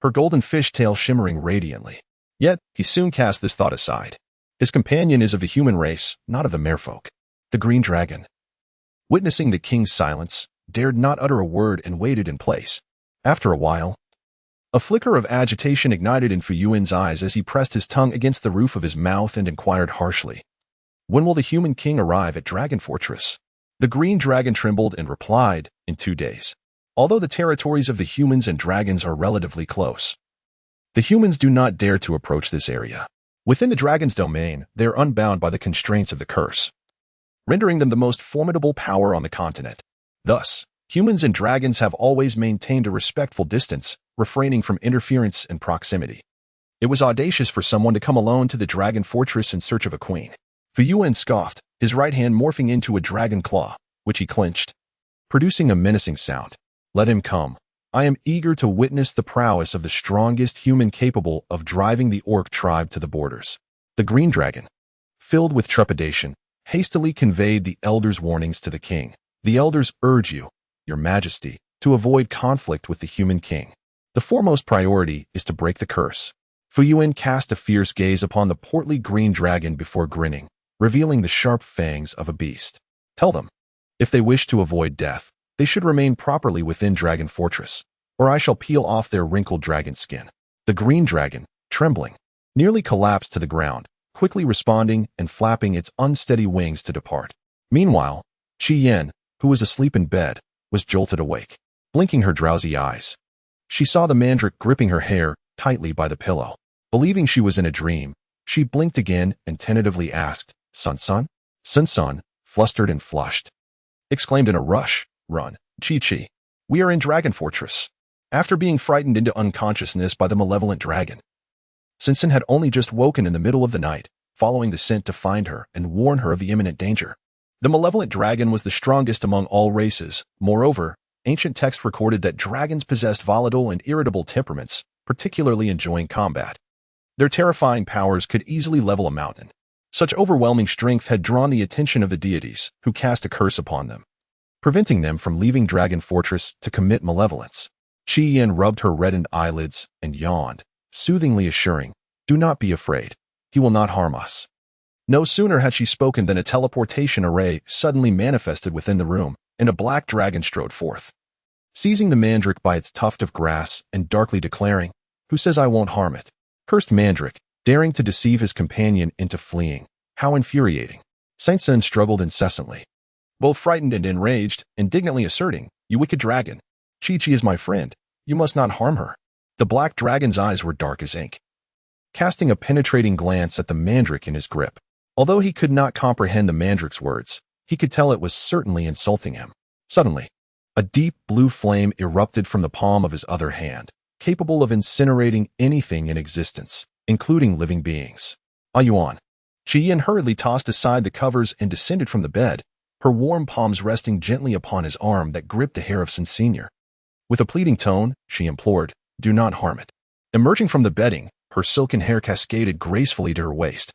her golden fishtail shimmering radiantly. Yet, he soon cast this thought aside. His companion is of the human race, not of the merfolk. The green dragon, witnessing the king's silence, dared not utter a word and waited in place. After a while, a flicker of agitation ignited in Fuyuan's eyes as he pressed his tongue against the roof of his mouth and inquired harshly, "When will the human king arrive at Dragon Fortress?" The green dragon trembled and replied, "In 2 days. Although the territories of the humans and dragons are relatively close, the humans do not dare to approach this area. Within the dragon's domain, they are unbound by the constraints of the curse, rendering them the most formidable power on the continent. Thus, humans and dragons have always maintained a respectful distance, refraining from interference and proximity. It was audacious for someone to come alone to the dragon fortress in search of a queen." Fuyuan scoffed, his right hand morphing into a dragon claw, which he clenched, producing a menacing sound. "Let him come. I am eager to witness the prowess of the strongest human capable of driving the orc tribe to the borders." The green dragon, filled with trepidation, hastily conveyed the elders' warnings to the king. "The elders urge you, your majesty, to avoid conflict with the human king. The foremost priority is to break the curse." Fuyuan cast a fierce gaze upon the portly green dragon before grinning, revealing the sharp fangs of a beast. "Tell them, if they wish to avoid death, they should remain properly within Dragon Fortress, or I shall peel off their wrinkled dragon skin." The green dragon, trembling, nearly collapsed to the ground, quickly responding and flapping its unsteady wings to depart. Meanwhile, Qi Yin, who was asleep in bed, was jolted awake. Blinking her drowsy eyes, she saw the mandrake gripping her hair tightly by the pillow. Believing she was in a dream, she blinked again and tentatively asked, "Sun-sun?" Sun-sun, flustered and flushed, exclaimed in a rush, "Run, Chi-Chi. We are in Dragon Fortress." After being frightened into unconsciousness by the malevolent dragon, Sun-sun had only just woken in the middle of the night, following the scent to find her and warn her of the imminent danger. The malevolent dragon was the strongest among all races. Moreover, ancient texts recorded that dragons possessed volatile and irritable temperaments, particularly enjoying combat. Their terrifying powers could easily level a mountain. Such overwhelming strength had drawn the attention of the deities, who cast a curse upon them, preventing them from leaving Dragon Fortress to commit malevolence. Qi Yin rubbed her reddened eyelids and yawned, soothingly assuring, "Do not be afraid. He will not harm us." No sooner had she spoken than a teleportation array suddenly manifested within the room, and a black dragon strode forth. Seizing the mandrake by its tuft of grass and darkly declaring, "Who says I won't harm it?" Cursed mandrake, daring to deceive his companion into fleeing. How infuriating. Saint-Sen struggled incessantly, both frightened and enraged, indignantly asserting, "You wicked dragon! Chi-Chi is my friend. You must not harm her." The black dragon's eyes were dark as ink, casting a penetrating glance at the mandrake in his grip. Although he could not comprehend the mandrake's words, he could tell it was certainly insulting him. Suddenly, a deep blue flame erupted from the palm of his other hand, capable of incinerating anything in existence, including living beings. Yuan. Qi Yin hurriedly tossed aside the covers and descended from the bed, her warm palms resting gently upon his arm that gripped the hair of Senior. With a pleading tone, she implored, "Do not harm it." Emerging from the bedding, her silken hair cascaded gracefully to her waist,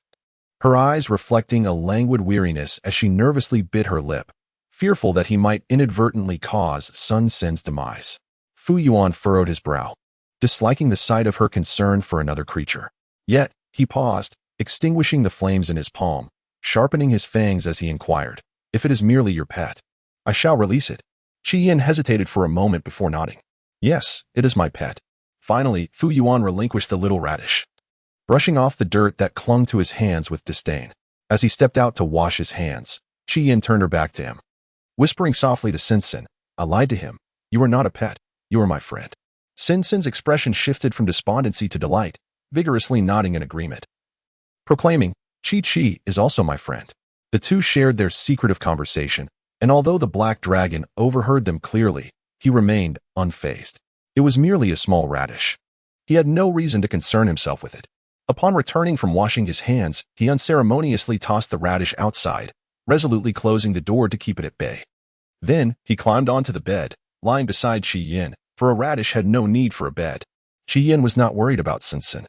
her eyes reflecting a languid weariness as she nervously bit her lip, fearful that he might inadvertently cause Sun Sen's demise. Fu Yuan furrowed his brow, disliking the sight of her concern for another creature. Yet, he paused, extinguishing the flames in his palm, sharpening his fangs as he inquired, "If it is merely your pet, I shall release it." Qi Yin hesitated for a moment before nodding. "Yes, it is my pet." Finally, Fu Yuan relinquished the little radish, brushing off the dirt that clung to his hands with disdain. As he stepped out to wash his hands, Qi Yin turned her back to him, whispering softly to Sen-Sen, "I lied to him. You are not a pet. You are my friend." Sen-Sen's expression shifted from despondency to delight, vigorously nodding in agreement, proclaiming, "Chi-Chi is also my friend." The two shared their secretive conversation, and although the black dragon overheard them clearly, he remained unfazed. It was merely a small radish. He had no reason to concern himself with it. Upon returning from washing his hands, he unceremoniously tossed the radish outside, resolutely closing the door to keep it at bay. Then, he climbed onto the bed, lying beside Qi Yin, for a radish had no need for a bed. Qi Yin was not worried about Sen-Sen.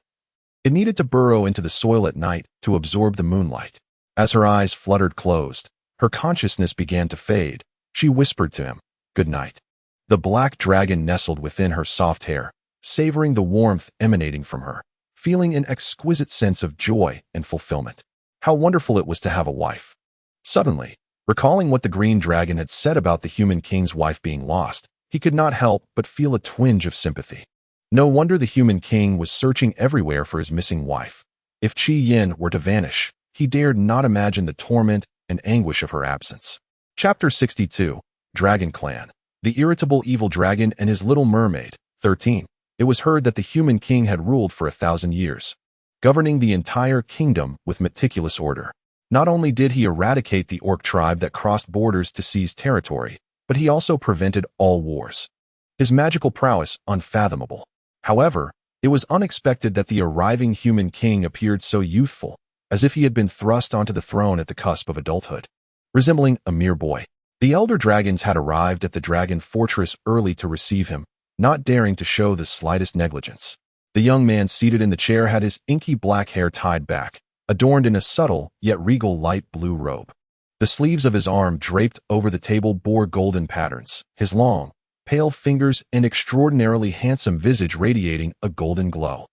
It needed to burrow into the soil at night to absorb the moonlight. As her eyes fluttered closed, her consciousness began to fade. She whispered to him, "Good night." The black dragon nestled within her soft hair, savoring the warmth emanating from her, feeling an exquisite sense of joy and fulfillment. How wonderful it was to have a wife. Suddenly, recalling what the green dragon had said about the human king's wife being lost, he could not help but feel a twinge of sympathy. No wonder the human king was searching everywhere for his missing wife. If Qi Yin were to vanish, he dared not imagine the torment and anguish of her absence. Chapter 62, Dragon Clan. The irritable evil dragon and his little mermaid. 13. It was heard that the human king had ruled for 1,000 years, governing the entire kingdom with meticulous order. Not only did he eradicate the orc tribe that crossed borders to seize territory, but he also prevented all wars. His magical prowess unfathomable. However, it was unexpected that the arriving human king appeared so youthful, as if he had been thrust onto the throne at the cusp of adulthood, resembling a mere boy. The elder dragons had arrived at the dragon fortress early to receive him, not daring to show the slightest negligence. The young man seated in the chair had his inky black hair tied back, adorned in a subtle yet regal light blue robe. The sleeves of his arm draped over the table bore golden patterns, his long, pale fingers and extraordinarily handsome visage radiating a golden glow.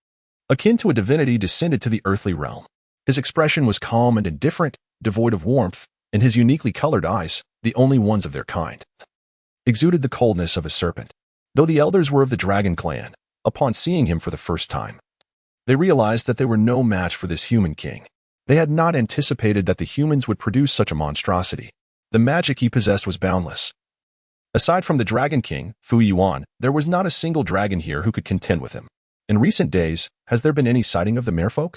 Akin to a divinity descended to the earthly realm. His expression was calm and indifferent, devoid of warmth, and his uniquely colored eyes, the only ones of their kind, exuded the coldness of a serpent. Though the elders were of the dragon clan, upon seeing him for the first time, they realized that they were no match for this human king. They had not anticipated that the humans would produce such a monstrosity. The magic he possessed was boundless. Aside from the Dragon King, Fu Yuan, there was not a single dragon here who could contend with him. In recent days, has there been any sighting of the merfolk?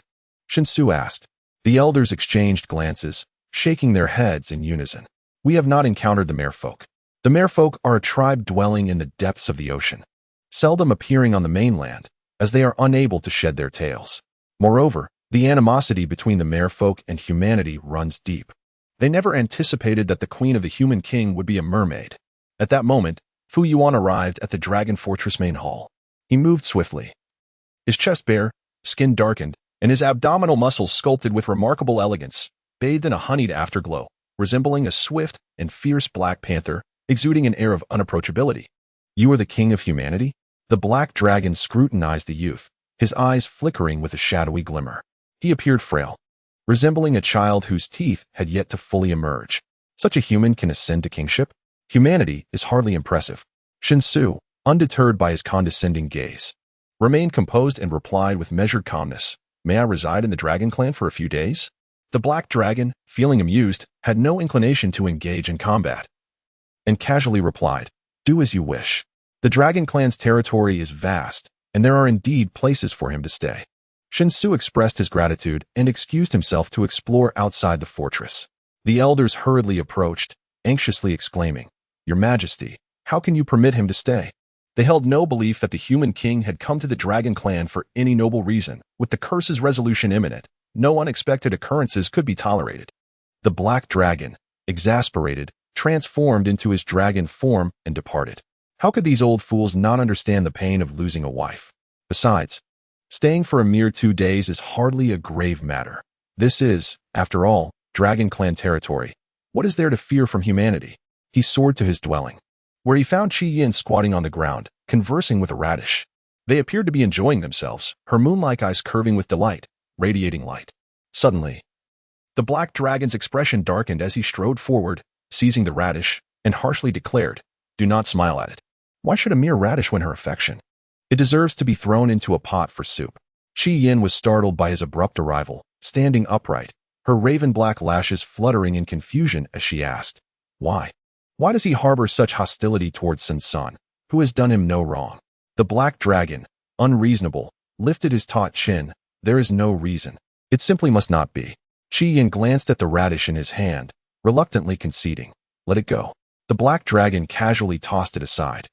Shinsu asked. The elders exchanged glances, shaking their heads in unison. We have not encountered the merfolk. The merfolk are a tribe dwelling in the depths of the ocean, seldom appearing on the mainland, as they are unable to shed their tails. Moreover, the animosity between the merfolk and humanity runs deep. They never anticipated that the queen of the human king would be a mermaid. At that moment, Fu Yuan arrived at the Dragon Fortress main hall. He moved swiftly. His chest bare, skin darkened, and his abdominal muscles sculpted with remarkable elegance, bathed in a honeyed afterglow, resembling a swift and fierce black panther, exuding an air of unapproachability. You are the king of humanity? The black dragon scrutinized the youth, his eyes flickering with a shadowy glimmer. He appeared frail, resembling a child whose teeth had yet to fully emerge. Such a human can ascend to kingship? Humanity is hardly impressive. Shinsu, undeterred by his condescending gaze, remained composed and replied with measured calmness, "May I reside in the dragon clan for a few days?" The black dragon, feeling amused, had no inclination to engage in combat, and casually replied, "Do as you wish. The dragon clan's territory is vast, and there are indeed places for him to stay." Shinsu expressed his gratitude and excused himself to explore outside the fortress. The elders hurriedly approached, anxiously exclaiming, "Your Majesty, how can you permit him to stay?" They held no belief that the human king had come to the dragon clan for any noble reason. With the curse's resolution imminent, no unexpected occurrences could be tolerated. The black dragon, exasperated, transformed into his dragon form and departed. How could these old fools not understand the pain of losing a wife? Besides, staying for a mere 2 days is hardly a grave matter. This is, after all, dragon clan territory. What is there to fear from humanity? He soared to his dwelling, where he found Qi Yin squatting on the ground, conversing with a radish. They appeared to be enjoying themselves, her moon-like eyes curving with delight, radiating light. Suddenly, the black dragon's expression darkened as he strode forward, seizing the radish, and harshly declared, "Do not smile at it. Why should a mere radish win her affection? It deserves to be thrown into a pot for soup." Qi Yin was startled by his abrupt arrival, standing upright, her raven-black lashes fluttering in confusion as she asked, "Why? Why does he harbor such hostility towards Sun San, who has done him no wrong?" The black dragon, unreasonable, lifted his taut chin. "There is no reason. It simply must not be." Qi Yin glanced at the radish in his hand, reluctantly conceding, "Let it go." The black dragon casually tossed it aside,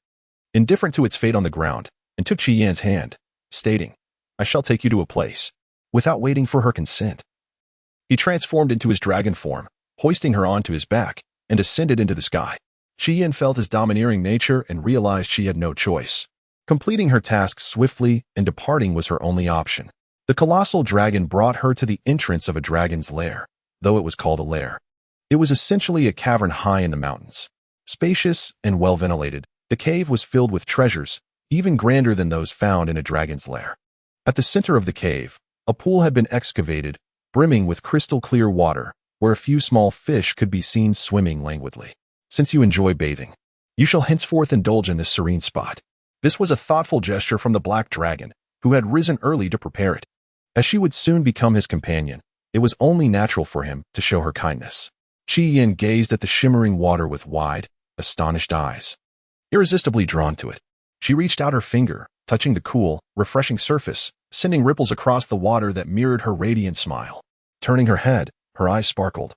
indifferent to its fate on the ground, and took Qi Yin's hand, stating, "I shall take you to a place," without waiting for her consent. He transformed into his dragon form, hoisting her onto his back, and ascended into the sky. Qi Yin felt his domineering nature and realized she had no choice. Completing her task swiftly and departing was her only option. The colossal dragon brought her to the entrance of a dragon's lair, though it was called a lair. It was essentially a cavern high in the mountains. Spacious and well-ventilated, the cave was filled with treasures, even grander than those found in a dragon's lair. At the center of the cave, a pool had been excavated, brimming with crystal-clear water, where a few small fish could be seen swimming languidly. "Since you enjoy bathing, you shall henceforth indulge in this serene spot." This was a thoughtful gesture from the black dragon, who had risen early to prepare it. As she would soon become his companion, it was only natural for him to show her kindness. Qi Yin gazed at the shimmering water with wide, astonished eyes. Irresistibly drawn to it, she reached out her finger, touching the cool, refreshing surface, sending ripples across the water that mirrored her radiant smile. Turning her head, her eyes sparkled,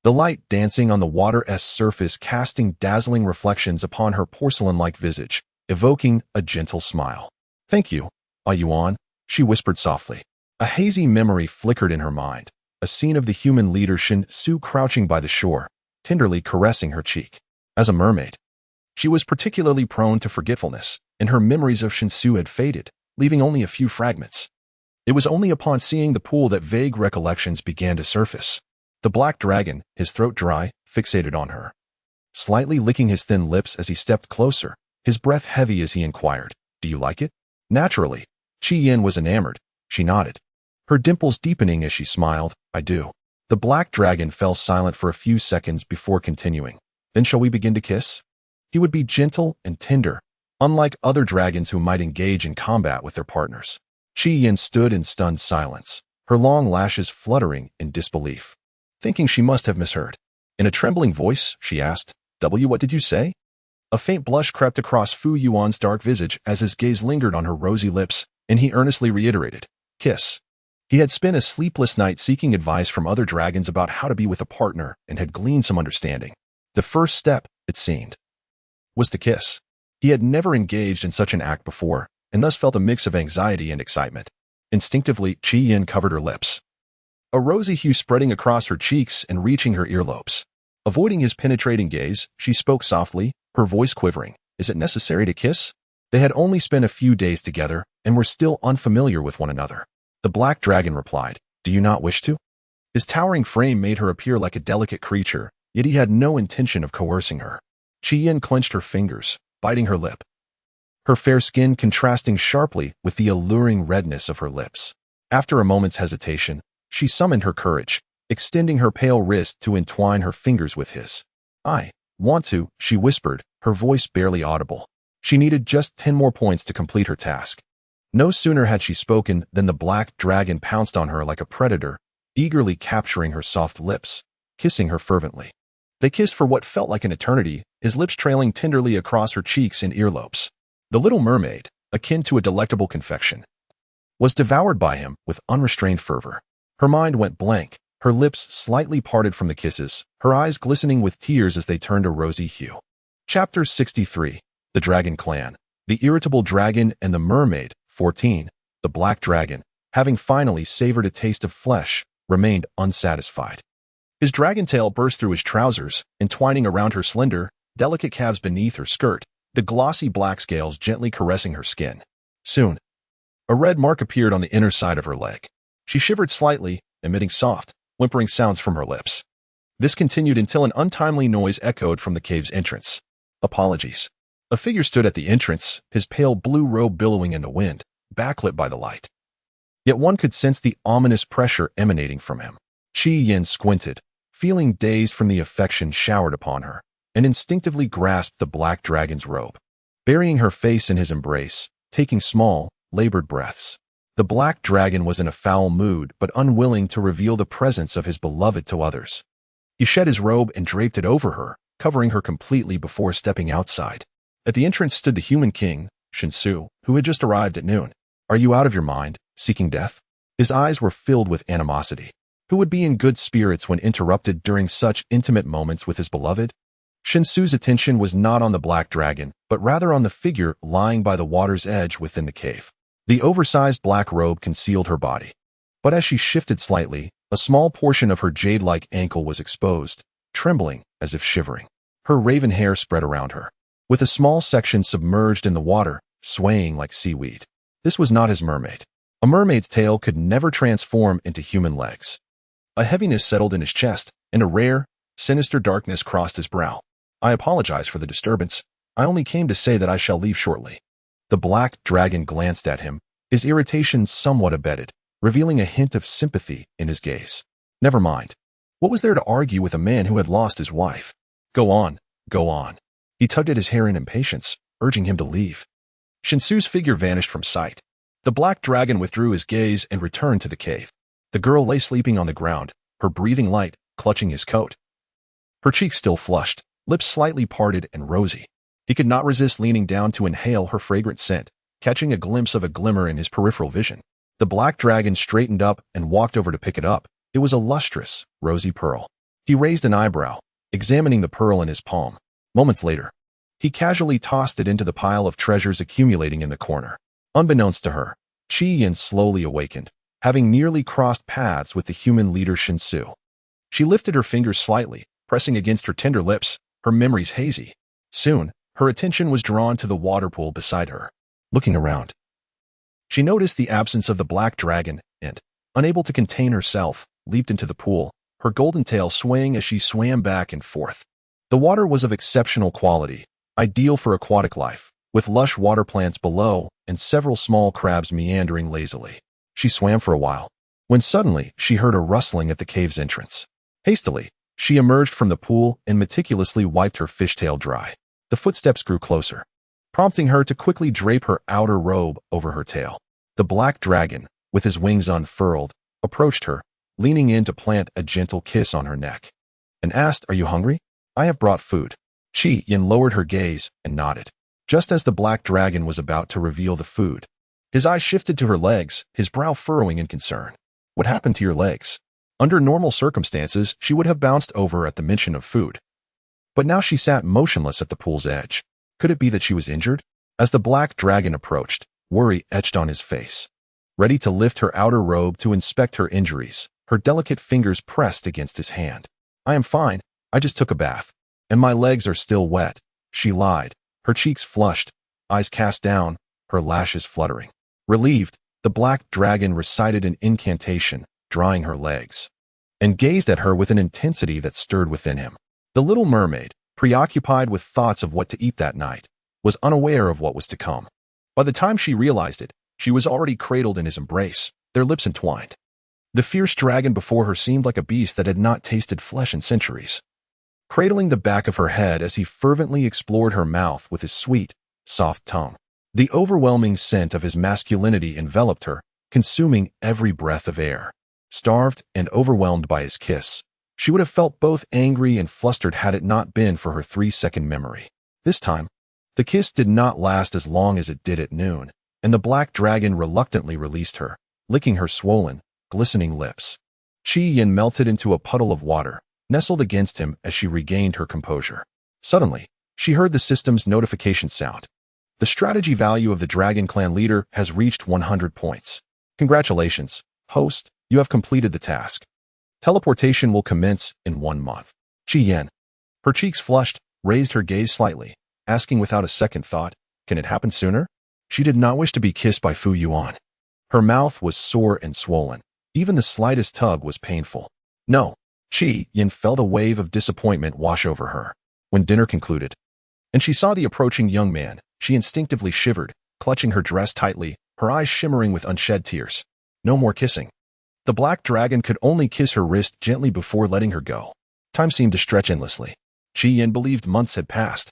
the light dancing on the water's surface, casting dazzling reflections upon her porcelain-like visage, evoking a gentle smile. "Thank you, Yuan," she whispered softly. A hazy memory flickered in her mind, a scene of the human leader Shinsu crouching by the shore, tenderly caressing her cheek. As a mermaid, she was particularly prone to forgetfulness, and her memories of Shinsu had faded, leaving only a few fragments. It was only upon seeing the pool that vague recollections began to surface. The black dragon, his throat dry, fixated on her, slightly licking his thin lips as he stepped closer, his breath heavy as he inquired, "Do you like it?" Naturally, Qi Yin was enamored. She nodded, her dimples deepening as she smiled, "I do." The black dragon fell silent for a few seconds before continuing, "Then shall we begin to kiss?" He would be gentle and tender, unlike other dragons who might engage in combat with their partners. Qi Yin stood in stunned silence, her long lashes fluttering in disbelief. Thinking she must have misheard, in a trembling voice, she asked, What did you say?" A faint blush crept across Fu Yuan's dark visage as his gaze lingered on her rosy lips, and he earnestly reiterated, "Kiss." He had spent a sleepless night seeking advice from other dragons about how to be with a partner and had gleaned some understanding. The first step, it seemed, was to kiss. He had never engaged in such an act before, and thus felt a mix of anxiety and excitement. Instinctively, Qi Yin covered her lips, a rosy hue spreading across her cheeks and reaching her earlobes. Avoiding his penetrating gaze, she spoke softly, her voice quivering. Is it necessary to kiss? They had only spent a few days together and were still unfamiliar with one another. The black dragon replied, Do you not wish to? His towering frame made her appear like a delicate creature, yet he had no intention of coercing her. Qi Yin clenched her fingers, biting her lip, her fair skin contrasting sharply with the alluring redness of her lips. After a moment's hesitation, she summoned her courage, extending her pale wrist to entwine her fingers with his. I want to, she whispered, her voice barely audible. She needed just 10 more points to complete her task. No sooner had she spoken than the black dragon pounced on her like a predator, eagerly capturing her soft lips, kissing her fervently. They kissed for what felt like an eternity, his lips trailing tenderly across her cheeks and earlobes. The little mermaid, akin to a delectable confection, was devoured by him with unrestrained fervor. Her mind went blank, her lips slightly parted from the kisses, her eyes glistening with tears as they turned a rosy hue. Chapter 63. The Dragon Clan. The irritable dragon and the mermaid. 14. The black dragon, having finally savored a taste of flesh, remained unsatisfied. His dragon tail burst through his trousers, entwining around her slender, delicate calves beneath her skirt, the glossy black scales gently caressing her skin. Soon, a red mark appeared on the inner side of her leg. She shivered slightly, emitting soft, whimpering sounds from her lips. This continued until an untimely noise echoed from the cave's entrance. Apologies. A figure stood at the entrance, his pale blue robe billowing in the wind, backlit by the light. Yet one could sense the ominous pressure emanating from him. Qi Yin squinted, feeling dazed from the affection showered upon her, and instinctively grasped the black dragon's robe. Burying her face in his embrace, taking small, labored breaths. The black dragon was in a foul mood but unwilling to reveal the presence of his beloved to others. He shed his robe and draped it over her, covering her completely before stepping outside. At the entrance stood the human king, Shinsu, who had just arrived at noon. Are you out of your mind, seeking death? His eyes were filled with animosity. Who would be in good spirits when interrupted during such intimate moments with his beloved? Shinsu's attention was not on the black dragon, but rather on the figure lying by the water's edge within the cave. The oversized black robe concealed her body. But as she shifted slightly, a small portion of her jade-like ankle was exposed, trembling as if shivering. Her raven hair spread around her, with a small section submerged in the water, swaying like seaweed. This was not his mermaid. A mermaid's tail could never transform into human legs. A heaviness settled in his chest, and a rare, sinister darkness crossed his brow. I apologize for the disturbance. I only came to say that I shall leave shortly. The black dragon glanced at him, his irritation somewhat abated, revealing a hint of sympathy in his gaze. Never mind. What was there to argue with a man who had lost his wife? Go on, go on. He tugged at his hair in impatience, urging him to leave. Shinsu's figure vanished from sight. The black dragon withdrew his gaze and returned to the cave. The girl lay sleeping on the ground, her breathing light, clutching his coat. Her cheeks still flushed, lips slightly parted and rosy. He could not resist leaning down to inhale her fragrant scent, catching a glimpse of a glimmer in his peripheral vision. The black dragon straightened up and walked over to pick it up. It was a lustrous, rosy pearl. He raised an eyebrow, examining the pearl in his palm. Moments later, he casually tossed it into the pile of treasures accumulating in the corner. Unbeknownst to her, Qi Yin slowly awakened, having nearly crossed paths with the human leader Shinsu. She lifted her fingers slightly, pressing against her tender lips, her memories hazy. Soon, her attention was drawn to the water pool beside her. Looking around, she noticed the absence of the black dragon and, unable to contain herself, leaped into the pool, her golden tail swaying as she swam back and forth. The water was of exceptional quality, ideal for aquatic life, with lush water plants below and several small crabs meandering lazily. She swam for a while, when suddenly she heard a rustling at the cave's entrance. Hastily, she emerged from the pool and meticulously wiped her fishtail dry. The footsteps grew closer, prompting her to quickly drape her outer robe over her tail. The black dragon, with his wings unfurled, approached her, leaning in to plant a gentle kiss on her neck, and asked, "Are you hungry? I have brought food." Qi Yin lowered her gaze and nodded. Just as the black dragon was about to reveal the food, his eyes shifted to her legs, his brow furrowing in concern. What happened to your legs? Under normal circumstances, she would have bounced over at the mention of food. But now she sat motionless at the pool's edge. Could it be that she was injured? As the black dragon approached, worry etched on his face. Ready to lift her outer robe to inspect her injuries, her delicate fingers pressed against his hand. "I am fine. I just took a bath. And my legs are still wet," she lied, her cheeks flushed, eyes cast down, her lashes fluttering. Relieved, the black dragon recited an incantation, drying her legs, and gazed at her with an intensity that stirred within him. The little mermaid, preoccupied with thoughts of what to eat that night, was unaware of what was to come. By the time she realized it, she was already cradled in his embrace, their lips entwined. The fierce dragon before her seemed like a beast that had not tasted flesh in centuries, cradling the back of her head as he fervently explored her mouth with his sweet, soft tongue. The overwhelming scent of his masculinity enveloped her, consuming every breath of air. Starved and overwhelmed by his kiss, she would have felt both angry and flustered had it not been for her 3-second memory. This time, the kiss did not last as long as it did at noon, and the black dragon reluctantly released her, licking her swollen, glistening lips. Qi Yin melted into a puddle of water, nestled against him as she regained her composure. Suddenly, she heard the system's notification sound. The strategy value of the Dragon Clan leader has reached 100 points. Congratulations, host, you have completed the task. Teleportation will commence in 1 month. Qi Yin, her cheeks flushed, raised her gaze slightly, asking without a second thought, can it happen sooner? She did not wish to be kissed by Fu Yuan. Her mouth was sore and swollen. Even the slightest tug was painful. No. Qi Yin felt a wave of disappointment wash over her. When dinner concluded, and she saw the approaching young man, she instinctively shivered, clutching her dress tightly, her eyes shimmering with unshed tears. No more kissing. The black dragon could only kiss her wrist gently before letting her go. Time seemed to stretch endlessly. Qi Yin believed months had passed.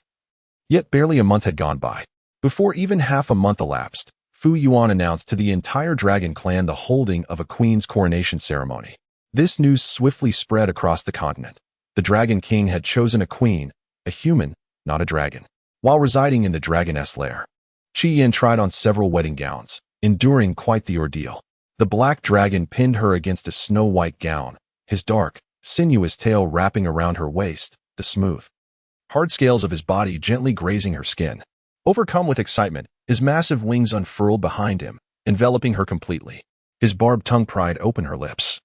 Yet barely a month had gone by. Before even half a month elapsed, Fu Yuan announced to the entire Dragon Clan the holding of a queen's coronation ceremony. This news swiftly spread across the continent. The Dragon King had chosen a queen, a human, not a dragon, while residing in the dragoness lair. Qi Yin tried on several wedding gowns, enduring quite the ordeal. The black dragon pinned her against a snow-white gown, his dark, sinuous tail wrapping around her waist, the smooth, hard scales of his body gently grazing her skin. Overcome with excitement, his massive wings unfurled behind him, enveloping her completely. His barbed tongue pried open her lips,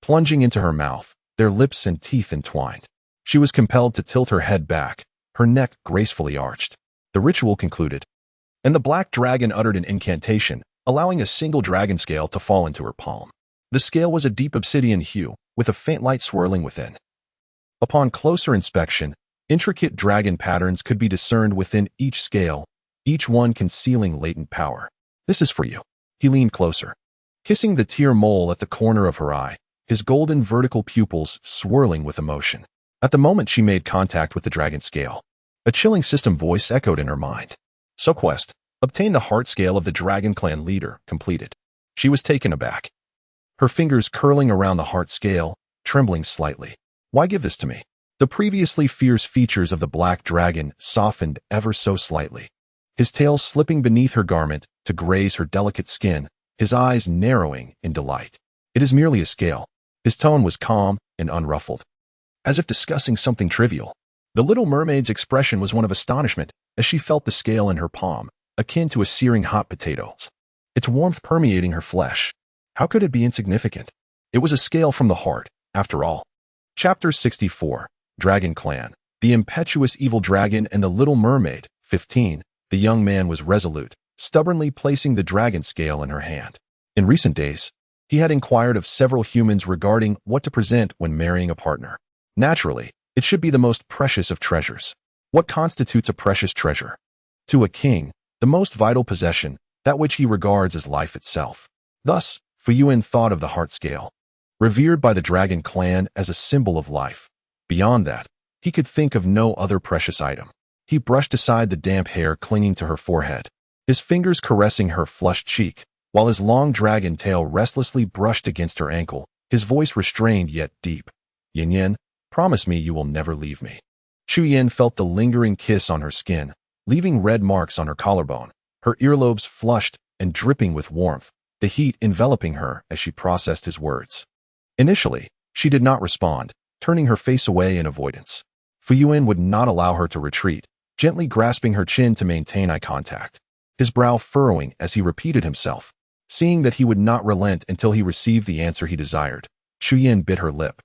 plunging into her mouth, their lips and teeth entwined. She was compelled to tilt her head back, her neck gracefully arched. The ritual concluded, and the black dragon uttered an incantation, allowing a single dragon scale to fall into her palm. The scale was a deep obsidian hue, with a faint light swirling within. Upon closer inspection, intricate dragon patterns could be discerned within each scale, each one concealing latent power. This is for you. He leaned closer, kissing the tear mole at the corner of her eye, his golden vertical pupils swirling with emotion. At the moment she made contact with the dragon scale, a chilling system voice echoed in her mind. So quest, obtain the heart scale of the Dragon Clan leader, completed. She was taken aback, her fingers curling around the heart scale, trembling slightly. Why give this to me? The previously fierce features of the black dragon softened ever so slightly, his tail slipping beneath her garment to graze her delicate skin, his eyes narrowing in delight. It is merely a scale. His tone was calm and unruffled, as if discussing something trivial. The little mermaid's expression was one of astonishment as she felt the scale in her palm, akin to a searing hot potato, its warmth permeating her flesh. How could it be insignificant? It was a scale from the heart, after all. Chapter 64. Dragon Clan. The impetuous evil dragon and the little mermaid. 15. The young man was resolute, stubbornly placing the dragon scale in her hand. In recent days, he had inquired of several humans regarding what to present when marrying a partner. Naturally, it should be the most precious of treasures. What constitutes a precious treasure? To a king, the most vital possession, that which he regards as life itself. Thus, Fu Yuan thought of the heart scale, revered by the Dragon Clan as a symbol of life. Beyond that, he could think of no other precious item. He brushed aside the damp hair clinging to her forehead, his fingers caressing her flushed cheek, while his long dragon tail restlessly brushed against her ankle, his voice restrained yet deep. Yin Yin, promise me you will never leave me. Qi Yin felt the lingering kiss on her skin, leaving red marks on her collarbone, her earlobes flushed and dripping with warmth, the heat enveloping her as she processed his words. Initially, she did not respond, turning her face away in avoidance. Fu Yuan would not allow her to retreat, gently grasping her chin to maintain eye contact, his brow furrowing as he repeated himself, seeing that he would not relent until he received the answer he desired. Shu Yin bit her lip,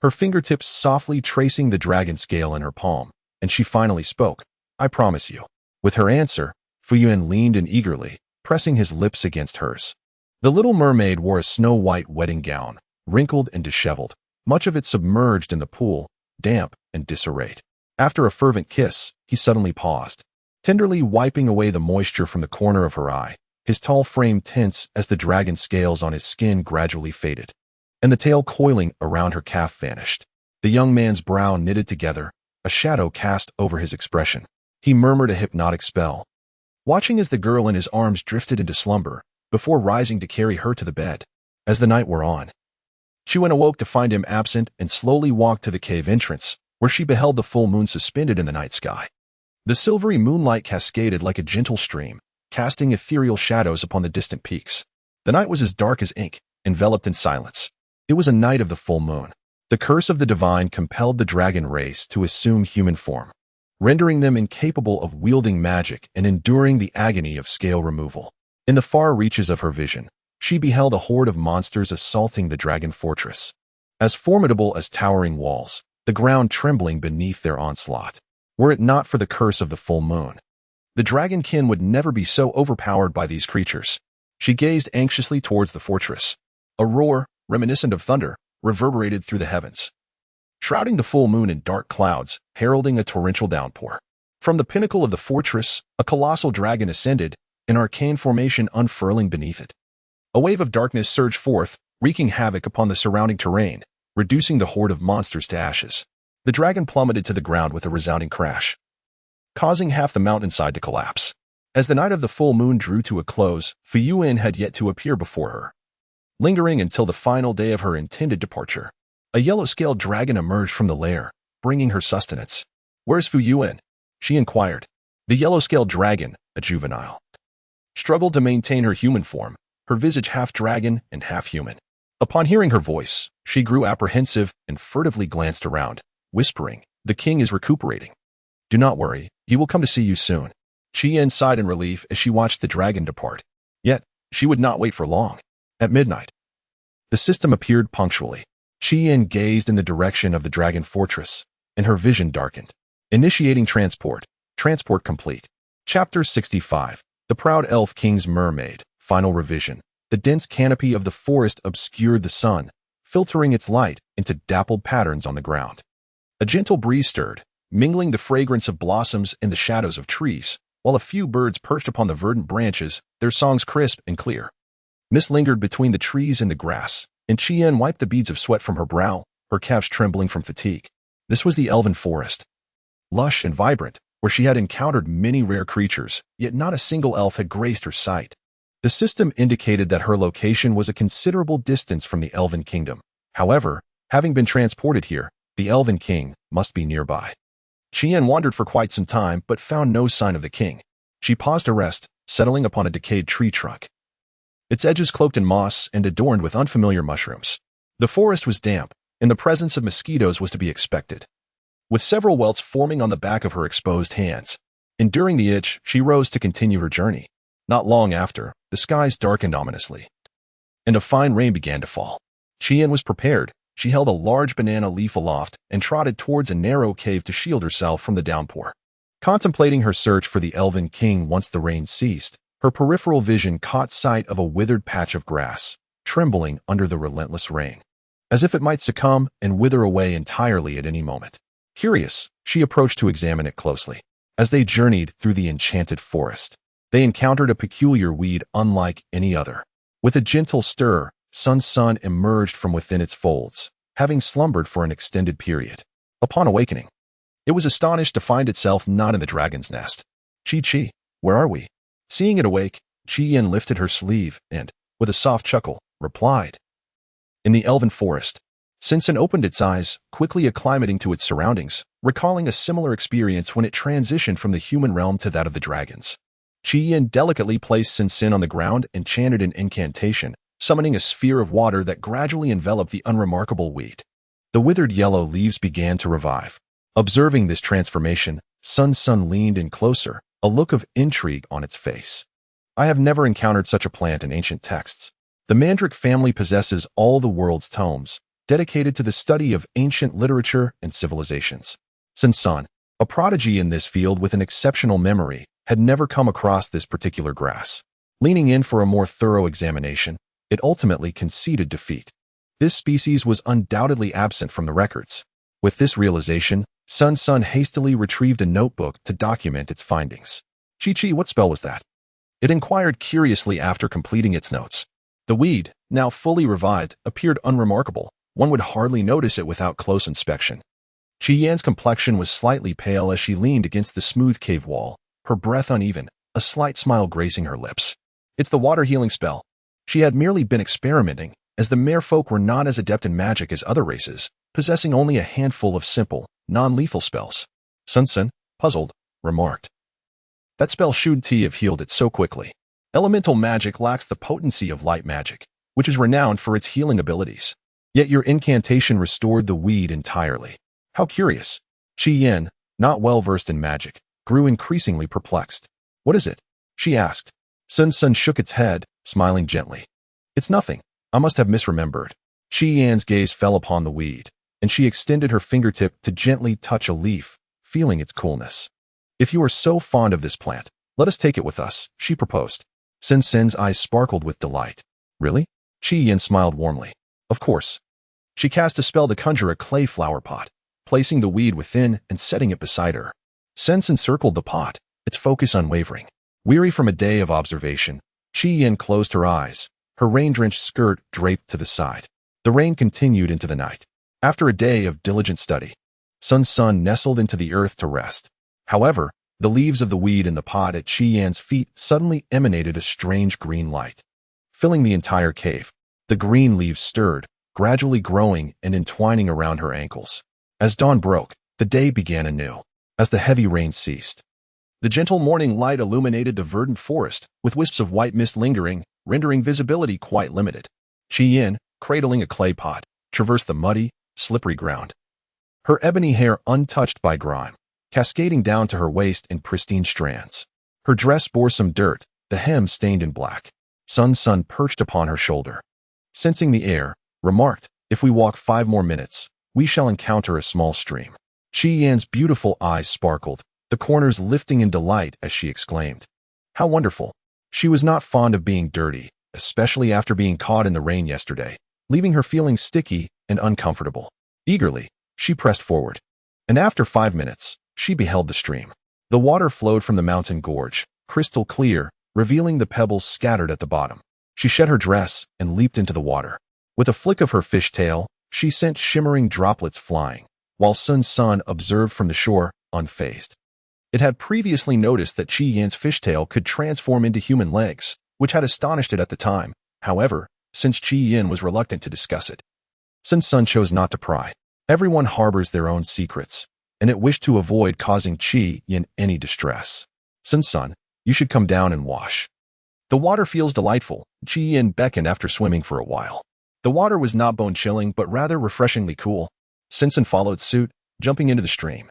her fingertips softly tracing the dragon scale in her palm, and she finally spoke. I promise you. With her answer, Fu Yuan leaned in eagerly, pressing his lips against hers. The little mermaid wore a snow-white wedding gown, wrinkled and disheveled, much of it submerged in the pool, damp and disarrayed. After a fervent kiss, he suddenly paused, tenderly wiping away the moisture from the corner of her eye, his tall frame tense as the dragon scales on his skin gradually faded, and the tail coiling around her calf vanished. The young man's brow knitted together, a shadow cast over his expression. He murmured a hypnotic spell, watching as the girl in his arms drifted into slumber, before rising to carry her to the bed. As the night wore on, Shu Yin awoke to find him absent and slowly walked to the cave entrance, where she beheld the full moon suspended in the night sky. The silvery moonlight cascaded like a gentle stream, casting ethereal shadows upon the distant peaks. The night was as dark as ink, enveloped in silence. It was a night of the full moon. The curse of the divine compelled the dragon race to assume human form, rendering them incapable of wielding magic and enduring the agony of scale removal. In the far reaches of her vision, she beheld a horde of monsters assaulting the dragon fortress, as formidable as towering walls, the ground trembling beneath their onslaught. Were it not for the curse of the full moon, the dragonkin would never be so overpowered by these creatures. She gazed anxiously towards the fortress. A roar, reminiscent of thunder, reverberated through the heavens, shrouding the full moon in dark clouds, heralding a torrential downpour. From the pinnacle of the fortress, a colossal dragon ascended, an arcane formation unfurling beneath it. A wave of darkness surged forth, wreaking havoc upon the surrounding terrain, reducing the horde of monsters to ashes. The dragon plummeted to the ground with a resounding crash, causing half the mountainside to collapse. As the night of the full moon drew to a close, Fu Yuan had yet to appear before her, lingering until the final day of her intended departure. A yellow-scaled dragon emerged from the lair, bringing her sustenance. "Where's Fu Yuan?" she inquired. The yellow-scaled dragon, a juvenile, struggled to maintain her human form, her visage half dragon and half human. Upon hearing her voice, she grew apprehensive and furtively glanced around, whispering, "The king is recuperating. Do not worry, he will come to see you soon." Qi Yin sighed in relief as she watched the dragon depart. Yet, she would not wait for long. At midnight, the system appeared punctually. Qi Yin gazed in the direction of the dragon fortress, and her vision darkened. Initiating transport. Transport complete. Chapter 65. The Proud Elf King's Mermaid. Final revision. The dense canopy of the forest obscured the sun, filtering its light into dappled patterns on the ground. A gentle breeze stirred, mingling the fragrance of blossoms and the shadows of trees, while a few birds perched upon the verdant branches, their songs crisp and clear. Mist lingered between the trees and the grass, and Qi Yin wiped the beads of sweat from her brow, her calves trembling from fatigue. This was the elven forest, lush and vibrant, where she had encountered many rare creatures, yet not a single elf had graced her sight. The system indicated that her location was a considerable distance from the elven kingdom. However, having been transported here, the elven king must be nearby. Qi Yin wandered for quite some time, but found no sign of the king. She paused to rest, settling upon a decayed tree trunk, its edges cloaked in moss and adorned with unfamiliar mushrooms. The forest was damp, and the presence of mosquitoes was to be expected, with several welts forming on the back of her exposed hands. Enduring the itch, she rose to continue her journey. Not long after, the skies darkened ominously, and a fine rain began to fall. Qi Yin was prepared. She held a large banana leaf aloft and trotted towards a narrow cave to shield herself from the downpour. Contemplating her search for the elven king once the rain ceased, her peripheral vision caught sight of a withered patch of grass, trembling under the relentless rain, as if it might succumb and wither away entirely at any moment. Curious, she approached to examine it closely. As they journeyed through the enchanted forest, they encountered a peculiar weed unlike any other. With a gentle stir, Sun emerged from within its folds, having slumbered for an extended period. Upon awakening, it was astonished to find itself not in the dragon's nest. "Chi, where are we?" Seeing it awake, Qi Yin lifted her sleeve and, with a soft chuckle, replied, "In the elven forest." Sun opened its eyes, quickly acclimating to its surroundings, recalling a similar experience when it transitioned from the human realm to that of the dragons. Qi Yin delicately placed Sun on the ground and chanted an incantation, summoning a sphere of water that gradually enveloped the unremarkable weed. The withered yellow leaves began to revive. Observing this transformation, Sun leaned in closer, a look of intrigue on its face. "I have never encountered such a plant in ancient texts. The mandrake family possesses all the world's tomes, dedicated to the study of ancient literature and civilizations. Sun, a prodigy in this field with an exceptional memory, had never come across this particular grass. Leaning in for a more thorough examination, it ultimately conceded defeat. This species was undoubtedly absent from the records. With this realization, Sun hastily retrieved a notebook to document its findings. Chi, what spell was that? It inquired curiously after completing its notes. The weed, now fully revived, appeared unremarkable. One would hardly notice it without close inspection. Chi Yan's complexion was slightly pale as she leaned against the smooth cave wall, her breath uneven, a slight smile gracing her lips. It's the water healing spell. She had merely been experimenting, as the merfolk were not as adept in magic as other races, possessing only a handful of simple, non-lethal spells. Sun, puzzled, remarked. That spell should have healed it so quickly. Elemental magic lacks the potency of light magic, which is renowned for its healing abilities. Yet your incantation restored the weed entirely. How curious. Chi Yan, not well versed in magic, grew increasingly perplexed. What is it? She asked. Sun shook its head, smiling gently. It's nothing. I must have misremembered. Chi Yan's gaze fell upon the weed, and she extended her fingertip to gently touch a leaf, feeling its coolness. If you are so fond of this plant, let us take it with us, she proposed. Sun's eyes sparkled with delight. Really? Chi Yan smiled warmly. Of course. She cast a spell to conjure a clay flower pot, placing the weed within and setting it beside her. Sun encircled the pot, its focus unwavering. Weary from a day of observation, Chi Yan closed her eyes, her rain-drenched skirt draped to the side. The rain continued into the night. After a day of diligent study, Sun nestled into the earth to rest. However, the leaves of the weed in the pot at Chi Yan's feet suddenly emanated a strange green light, filling the entire cave. The green leaves stirred, gradually growing and entwining around her ankles. As dawn broke, the day began anew. As the heavy rain ceased, the gentle morning light illuminated the verdant forest, with wisps of white mist lingering, rendering visibility quite limited. Chi Yan, cradling a clay pot, traversed the muddy, slippery ground. Her ebony hair untouched by grime, cascading down to her waist in pristine strands. Her dress bore some dirt, the hem stained in black. Sun perched upon her shoulder. Sensing the air, remarked, if we walk 5 more minutes, we shall encounter a small stream. Chi Yan's beautiful eyes sparkled, the corners lifting in delight as she exclaimed. How wonderful. She was not fond of being dirty, especially after being caught in the rain yesterday, leaving her feeling sticky and uncomfortable. Eagerly, she pressed forward. And after 5 minutes, she beheld the stream. The water flowed from the mountain gorge, crystal clear, revealing the pebbles scattered at the bottom. She shed her dress and leaped into the water. With a flick of her fishtail, she sent shimmering droplets flying, while Sun observed from the shore, unfazed. It had previously noticed that Chi Yan's fishtail could transform into human legs, which had astonished it at the time. However, since Chi Yan was reluctant to discuss it, Sun chose not to pry. Everyone harbors their own secrets, and it wished to avoid causing Chi Yan any distress. Sun, you should come down and wash. The water feels delightful. Chi Yan beckoned after swimming for a while. The water was not bone-chilling, but rather refreshingly cool. Sun followed suit, jumping into the stream,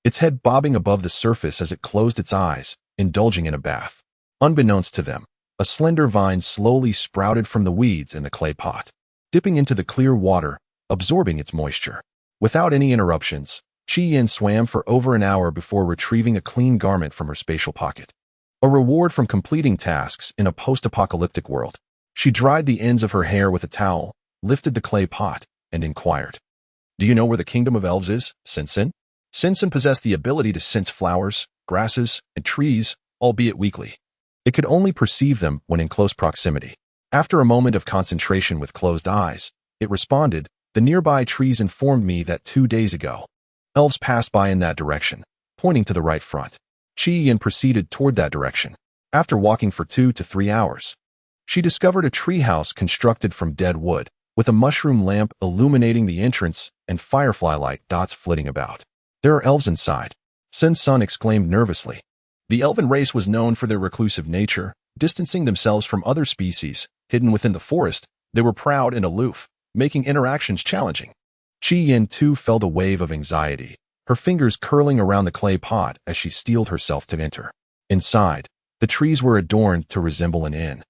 its head bobbing above the surface as it closed its eyes, indulging in a bath. Unbeknownst to them, a slender vine slowly sprouted from the weeds in the clay pot, dipping into the clear water, absorbing its moisture. Without any interruptions, Chi Yan swam for over an hour before retrieving a clean garment from her spatial pocket. A reward from completing tasks in a post-apocalyptic world. She dried the ends of her hair with a towel, lifted the clay pot, and inquired, Do you know where the kingdom of elves is, Sun? Sun possessed the ability to sense flowers, grasses, and trees, albeit weakly. It could only perceive them when in close proximity. After a moment of concentration with closed eyes, it responded, The nearby trees informed me that 2 days ago, elves passed by in that direction, pointing to the right front. Chi Yan proceeded toward that direction. After walking for 2 to 3 hours, she discovered a treehouse constructed from dead wood, with a mushroom lamp illuminating the entrance and firefly-like dots flitting about. There are elves inside, Sun exclaimed nervously. The elven race was known for their reclusive nature, distancing themselves from other species. Hidden within the forest, they were proud and aloof, making interactions challenging. Chi Yan too felt a wave of anxiety, her fingers curling around the clay pot as she steeled herself to enter. Inside, the trees were adorned to resemble an inn.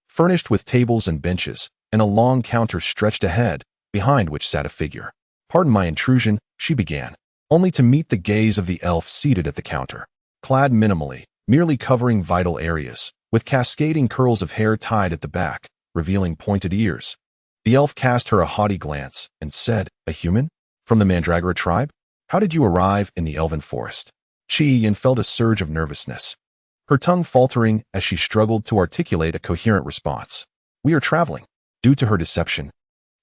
Furnished with tables and benches, and a long counter stretched ahead, behind which sat a figure. "Pardon my intrusion," she began, only to meet the gaze of the elf seated at the counter. Clad minimally, merely covering vital areas, with cascading curls of hair tied at the back, revealing pointed ears. The elf cast her a haughty glance and said, "A human? From the Mandragora tribe? How did you arrive in the elven forest?" Chi-Yin felt a surge of nervousness, her tongue faltering as she struggled to articulate a coherent response. "We are traveling." Due to her deception,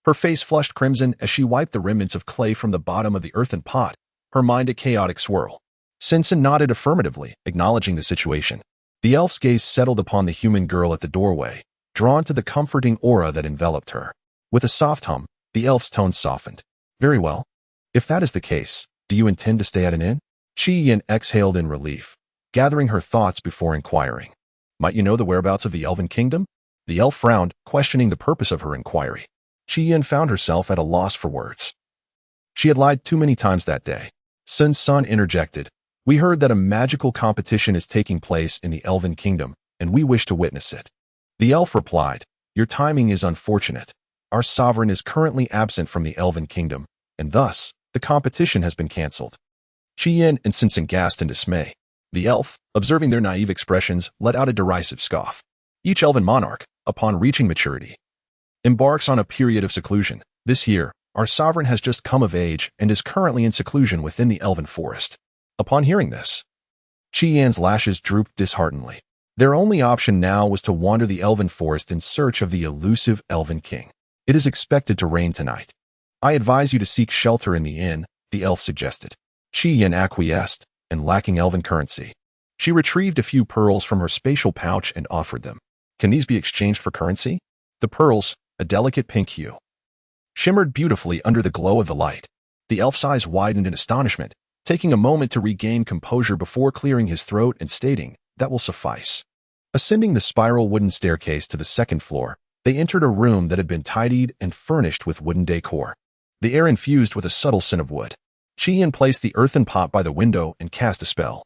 her face flushed crimson as she wiped the remnants of clay from the bottom of the earthen pot, her mind a chaotic swirl. Sinsen nodded affirmatively, acknowledging the situation. The elf's gaze settled upon the human girl at the doorway, drawn to the comforting aura that enveloped her. With a soft hum, the elf's tone softened. "Very well. If that is the case, do you intend to stay at an inn?" Chi-Yin exhaled in relief, gathering her thoughts before inquiring. "Might you know the whereabouts of the elven kingdom?" The elf frowned, questioning the purpose of her inquiry. Chi-Yin found herself at a loss for words. She had lied too many times that day. Sun Sun interjected, "We heard that a magical competition is taking place in the elven kingdom, and we wish to witness it." The elf replied, "Your timing is unfortunate. Our sovereign is currently absent from the elven kingdom, and thus, the competition has been cancelled." Chi-Yin and Sinsen gasped in dismay. The elf, observing their naive expressions, let out a derisive scoff. Each elven monarch, upon reaching maturity, embarks on a period of seclusion. This year, our sovereign has just come of age and is currently in seclusion within the elven forest. Upon hearing this, Chi-Yin's lashes drooped dishearteningly. Their only option now was to wander the elven forest in search of the elusive elven king. "It is expected to rain tonight. I advise you to seek shelter in the inn," the elf suggested. Chi-Yin acquiesced, and lacking elven currency, she retrieved a few pearls from her spatial pouch and offered them. "Can these be exchanged for currency?" The pearls, a delicate pink hue, shimmered beautifully under the glow of the light. The elf's eyes widened in astonishment, taking a moment to regain composure before clearing his throat and stating, "That will suffice." Ascending the spiral wooden staircase to the second floor, they entered a room that had been tidied and furnished with wooden decor, the air infused with a subtle scent of wood. Chi-Yin placed the earthen pot by the window and cast a spell,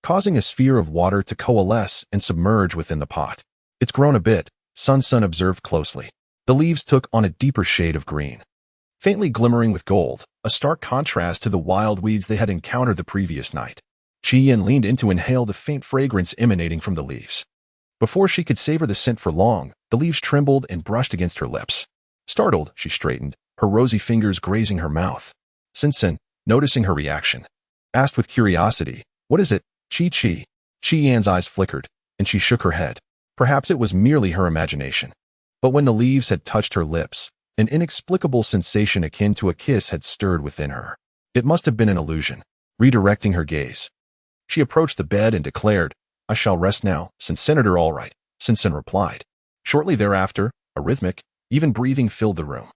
causing a sphere of water to coalesce and submerge within the pot. "It's grown a bit," Sun Sun observed closely. The leaves took on a deeper shade of green, faintly glimmering with gold, a stark contrast to the wild weeds they had encountered the previous night. Chi-Yin leaned in to inhale the faint fragrance emanating from the leaves. Before she could savor the scent for long, the leaves trembled and brushed against her lips. Startled, she straightened, her rosy fingers grazing her mouth. Sinsen, noticing her reaction, asked with curiosity, "What is it, Chi-Chi?" Chi-Yan's eyes flickered, and she shook her head. Perhaps it was merely her imagination. But when the leaves had touched her lips, an inexplicable sensation akin to a kiss had stirred within her. It must have been an illusion. Redirecting her gaze, she approached the bed and declared, "I shall rest now, since Senator all right," Sinsen replied. Shortly thereafter, a rhythmic, even breathing filled the room,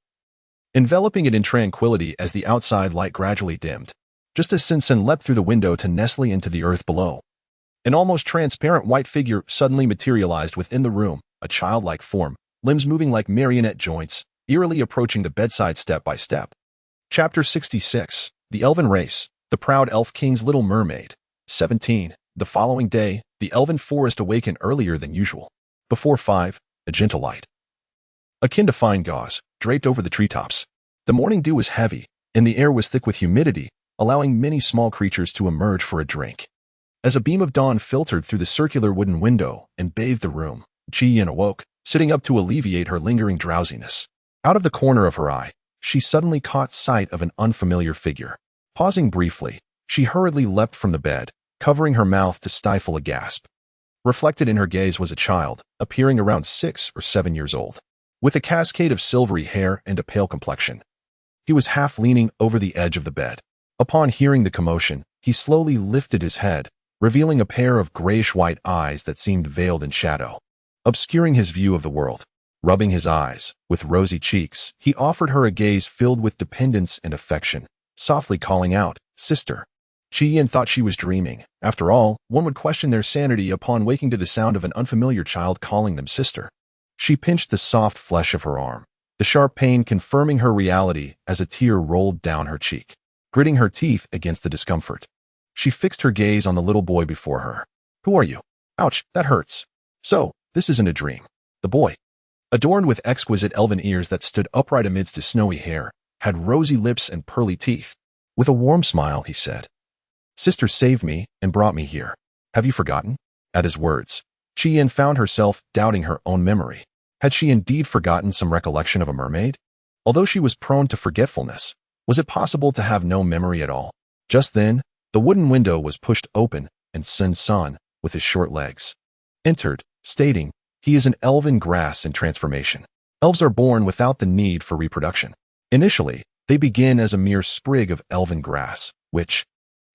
enveloping it in tranquility as the outside light gradually dimmed. Just as Sinsen leapt through the window to nestle into the earth below, an almost transparent white figure suddenly materialized within the room, a childlike form, limbs moving like marionette joints, eerily approaching the bedside step by step. Chapter 66, The Elven Race, The Proud Elf King's Little Mermaid. 17. The following day, the elven forest awakened earlier than usual. Before 5, a gentle light, akin to fine gauze, draped over the treetops. The morning dew was heavy, and the air was thick with humidity, allowing many small creatures to emerge for a drink. As a beam of dawn filtered through the circular wooden window and bathed the room, Chi-Yin awoke, sitting up to alleviate her lingering drowsiness. Out of the corner of her eye, she suddenly caught sight of an unfamiliar figure. Pausing briefly, she hurriedly leapt from the bed, covering her mouth to stifle a gasp. Reflected in her gaze was a child, appearing around 6 or 7 years old, with a cascade of silvery hair and a pale complexion. He was half leaning over the edge of the bed. Upon hearing the commotion, he slowly lifted his head, revealing a pair of grayish-white eyes that seemed veiled in shadow, obscuring his view of the world. Rubbing his eyes, with rosy cheeks, he offered her a gaze filled with dependence and affection, softly calling out, "Sister." Chi-Yin thought she was dreaming. After all, one would question their sanity upon waking to the sound of an unfamiliar child calling them sister. She pinched the soft flesh of her arm, the sharp pain confirming her reality as a tear rolled down her cheek, gritting her teeth against the discomfort. She fixed her gaze on the little boy before her. "Who are you? Ouch, that hurts. So, this isn't a dream." The boy, adorned with exquisite elven ears that stood upright amidst his snowy hair, had rosy lips and pearly teeth. With a warm smile, he said, "Sister saved me and brought me here. Have you forgotten?" At his words, Chi-Yin found herself doubting her own memory. Had she indeed forgotten some recollection of a mermaid? Although she was prone to forgetfulness, was it possible to have no memory at all? Just then, the wooden window was pushed open, and Sun, with his short legs, entered, stating, "He is an elven grass in transformation. Elves are born without the need for reproduction. Initially, they begin as a mere sprig of elven grass, which,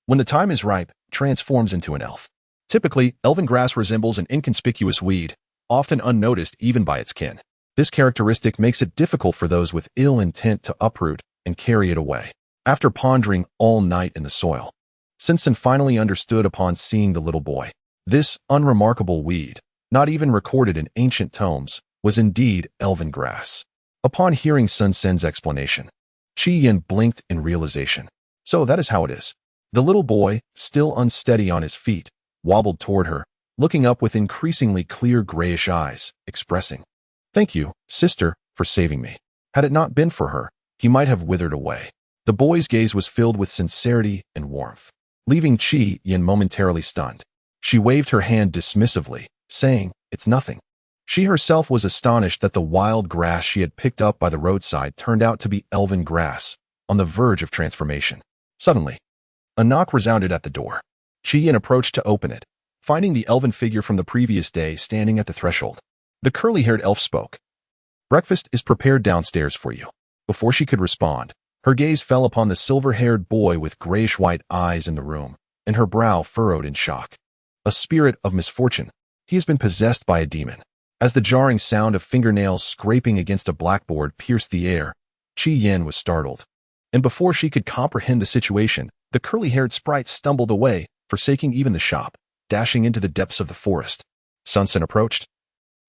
when the time is ripe, transforms into an elf. Typically, elven grass resembles an inconspicuous weed, often unnoticed even by its kin. This characteristic makes it difficult for those with ill intent to uproot and carry it away. After pondering all night in the soil, Sun finally understood upon seeing the little boy. This unremarkable weed, not even recorded in ancient tomes, was indeed elven grass. Upon hearing Sun's explanation, Chi-Yin blinked in realization. So that is how it is. The little boy, still unsteady on his feet, wobbled toward her, looking up with increasingly clear grayish eyes, expressing, "Thank you, sister, for saving me. Had it not been for her, he might have withered away." The boy's gaze was filled with sincerity and warmth, leaving Chi-Yin momentarily stunned. She waved her hand dismissively, saying, "It's nothing." She herself was astonished that the wild grass she had picked up by the roadside turned out to be elven grass, on the verge of transformation. Suddenly, a knock resounded at the door. Chi-Yin approached to open it, finding the elven figure from the previous day standing at the threshold. The curly-haired elf spoke. "Breakfast is prepared downstairs for you." Before she could respond, her gaze fell upon the silver-haired boy with grayish-white eyes in the room, and her brow furrowed in shock. "A spirit of misfortune. He has been possessed by a demon." As the jarring sound of fingernails scraping against a blackboard pierced the air, Chi-Yin was startled. And before she could comprehend the situation, the curly-haired sprite stumbled away, forsaking even the shop, dashing into the depths of the forest. Sun approached,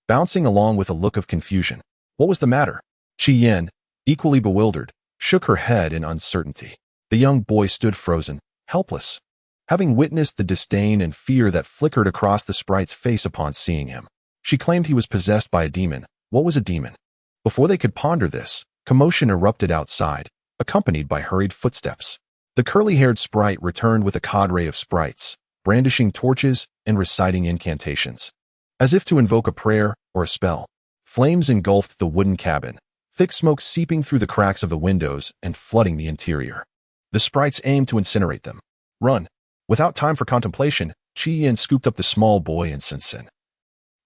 bouncing along with a look of confusion. What was the matter? Chi-Yin, equally bewildered, shook her head in uncertainty. The young boy stood frozen, helpless, having witnessed the disdain and fear that flickered across the sprite's face upon seeing him. She claimed he was possessed by a demon. What was a demon? Before they could ponder this, commotion erupted outside, accompanied by hurried footsteps. The curly-haired sprite returned with a cadre of sprites, brandishing torches and reciting incantations. As if to invoke a prayer or a spell, flames engulfed the wooden cabin, thick smoke seeping through the cracks of the windows and flooding the interior. The sprites aimed to incinerate them. "Run!" Without time for contemplation, Chi-Yin scooped up the small boy and Sun,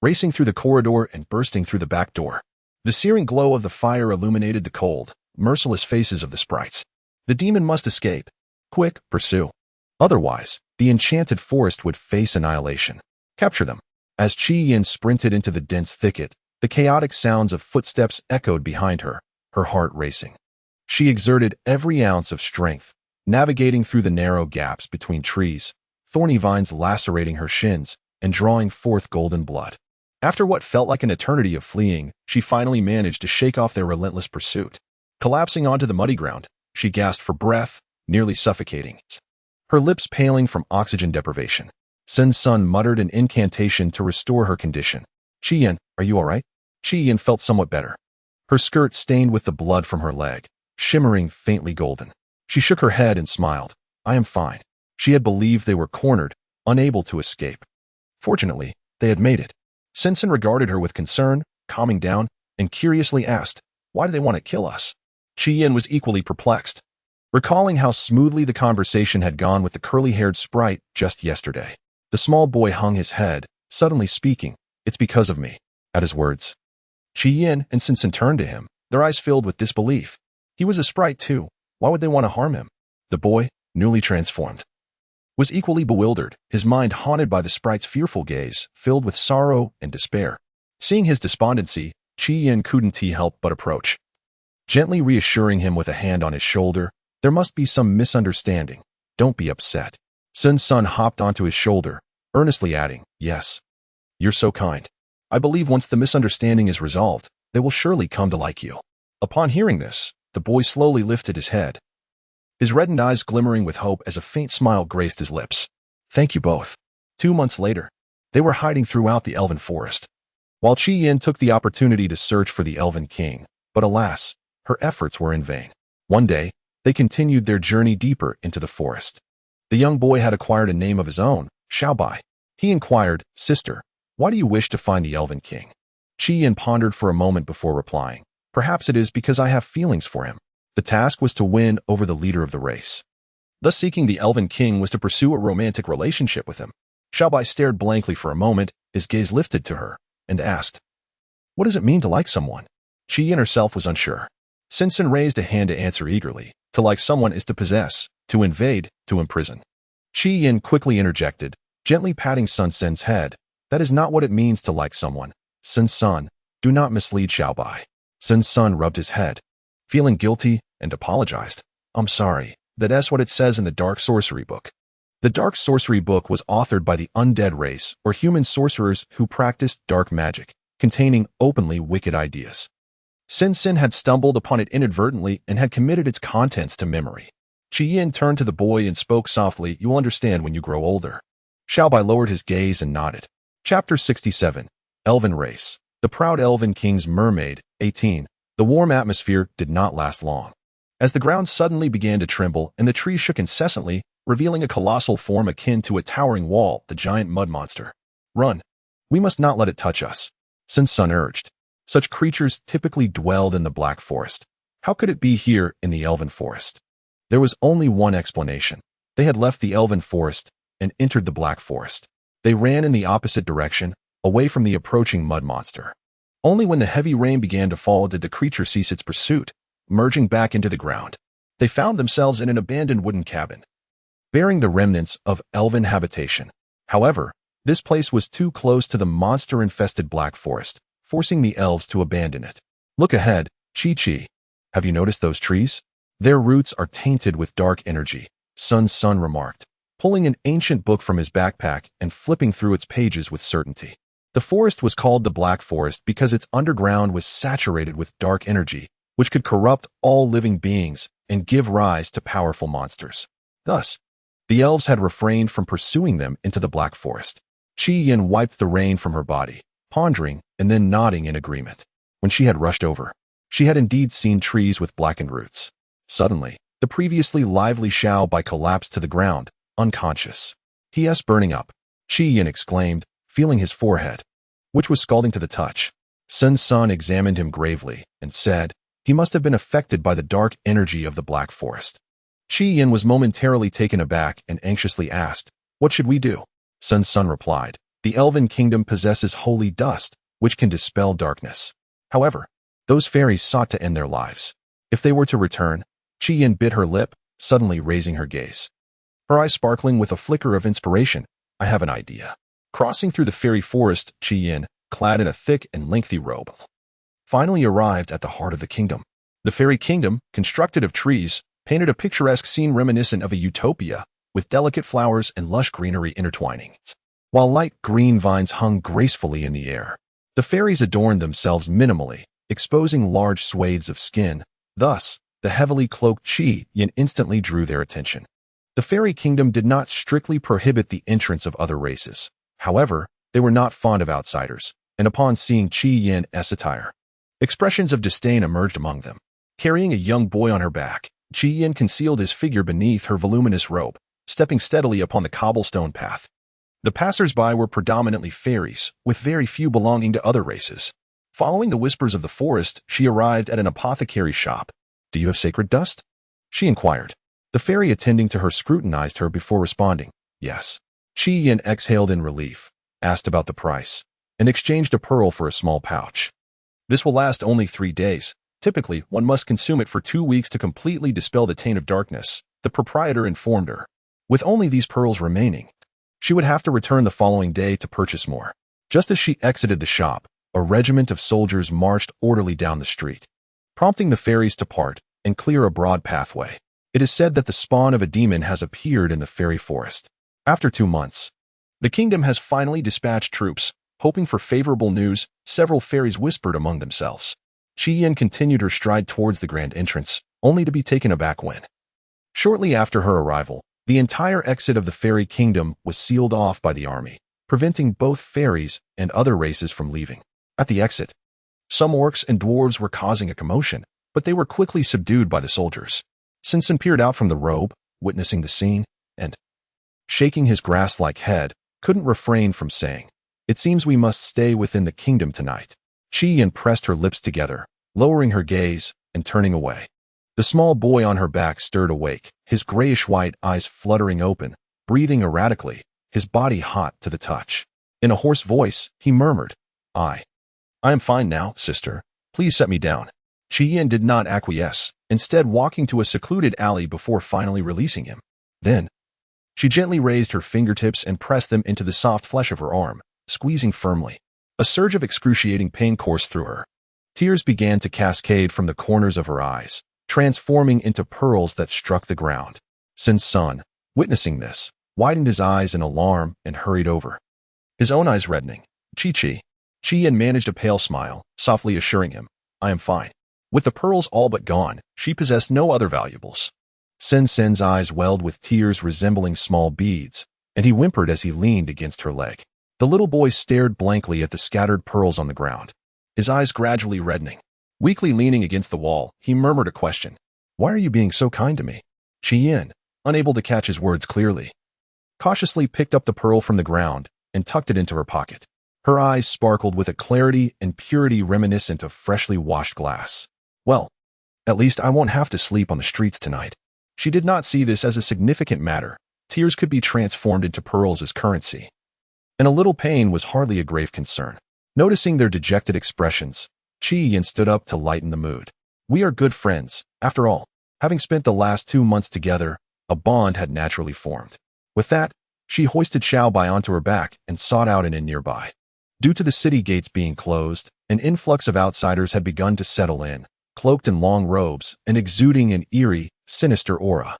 racing through the corridor and bursting through the back door. The searing glow of the fire illuminated the cold, merciless faces of the sprites. The demon must escape. Quick, pursue. Otherwise, the enchanted forest would face annihilation. Capture them. As Chi-Yin sprinted into the dense thicket, the chaotic sounds of footsteps echoed behind her, her heart racing. She exerted every ounce of strength, navigating through the narrow gaps between trees, thorny vines lacerating her shins and drawing forth golden blood. After what felt like an eternity of fleeing, she finally managed to shake off their relentless pursuit. Collapsing onto the muddy ground, she gasped for breath, nearly suffocating, her lips paling from oxygen deprivation. Sun muttered an incantation to restore her condition. "Chi-Yin, are you all right?" Chi-Yin felt somewhat better, her skirt stained with the blood from her leg, shimmering faintly golden. She shook her head and smiled. "I am fine." She had believed they were cornered, unable to escape. Fortunately, they had made it. Sun regarded her with concern, calming down, and curiously asked, "Why do they want to kill us?" Chi-Yin was equally perplexed, recalling how smoothly the conversation had gone with the curly-haired sprite just yesterday. The small boy hung his head, suddenly speaking, "It's because of me." At his words, Chi-Yin and Sun turned to him, their eyes filled with disbelief. He was a sprite too. Why would they want to harm him? The boy, newly transformed, was equally bewildered, his mind haunted by the sprite's fearful gaze, filled with sorrow and despair. Seeing his despondency, Chi-Yin couldn't help but approach, gently reassuring him with a hand on his shoulder. "There must be some misunderstanding. Don't be upset." Sun hopped onto his shoulder, earnestly adding, "Yes, you're so kind. I believe once the misunderstanding is resolved, they will surely come to like you." Upon hearing this, the boy slowly lifted his head, his reddened eyes glimmering with hope as a faint smile graced his lips. "Thank you both." 2 months later, they were hiding throughout the elven forest. while Qi Yin took the opportunity to search for the Elven King, but alas, her efforts were in vain. One day, they continued their journey deeper into the forest. The young boy had acquired a name of his own, Xiaobai. He inquired, "Sister, why do you wish to find the Elven King?" Qi Yin pondered for a moment before replying, "Perhaps it is because I have feelings for him." The task was to win over the leader of the race. Thus seeking the Elven King was to pursue a romantic relationship with him. Xiaobai stared blankly for a moment, his gaze lifted to her, and asked, "What does it mean to like someone?" Qi Yin herself was unsure. Sun Sun raised a hand to answer eagerly. To like someone is to possess, to invade, to imprison. Qi Yin quickly interjected, gently patting Sun Sun's head. "That is not what it means to like someone. Sun Sun, do not mislead Xiaobai." Sun Sun rubbed his head, feeling guilty, and apologized. "I'm sorry. That's what it says in the Dark Sorcery Book." The Dark Sorcery Book was authored by the undead race, or human sorcerers who practiced dark magic, containing openly wicked ideas. Sun Sun had stumbled upon it inadvertently and had committed its contents to memory. Qi Yin turned to the boy and spoke softly, "You will understand when you grow older." Xiaobai lowered his gaze and nodded. Chapter 67. Elven Race. The Proud Elven King's Mermaid, 18. The warm atmosphere did not last long. As the ground suddenly began to tremble and the trees shook incessantly, revealing a colossal form akin to a towering wall, the giant mud monster. "Run. We must not let it touch us," Sun Sun urged. Such creatures typically dwelled in the Black Forest. How could it be here in the Elven Forest? There was only one explanation. They had left the Elven Forest and entered the Black Forest. They ran in the opposite direction, away from the approaching mud monster. Only when the heavy rain began to fall did the creature cease its pursuit, merging back into the ground. They found themselves in an abandoned wooden cabin, bearing the remnants of elven habitation. However, this place was too close to the monster-infested Black Forest, forcing the elves to abandon it. "Look ahead, Chi-Chi. Have you noticed those trees? Their roots are tainted with dark energy," Sun Sun remarked, pulling an ancient book from his backpack and flipping through its pages with certainty. The forest was called the Black Forest because its underground was saturated with dark energy, which could corrupt all living beings and give rise to powerful monsters. Thus, the elves had refrained from pursuing them into the Black Forest. Qi Yin wiped the rain from her body, pondering and then nodding in agreement. When she had rushed over, she had indeed seen trees with blackened roots. Suddenly, the previously lively Xiaobai collapsed to the ground, unconscious. "He is burning up," Qi Yin exclaimed, feeling his forehead, which was scalding to the touch. Sun Sun examined him gravely and said, "He must have been affected by the dark energy of the Black Forest." Qi Yin was momentarily taken aback and anxiously asked, "What should we do?" Sun Sun replied, "The Elven Kingdom possesses holy dust, which can dispel darkness. However, those fairies sought to end their lives. If they were to return..." Qi Yin bit her lip, suddenly raising her gaze, her eyes sparkling with a flicker of inspiration. "I have an idea." Crossing through the fairy forest, Qi Yin, clad in a thick and lengthy robe, finally arrived at the heart of the kingdom. The fairy kingdom, constructed of trees, painted a picturesque scene reminiscent of a utopia, with delicate flowers and lush greenery intertwining, while light green vines hung gracefully in the air. The fairies adorned themselves minimally, exposing large swathes of skin. Thus, the heavily cloaked Qi Yin instantly drew their attention. The fairy kingdom did not strictly prohibit the entrance of other races. However, they were not fond of outsiders, and upon seeing Qi Yin's attire, expressions of disdain emerged among them. Carrying a young boy on her back, Qi Yin concealed his figure beneath her voluminous robe, stepping steadily upon the cobblestone path. The passers-by were predominantly fairies, with very few belonging to other races. Following the whispers of the forest, she arrived at an apothecary's shop. "Do you have sacred dust?" she inquired. The fairy attending to her scrutinized her before responding, "Yes." Qi Yin exhaled in relief, asked about the price, and exchanged a pearl for a small pouch. "This will last only 3 days. Typically, one must consume it for 2 weeks to completely dispel the taint of darkness," the proprietor informed her. With only these pearls remaining, she would have to return the following day to purchase more. Just as she exited the shop, a regiment of soldiers marched orderly down the street, prompting the fairies to part and clear a broad pathway. It is said that the spawn of a demon has appeared in the fairy forest. After 2 months, the kingdom has finally dispatched troops. Hoping for favorable news, several fairies whispered among themselves. Qi Yin continued her stride towards the grand entrance, only to be taken aback when, shortly after her arrival, the entire exit of the fairy kingdom was sealed off by the army, preventing both fairies and other races from leaving. At the exit, some orcs and dwarves were causing a commotion, but they were quickly subdued by the soldiers. Sinsen peered out from the robe, witnessing the scene, and, shaking his grass-like head, couldn't refrain from saying, "It seems we must stay within the kingdom tonight." Chi-Yin pressed her lips together, lowering her gaze and turning away. The small boy on her back stirred awake, his grayish-white eyes fluttering open, breathing erratically, his body hot to the touch. In a hoarse voice, he murmured, I am fine now, sister. Please set me down." Chi-Yin did not acquiesce, instead walking to a secluded alley before finally releasing him. Then, she gently raised her fingertips and pressed them into the soft flesh of her arm, squeezing firmly. A surge of excruciating pain coursed through her. Tears began to cascade from the corners of her eyes, transforming into pearls that struck the ground. Sin's son, witnessing this, widened his eyes in alarm and hurried over. His own eyes reddening. Chi-Yin managed a pale smile, softly assuring him, "I am fine." With the pearls all but gone, she possessed no other valuables. Sin's eyes welled with tears resembling small beads, and he whimpered as he leaned against her leg. The little boy stared blankly at the scattered pearls on the ground, his eyes gradually reddening. Weakly leaning against the wall, he murmured a question. "Why are you being so kind to me?" Chi-Yin, unable to catch his words clearly, cautiously picked up the pearl from the ground and tucked it into her pocket. Her eyes sparkled with a clarity and purity reminiscent of freshly washed glass. "Well, at least I won't have to sleep on the streets tonight." She did not see this as a significant matter. Tears could be transformed into pearls as currency, and a little pain was hardly a grave concern. Noticing their dejected expressions, Chi-Yin stood up to lighten the mood. "We are good friends. After all, having spent the last 2 months together, a bond had naturally formed." With that, she hoisted Xiaobai onto her back and sought out an inn nearby. Due to the city gates being closed, an influx of outsiders had begun to settle in, cloaked in long robes and exuding an eerie, sinister aura.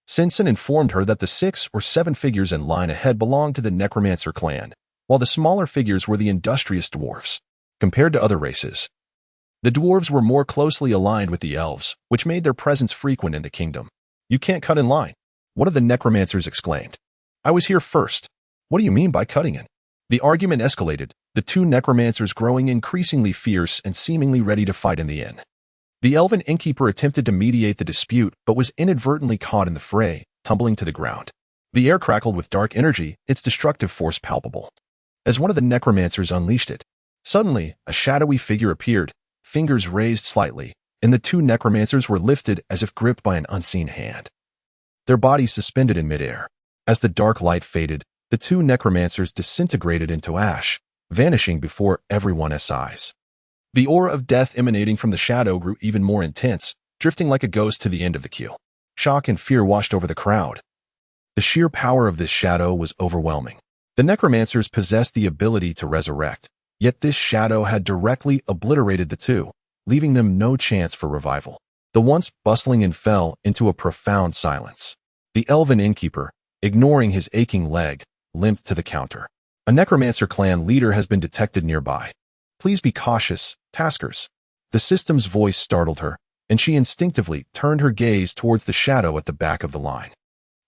Sinsen informed her that the 6 or 7 figures in line ahead belonged to the Necromancer clan, while the smaller figures were the industrious dwarves. Compared to other races, the dwarves were more closely aligned with the elves, which made their presence frequent in the kingdom. "You can't cut in line," one of the necromancers exclaimed. "I was here first." "What do you mean by cutting in?" The argument escalated, the 2 necromancers growing increasingly fierce and seemingly ready to fight in the inn. The elven innkeeper attempted to mediate the dispute but was inadvertently caught in the fray, tumbling to the ground. The air crackled with dark energy, its destructive force palpable. As one of the necromancers unleashed it, suddenly a shadowy figure appeared, fingers raised slightly, and the 2 necromancers were lifted as if gripped by an unseen hand. Their bodies suspended in midair. As the dark light faded, the 2 necromancers disintegrated into ash, vanishing before everyone's eyes. The aura of death emanating from the shadow grew even more intense, drifting like a ghost to the end of the queue. Shock and fear washed over the crowd. The sheer power of this shadow was overwhelming. The necromancers possessed the ability to resurrect, yet this shadow had directly obliterated the 2, leaving them no chance for revival. The once bustling inn fell into a profound silence. The elven innkeeper, ignoring his aching leg, limped to the counter. "A necromancer clan leader has been detected nearby. Please be cautious, taskers." The system's voice startled her, and she instinctively turned her gaze towards the shadow at the back of the line.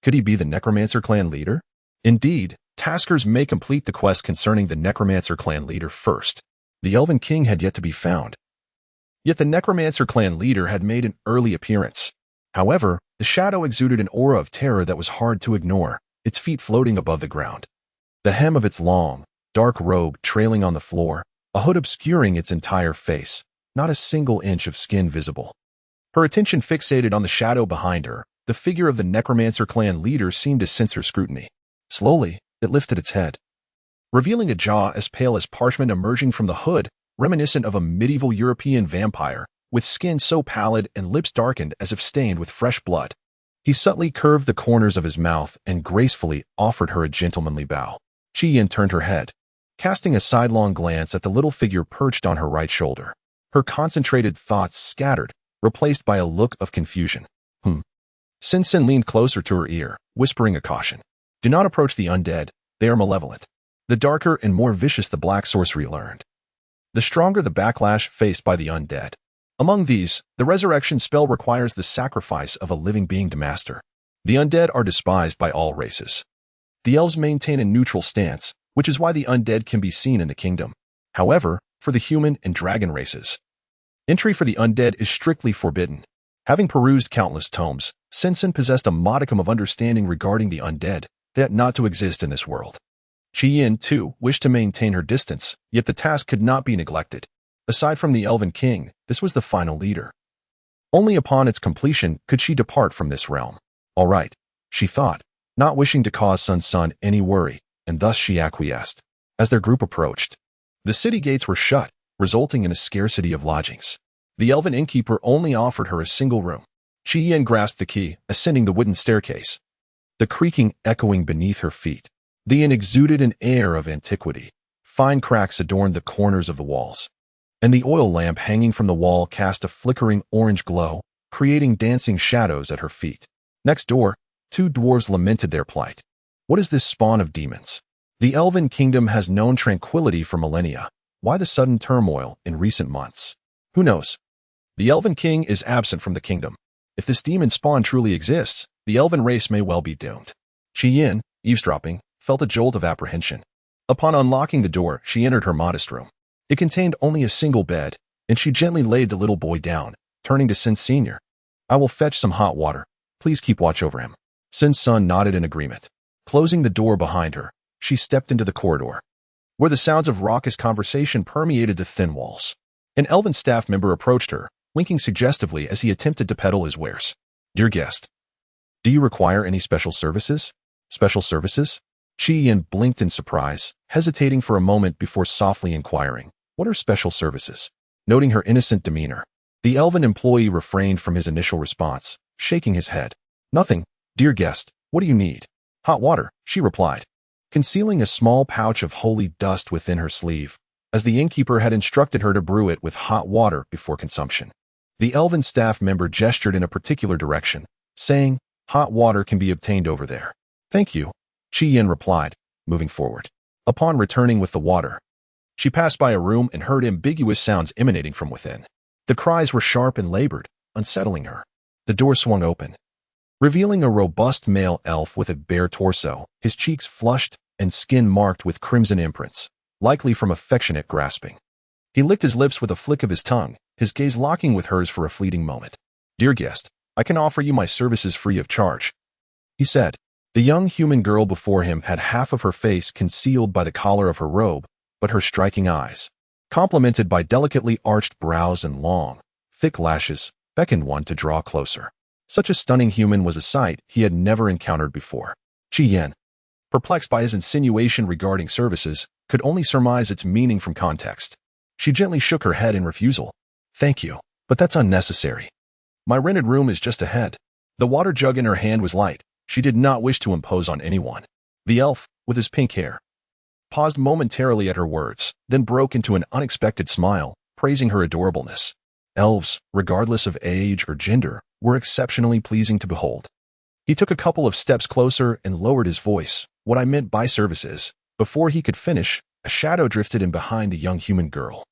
Could he be the necromancer clan leader? Indeed, taskers may complete the quest concerning the necromancer clan leader first. The elven king had yet to be found. Yet the necromancer clan leader had made an early appearance. However, the shadow exuded an aura of terror that was hard to ignore, its feet floating above the ground. The hem of its long, dark robe trailing on the floor, a hood obscuring its entire face, not a single inch of skin visible. Her attention fixated on the shadow behind her. The figure of the necromancer clan leader seemed to sense her scrutiny. Slowly, it lifted its head, revealing a jaw as pale as parchment emerging from the hood, reminiscent of a medieval European vampire, with skin so pallid and lips darkened as if stained with fresh blood. He subtly curved the corners of his mouth and gracefully offered her a gentlemanly bow. Chi-Yin turned her head, casting a sidelong glance at the little figure perched on her right shoulder. Her concentrated thoughts scattered, replaced by a look of confusion. Sinsen leaned closer to her ear, whispering a caution. "Do not approach the undead, they are malevolent." The darker and more vicious the black sorcery learned, the stronger the backlash faced by the undead. Among these, the resurrection spell requires the sacrifice of a living being to master. The undead are despised by all races. The elves maintain a neutral stance, which is why the undead can be seen in the kingdom. However, for the human and dragon races. Entry for the undead is strictly forbidden. Having perused countless tomes, Sensen possessed a modicum of understanding regarding the undead that not to exist in this world. Yin, too, wished to maintain her distance, yet the task could not be neglected. Aside from the Elven King, this was the final leader. Only upon its completion could she depart from this realm. All right, she thought, not wishing to cause Sun any worry, and thus she acquiesced. As their group approached, the city gates were shut, resulting in a scarcity of lodgings. The elven innkeeper only offered her a single room. Yin grasped the key, ascending the wooden staircase. The creaking echoing beneath her feet. The inn exuded an air of antiquity. Fine cracks adorned the corners of the walls, and the oil lamp hanging from the wall cast a flickering orange glow, creating dancing shadows at her feet. Next door, two dwarves lamented their plight. What is this spawn of demons? The elven kingdom has known tranquility for millennia. Why the sudden turmoil in recent months? Who knows? The elven king is absent from the kingdom. If this demon spawn truly exists, the elven race may well be doomed. Yin, eavesdropping, felt a jolt of apprehension. Upon unlocking the door, she entered her modest room. It contained only a single bed, and she gently laid the little boy down, turning to Sin Sr. I will fetch some hot water. Please keep watch over him. Sin's son nodded in agreement. Closing the door behind her, she stepped into the corridor, where the sounds of raucous conversation permeated the thin walls. An elven staff member approached her, winking suggestively as he attempted to peddle his wares. Dear guest, do you require any special services? Special services? Yin blinked in surprise, hesitating for a moment before softly inquiring, what are special services? Noting her innocent demeanor, the elven employee refrained from his initial response, shaking his head. Nothing, dear guest, what do you need? Hot water, she replied, concealing a small pouch of holy dust within her sleeve, as the innkeeper had instructed her to brew it with hot water before consumption. The elven staff member gestured in a particular direction, saying, hot water can be obtained over there. Thank you, Yin replied, moving forward. Upon returning with the water, she passed by a room and heard ambiguous sounds emanating from within. The cries were sharp and labored, unsettling her. The door swung open, revealing a robust male elf with a bare torso, his cheeks flushed and skin marked with crimson imprints, likely from affectionate grasping. He licked his lips with a flick of his tongue, his gaze locking with hers for a fleeting moment. Dear guest, I can offer you my services free of charge, he said. The young human girl before him had half of her face concealed by the collar of her robe, but her striking eyes, complemented by delicately arched brows and long, thick lashes, beckoned one to draw closer. Such a stunning human was a sight he had never encountered before. Yin, perplexed by his insinuation regarding services, could only surmise its meaning from context. She gently shook her head in refusal. Thank you, but that's unnecessary. My rented room is just ahead. The water jug in her hand was light. She did not wish to impose on anyone. The elf, with his pink hair, paused momentarily at her words, then broke into an unexpected smile, praising her adorableness. Elves, regardless of age or gender, were exceptionally pleasing to behold. He took a couple of steps closer and lowered his voice. What I meant by services. Before he could finish, a shadow drifted in behind the young human girl,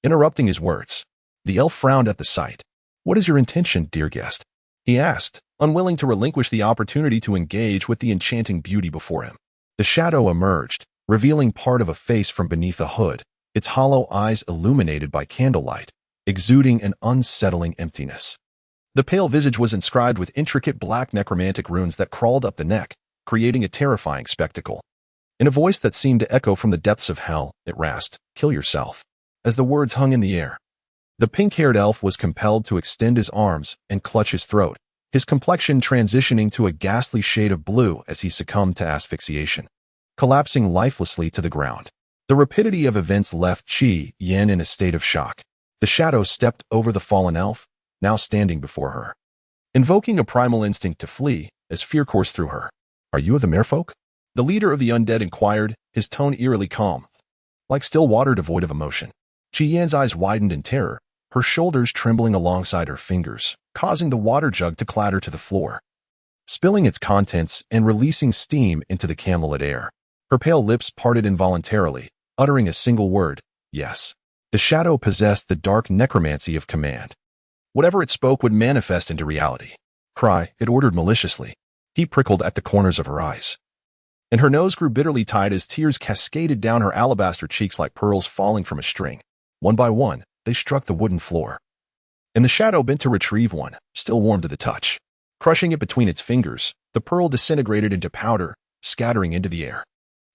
interrupting his words. The elf frowned at the sight. What is your intention, dear guest? He asked, unwilling to relinquish the opportunity to engage with the enchanting beauty before him. The shadow emerged, revealing part of a face from beneath a hood, its hollow eyes illuminated by candlelight, exuding an unsettling emptiness. The pale visage was inscribed with intricate black necromantic runes that crawled up the neck, creating a terrifying spectacle. In a voice that seemed to echo from the depths of hell, it rasped, "Kill yourself." As the words hung in the air, the pink-haired elf was compelled to extend his arms and clutch his throat, his complexion transitioning to a ghastly shade of blue as he succumbed to asphyxiation, collapsing lifelessly to the ground. The rapidity of events left Yin in a state of shock. The shadow stepped over the fallen elf, now standing before her, invoking a primal instinct to flee as fear coursed through her. Are you of the merfolk? The leader of the undead inquired, his tone eerily calm, like still water devoid of emotion. Yin's eyes widened in terror, her shoulders trembling alongside her fingers, causing the water jug to clatter to the floor, spilling its contents and releasing steam into the camellit air. Her pale lips parted involuntarily, uttering a single word, yes. The shadow possessed the dark necromancy of command. Whatever it spoke would manifest into reality. Cry, it ordered maliciously. Heat prickled at the corners of her eyes, and her nose grew bitterly tight as tears cascaded down her alabaster cheeks like pearls falling from a string. One by one, they struck the wooden floor, and the shadow bent to retrieve one, still warm to the touch. Crushing it between its fingers, the pearl disintegrated into powder, scattering into the air.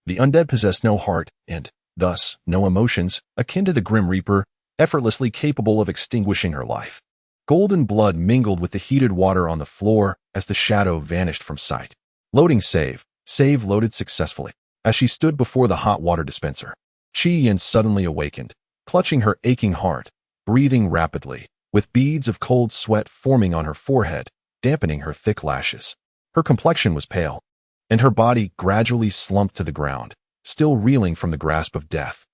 The undead possessed no heart and, thus, no emotions, akin to the Grim Reaper, effortlessly capable of extinguishing her life. Golden blood mingled with the heated water on the floor as the shadow vanished from sight. Loading save. Save loaded successfully. As she stood before the hot water dispenser, Qi Yin suddenly awakened, clutching her aching heart, breathing rapidly, with beads of cold sweat forming on her forehead, dampening her thick lashes. Her complexion was pale, and her body gradually slumped to the ground, still reeling from the grasp of death.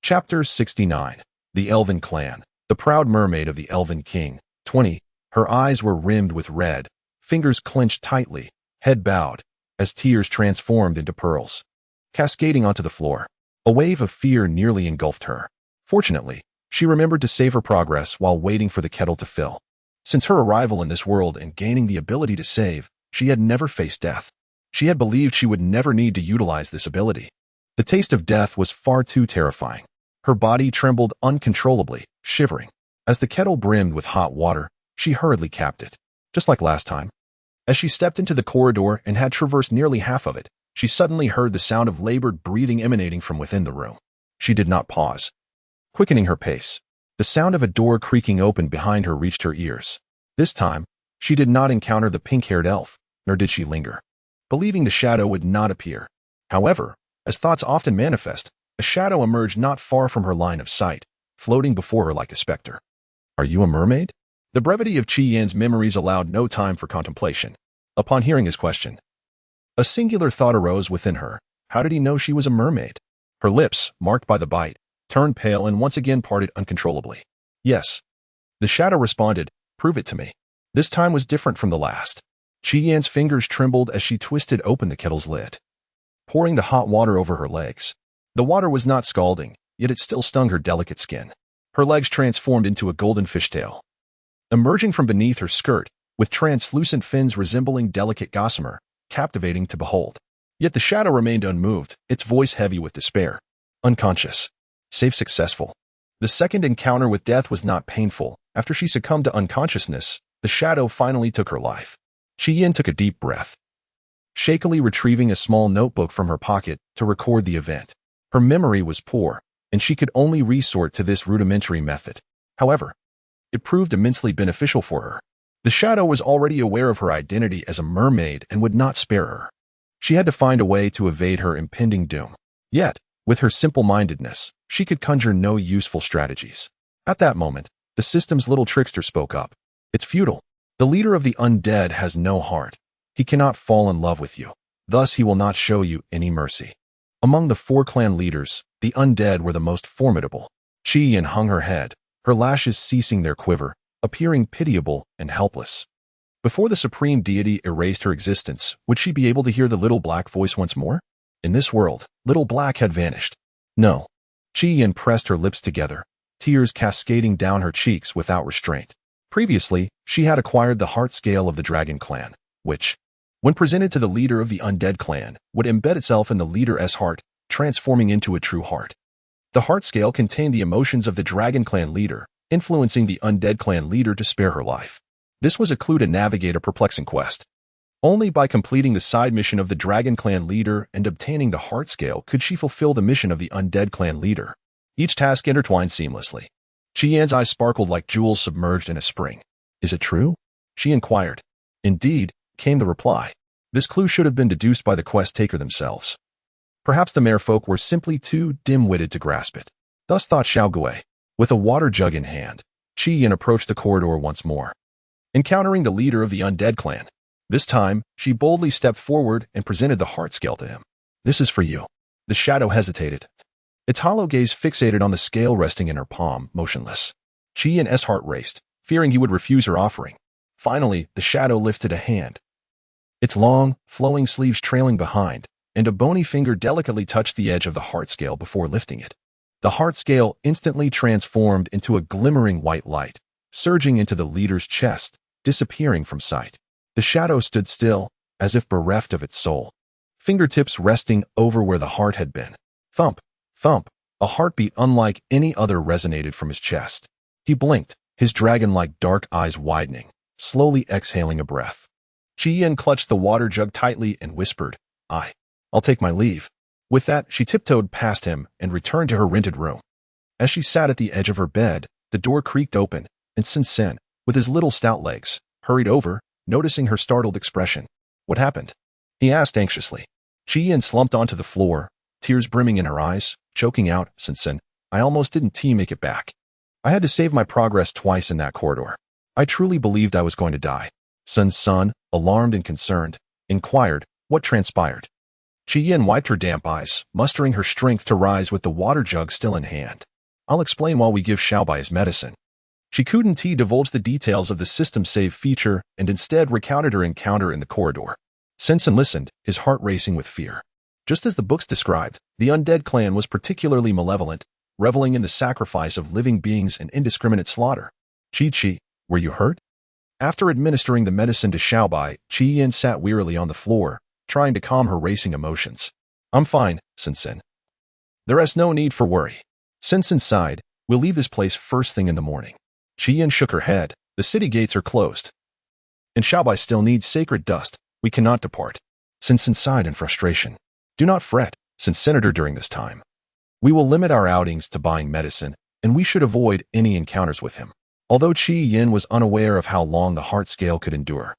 Chapter 69. The Elven Clan. The proud mermaid of the Elven King. 20. Her eyes were rimmed with red, fingers clenched tightly, head bowed, as tears transformed into pearls, cascading onto the floor. A wave of fear nearly engulfed her. Fortunately, she remembered to save her progress while waiting for the kettle to fill. Since her arrival in this world and gaining the ability to save, she had never faced death. She had believed she would never need to utilize this ability. The taste of death was far too terrifying. Her body trembled uncontrollably, shivering. As the kettle brimmed with hot water, she hurriedly capped it, just like last time. As she stepped into the corridor and had traversed nearly half of it, she suddenly heard the sound of labored breathing emanating from within the room. She did not pause, quickening her pace. The sound of a door creaking open behind her reached her ears. This time, she did not encounter the pink-haired elf, nor did she linger, believing the shadow would not appear. However, as thoughts often manifest, a shadow emerged not far from her line of sight, floating before her like a specter. "Are you a mermaid?" The brevity of Qi Yan's memories allowed no time for contemplation. Upon hearing his question, a singular thought arose within her. How did he know she was a mermaid? Her lips, marked by the bite, turned pale and once again parted uncontrollably. "Yes." The shadow responded, "Prove it to me." This time was different from the last. Qi Yan's fingers trembled as she twisted open the kettle's lid, pouring the hot water over her legs. The water was not scalding, yet it still stung her delicate skin. Her legs transformed into a golden fishtail, emerging from beneath her skirt, with translucent fins resembling delicate gossamer, captivating to behold. Yet the shadow remained unmoved, its voice heavy with despair. "Unconscious. Save successful." The second encounter with death was not painful. After she succumbed to unconsciousness, the shadow finally took her life. Qi Yin took a deep breath, shakily retrieving a small notebook from her pocket to record the event. Her memory was poor, and she could only resort to this rudimentary method. However, it proved immensely beneficial for her. The shadow was already aware of her identity as a mermaid and would not spare her. She had to find a way to evade her impending doom. Yet, with her simple-mindedness, she could conjure no useful strategies. At that moment, the system's little trickster spoke up. "It's futile. The leader of the undead has no heart. He cannot fall in love with you. Thus he will not show you any mercy." Among the 4 clan leaders, the undead were the most formidable. Qi Yin hung her head, her lashes ceasing their quiver, appearing pitiable and helpless. Before the supreme deity erased her existence, would she be able to hear the little black voice once more? In this world, little black had vanished. No. Qi Yin pressed her lips together, tears cascading down her cheeks without restraint. Previously, she had acquired the heart scale of the dragon clan, which, when presented to the leader of the undead clan, would embed itself in the leader's heart, transforming into a true heart. The heart scale contained the emotions of the dragon clan leader, influencing the undead clan leader to spare her life. This was a clue to navigate a perplexing quest. Only by completing the side mission of the dragon clan leader and obtaining the heart scale could she fulfill the mission of the undead clan leader. Each task intertwined seamlessly. Qi Yan's eyes sparkled like jewels submerged in a spring. "Is it true?" she inquired. "Indeed," came the reply. This clue should have been deduced by the quest taker themselves. Perhaps the merfolk were simply too dim-witted to grasp it. Thus thought Xiao Gui. With a water jug in hand, Qi Yin approached the corridor once more, encountering the leader of the undead clan. This time, she boldly stepped forward and presented the heart scale to him. "This is for you." The shadow hesitated, its hollow gaze fixated on the scale resting in her palm, motionless. Qi Yin's heart raced, fearing he would refuse her offering. Finally, the shadow lifted a hand, its long, flowing sleeves trailing behind, and a bony finger delicately touched the edge of the heart scale before lifting it. The heart scale instantly transformed into a glimmering white light, surging into the leader's chest, disappearing from sight. The shadow stood still, as if bereft of its soul, fingertips resting over where the heart had been. Thump, thump, A heartbeat unlike any other resonated from his chest. He blinked, his dragon-like dark eyes widening, slowly exhaling a breath. Ji-yin clutched the water jug tightly and whispered, I'll take my leave. With that, she tiptoed past him and returned to her rented room. As she sat at the edge of her bed, the door creaked open, and Sin, with his little stout legs, hurried over, noticing her startled expression. What happened? He asked anxiously. Ji-yin slumped onto the floor, tears brimming in her eyes, choking out, Sin, I almost didn't make it back. I had to save my progress twice in that corridor. I truly believed I was going to die. Sun, alarmed and concerned, inquired, what transpired? Ji-yin wiped her damp eyes, mustering her strength to rise with the water jug still in hand. I'll explain while we give Xiaobai his medicine. She couldn't divulge the details of the system save feature and instead recounted her encounter in the corridor. Sin listened, his heart racing with fear. Just as the books described, the undead clan was particularly malevolent, reveling in the sacrifice of living beings and indiscriminate slaughter. Chi, were you hurt? After administering the medicine to Xiaobai, Ji-yin sat wearily on the floor, trying to calm her racing emotions. I'm fine, Sin. There is no need for worry. Sin sighed, we'll leave this place first thing in the morning. Ji-yin shook her head, the city gates are closed. And Xiaobai still needs sacred dust, we cannot depart. Sin sighed in frustration. Do not fret, since Senator during this time. We will limit our outings to buying medicine, and we should avoid any encounters with him. Although Ji-yin was unaware of how long the heart scale could endure,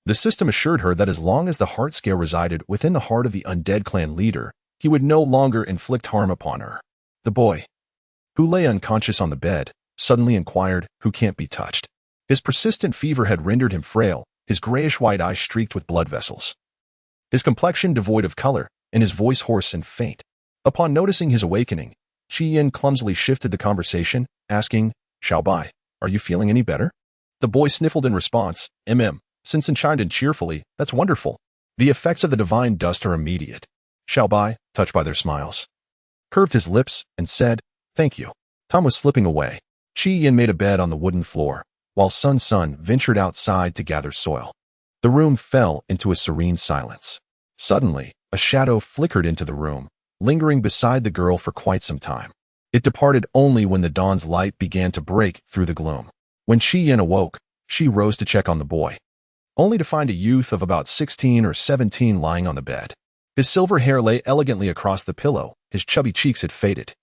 the system assured her that as long as the heart scale resided within the heart of the undead clan leader, he would no longer inflict harm upon her. The boy, who lay unconscious on the bed, suddenly inquired, who can't be touched. His persistent fever had rendered him frail, his grayish-white eyes streaked with blood vessels. His complexion devoid of color, and his voice hoarse and faint. Upon noticing his awakening, Ji-yin clumsily shifted the conversation, asking, Xiaobai, are you feeling any better? The boy sniffled in response, Sin chimed in cheerfully, that's wonderful. The effects of the divine dust are immediate. Xiaobai, touched by their smiles, curved his lips and said, thank you. Tom was slipping away. Ji-yin made a bed on the wooden floor, while Sun ventured outside to gather soil. The room fell into a serene silence. Suddenly, a shadow flickered into the room, lingering beside the girl for quite some time. It departed only when the dawn's light began to break through the gloom. When Ji-yin awoke, she rose to check on the boy, only to find a youth of about 16 or 17 lying on the bed. His silver hair lay elegantly across the pillow, his chubby cheeks had faded,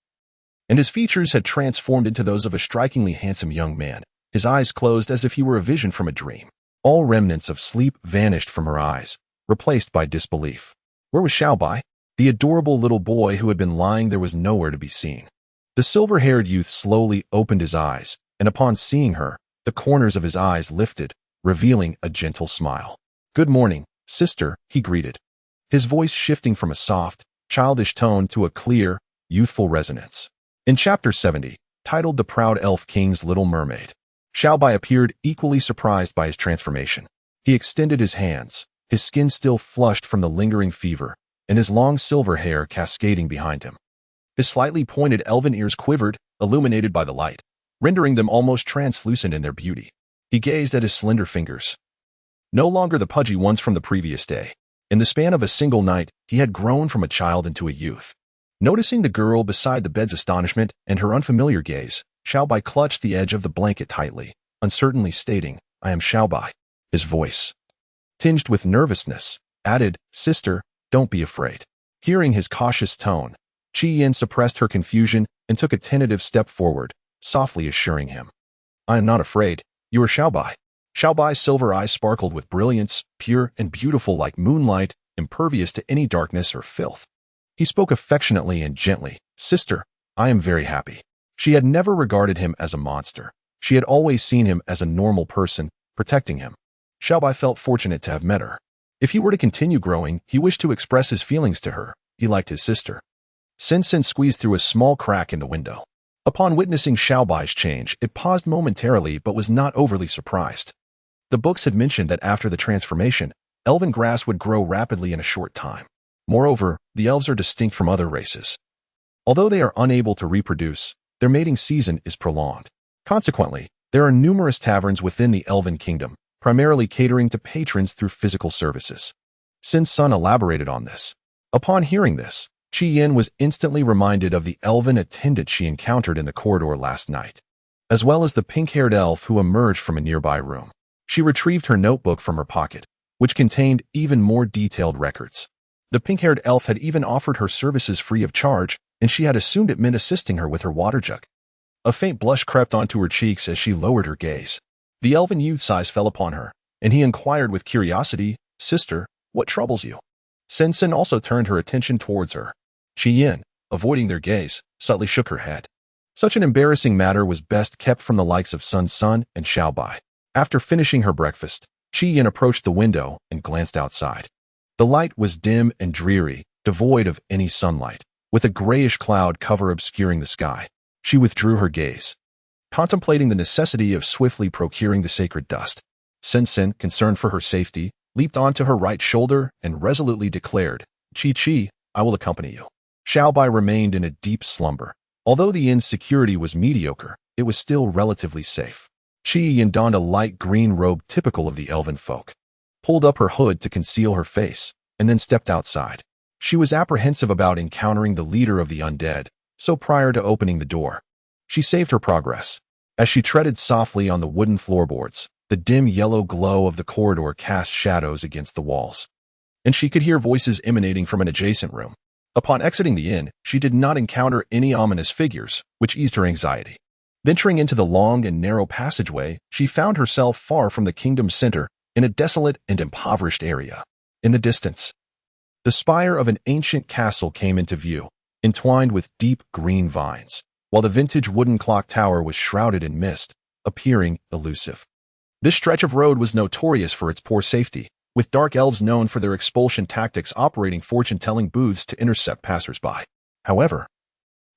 and his features had transformed into those of a strikingly handsome young man, his eyes closed as if he were a vision from a dream. All remnants of sleep vanished from her eyes, replaced by disbelief. Where was Xiaobai? The adorable little boy who had been lying there was nowhere to be seen. The silver-haired youth slowly opened his eyes, and upon seeing her, the corners of his eyes lifted, revealing a gentle smile. Good morning, sister, he greeted, his voice shifting from a soft, childish tone to a clear, youthful resonance. In Chapter 70, titled The Proud Elf King's Little Mermaid, Xiaobai appeared equally surprised by his transformation. He extended his hands, his skin still flushed from the lingering fever, and his long silver hair cascading behind him. His slightly pointed elven ears quivered, illuminated by the light, rendering them almost translucent in their beauty. He gazed at his slender fingers, no longer the pudgy ones from the previous day. In the span of a single night, he had grown from a child into a youth. Noticing the girl beside the bed's astonishment and her unfamiliar gaze, Xiaobai clutched the edge of the blanket tightly, uncertainly stating, I am Xiaobai. His voice, tinged with nervousness, added, Sister, don't be afraid. Hearing his cautious tone, Ji-yin suppressed her confusion and took a tentative step forward, softly assuring him, I am not afraid. You are Xiaobai. Xiaobai's silver eyes sparkled with brilliance, pure and beautiful like moonlight, impervious to any darkness or filth. He spoke affectionately and gently, Sister, I am very happy. She had never regarded him as a monster. She had always seen him as a normal person, protecting him. Xiaobai felt fortunate to have met her. If he were to continue growing, he wished to express his feelings to her. He liked his sister. Sin squeezed through a small crack in the window. Upon witnessing Xiaobai's change, it paused momentarily but was not overly surprised. The books had mentioned that after the transformation, elven grass would grow rapidly in a short time. Moreover, the elves are distinct from other races. Although they are unable to reproduce, their mating season is prolonged. Consequently, there are numerous taverns within the elven kingdom, primarily catering to patrons through physical services. Sin elaborated on this. Upon hearing this, Yin was instantly reminded of the elven attendant she encountered in the corridor last night, as well as the pink-haired elf who emerged from a nearby room. She retrieved her notebook from her pocket, which contained even more detailed records. The pink-haired elf had even offered her services free of charge, and she had assumed it meant assisting her with her water jug. A faint blush crept onto her cheeks as she lowered her gaze. The elven youth's eyes fell upon her, and he inquired with curiosity, "Sister, what troubles you?" Sensen also turned her attention towards her. Yin, avoiding their gaze, subtly shook her head. Such an embarrassing matter was best kept from the likes of Sun Sun and Xiaobai. After finishing her breakfast, Yin approached the window and glanced outside. The light was dim and dreary, devoid of any sunlight, with a grayish cloud cover obscuring the sky. She withdrew her gaze, contemplating the necessity of swiftly procuring the sacred dust. Sensen, concerned for her safety, leaped onto her right shoulder and resolutely declared, "Chi, I will accompany you." Xiaobai remained in a deep slumber. Although the inn's security was mediocre, it was still relatively safe. Yin donned a light green robe typical of the elven folk, pulled up her hood to conceal her face, and then stepped outside. She was apprehensive about encountering the leader of the undead, so prior to opening the door, she saved her progress. As she treaded softly on the wooden floorboards, the dim yellow glow of the corridor cast shadows against the walls, and she could hear voices emanating from an adjacent room. Upon exiting the inn, she did not encounter any ominous figures, which eased her anxiety. Venturing into the long and narrow passageway, she found herself far from the kingdom's center in a desolate and impoverished area. In the distance, the spire of an ancient castle came into view, entwined with deep green vines, while the vintage wooden clock tower was shrouded in mist, appearing elusive. This stretch of road was notorious for its poor safety, with dark elves known for their expulsion tactics operating fortune-telling booths to intercept passers-by. However,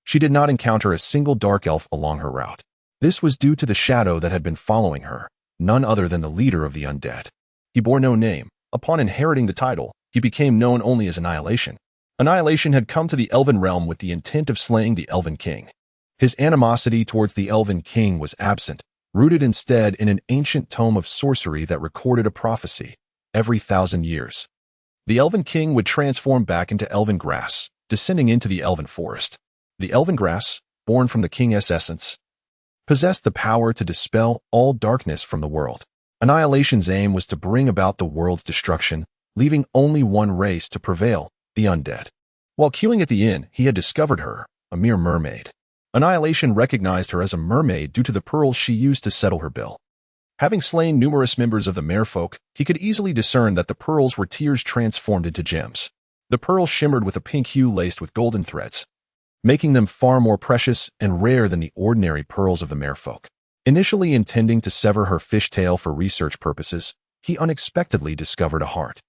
she did not encounter a single dark elf along her route. This was due to the shadow that had been following her, none other than the leader of the undead. He bore no name. Upon inheriting the title, he became known only as Annihilation. Annihilation had come to the elven realm with the intent of slaying the elven king. His animosity towards the elven king was absent, rooted instead in an ancient tome of sorcery that recorded a prophecy. Every 1,000 years, the elven king would transform back into elven grass, descending into the elven forest. The elven grass, born from the king's essence, possessed the power to dispel all darkness from the world. Annihilation's aim was to bring about the world's destruction, leaving only one race to prevail, the undead. While queuing at the inn, he had discovered her, a mere mermaid. Annihilation recognized her as a mermaid due to the pearls she used to settle her bill. Having slain numerous members of the merfolk, he could easily discern that the pearls were tears transformed into gems. The pearls shimmered with a pink hue laced with golden threads, making them far more precious and rare than the ordinary pearls of the merfolk. Initially intending to sever her fishtail for research purposes, he unexpectedly discovered a heart.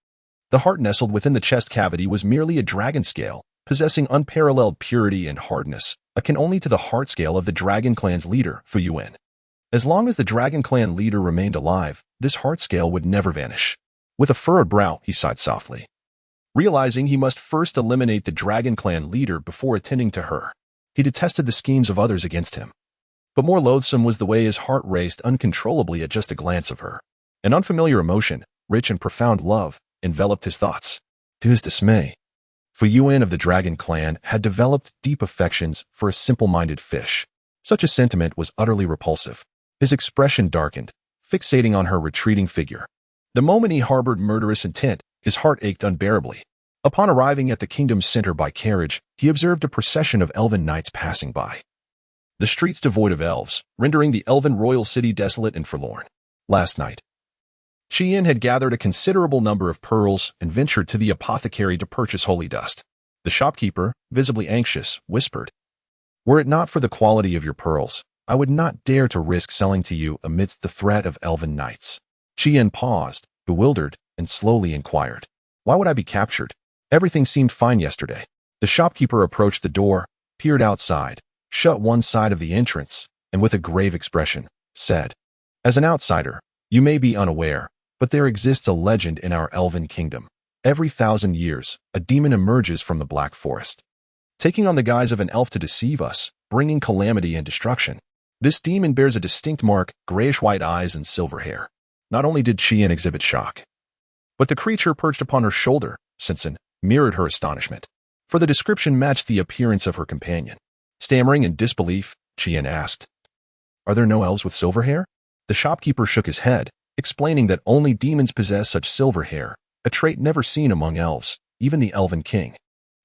The heart nestled within the chest cavity was merely a dragon scale, possessing unparalleled purity and hardness, akin only to the heart scale of the Dragon Clan's leader, Fu Yuan. As long as the Dragon Clan leader remained alive, this heart scale would never vanish. With a furrowed brow, he sighed softly, realizing he must first eliminate the Dragon Clan leader before attending to her. He detested the schemes of others against him. But more loathsome was the way his heart raced uncontrollably at just a glance of her. An unfamiliar emotion, rich in profound love, enveloped his thoughts. To his dismay, Fu Yuan of the Dragon Clan had developed deep affections for a simple-minded fish. Such a sentiment was utterly repulsive. His expression darkened, fixating on her retreating figure. The moment he harbored murderous intent, his heart ached unbearably. Upon arriving at the kingdom's center by carriage, he observed a procession of elven knights passing by. The streets devoid of elves, rendering the elven royal city desolate and forlorn. Last night, Yin had gathered a considerable number of pearls and ventured to the apothecary to purchase holy dust. The shopkeeper, visibly anxious, whispered, "Were it not for the quality of your pearls, I would not dare to risk selling to you amidst the threat of elven knights." Yin paused, bewildered, and slowly inquired, "Why would I be captured? Everything seemed fine yesterday." The shopkeeper approached the door, peered outside, shut one side of the entrance, and with a grave expression, said, "As an outsider, you may be unaware, but there exists a legend in our elven kingdom. Every 1,000 years, a demon emerges from the Black Forest, taking on the guise of an elf to deceive us, bringing calamity and destruction. This demon bears a distinct mark, grayish-white eyes and silver hair." Not only did Yin exhibit shock, but the creature perched upon her shoulder, Sensen, mirrored her astonishment. for the description matched the appearance of her companion. Stammering in disbelief, Qian asked, "Are there no elves with silver hair?" The shopkeeper shook his head, explaining that only demons possess such silver hair, a trait never seen among elves, even the elven king.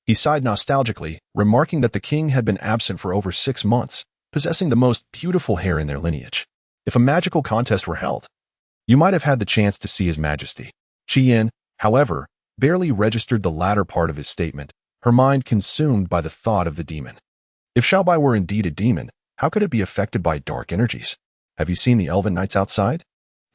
He sighed nostalgically, remarking that the king had been absent for over 6 months, possessing the most beautiful hair in their lineage. If a magical contest were held, you might have had the chance to see his majesty. Qian, however, barely registered the latter part of his statement, her mind consumed by the thought of the demon. If Xiaobai were indeed a demon, how could it be affected by dark energies? Have you seen the elven knights outside?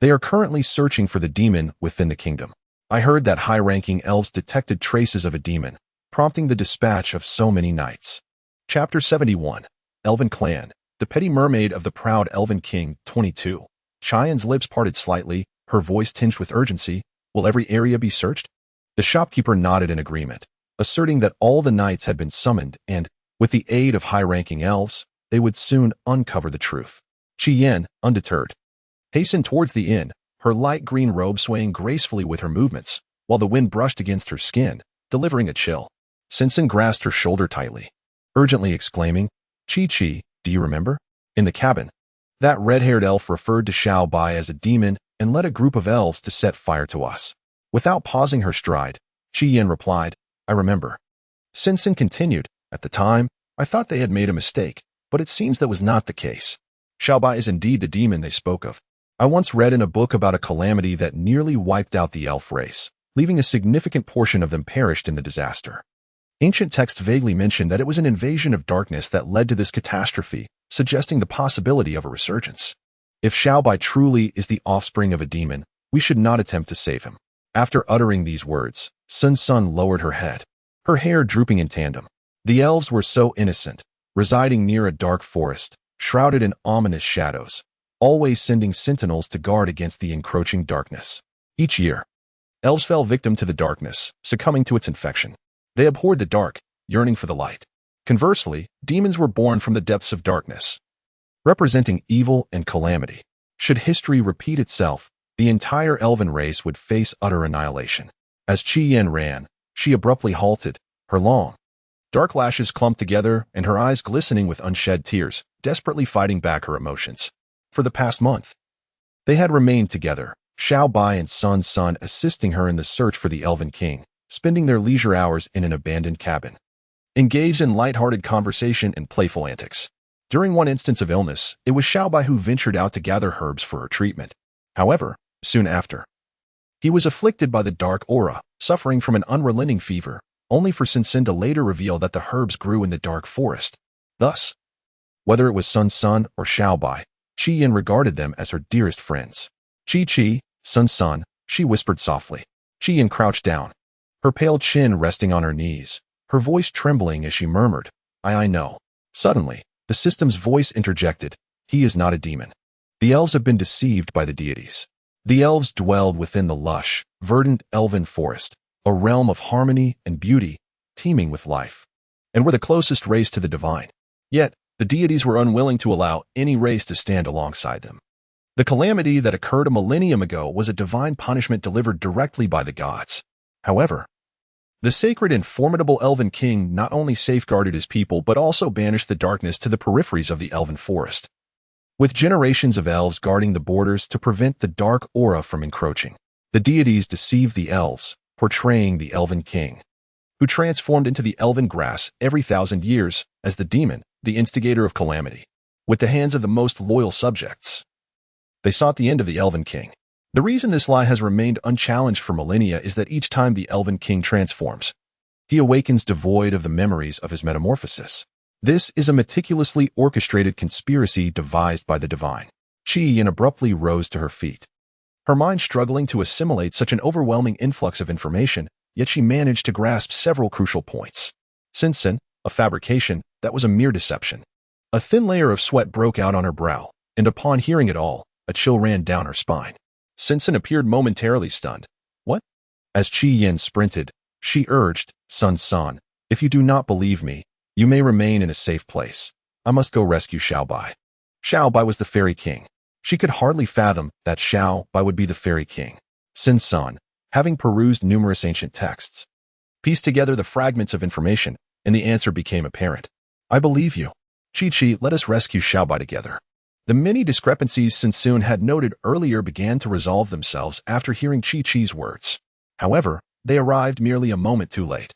They are currently searching for the demon within the kingdom. I heard that high-ranking elves detected traces of a demon, prompting the dispatch of so many knights. Chapter 71. Elven Clan, the petty mermaid of the proud elven king, 22. Qian's lips parted slightly, her voice tinged with urgency. Will every area be searched? The shopkeeper nodded in agreement, asserting that all the knights had been summoned and, with the aid of high-ranking elves, they would soon uncover the truth. Qian, undeterred, hastened towards the inn, her light green robe swaying gracefully with her movements, while the wind brushed against her skin, delivering a chill. Sinsen grasped her shoulder tightly, urgently exclaiming, "Chi-Chi, do you remember? In the cabin, that red-haired elf referred to Xiaobai as a demon and led a group of elves to set fire to us." Without pausing her stride, Qian replied, "I remember." Sinsen continued, "At the time, I thought they had made a mistake, but it seems that was not the case. Xiaobai is indeed the demon they spoke of. I once read in a book about a calamity that nearly wiped out the elf race, leaving a significant portion of them perished in the disaster. Ancient texts vaguely mentioned that it was an invasion of darkness that led to this catastrophe, suggesting the possibility of a resurgence. If Xiaobai truly is the offspring of a demon, we should not attempt to save him." After uttering these words, Sun Sun lowered her head, her hair drooping in tandem. The elves were so innocent, residing near a dark forest, shrouded in ominous shadows, always sending sentinels to guard against the encroaching darkness. Each year, elves fell victim to the darkness, succumbing to its infection. They abhorred the dark, yearning for the light. Conversely, demons were born from the depths of darkness, representing evil and calamity. Should history repeat itself, the entire elven race would face utter annihilation. As Qian ran, she abruptly halted, her long, dark lashes clumped together and her eyes glistening with unshed tears, desperately fighting back her emotions. For the past month, they had remained together, Xiaobai and Sun Sun assisting her in the search for the elven king, spending their leisure hours in an abandoned cabin, engaged in light-hearted conversation and playful antics. During one instance of illness, it was Xiaobai who ventured out to gather herbs for her treatment. However, soon after, he was afflicted by the dark aura, suffering from an unrelenting fever, only for Sinsen to later reveal that the herbs grew in the dark forest. Thus, whether it was Sun Sun or Xiaobai, Qian regarded them as her dearest friends. "Chi-Chi, Sun Sun," she whispered softly. Qian crouched down, her pale chin resting on her knees, her voice trembling as she murmured, I know." Suddenly, the system's voice interjected, "He is not a demon. The elves have been deceived by the deities." The elves dwelled within the lush, verdant elven forest, a realm of harmony and beauty, teeming with life, and were the closest race to the divine. Yet, the deities were unwilling to allow any race to stand alongside them. The calamity that occurred a millennium ago was a divine punishment delivered directly by the gods. However, the sacred and formidable elven king not only safeguarded his people but also banished the darkness to the peripheries of the elven forest, with generations of elves guarding the borders to prevent the dark aura from encroaching. The deities deceived the elves, portraying the elven king, who transformed into the elven grass every 1,000 years as the demon, the instigator of calamity. With the hands of the most loyal subjects, they sought the end of the elven king. The reason this lie has remained unchallenged for millennia is that each time the elven king transforms, he awakens devoid of the memories of his metamorphosis. This is a meticulously orchestrated conspiracy devised by the divine. Qian abruptly rose to her feet, her mind struggling to assimilate such an overwhelming influx of information, yet she managed to grasp several crucial points. Sinsen, a fabrication, that was a mere deception. A thin layer of sweat broke out on her brow, and upon hearing it all, a chill ran down her spine. Sinsen appeared momentarily stunned. "What?" As Qian sprinted, she urged, Sun Sun, "If you do not believe me, you may remain in a safe place. I must go rescue Xiaobai." Xiaobai was the fairy king. She could hardly fathom that Xiaobai would be the fairy king. Sinsen, having perused numerous ancient texts, pieced together the fragments of information, and the answer became apparent. I believe you. Chi-Chi, let us rescue Xiaobai together. The many discrepancies Sun Sun had noted earlier began to resolve themselves after hearing Chi-Chi's words. However, they arrived merely a moment too late.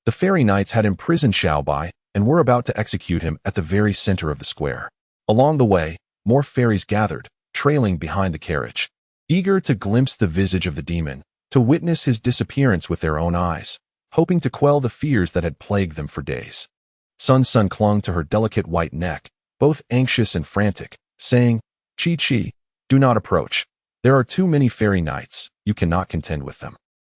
The fairy knights had imprisoned Xiaobai and were about to execute him at the very center of the square. Along the way, more fairies gathered, trailing behind the carriage, eager to glimpse the visage of the demon, to witness his disappearance with their own eyes, hoping to quell the fears that had plagued them for days. Sun Sun clung to her delicate white neck, both anxious and frantic, saying, Chi-Chi, do not approach. There are too many fairy knights, you cannot contend with them.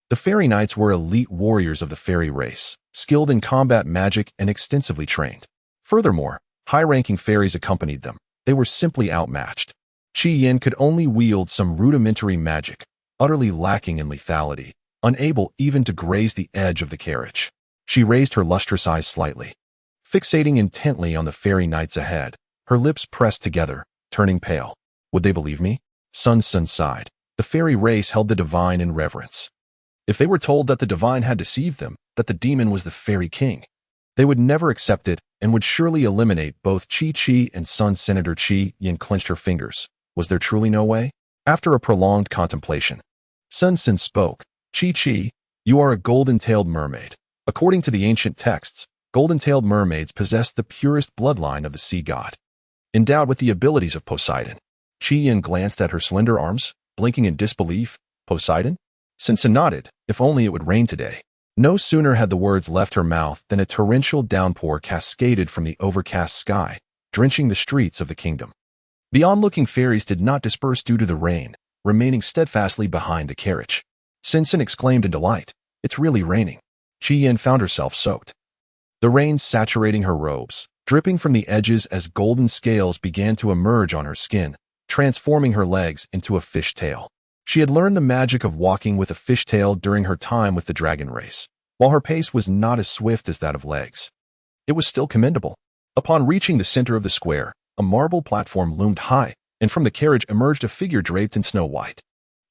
The fairy knights were elite warriors of the fairy race, skilled in combat magic and extensively trained. Furthermore, high-ranking fairies accompanied them. They were simply outmatched. Qi Yin could only wield some rudimentary magic, utterly lacking in lethality, unable even to graze the edge of the carriage. She raised her lustrous eyes slightly, fixating intently on the fairy knights ahead, her lips pressed together, turning pale. Would they believe me? Sun Sun sighed. The fairy race held the divine in reverence. If they were told that the divine had deceived them, that the demon was the fairy king, they would never accept it and would surely eliminate both Chi-Chi and Sun. Senator Qi Yin clenched her fingers. Was there truly no way? After a prolonged contemplation, Sun Sun spoke. Chi-Chi, you are a golden-tailed mermaid. According to the ancient texts, golden-tailed mermaids possess the purest bloodline of the sea god, endowed with the abilities of Poseidon. Qi Yin glanced at her slender arms, blinking in disbelief. Poseidon? Sun Sun nodded. If only it would rain today. No sooner had the words left her mouth than a torrential downpour cascaded from the overcast sky, drenching the streets of the kingdom. The onlooking fairies did not disperse due to the rain, remaining steadfastly behind the carriage. Sun Sun exclaimed in delight, it's really raining. Qi Yin found herself soaked, the rain saturating her robes, dripping from the edges as golden scales began to emerge on her skin, transforming her legs into a fishtail. She had learned the magic of walking with a fishtail during her time with the dragon race. While her pace was not as swift as that of legs, it was still commendable. Upon reaching the center of the square, a marble platform loomed high, and from the carriage emerged a figure draped in snow white.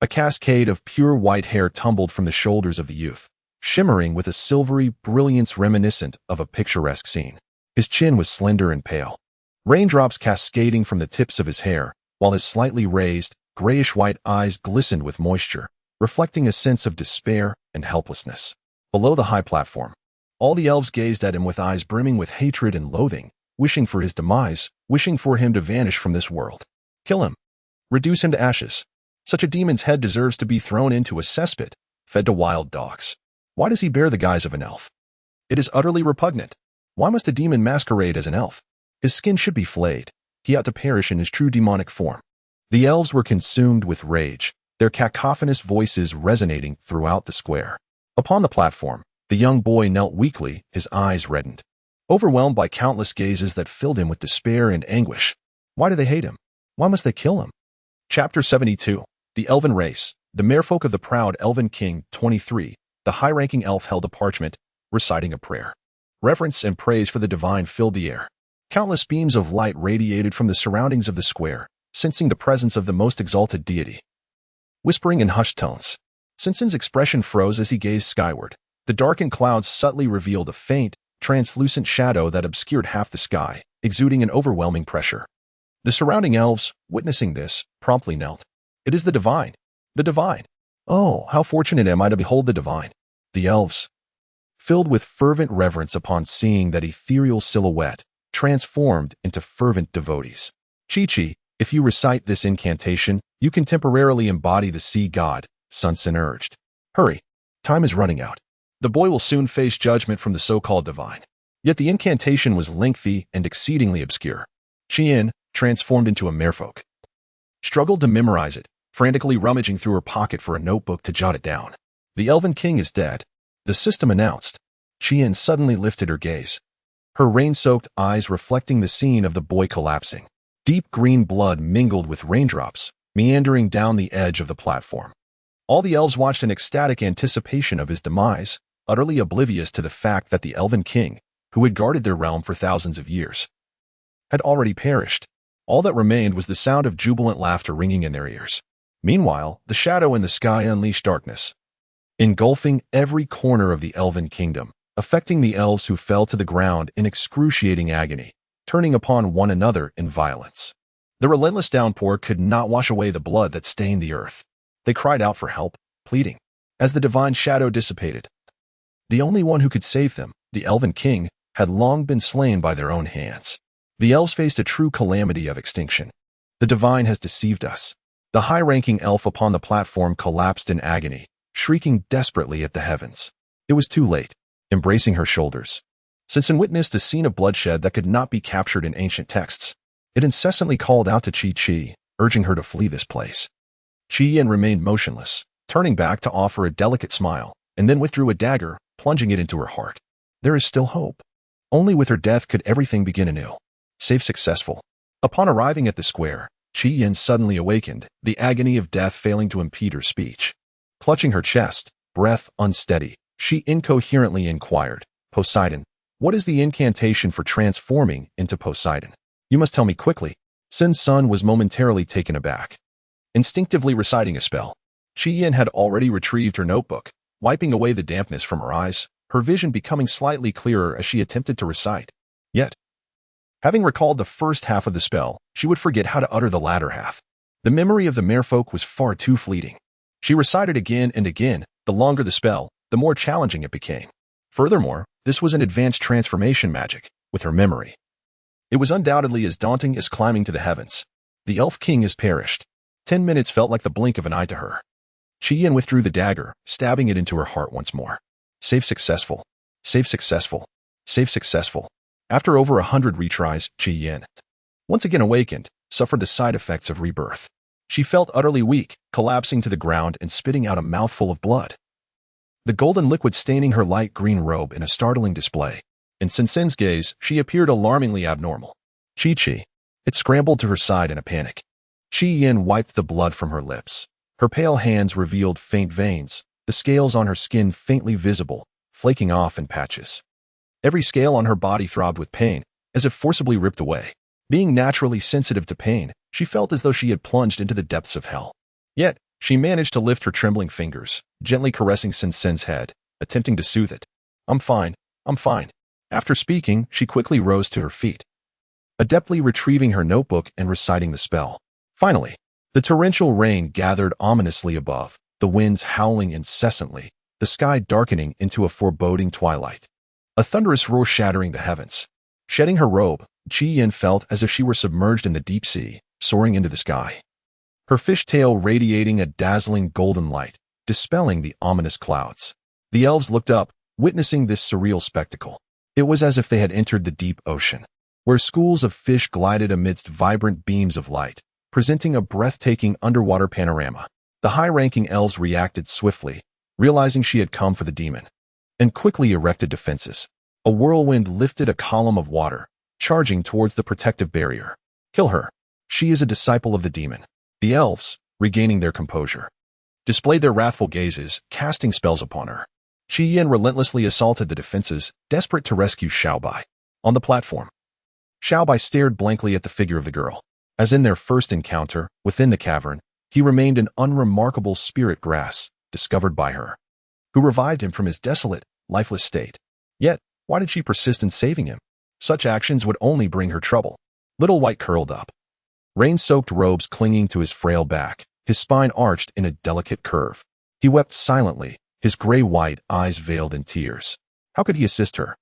A cascade of pure white hair tumbled from the shoulders of the youth, shimmering with a silvery brilliance reminiscent of a picturesque scene. His chin was slender and pale, raindrops cascading from the tips of his hair, while his slightly raised, grayish-white eyes glistened with moisture, reflecting a sense of despair and helplessness. Below the high platform, all the elves gazed at him with eyes brimming with hatred and loathing, wishing for his demise, wishing for him to vanish from this world. Kill him. Reduce him to ashes. Such a demon's head deserves to be thrown into a cesspit, fed to wild dogs. Why does he bear the guise of an elf? It is utterly repugnant. Why must a demon masquerade as an elf? His skin should be flayed. He ought to perish in his true demonic form. The elves were consumed with rage, their cacophonous voices resonating throughout the square. Upon the platform, the young boy knelt weakly, his eyes reddened, overwhelmed by countless gazes that filled him with despair and anguish. Why do they hate him? Why must they kill him? Chapter 72. The Elven Race. The Merfolk of the Proud Elven King. 23. The high-ranking elf held a parchment, reciting a prayer. Reverence and praise for the divine filled the air. Countless beams of light radiated from the surroundings of the square, sensing the presence of the most exalted deity. Whispering in hushed tones, Sun Sun's expression froze as he gazed skyward. The darkened clouds subtly revealed a faint, translucent shadow that obscured half the sky, exuding an overwhelming pressure. The surrounding elves, witnessing this, promptly knelt. It is the divine. The divine. Oh, how fortunate am I to behold the divine. The elves, filled with fervent reverence upon seeing that ethereal silhouette, transformed into fervent devotees. Chi-Chi, if you recite this incantation, you can temporarily embody the sea god, Sun Sun urged. Hurry. Time is running out. The boy will soon face judgment from the so-called divine. Yet the incantation was lengthy and exceedingly obscure. Qi Yin, transformed into a merfolk, struggled to memorize it, frantically rummaging through her pocket for a notebook to jot it down. The Elven King is dead, the system announced. Qi Yin suddenly lifted her gaze, her rain-soaked eyes reflecting the scene of the boy collapsing. Deep green blood mingled with raindrops, meandering down the edge of the platform. All the elves watched in ecstatic anticipation of his demise, utterly oblivious to the fact that the Elven King, who had guarded their realm for thousands of years, had already perished. All that remained was the sound of jubilant laughter ringing in their ears. Meanwhile, the shadow in the sky unleashed darkness. engulfing every corner of the elven kingdom, affecting the elves who fell to the ground in excruciating agony, turning upon one another in violence. The relentless downpour could not wash away the blood that stained the earth. They cried out for help, pleading. As the divine shadow dissipated, the only one who could save them, the elven king, had long been slain by their own hands. The elves faced a true calamity of extinction. The divine has deceived us. The high-ranking elf upon the platform collapsed in agony, shrieking desperately at the heavens. It was too late. Embracing her shoulders, Sinsen witnessed a scene of bloodshed that could not be captured in ancient texts. It incessantly called out to Chi-Chi, urging her to flee this place. Chi-Yin remained motionless, turning back to offer a delicate smile, and then withdrew a dagger, plunging it into her heart. There is still hope. Only with her death could everything begin anew. Save successful. Upon arriving at the square, Chi-Yin suddenly awakened, the agony of death failing to impede her speech. Clutching her chest, breath unsteady, she incoherently inquired, Poseidon, what is the incantation for transforming into Poseidon? You must tell me quickly. Sin's son was momentarily taken aback. Instinctively reciting a spell, Chi-Yin had already retrieved her notebook, wiping away the dampness from her eyes, her vision becoming slightly clearer as she attempted to recite. Yet, having recalled the first half of the spell, she would forget how to utter the latter half. The memory of the merfolk was far too fleeting. She recited again and again. The longer the spell, the more challenging it became. Furthermore, this was an advanced transformation magic, with her memory. It was undoubtedly as daunting as climbing to the heavens. The elf king has perished. 10 minutes felt like the blink of an eye to her. Chi-Yin withdrew the dagger, stabbing it into her heart once more. Save successful. Save successful. Save successful. After over 100 retries, Chi-Yin, once again awakened, suffered the side effects of rebirth. She felt utterly weak, collapsing to the ground and spitting out a mouthful of blood. The golden liquid staining her light green robe in a startling display. In Sinsen's gaze, she appeared alarmingly abnormal. Chi-Chi. It scrambled to her side in a panic. Chi-Yin wiped the blood from her lips. Her pale hands revealed faint veins, the scales on her skin faintly visible, flaking off in patches. Every scale on her body throbbed with pain, as if forcibly ripped away. Being naturally sensitive to pain, she felt as though she had plunged into the depths of hell. Yet, she managed to lift her trembling fingers, gently caressing Sinsen's head, attempting to soothe it. I'm fine. I'm fine. After speaking, she quickly rose to her feet, adeptly retrieving her notebook and reciting the spell. Finally, the torrential rain gathered ominously above, the winds howling incessantly, the sky darkening into a foreboding twilight. A thunderous roar shattering the heavens. Shedding her robe, Chi-Yin felt as if she were submerged in the deep sea, soaring into the sky. Her fishtail radiating a dazzling golden light, dispelling the ominous clouds. The elves looked up, witnessing this surreal spectacle. It was as if they had entered the deep ocean, where schools of fish glided amidst vibrant beams of light, presenting a breathtaking underwater panorama. The high-ranking elves reacted swiftly, realizing she had come for the demon, and quickly erected defenses. A whirlwind lifted a column of water, charging towards the protective barrier. Kill her. She is a disciple of the demon. The elves, regaining their composure, displayed their wrathful gazes, casting spells upon her. Chi-Yin relentlessly assaulted the defenses, desperate to rescue Xiaobai. On the platform, Xiaobai stared blankly at the figure of the girl. As in their first encounter, within the cavern, he remained an unremarkable spirit grass, discovered by her, who revived him from his desolate, lifeless state. Yet, why did she persist in saving him? Such actions would only bring her trouble. Little White curled up, rain-soaked robes clinging to his frail back, his spine arched in a delicate curve. He wept silently, his gray-white eyes veiled in tears. How could he assist her?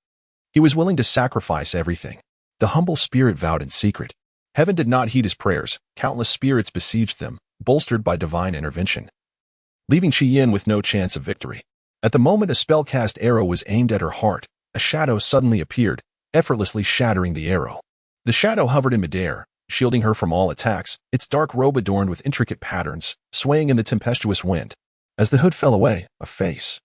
He was willing to sacrifice everything. The humble spirit vowed in secret. Heaven did not heed his prayers. Countless spirits besieged them, bolstered by divine intervention, leaving Chi-Yin with no chance of victory. At the moment a spell-cast arrow was aimed at her heart, a shadow suddenly appeared, effortlessly shattering the arrow. The shadow hovered in midair, shielding her from all attacks, its dark robe adorned with intricate patterns, swaying in the tempestuous wind. As the hood fell away, a face,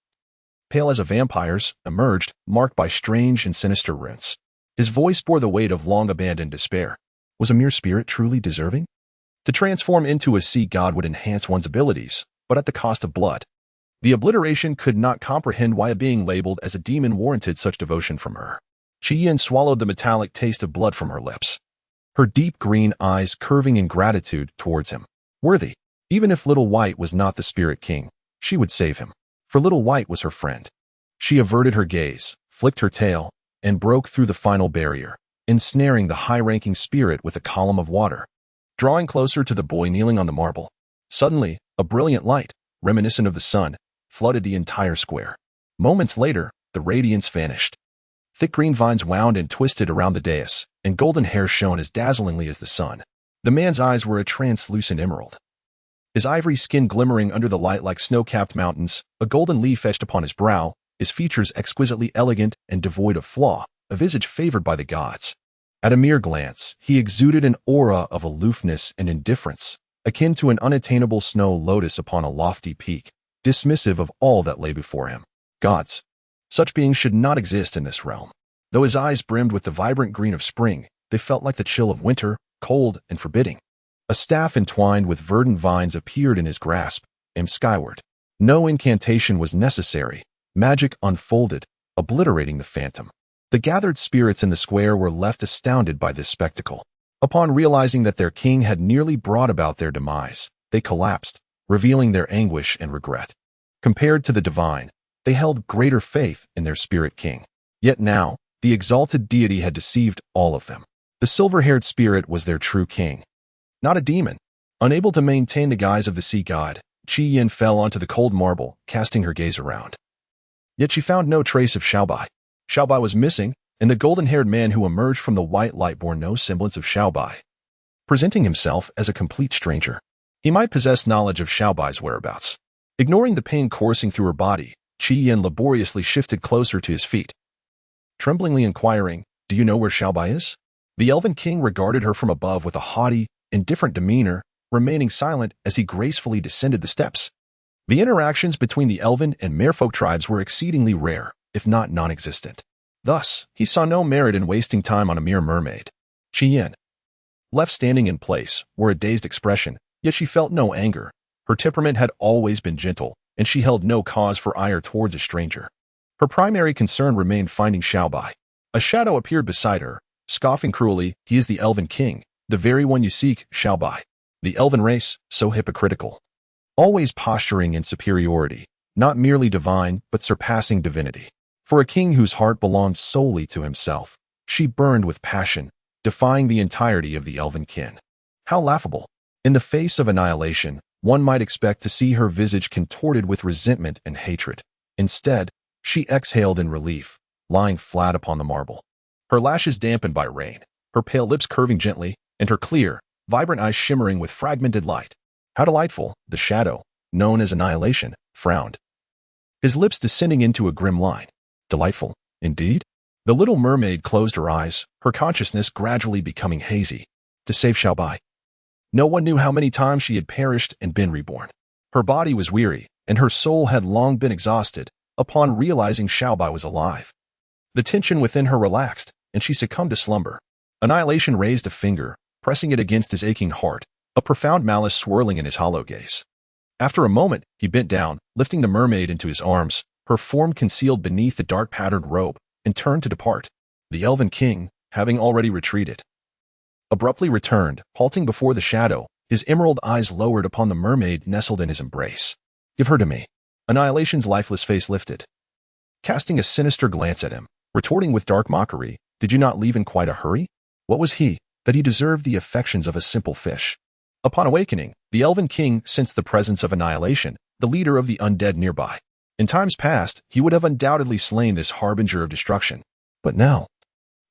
pale as a vampire's, emerged, marked by strange and sinister rents. His voice bore the weight of long-abandoned despair. Was a mere spirit truly deserving? To transform into a sea god would enhance one's abilities, but at the cost of blood. The obliteration could not comprehend why a being labeled as a demon warranted such devotion from her. Chi-Yin swallowed the metallic taste of blood from her lips, her deep green eyes curving in gratitude towards him. Worthy. Even if Little White was not the Spirit King, she would save him. for Little White was her friend. She averted her gaze, flicked her tail, and broke through the final barrier, ensnaring the high-ranking spirit with a column of water. Drawing closer to the boy kneeling on the marble, suddenly, a brilliant light, reminiscent of the sun, flooded the entire square. Moments later, the radiance vanished. Thick green vines wound and twisted around the dais, and golden hair shone as dazzlingly as the sun. The man's eyes were a translucent emerald, his ivory skin glimmering under the light like snow-capped mountains, a golden leaf etched upon his brow, his features exquisitely elegant and devoid of flaw, a visage favored by the gods. At a mere glance, he exuded an aura of aloofness and indifference, akin to an unattainable snow lotus upon a lofty peak, dismissive of all that lay before him. Gods. Such beings should not exist in this realm. Though his eyes brimmed with the vibrant green of spring, they felt like the chill of winter, cold and forbidding. A staff entwined with verdant vines appeared in his grasp, aimed skyward. No incantation was necessary. Magic unfolded, obliterating the phantom. The gathered spirits in the square were left astounded by this spectacle. Upon realizing that their king had nearly brought about their demise, they collapsed, revealing their anguish and regret. Compared to the divine, they held greater faith in their spirit king. Yet now, the exalted deity had deceived all of them. The silver-haired spirit was their true king. Not a demon. Unable to maintain the guise of the sea god, Qi Yin fell onto the cold marble, casting her gaze around. Yet she found no trace of Xiaobai. Xiaobai was missing, and the golden-haired man who emerged from the white light bore no semblance of Xiaobai, presenting himself as a complete stranger. He might possess knowledge of Xiaobai's whereabouts. Ignoring the pain coursing through her body, Qi Yin laboriously shifted closer to his feet, tremblingly inquiring, "Do you know where Xiaobai is?" The elven king regarded her from above with a haughty, indifferent demeanor, remaining silent as he gracefully descended the steps. The interactions between the elven and merfolk tribes were exceedingly rare, if not non-existent. Thus, he saw no merit in wasting time on a mere mermaid. Qi Yin, left standing in place, wore a dazed expression, yet she felt no anger. Her temperament had always been gentle, and she held no cause for ire towards a stranger. Her primary concern remained finding Xiaobai. A shadow appeared beside her, scoffing cruelly, "He is the elven king, the very one you seek, Xiaobai. The elven race, so hypocritical. Always posturing in superiority, not merely divine, but surpassing divinity. For a king whose heart belonged solely to himself, she burned with passion, defying the entirety of the elven kin. How laughable! In the face of annihilation, one might expect to see her visage contorted with resentment and hatred. Instead, she exhaled in relief, lying flat upon the marble. Her lashes dampened by rain, her pale lips curving gently, and her clear, vibrant eyes shimmering with fragmented light. How delightful, the shadow, known as annihilation, frowned, his lips descending into a grim line. Delightful, indeed? The little mermaid closed her eyes, her consciousness gradually becoming hazy. To save Xiaobai. No one knew how many times she had perished and been reborn. Her body was weary, and her soul had long been exhausted, upon realizing Xiaobai was alive. The tension within her relaxed, and she succumbed to slumber. Annihilation raised a finger, pressing it against his aching heart, a profound malice swirling in his hollow gaze. After a moment, he bent down, lifting the mermaid into his arms, her form concealed beneath the dark patterned robe, and turned to depart. The elven king, having already retreated, abruptly returned, halting before the shadow, his emerald eyes lowered upon the mermaid nestled in his embrace. "Give her to me." Annihilation's lifeless face lifted, casting a sinister glance at him, retorting with dark mockery, "Did you not leave in quite a hurry? What was he, that he deserved the affections of a simple fish?" Upon awakening, the elven king sensed the presence of Annihilation, the leader of the undead nearby. In times past, he would have undoubtedly slain this harbinger of destruction. But now,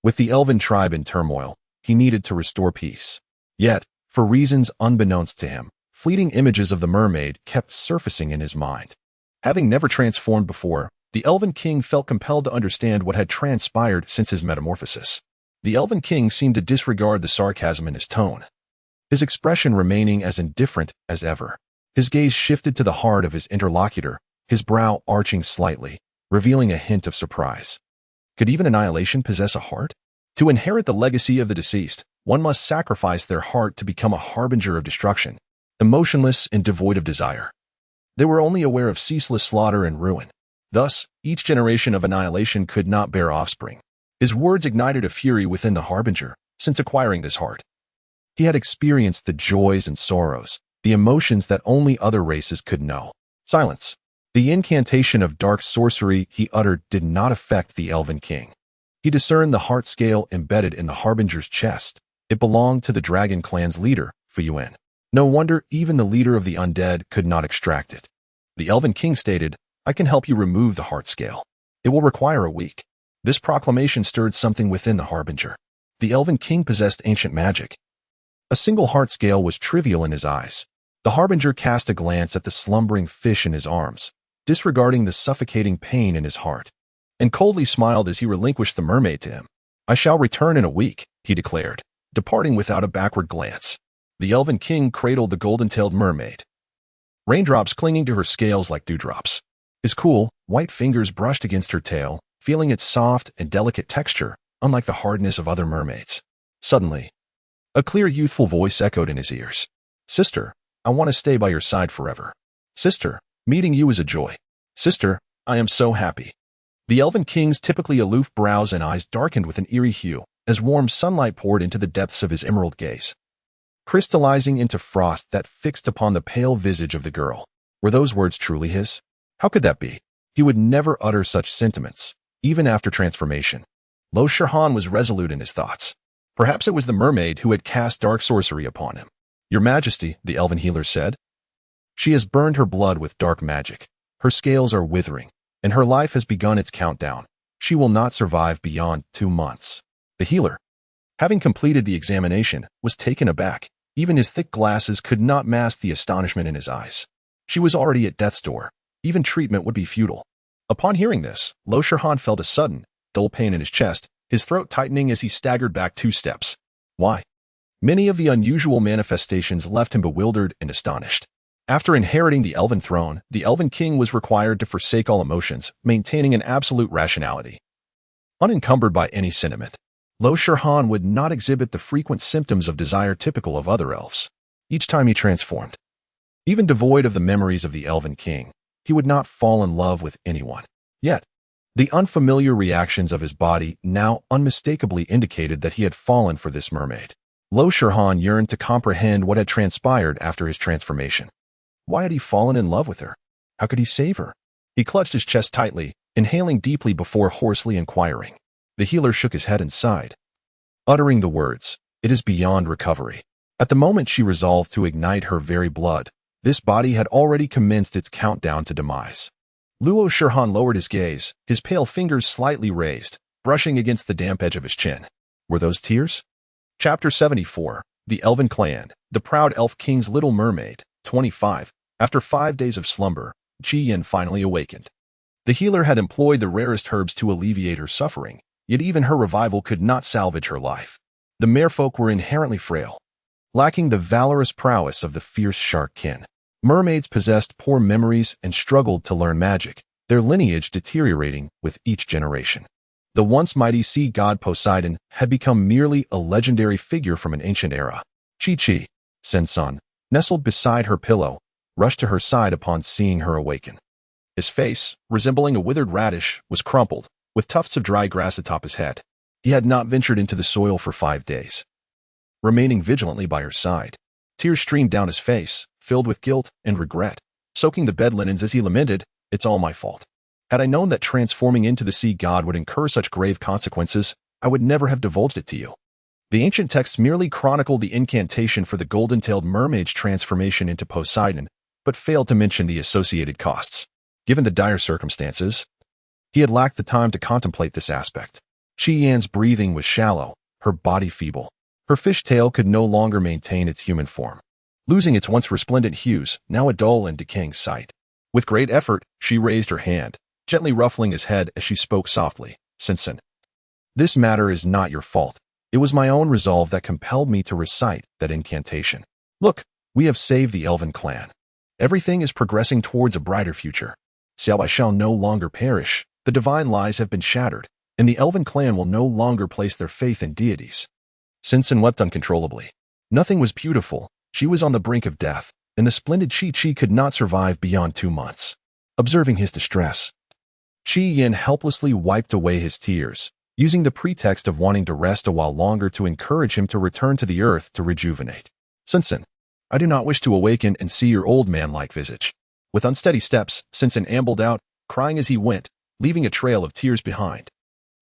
with the elven tribe in turmoil, he needed to restore peace. Yet, for reasons unbeknownst to him, fleeting images of the mermaid kept surfacing in his mind. Having never transformed before, the elven king felt compelled to understand what had transpired since his metamorphosis. The elven king seemed to disregard the sarcasm in his tone, his expression remaining as indifferent as ever. His gaze shifted to the heart of his interlocutor, his brow arching slightly, revealing a hint of surprise. Could even Annihilation possess a heart? To inherit the legacy of the deceased, one must sacrifice their heart to become a harbinger of destruction, emotionless and devoid of desire. They were only aware of ceaseless slaughter and ruin. Thus, each generation of Annihilation could not bear offspring. His words ignited a fury within the harbinger, since acquiring this heart. He had experienced the joys and sorrows, the emotions that only other races could know. Silence. The incantation of dark sorcery he uttered did not affect the Elven King. He discerned the heart scale embedded in the Harbinger's chest. It belonged to the Dragon Clan's leader, Fuyuan. No wonder even the leader of the undead could not extract it. The Elven King stated, "I can help you remove the heart scale. It will require a week." This proclamation stirred something within the Harbinger. The Elven King possessed ancient magic. A single heart scale was trivial in his eyes. The Harbinger cast a glance at the slumbering fish in his arms, disregarding the suffocating pain in his heart, and coldly smiled as he relinquished the mermaid to him. "I shall return in a week," he declared, departing without a backward glance. The Elven King cradled the golden-tailed mermaid, raindrops clinging to her scales like dewdrops. His cool, white fingers brushed against her tail, feeling its soft and delicate texture, unlike the hardness of other mermaids. Suddenly, a clear, youthful voice echoed in his ears. "Sister, I want to stay by your side forever. Sister, meeting you is a joy. Sister, I am so happy." The Elven King's typically aloof brows and eyes darkened with an eerie hue as warm sunlight poured into the depths of his emerald gaze, crystallizing into frost that fixed upon the pale visage of the girl. Were those words truly his? How could that be? He would never utter such sentiments, even after transformation. Lo Shirhan was resolute in his thoughts. Perhaps it was the mermaid who had cast dark sorcery upon him. "Your Majesty," the elven healer said, "she has burned her blood with dark magic. Her scales are withering, and her life has begun its countdown. She will not survive beyond 2 months. The healer, having completed the examination, was taken aback. Even his thick glasses could not mask the astonishment in his eyes. She was already at death's door. Even treatment would be futile. Upon hearing this, Lo Shirhan felt a sudden, dull pain in his chest, his throat tightening as he staggered back 2 steps. Why? Many of the unusual manifestations left him bewildered and astonished. After inheriting the Elven throne, the Elven King was required to forsake all emotions, maintaining an absolute rationality. Unencumbered by any sentiment, Lo Shirhan would not exhibit the frequent symptoms of desire typical of other elves. Each time he transformed, even devoid of the memories of the Elven King, he would not fall in love with anyone. Yet, the unfamiliar reactions of his body now unmistakably indicated that he had fallen for this mermaid. Lo Shirhan yearned to comprehend what had transpired after his transformation. Why had he fallen in love with her? How could he save her? He clutched his chest tightly, inhaling deeply before hoarsely inquiring. The healer shook his head and sighed, uttering the words, "It is beyond recovery." At the moment she resolved to ignite her very blood, this body had already commenced its countdown to demise. Lo Shirhan lowered his gaze, his pale fingers slightly raised, brushing against the damp edge of his chin. Were those tears? Chapter 74, The Elven Clan, the Proud Elf King's Little Mermaid, 25. After 5 days of slumber, Qi Yin finally awakened. The healer had employed the rarest herbs to alleviate her suffering, yet even her revival could not salvage her life. The merfolk were inherently frail, lacking the valorous prowess of the fierce shark kin. Mermaids possessed poor memories and struggled to learn magic, their lineage deteriorating with each generation. The once mighty sea god Poseidon had become merely a legendary figure from an ancient era. Chi-Chi, Sensun, nestled beside her pillow, rushed to her side upon seeing her awaken. His face, resembling a withered radish, was crumpled, with tufts of dry grass atop his head. He had not ventured into the soil for 5 days. Remaining vigilantly by her side, tears streamed down his face, filled with guilt and regret, soaking the bed linens as he lamented, "It's all my fault. Had I known that transforming into the sea god would incur such grave consequences, I would never have divulged it to you." The ancient texts merely chronicled the incantation for the golden-tailed mermaid's transformation into Poseidon, but failed to mention the associated costs. Given the dire circumstances, he had lacked the time to contemplate this aspect. Qi Yan's breathing was shallow, her body feeble. Her fishtail could no longer maintain its human form, losing its once resplendent hues, now a dull and decaying sight. With great effort, she raised her hand, gently ruffling his head as she spoke softly. "Sensun, this matter is not your fault. It was my own resolve that compelled me to recite that incantation. Look, we have saved the Elven clan. Everything is progressing towards a brighter future. Xiaobai shall no longer perish, the divine lies have been shattered, and the Elven clan will no longer place their faith in deities." Sensun wept uncontrollably. Nothing was beautiful, she was on the brink of death, and the splendid Chi-Chi could not survive beyond 2 months. Observing his distress, Qi Yin helplessly wiped away his tears, using the pretext of wanting to rest a while longer to encourage him to return to the earth to rejuvenate. "Sensun, I do not wish to awaken and see your old man-like visage. with unsteady steps, Sinsen ambled out, crying as he went, leaving a trail of tears behind.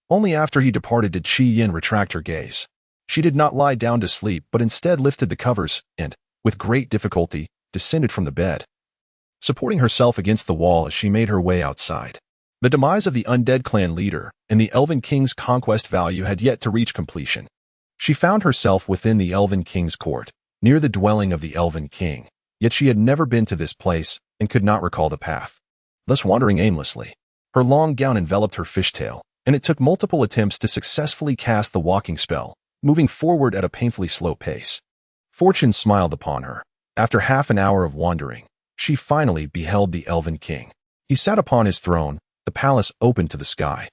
Only after he departed did Qi Yin retract her gaze. She did not lie down to sleep, but instead lifted the covers and, with great difficulty, descended from the bed, supporting herself against the wall as she made her way outside. The demise of the undead clan leader and the Elven King's conquest value had yet to reach completion. She found herself within the Elven King's court, near the dwelling of the Elven King, yet she had never been to this place and could not recall the path, thus wandering aimlessly. Her long gown enveloped her fishtail, and it took multiple attempts to successfully cast the walking spell, moving forward at a painfully slow pace. Fortune smiled upon her. After half an hour of wandering, she finally beheld the Elven King. He sat upon his throne, the palace open to the sky,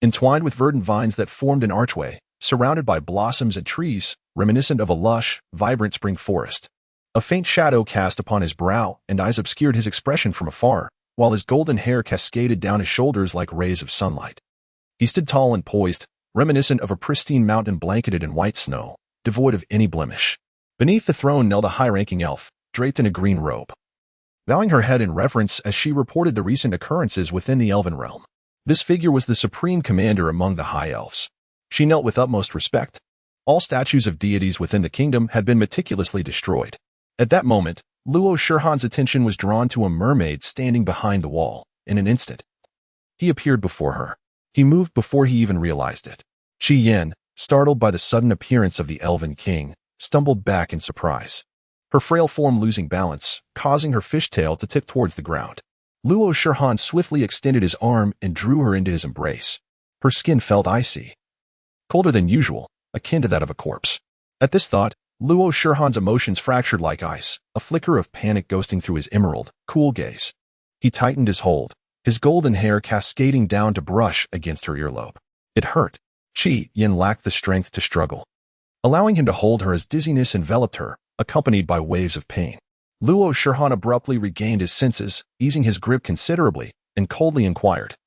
entwined with verdant vines that formed an archway, surrounded by blossoms and trees, reminiscent of a lush, vibrant spring forest. A faint shadow cast upon his brow and eyes obscured his expression from afar, while his golden hair cascaded down his shoulders like rays of sunlight. He stood tall and poised, reminiscent of a pristine mountain blanketed in white snow, devoid of any blemish. Beneath the throne knelt a high-ranking elf, draped in a green robe, bowing her head in reverence as she reported the recent occurrences within the elven realm. This figure was the supreme commander among the high elves. She knelt with utmost respect. All statues of deities within the kingdom had been meticulously destroyed. At that moment, Luo Shurhan's attention was drawn to a mermaid standing behind the wall. In an instant, he appeared before her. He moved before he even realized it. Qi Yin, startled by the sudden appearance of the Elven King, stumbled back in surprise, her frail form losing balance, causing her fishtail to tip towards the ground. Luo Shurhan swiftly extended his arm and drew her into his embrace. Her skin felt icy, colder than usual, akin to that of a corpse. At this thought, Luo Shurhan's emotions fractured like ice, a flicker of panic ghosting through his emerald, cool gaze. He tightened his hold, his golden hair cascading down to brush against her earlobe. It hurt. Qi Yin lacked the strength to struggle, allowing him to hold her as dizziness enveloped her, accompanied by waves of pain. Luo Shurhan abruptly regained his senses, easing his grip considerably, and coldly inquired,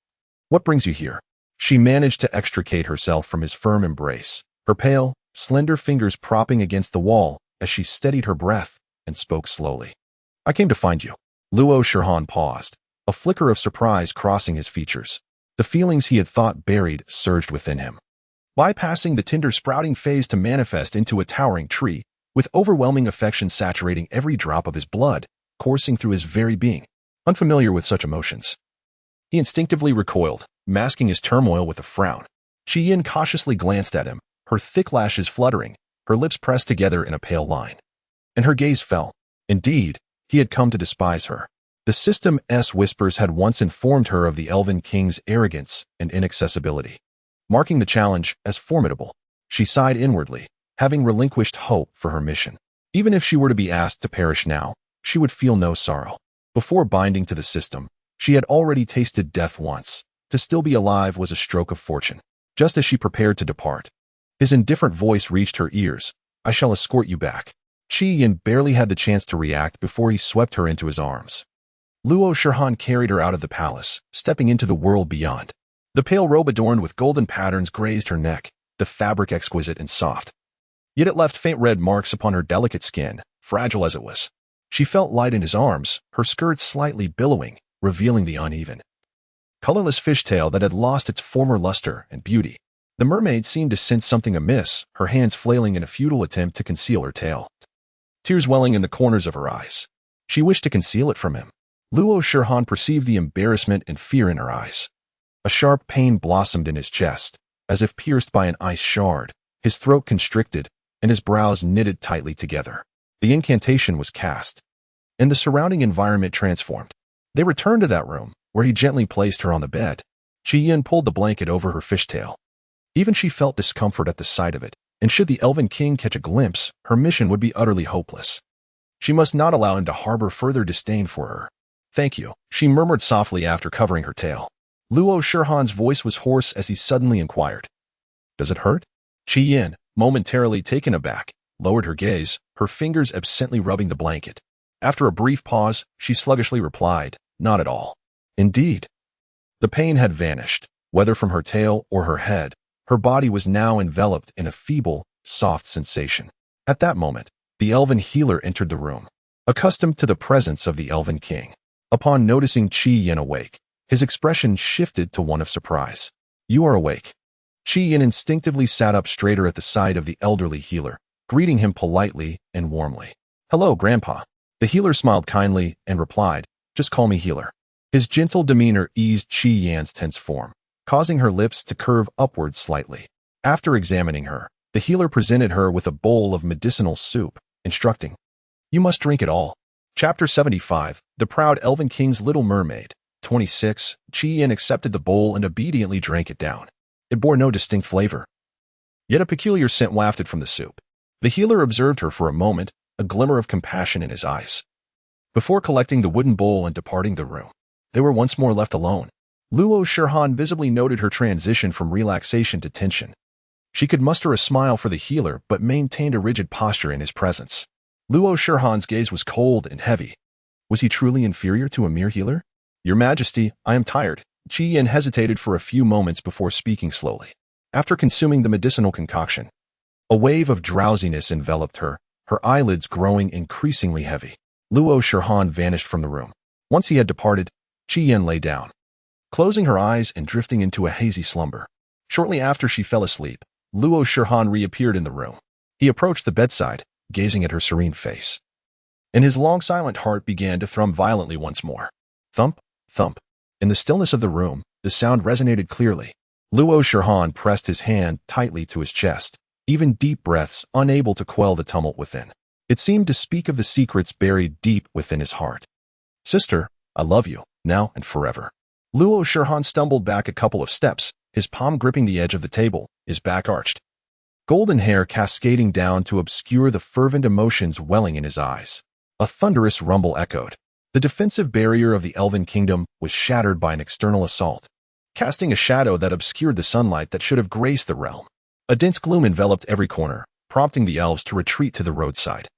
"What brings you here?" She managed to extricate herself from his firm embrace, her pale, slender fingers propping against the wall as she steadied her breath and spoke slowly. "I came to find you." Luo Shurhan paused, a flicker of surprise crossing his features. The feelings he had thought buried surged within him, bypassing the tender sprouting phase to manifest into a towering tree, with overwhelming affection saturating every drop of his blood, coursing through his very being. Unfamiliar with such emotions, he instinctively recoiled, masking his turmoil with a frown. Qi Yin cautiously glanced at him, her thick lashes fluttering, her lips pressed together in a pale line. And her gaze fell. Indeed, he had come to despise her. The system's whispers had once informed her of the Elven King's arrogance and inaccessibility, marking the challenge as formidable. She sighed inwardly, having relinquished hope for her mission. Even if she were to be asked to perish now, she would feel no sorrow. Before binding to the system, she had already tasted death once. To still be alive was a stroke of fortune. Just as she prepared to depart, his indifferent voice reached her ears. "I shall escort you back." Qi Yin barely had the chance to react before he swept her into his arms. Luo Shurhan carried her out of the palace, stepping into the world beyond. The pale robe adorned with golden patterns grazed her neck, the fabric exquisite and soft. Yet it left faint red marks upon her delicate skin, fragile as it was. She felt light in his arms, her skirt slightly billowing, revealing the uneven, colorless fishtail that had lost its former luster and beauty. The mermaid seemed to sense something amiss, her hands flailing in a futile attempt to conceal her tail, tears welling in the corners of her eyes. She wished to conceal it from him. Luo Shurhan perceived the embarrassment and fear in her eyes. A sharp pain blossomed in his chest, as if pierced by an ice shard. His throat constricted, and his brows knitted tightly together. The incantation was cast, and the surrounding environment transformed. They returned to that room, where he gently placed her on the bed. Qi Yin pulled the blanket over her fishtail. Even she felt discomfort at the sight of it, and should the Elven King catch a glimpse, her mission would be utterly hopeless. She must not allow him to harbor further disdain for her. "Thank you," she murmured softly after covering her tail. Luo Shurhan's voice was hoarse as he suddenly inquired, "Does it hurt?" Qi Yin, momentarily taken aback, lowered her gaze, her fingers absently rubbing the blanket. After a brief pause, she sluggishly replied, "Not at all." Indeed, the pain had vanished, whether from her tail or her head. Her body was now enveloped in a feeble, soft sensation. At that moment, the elven healer entered the room, accustomed to the presence of the Elven King. Upon noticing Qi Yin awake, his expression shifted to one of surprise. "You are awake." Qi Yin instinctively sat up straighter at the sight of the elderly healer, greeting him politely and warmly. "Hello, Grandpa." The healer smiled kindly and replied, "Just call me healer." His gentle demeanor eased Qi Yan's tense form, causing her lips to curve upward slightly. After examining her, the healer presented her with a bowl of medicinal soup, instructing, "You must drink it all." Chapter 75, The Proud Elven King's Little Mermaid. 26. Qi Yin accepted the bowl and obediently drank it down. It bore no distinct flavor, yet a peculiar scent wafted from the soup. The healer observed her for a moment, a glimmer of compassion in his eyes. Before collecting the wooden bowl and departing the room, they were once more left alone. Luo Shirhan visibly noted her transition from relaxation to tension. She could muster a smile for the healer but maintained a rigid posture in his presence. Luo Shirhan's gaze was cold and heavy. Was he truly inferior to a mere healer? "Your Majesty, I am tired." Qi Yin hesitated for a few moments before speaking slowly. After consuming the medicinal concoction, a wave of drowsiness enveloped her, her eyelids growing increasingly heavy. Luo Shirhan vanished from the room. Once he had departed, Qi Yin lay down, closing her eyes and drifting into a hazy slumber. Shortly after she fell asleep, Luo Shirhan reappeared in the room. He approached the bedside, gazing at her serene face, and his long silent heart began to thrum violently once more. Thump, thump. In the stillness of the room, the sound resonated clearly. Luo Shirhan pressed his hand tightly to his chest, even deep breaths unable to quell the tumult within. It seemed to speak of the secrets buried deep within his heart. "Sister, I love you, now and forever." Luo Shirhan stumbled back a couple of steps, his palm gripping the edge of the table, his back arched, golden hair cascading down to obscure the fervent emotions welling in his eyes. A thunderous rumble echoed. The defensive barrier of the Elven Kingdom was shattered by an external assault, casting a shadow that obscured the sunlight that should have graced the realm. A dense gloom enveloped every corner, prompting the elves to retreat to the roadside,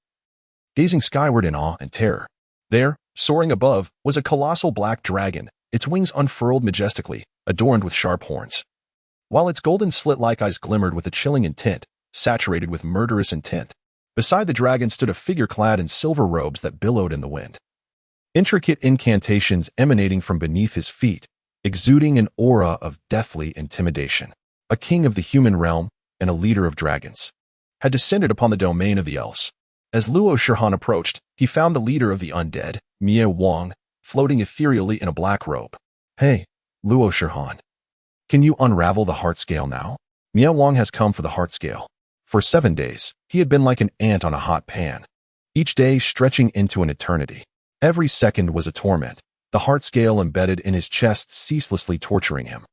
gazing skyward in awe and terror. There, soaring above, was a colossal black dragon, its wings unfurled majestically, adorned with sharp horns. While its golden slit-like eyes glimmered with a chilling intent, saturated with murderous intent. Beside the dragon stood a figure clad in silver robes that billowed in the wind. Intricate incantations emanating from beneath his feet, exuding an aura of deathly intimidation. A king of the human realm and a leader of dragons had descended upon the domain of the elves. As Luo Shirhan approached, he found the leader of the undead, Mie Wang, floating ethereally in a black robe. "Hey, Luo Shirhan, can you unravel the heart scale now?" Mie Wang has come for the heart scale. For 7 days, he had been like an ant on a hot pan, each day stretching into an eternity. Every second was a torment, the heart scale embedded in his chest ceaselessly torturing him.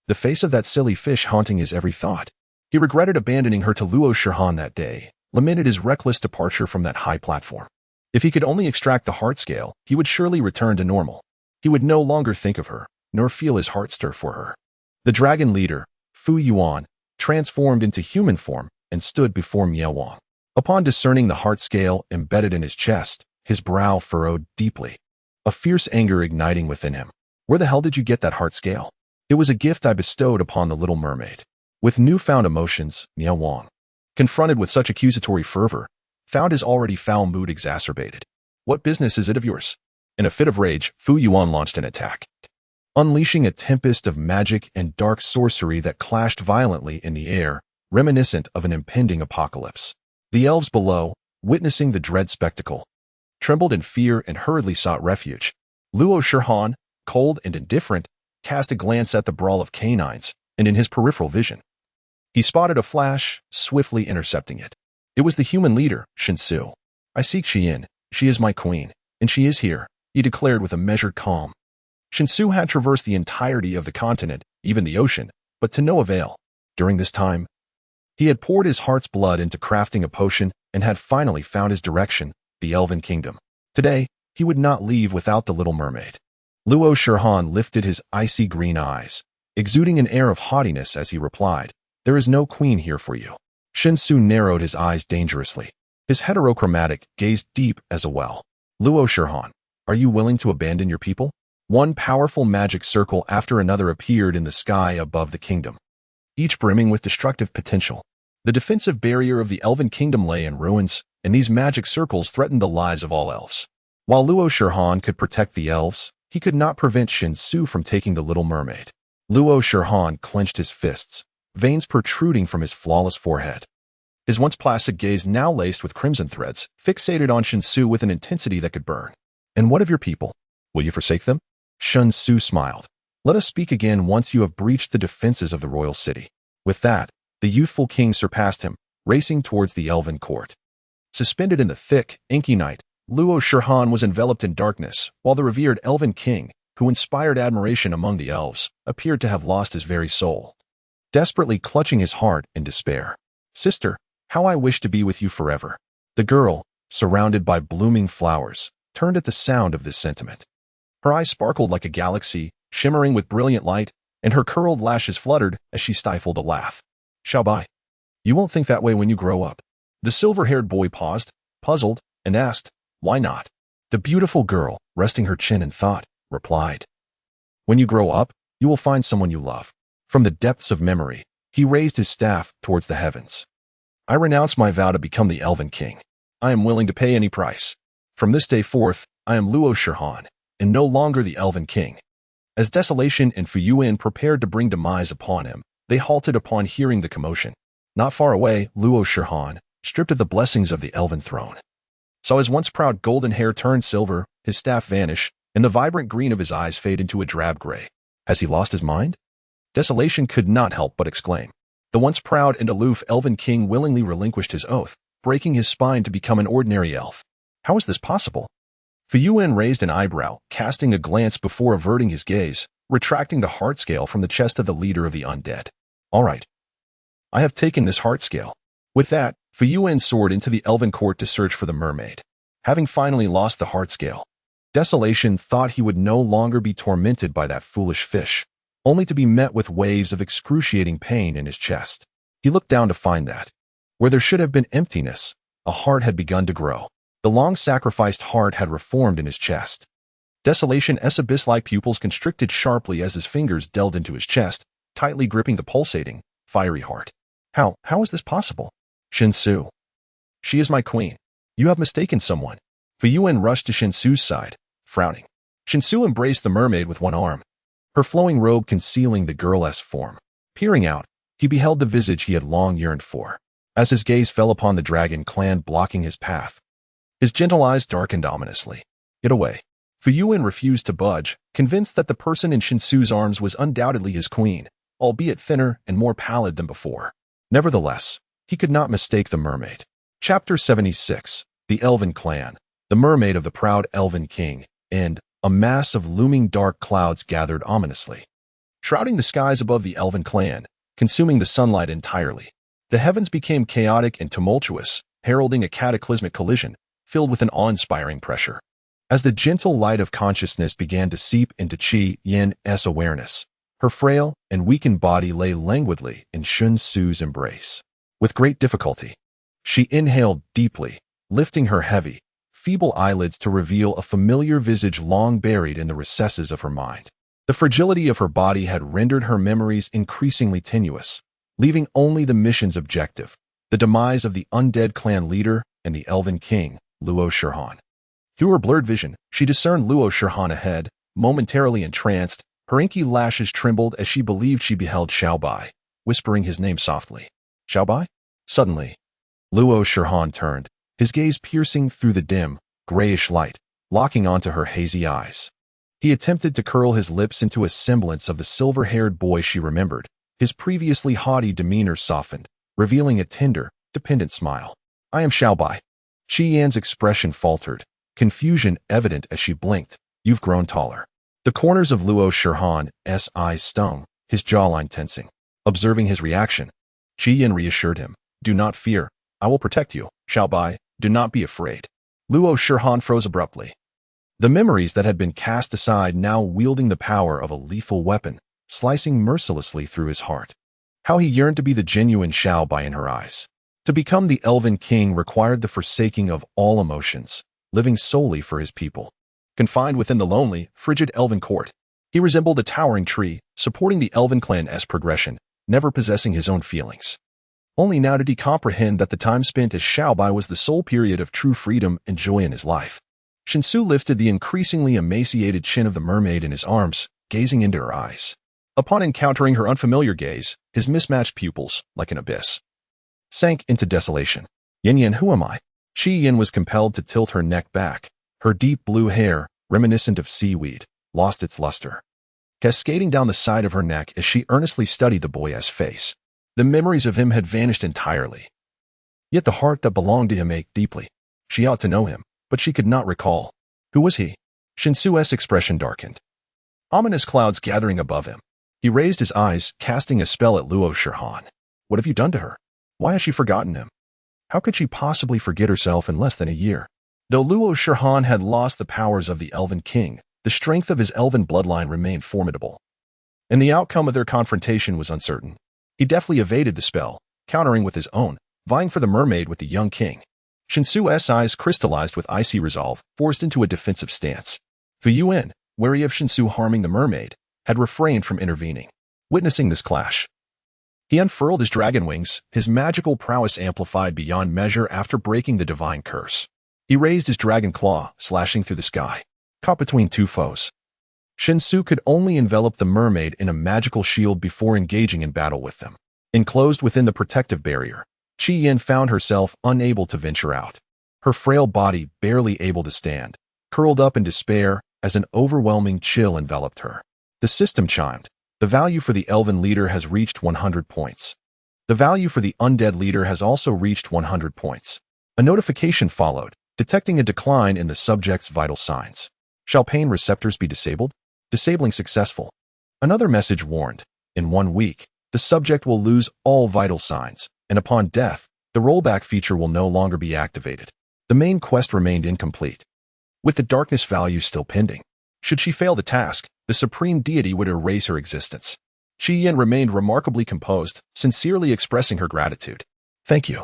The face of that silly fish haunting his every thought. He regretted abandoning her to Luo Shirhan that day, lamented his reckless departure from that high platform. If he could only extract the heart scale, he would surely return to normal. He would no longer think of her, nor feel his heart stir for her. The dragon leader, Fu Yuan, transformed into human form and stood before Mie Wang. Upon discerning the heart scale embedded in his chest, his brow furrowed deeply, a fierce anger igniting within him. "Where the hell did you get that heart scale?" "It was a gift I bestowed upon the little mermaid." With newfound emotions, Mie Wang, confronted with such accusatory fervor, found his already foul mood exacerbated. "What business is it of yours?" In a fit of rage, Fu Yuan launched an attack, unleashing a tempest of magic and dark sorcery that clashed violently in the air, reminiscent of an impending apocalypse. The elves below, witnessing the dread spectacle, trembled in fear and hurriedly sought refuge. Luo Shirhan, cold and indifferent, cast a glance at the brawl of canines, and in his peripheral vision, he spotted a flash, swiftly intercepting it. It was the human leader, Shinsu. "I seek Qi Yin. She is my queen, and she is here," he declared with a measured calm. Shinsu had traversed the entirety of the continent, even the ocean, but to no avail. During this time, he had poured his heart's blood into crafting a potion and had finally found his direction, the Elven Kingdom. Today, he would not leave without the little mermaid. Luo Shirhan lifted his icy green eyes, exuding an air of haughtiness as he replied, "There is no queen here for you." Shinsu narrowed his eyes dangerously. His heterochromatic gaze deep as a well. "Luo Shirhan, are you willing to abandon your people?" One powerful magic circle after another appeared in the sky above the kingdom, each brimming with destructive potential. The defensive barrier of the Elven Kingdom lay in ruins, and these magic circles threatened the lives of all elves. While Luo Shirhan could protect the elves, he could not prevent Shin Su from taking the Little Mermaid. Luo Shirhan clenched his fists, veins protruding from his flawless forehead. His once placid gaze now laced with crimson threads, fixated on Shin Su with an intensity that could burn. And what of your people? Will you forsake them? Shin Su smiled. Let us speak again once you have breached the defenses of the royal city. With that, the youthful king surpassed him, racing towards the elven court. Suspended in the thick, inky night, Luo Shirhan was enveloped in darkness, while the revered elven king, who inspired admiration among the elves, appeared to have lost his very soul. Desperately clutching his heart in despair. Sister, how I wish to be with you forever. The girl, surrounded by blooming flowers, turned at the sound of this sentiment. Her eyes sparkled like a galaxy, shimmering with brilliant light, and her curled lashes fluttered as she stifled a laugh. Xiaobai, you won't think that way when you grow up. The silver-haired boy paused, puzzled, and asked, why not? The beautiful girl, resting her chin in thought, replied, when you grow up, you will find someone you love. From the depths of memory, he raised his staff towards the heavens. I renounce my vow to become the Elven King. I am willing to pay any price. From this day forth, I am Luo Shirhan, and no longer the Elven King. As Desolation and Fuyuan prepared to bring demise upon him, they halted upon hearing the commotion. Not far away, Luo Shirhan, stripped of the blessings of the Elven throne, saw his once proud golden hair turn silver, his staff vanish, and the vibrant green of his eyes fade into a drab gray. Has he lost his mind? Desolation could not help but exclaim. The once proud and aloof Elven King willingly relinquished his oath, breaking his spine to become an ordinary elf. How is this possible? Fuyuan raised an eyebrow, casting a glance before averting his gaze, retracting the heart scale from the chest of the leader of the undead. All right. I have taken this heart scale. With that, Fuyuan soared into the elven court to search for the mermaid. Having finally lost the heart scale, Desolation thought he would no longer be tormented by that foolish fish, only to be met with waves of excruciating pain in his chest. He looked down to find that, where there should have been emptiness, a heart had begun to grow. The long-sacrificed heart had reformed in his chest. Desolation's abyss-like pupils constricted sharply as his fingers delved into his chest, tightly gripping the pulsating, fiery heart. How is this possible? Shin Su. She is my queen. You have mistaken someone. Fuyuan rushed to Shin Su's side, frowning. Shin Su embraced the mermaid with one arm, her flowing robe concealing the girl's form. Peering out, he beheld the visage he had long yearned for. As his gaze fell upon the dragon clan blocking his path, his gentle eyes darkened ominously. Get away. Fuyuan refused to budge, convinced that the person in Shin Su's arms was undoubtedly his queen, albeit thinner and more pallid than before. Nevertheless, he could not mistake the mermaid. Chapter 76. The Elven Clan. The mermaid of the proud Elven King, and a mass of looming dark clouds gathered ominously, shrouding the skies above the Elven Clan, consuming the sunlight entirely. The heavens became chaotic and tumultuous, heralding a cataclysmic collision, filled with an awe-inspiring pressure. As the gentle light of consciousness began to seep into Qi Yan's awareness, her frail and weakened body lay languidly in Shin Su's embrace. With great difficulty, she inhaled deeply, lifting her heavy, feeble eyelids to reveal a familiar visage long buried in the recesses of her mind. The fragility of her body had rendered her memories increasingly tenuous, leaving only the mission's objective, the demise of the undead clan leader and the Elven King, Luo Shirhan. Through her blurred vision, she discerned Luo Shirhan ahead, momentarily entranced. Her inky lashes trembled as she believed she beheld Xiaobai, whispering his name softly. Xiaobai? Suddenly, Luo Shirhan turned, his gaze piercing through the dim, grayish light, locking onto her hazy eyes. He attempted to curl his lips into a semblance of the silver-haired boy she remembered. His previously haughty demeanor softened, revealing a tender, dependent smile. I am Xiaobai. Qi Yan's expression faltered, confusion evident as she blinked. You've grown taller. The corners of Luo Shirhan's eyes stung, his jawline tensing. Observing his reaction, Qi Yan reassured him. Do not fear. I will protect you, Xiaobai. Do not be afraid. Luo Shirhan froze abruptly. The memories that had been cast aside now wielding the power of a lethal weapon, slicing mercilessly through his heart. How he yearned to be the genuine Xiaobai in her eyes. To become the Elven King required the forsaking of all emotions, living solely for his people. Confined within the lonely, frigid Elven court, he resembled a towering tree, supporting the Elven clan's progression, never possessing his own feelings. Only now did he comprehend that the time spent as Xiaobai was the sole period of true freedom and joy in his life. Shinsu lifted the increasingly emaciated chin of the mermaid in his arms, gazing into her eyes. Upon encountering her unfamiliar gaze, his mismatched pupils, like an abyss, sank into desolation. Yin Yin, who am I? Chi Yin was compelled to tilt her neck back. Her deep blue hair, reminiscent of seaweed, lost its luster, cascading down the side of her neck as she earnestly studied the boy's face. The memories of him had vanished entirely. Yet the heart that belonged to him ached deeply. She ought to know him, but she could not recall. Who was he? Shinsu's expression darkened. Ominous clouds gathering above him. He raised his eyes, casting a spell at Luo Shihan. What have you done to her? Why has she forgotten him? How could she possibly forget herself in less than a year? Though Luo Shihan had lost the powers of the Elven King, the strength of his elven bloodline remained formidable. And the outcome of their confrontation was uncertain. He deftly evaded the spell, countering with his own, vying for the mermaid with the young king. Shinsu's eyes crystallized with icy resolve, forced into a defensive stance. Fu Yuan, wary of Shinsu harming the mermaid, had refrained from intervening. Witnessing this clash, he unfurled his dragon wings, his magical prowess amplified beyond measure after breaking the divine curse. He raised his dragon claw, slashing through the sky. Caught between two foes, Shinsu could only envelop the mermaid in a magical shield before engaging in battle with them. Enclosed within the protective barrier, Chi Yin found herself unable to venture out. Her frail body barely able to stand, curled up in despair as an overwhelming chill enveloped her. The system chimed. The value for the elven leader has reached 100 points. The value for the undead leader has also reached 100 points. A notification followed, detecting a decline in the subject's vital signs. Shall pain receptors be disabled? Disabling successful. Another message warned. In 1 week, the subject will lose all vital signs, and upon death, the rollback feature will no longer be activated. The main quest remained incomplete, with the darkness value still pending. Should she fail the task, the supreme deity would erase her existence. Chi Yin remained remarkably composed, sincerely expressing her gratitude. Thank you,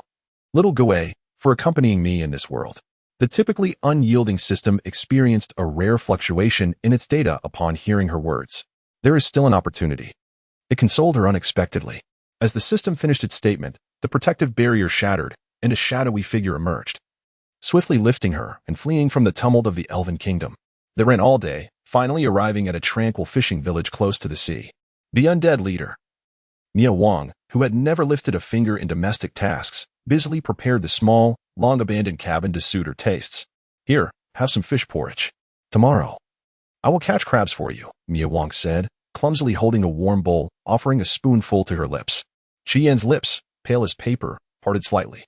little Gue, for accompanying me in this world. The typically unyielding system experienced a rare fluctuation in its data upon hearing her words. There is still an opportunity. It consoled her unexpectedly. As the system finished its statement, the protective barrier shattered, and a shadowy figure emerged, swiftly lifting her and fleeing from the tumult of the Elven Kingdom. They ran all day, finally arriving at a tranquil fishing village close to the sea. The undead leader, Mia Wang, who had never lifted a finger in domestic tasks, busily prepared the small, long-abandoned cabin to suit her tastes. Here, have some fish porridge. Tomorrow, I will catch crabs for you, Mia Wang said, clumsily holding a warm bowl, offering a spoonful to her lips. Chi Yin's lips, pale as paper, parted slightly,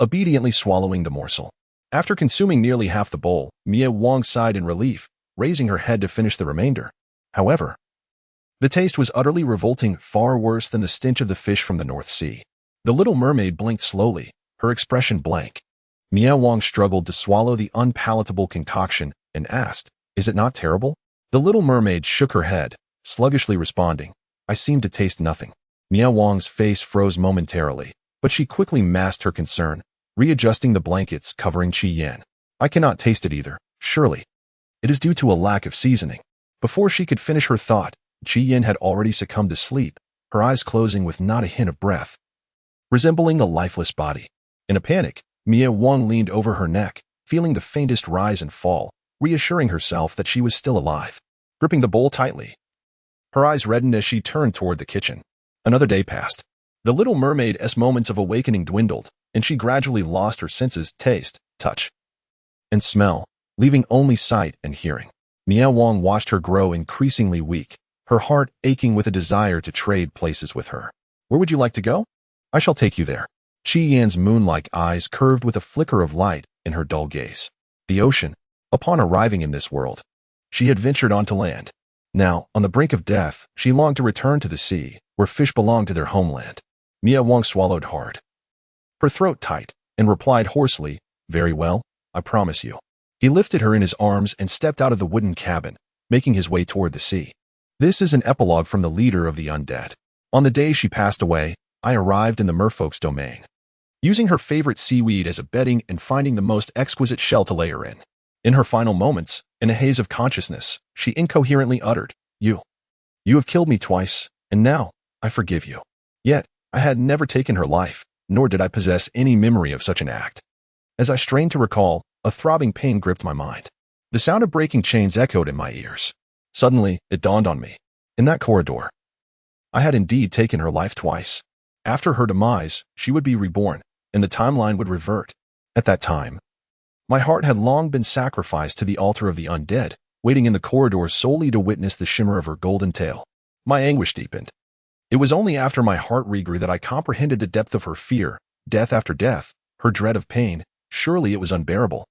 obediently swallowing the morsel. After consuming nearly half the bowl, Mia Wang sighed in relief, raising her head to finish the remainder. However, the taste was utterly revolting, far worse than the stench of the fish from the North Sea. The little mermaid blinked slowly, her expression blank. Mia Wang struggled to swallow the unpalatable concoction and asked, "Is it not terrible?" The little mermaid shook her head, sluggishly responding, "I seem to taste nothing." Mia Wang's face froze momentarily, but she quickly masked her concern, readjusting the blankets covering Chi Yin. "I cannot taste it either, surely. It is due to a lack of seasoning." Before she could finish her thought, Chi Yin had already succumbed to sleep, her eyes closing with not a hint of breath, resembling a lifeless body. In a panic, Mia Wang leaned over her neck, feeling the faintest rise and fall, reassuring herself that she was still alive. Gripping the bowl tightly, her eyes reddened as she turned toward the kitchen. Another day passed. The little mermaid's moments of awakening dwindled, and she gradually lost her senses, taste, touch, and smell, leaving only sight and hearing. Mia Wang watched her grow increasingly weak, her heart aching with a desire to trade places with her. "Where would you like to go? I shall take you there." Chi Yan's moon-like eyes curved with a flicker of light in her dull gaze. The ocean. Upon arriving in this world, she had ventured onto land. Now, on the brink of death, she longed to return to the sea, where fish belonged to their homeland. Mia Wang swallowed hard, her throat tight, and replied hoarsely, "Very well, I promise you." He lifted her in his arms and stepped out of the wooden cabin, making his way toward the sea. This is an epilogue from the leader of the undead. On the day she passed away, I arrived in the merfolk's domain, using her favorite seaweed as a bedding and finding the most exquisite shell to lay her in. In her final moments, in a haze of consciousness, she incoherently uttered, You have killed me twice, and now, I forgive you." Yet, I had never taken her life, nor did I possess any memory of such an act. As I strained to recall, A throbbing pain gripped my mind. The sound of breaking chains echoed in my ears. Suddenly, it dawned on me. In that corridor, I had indeed taken her life twice. After her demise, she would be reborn, and the timeline would revert. At that time, my heart had long been sacrificed to the altar of the undead, waiting in the corridor solely to witness the shimmer of her golden tail. My anguish deepened. It was only after my heart regrew that I comprehended the depth of her fear, death after death, her dread of pain. Surely it was unbearable.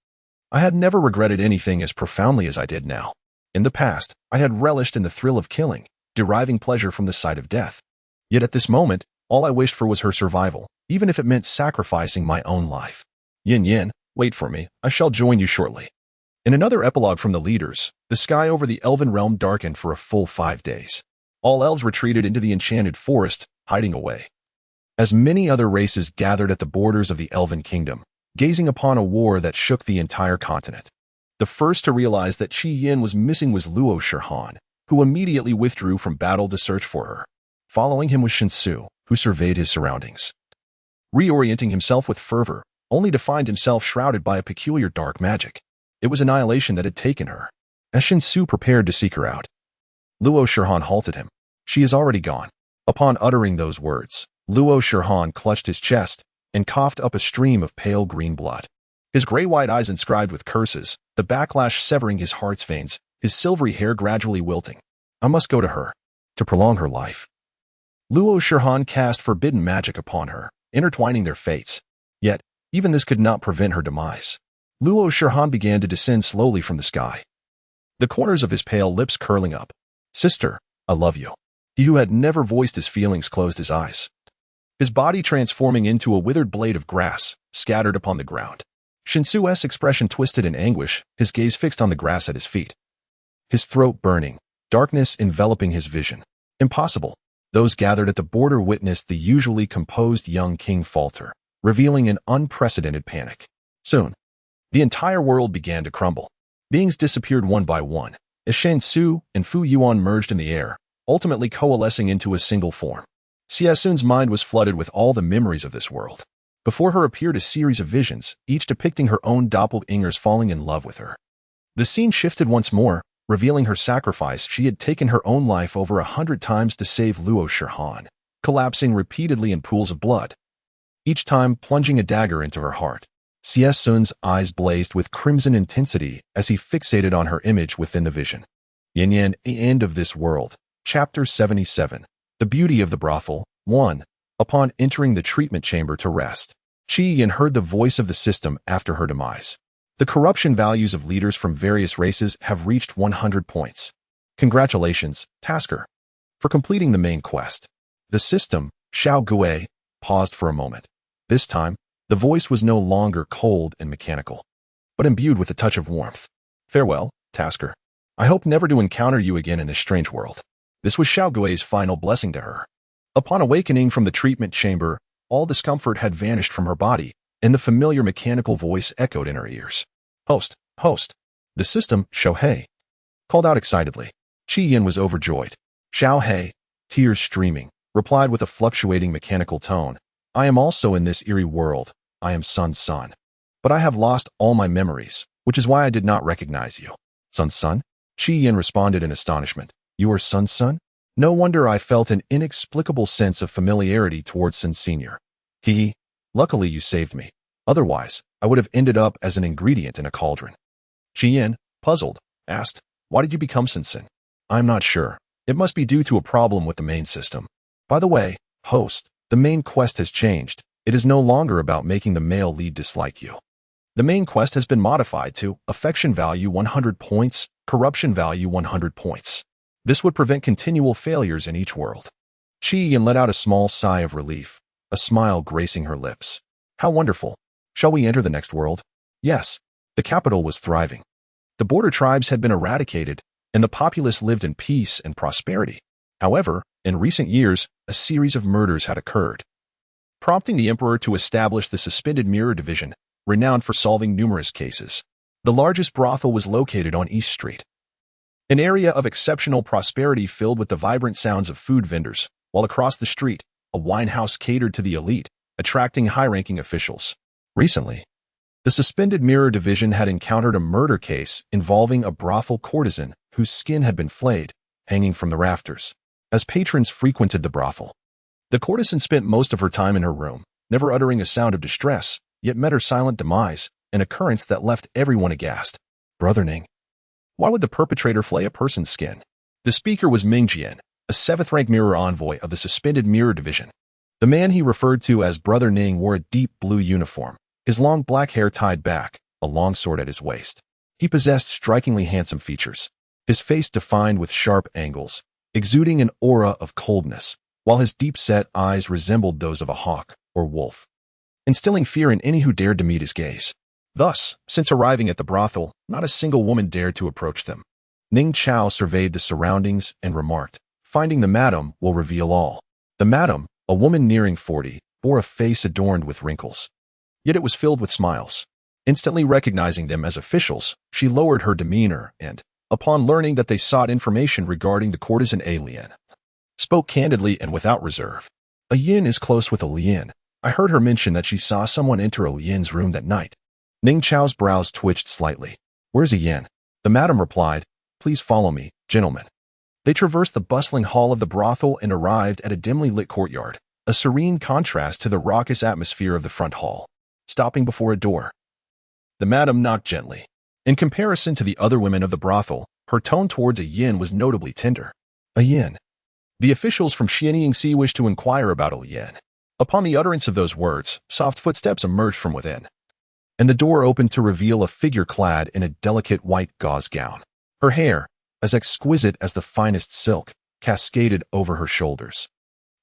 I had never regretted anything as profoundly as I did now. In the past, I had relished in the thrill of killing, deriving pleasure from the sight of death. Yet at this moment, all I wished for was her survival, even if it meant sacrificing my own life. Yin Yin, wait for me, I shall join you shortly. In another epilogue from the leaders, the sky over the elven realm darkened for a full 5 days. All elves retreated into the enchanted forest, hiding away. As many other races gathered at the borders of the elven kingdom, gazing upon a war that shook the entire continent. The first to realize that Qi Yin was missing was Luo Shihan, who immediately withdrew from battle to search for her. Following him was Shinsu, who surveyed his surroundings, reorienting himself with fervor, only to find himself shrouded by a peculiar dark magic. It was annihilation that had taken her. As Shinsu prepared to seek her out, Luo Shihan halted him. She is already gone. Upon uttering those words, Luo Shihan clutched his chest and coughed up a stream of pale green blood. His gray-white eyes inscribed with curses, the backlash severing his heart's veins, his silvery hair gradually wilting. I must go to her, to prolong her life. Luo Shihan cast forbidden magic upon her, intertwining their fates. Yet, even this could not prevent her demise. Luo Shihan began to descend slowly from the sky, the corners of his pale lips curling up. Sister, I love you. He who had never voiced his feelings closed his eyes, his body transforming into a withered blade of grass, scattered upon the ground. Shinsu's expression twisted in anguish, his gaze fixed on the grass at his feet. His throat burning, darkness enveloping his vision. Impossible. Those gathered at the border witnessed the usually composed young king falter, revealing an unprecedented panic. Soon, the entire world began to crumble. Beings disappeared one by one, as Shinsu and Fu Yuan merged in the air, ultimately coalescing into a single form. Xie Sun's mind was flooded with all the memories of this world. Before her appeared a series of visions, each depicting her own doppelgangers falling in love with her. The scene shifted once more, revealing her sacrifice. She had taken her own life over 100 times to save Luo Shihan, collapsing repeatedly in pools of blood, each time plunging a dagger into her heart. Xie Sun's eyes blazed with crimson intensity as he fixated on her image within the vision. Yin Yin, the end of this world. Chapter 77. The Beauty of the Brothel. 1. Upon entering the treatment chamber to rest, Qi Yin heard the voice of the system after her demise. The corruption values of leaders from various races have reached 100 points. Congratulations, Tasker, for completing the main quest. The system, Xiao Gui, paused for a moment. This time, the voice was no longer cold and mechanical, but imbued with a touch of warmth. Farewell, Tasker. I hope never to encounter you again in this strange world. This was Xiao Gui's final blessing to her. Upon awakening from the treatment chamber, all discomfort had vanished from her body, and the familiar mechanical voice echoed in her ears. Host, host. The system, Xiao He, called out excitedly. Qi Yin was overjoyed. Xiao He, tears streaming, replied with a fluctuating mechanical tone. I am also in this eerie world. I am Sun's son. But I have lost all my memories, which is why I did not recognize you. Sun's son? Qi Yin responded in astonishment. You are Sun's son? No wonder I felt an inexplicable sense of familiarity towards Sun Senior. Luckily you saved me. Otherwise, I would have ended up as an ingredient in a cauldron. Qi Yin, puzzled, asked, why did you become Sun Sin? I'm not sure. It must be due to a problem with the main system. By the way, host, the main quest has changed. It is no longer about making the male lead dislike you. The main quest has been modified to affection value 100 points, corruption value 100 points. This would prevent continual failures in each world. Qi Yin let out a small sigh of relief, a smile gracing her lips. How wonderful. Shall we enter the next world? Yes. The capital was thriving. The border tribes had been eradicated, and the populace lived in peace and prosperity. However, in recent years, a series of murders had occurred, prompting the emperor to establish the Suspended Mirror Division, renowned for solving numerous cases. The largest brothel was located on East Street, an area of exceptional prosperity filled with the vibrant sounds of food vendors, while across the street, a wine house catered to the elite, attracting high-ranking officials. Recently, The suspended mirror division had encountered a murder case involving a brothel courtesan whose skin had been flayed, hanging from the rafters. As patrons frequented the brothel, the courtesan spent most of her time in her room, never uttering a sound of distress, yet met her silent demise, an occurrence that left everyone aghast. Brother Ning. Why would the perpetrator flay a person's skin? The speaker was Ming Jian, a 7th-rank mirror envoy of the suspended mirror division. The man he referred to as Brother Ning wore a deep blue uniform, his long black hair tied back, a long sword at his waist. He possessed strikingly handsome features, his face defined with sharp angles, exuding an aura of coldness, while his deep-set eyes resembled those of a hawk or wolf, instilling fear in any who dared to meet his gaze. Thus, since arriving at the brothel, not a single woman dared to approach them. Ning Chao surveyed the surroundings and remarked, "Finding the madam will reveal all." The madam, a woman nearing 40, bore a face adorned with wrinkles. Yet it was filled with smiles. Instantly recognizing them as officials, she lowered her demeanor and, upon learning that they sought information regarding the courtesan alien, spoke candidly and without reserve. "A yin is close with a lien. I heard her mention that she saw someone enter a lien's room that night." Ning Chao's brows twitched slightly. "Where's a yin?" The madam replied, "Please follow me, gentlemen." They traversed the bustling hall of the brothel and arrived at a dimly lit courtyard, a serene contrast to the raucous atmosphere of the front hall. Stopping before a door, the madam knocked gently. In comparison to the other women of the brothel, her tone towards a yin was notably tender. "A yin." The officials from Xianyingxi wished to inquire about a yin. Upon the utterance of those words, soft footsteps emerged from within, and the door opened to reveal a figure clad in a delicate white gauze gown. Her hair, as exquisite as the finest silk, cascaded over her shoulders,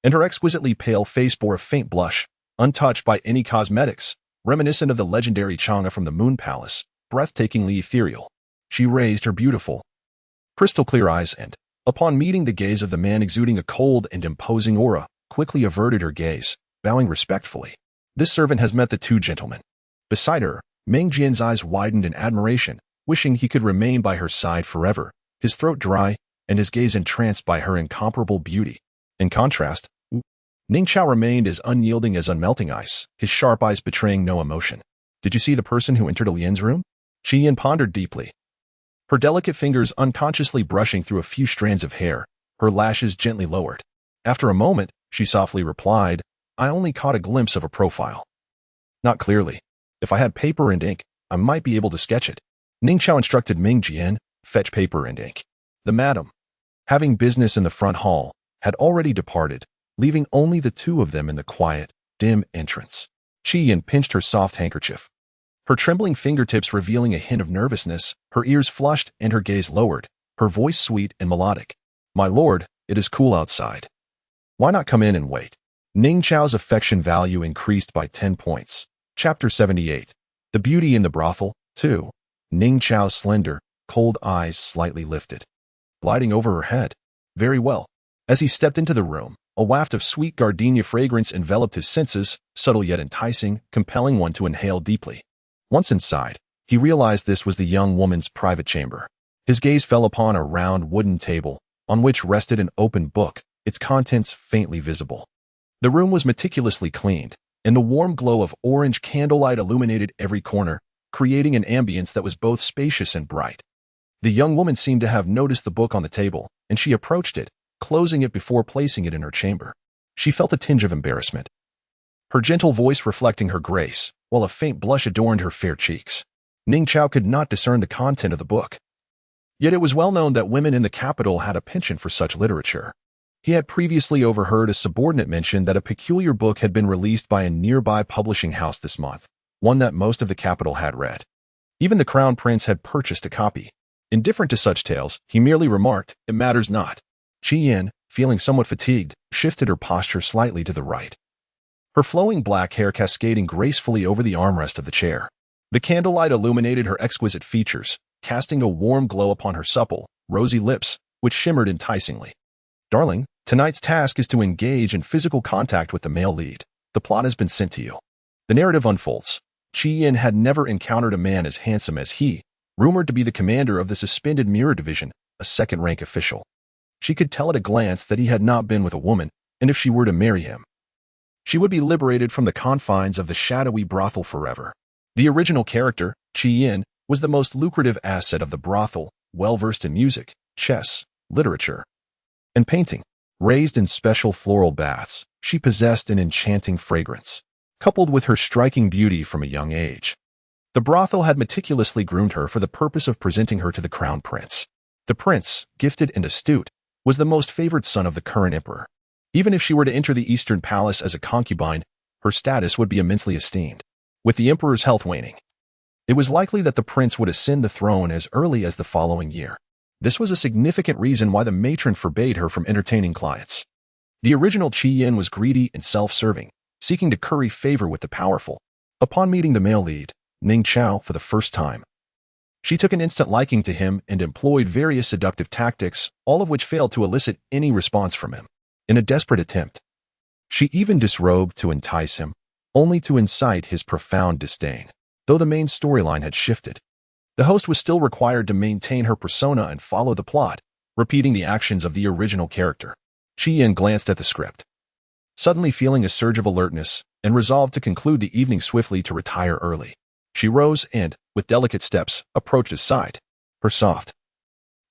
and her exquisitely pale face bore a faint blush, untouched by any cosmetics, reminiscent of the legendary Chang'e from the Moon Palace, breathtakingly ethereal. She raised her beautiful, crystal-clear eyes and, upon meeting the gaze of the man exuding a cold and imposing aura, quickly averted her gaze, bowing respectfully. "This servant has met the two gentlemen." Beside her, Ming Jian's eyes widened in admiration, wishing he could remain by her side forever, his throat dry, and his gaze entranced by her incomparable beauty. In contrast, Ning Chao remained as unyielding as unmelting ice, his sharp eyes betraying no emotion. "Did you see the person who entered Lian's room?" Shi Yin pondered deeply, her delicate fingers unconsciously brushing through a few strands of hair, her lashes gently lowered. After a moment, she softly replied, "I only caught a glimpse of a profile. Not clearly. If I had paper and ink, I might be able to sketch it." Ning Chao instructed Ming Jian, "Fetch paper and ink." The madam, having business in the front hall, had already departed, leaving only the two of them in the quiet, dim entrance. Shi Yin pinched her soft handkerchief, her trembling fingertips revealing a hint of nervousness, her ears flushed and her gaze lowered, her voice sweet and melodic. "My lord, it is cool outside. Why not come in and wait?" Ning Chao's affection value increased by 10 points. Chapter 78. The Beauty in the Brothel, 2. Ning Chao's slender, cold eyes slightly lifted, gliding over her head. "Very well." As he stepped into the room, a waft of sweet gardenia fragrance enveloped his senses, subtle yet enticing, compelling one to inhale deeply. Once inside, he realized this was the young woman's private chamber. His gaze fell upon a round wooden table, on which rested an open book, its contents faintly visible. The room was meticulously cleaned, and the warm glow of orange candlelight illuminated every corner, creating an ambience that was both spacious and bright. The young woman seemed to have noticed the book on the table, and she approached it, closing it before placing it in her chamber. She felt a tinge of embarrassment, her gentle voice reflecting her grace, while a faint blush adorned her fair cheeks. Ning Chao could not discern the content of the book. Yet it was well known that women in the capital had a penchant for such literature. He had previously overheard a subordinate mention that a peculiar book had been released by a nearby publishing house this month, one that most of the capital had read. Even the crown prince had purchased a copy. Indifferent to such tales, he merely remarked, "It matters not." Shi Yin, feeling somewhat fatigued, shifted her posture slightly to the right, her flowing black hair cascading gracefully over the armrest of the chair. The candlelight illuminated her exquisite features, casting a warm glow upon her supple, rosy lips, which shimmered enticingly. "Darling, tonight's task is to engage in physical contact with the male lead. The plot has been sent to you." The narrative unfolds. Shi Yin had never encountered a man as handsome as he, rumored to be the commander of the suspended mirror division, a second-rank official. She could tell at a glance that he had not been with a woman, and if she were to marry him, she would be liberated from the confines of the shadowy brothel forever. The original character, Yin, was the most lucrative asset of the brothel, well-versed in music, chess, literature, and painting. Raised in special floral baths, she possessed an enchanting fragrance, coupled with her striking beauty from a young age. The brothel had meticulously groomed her for the purpose of presenting her to the crown prince. The prince, gifted and astute, was the most favored son of the current emperor. Even if she were to enter the Eastern Palace as a concubine, her status would be immensely esteemed. With the emperor's health waning, it was likely that the prince would ascend the throne as early as the following year. This was a significant reason why the matron forbade her from entertaining clients. The original Yin was greedy and self-serving, seeking to curry favor with the powerful. Upon meeting the male lead, Ning Chao, for the first time, she took an instant liking to him and employed various seductive tactics, all of which failed to elicit any response from him. In a desperate attempt, she even disrobed to entice him, only to incite his profound disdain. Though the main storyline had shifted, the host was still required to maintain her persona and follow the plot, repeating the actions of the original character. Yin glanced at the script, suddenly feeling a surge of alertness, and resolved to conclude the evening swiftly to retire early. She rose and, with delicate steps, approached his side. Her soft,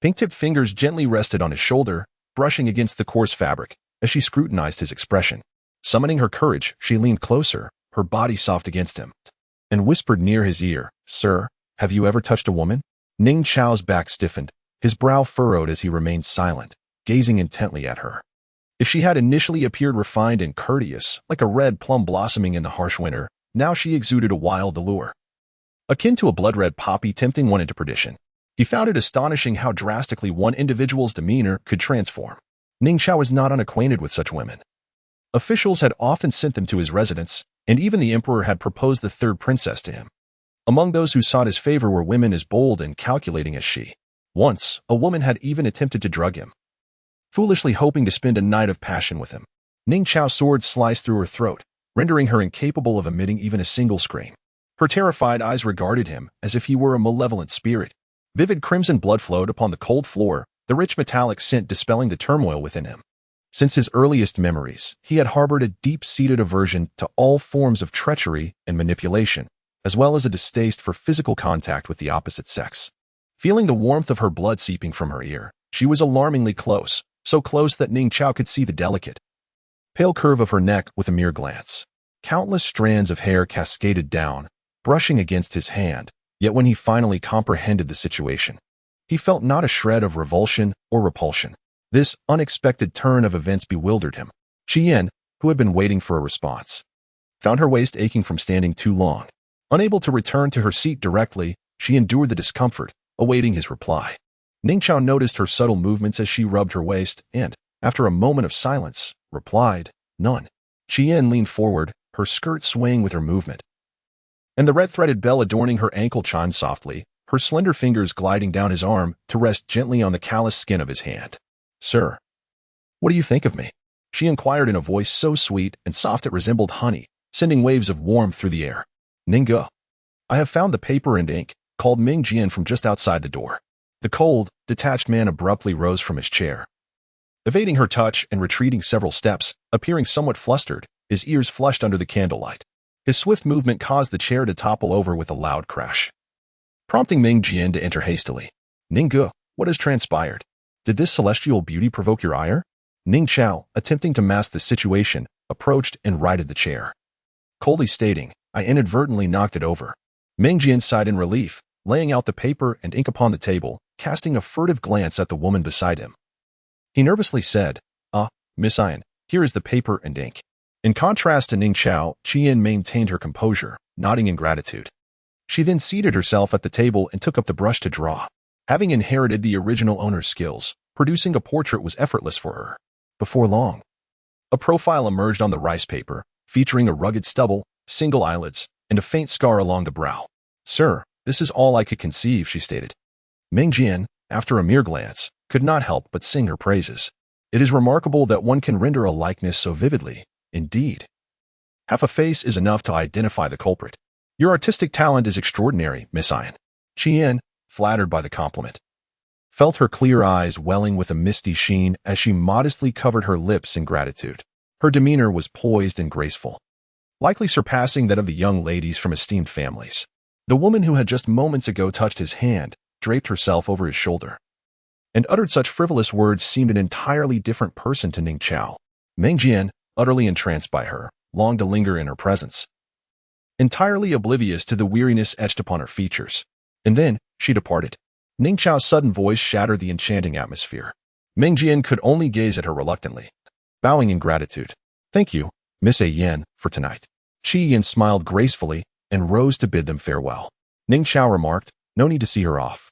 pink-tipped fingers gently rested on his shoulder, brushing against the coarse fabric, as she scrutinized his expression. Summoning her courage, she leaned closer, her body soft against him, and whispered near his ear, "Sir, have you ever touched a woman?" Ning Chao's back stiffened, his brow furrowed as he remained silent, gazing intently at her. If she had initially appeared refined and courteous, like a red plum blossoming in the harsh winter, now she exuded a wild allure, akin to a blood-red poppy tempting one into perdition. He found it astonishing how drastically one individual's demeanor could transform. Ning Chao was not unacquainted with such women. Officials had often sent them to his residence, and even the emperor had proposed the third princess to him. Among those who sought his favor were women as bold and calculating as she. Once, a woman had even attempted to drug him, foolishly hoping to spend a night of passion with him. Ning Chao's sword sliced through her throat, rendering her incapable of emitting even a single scream. Her terrified eyes regarded him as if he were a malevolent spirit. Vivid crimson blood flowed upon the cold floor, the rich metallic scent dispelling the turmoil within him. Since his earliest memories, he had harbored a deep-seated aversion to all forms of treachery and manipulation, as well as a distaste for physical contact with the opposite sex. Feeling the warmth of her blood seeping from her ear, she was alarmingly close, so close that Ning Chao could see the delicate, pale curve of her neck with a mere glance. Countless strands of hair cascaded down, brushing against his hand, yet when he finally comprehended the situation, he felt not a shred of revulsion or repulsion. This unexpected turn of events bewildered him. Yin, who had been waiting for a response, found her waist aching from standing too long. Unable to return to her seat directly, she endured the discomfort, awaiting his reply. Ning Chao noticed her subtle movements as she rubbed her waist and, after a moment of silence, replied, "None." Yin leaned forward, her skirt swaying with her movement, and the red-threaded bell adorning her ankle chimed softly, her slender fingers gliding down his arm to rest gently on the callous skin of his hand. "Sir, what do you think of me?" she inquired in a voice so sweet and soft it resembled honey, sending waves of warmth through the air. "Ningguo, I have found the paper and ink," called Ming Jian from just outside the door. The cold, detached man abruptly rose from his chair, evading her touch and retreating several steps, appearing somewhat flustered, his ears flushed under the candlelight. His swift movement caused the chair to topple over with a loud crash, prompting Ming Jian to enter hastily. "Ningguo, what has transpired? Did this celestial beauty provoke your ire?" Ning Chao, attempting to mask the situation, approached and righted the chair, coldly stating, "I inadvertently knocked it over." Ming Jian sighed in relief, laying out the paper and ink upon the table, casting a furtive glance at the woman beside him. He nervously said, Miss Ian, here is the paper and ink." In contrast to Ning Chao, Yin maintained her composure, nodding in gratitude. She then seated herself at the table and took up the brush to draw. Having inherited the original owner's skills, producing a portrait was effortless for her. Before long, a profile emerged on the rice paper, featuring a rugged stubble, single eyelids, and a faint scar along the brow. "Sir, this is all I could conceive," she stated. Ming Jian, after a mere glance, could not help but sing her praises. "It is remarkable that one can render a likeness so vividly. Indeed, half a face is enough to identify the culprit. Your artistic talent is extraordinary, Miss Ian." Yin, flattered by the compliment, felt her clear eyes welling with a misty sheen as she modestly covered her lips in gratitude. Her demeanor was poised and graceful, likely surpassing that of the young ladies from esteemed families. The woman who had just moments ago touched his hand draped herself over his shoulder and uttered such frivolous words seemed an entirely different person to Ning Chao. Meng Jian, utterly entranced by her, longed to linger in her presence, entirely oblivious to the weariness etched upon her features. And then she departed. Ning Chao's sudden voice shattered the enchanting atmosphere. Meng Jian could only gaze at her reluctantly, bowing in gratitude. "Thank you, Miss A Yen, for tonight." Shi Yin smiled gracefully and rose to bid them farewell. Ning Chao remarked, "No need to see her off."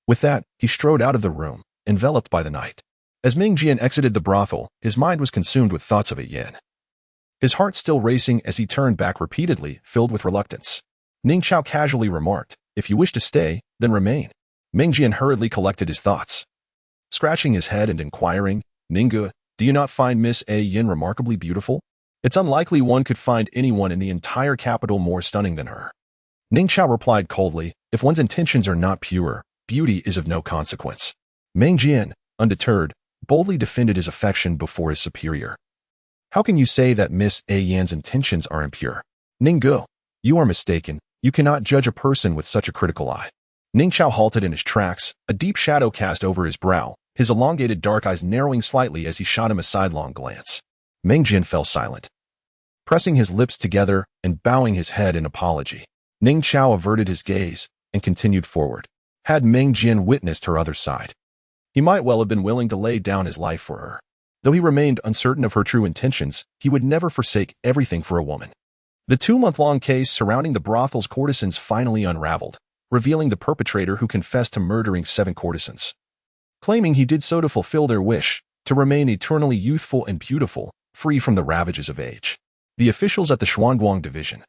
With that, he strode out of the room, enveloped by the night. As Meng Jian exited the brothel, his mind was consumed with thoughts of A Yen, his heart still racing as he turned back repeatedly, filled with reluctance. Ning Chao casually remarked, "If you wish to stay, then remain." Meng Jian hurriedly collected his thoughts, scratching his head and inquiring, "Ninggu, do you not find Miss A Yin remarkably beautiful? It's unlikely one could find anyone in the entire capital more stunning than her." Ning Chao replied coldly, "If one's intentions are not pure, beauty is of no consequence." Meng Jian, undeterred, boldly defended his affection before his superior. "How can you say that Miss A Yan's intentions are impure? Ninggu, you are mistaken. You cannot judge a person with such a critical eye." Ning Chao halted in his tracks, a deep shadow cast over his brow, his elongated dark eyes narrowing slightly as he shot him a sidelong glance. Meng Jian fell silent, pressing his lips together and bowing his head in apology. Ning Chao averted his gaze and continued forward. Had Meng Jian witnessed her other side, he might well have been willing to lay down his life for her. Though he remained uncertain of her true intentions, he would never forsake everything for a woman. The 2-month-long case surrounding the brothel's courtesans finally unraveled, revealing the perpetrator who confessed to murdering 7 courtesans, claiming he did so to fulfill their wish, to remain eternally youthful and beautiful, free from the ravages of age. The officials at the Xuanguang division,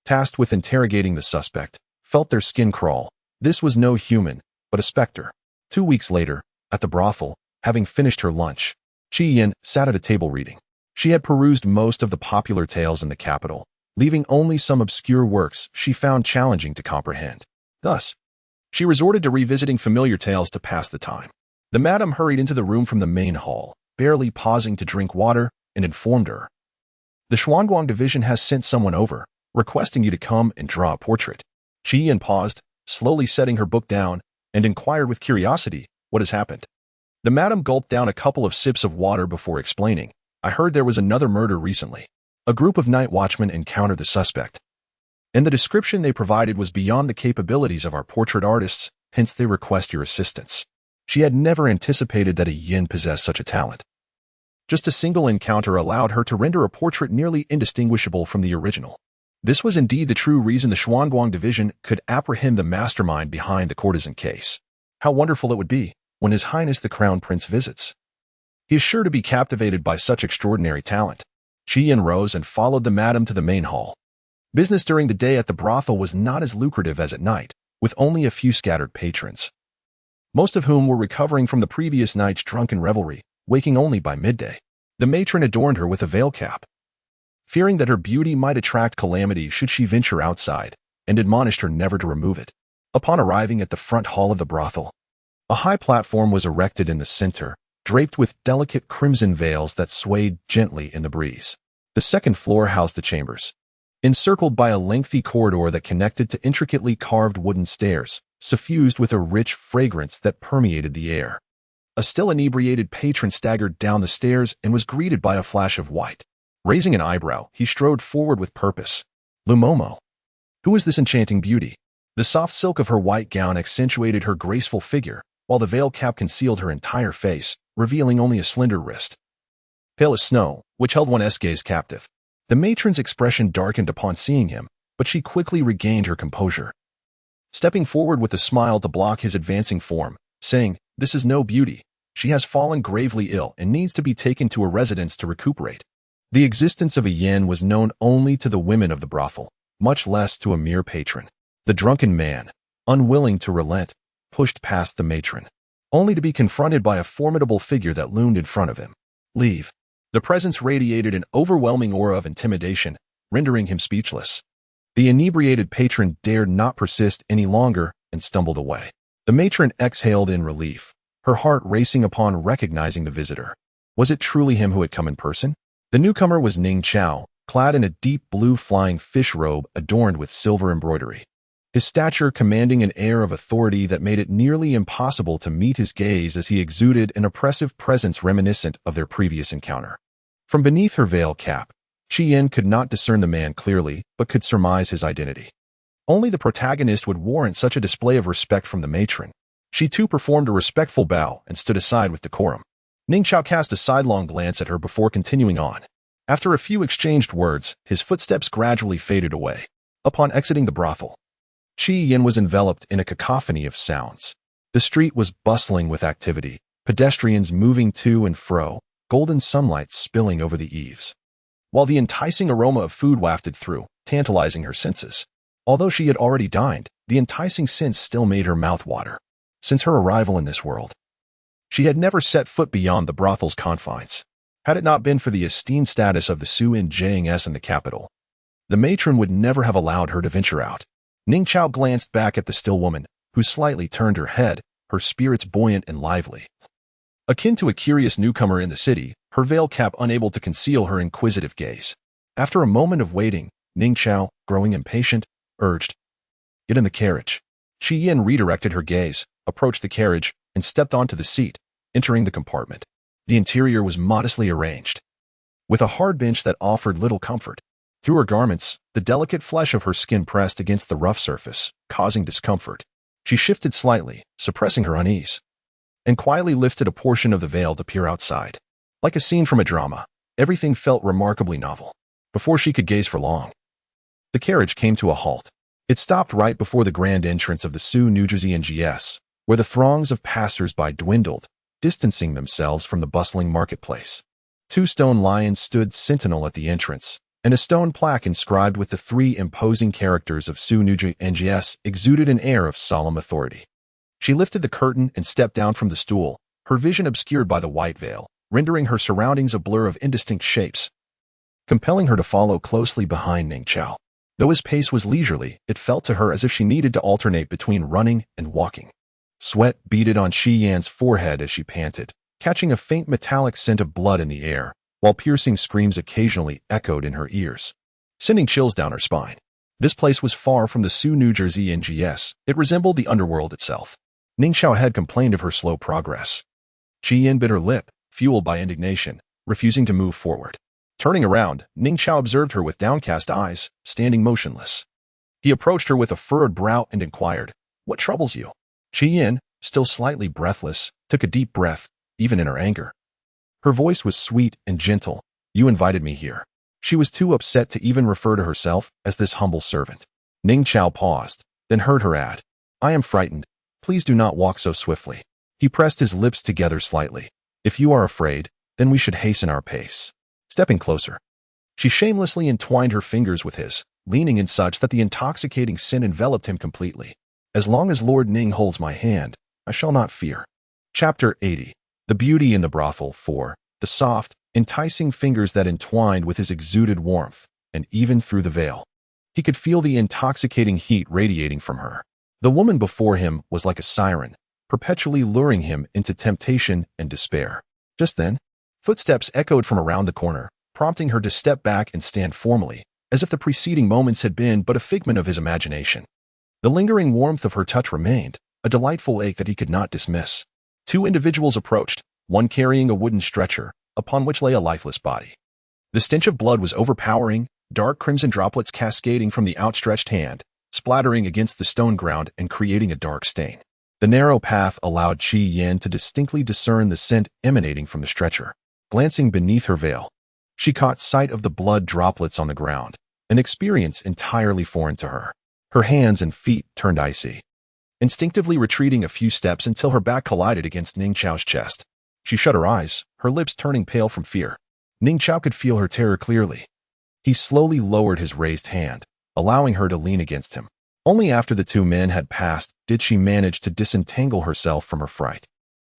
tasked with interrogating the suspect, felt their skin crawl. This was no human, but a specter. 2 weeks later, at the brothel, having finished her lunch, Shi Yin sat at a table reading. She had perused most of the popular tales in the capital, leaving only some obscure works she found challenging to comprehend. Thus, she resorted to revisiting familiar tales to pass the time. The madam hurried into the room from the main hall, barely pausing to drink water, and informed her, "The Xuanguang division has sent someone over, requesting you to come and draw a portrait." Shi Yin paused, slowly setting her book down, and inquired with curiosity, "What has happened?" The madam gulped down a couple of sips of water before explaining, "I heard there was another murder recently. A group of night watchmen encountered the suspect, and the description they provided was beyond the capabilities of our portrait artists, hence they request your assistance." She had never anticipated that A Yin possessed such a talent. Just a single encounter allowed her to render a portrait nearly indistinguishable from the original. This was indeed the true reason the Xuanguang division could apprehend the mastermind behind the courtesan case. How wonderful it would be when His Highness the Crown Prince visits. He is sure to be captivated by such extraordinary talent. Shi Yin rose and followed the madam to the main hall. Business during the day at the brothel was not as lucrative as at night, with only a few scattered patrons, most of whom were recovering from the previous night's drunken revelry, waking only by midday. The matron adorned her with a veil cap, fearing that her beauty might attract calamity should she venture outside, and admonished her never to remove it. Upon arriving at the front hall of the brothel, a high platform was erected in the center, draped with delicate crimson veils that swayed gently in the breeze. The second floor housed the chambers, encircled by a lengthy corridor that connected to intricately carved wooden stairs, suffused with a rich fragrance that permeated the air. A still inebriated patron staggered down the stairs and was greeted by a flash of white. Raising an eyebrow, he strode forward with purpose. Lumomo. Who is this enchanting beauty? The soft silk of her white gown accentuated her graceful figure, while the veil cap concealed her entire face, revealing only a slender wrist, pale as snow, which held one's gaze captive. The matron's expression darkened upon seeing him, but she quickly regained her composure, stepping forward with a smile to block his advancing form, saying, "This is no beauty. She has fallen gravely ill and needs to be taken to a residence to recuperate." The existence of A Yen was known only to the women of the brothel, much less to a mere patron. The drunken man, unwilling to relent, pushed past the matron, only to be confronted by a formidable figure that loomed in front of him. "Leave." The presence radiated an overwhelming aura of intimidation, rendering him speechless. The inebriated patron dared not persist any longer and stumbled away. The matron exhaled in relief, her heart racing upon recognizing the visitor. Was it truly him who had come in person? The newcomer was Ning Chao, clad in a deep blue flying fish robe adorned with silver embroidery. His stature commanding an air of authority that made it nearly impossible to meet his gaze as he exuded an oppressive presence reminiscent of their previous encounter. From beneath her veil cap, Yin could not discern the man clearly, but could surmise his identity. Only the protagonist would warrant such a display of respect from the matron. She too performed a respectful bow and stood aside with decorum. Ningqiao cast a sidelong glance at her before continuing on. After a few exchanged words, his footsteps gradually faded away. Upon exiting the brothel, Yin was enveloped in a cacophony of sounds. The street was bustling with activity, pedestrians moving to and fro, golden sunlight spilling over the eaves, while the enticing aroma of food wafted through, tantalizing her senses. Although she had already dined, the enticing scent still made her mouth water. Since her arrival in this world, she had never set foot beyond the brothel's confines. Had it not been for the esteemed status of the Su-in Jiang-s in the capital, the matron would never have allowed her to venture out. Ningqiao glanced back at the still woman, who slightly turned her head, her spirits buoyant and lively. Akin to a curious newcomer in the city, her veil cap unable to conceal her inquisitive gaze. After a moment of waiting, Ningqiao, growing impatient, urged, "Get in the carriage." Yin redirected her gaze, approached the carriage, and stepped onto the seat, entering the compartment. The interior was modestly arranged, with a hard bench that offered little comfort. Through her garments, the delicate flesh of her skin pressed against the rough surface, causing discomfort. She shifted slightly, suppressing her unease, and quietly lifted a portion of the veil to peer outside. Like a scene from a drama, everything felt remarkably novel. Before she could gaze for long, the carriage came to a halt. It stopped right before the grand entrance of the Su New Jersey NGS, where the throngs of passers-by dwindled, distancing themselves from the bustling marketplace. 2 stone lions stood sentinel at the entrance, and a stone plaque inscribed with the 3 imposing characters of Su New Jersey NGS exuded an air of solemn authority. She lifted the curtain and stepped down from the stool, her vision obscured by the white veil, rendering her surroundings a blur of indistinct shapes, compelling her to follow closely behind Ningqiao. Though his pace was leisurely, it felt to her as if she needed to alternate between running and walking. Sweat beaded on Yin's forehead as she panted, catching a faint metallic scent of blood in the air, while piercing screams occasionally echoed in her ears, sending chills down her spine. This place was far from the Su New Jersey NGS. It resembled the underworld itself. Ningqiao had complained of her slow progress. Yin bit her lip, fueled by indignation, refusing to move forward. Turning around, Ningqiao observed her with downcast eyes, standing motionless. He approached her with a furrowed brow and inquired, "What troubles you?" Yin, still slightly breathless, took a deep breath, even in her anger. Her voice was sweet and gentle. "You invited me here." She was too upset to even refer to herself as this humble servant. Ningqiao paused, then heard her add, "I am frightened. Please do not walk so swiftly." He pressed his lips together slightly. "If you are afraid, then we should hasten our pace." Stepping closer, she shamelessly entwined her fingers with his, leaning in such that the intoxicating scent enveloped him completely. "As long as Lord Ning holds my hand, I shall not fear." Chapter 80. The Beauty in the Brothel 4. The soft, enticing fingers that entwined with his exuded warmth, and even through the veil, he could feel the intoxicating heat radiating from her. The woman before him was like a siren, perpetually luring him into temptation and despair. Just then, footsteps echoed from around the corner, prompting her to step back and stand formally, as if the preceding moments had been but a figment of his imagination. The lingering warmth of her touch remained, a delightful ache that he could not dismiss. 2 individuals approached, one carrying a wooden stretcher, upon which lay a lifeless body. The stench of blood was overpowering, dark crimson droplets cascading from the outstretched hand, splattering against the stone ground and creating a dark stain. The narrow path allowed Yin to distinctly discern the scent emanating from the stretcher. Glancing beneath her veil, she caught sight of the blood droplets on the ground, an experience entirely foreign to her. Her hands and feet turned icy, instinctively retreating a few steps until her back collided against Ningqiao's chest. She shut her eyes, her lips turning pale from fear. Ningqiao could feel her terror clearly. He slowly lowered his raised hand, allowing her to lean against him. Only after the 2 men had passed did she manage to disentangle herself from her fright.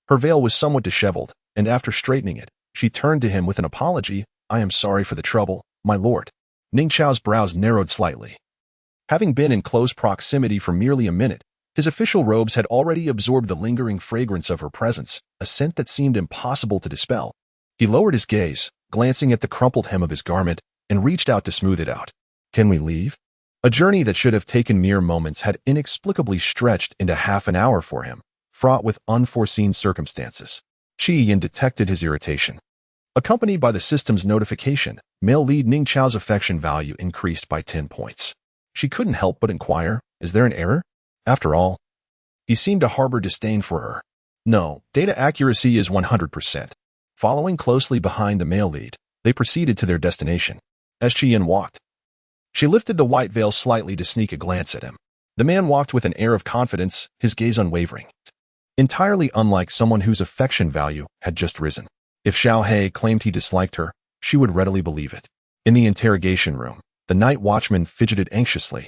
Her veil was somewhat disheveled, and after straightening it, she turned to him with an apology. "I am sorry for the trouble, my lord." Ningqiao's brows narrowed slightly. Having been in close proximity for merely a minute, his official robes had already absorbed the lingering fragrance of her presence, a scent that seemed impossible to dispel. He lowered his gaze, glancing at the crumpled hem of his garment, and reached out to smooth it out. Can we leave? A journey that should have taken mere moments had inexplicably stretched into half an hour for him, fraught with unforeseen circumstances. Qi Yin detected his irritation. Accompanied by the system's notification, male lead Ning Chao's affection value increased by 10 points. She couldn't help but inquire, is there an error? After all, he seemed to harbor disdain for her. No, data accuracy is 100%. Following closely behind the male lead, they proceeded to their destination. As Qi Yin walked, she lifted the white veil slightly to sneak a glance at him. The man walked with an air of confidence, his gaze unwavering. Entirely unlike someone whose affection value had just risen. If Xiao He claimed he disliked her, she would readily believe it. In the interrogation room, the night watchman fidgeted anxiously,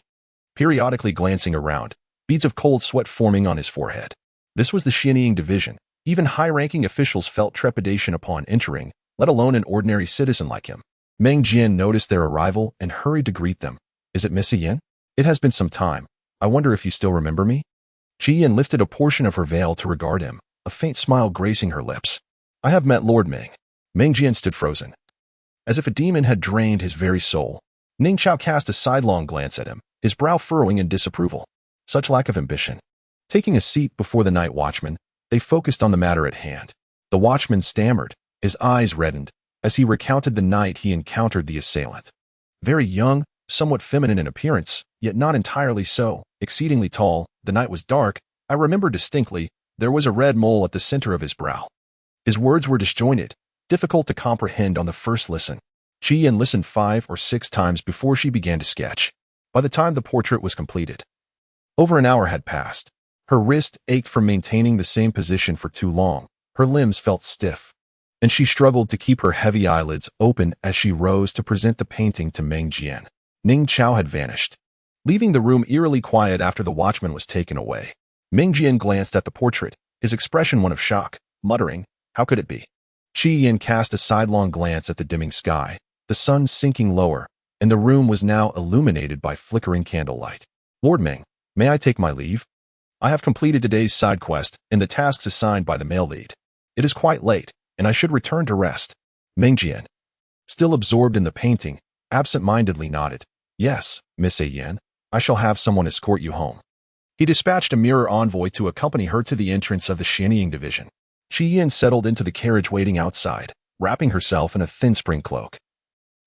periodically glancing around, beads of cold sweat forming on his forehead. This was the Xianying division. Even high-ranking officials felt trepidation upon entering, let alone an ordinary citizen like him. Meng Jian noticed their arrival and hurried to greet them. Is it Miss Yin? It has been some time. I wonder if you still remember me? Qi Yin lifted a portion of her veil to regard him, a faint smile gracing her lips. I have met Lord Meng. Meng Jian stood frozen. As if a demon had drained his very soul. Ning Chao cast a sidelong glance at him, his brow furrowing in disapproval. Such lack of ambition. Taking a seat before the night watchman, they focused on the matter at hand. The watchman stammered, his eyes reddened, as he recounted the night he encountered the assailant. Very young, somewhat feminine in appearance, yet not entirely so, exceedingly tall, the night was dark, I remember distinctly, there was a red mole at the center of his brow. His words were disjointed, difficult to comprehend on the first listen. Qi Yin listened 5 or 6 times before she began to sketch. By the time the portrait was completed, over an hour had passed. Her wrist ached from maintaining the same position for too long, her limbs felt stiff, and she struggled to keep her heavy eyelids open as she rose to present the painting to Meng Jian. Ning Chao had vanished, leaving the room eerily quiet after the watchman was taken away. Meng Jian glanced at the portrait, his expression one of shock, muttering, how could it be? Qi Yin cast a sidelong glance at the dimming sky, the sun sinking lower, and the room was now illuminated by flickering candlelight. Lord Meng, may I take my leave? I have completed today's side quest and the tasks assigned by the male lead. It is quite late, and I should return to rest. Meng Jian, still absorbed in the painting, absent-mindedly nodded. Yes, Miss Yin, I shall have someone escort you home. He dispatched a mirror envoy to accompany her to the entrance of the Xianying division. Qi Yin settled into the carriage waiting outside, wrapping herself in a thin spring cloak,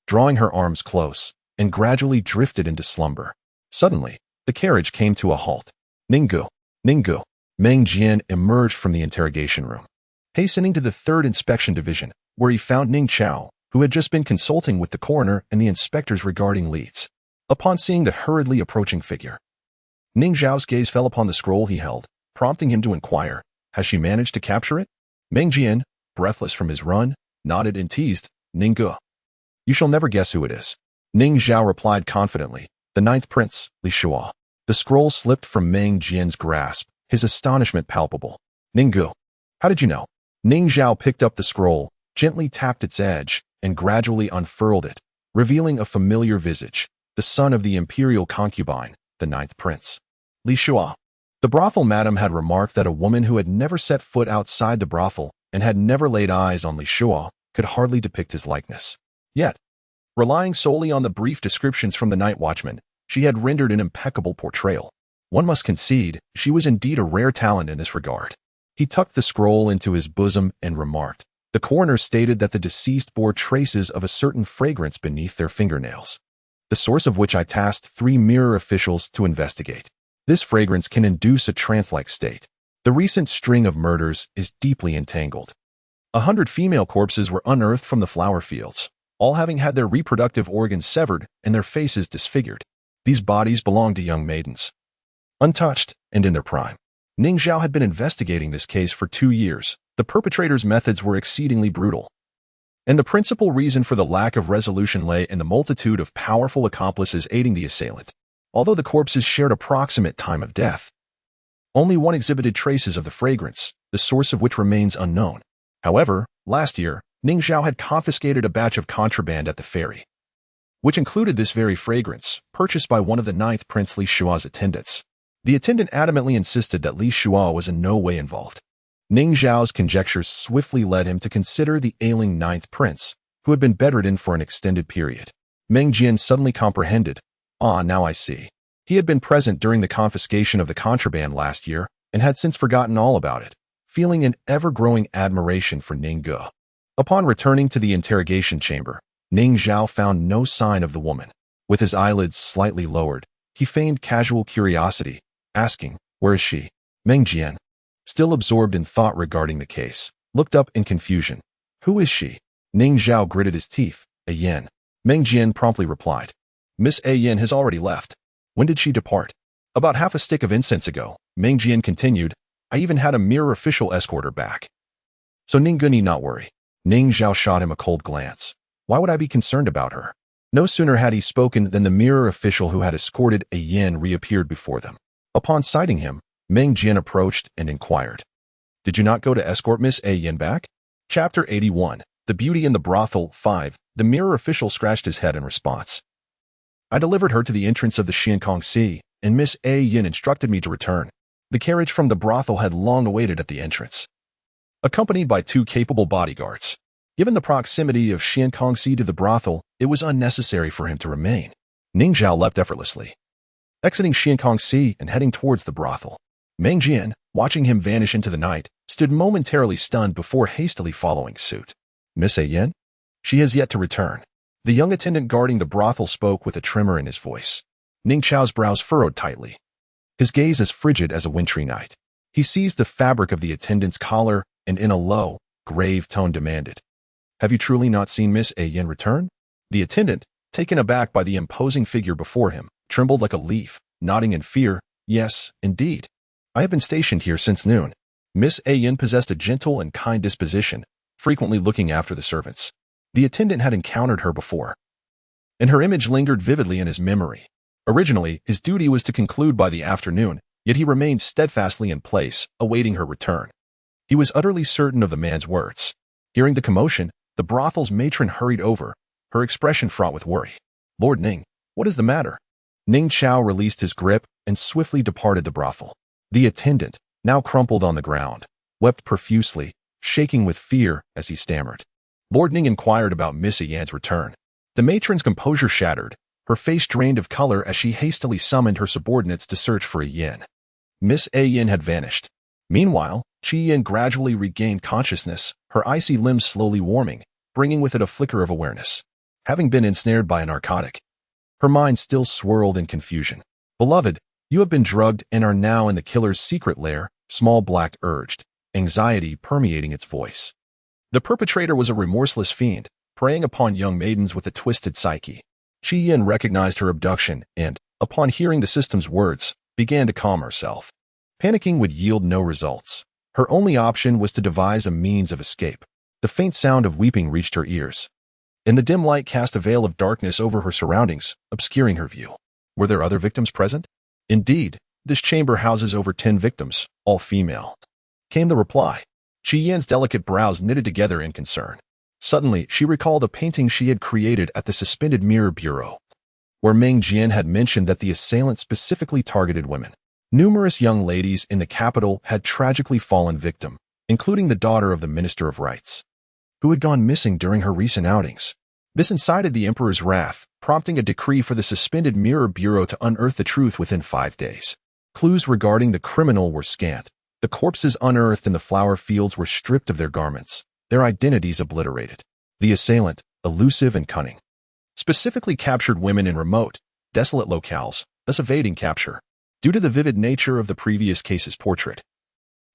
drawing her arms close, and gradually drifted into slumber. Suddenly, the carriage came to a halt. Ninggu, Ninggu. Meng Jian emerged from the interrogation room, hastening to the 3rd Inspection Division, where he found Ning Chao, who had just been consulting with the coroner and the inspectors regarding leads. Upon seeing the hurriedly approaching figure, Ning Zhao's gaze fell upon the scroll he held, prompting him to inquire, has she managed to capture it? Meng Jian, breathless from his run, nodded and teased, Ninggu. You shall never guess who it is. Ning Zhao replied confidently, the 9th Prince, Li Shua. The scroll slipped from Meng Jian's grasp, his astonishment palpable. Ninggu, how did you know? Ning Zhao picked up the scroll, gently tapped its edge, and gradually unfurled it, revealing a familiar visage, the son of the imperial concubine, the 9th Prince. Li Shua. The brothel madam had remarked that a woman who had never set foot outside the brothel and had never laid eyes on Li Shua could hardly depict his likeness. Yet, relying solely on the brief descriptions from the night watchman, she had rendered an impeccable portrayal. One must concede, she was indeed a rare talent in this regard. He tucked the scroll into his bosom and remarked, the coroner stated that the deceased bore traces of a certain fragrance beneath their fingernails, the source of which I tasked 3 mirror officials to investigate. This fragrance can induce a trance-like state. The recent string of murders is deeply entangled. 100 female corpses were unearthed from the flower fields, all having had their reproductive organs severed and their faces disfigured. These bodies belonged to young maidens, untouched and in their prime. Ning Zhao had been investigating this case for 2 years. The perpetrator's methods were exceedingly brutal, and the principal reason for the lack of resolution lay in the multitude of powerful accomplices aiding the assailant. Although the corpses shared approximate time of death, only one exhibited traces of the fragrance, the source of which remains unknown. However, last year, Ning Zhao had confiscated a batch of contraband at the ferry, which included this very fragrance, purchased by one of the 9th Prince Li Shua's attendants. The attendant adamantly insisted that Li Shua was in no way involved. Ning Zhao's conjectures swiftly led him to consider the ailing 9th Prince, who had been bedridden for an extended period. Meng Jian suddenly comprehended. Ah, now I see. He had been present during the confiscation of the contraband last year and had since forgotten all about it, feeling an ever-growing admiration for Ning Ge. Upon returning to the interrogation chamber, Ning Zhao found no sign of the woman. With his eyelids slightly lowered, he feigned casual curiosity, asking, "Where is she?" Meng Jian, still absorbed in thought regarding the case, looked up in confusion. "Who is she?" Ning Zhao gritted his teeth. "A Yin." Meng Jian promptly replied. "Miss A Yin has already left." "When did she depart?" "About half a stick of incense ago." Meng Jian continued. "I even had a mirror official escort her back. So Ning Ge need not worry." Ning Zhao shot him a cold glance. Why would I be concerned about her? No sooner had he spoken than the mirror official who had escorted a Yin reappeared before them. Upon sighting him, Meng Jian approached and inquired, "Did you not go to escort Miss A Yin back?" Chapter 81, The Beauty in the Brothel 5. The mirror official scratched his head in response. "I delivered her to the entrance of the Xiankong Sea, and Miss A Yin instructed me to return." The carriage from the brothel had long awaited at the entrance, accompanied by 2 capable bodyguards. Given the proximity of Xiankong Sea to the brothel, it was unnecessary for him to remain. Ning Zhao leapt effortlessly, exiting Xiankong Sea and heading towards the brothel. Meng Jian, watching him vanish into the night, stood momentarily stunned before hastily following suit. "Miss A Yin? She has yet to return." The young attendant guarding the brothel spoke with a tremor in his voice. Ning Chao's brows furrowed tightly, his gaze as frigid as a wintry night. He seized the fabric of the attendant's collar and in a low, grave tone demanded, "Have you truly not seen Miss A Yin return?" The attendant, taken aback by the imposing figure before him, trembled like a leaf, nodding in fear. "Yes, indeed. I have been stationed here since noon." Miss A Yin possessed a gentle and kind disposition, frequently looking after the servants. The attendant had encountered her before, and her image lingered vividly in his memory. Originally, his duty was to conclude by the afternoon, yet he remained steadfastly in place, awaiting her return. He was utterly certain of the man's words. Hearing the commotion, the brothel's matron hurried over, her expression fraught with worry. "Lord Ning, what is the matter?" Ning Chao released his grip and swiftly departed the brothel. The attendant, now crumpled on the ground, wept profusely, shaking with fear as he stammered. Lord Ning inquired about Miss A Yan's return. The matron's composure shattered, her face drained of color as she hastily summoned her subordinates to search for a Yin. Miss A Yin had vanished. Meanwhile, Qi Yin gradually regained consciousness, her icy limbs slowly warming, bringing with it a flicker of awareness. Having been ensnared by a narcotic, her mind still swirled in confusion. "Beloved, you have been drugged and are now in the killer's secret lair," Small Black urged, anxiety permeating its voice. The perpetrator was a remorseless fiend, preying upon young maidens with a twisted psyche. Qi Yin recognized her abduction and, upon hearing the system's words, began to calm herself. Panicking would yield no results. Her only option was to devise a means of escape. The faint sound of weeping reached her ears, and the dim light cast a veil of darkness over her surroundings, obscuring her view. Were there other victims present? "Indeed, this chamber houses over 10 victims, all female," came the reply. Qi Yin's delicate brows knitted together in concern. Suddenly, she recalled a painting she had created at the Suspended Mirror Bureau, where Meng Jian had mentioned that the assailant specifically targeted women. Numerous young ladies in the capital had tragically fallen victim, including the daughter of the Minister of Rights, who had gone missing during her recent outings. This incited the emperor's wrath, prompting a decree for the Suspended Mirror Bureau to unearth the truth within 5 days. Clues regarding the criminal were scant. The corpses unearthed in the flower fields were stripped of their garments, their identities obliterated. The assailant, elusive and cunning, specifically captured women in remote, desolate locales, thus evading capture. Due to the vivid nature of the previous case's portrait,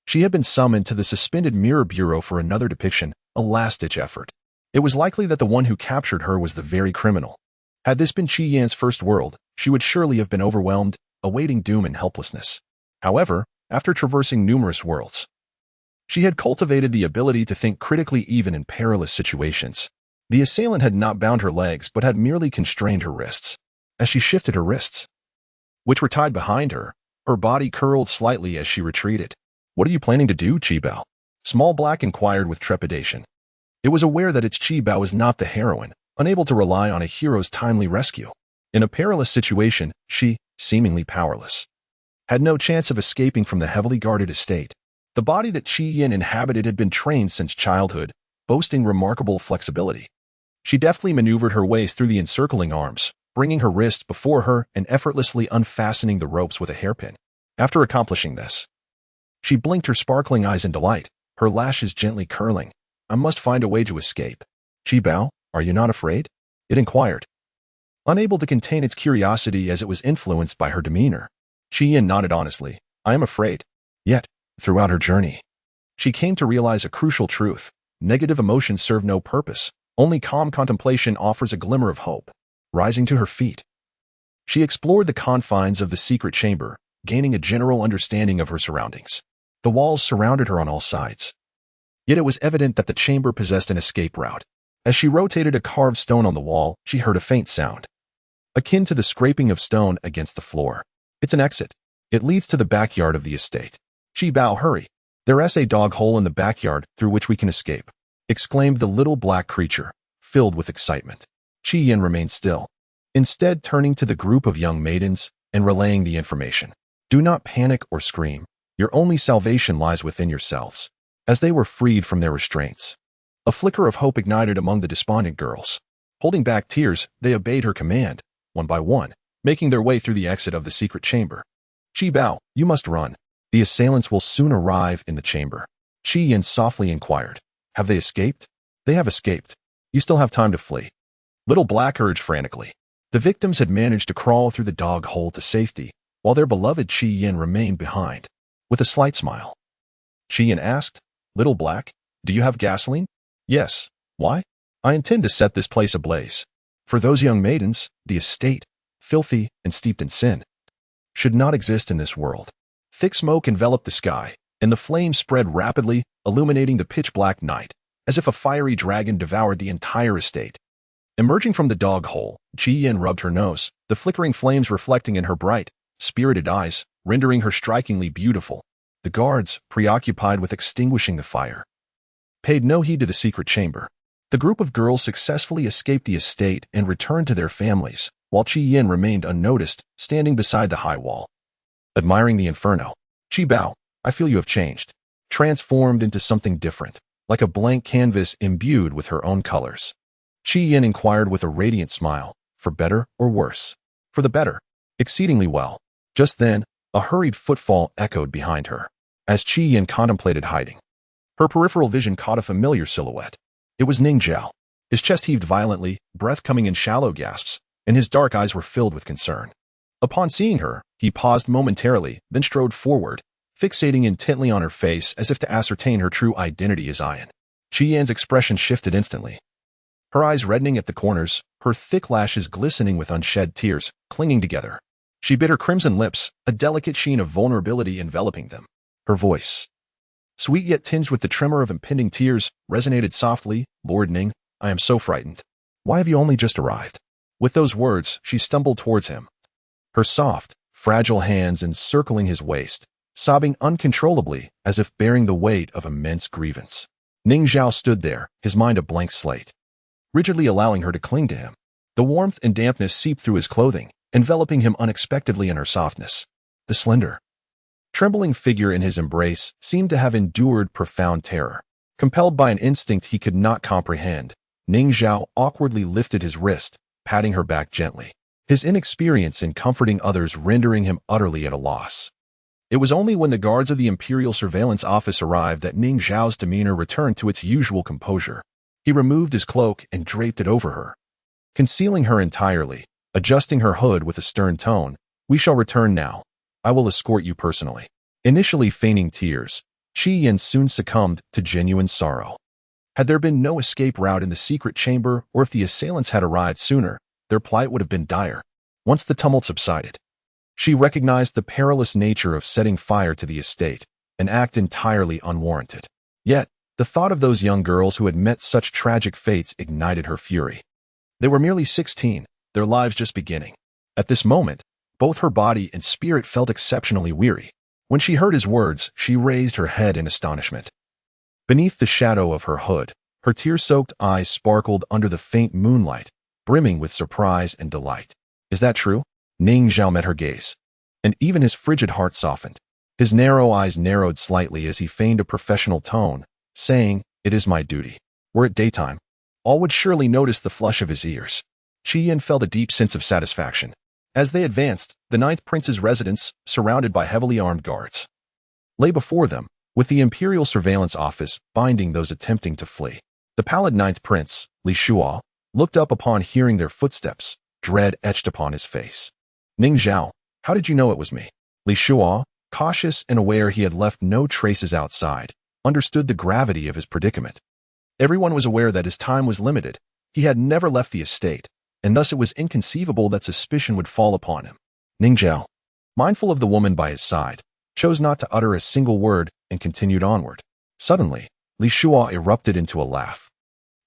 she had been summoned to the Suspended Mirror Bureau for another depiction, a last-ditch effort. It was likely that the one who captured her was the very criminal. Had this been Qi Yan's first world, she would surely have been overwhelmed, awaiting doom and helplessness. However, after traversing numerous worlds, she had cultivated the ability to think critically even in perilous situations. The assailant had not bound her legs but had merely constrained her wrists. As she shifted her wrists, which were tied behind her, her body curled slightly as she retreated. "What are you planning to do, Qi Bao?" Small Black inquired with trepidation. It was aware that its Qi Bao was not the heroine, unable to rely on a hero's timely rescue. In a perilous situation, she, seemingly powerless, had no chance of escaping from the heavily guarded estate. The body that Qi Yin inhabited had been trained since childhood, boasting remarkable flexibility. She deftly maneuvered her ways through the encircling arms, bringing her wrist before her and effortlessly unfastening the ropes with a hairpin. After accomplishing this, she blinked her sparkling eyes in delight, her lashes gently curling. I must find a way to escape. Qi Bao, are you not afraid? It inquired, unable to contain its curiosity as it was influenced by her demeanor. Qi Yin nodded honestly. I am afraid. Yet, throughout her journey, she came to realize a crucial truth. Negative emotions serve no purpose. Only calm contemplation offers a glimmer of hope. Rising to her feet, she explored the confines of the secret chamber, gaining a general understanding of her surroundings. The walls surrounded her on all sides. Yet it was evident that the chamber possessed an escape route. As she rotated a carved stone on the wall, she heard a faint sound, akin to the scraping of stone against the floor. It's an exit. It leads to the backyard of the estate. Qi Bao, hurry. There's a dog hole in the backyard through which we can escape, exclaimed the little black creature, filled with excitement. Qi Yin remained still, instead turning to the group of young maidens and relaying the information. Do not panic or scream. Your only salvation lies within yourselves. As they were freed from their restraints, a flicker of hope ignited among the despondent girls. Holding back tears, they obeyed her command, one by one, making their way through the exit of the secret chamber. Qi Bao, you must run. The assailants will soon arrive in the chamber. Qi Yin softly inquired. Have they escaped? They have escaped. You still have time to flee. Little Black urged frantically. The victims had managed to crawl through the dog hole to safety, while their beloved Qi Yin remained behind. With a slight smile, Qi Yin asked, Little Black, do you have gasoline? Yes. Why? I intend to set this place ablaze. For those young maidens, the estate, filthy and steeped in sin, should not exist in this world. Thick smoke enveloped the sky, and the flames spread rapidly, illuminating the pitch-black night, as if a fiery dragon devoured the entire estate. Emerging from the dog hole, Qi Yin rubbed her nose, the flickering flames reflecting in her bright, spirited eyes, rendering her strikingly beautiful. The guards, preoccupied with extinguishing the fire, paid no heed to the secret chamber. The group of girls successfully escaped the estate and returned to their families, while Qi Yin remained unnoticed, standing beside the high wall, admiring the inferno. Qi Bao, I feel you have changed, transformed into something different, like a blank canvas imbued with her own colors. Qi Yin inquired with a radiant smile, for better or worse? For the better. Exceedingly well. Just then, a hurried footfall echoed behind her. As Qi Yin contemplated hiding, her peripheral vision caught a familiar silhouette. It was Ning Zhao. His chest heaved violently, breath coming in shallow gasps, and his dark eyes were filled with concern. Upon seeing her, he paused momentarily, then strode forward, fixating intently on her face as if to ascertain her true identity as Ian. Qi Yin's expression shifted instantly, her eyes reddening at the corners, her thick lashes glistening with unshed tears, clinging together. She bit her crimson lips, a delicate sheen of vulnerability enveloping them. Her voice, sweet yet tinged with the tremor of impending tears, resonated softly. Lord Ning, I am so frightened. Why have you only just arrived? With those words, she stumbled towards him, her soft, fragile hands encircling his waist, sobbing uncontrollably as if bearing the weight of immense grievance. Ning Zhao stood there, his mind a blank slate, rigidly allowing her to cling to him. The warmth and dampness seeped through his clothing, enveloping him unexpectedly in her softness. The slender, trembling figure in his embrace seemed to have endured profound terror. Compelled by an instinct he could not comprehend, Ning Zhao awkwardly lifted his wrist, patting her back gently, his inexperience in comforting others rendering him utterly at a loss. It was only when the guards of the Imperial Surveillance Office arrived that Ning Zhao's demeanor returned to its usual composure. He removed his cloak and draped it over her, concealing her entirely, adjusting her hood with a stern tone. We shall return now. I will escort you personally. Initially feigning tears, Qi Yin soon succumbed to genuine sorrow. Had there been no escape route in the secret chamber, or if the assailants had arrived sooner, their plight would have been dire. Once the tumult subsided, she recognized the perilous nature of setting fire to the estate, an act entirely unwarranted. Yet, the thought of those young girls who had met such tragic fates ignited her fury. They were merely 16, their lives just beginning. At this moment, both her body and spirit felt exceptionally weary. When she heard his words, she raised her head in astonishment. Beneath the shadow of her hood, her tear-soaked eyes sparkled under the faint moonlight, brimming with surprise and delight. Is that true? Ning Zhao met her gaze, and even his frigid heart softened. His narrow eyes narrowed slightly as he feigned a professional tone, saying, It is my duty. Were it daytime, all would surely notice the flush of his ears. Qi Yin felt a deep sense of satisfaction. As they advanced, the ninth prince's residence, surrounded by heavily armed guards, lay before them, with the imperial surveillance office binding those attempting to flee. The pallid ninth prince, Li Shuo, looked up upon hearing their footsteps, dread etched upon his face. Ning Zhao, how did you know it was me? Li Shuo, cautious and aware he had left no traces outside, understood the gravity of his predicament. Everyone was aware that his time was limited. He had never left the estate, and thus it was inconceivable that suspicion would fall upon him. Ning Zhao, mindful of the woman by his side, chose not to utter a single word and continued onward. Suddenly, Li Shuo erupted into a laugh,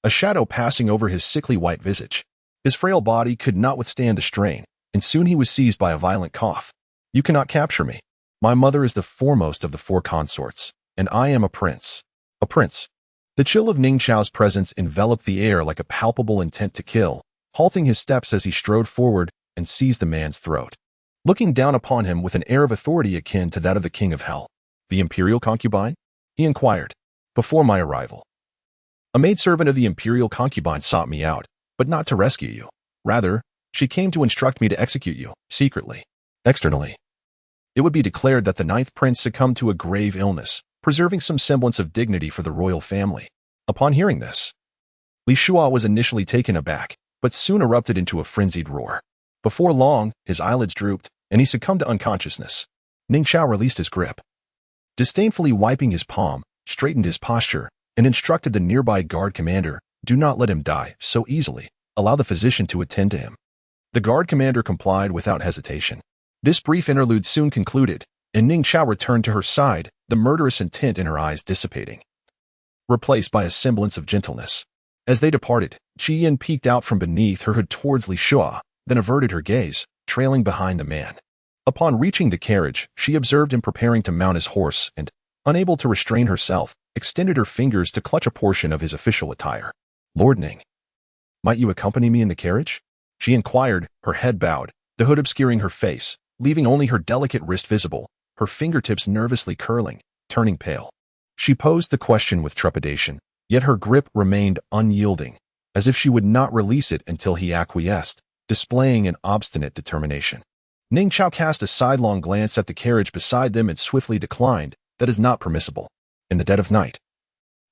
a shadow passing over his sickly white visage. His frail body could not withstand the strain, and soon he was seized by a violent cough. You cannot capture me. My mother is the foremost of the four consorts, and I am a prince. A prince. The chill of Ning Chao's presence enveloped the air like a palpable intent to kill, halting his steps as he strode forward and seized the man's throat. Looking down upon him with an air of authority akin to that of the king of hell. The imperial concubine? He inquired. Before my arrival, a maidservant of the imperial concubine sought me out, but not to rescue you. Rather, she came to instruct me to execute you, secretly. Externally, it would be declared that the ninth prince succumbed to a grave illness, preserving some semblance of dignity for the royal family. Upon hearing this, Li Shuo was initially taken aback, but soon erupted into a frenzied roar. Before long, his eyelids drooped, and he succumbed to unconsciousness. Ning Chao released his grip, disdainfully wiping his palm, straightened his posture, and instructed the nearby guard commander, do not let him die so easily. Allow the physician to attend to him. The guard commander complied without hesitation. This brief interlude soon concluded, and Ning Chao returned to her side, the murderous intent in her eyes dissipating, replaced by a semblance of gentleness. As they departed, Qi Yin peeked out from beneath her hood towards Li Shuo, then averted her gaze, trailing behind the man. Upon reaching the carriage, she observed him preparing to mount his horse and, unable to restrain herself, extended her fingers to clutch a portion of his official attire. Lord Ning, might you accompany me in the carriage? She inquired, her head bowed, the hood obscuring her face, leaving only her delicate wrist visible, her fingertips nervously curling, turning pale. She posed the question with trepidation, yet her grip remained unyielding, as if she would not release it until he acquiesced, displaying an obstinate determination. Ning Chao cast a sidelong glance at the carriage beside them and swiftly declined. That is not permissible. In the dead of night,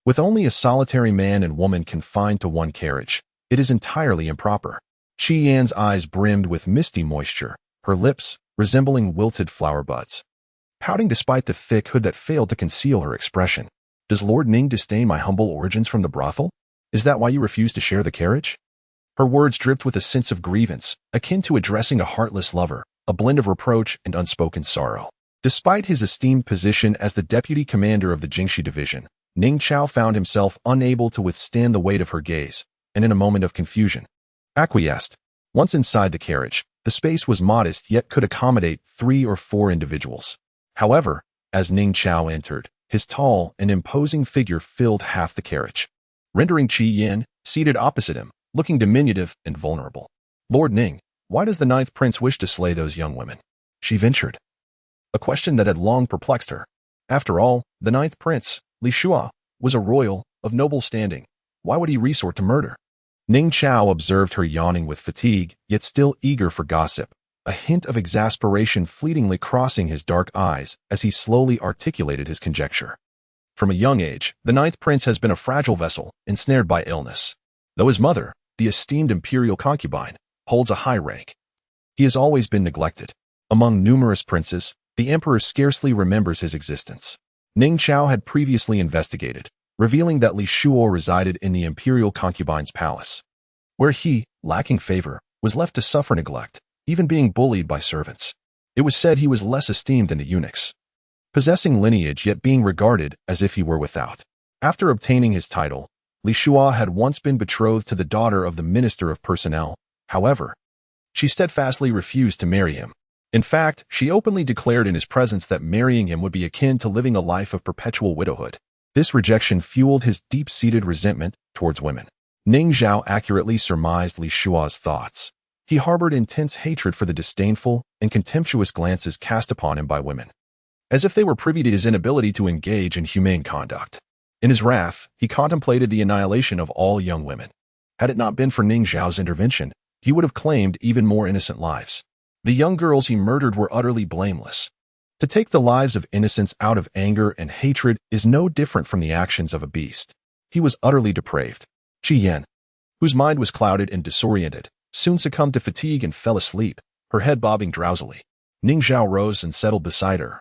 with only a solitary man and woman confined to one carriage, it is entirely improper. Qi Yan's eyes brimmed with misty moisture, her lips resembling wilted flower buds, pouting despite the thick hood that failed to conceal her expression. Does Lord Ning disdain my humble origins from the brothel? Is that why you refuse to share the carriage? Her words dripped with a sense of grievance, akin to addressing a heartless lover, a blend of reproach and unspoken sorrow. Despite his esteemed position as the deputy commander of the Jingxi division, Ning Chao found himself unable to withstand the weight of her gaze, and in a moment of confusion, acquiesced. Once inside the carriage, the space was modest yet could accommodate 3 or 4 individuals. However, as Ning Chao entered, his tall and imposing figure filled half the carriage, rendering Qi Yin, seated opposite him, looking diminutive and vulnerable. Lord Ning, why does the ninth prince wish to slay those young women? She ventured, a question that had long perplexed her. After all, the ninth prince, Li Shuo, was a royal, of noble standing. Why would he resort to murder? Ning Chao observed her yawning with fatigue, yet still eager for gossip, a hint of exasperation fleetingly crossing his dark eyes as he slowly articulated his conjecture. From a young age, the ninth prince has been a fragile vessel, ensnared by illness. Though his mother, the esteemed imperial concubine, holds a high rank, he has always been neglected. Among numerous princes, the emperor scarcely remembers his existence. Ning Chao had previously investigated, revealing that Li Shuo resided in the imperial concubine's palace, where he, lacking favor, was left to suffer neglect, even being bullied by servants. It was said he was less esteemed than the eunuchs, possessing lineage yet being regarded as if he were without. After obtaining his title, Li Shuo had once been betrothed to the daughter of the Minister of Personnel. However, she steadfastly refused to marry him. In fact, she openly declared in his presence that marrying him would be akin to living a life of perpetual widowhood. This rejection fueled his deep-seated resentment towards women. Ning Zhao accurately surmised Li Shuo's thoughts. He harbored intense hatred for the disdainful and contemptuous glances cast upon him by women, as if they were privy to his inability to engage in humane conduct. In his wrath, he contemplated the annihilation of all young women. Had it not been for Ning Zhao's intervention, he would have claimed even more innocent lives. The young girls he murdered were utterly blameless. To take the lives of innocents out of anger and hatred is no different from the actions of a beast. He was utterly depraved. Qi Yan, whose mind was clouded and disoriented, soon succumbed to fatigue and fell asleep, her head bobbing drowsily. Ning Zhao rose and settled beside her,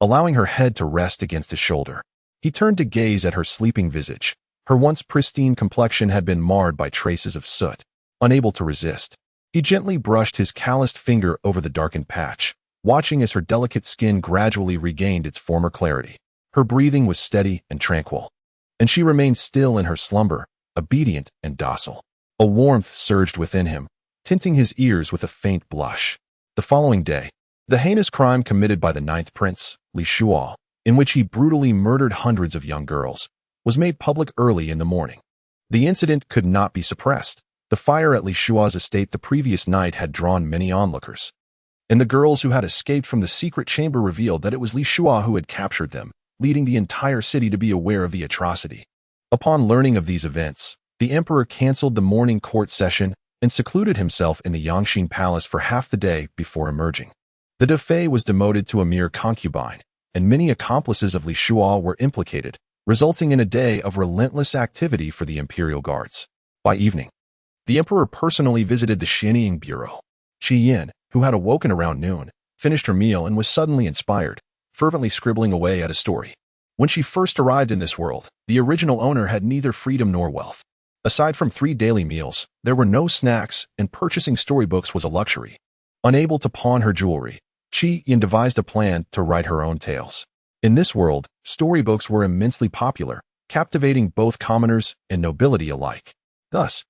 allowing her head to rest against his shoulder. He turned to gaze at her sleeping visage. Her once pristine complexion had been marred by traces of soot. Unable to resist, he gently brushed his calloused finger over the darkened patch, watching as her delicate skin gradually regained its former clarity. Her breathing was steady and tranquil, and she remained still in her slumber, obedient and docile. A warmth surged within him, tinting his ears with a faint blush. The following day, the heinous crime committed by the ninth prince, Li Shuo, in which he brutally murdered hundreds of young girls, was made public early in the morning. The incident could not be suppressed. The fire at Li Shuo's estate the previous night had drawn many onlookers, and the girls who had escaped from the secret chamber revealed that it was Li Shuo who had captured them, leading the entire city to be aware of the atrocity. Upon learning of these events, the emperor canceled the morning court session and secluded himself in the Yangxin palace for half the day before emerging. The Defei was demoted to a mere concubine, and many accomplices of Li Shuo were implicated, resulting in a day of relentless activity for the imperial guards. By evening, the emperor personally visited the Xianying bureau. Qi Yan, who had awoken around noon, finished her meal and was suddenly inspired, fervently scribbling away at a story. When she first arrived in this world, the original owner had neither freedom nor wealth. Aside from 3 daily meals, there were no snacks, and purchasing storybooks was a luxury. Unable to pawn her jewelry, Qi Yan devised a plan to write her own tales. In this world, storybooks were immensely popular, captivating both commoners and nobility alike. Thus,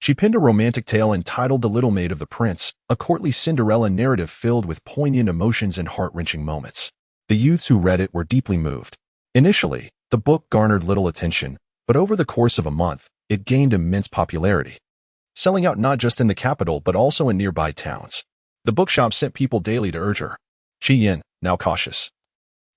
she penned a romantic tale entitled The Little Maid of the Prince, a courtly Cinderella narrative filled with poignant emotions and heart-wrenching moments. The youths who read it were deeply moved. Initially, the book garnered little attention, but over the course of a month, it gained immense popularity, selling out not just in the capital but also in nearby towns. The bookshop sent people daily to urge her. Qi Yan, now cautious,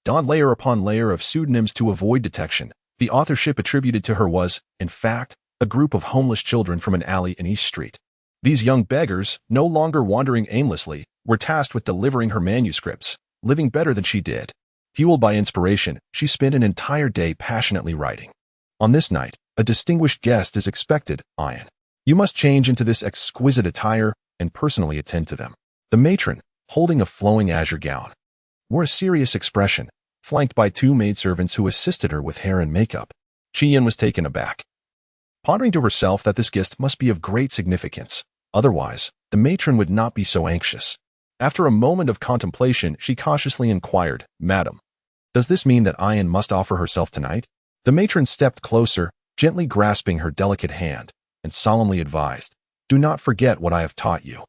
donned layer upon layer of pseudonyms to avoid detection. The authorship attributed to her was, in fact, a group of homeless children from an alley in East Street. These young beggars, no longer wandering aimlessly, were tasked with delivering her manuscripts, living better than she did. Fueled by inspiration, she spent an entire day passionately writing. On this night, a distinguished guest is expected, Ian. You must change into this exquisite attire and personally attend to them. The matron, holding a flowing azure gown, wore a serious expression, flanked by 2 maidservants who assisted her with hair and makeup. Qi Yan was taken aback, pondering to herself that this guest must be of great significance. Otherwise, the matron would not be so anxious. After a moment of contemplation, she cautiously inquired, "Madam, does this mean that Ian must offer herself tonight?" The matron stepped closer, gently grasping her delicate hand, and solemnly advised, "Do not forget what I have taught you.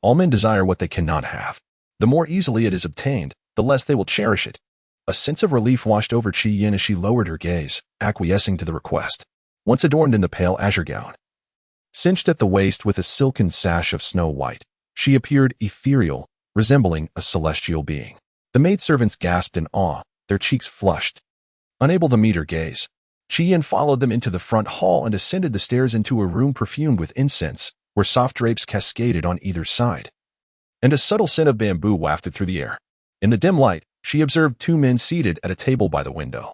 All men desire what they cannot have. The more easily it is obtained, the less they will cherish it." A sense of relief washed over Qi Yan as she lowered her gaze, acquiescing to the request. Once adorned in the pale azure gown, cinched at the waist with a silken sash of snow white, she appeared ethereal, resembling a celestial being. The maidservants gasped in awe, their cheeks flushed. Unable to meet her gaze, Qi Yan followed them into the front hall and ascended the stairs into a room perfumed with incense, where soft drapes cascaded on either side, and a subtle scent of bamboo wafted through the air. In the dim light, she observed 2 men seated at a table by the window,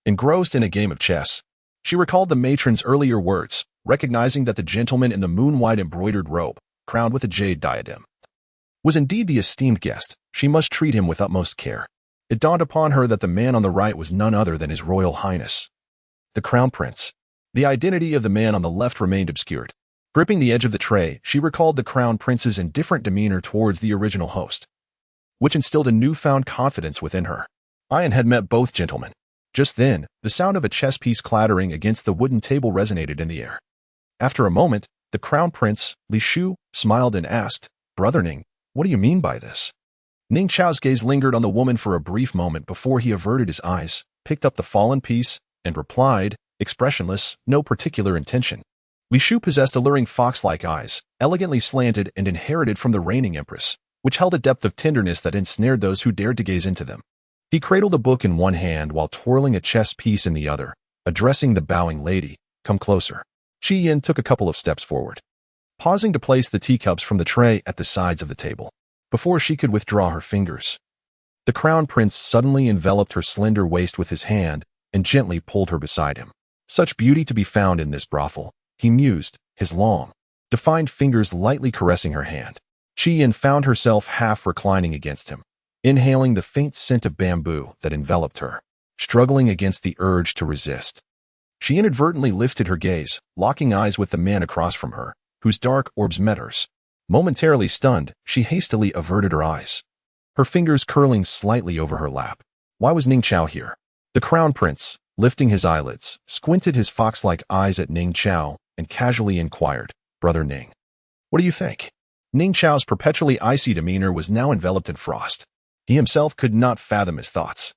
engrossed in a game of chess. She recalled the matron's earlier words, recognizing that the gentleman in the moon-white embroidered robe, crowned with a jade diadem, was indeed the esteemed guest. She must treat him with utmost care. It dawned upon her that the man on the right was none other than His Royal Highness, the Crown Prince. The identity of the man on the left remained obscured. Gripping the edge of the tray, she recalled the Crown Prince's indifferent demeanor towards the original host, which instilled a newfound confidence within her. Ian had met both gentlemen. Just then, the sound of a chess piece clattering against the wooden table resonated in the air. After a moment, the Crown Prince, Li Shu, smiled and asked, "Brother Ning, what do you mean by this?" Ning Chao's gaze lingered on the woman for a brief moment before he averted his eyes, picked up the fallen piece, and replied, expressionless, no particular intention. Li Shu possessed alluring fox-like eyes, elegantly slanted and inherited from the reigning empress, which held a depth of tenderness that ensnared those who dared to gaze into them. He cradled a book in one hand while twirling a chess piece in the other, addressing the bowing lady, "Come closer." Qi Yin took a couple of steps forward, pausing to place the teacups from the tray at the sides of the table. Before she could withdraw her fingers, the crown prince suddenly enveloped her slender waist with his hand and gently pulled her beside him. Such beauty to be found in this brothel, he mused, his long, defined fingers lightly caressing her hand. Qi Yin found herself half reclining against him, inhaling the faint scent of bamboo that enveloped her, struggling against the urge to resist. She inadvertently lifted her gaze, locking eyes with the man across from her, whose dark orbs met hers. Momentarily stunned, she hastily averted her eyes, her fingers curling slightly over her lap. Why was Ning Chao here? The crown prince, lifting his eyelids, squinted his fox-like eyes at Ning Chao and casually inquired, "Brother Ning, what do you think?" Ning Chao's perpetually icy demeanor was now enveloped in frost. He himself could not fathom his thoughts,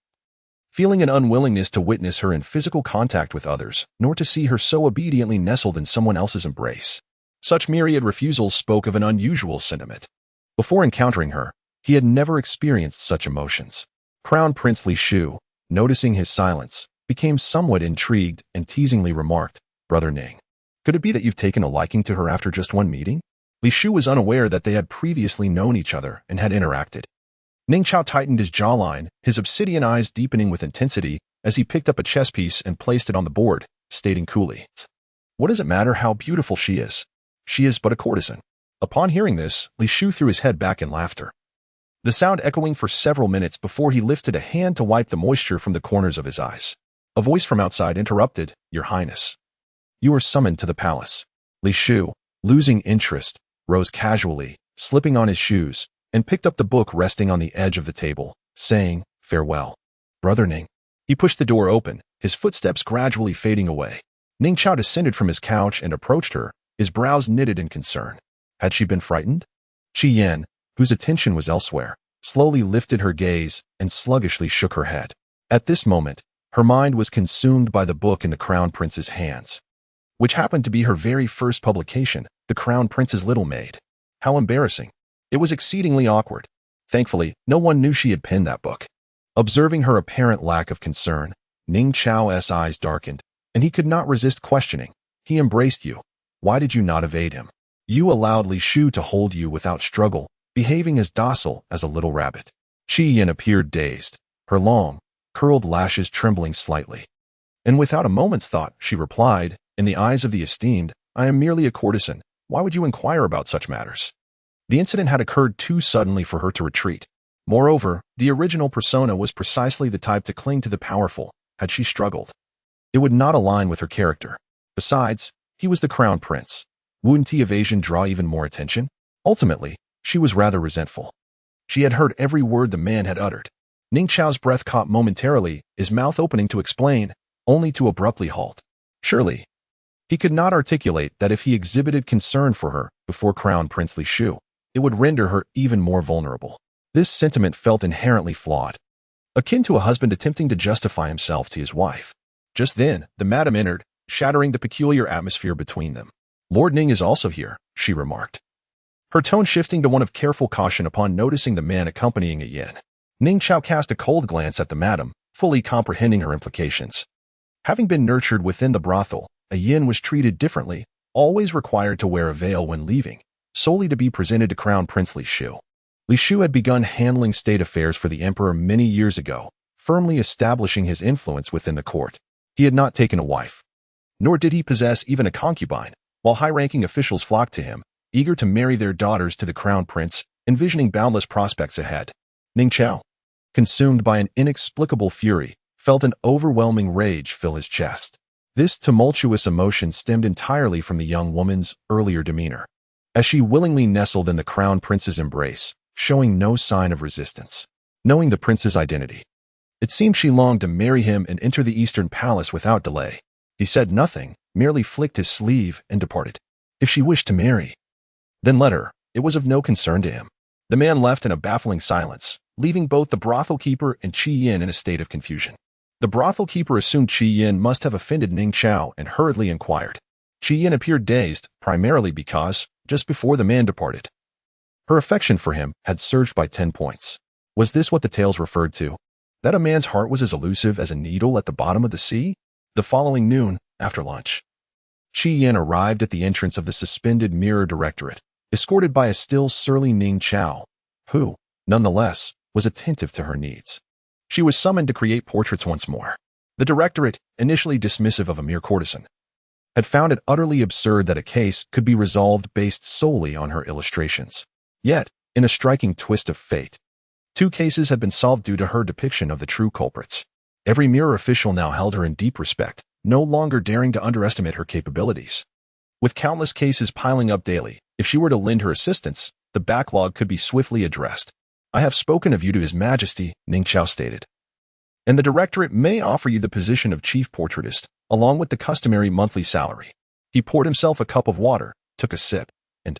feeling an unwillingness to witness her in physical contact with others, nor to see her so obediently nestled in someone else's embrace. Such myriad refusals spoke of an unusual sentiment. Before encountering her, he had never experienced such emotions. Crown Prince Li Shu, noticing his silence, became somewhat intrigued and teasingly remarked, "Brother Ning, could it be that you've taken a liking to her after just one meeting?" Li Shu was unaware that they had previously known each other and had interacted. Ning Chao tightened his jawline, his obsidian eyes deepening with intensity as he picked up a chess piece and placed it on the board, stating coolly, "What does it matter how beautiful she is? She is but a courtesan." Upon hearing this, Li Shu threw his head back in laughter, the sound echoing for several minutes before he lifted a hand to wipe the moisture from the corners of his eyes. A voice from outside interrupted, "Your Highness, you are summoned to the palace." Li Shu, losing interest, rose casually, slipping on his shoes, and picked up the book resting on the edge of the table, saying, "Farewell, Brother Ning." He pushed the door open, his footsteps gradually fading away. Ning Chao descended from his couch and approached her, his brows knitted in concern. Had she been frightened? Qi Yin, whose attention was elsewhere, slowly lifted her gaze and sluggishly shook her head. At this moment, her mind was consumed by the book in the Crown Prince's hands, which happened to be her very first publication, The Crown Prince's Little Maid. How embarrassing. It was exceedingly awkward. Thankfully, no one knew she had penned that book. Observing her apparent lack of concern, Ning Chao's eyes darkened, and he could not resist questioning. "He embraced you. Why did you not evade him? You allowed Li Shu to hold you without struggle, behaving as docile as a little rabbit." Qi Yin appeared dazed, her long, curled lashes trembling slightly. And without a moment's thought, she replied, "In the eyes of the esteemed, I am merely a courtesan. Why would you inquire about such matters?" The incident had occurred too suddenly for her to retreat. Moreover, the original persona was precisely the type to cling to the powerful. Had she struggled, it would not align with her character. Besides, he was the crown prince. Wouldn't evasion draw even more attention? Ultimately, she was rather resentful. She had heard every word the man had uttered. Ning Chao's breath caught momentarily, his mouth opening to explain, only to abruptly halt. Surely, he could not articulate that if he exhibited concern for her before Crown Prince Li Shu, it would render her even more vulnerable. This sentiment felt inherently flawed, akin to a husband attempting to justify himself to his wife. Just then, the madam entered, shattering the peculiar atmosphere between them. "Lord Ning is also here," she remarked, her tone shifting to one of careful caution upon noticing the man accompanying a yin. Ning Chao cast a cold glance at the madam, fully comprehending her implications. Having been nurtured within the brothel, a yin was treated differently, always required to wear a veil when leaving, solely to be presented to Crown Prince Li Shu. Li Shu had begun handling state affairs for the emperor many years ago, firmly establishing his influence within the court. He had not taken a wife, nor did he possess even a concubine, while high-ranking officials flocked to him, eager to marry their daughters to the crown prince, envisioning boundless prospects ahead. Ning Chao, consumed by an inexplicable fury, felt an overwhelming rage fill his chest. This tumultuous emotion stemmed entirely from the young woman's earlier demeanor, as she willingly nestled in the crown prince's embrace, showing no sign of resistance. Knowing the prince's identity, it seemed she longed to marry him and enter the Eastern Palace without delay. He said nothing, merely flicked his sleeve and departed. If she wished to marry, then let her. It was of no concern to him. The man left in a baffling silence, leaving both the brothel keeper and Qi Yin in a state of confusion. The brothel keeper assumed Qi Yin must have offended Ning Chao and hurriedly inquired. Qi Yin appeared dazed, primarily because, just before the man departed, her affection for him had surged by 10 points. Was this what the tales referred to? That a man's heart was as elusive as a needle at the bottom of the sea? The following noon, after lunch, Qi Yin arrived at the entrance of the suspended mirror directorate, escorted by a still surly Ning Chao, who, nonetheless, was attentive to her needs. She was summoned to create portraits once more. The directorate, initially dismissive of a mere courtesan, had found it utterly absurd that a case could be resolved based solely on her illustrations. Yet, in a striking twist of fate, 2 cases had been solved due to her depiction of the true culprits. Every mirror official now held her in deep respect, no longer daring to underestimate her capabilities. With countless cases piling up daily, if she were to lend her assistance, the backlog could be swiftly addressed. "I have spoken of you to His Majesty," Ning Chao stated, "and the directorate may offer you the position of chief portraitist, along with the customary monthly salary." He poured himself a cup of water, took a sip, and,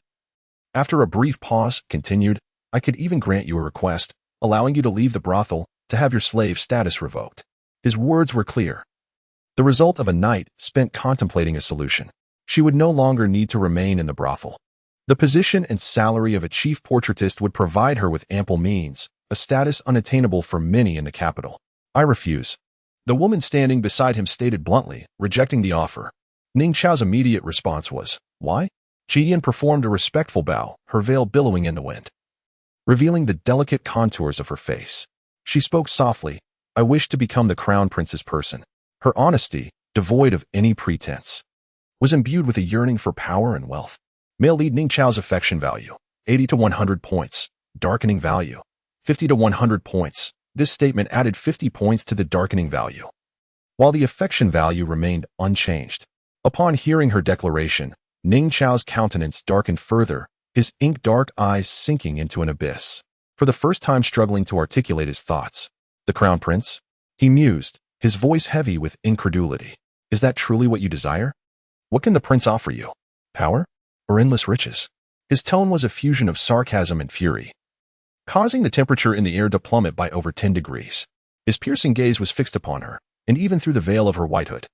after a brief pause, continued, "I could even grant you a request, allowing you to leave the brothel, to have your slave status revoked." His words were clear. The result of a night spent contemplating a solution. She would no longer need to remain in the brothel. The position and salary of a chief portraitist would provide her with ample means, a status unattainable for many in the capital. "I refuse." The woman standing beside him stated bluntly, rejecting the offer. Ning Chao's immediate response was, "Why?" Qi Yin performed a respectful bow, her veil billowing in the wind, revealing the delicate contours of her face. She spoke softly, "I wish to become the crown prince's person." Her honesty, devoid of any pretense, was imbued with a yearning for power and wealth. Male lead Ning Chao's affection value, 80 to 100 points. Darkening value, 50 to 100 points. This statement added 50 points to the darkening value, while the affection value remained unchanged. Upon hearing her declaration, Ning Chao's countenance darkened further, his ink-dark eyes sinking into an abyss, for the first time struggling to articulate his thoughts. "The crown prince?" he mused, his voice heavy with incredulity. "Is that truly what you desire? What can the prince offer you? Power? Or endless riches?" His tone was a fusion of sarcasm and fury, causing the temperature in the air to plummet by over 10 degrees. His piercing gaze was fixed upon her, and even through the veil of her whitehood,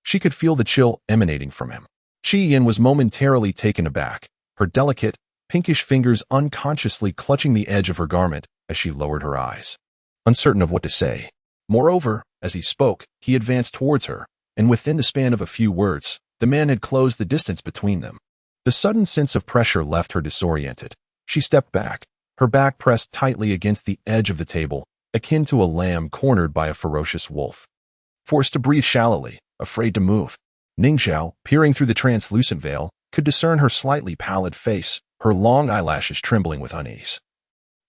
she could feel the chill emanating from him. Qi Yin was momentarily taken aback, her delicate, pinkish fingers unconsciously clutching the edge of her garment as she lowered her eyes, uncertain of what to say. Moreover, as he spoke, he advanced towards her, and within the span of a few words, the man had closed the distance between them. The sudden sense of pressure left her disoriented. She stepped back, her back pressed tightly against the edge of the table, akin to a lamb cornered by a ferocious wolf. Forced to breathe shallowly, afraid to move, Ning Chao, peering through the translucent veil, could discern her slightly pallid face, her long eyelashes trembling with unease,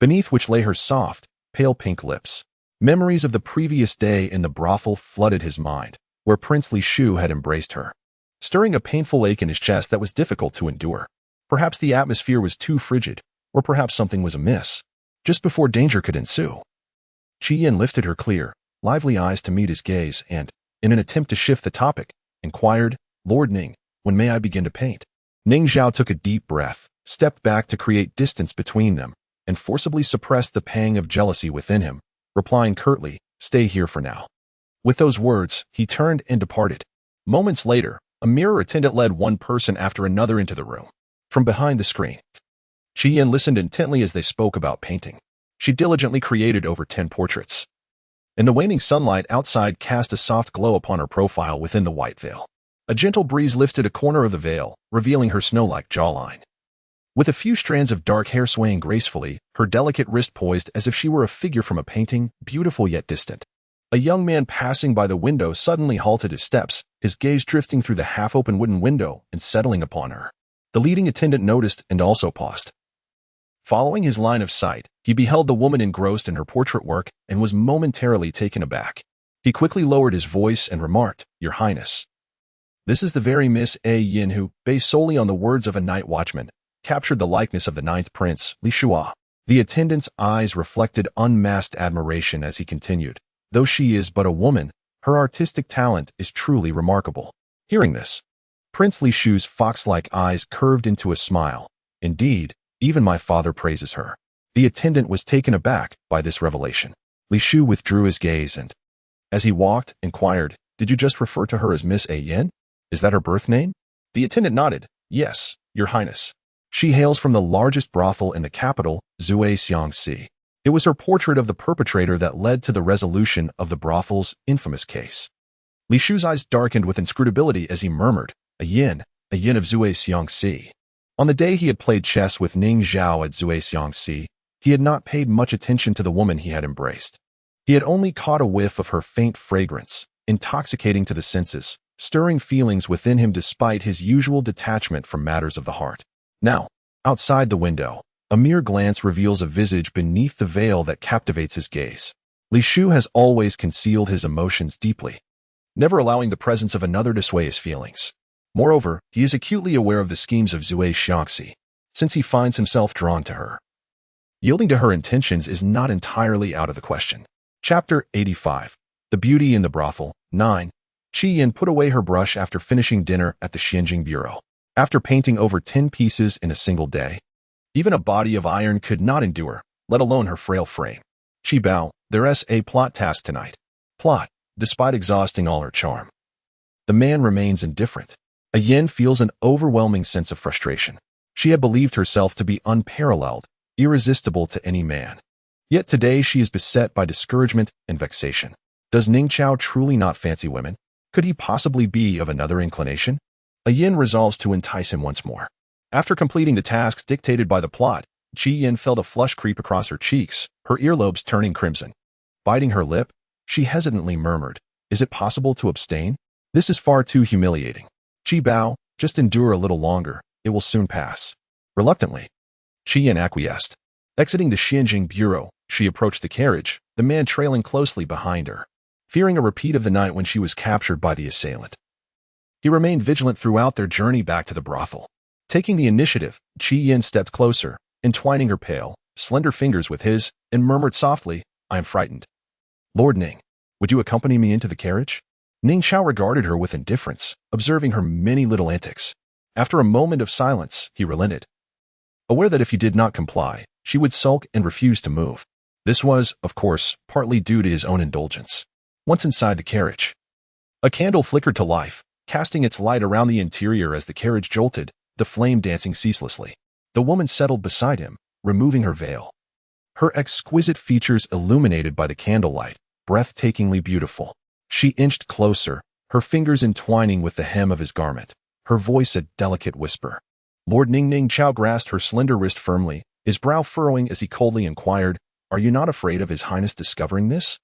beneath which lay her soft, pale pink lips. Memories of the previous day in the brothel flooded his mind, where Prince Li Shu had embraced her, stirring a painful ache in his chest that was difficult to endure. Perhaps the atmosphere was too frigid, or perhaps something was amiss. Just before danger could ensue, Qi Yin lifted her clear, lively eyes to meet his gaze and, in an attempt to shift the topic, inquired, "Lord Ning, when may I begin to paint?" Ning Zhao took a deep breath, stepped back to create distance between them, and forcibly suppressed the pang of jealousy within him, replying curtly, "Stay here for now." With those words, he turned and departed. Moments later, a mirror attendant led one person after another into the room. From behind the screen, Qi Yin listened intently as they spoke about painting. She diligently created over 10 portraits, and the waning sunlight outside cast a soft glow upon her profile within the white veil. A gentle breeze lifted a corner of the veil, revealing her snow-like jawline, with a few strands of dark hair swaying gracefully, her delicate wrist poised as if she were a figure from a painting, beautiful yet distant. A young man passing by the window suddenly halted his steps, his gaze drifting through the half-open wooden window and settling upon her. The leading attendant noticed and also paused. Following his line of sight, he beheld the woman engrossed in her portrait work and was momentarily taken aback. He quickly lowered his voice and remarked, "Your Highness, this is the very Miss A. Yin who, based solely on the words of a night watchman, captured the likeness of the 9th Prince, Li Shua." The attendant's eyes reflected unmasked admiration as he continued, "Though she is but a woman, her artistic talent is truly remarkable." Hearing this, Prince Li Shu's fox-like eyes curved into a smile. "Indeed, even my father praises her." The attendant was taken aback by this revelation. Li Shu withdrew his gaze and, as he walked, inquired, "Did you just refer to her as Miss A. Yin? Is that her birth name?" The attendant nodded, "Yes, Your Highness. She hails from the largest brothel in the capital, Zhuai Xiangxi. It was her portrait of the perpetrator that led to the resolution of the brothel's infamous case." Li Shu's eyes darkened with inscrutability as he murmured, A yin of Zui Xiangxi. On the day he had played chess with Ning Zhao at Zui Xiangxi, he had not paid much attention to the woman he had embraced. He had only caught a whiff of her faint fragrance, intoxicating to the senses, stirring feelings within him despite his usual detachment from matters of the heart. Now, outside the window, a mere glance reveals a visage beneath the veil that captivates his gaze. Li Shu has always concealed his emotions deeply, never allowing the presence of another to sway his feelings. Moreover, he is acutely aware of the schemes of Zui Xiangxi, since he finds himself drawn to her. Yielding to her intentions is not entirely out of the question. Chapter 85. The Beauty in the Brothel. 9. Qi Yin put away her brush after finishing dinner at the Xianjing Bureau. After painting over 10 pieces in a single day, even a body of iron could not endure, let alone her frail frame. Qi Bao, there's a plot task tonight. Plot, despite exhausting all her charm. The man remains indifferent. A Yin feels an overwhelming sense of frustration. She had believed herself to be unparalleled, irresistible to any man. Yet today she is beset by discouragement and vexation. Does Ning Chao truly not fancy women? Could he possibly be of another inclination? A Yin resolves to entice him once more. After completing the tasks dictated by the plot, Qi Yin felt a flush creep across her cheeks, her earlobes turning crimson. Biting her lip, she hesitantly murmured, "Is it possible to abstain? This is far too humiliating." Qi Bao, just endure a little longer, it will soon pass. Reluctantly, Qi Yin acquiesced. Exiting the Xianjing Bureau, she approached the carriage, the man trailing closely behind her, fearing a repeat of the night when she was captured by the assailant. He remained vigilant throughout their journey back to the brothel. Taking the initiative, Qi Yin stepped closer, entwining her pale, slender fingers with his, and murmured softly, "I am frightened. Lord Ning, would you accompany me into the carriage?" Ning Chao regarded her with indifference, observing her many little antics. After a moment of silence, he relented, aware that if he did not comply, she would sulk and refuse to move. This was, of course, partly due to his own indulgence. Once inside the carriage, a candle flickered to life, casting its light around the interior as the carriage jolted, the flame dancing ceaselessly. The woman settled beside him, removing her veil. Her exquisite features illuminated by the candlelight, breathtakingly beautiful. She inched closer, her fingers entwining with the hem of his garment, her voice a delicate whisper. Lord Ning Chao grasped her slender wrist firmly, his brow furrowing as he coldly inquired, "Are you not afraid of His Highness discovering this?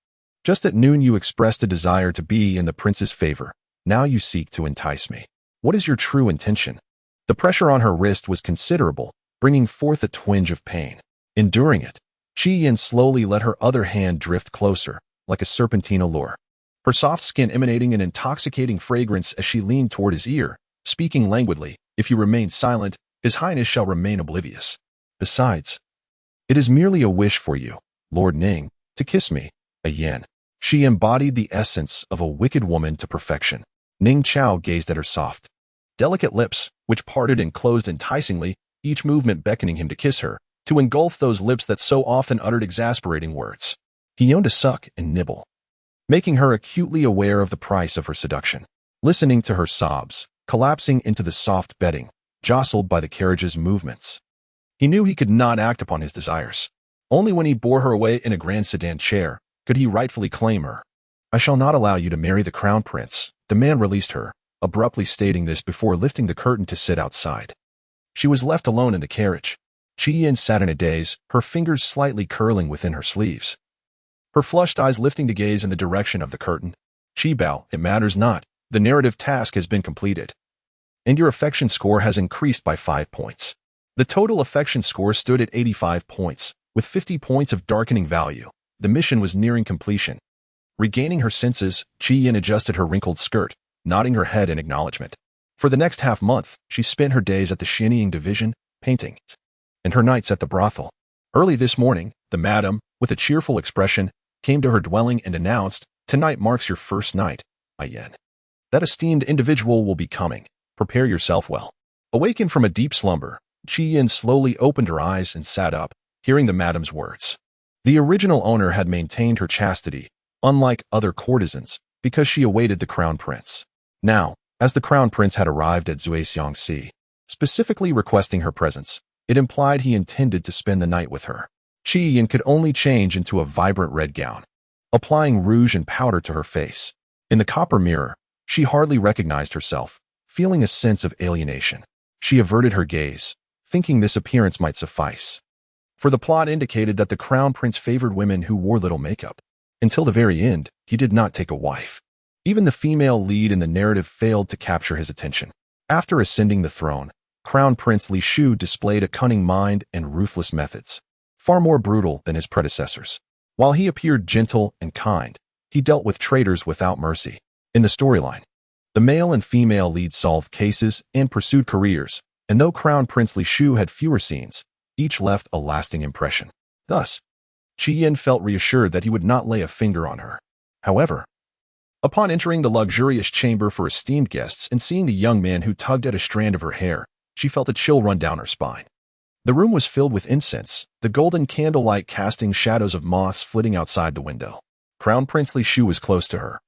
Just at noon you expressed a desire to be in the prince's favor. Now you seek to entice me. What is your true intention?" The pressure on her wrist was considerable, bringing forth a twinge of pain. Enduring it, Qi Yin slowly let her other hand drift closer, like a serpentine allure. Her soft skin emanating an intoxicating fragrance as she leaned toward his ear, speaking languidly, "If you remain silent, His Highness shall remain oblivious. Besides, it is merely a wish for you, Lord Ning, to kiss me." A Yin. She embodied the essence of a wicked woman to perfection. Ning Chao gazed at her soft, delicate lips, which parted and closed enticingly, each movement beckoning him to kiss her, to engulf those lips that so often uttered exasperating words. He yearned to suck and nibble, making her acutely aware of the price of her seduction. Listening to her sobs, collapsing into the soft bedding, jostled by the carriage's movements, he knew he could not act upon his desires. Only when he bore her away in a grand sedan chair could he rightfully claim her. "I shall not allow you to marry the crown prince." The man released her, abruptly stating this before lifting the curtain to sit outside. She was left alone in the carriage. Qi Yin sat in a daze, her fingers slightly curling within her sleeves, her flushed eyes lifting to gaze in the direction of the curtain. "Qi Bao, it matters not. The narrative task has been completed, and your affection score has increased by 5 points. The total affection score stood at 85 points, with 50 points of darkening value. The mission was nearing completion." Regaining her senses, Qi Yin adjusted her wrinkled skirt, nodding her head in acknowledgement. For the next half-month, she spent her days at the Xianying division, painting, and her nights at the brothel. Early this morning, the madam, with a cheerful expression, came to her dwelling and announced, "Tonight marks your first night, Yin. That esteemed individual will be coming. Prepare yourself well." Awakened from a deep slumber, Qi Yin slowly opened her eyes and sat up, hearing the madam's words. The original owner had maintained her chastity, unlike other courtesans, because she awaited the crown prince. Now, as the crown prince had arrived at Zui Xiangxi, specifically requesting her presence, it implied he intended to spend the night with her. Qi Yin could only change into a vibrant red gown, applying rouge and powder to her face. In the copper mirror, she hardly recognized herself, feeling a sense of alienation. She averted her gaze, thinking this appearance might suffice. For the plot indicated that the crown prince favored women who wore little makeup. Until the very end, he did not take a wife. Even the female lead in the narrative failed to capture his attention. After ascending the throne, Crown Prince Li Shu displayed a cunning mind and ruthless methods, far more brutal than his predecessors. While he appeared gentle and kind, he dealt with traitors without mercy. In the storyline, the male and female leads solved cases and pursued careers, and though Crown Prince Li Shu had fewer scenes, each left a lasting impression. Thus, Qi Yin felt reassured that he would not lay a finger on her. However, upon entering the luxurious chamber for esteemed guests and seeing the young man who tugged at a strand of her hair, she felt a chill run down her spine. The room was filled with incense, the golden candlelight casting shadows of moths flitting outside the window. Crown Prince Li Shu was close to her,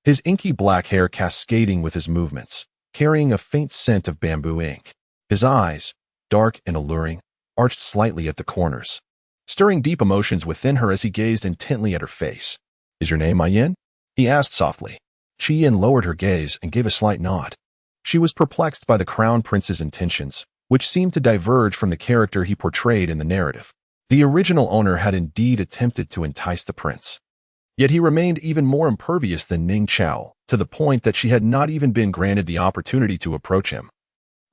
his inky black hair cascading with his movements, carrying a faint scent of bamboo ink. His eyes, dark and alluring, arched slightly at the corners, stirring deep emotions within her as he gazed intently at her face. "Is your name Yin?" he asked softly. Qi Yin lowered her gaze and gave a slight nod. She was perplexed by the crown prince's intentions, which seemed to diverge from the character he portrayed in the narrative. The original owner had indeed attempted to entice the prince. Yet he remained even more impervious than Ning Chao, to the point that she had not even been granted the opportunity to approach him,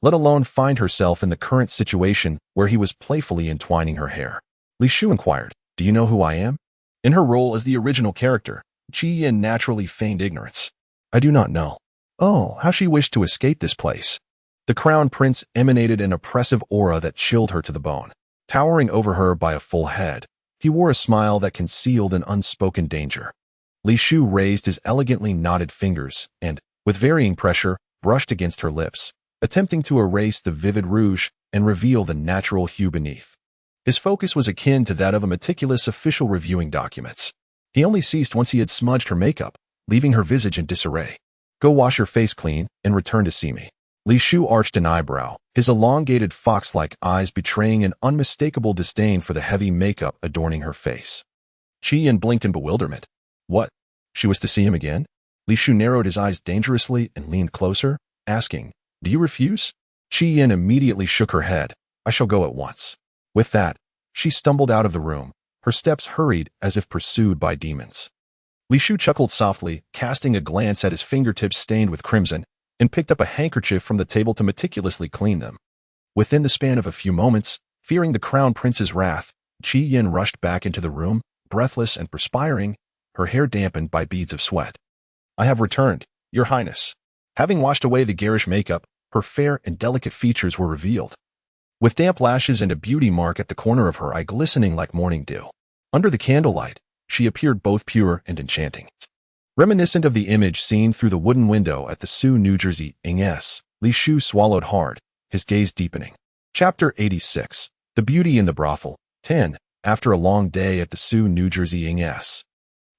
let alone find herself in the current situation where he was playfully entwining her hair. Li Shu inquired, "Do you know who I am?" In her role as the original character, Qi Yin naturally feigned ignorance. "I do not know." Oh, how she wished to escape this place. The crown prince emanated an oppressive aura that chilled her to the bone. Towering over her by a full head, he wore a smile that concealed an unspoken danger. Li Shu raised his elegantly knotted fingers and, with varying pressure, brushed against her lips, attempting to erase the vivid rouge and reveal the natural hue beneath. His focus was akin to that of a meticulous official reviewing documents. He only ceased once he had smudged her makeup, leaving her visage in disarray. "Go wash your face clean and return to see me." Li Shu arched an eyebrow, his elongated fox-like eyes betraying an unmistakable disdain for the heavy makeup adorning her face. Qi Yin blinked in bewilderment. What? She was to see him again? Li Shu narrowed his eyes dangerously and leaned closer, asking, "Do you refuse?" Qi Yin immediately shook her head. "I shall go at once." With that, she stumbled out of the room, her steps hurried as if pursued by demons. Li Shu chuckled softly, casting a glance at his fingertips stained with crimson, and picked up a handkerchief from the table to meticulously clean them. Within the span of a few moments, fearing the crown prince's wrath, Qi Yin rushed back into the room, breathless and perspiring, her hair dampened by beads of sweat. "I have returned, Your Highness." Having washed away the garish makeup, her fair and delicate features were revealed, with damp lashes and a beauty mark at the corner of her eye glistening like morning dew. Under the candlelight, she appeared both pure and enchanting. Reminiscent of the image seen through the wooden window at the Sioux, New Jersey, Ing.S., Li Shu swallowed hard, his gaze deepening. Chapter 86. The Beauty in the Brothel. 10. After a long day at the Sioux, New Jersey, Ing.S.,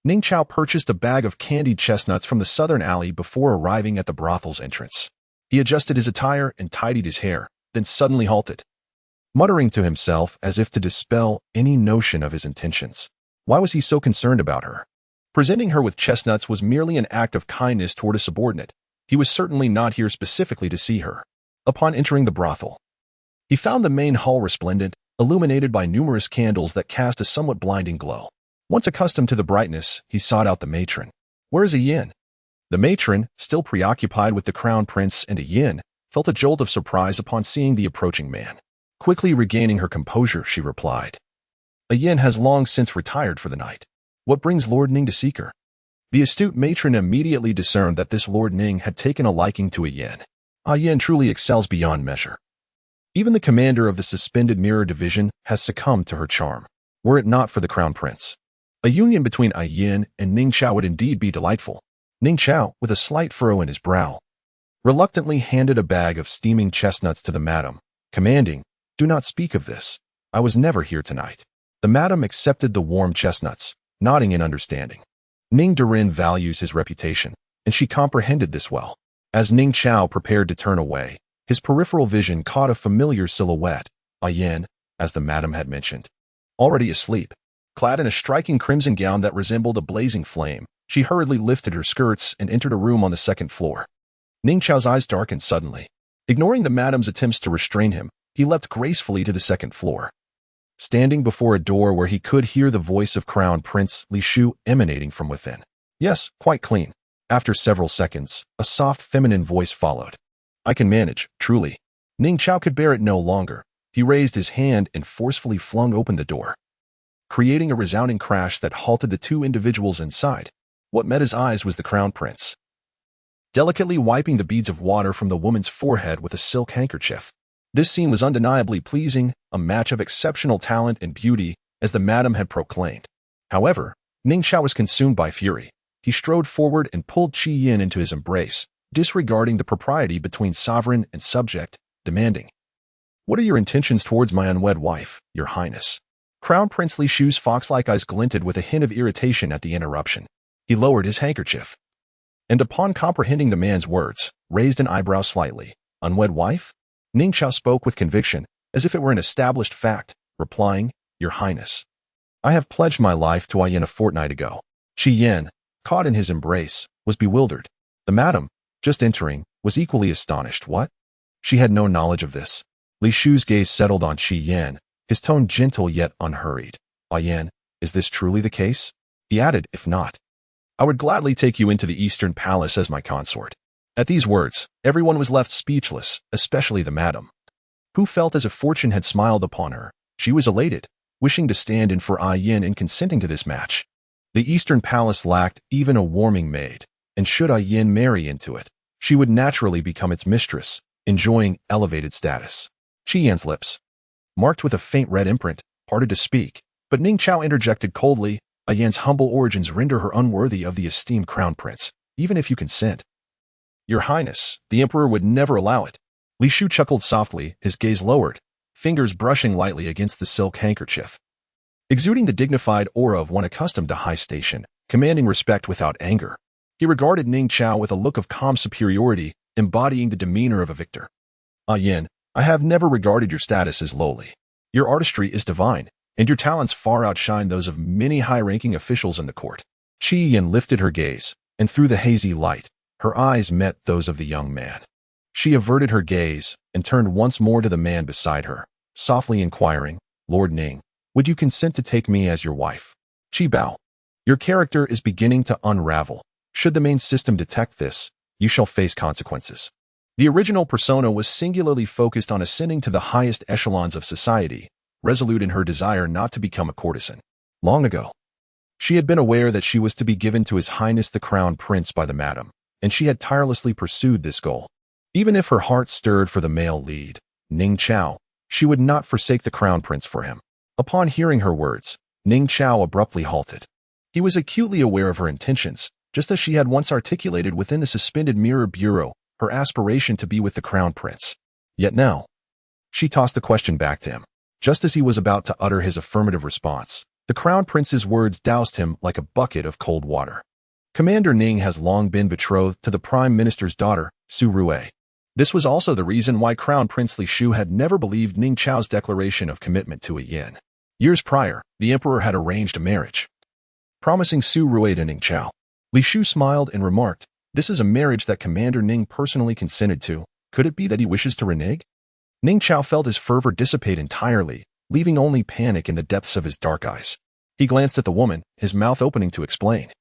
Ning Chao purchased a bag of candied chestnuts from the southern alley before arriving at the brothel's entrance. He adjusted his attire and tidied his hair, then suddenly halted, muttering to himself as if to dispel any notion of his intentions. Why was he so concerned about her? Presenting her with chestnuts was merely an act of kindness toward a subordinate. He was certainly not here specifically to see her. Upon entering the brothel, he found the main hall resplendent, illuminated by numerous candles that cast a somewhat blinding glow. Once accustomed to the brightness, he sought out the matron. "Where is Yin?" The matron, still preoccupied with the crown prince and Yin, felt a jolt of surprise upon seeing the approaching man. Quickly regaining her composure, she replied, "Yin has long since retired for the night. What brings Lord Ning to seek her?" The astute matron immediately discerned that this Lord Ning had taken a liking to Yin. Yin truly excels beyond measure. Even the commander of the suspended mirror division has succumbed to her charm. Were it not for the crown prince, a union between Yin and Ning Chao would indeed be delightful. Ning Chao, with a slight furrow in his brow, reluctantly handed a bag of steaming chestnuts to the madam, commanding, "Do not speak of this. I was never here tonight." The madam accepted the warm chestnuts, nodding in understanding. Ning Durin values his reputation, and she comprehended this well. As Ning Chao prepared to turn away, his peripheral vision caught a familiar silhouette, Yin, as the madam had mentioned. Already asleep, clad in a striking crimson gown that resembled a blazing flame, she hurriedly lifted her skirts and entered a room on the second floor. Ning Chao's eyes darkened suddenly. Ignoring the madam's attempts to restrain him, he leapt gracefully to the second floor. Standing before a door where he could hear the voice of Crown Prince Li Shu emanating from within. Yes, quite clean. After several seconds, a soft feminine voice followed. I can manage, truly. Ning Chao could bear it no longer. He raised his hand and forcefully flung open the door, creating a resounding crash that halted the two individuals inside. What met his eyes was the Crown Prince, delicately wiping the beads of water from the woman's forehead with a silk handkerchief. This scene was undeniably pleasing, a match of exceptional talent and beauty, as the madam had proclaimed. However, Ning Chao was consumed by fury. He strode forward and pulled Qi Yin into his embrace, disregarding the propriety between sovereign and subject, demanding, "What are your intentions towards my unwed wife, your highness?" Crown Prince Li Shu's fox-like eyes glinted with a hint of irritation at the interruption. He lowered his handkerchief, and upon comprehending the man's words, raised an eyebrow slightly. Unwed wife? Ning Chao spoke with conviction, as if it were an established fact, replying, Your Highness. I have pledged my life to Yin a fortnight ago. Qi Yin, caught in his embrace, was bewildered. The madam, just entering, was equally astonished. What? She had no knowledge of this. Li Shu's gaze settled on Qi Yin, his tone gentle yet unhurried. Yin, is this truly the case? He added, if not, I would gladly take you into the Eastern Palace as my consort. At these words, everyone was left speechless, especially the madam, who felt as if fortune had smiled upon her. She was elated, wishing to stand in for Yin and consenting to this match. The Eastern Palace lacked even a warming maid, and should Yin marry into it, she would naturally become its mistress, enjoying elevated status. Qi Yin's lips, marked with a faint red imprint, parted to speak, but Ning Chao interjected coldly, Yin's humble origins render her unworthy of the esteemed crown prince, even if you consent. Your Highness, the Emperor would never allow it. Li Shu chuckled softly, his gaze lowered, fingers brushing lightly against the silk handkerchief. Exuding the dignified aura of one accustomed to high station, commanding respect without anger, he regarded Ning Chao with a look of calm superiority, embodying the demeanor of a victor. Yin, I have never regarded your status as lowly. Your artistry is divine, and your talents far outshine those of many high-ranking officials in the court. Qi Yin lifted her gaze, and through the hazy light, her eyes met those of the young man. She averted her gaze and turned once more to the man beside her, softly inquiring, Lord Ning, would you consent to take me as your wife? Qi Bao, your character is beginning to unravel. Should the main system detect this, you shall face consequences. The original persona was singularly focused on ascending to the highest echelons of society, resolute in her desire not to become a courtesan. Long ago, she had been aware that she was to be given to His Highness the Crown Prince by the madam, and she had tirelessly pursued this goal. Even if her heart stirred for the male lead, Ning Chao, she would not forsake the Crown Prince for him. Upon hearing her words, Ning Chao abruptly halted. He was acutely aware of her intentions, just as she had once articulated within the suspended mirror bureau her aspiration to be with the Crown Prince. Yet now, she tossed the question back to him. Just as he was about to utter his affirmative response, the Crown Prince's words doused him like a bucket of cold water. Commander Ning has long been betrothed to the Prime Minister's daughter, Su Rui. This was also the reason why Crown Prince Li Shu had never believed Ning Chao's declaration of commitment to Yin. Years prior, the Emperor had arranged a marriage, promising Su Rui to Ning Chao. Li Shu smiled and remarked, this is a marriage that Commander Ning personally consented to. Could it be that he wishes to renege? Ning Chao felt his fervor dissipate entirely, leaving only panic in the depths of his dark eyes. He glanced at the woman, his mouth opening to explain.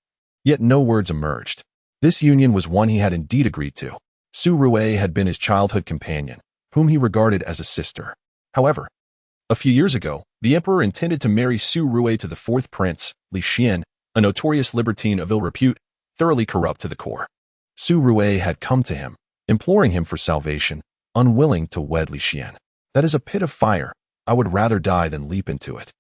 Yet no words emerged. This union was one he had indeed agreed to. Su Rui had been his childhood companion, whom he regarded as a sister. However, a few years ago, the Emperor intended to marry Su Rui to the fourth prince, Li Xian, a notorious libertine of ill repute, thoroughly corrupt to the core. Su Rui had come to him, imploring him for salvation, unwilling to wed Li Xian. That is a pit of fire. I would rather die than leap into it.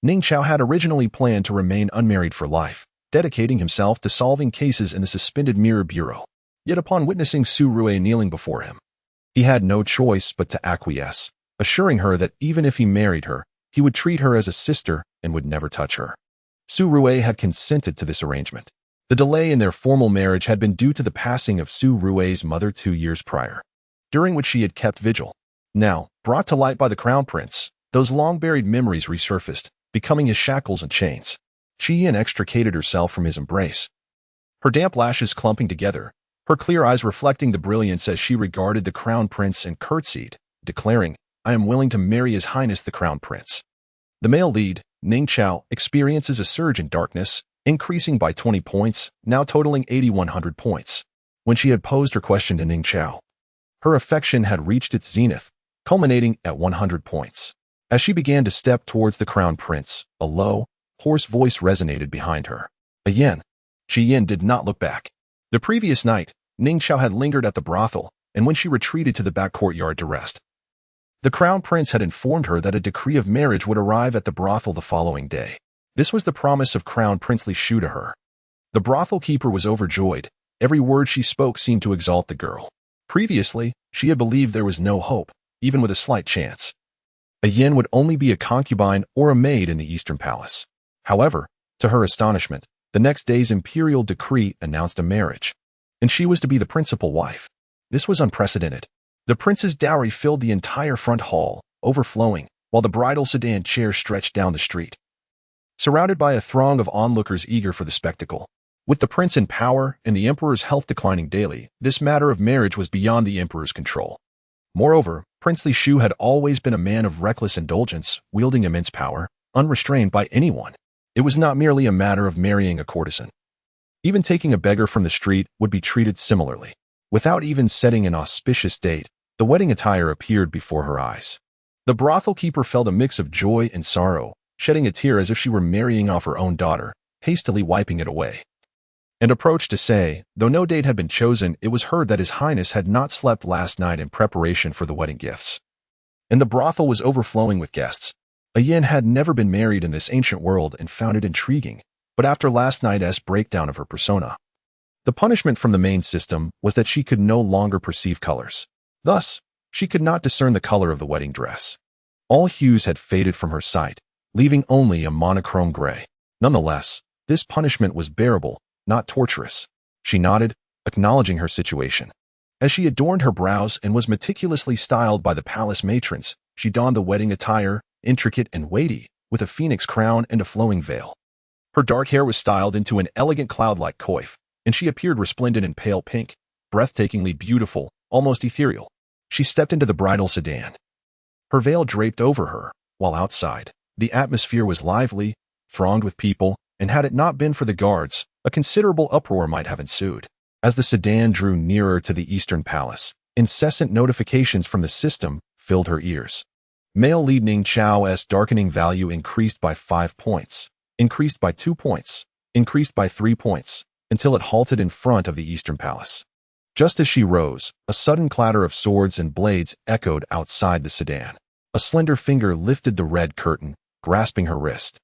Ning Chao had originally planned to remain unmarried for life, dedicating himself to solving cases in the suspended mirror bureau. Yet upon witnessing Su Rui kneeling before him, he had no choice but to acquiesce, assuring her that even if he married her, he would treat her as a sister and would never touch her. Su Rui had consented to this arrangement. The delay in their formal marriage had been due to the passing of Su Rui's mother 2 years prior, during which she had kept vigil. Now, brought to light by the Crown Prince, those long-buried memories resurfaced, becoming his shackles and chains. Qi Yin extricated herself from his embrace, her damp lashes clumping together, her clear eyes reflecting the brilliance as she regarded the crown prince and curtsied, declaring, "I am willing to marry His Highness the Crown Prince." The male lead, Ning Chao, experiences a surge in darkness, increasing by 20 points, now totaling 8,100 points. When she had posed her question to Ning Chao, her affection had reached its zenith, culminating at 100 points. As she began to step towards the crown prince, a low, hoarse voice resonated behind her. "Yen." Shi Yin did not look back. The previous night, Ning Chao had lingered at the brothel, and when she retreated to the back courtyard to rest, the crown prince had informed her that a decree of marriage would arrive at the brothel the following day. This was the promise of Crown Princely Shu to her. The brothel keeper was overjoyed. Every word she spoke seemed to exalt the girl. Previously, she had believed there was no hope, even with a slight chance. A yin would only be a concubine or a maid in the Eastern Palace. However, to her astonishment, the next day's imperial decree announced a marriage, and she was to be the principal wife. This was unprecedented. The prince's dowry filled the entire front hall, overflowing, while the bridal sedan chair stretched down the street, surrounded by a throng of onlookers eager for the spectacle. With the prince in power and the emperor's health declining daily, this matter of marriage was beyond the emperor's control. Moreover, Princely Shu had always been a man of reckless indulgence, wielding immense power, unrestrained by anyone. It was not merely a matter of marrying a courtesan. Even taking a beggar from the street would be treated similarly. Without even setting an auspicious date, the wedding attire appeared before her eyes. The brothel keeper felt a mix of joy and sorrow, shedding a tear as if she were marrying off her own daughter, hastily wiping it away, and approached to say, though no date had been chosen, it was heard that His Highness had not slept last night in preparation for the wedding gifts. And the brothel was overflowing with guests. A yin had never been married in this ancient world and found it intriguing, but after last night's breakdown of her persona, the punishment from the main system was that she could no longer perceive colors. Thus, she could not discern the color of the wedding dress. All hues had faded from her sight, leaving only a monochrome gray. Nonetheless, this punishment was bearable, not torturous. She nodded, acknowledging her situation. As she adorned her brows and was meticulously styled by the palace matrons, she donned the wedding attire, intricate and weighty, with a phoenix crown and a flowing veil. Her dark hair was styled into an elegant cloud-like coif, and she appeared resplendent in pale pink, breathtakingly beautiful, almost ethereal. She stepped into the bridal sedan. Her veil draped over her, while outside, the atmosphere was lively, thronged with people, and had it not been for the guards, a considerable uproar might have ensued. As the sedan drew nearer to the Eastern Palace, incessant notifications from the system filled her ears. Male lead Ning Chao's darkening value increased by 5 points, increased by 2 points, increased by 3 points, until it halted in front of the Eastern Palace. Just as she rose, a sudden clatter of swords and blades echoed outside the sedan. A slender finger lifted the red curtain, grasping her wrist,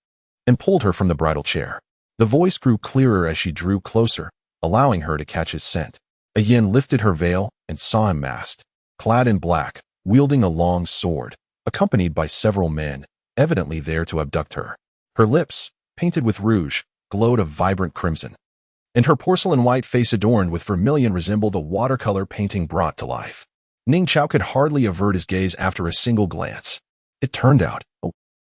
and pulled her from the bridal chair. The voice grew clearer as she drew closer, allowing her to catch his scent. A yin lifted her veil and saw him masked, clad in black, wielding a long sword, accompanied by several men, evidently there to abduct her. Her lips, painted with rouge, glowed a vibrant crimson, and her porcelain white face adorned with vermilion resembled a watercolor painting brought to life. Ning Chao could hardly avert his gaze after a single glance. It turned out,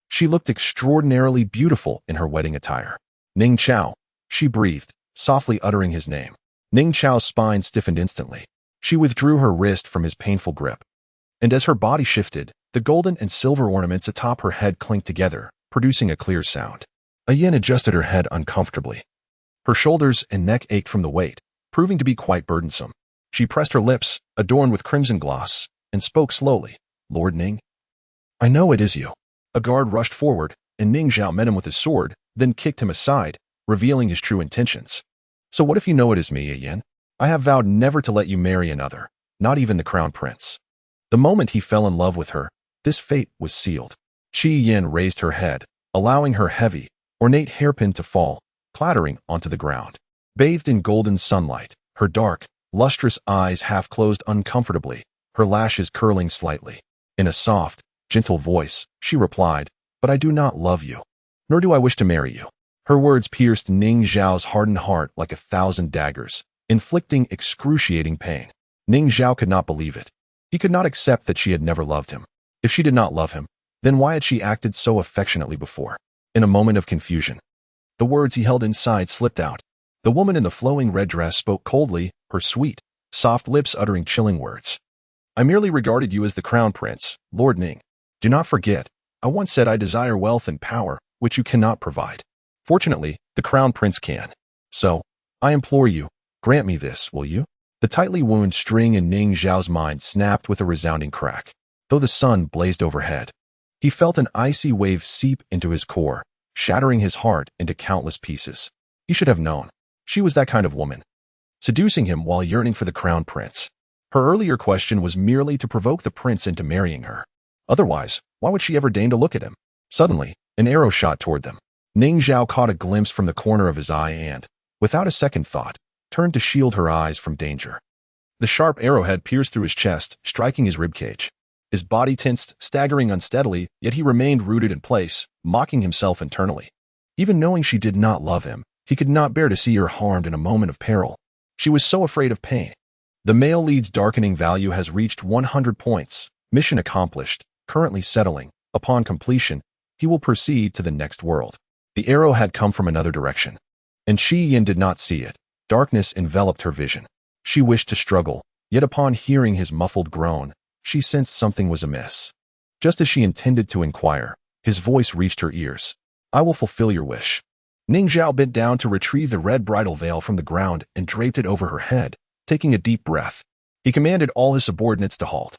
she looked extraordinarily beautiful in her wedding attire. "Ning Chao," she breathed, softly uttering his name. Ning Chao's spine stiffened instantly. She withdrew her wrist from his painful grip, and as her body shifted, the golden and silver ornaments atop her head clinked together, producing a clear sound. A yin adjusted her head uncomfortably. Her shoulders and neck ached from the weight, proving to be quite burdensome. She pressed her lips, adorned with crimson gloss, and spoke slowly. "Lord Ning, I know it is you." A guard rushed forward, and Ning Zhao met him with his sword, then kicked him aside, revealing his true intentions. "So what if you know it is me, Yin? I have vowed never to let you marry another, not even the crown prince." The moment he fell in love with her, this fate was sealed. Shi Yin raised her head, allowing her heavy, ornate hairpin to fall, clattering onto the ground. Bathed in golden sunlight, her dark, lustrous eyes half closed uncomfortably, her lashes curling slightly. In a soft, gentle voice, she replied, "But I do not love you, nor do I wish to marry you." Her words pierced Ning Zhao's hardened heart like 1,000 daggers, inflicting excruciating pain. Ning Zhao could not believe it. He could not accept that she had never loved him. If she did not love him, then why had she acted so affectionately before? In a moment of confusion, the words he held inside slipped out. The woman in the flowing red dress spoke coldly, her sweet, soft lips uttering chilling words. I merely regarded you as the crown prince, Lord Ning. Do not forget, I once said I desire wealth and power, which you cannot provide. Fortunately, the crown prince can. So, I implore you, grant me this, will you? The tightly wound string in Ning Zhao's mind snapped with a resounding crack. Though the sun blazed overhead, he felt an icy wave seep into his core, shattering his heart into countless pieces. He should have known. She was that kind of woman, seducing him while yearning for the crown prince. Her earlier question was merely to provoke the prince into marrying her. Otherwise, why would she ever deign to look at him? Suddenly, an arrow shot toward them. Ning Zhao caught a glimpse from the corner of his eye and, without a second thought, turned to shield her eyes from danger. The sharp arrowhead pierced through his chest, striking his ribcage. His body tensed, staggering unsteadily, yet he remained rooted in place, mocking himself internally. Even knowing she did not love him, he could not bear to see her harmed in a moment of peril. She was so afraid of pain. The male lead's darkening value has reached 100 points. Mission accomplished. Currently settling. Upon completion, he will proceed to the next world. The arrow had come from another direction, and Shi Yin did not see it. Darkness enveloped her vision. She wished to struggle, yet upon hearing his muffled groan, she sensed something was amiss. Just as she intended to inquire, his voice reached her ears. I will fulfill your wish. Ning Zhao bent down to retrieve the red bridal veil from the ground and draped it over her head. Taking a deep breath, he commanded all his subordinates to halt.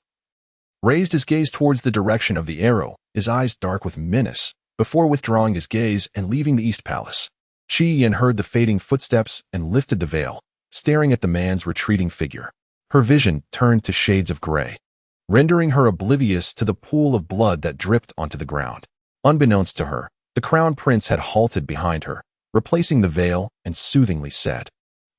Raised his gaze towards the direction of the arrow, his eyes dark with menace, before withdrawing his gaze and leaving the East Palace. Shi Yin heard the fading footsteps and lifted the veil, staring at the man's retreating figure. Her vision turned to shades of gray, rendering her oblivious to the pool of blood that dripped onto the ground. Unbeknownst to her, the crown prince had halted behind her, replacing the veil, and soothingly said,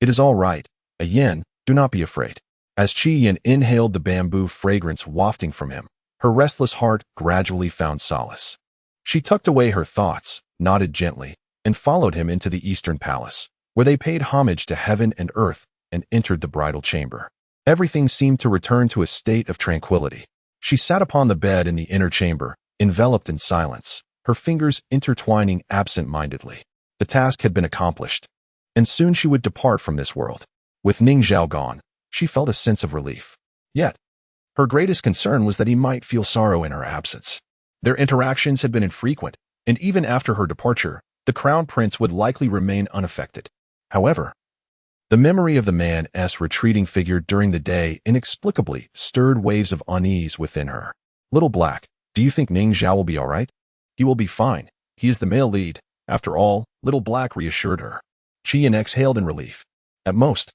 It is all right, Yin, do not be afraid. As Qi Yin inhaled the bamboo fragrance wafting from him, her restless heart gradually found solace. She tucked away her thoughts, nodded gently, and followed him into the Eastern Palace, where they paid homage to heaven and earth and entered the bridal chamber. Everything seemed to return to a state of tranquility. She sat upon the bed in the inner chamber, enveloped in silence, her fingers intertwining absent-mindedly. The task had been accomplished, and soon she would depart from this world. With Ning Zhao gone, she felt a sense of relief. Yet, her greatest concern was that he might feel sorrow in her absence. Their interactions had been infrequent, and even after her departure, the crown prince would likely remain unaffected. However, the memory of the man's retreating figure during the day inexplicably stirred waves of unease within her. Little Black, do you think Ning Zhao will be all right? He will be fine. He is the male lead. After all, Little Black reassured her. Qi Yin exhaled in relief. At most,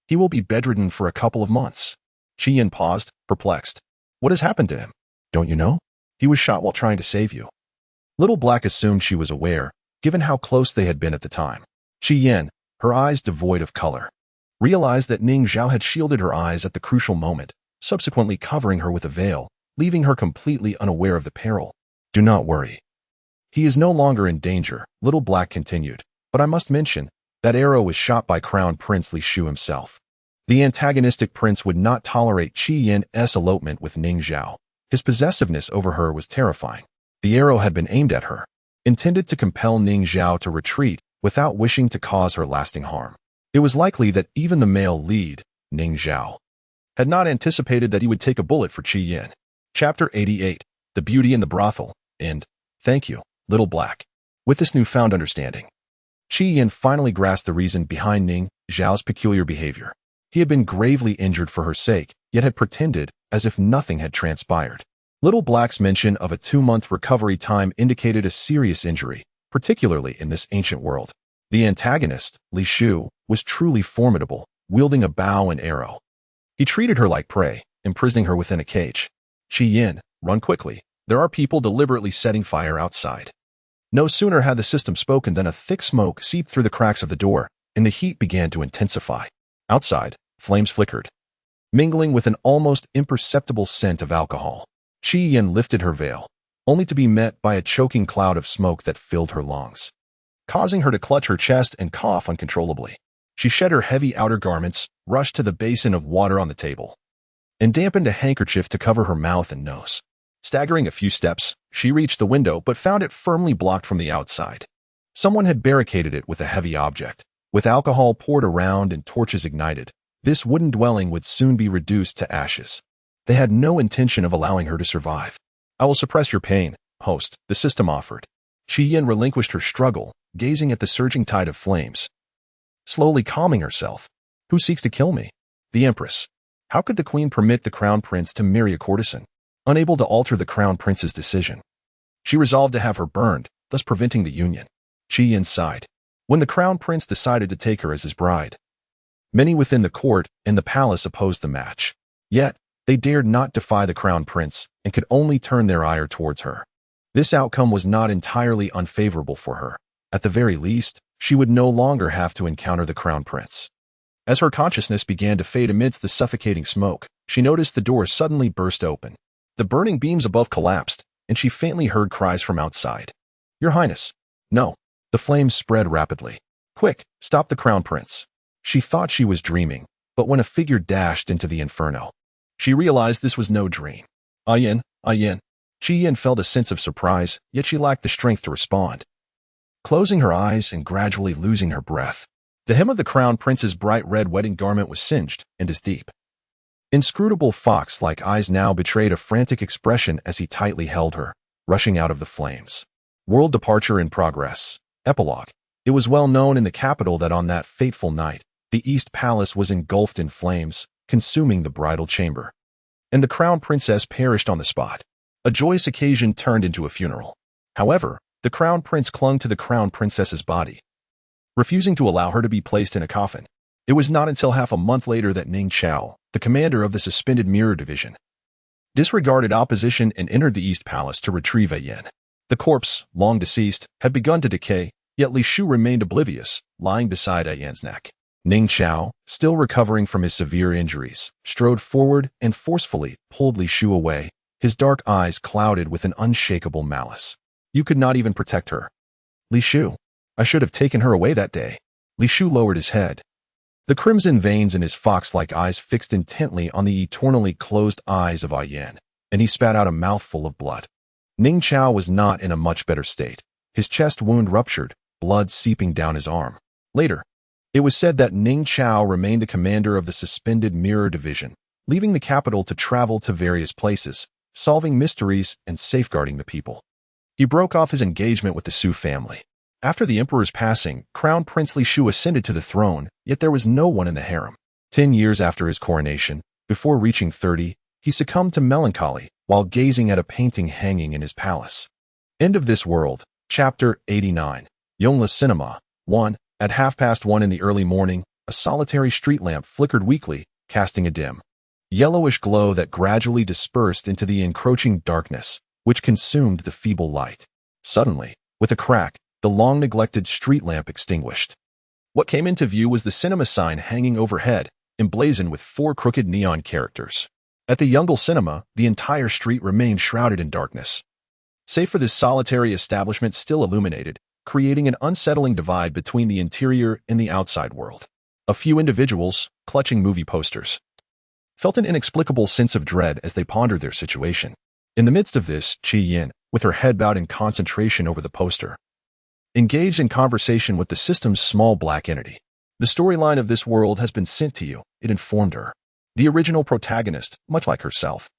he will be bedridden for a couple of months. Qi Yin paused, perplexed. What has happened to him? Don't you know? He was shot while trying to save you. Little Black assumed she was aware, given how close they had been at the time. Qi Yin, her eyes devoid of color, realized that Ning Zhao had shielded her eyes at the crucial moment, subsequently covering her with a veil, leaving her completely unaware of the peril. Do not worry. He is no longer in danger, Little Black continued, but I must mention, that arrow was shot by Crown Prince Li Shu himself. The antagonistic prince would not tolerate Qi Yin's elopement with Ning Zhao. His possessiveness over her was terrifying. The arrow had been aimed at her, intended to compel Ning Zhao to retreat without wishing to cause her lasting harm. It was likely that even the male lead, Ning Zhao, had not anticipated that he would take a bullet for Qi Yin. Chapter 88, The Beauty in the Brothel, and thank you, Little Black. With this newfound understanding, Qi Yin finally grasped the reason behind Ning Zhao's peculiar behavior. He had been gravely injured for her sake, yet had pretended as if nothing had transpired. Little Black's mention of a 2-month recovery time indicated a serious injury, particularly in this ancient world. The antagonist, Li Shu, was truly formidable, wielding a bow and arrow. He treated her like prey, imprisoning her within a cage. Qi Yin, run quickly. There are people deliberately setting fire outside. No sooner had the system spoken than a thick smoke seeped through the cracks of the door, and the heat began to intensify. Outside, flames flickered, mingling with an almost imperceptible scent of alcohol. Qi Yin lifted her veil, only to be met by a choking cloud of smoke that filled her lungs, causing her to clutch her chest and cough uncontrollably. She shed her heavy outer garments, rushed to the basin of water on the table, and dampened a handkerchief to cover her mouth and nose. Staggering a few steps, she reached the window but found it firmly blocked from the outside. Someone had barricaded it with a heavy object. With alcohol poured around and torches ignited, This wooden dwelling would soon be reduced to ashes. They had no intention of allowing her to survive. "I will suppress your pain, host," the system offered. Qi Yin relinquished her struggle, gazing at the surging tide of flames. Slowly calming herself. "Who seeks to kill me?" "The Empress." How could the queen permit the crown prince to marry a courtesan? Unable to alter the crown prince's decision, she resolved to have her burned, thus preventing the union. Qi Yin sighed. When the crown prince decided to take her as his bride, many within the court and the palace opposed the match. Yet, they dared not defy the crown prince and could only turn their ire towards her. This outcome was not entirely unfavorable for her. At the very least, she would no longer have to encounter the crown prince. As her consciousness began to fade amidst the suffocating smoke, she noticed the door suddenly burst open. The burning beams above collapsed, and she faintly heard cries from outside. "Your Highness." "No." The flames spread rapidly. "Quick, stop the crown prince." She thought she was dreaming, but when a figure dashed into the inferno, she realized this was no dream. "Ayin, Ayin." Qi Yin felt a sense of surprise, yet she lacked the strength to respond. Closing her eyes and gradually losing her breath, the hem of the crown prince's bright red wedding garment was singed and as deep. Inscrutable fox-like eyes now betrayed a frantic expression as he tightly held her, rushing out of the flames. World departure in progress. Epilogue. It was well known in the capital that on that fateful night, the East Palace was engulfed in flames, consuming the bridal chamber. And the crown princess perished on the spot. A joyous occasion turned into a funeral. However, the crown prince clung to the crown princess's body, refusing to allow her to be placed in a coffin. It was not until half a month later that Ning Chao, the commander of the suspended mirror division, disregarded opposition and entered the East Palace to retrieve Yin. The corpse, long deceased, had begun to decay, yet Li Shu remained oblivious, lying beside Yin's neck. Ning Chao, still recovering from his severe injuries, strode forward and forcefully pulled Li Shu away, his dark eyes clouded with an unshakable malice. "You could not even protect her." "Li Shu, I should have taken her away that day." Li Shu lowered his head. The crimson veins in his fox-like eyes fixed intently on the eternally closed eyes of Yin, and he spat out a mouthful of blood. Ning Chao was not in a much better state. His chest wound ruptured, blood seeping down his arm. Later, it was said that Ning Chao remained the commander of the suspended mirror division, leaving the capital to travel to various places, solving mysteries and safeguarding the people. He broke off his engagement with the Su family. After the emperor's passing, Crown Prince Li Shu ascended to the throne, yet there was no one in the harem. 10 years after his coronation, before reaching 30, he succumbed to melancholy while gazing at a painting hanging in his palace. End of this world. Chapter 89. Yongla Cinema. 1. At 1:30 in the early morning, a solitary street lamp flickered weakly, casting a dim, yellowish glow that gradually dispersed into the encroaching darkness, which consumed the feeble light. Suddenly, with a crack, the long-neglected street lamp extinguished. What came into view was the cinema sign hanging overhead, emblazoned with 4 crooked neon characters. At the Yongle Cinema, the entire street remained shrouded in darkness, save for this solitary establishment still illuminated, creating an unsettling divide between the interior and the outside world. A few individuals, clutching movie posters, felt an inexplicable sense of dread as they pondered their situation. In the midst of this, Qi Yin, with her head bowed in concentration over the poster, engaged in conversation with the system's small black entity. "The storyline of this world has been sent to you," it informed her. The original protagonist, much like herself,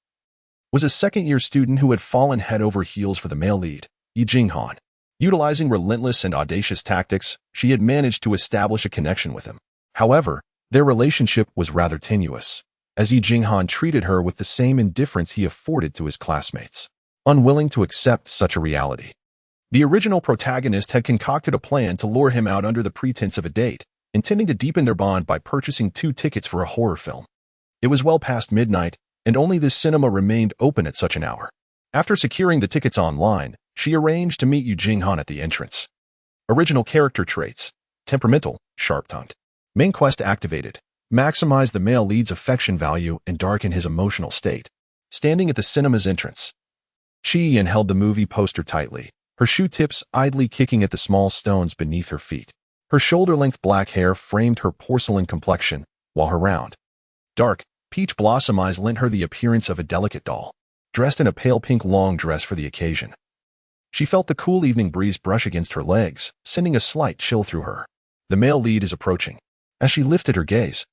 was a second-year student who had fallen head over heels for the male lead, Yi Jinghan. Utilizing relentless and audacious tactics, she had managed to establish a connection with him. However, their relationship was rather tenuous, as Yi Jinghan treated her with the same indifference he afforded to his classmates, unwilling to accept such a reality. The original protagonist had concocted a plan to lure him out under the pretense of a date, intending to deepen their bond by purchasing 2 tickets for a horror film. It was well past midnight, and only this cinema remained open at such an hour. After securing the tickets online, she arranged to meet Yu Jinghan at the entrance. Original character traits: temperamental, sharp-tongued. Main quest activated: maximize the male lead's affection value and darken his emotional state. Standing at the cinema's entrance, Qi Yin held the movie poster tightly, her shoe tips idly kicking at the small stones beneath her feet. Her shoulder-length black hair framed her porcelain complexion, while her round, dark, peach blossom eyes lent her the appearance of a delicate doll, dressed in a pale pink long dress for the occasion. She felt the cool evening breeze brush against her legs, sending a slight chill through her. The male lead is approaching. As she lifted her gaze,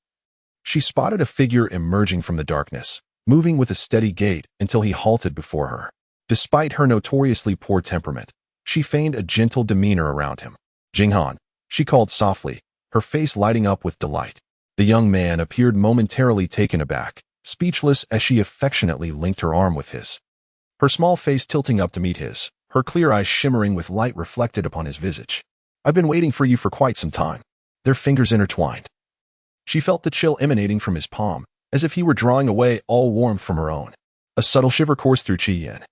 She spotted a figure emerging from the darkness, moving with a steady gait until he halted before her. Despite her notoriously poor temperament, she feigned a gentle demeanor around him. "Jinghan," she called softly, her face lighting up with delight. The young man appeared momentarily taken aback, speechless as she affectionately linked her arm with his. Her small face tilting up to meet his, her clear eyes shimmering with light reflected upon his visage. "I've been waiting for you for quite some time." Their fingers intertwined. She felt the chill emanating from his palm, as if he were drawing away all warmth from her own. A subtle shiver coursed through Chi-Yin.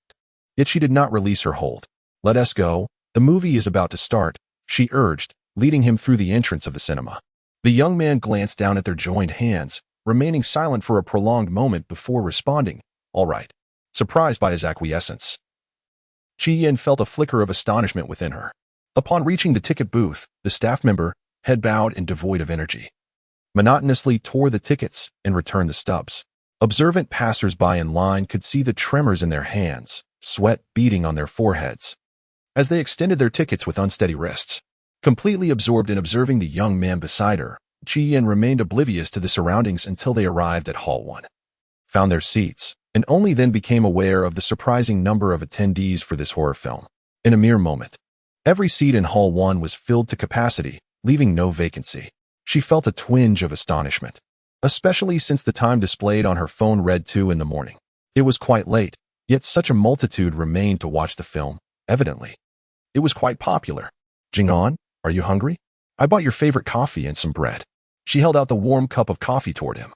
Yet she did not release her hold. "Let us go. The movie is about to start," she urged, leading him through the entrance of the cinema. The young man glanced down at their joined hands, remaining silent for a prolonged moment before responding, "All right," surprised by his acquiescence. Chi-Yin felt a flicker of astonishment within her. Upon reaching the ticket booth, the staff member, head bowed and devoid of energy, monotonously tore the tickets and returned the stubs. Observant passers-by in line could see the tremors in their hands, sweat beading on their foreheads, as they extended their tickets with unsteady wrists. Completely absorbed in observing the young man beside her, Chi-Yin remained oblivious to the surroundings until they arrived at Hall 1. Found their seats, and only then became aware of the surprising number of attendees for this horror film. In a mere moment, every seat in Hall 1 was filled to capacity, leaving no vacancy. She felt a twinge of astonishment, especially since the time displayed on her phone read 2 in the morning. It was quite late, yet such a multitude remained to watch the film, evidently. It was quite popular. "Jinghan, are you hungry? I bought your favorite coffee and some bread." She held out the warm cup of coffee toward him,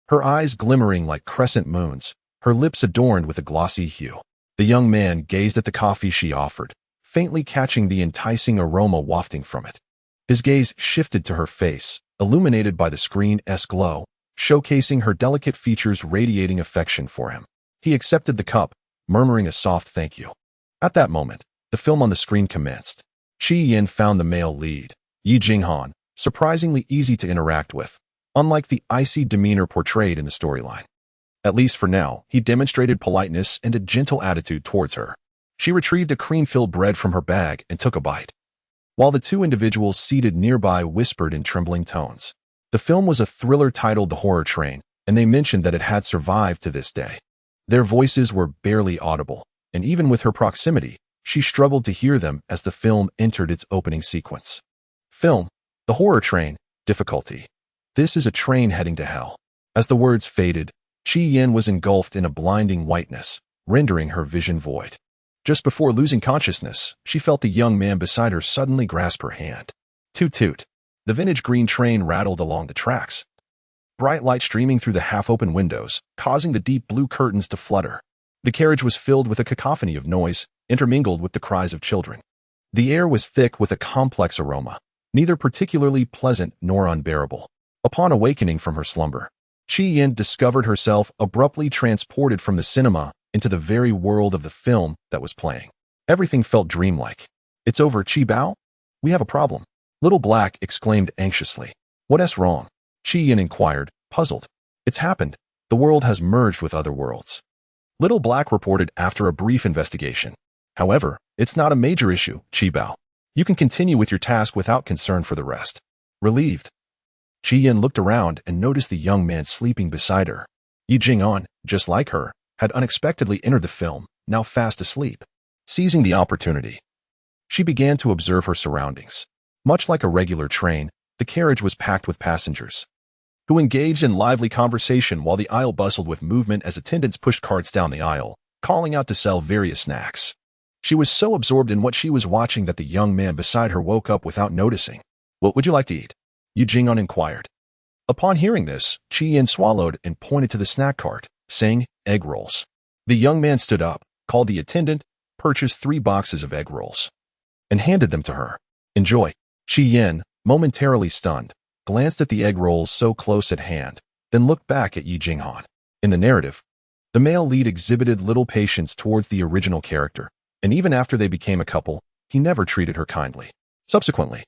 her eyes glimmering like crescent moons, her lips adorned with a glossy hue. The young man gazed at the coffee she offered, faintly catching the enticing aroma wafting from it. His gaze shifted to her face, illuminated by the screen's glow, showcasing her delicate features radiating affection for him. He accepted the cup, murmuring a soft thank you. At that moment, the film on the screen commenced. Chi-Yin found the male lead, Yi Jinghan, surprisingly easy to interact with, unlike the icy demeanor portrayed in the storyline. At least for now, he demonstrated politeness and a gentle attitude towards her. She retrieved a cream-filled bread from her bag and took a bite, while the two individuals seated nearby whispered in trembling tones. The film was a thriller titled The Horror Train, and they mentioned that it had survived to this day. Their voices were barely audible, and even with her proximity, she struggled to hear them as the film entered its opening sequence. Film, The Horror Train, difficulty. This is a train heading to hell. As the words faded, Chi-Yin was engulfed in a blinding whiteness, rendering her vision void. Just before losing consciousness, she felt the young man beside her suddenly grasp her hand. Toot toot. The vintage green train rattled along the tracks, bright light streaming through the half-open windows, causing the deep blue curtains to flutter. The carriage was filled with a cacophony of noise, intermingled with the cries of children. The air was thick with a complex aroma, neither particularly pleasant nor unbearable. Upon awakening from her slumber, Chi-Yin discovered herself abruptly transported from the cinema into the very world of the film that was playing. Everything felt dreamlike. "It's over, Chi-Bao? We have a problem," Little Black exclaimed anxiously. "What's wrong?" Chi-Yin inquired, puzzled. "It's happened. The world has merged with other worlds," Little Black reported after a brief investigation. "However, it's not a major issue, Chi-Bao. You can continue with your task without concern for the rest." Relieved, Chi-Yin looked around and noticed the young man sleeping beside her. Yi Jinghan, just like her, had unexpectedly entered the film, now fast asleep. Seizing the opportunity, she began to observe her surroundings. Much like a regular train, the carriage was packed with passengers, who engaged in lively conversation while the aisle bustled with movement as attendants pushed carts down the aisle, calling out to sell various snacks. She was so absorbed in what she was watching that the young man beside her woke up without noticing. "What would you like to eat?" Yu Jing'an inquired. Upon hearing this, Chi-Yin swallowed and pointed to the snack cart, saying, "Egg rolls." The young man stood up, called the attendant, purchased 3 boxes of egg rolls, and handed them to her. "Enjoy." Chi-Yin, momentarily stunned, glanced at the egg rolls so close at hand, then looked back at Yi Jinghan. In the narrative, the male lead exhibited little patience towards the original character, and even after they became a couple, he never treated her kindly. Subsequently,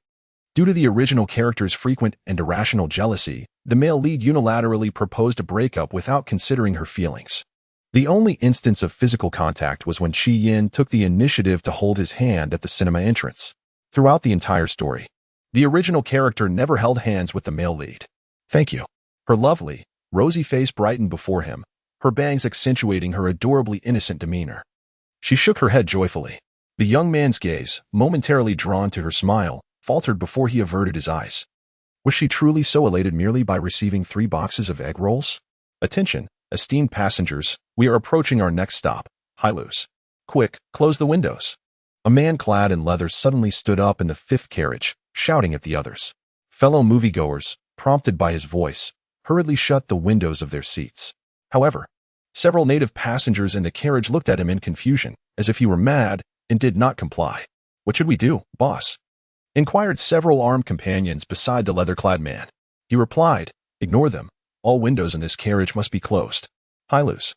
due to the original character's frequent and irrational jealousy, the male lead unilaterally proposed a breakup without considering her feelings. The only instance of physical contact was when Chi-Yin took the initiative to hold his hand at the cinema entrance. Throughout the entire story, the original character never held hands with the male lead. "Thank you." Her lovely, rosy face brightened before him, her bangs accentuating her adorably innocent demeanor. She shook her head joyfully. The young man's gaze, momentarily drawn to her smile, faltered before he averted his eyes. Was she truly so elated merely by receiving 3 boxes of egg rolls? Attention, esteemed passengers, we are approaching our next stop, Hylus. Quick, close the windows. A man clad in leather suddenly stood up in the 5th carriage, shouting at the others. Fellow moviegoers, prompted by his voice, hurriedly shut the windows of their seats. However, several native passengers in the carriage looked at him in confusion, as if he were mad, and did not comply. What should we do, boss? Inquired several armed companions beside the leather-clad man. He replied, ignore them. All windows in this carriage must be closed. Hylus.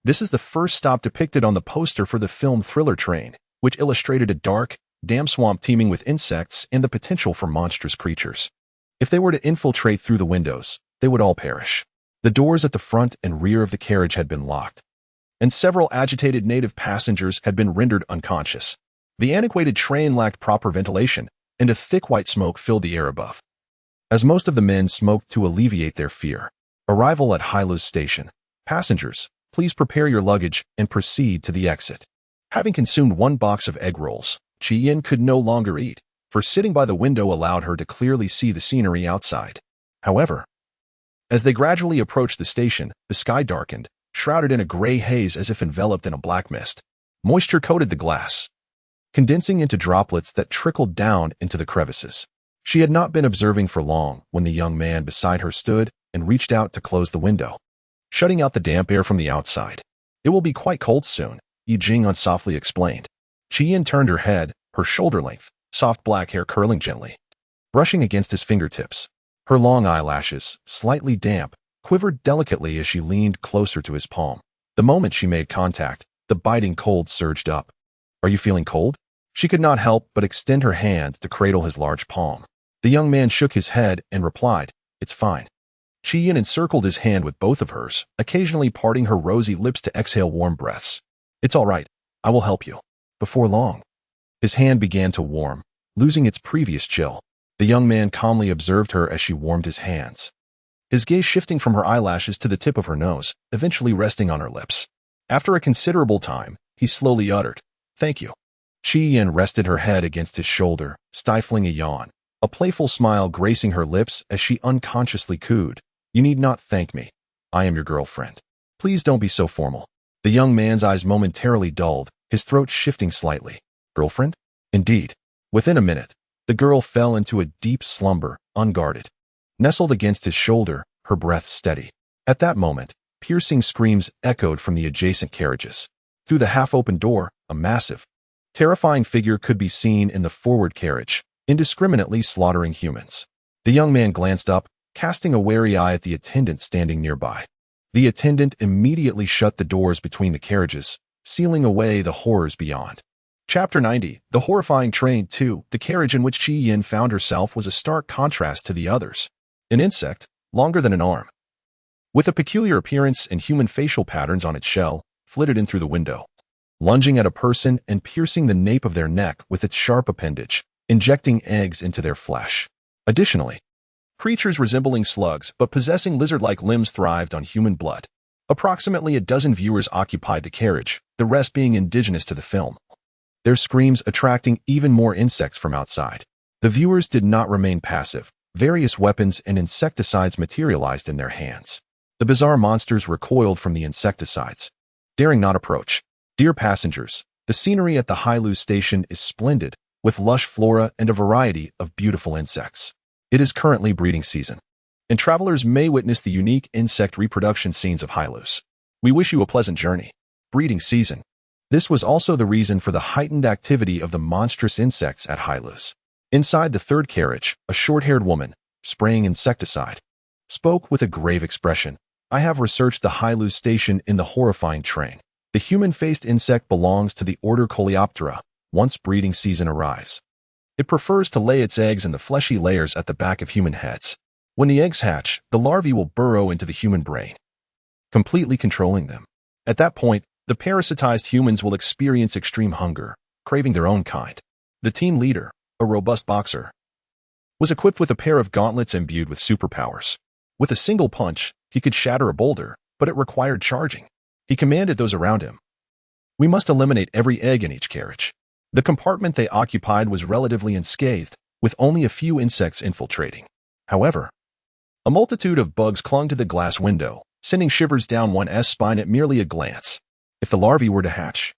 This is the first stop depicted on the poster for the film Thriller Train, which illustrated a dark, damp swamp teeming with insects and the potential for monstrous creatures. If they were to infiltrate through the windows, they would all perish. The doors at the front and rear of the carriage had been locked, and several agitated native passengers had been rendered unconscious. The antiquated train lacked proper ventilation, and a thick white smoke filled the air above. As most of the men smoked to alleviate their fear. Arrival at Hylus station. Passengers, please prepare your luggage and proceed to the exit. Having consumed 1 box of egg rolls, Chi-Yin could no longer eat, for sitting by the window allowed her to clearly see the scenery outside. However, as they gradually approached the station, the sky darkened, shrouded in a gray haze as if enveloped in a black mist. Moisture coated the glass, condensing into droplets that trickled down into the crevices. She had not been observing for long when the young man beside her stood and reached out to close the window, shutting out the damp air from the outside. It will be quite cold soon, Yi Jing softly explained. Chi-Yin turned her head, her shoulder-length, soft black hair curling gently, brushing against his fingertips. Her long eyelashes, slightly damp, quivered delicately as she leaned closer to his palm. The moment she made contact, the biting cold surged up. Are you feeling cold? She could not help but extend her hand to cradle his large palm. The young man shook his head and replied, it's fine. Chi-Yin encircled his hand with both of hers, occasionally parting her rosy lips to exhale warm breaths. It's all right. I will help you. Before long. His hand began to warm, losing its previous chill. The young man calmly observed her as she warmed his hands, his gaze shifting from her eyelashes to the tip of her nose, eventually resting on her lips. After a considerable time, he slowly uttered, thank you. Chi-Yin rested her head against his shoulder, stifling a yawn, a playful smile gracing her lips as she unconsciously cooed, you need not thank me. I am your girlfriend. Please don't be so formal. The young man's eyes momentarily dulled, his throat shifting slightly. Girlfriend? Indeed. Within a minute, the girl fell into a deep slumber, unguarded. Nestled against his shoulder, her breath steady. At that moment, piercing screams echoed from the adjacent carriages. Through the half-open door, a massive, terrifying figure could be seen in the forward carriage, indiscriminately slaughtering humans. The young man glanced up, casting a wary eye at the attendant standing nearby. The attendant immediately shut the doors between the carriages, sealing away the horrors beyond. Chapter 90, The Horrifying Train 2. The carriage in which Chi-Yin found herself was a stark contrast to the others. An insect, longer than an arm, with a peculiar appearance and human facial patterns on its shell, flitted in through the window, lunging at a person and piercing the nape of their neck with its sharp appendage, injecting eggs into their flesh. Additionally, creatures resembling slugs but possessing lizard-like limbs thrived on human blood. Approximately a dozen viewers occupied the carriage, the rest being indigenous to the film, their screams attracting even more insects from outside. The viewers did not remain passive. Various weapons and insecticides materialized in their hands. The bizarre monsters recoiled from the insecticides, daring not approach. Dear passengers, the scenery at the Hylus station is splendid, with lush flora and a variety of beautiful insects. It is currently breeding season, and travelers may witness the unique insect reproduction scenes of Hylus. We wish you a pleasant journey. Breeding season. This was also the reason for the heightened activity of the monstrous insects at Hylus. Inside the 3rd carriage, a short-haired woman, spraying insecticide, spoke with a grave expression. I have researched the Hylus station in the horrifying train. The human-faced insect belongs to the order Coleoptera. Once breeding season arrives, it prefers to lay its eggs in the fleshy layers at the back of human heads. When the eggs hatch, the larvae will burrow into the human brain, completely controlling them. At that point, the parasitized humans will experience extreme hunger, craving their own kind. The team leader, a robust boxer, was equipped with a pair of gauntlets imbued with superpowers. With a single punch, he could shatter a boulder, but it required charging. He commanded those around him. We must eliminate every egg in each carriage. The compartment they occupied was relatively unscathed, with only a few insects infiltrating. However, a multitude of bugs clung to the glass window, sending shivers down one's spine at merely a glance. If the larvae were to hatch,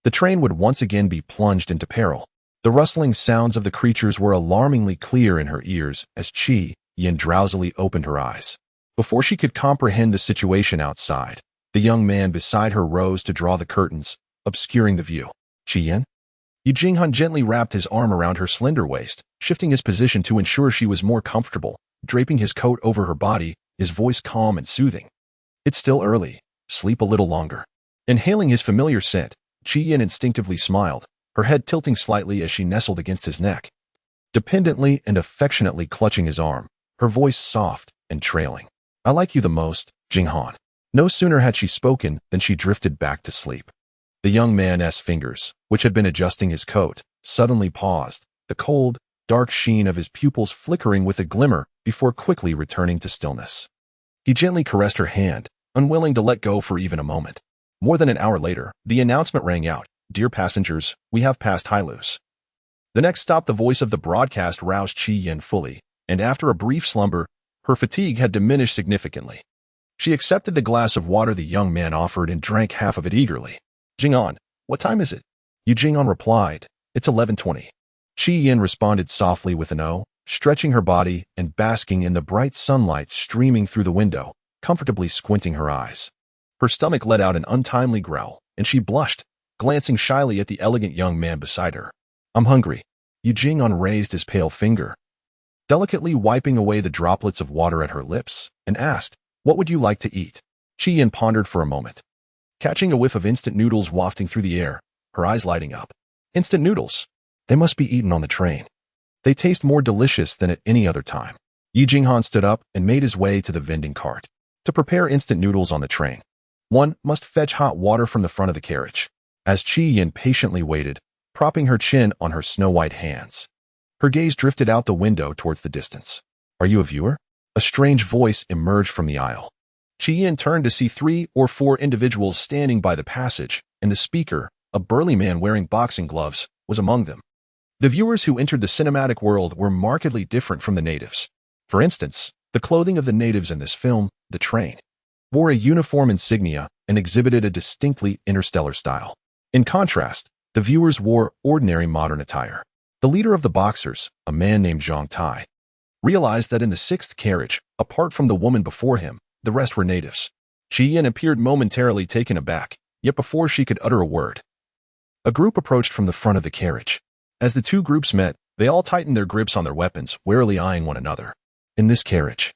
the train would once again be plunged into peril. The rustling sounds of the creatures were alarmingly clear in her ears as Qi Yin drowsily opened her eyes. Before she could comprehend the situation outside, the young man beside her rose to draw the curtains, obscuring the view. Qi Yin? Yu Jinghan gently wrapped his arm around her slender waist, shifting his position to ensure she was more comfortable, draping his coat over her body, his voice calm and soothing. It's still early. Sleep a little longer. Inhaling his familiar scent, Qi Yin instinctively smiled, her head tilting slightly as she nestled against his neck. Dependently and affectionately clutching his arm, her voice soft and trailing. I like you the most, Jinghan. No sooner had she spoken than she drifted back to sleep. The young man's fingers, which had been adjusting his coat, suddenly paused, the cold, dark sheen of his pupils flickering with a glimmer before quickly returning to stillness. He gently caressed her hand, unwilling to let go for even a moment. More than an hour later, the announcement rang out, "Dear passengers, we have passed Hailus." The next stop, the voice of the broadcast roused Qi Yin fully, and after a brief slumber, her fatigue had diminished significantly. She accepted the glass of water the young man offered and drank half of it eagerly. Jinghan, what time is it? Yu Jinghan replied, It's 11:20. Qi Yin responded softly with an O, stretching her body and basking in the bright sunlight streaming through the window, comfortably squinting her eyes. Her stomach let out an untimely growl, and she blushed, glancing shyly at the elegant young man beside her. I'm hungry. Yu Jinghan raised his pale finger, delicately wiping away the droplets of water at her lips, and asked, What would you like to eat? Qi Yin pondered for a moment, catching a whiff of instant noodles wafting through the air, her eyes lighting up. Instant noodles. They must be eaten on the train. They taste more delicious than at any other time. Yu Jinghan stood up and made his way to the vending cart. To prepare instant noodles on the train, one must fetch hot water from the front of the carriage. As Qi Yin patiently waited, propping her chin on her snow-white hands, her gaze drifted out the window towards the distance. Are you a viewer? A strange voice emerged from the aisle. Qi Yin turned to see 3 or 4 individuals standing by the passage, and the speaker, a burly man wearing boxing gloves, was among them. The viewers who entered the cinematic world were markedly different from the natives. For instance, the clothing of the natives in this film, the train, wore a uniform insignia and exhibited a distinctly interstellar style. In contrast, the viewers wore ordinary modern attire. The leader of the boxers, a man named Zhang Tai, realized that in the 6th carriage, apart from the woman before him, the rest were natives. Qi Yin appeared momentarily taken aback, yet before she could utter a word, a group approached from the front of the carriage. As the two groups met, they all tightened their grips on their weapons, warily eyeing one another. In this carriage,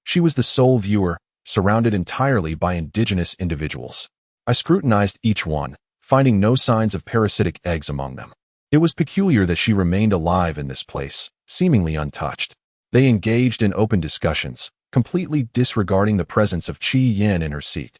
she was the sole viewer, surrounded entirely by indigenous individuals. I scrutinized each one, finding no signs of parasitic eggs among them. It was peculiar that she remained alive in this place, seemingly untouched. They engaged in open discussions, completely disregarding the presence of Qi Yin in her seat.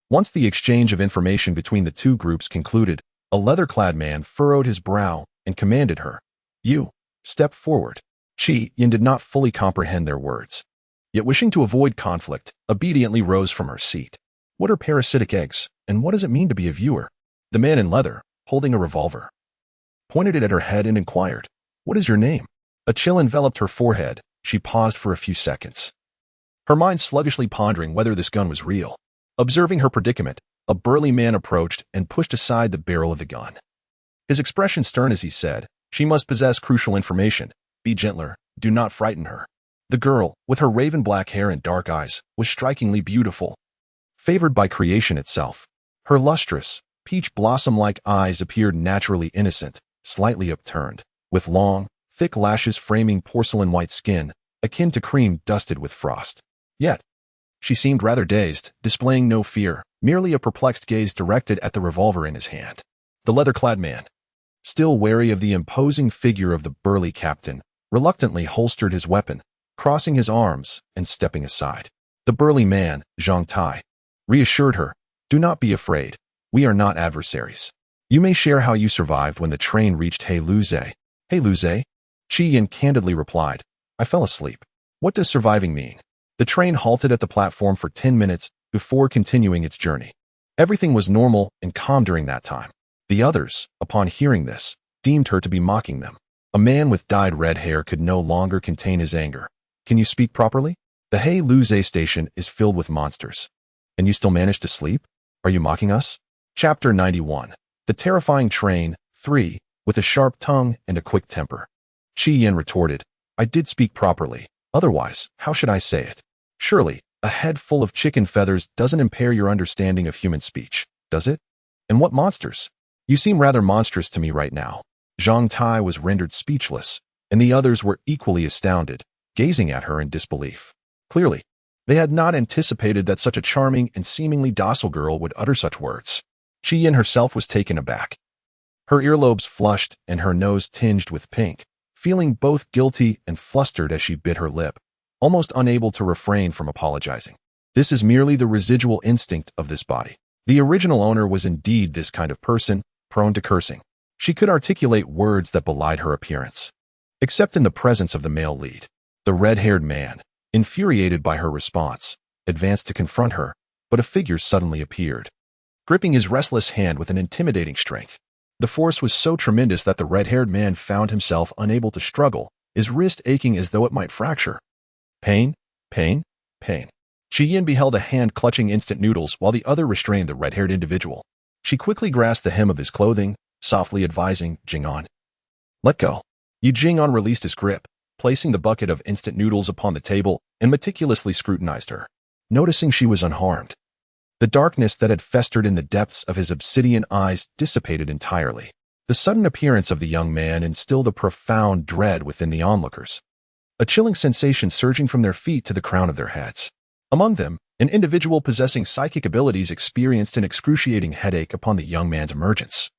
Once the exchange of information between the two groups concluded, a leather-clad man furrowed his brow and commanded her, You, step forward. Qi Yin did not fully comprehend their words, yet wishing to avoid conflict, obediently rose from her seat. What are parasitic eggs, and what does it mean to be a viewer? The man in leather, holding a revolver, pointed it at her head and inquired, What is your name? A chill enveloped her forehead. She paused for a few seconds, her mind sluggishly pondering whether this gun was real. Observing her predicament, a burly man approached and pushed aside the barrel of the gun. His expression stern as he said, She must possess crucial information. Be gentler. Do not frighten her. The girl, with her raven black hair and dark eyes, was strikingly beautiful, favored by creation itself. Her lustrous, peach blossom-like eyes appeared naturally innocent, slightly upturned, with long, thick lashes framing porcelain-white skin, akin to cream dusted with frost. Yet, she seemed rather dazed, displaying no fear, merely a perplexed gaze directed at the revolver in his hand. The leather-clad man, still wary of the imposing figure of the burly captain, reluctantly holstered his weapon, crossing his arms and stepping aside. The burly man, Zhang Tai, reassured her, Do not be afraid. We are not adversaries. You may share how you survived when the train reached Hailus. Hailus? Qi Yin candidly replied, I fell asleep. What does surviving mean? The train halted at the platform for 10 minutes before continuing its journey. Everything was normal and calm during that time. The others, upon hearing this, deemed her to be mocking them. A man with dyed red hair could no longer contain his anger. Can you speak properly? The Hay-Luze station is filled with monsters. And you still manage to sleep? Are you mocking us? Chapter 91. The Terrifying Train, 3, with a sharp tongue and a quick temper. Chi Yin retorted, I did speak properly. Otherwise, how should I say it? Surely, a head full of chicken feathers doesn't impair your understanding of human speech, does it? And what monsters? You seem rather monstrous to me right now. Zhang Tai was rendered speechless, and the others were equally astounded, gazing at her in disbelief. Clearly, they had not anticipated that such a charming and seemingly docile girl would utter such words. Chi Yin herself was taken aback. Her earlobes flushed and her nose tinged with pink, feeling both guilty and flustered as she bit her lip, almost unable to refrain from apologizing. This is merely the residual instinct of this body. The original owner was indeed this kind of person, prone to cursing. She could articulate words that belied her appearance. Except in the presence of the male lead. The red-haired man, infuriated by her response, advanced to confront her, but a figure suddenly appeared, gripping his restless hand with an intimidating strength. The force was so tremendous that the red-haired man found himself unable to struggle, his wrist aching as though it might fracture. Pain, pain, pain. Chi Yin beheld a hand clutching instant noodles while the other restrained the red-haired individual. She quickly grasped the hem of his clothing, softly advising Jing'an. Let go. Yu Jing'an released his grip, placing the bucket of instant noodles upon the table and meticulously scrutinized her, noticing she was unharmed. The darkness that had festered in the depths of his obsidian eyes dissipated entirely. The sudden appearance of the young man instilled a profound dread within the onlookers, a chilling sensation surging from their feet to the crown of their heads. Among them, an individual possessing psychic abilities experienced an excruciating headache upon the young man's emergence,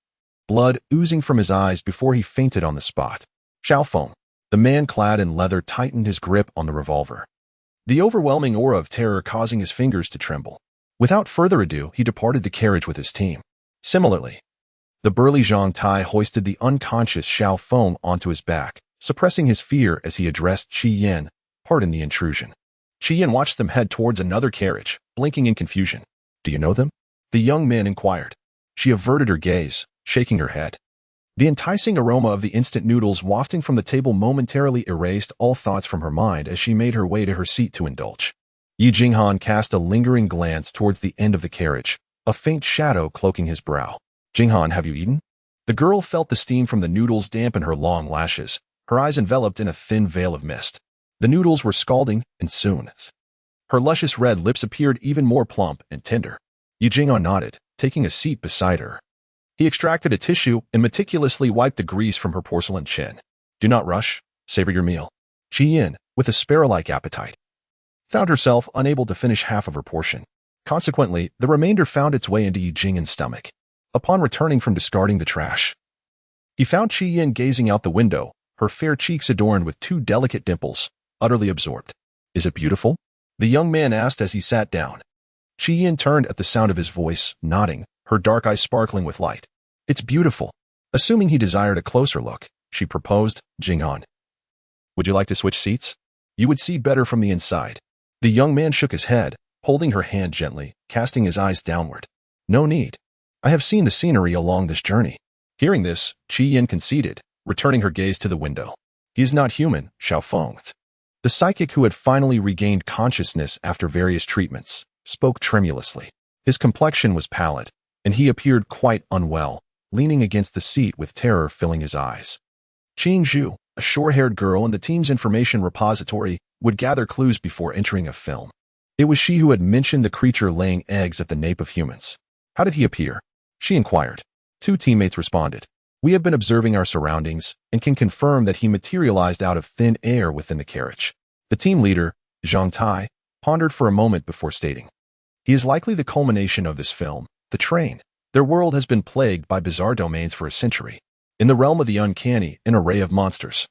blood oozing from his eyes before he fainted on the spot. Xiaofeng, the man clad in leather, tightened his grip on the revolver, the overwhelming aura of terror causing his fingers to tremble. Without further ado, he departed the carriage with his team. Similarly, the burly Zhang Tai hoisted the unconscious Xiaofeng onto his back, suppressing his fear as he addressed Chi Yin. Pardon the intrusion. Chi Yin watched them head towards another carriage, blinking in confusion. Do you know them? The young man inquired. She averted her gaze, shaking her head. The enticing aroma of the instant noodles wafting from the table momentarily erased all thoughts from her mind as she made her way to her seat to indulge. Yu Jing'an cast a lingering glance towards the end of the carriage, a faint shadow cloaking his brow. Jing'an, have you eaten? The girl felt the steam from the noodles dampen her long lashes, her eyes enveloped in a thin veil of mist. The noodles were scalding, and soon her luscious red lips appeared even more plump and tender. Yu Jing'an nodded, taking a seat beside her. He extracted a tissue and meticulously wiped the grease from her porcelain chin. Do not rush. Savor your meal. Chi Yin, with a sparrow-like appetite, found herself unable to finish half of her portion. Consequently, the remainder found its way into Yu Jing'an's stomach. Upon returning from discarding the trash, he found Chi Yin gazing out the window, her fair cheeks adorned with two delicate dimples, utterly absorbed. Is it beautiful? The young man asked as he sat down. Chi Yin turned at the sound of his voice, nodding, her dark eyes sparkling with light. It's beautiful. Assuming he desired a closer look, she proposed, Jing'an. Would you like to switch seats? You would see better from the inside. The young man shook his head, holding her hand gently, casting his eyes downward. No need. I have seen the scenery along this journey. Hearing this, Chi Yin conceded, returning her gaze to the window. He is not human, Xiaofeng. The psychic who had finally regained consciousness after various treatments, spoke tremulously. His complexion was pallid, and he appeared quite unwell, leaning against the seat with terror filling his eyes. Qing Zhu, a short-haired girl in the team's information repository, would gather clues before entering a film. It was she who had mentioned the creature laying eggs at the nape of humans. How did he appear? She inquired. Two teammates responded. We have been observing our surroundings and can confirm that he materialized out of thin air within the carriage. The team leader, Zhang Tai, pondered for a moment before stating. He is likely the culmination of this film, The Train. Their world has been plagued by bizarre domains for a century. In the realm of the uncanny, an array of monsters,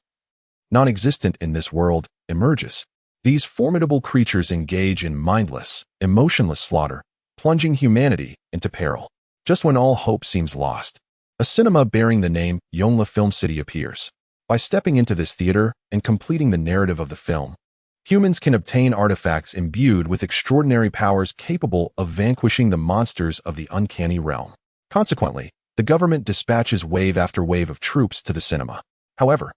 non-existent in this world, emerges. These formidable creatures engage in mindless, emotionless slaughter, plunging humanity into peril. Just when all hope seems lost, a cinema bearing the name Yongla Film City appears. By stepping into this theater and completing the narrative of the film, Humans can obtain artifacts imbued with extraordinary powers capable of vanquishing the monsters of the uncanny realm. Consequently, the government dispatches wave after wave of troops to the cinema. However,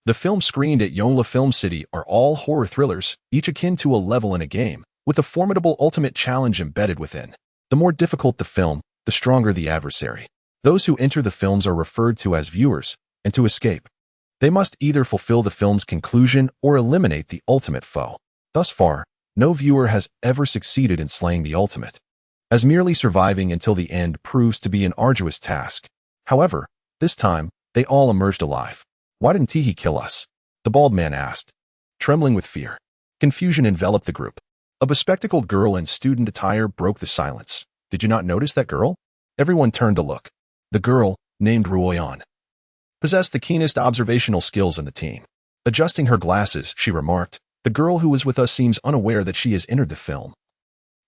the films screened at Yonhla Film City are all horror thrillers, each akin to a level in a game, with a formidable ultimate challenge embedded within. The more difficult the film, the stronger the adversary. Those who enter the films are referred to as viewers, and to escape, they must either fulfill the film's conclusion or eliminate the ultimate foe. Thus far, no viewer has ever succeeded in slaying the ultimate, as merely surviving until the end proves to be an arduous task. However, this time, they all emerged alive. Why didn't he kill us? The bald man asked, trembling with fear. Confusion enveloped the group. A bespectacled girl in student attire broke the silence. Did you not notice that girl? Everyone turned to look. The girl, named Ruoyan, possessed the keenest observational skills in the team. Adjusting her glasses, she remarked, "The girl who was with us seems unaware that she has entered the film,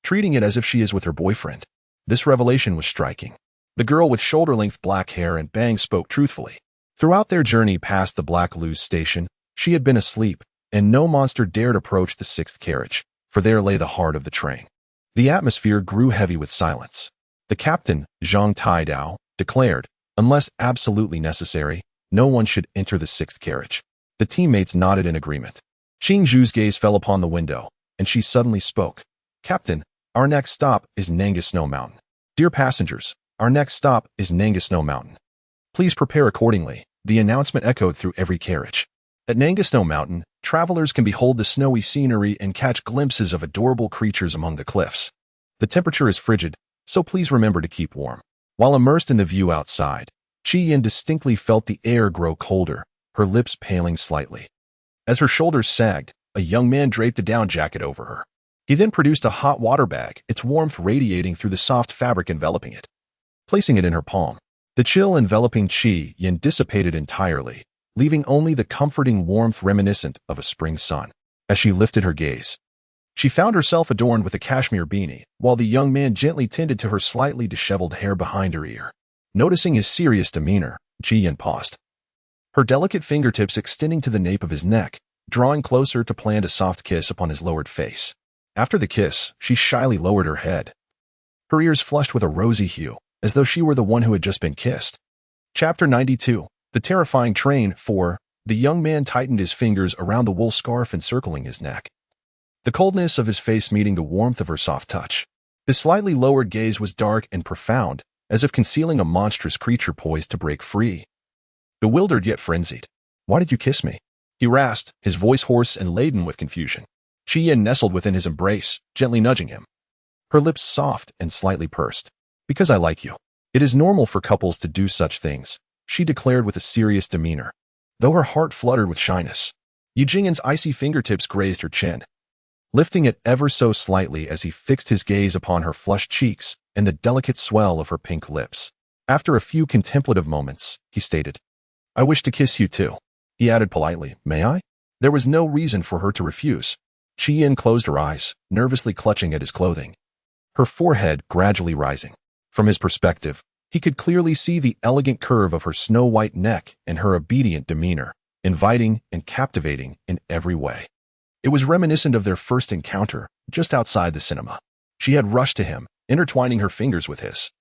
treating it as if she is with her boyfriend." This revelation was striking. The girl with shoulder-length black hair and bangs spoke truthfully. Throughout their journey past the Black Luz station, she had been asleep, and no monster dared approach the sixth carriage, for there lay the heart of the train. The atmosphere grew heavy with silence. The captain, Zhang Taidao, declared, "Unless absolutely necessary, no one should enter the sixth carriage." The teammates nodded in agreement. Qing Zhu's gaze fell upon the window, and she suddenly spoke. "Captain, our next stop is Nanga Snow Mountain. Dear passengers, our next stop is Nanga Snow Mountain. Please prepare accordingly." The announcement echoed through every carriage. At Nanga Snow Mountain, travelers can behold the snowy scenery and catch glimpses of adorable creatures among the cliffs. The temperature is frigid, so please remember to keep warm. While immersed in the view outside, Qi Yin distinctly felt the air grow colder, her lips paling slightly. As her shoulders sagged, a young man draped a down jacket over her. He then produced a hot water bag, its warmth radiating through the soft fabric enveloping it. Placing it in her palm, the chill enveloping Qi Yin dissipated entirely, leaving only the comforting warmth reminiscent of a spring sun. As she lifted her gaze, she found herself adorned with a cashmere beanie, while the young man gently tended to her slightly disheveled hair behind her ear. Noticing his serious demeanor, Qi Yin paused, her delicate fingertips extending to the nape of his neck, drawing closer to plant a soft kiss upon his lowered face. After the kiss, she shyly lowered her head, her ears flushed with a rosy hue, as though she were the one who had just been kissed. Chapter 92. The Terrifying Train. 4. The young man tightened his fingers around the wool scarf encircling his neck, the coldness of his face meeting the warmth of her soft touch. His slightly lowered gaze was dark and profound, as if concealing a monstrous creature poised to break free. Bewildered yet frenzied. "Why did you kiss me?" he rasped, his voice hoarse and laden with confusion. Qi Yin nestled within his embrace, gently nudging him, her lips soft and slightly pursed. "Because I like you. It is normal for couples to do such things," she declared with a serious demeanor, though her heart fluttered with shyness. Yu Jingyin's icy fingertips grazed her chin, lifting it ever so slightly as he fixed his gaze upon her flushed cheeks and the delicate swell of her pink lips. After a few contemplative moments, he stated, "I wish to kiss you too." He added politely, "May I?" There was no reason for her to refuse. Qi Yin closed her eyes, nervously clutching at his clothing, her forehead gradually rising. From his perspective, he could clearly see the elegant curve of her snow-white neck and her obedient demeanor, inviting and captivating in every way. It was reminiscent of their first encounter, just outside the cinema. She had rushed to him, intertwining her fingers with his,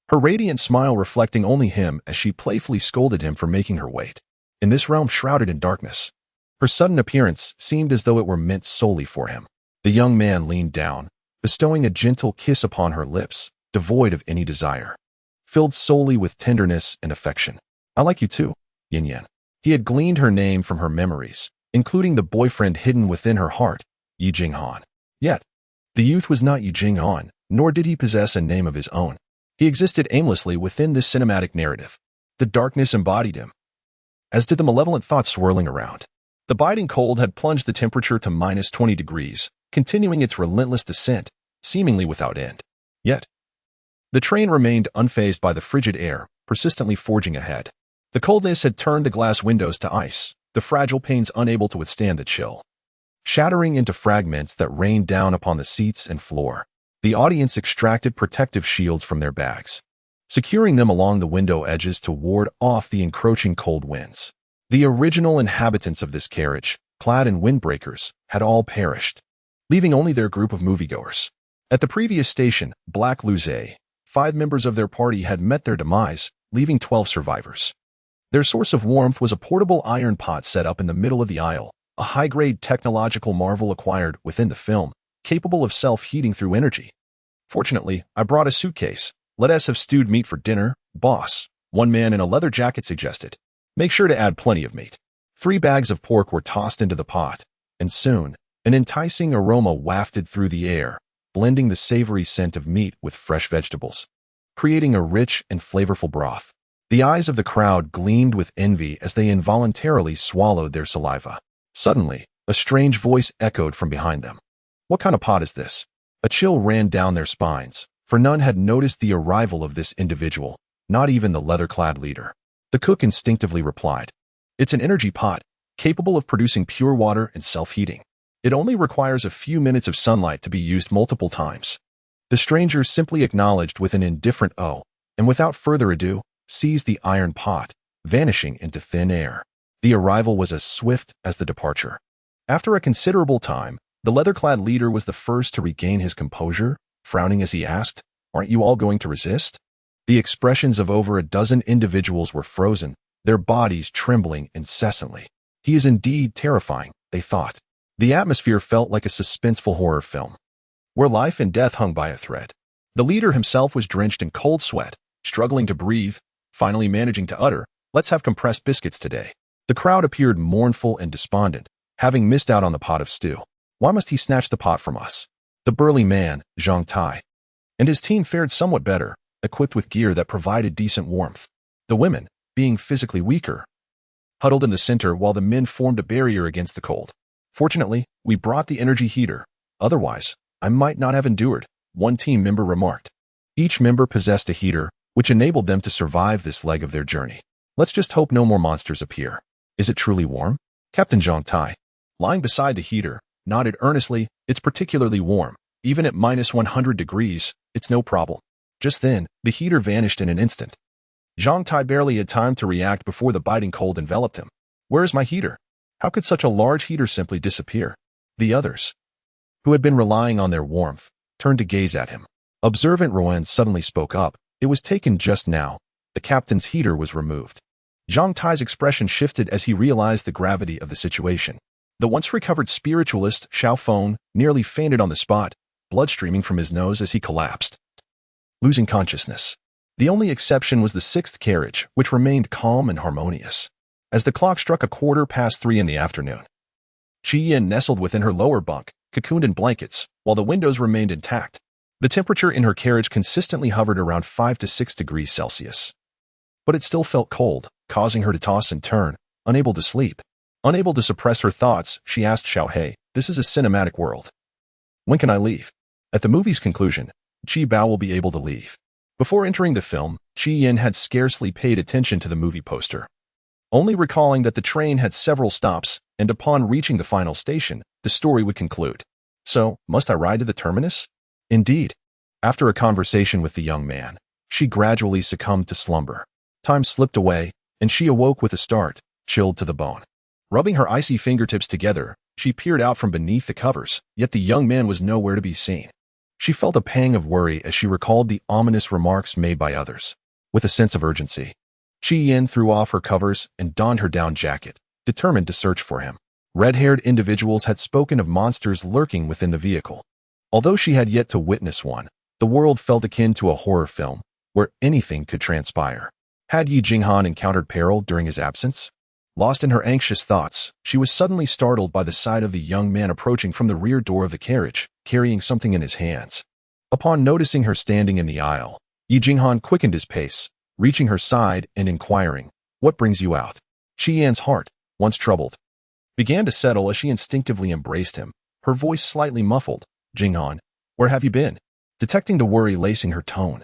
her radiant smile reflecting only him as she playfully scolded him for making her wait. In this realm shrouded in darkness, her sudden appearance seemed as though it were meant solely for him. The young man leaned down, bestowing a gentle kiss upon her lips, devoid of any desire, filled solely with tenderness and affection. "I like you too, Yin Yin." He had gleaned her name from her memories, including the boyfriend hidden within her heart, Yi Jinghan. Yet, the youth was not Yi Jinghan, nor did he possess a name of his own. He existed aimlessly within this cinematic narrative. The darkness embodied him, as did the malevolent thoughts swirling around. The biting cold had plunged the temperature to -20 degrees, continuing its relentless descent, seemingly without end. Yet, the train remained unfazed by the frigid air, persistently forging ahead. The coldness had turned the glass windows to ice, the fragile panes unable to withstand the chill, shattering into fragments that rained down upon the seats and floor. The audience extracted protective shields from their bags, securing them along the window edges to ward off the encroaching cold winds. The original inhabitants of this carriage, clad in windbreakers, had all perished, leaving only their group of moviegoers. At the previous station, Black Luze, 5 members of their party had met their demise, leaving 12 survivors. Their source of warmth was a portable iron pot set up in the middle of the aisle, a high-grade technological marvel acquired within the film, capable of self-heating through energy. Fortunately, I brought a suitcase. Let us have stewed meat for dinner, boss, one man in a leather jacket suggested. Make sure to add plenty of meat. 3 bags of pork were tossed into the pot, and soon, an enticing aroma wafted through the air, blending the savory scent of meat with fresh vegetables, creating a rich and flavorful broth. The eyes of the crowd gleamed with envy as they involuntarily swallowed their saliva. Suddenly, a strange voice echoed from behind them. What kind of pot is this? A chill ran down their spines, for none had noticed the arrival of this individual, not even the leather-clad leader. The cook instinctively replied, "It's an energy pot, capable of producing pure water and self-heating. It only requires a few minutes of sunlight to be used multiple times." The stranger simply acknowledged with an indifferent "oh," and without further ado, seized the iron pot, vanishing into thin air. The arrival was as swift as the departure. After a considerable time, the leather-clad leader was the first to regain his composure, frowning as he asked, "Aren't you all going to resist?" The expressions of over a dozen individuals were frozen, their bodies trembling incessantly. He is indeed terrifying, they thought. The atmosphere felt like a suspenseful horror film, where life and death hung by a thread. The leader himself was drenched in cold sweat, struggling to breathe, finally managing to utter, "Let's have compressed biscuits today." The crowd appeared mournful and despondent, having missed out on the pot of stew. Why must he snatch the pot from us? The burly man, Zhang Tai, and his team fared somewhat better, equipped with gear that provided decent warmth. The women, being physically weaker, huddled in the center while the men formed a barrier against the cold. "Fortunately, we brought the energy heater. Otherwise, I might not have endured," one team member remarked. Each member possessed a heater, which enabled them to survive this leg of their journey. "Let's just hope no more monsters appear." "Is it truly warm?" Captain Zhang Tai, lying beside the heater, nodded earnestly. "It's particularly warm. Even at -100 degrees, it's no problem." Just then, the heater vanished in an instant. Zhang Tai barely had time to react before the biting cold enveloped him. "Where is my heater? How could such a large heater simply disappear?" The others, who had been relying on their warmth, turned to gaze at him. Observant Rowan suddenly spoke up. "It was taken just now. The captain's heater was removed." Zhang Tai's expression shifted as he realized the gravity of the situation. The once recovered spiritualist, Xiao Feng, nearly fainted on the spot, blood streaming from his nose as he collapsed, losing consciousness. The only exception was the 6th carriage, which remained calm and harmonious. As the clock struck 3:15 in the afternoon, Qi Yin nestled within her lower bunk, cocooned in blankets, while the windows remained intact. The temperature in her carriage consistently hovered around 5 to 6 degrees Celsius. But it still felt cold, causing her to toss and turn, unable to sleep. Unable to suppress her thoughts, she asked Xiao He, "This is a cinematic world. When can I leave?" At the movie's conclusion, Qi Bao will be able to leave. Before entering the film, Qi Yin had scarcely paid attention to the movie poster, only recalling that the train had several stops, and upon reaching the final station, the story would conclude. So, must I ride to the terminus? Indeed. After a conversation with the young man, she gradually succumbed to slumber. Time slipped away, and she awoke with a start, chilled to the bone. Rubbing her icy fingertips together, she peered out from beneath the covers, yet the young man was nowhere to be seen. She felt a pang of worry as she recalled the ominous remarks made by others. With a sense of urgency, Qi Yin threw off her covers and donned her down jacket, determined to search for him. Red-haired individuals had spoken of monsters lurking within the vehicle. Although she had yet to witness one, the world felt akin to a horror film, where anything could transpire. Had Yi Jinghan encountered peril during his absence? Lost in her anxious thoughts, she was suddenly startled by the sight of the young man approaching from the rear door of the carriage, carrying something in his hands. Upon noticing her standing in the aisle, Yi Jinghan quickened his pace, reaching her side and inquiring, "What brings you out?" Qi Yan's heart, once troubled, began to settle as she instinctively embraced him, her voice slightly muffled. "Jinghan, where have you been?" Detecting the worry lacing her tone,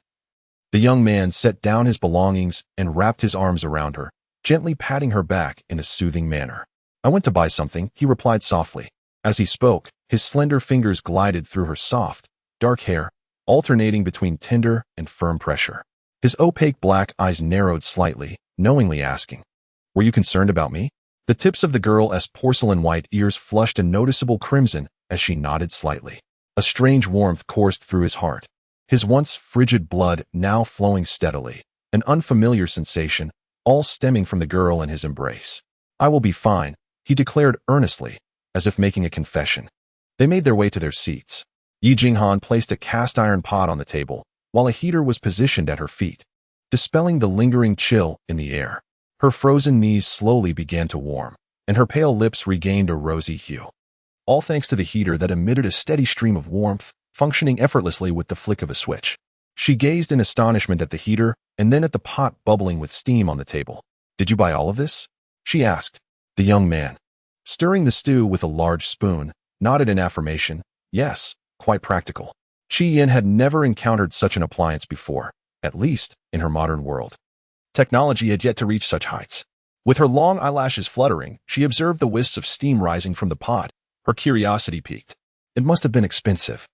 the young man set down his belongings and wrapped his arms around her, gently patting her back in a soothing manner. "I went to buy something," he replied softly. As he spoke, his slender fingers glided through her soft, dark hair, alternating between tender and firm pressure. His opaque black eyes narrowed slightly, knowingly asking, "Were you concerned about me?" The tips of the girl's porcelain-white ears flushed a noticeable crimson as she nodded slightly. A strange warmth coursed through his heart, his once frigid blood now flowing steadily, an unfamiliar sensation, all stemming from the girl in his embrace. "I will be fine," he declared earnestly, as if making a confession. They made their way to their seats. Yi Jinghan placed a cast-iron pot on the table, while a heater was positioned at her feet, dispelling the lingering chill in the air. Her frozen knees slowly began to warm, and her pale lips regained a rosy hue. All thanks to the heater that emitted a steady stream of warmth, functioning effortlessly with the flick of a switch. She gazed in astonishment at the heater and then at the pot bubbling with steam on the table. "Did you buy all of this?" she asked. The young man, stirring the stew with a large spoon, nodded in affirmation. "Yes, quite practical." Qi Yin had never encountered such an appliance before, at least in her modern world. Technology had yet to reach such heights. With her long eyelashes fluttering, she observed the wisps of steam rising from the pot. Her curiosity piqued. "It must have been expensive,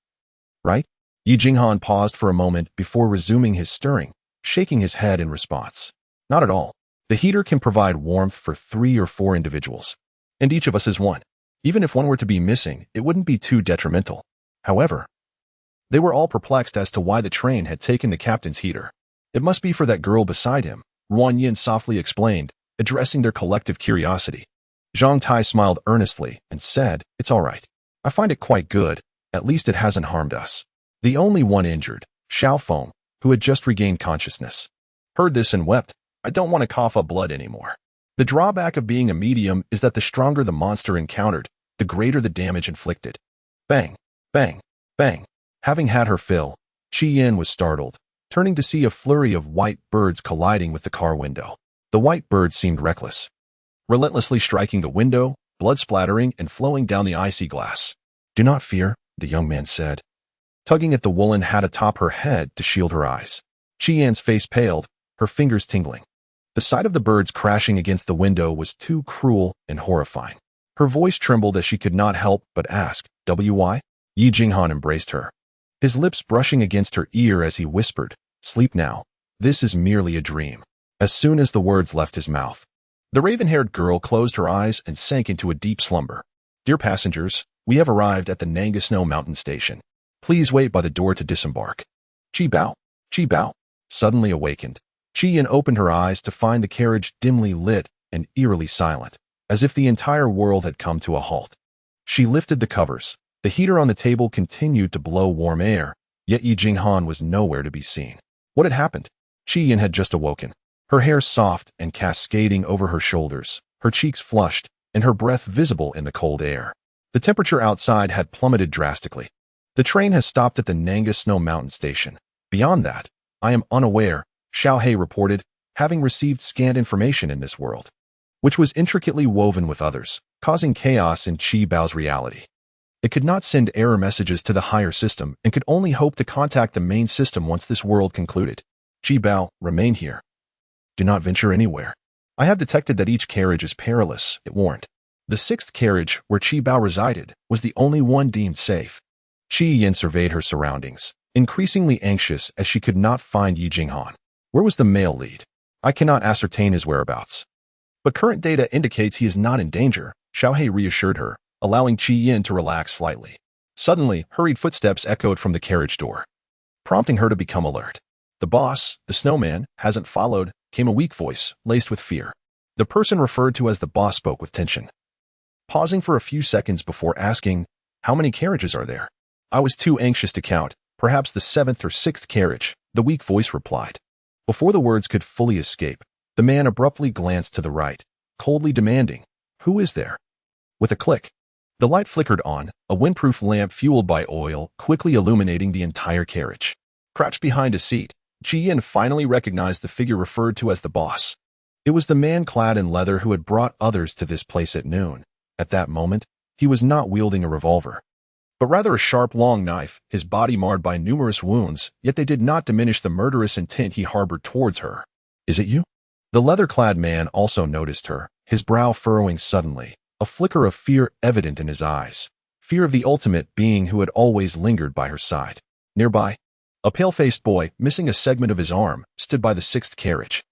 right?" Yi Jinghan paused for a moment before resuming his stirring, shaking his head in response. "Not at all. The heater can provide warmth for 3 or 4 individuals, and each of us is one. Even if one were to be missing, it wouldn't be too detrimental." However, they were all perplexed as to why the train had taken the captain's heater. "It must be for that girl beside him," Ruan Yin softly explained, addressing their collective curiosity. Zhang Tai smiled earnestly and said, "It's all right. I find it quite good. At least it hasn't harmed us." The only one injured, Xiao Feng, who had just regained consciousness, heard this and wept. "I don't want to cough up blood anymore. The drawback of being a medium is that the stronger the monster encountered, the greater the damage inflicted." Bang, bang, bang. Having had her fill, Qi Yin was startled, turning to see a flurry of white birds colliding with the car window. The white birds seemed reckless, relentlessly striking the window, blood splattering and flowing down the icy glass. "Do not fear," the young man said, tugging at the woolen hat atop her head to shield her eyes. Qi Yin's face paled, her fingers tingling. The sight of the birds crashing against the window was too cruel and horrifying. Her voice trembled as she could not help but ask, "Why?" Yi Jinghan embraced her, his lips brushing against her ear as he whispered, "Sleep now. This is merely a dream." As soon as the words left his mouth, the raven-haired girl closed her eyes and sank into a deep slumber. "Dear passengers, we have arrived at the Nanga Snow Mountain Station. Please wait by the door to disembark." Qi Bao, suddenly awakened. Qi Yin opened her eyes to find the carriage dimly lit and eerily silent, as if the entire world had come to a halt. She lifted the covers. The heater on the table continued to blow warm air, yet Yi Jinghan was nowhere to be seen. What had happened? Qi Yin had just awoken, her hair soft and cascading over her shoulders, her cheeks flushed, and her breath visible in the cold air. The temperature outside had plummeted drastically. "The train has stopped at the Nanga Snow Mountain Station. Beyond that, I am unaware," Xiao He reported, having received scant information in this world, which was intricately woven with others, causing chaos in Qi Bao's reality. It could not send error messages to the higher system and could only hope to contact the main system once this world concluded. "Qi Bao, remain here. Do not venture anywhere. I have detected that each carriage is perilous," it warned. The 6th carriage, where Qi Bao resided, was the only one deemed safe. Qi Yin surveyed her surroundings, increasingly anxious as she could not find Yi Jinghan. Where was the male lead? "I cannot ascertain his whereabouts, but current data indicates he is not in danger," Xiao He reassured her, allowing Qi Yin to relax slightly. Suddenly, hurried footsteps echoed from the carriage door, prompting her to become alert. "The boss, the snowman, hasn't followed," came a weak voice, laced with fear. The person referred to as the boss spoke with tension, pausing for a few seconds before asking, "How many carriages are there?" "I was too anxious to count. Perhaps the 7th or 6th carriage," the weak voice replied. Before the words could fully escape, the man abruptly glanced to the right, coldly demanding, "Who is there?" With a click, the light flickered on, a windproof lamp fueled by oil, quickly illuminating the entire carriage. Crouched behind a seat, Qi Yin finally recognized the figure referred to as the boss. It was the man clad in leather who had brought others to this place at noon. At that moment, he was not wielding a revolver, but rather a sharp, long knife, his body marred by numerous wounds, yet they did not diminish the murderous intent he harbored towards her. "Is it you?" The leather-clad man also noticed her, his brow furrowing suddenly, a flicker of fear evident in his eyes, fear of the ultimate being who had always lingered by her side. Nearby, a pale-faced boy, missing a segment of his arm, stood by the 6th carriage.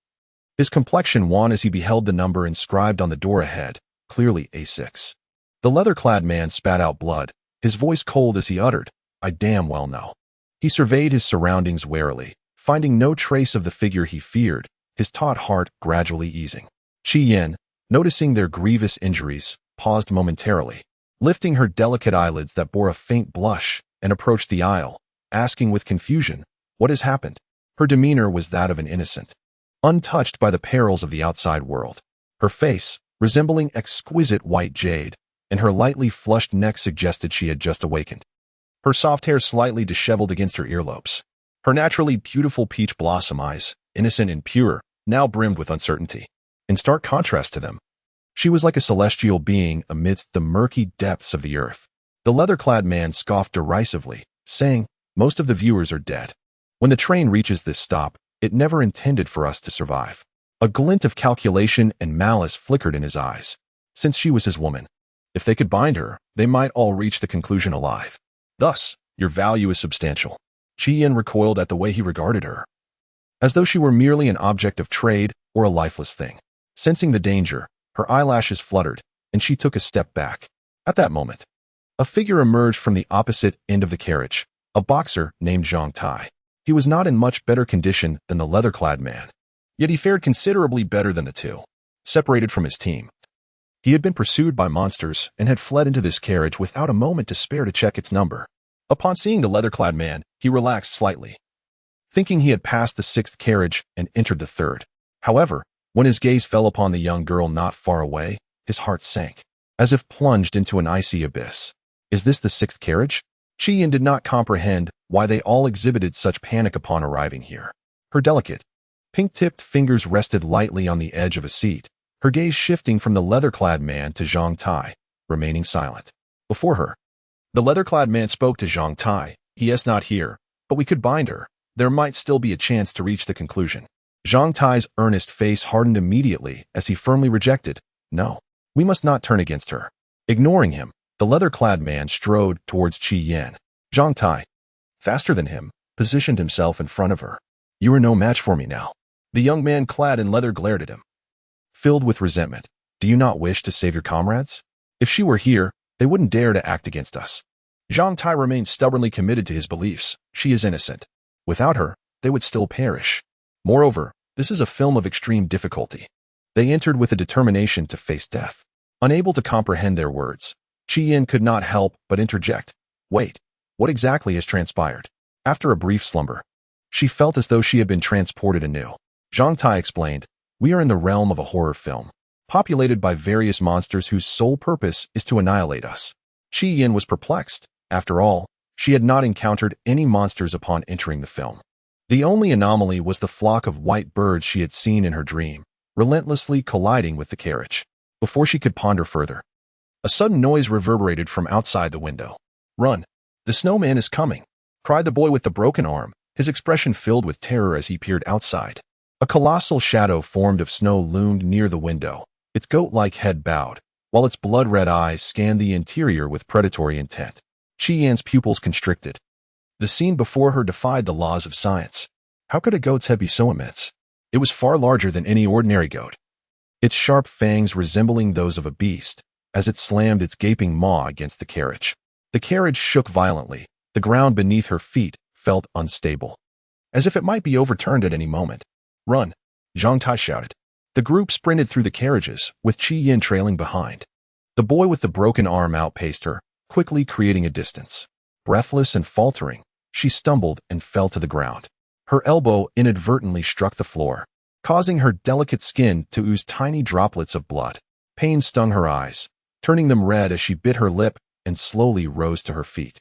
His complexion wan as he beheld the number inscribed on the door ahead, clearly A6. The leather-clad man spat out blood, his voice cold as he uttered, "I damn well know." He surveyed his surroundings warily, finding no trace of the figure he feared, his taut heart gradually easing. Qi Yin, noticing their grievous injuries, paused momentarily, lifting her delicate eyelids that bore a faint blush, and approached the aisle, asking with confusion, "What has happened?" Her demeanor was that of an innocent, untouched by the perils of the outside world. Her face, resembling exquisite white jade, and her lightly flushed neck suggested she had just awakened. Her soft hair slightly disheveled against her earlobes. Her naturally beautiful peach blossom eyes, innocent and pure, now brimmed with uncertainty. In stark contrast to them, she was like a celestial being amidst the murky depths of the earth. The leather-clad man scoffed derisively, saying, "Most of the viewers are dead. When the train reaches this stop, it never intended for us to survive." A glint of calculation and malice flickered in his eyes. Since she was his woman, if they could bind her, they might all reach the conclusion alive. Thus, your value is substantial. Qi Yin recoiled at the way he regarded her, as though she were merely an object of trade or a lifeless thing. Sensing the danger, her eyelashes fluttered, and she took a step back. At that moment, a figure emerged from the opposite end of the carriage, a boxer named Zhang Tai. He was not in much better condition than the leather-clad man, yet he fared considerably better than the two. Separated from his team, he had been pursued by monsters and had fled into this carriage without a moment to spare to check its number. Upon seeing the leather-clad man, he relaxed slightly, thinking he had passed the 6th carriage and entered the 3rd. However, when his gaze fell upon the young girl not far away, his heart sank, as if plunged into an icy abyss. Is this the 6th carriage? Qi Yin did not comprehend why they all exhibited such panic upon arriving here. Her delicate, pink-tipped fingers rested lightly on the edge of a seat, her gaze shifting from the leather-clad man to Zhang Tai, remaining silent. Before her, the leather-clad man spoke to Zhang Tai. "He is not here, but we could bind her. There might still be a chance to reach the conclusion." Zhang Tai's earnest face hardened immediately as he firmly rejected, "No, we must not turn against her." Ignoring him, the leather-clad man strode towards Qi Yin. Zhang Tai, faster than him, positioned himself in front of her. "You are no match for me now." The young man clad in leather glared at him, filled with resentment. "Do you not wish to save your comrades? If she were here, they wouldn't dare to act against us." Zhang Tai remained stubbornly committed to his beliefs. She is innocent. Without her, they would still perish. Moreover, this is a film of extreme difficulty. They entered with a determination to face death. Unable to comprehend their words, Qi Yin could not help but interject. "Wait, what exactly has transpired?" After a brief slumber, she felt as though she had been transported anew. Zhang Tai explained, "We are in the realm of a horror film, populated by various monsters whose sole purpose is to annihilate us." Qi Yin was perplexed. After all, she had not encountered any monsters upon entering the film. The only anomaly was the flock of white birds she had seen in her dream, relentlessly colliding with the carriage. Before she could ponder further, a sudden noise reverberated from outside the window. "Run! The snowman is coming!" cried the boy with the broken arm, his expression filled with terror as he peered outside. A colossal shadow formed of snow loomed near the window, its goat-like head bowed, while its blood-red eyes scanned the interior with predatory intent. Qi Yin's pupils constricted. The scene before her defied the laws of science. How could a goat's head be so immense? It was far larger than any ordinary goat, its sharp fangs resembling those of a beast, as it slammed its gaping maw against the carriage. The carriage shook violently. The ground beneath her feet felt unstable, as if it might be overturned at any moment. "Run!" Zhang Tai shouted. The group sprinted through the carriages, with Qi Yin trailing behind. The boy with the broken arm outpaced her, quickly creating a distance. Breathless and faltering, she stumbled and fell to the ground. Her elbow inadvertently struck the floor, causing her delicate skin to ooze tiny droplets of blood. Pain stung her eyes, turning them red as she bit her lip and slowly rose to her feet.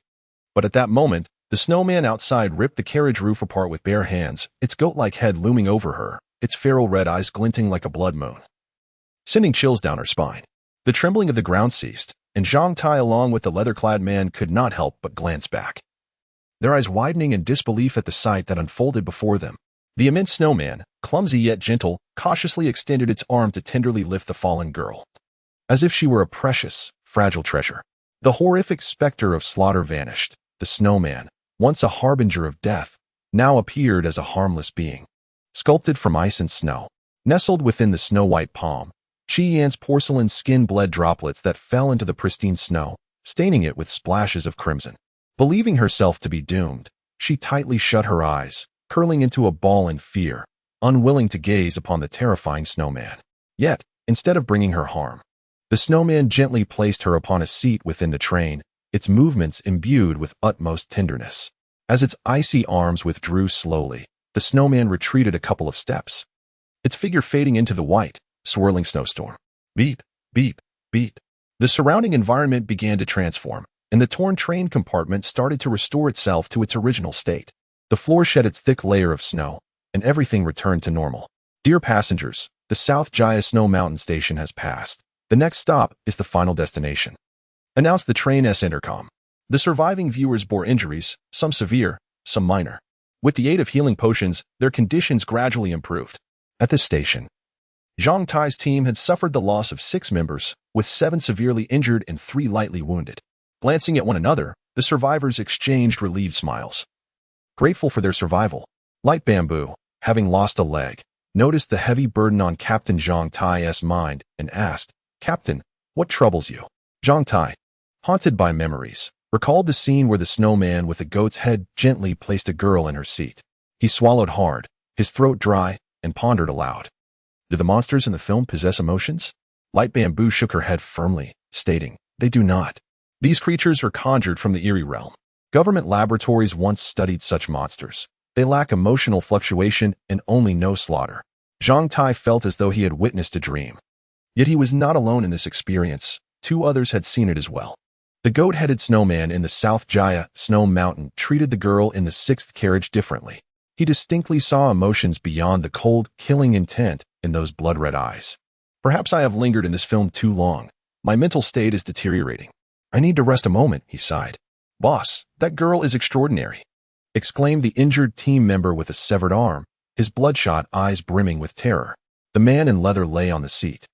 But at that moment, the snowman outside ripped the carriage roof apart with bare hands, its goat-like head looming over her, its feral red eyes glinting like a blood moon, sending chills down her spine. The trembling of the ground ceased, and Zhang Tai along with the leather-clad man could not help but glance back, their eyes widening in disbelief at the sight that unfolded before them. The immense snowman, clumsy yet gentle, cautiously extended its arm to tenderly lift the fallen girl, as if she were a precious, fragile treasure. The horrific specter of slaughter vanished. The snowman, once a harbinger of death, now appeared as a harmless being, sculpted from ice and snow. Nestled within the snow-white palm, Chi Yan's porcelain skin bled droplets that fell into the pristine snow, staining it with splashes of crimson. Believing herself to be doomed, she tightly shut her eyes, curling into a ball in fear, unwilling to gaze upon the terrifying snowman. Yet, instead of bringing her harm, the snowman gently placed her upon a seat within the train, its movements imbued with utmost tenderness. As its icy arms withdrew slowly, the snowman retreated a couple of steps, its figure fading into the white, swirling snowstorm. Beep, beep, beep. The surrounding environment began to transform, and the torn train compartment started to restore itself to its original state. The floor shed its thick layer of snow, and everything returned to normal. Dear passengers, the South Jaya Snow Mountain Station has passed. The next stop is the final destination, announced the train's intercom. The surviving viewers bore injuries, some severe, some minor. With the aid of healing potions, their conditions gradually improved. At this station, Zhang Tai's team had suffered the loss of 6 members, with 7 severely injured and 3 lightly wounded. Glancing at one another, the survivors exchanged relieved smiles. Grateful for their survival, Light Bamboo, having lost a leg, noticed the heavy burden on Captain Zhang Tai's mind and asked, "Captain, what troubles you?" Zhang Tai, haunted by memories, recalled the scene where the snowman with a goat's head gently placed a girl in her seat. He swallowed hard, his throat dry, and pondered aloud. Do the monsters in the film possess emotions? Light Bamboo shook her head firmly, stating, "They do not. These creatures are conjured from the eerie realm. Government laboratories once studied such monsters. They lack emotional fluctuation and only know slaughter." Zhang Tai felt as though he had witnessed a dream. Yet he was not alone in this experience. 2 others had seen it as well. The goat-headed snowman in the South Jaya Snow Mountain treated the girl in the 6th carriage differently. He distinctly saw emotions beyond the cold, killing intent in those blood-red eyes. Perhaps I have lingered in this film too long. My mental state is deteriorating. I need to rest a moment, he sighed. Boss, that girl is extraordinary, exclaimed the injured team member with a severed arm, his bloodshot eyes brimming with terror. The man in leather lay on the seat.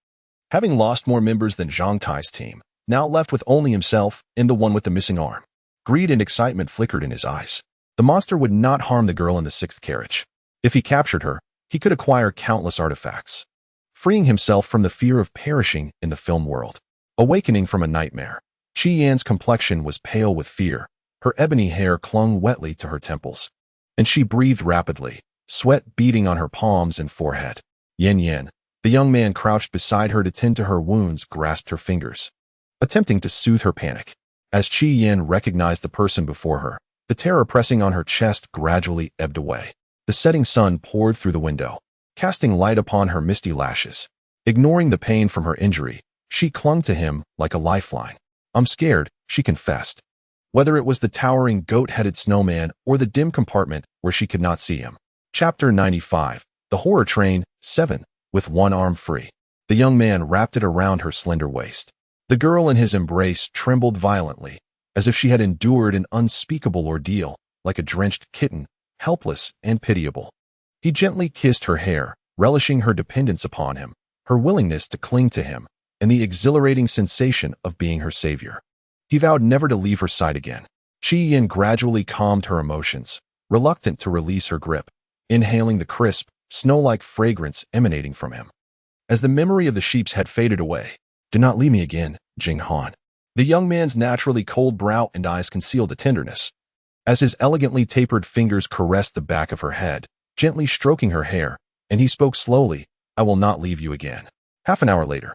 Having lost more members than Zhang Tai's team, now left with only himself and the one with the missing arm. Greed and excitement flickered in his eyes. The monster would not harm the girl in the 6th carriage. If he captured her, he could acquire countless artifacts, freeing himself from the fear of perishing in the film world. Awakening from a nightmare, Chi Yan's complexion was pale with fear. Her ebony hair clung wetly to her temples, and she breathed rapidly, sweat beading on her palms and forehead. Yan, the young man crouched beside her to tend to her wounds, grasped her fingers, attempting to soothe her panic. As Chi Yan recognized the person before her, the terror pressing on her chest gradually ebbed away. The setting sun poured through the window, casting light upon her misty lashes. Ignoring the pain from her injury, she clung to him like a lifeline. I'm scared, she confessed. Whether it was the towering goat-headed snowman or the dim compartment where she could not see him. Chapter 95, The Horror Train, 7, with one arm free. The young man wrapped it around her slender waist. The girl in his embrace trembled violently, as if she had endured an unspeakable ordeal, like a drenched kitten, helpless and pitiable. He gently kissed her hair, relishing her dependence upon him, her willingness to cling to him, and the exhilarating sensation of being her savior. He vowed never to leave her side again. Chi Yan gradually calmed her emotions, reluctant to release her grip, inhaling the crisp, snow-like fragrance emanating from him. As the memory of the sheep's head faded away, "Do not leave me again, Jing Han." The young man's naturally cold brow and eyes concealed a tenderness. As his elegantly tapered fingers caressed the back of her head, gently stroking her hair, and he spoke slowly, "I will not leave you again." Half an hour later,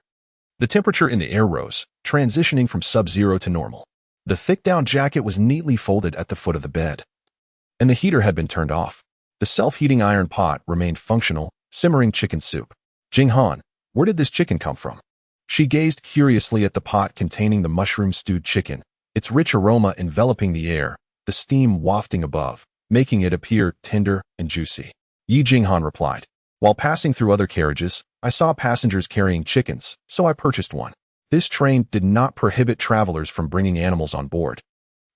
the temperature in the air rose, transitioning from sub-zero to normal. The thick down jacket was neatly folded at the foot of the bed, and the heater had been turned off. The self-heating iron pot remained functional, simmering chicken soup. Jing Han, where did this chicken come from? She gazed curiously at the pot containing the mushroom-stewed chicken, its rich aroma enveloping the air, the steam wafting above, making it appear tender and juicy. Yi Jinghan replied, "While passing through other carriages, I saw passengers carrying chickens, so I purchased one. This train did not prohibit travelers from bringing animals on board,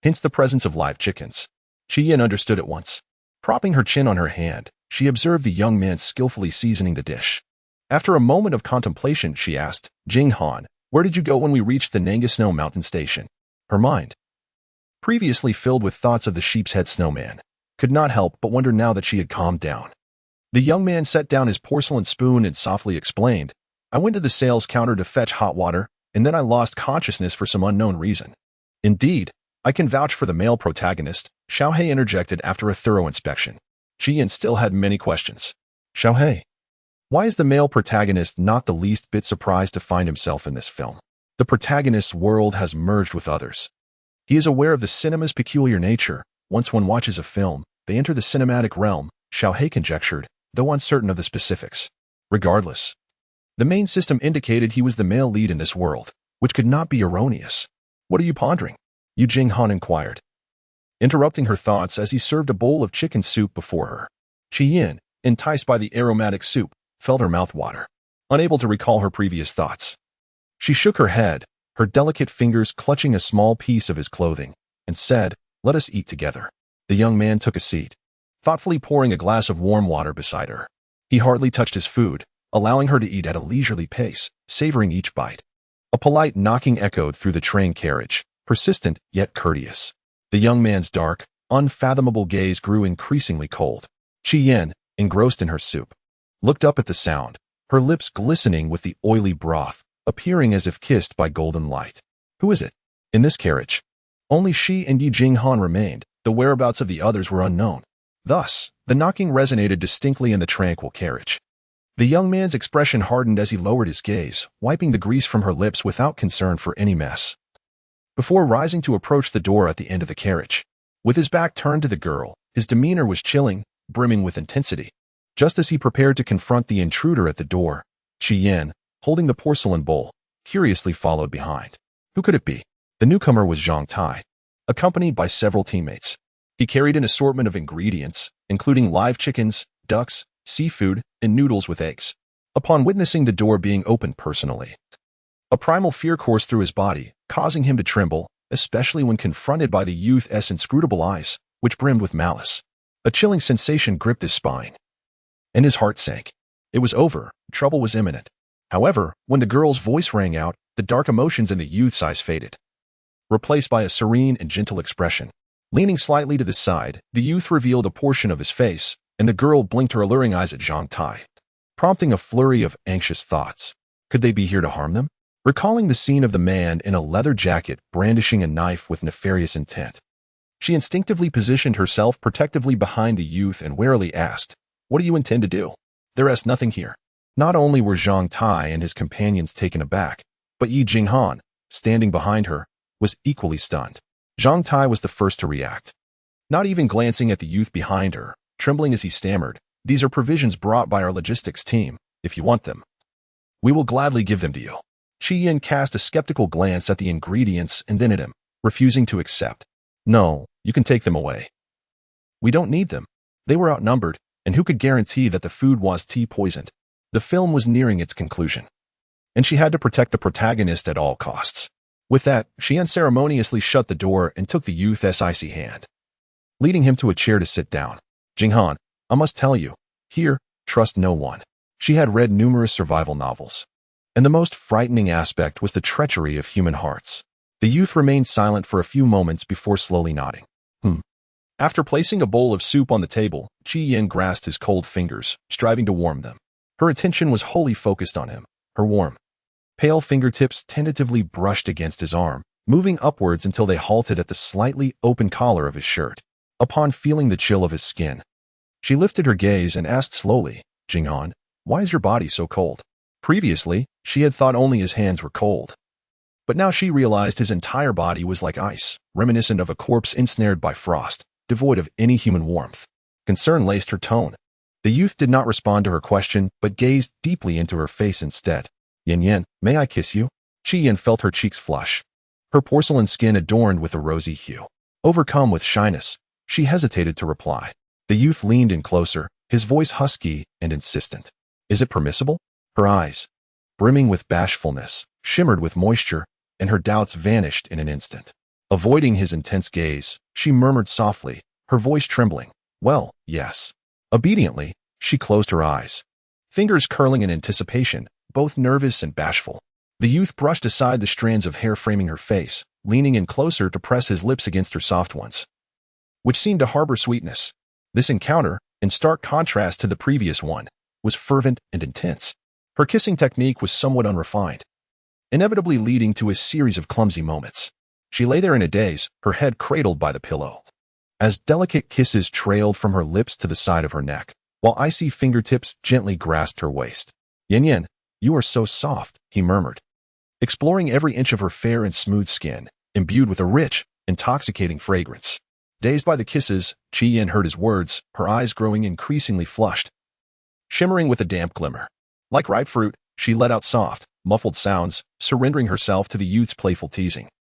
hence the presence of live chickens." Chi Yan understood at once. Propping her chin on her hand, she observed the young man skillfully seasoning the dish. After a moment of contemplation, she asked, "Jing Han, where did you go when we reached the Nanga Snow Mountain Station?" Her mind, previously filled with thoughts of the sheep's head snowman, could not help but wonder now that she had calmed down. The young man set down his porcelain spoon and softly explained, I went to the sales counter to fetch hot water, and then I lost consciousness for some unknown reason. Indeed, I can vouch for the male protagonist, Xiaohei interjected after a thorough inspection. Qian still had many questions. Xiaohei. Why is the male protagonist not the least bit surprised to find himself in this film? The protagonist's world has merged with others. He is aware of the cinema's peculiar nature. Once one watches a film, they enter the cinematic realm, Xiaohei conjectured, though uncertain of the specifics. Regardless, the main system indicated he was the male lead in this world, which could not be erroneous. What are you pondering? Yu Jinghan inquired, interrupting her thoughts as he served a bowl of chicken soup before her. Qian, enticed by the aromatic soup, felt her mouth water, unable to recall her previous thoughts. She shook her head, her delicate fingers clutching a small piece of his clothing, and said, "Let us eat together." The young man took a seat, thoughtfully pouring a glass of warm water beside her. He hardly touched his food, allowing her to eat at a leisurely pace, savoring each bite. A polite knocking echoed through the train carriage, persistent yet courteous. The young man's dark, unfathomable gaze grew increasingly cold. Qian, engrossed in her soup, looked up at the sound, her lips glistening with the oily broth, appearing as if kissed by golden light. Who is it? In this carriage? Only she and Yi Jinghan remained, the whereabouts of the others were unknown. Thus, the knocking resonated distinctly in the tranquil carriage. The young man's expression hardened as he lowered his gaze, wiping the grease from her lips without concern for any mess. Before rising to approach the door at the end of the carriage, with his back turned to the girl, his demeanor was chilling, brimming with intensity. Just as he prepared to confront the intruder at the door, Qian, holding the porcelain bowl, curiously followed behind. Who could it be? The newcomer was Zhang Tai, accompanied by several teammates. He carried an assortment of ingredients, including live chickens, ducks, seafood, and noodles with eggs. Upon witnessing the door being opened personally, a primal fear coursed through his body, causing him to tremble, especially when confronted by the youth's inscrutable eyes, which brimmed with malice. A chilling sensation gripped his spine, and his heart sank. It was over, trouble was imminent. However, when the girl's voice rang out, the dark emotions in the youth's eyes faded, replaced by a serene and gentle expression. Leaning slightly to the side, the youth revealed a portion of his face, and the girl blinked her alluring eyes at Zhang Tai, prompting a flurry of anxious thoughts. Could they be here to harm them? Recalling the scene of the man in a leather jacket brandishing a knife with nefarious intent, she instinctively positioned herself protectively behind the youth and warily asked, "What do you intend to do? There is nothing here." Not only were Zhang Tai and his companions taken aback, but Yi Jinghan, standing behind her, was equally stunned. Zhang Tai was the first to react. Not even glancing at the youth behind her, trembling as he stammered, "These are provisions brought by our logistics team. If you want them, we will gladly give them to you." Qian cast a skeptical glance at the ingredients and then at him, refusing to accept. "No, you can take them away. We don't need them." They were outnumbered, and who could guarantee that the food was tea poisoned? The film was nearing its conclusion, and she had to protect the protagonist at all costs. With that, she unceremoniously shut the door and took the youth's icy hand, leading him to a chair to sit down. "Jinghan, I must tell you, here, trust no one." She had read numerous survival novels, and the most frightening aspect was the treachery of human hearts. The youth remained silent for a few moments before slowly nodding. After placing a bowl of soup on the table, Qian grasped his cold fingers, striving to warm them. Her attention was wholly focused on him. Her warm, pale fingertips tentatively brushed against his arm, moving upwards until they halted at the slightly open collar of his shirt. Upon feeling the chill of his skin, she lifted her gaze and asked slowly, "Jinghan, why is your body so cold?" Previously, she had thought only his hands were cold, but now she realized his entire body was like ice, reminiscent of a corpse ensnared by frost, devoid of any human warmth. Concern laced her tone. The youth did not respond to her question, but gazed deeply into her face instead. "Yin Yin, may I kiss you?" Qian felt her cheeks flush, her porcelain skin adorned with a rosy hue. Overcome with shyness, she hesitated to reply. The youth leaned in closer, his voice husky and insistent. "Is it permissible?" Her eyes, brimming with bashfulness, shimmered with moisture, and her doubts vanished in an instant. Avoiding his intense gaze, she murmured softly, her voice trembling, "Well, yes." Obediently, she closed her eyes, fingers curling in anticipation, both nervous and bashful. The youth brushed aside the strands of hair framing her face, leaning in closer to press his lips against her soft ones, which seemed to harbor sweetness. This encounter, in stark contrast to the previous one, was fervent and intense. Her kissing technique was somewhat unrefined, inevitably leading to a series of clumsy moments. She lay there in a daze, her head cradled by the pillow, as delicate kisses trailed from her lips to the side of her neck, while icy fingertips gently grasped her waist. "Yin Yin, you are so soft," he murmured, exploring every inch of her fair and smooth skin, imbued with a rich, intoxicating fragrance. Dazed by the kisses, Qi Yin heard his words, her eyes growing increasingly flushed, shimmering with a damp glimmer. Like ripe fruit, she let out soft, muffled sounds, surrendering herself to the youth's playful teasing.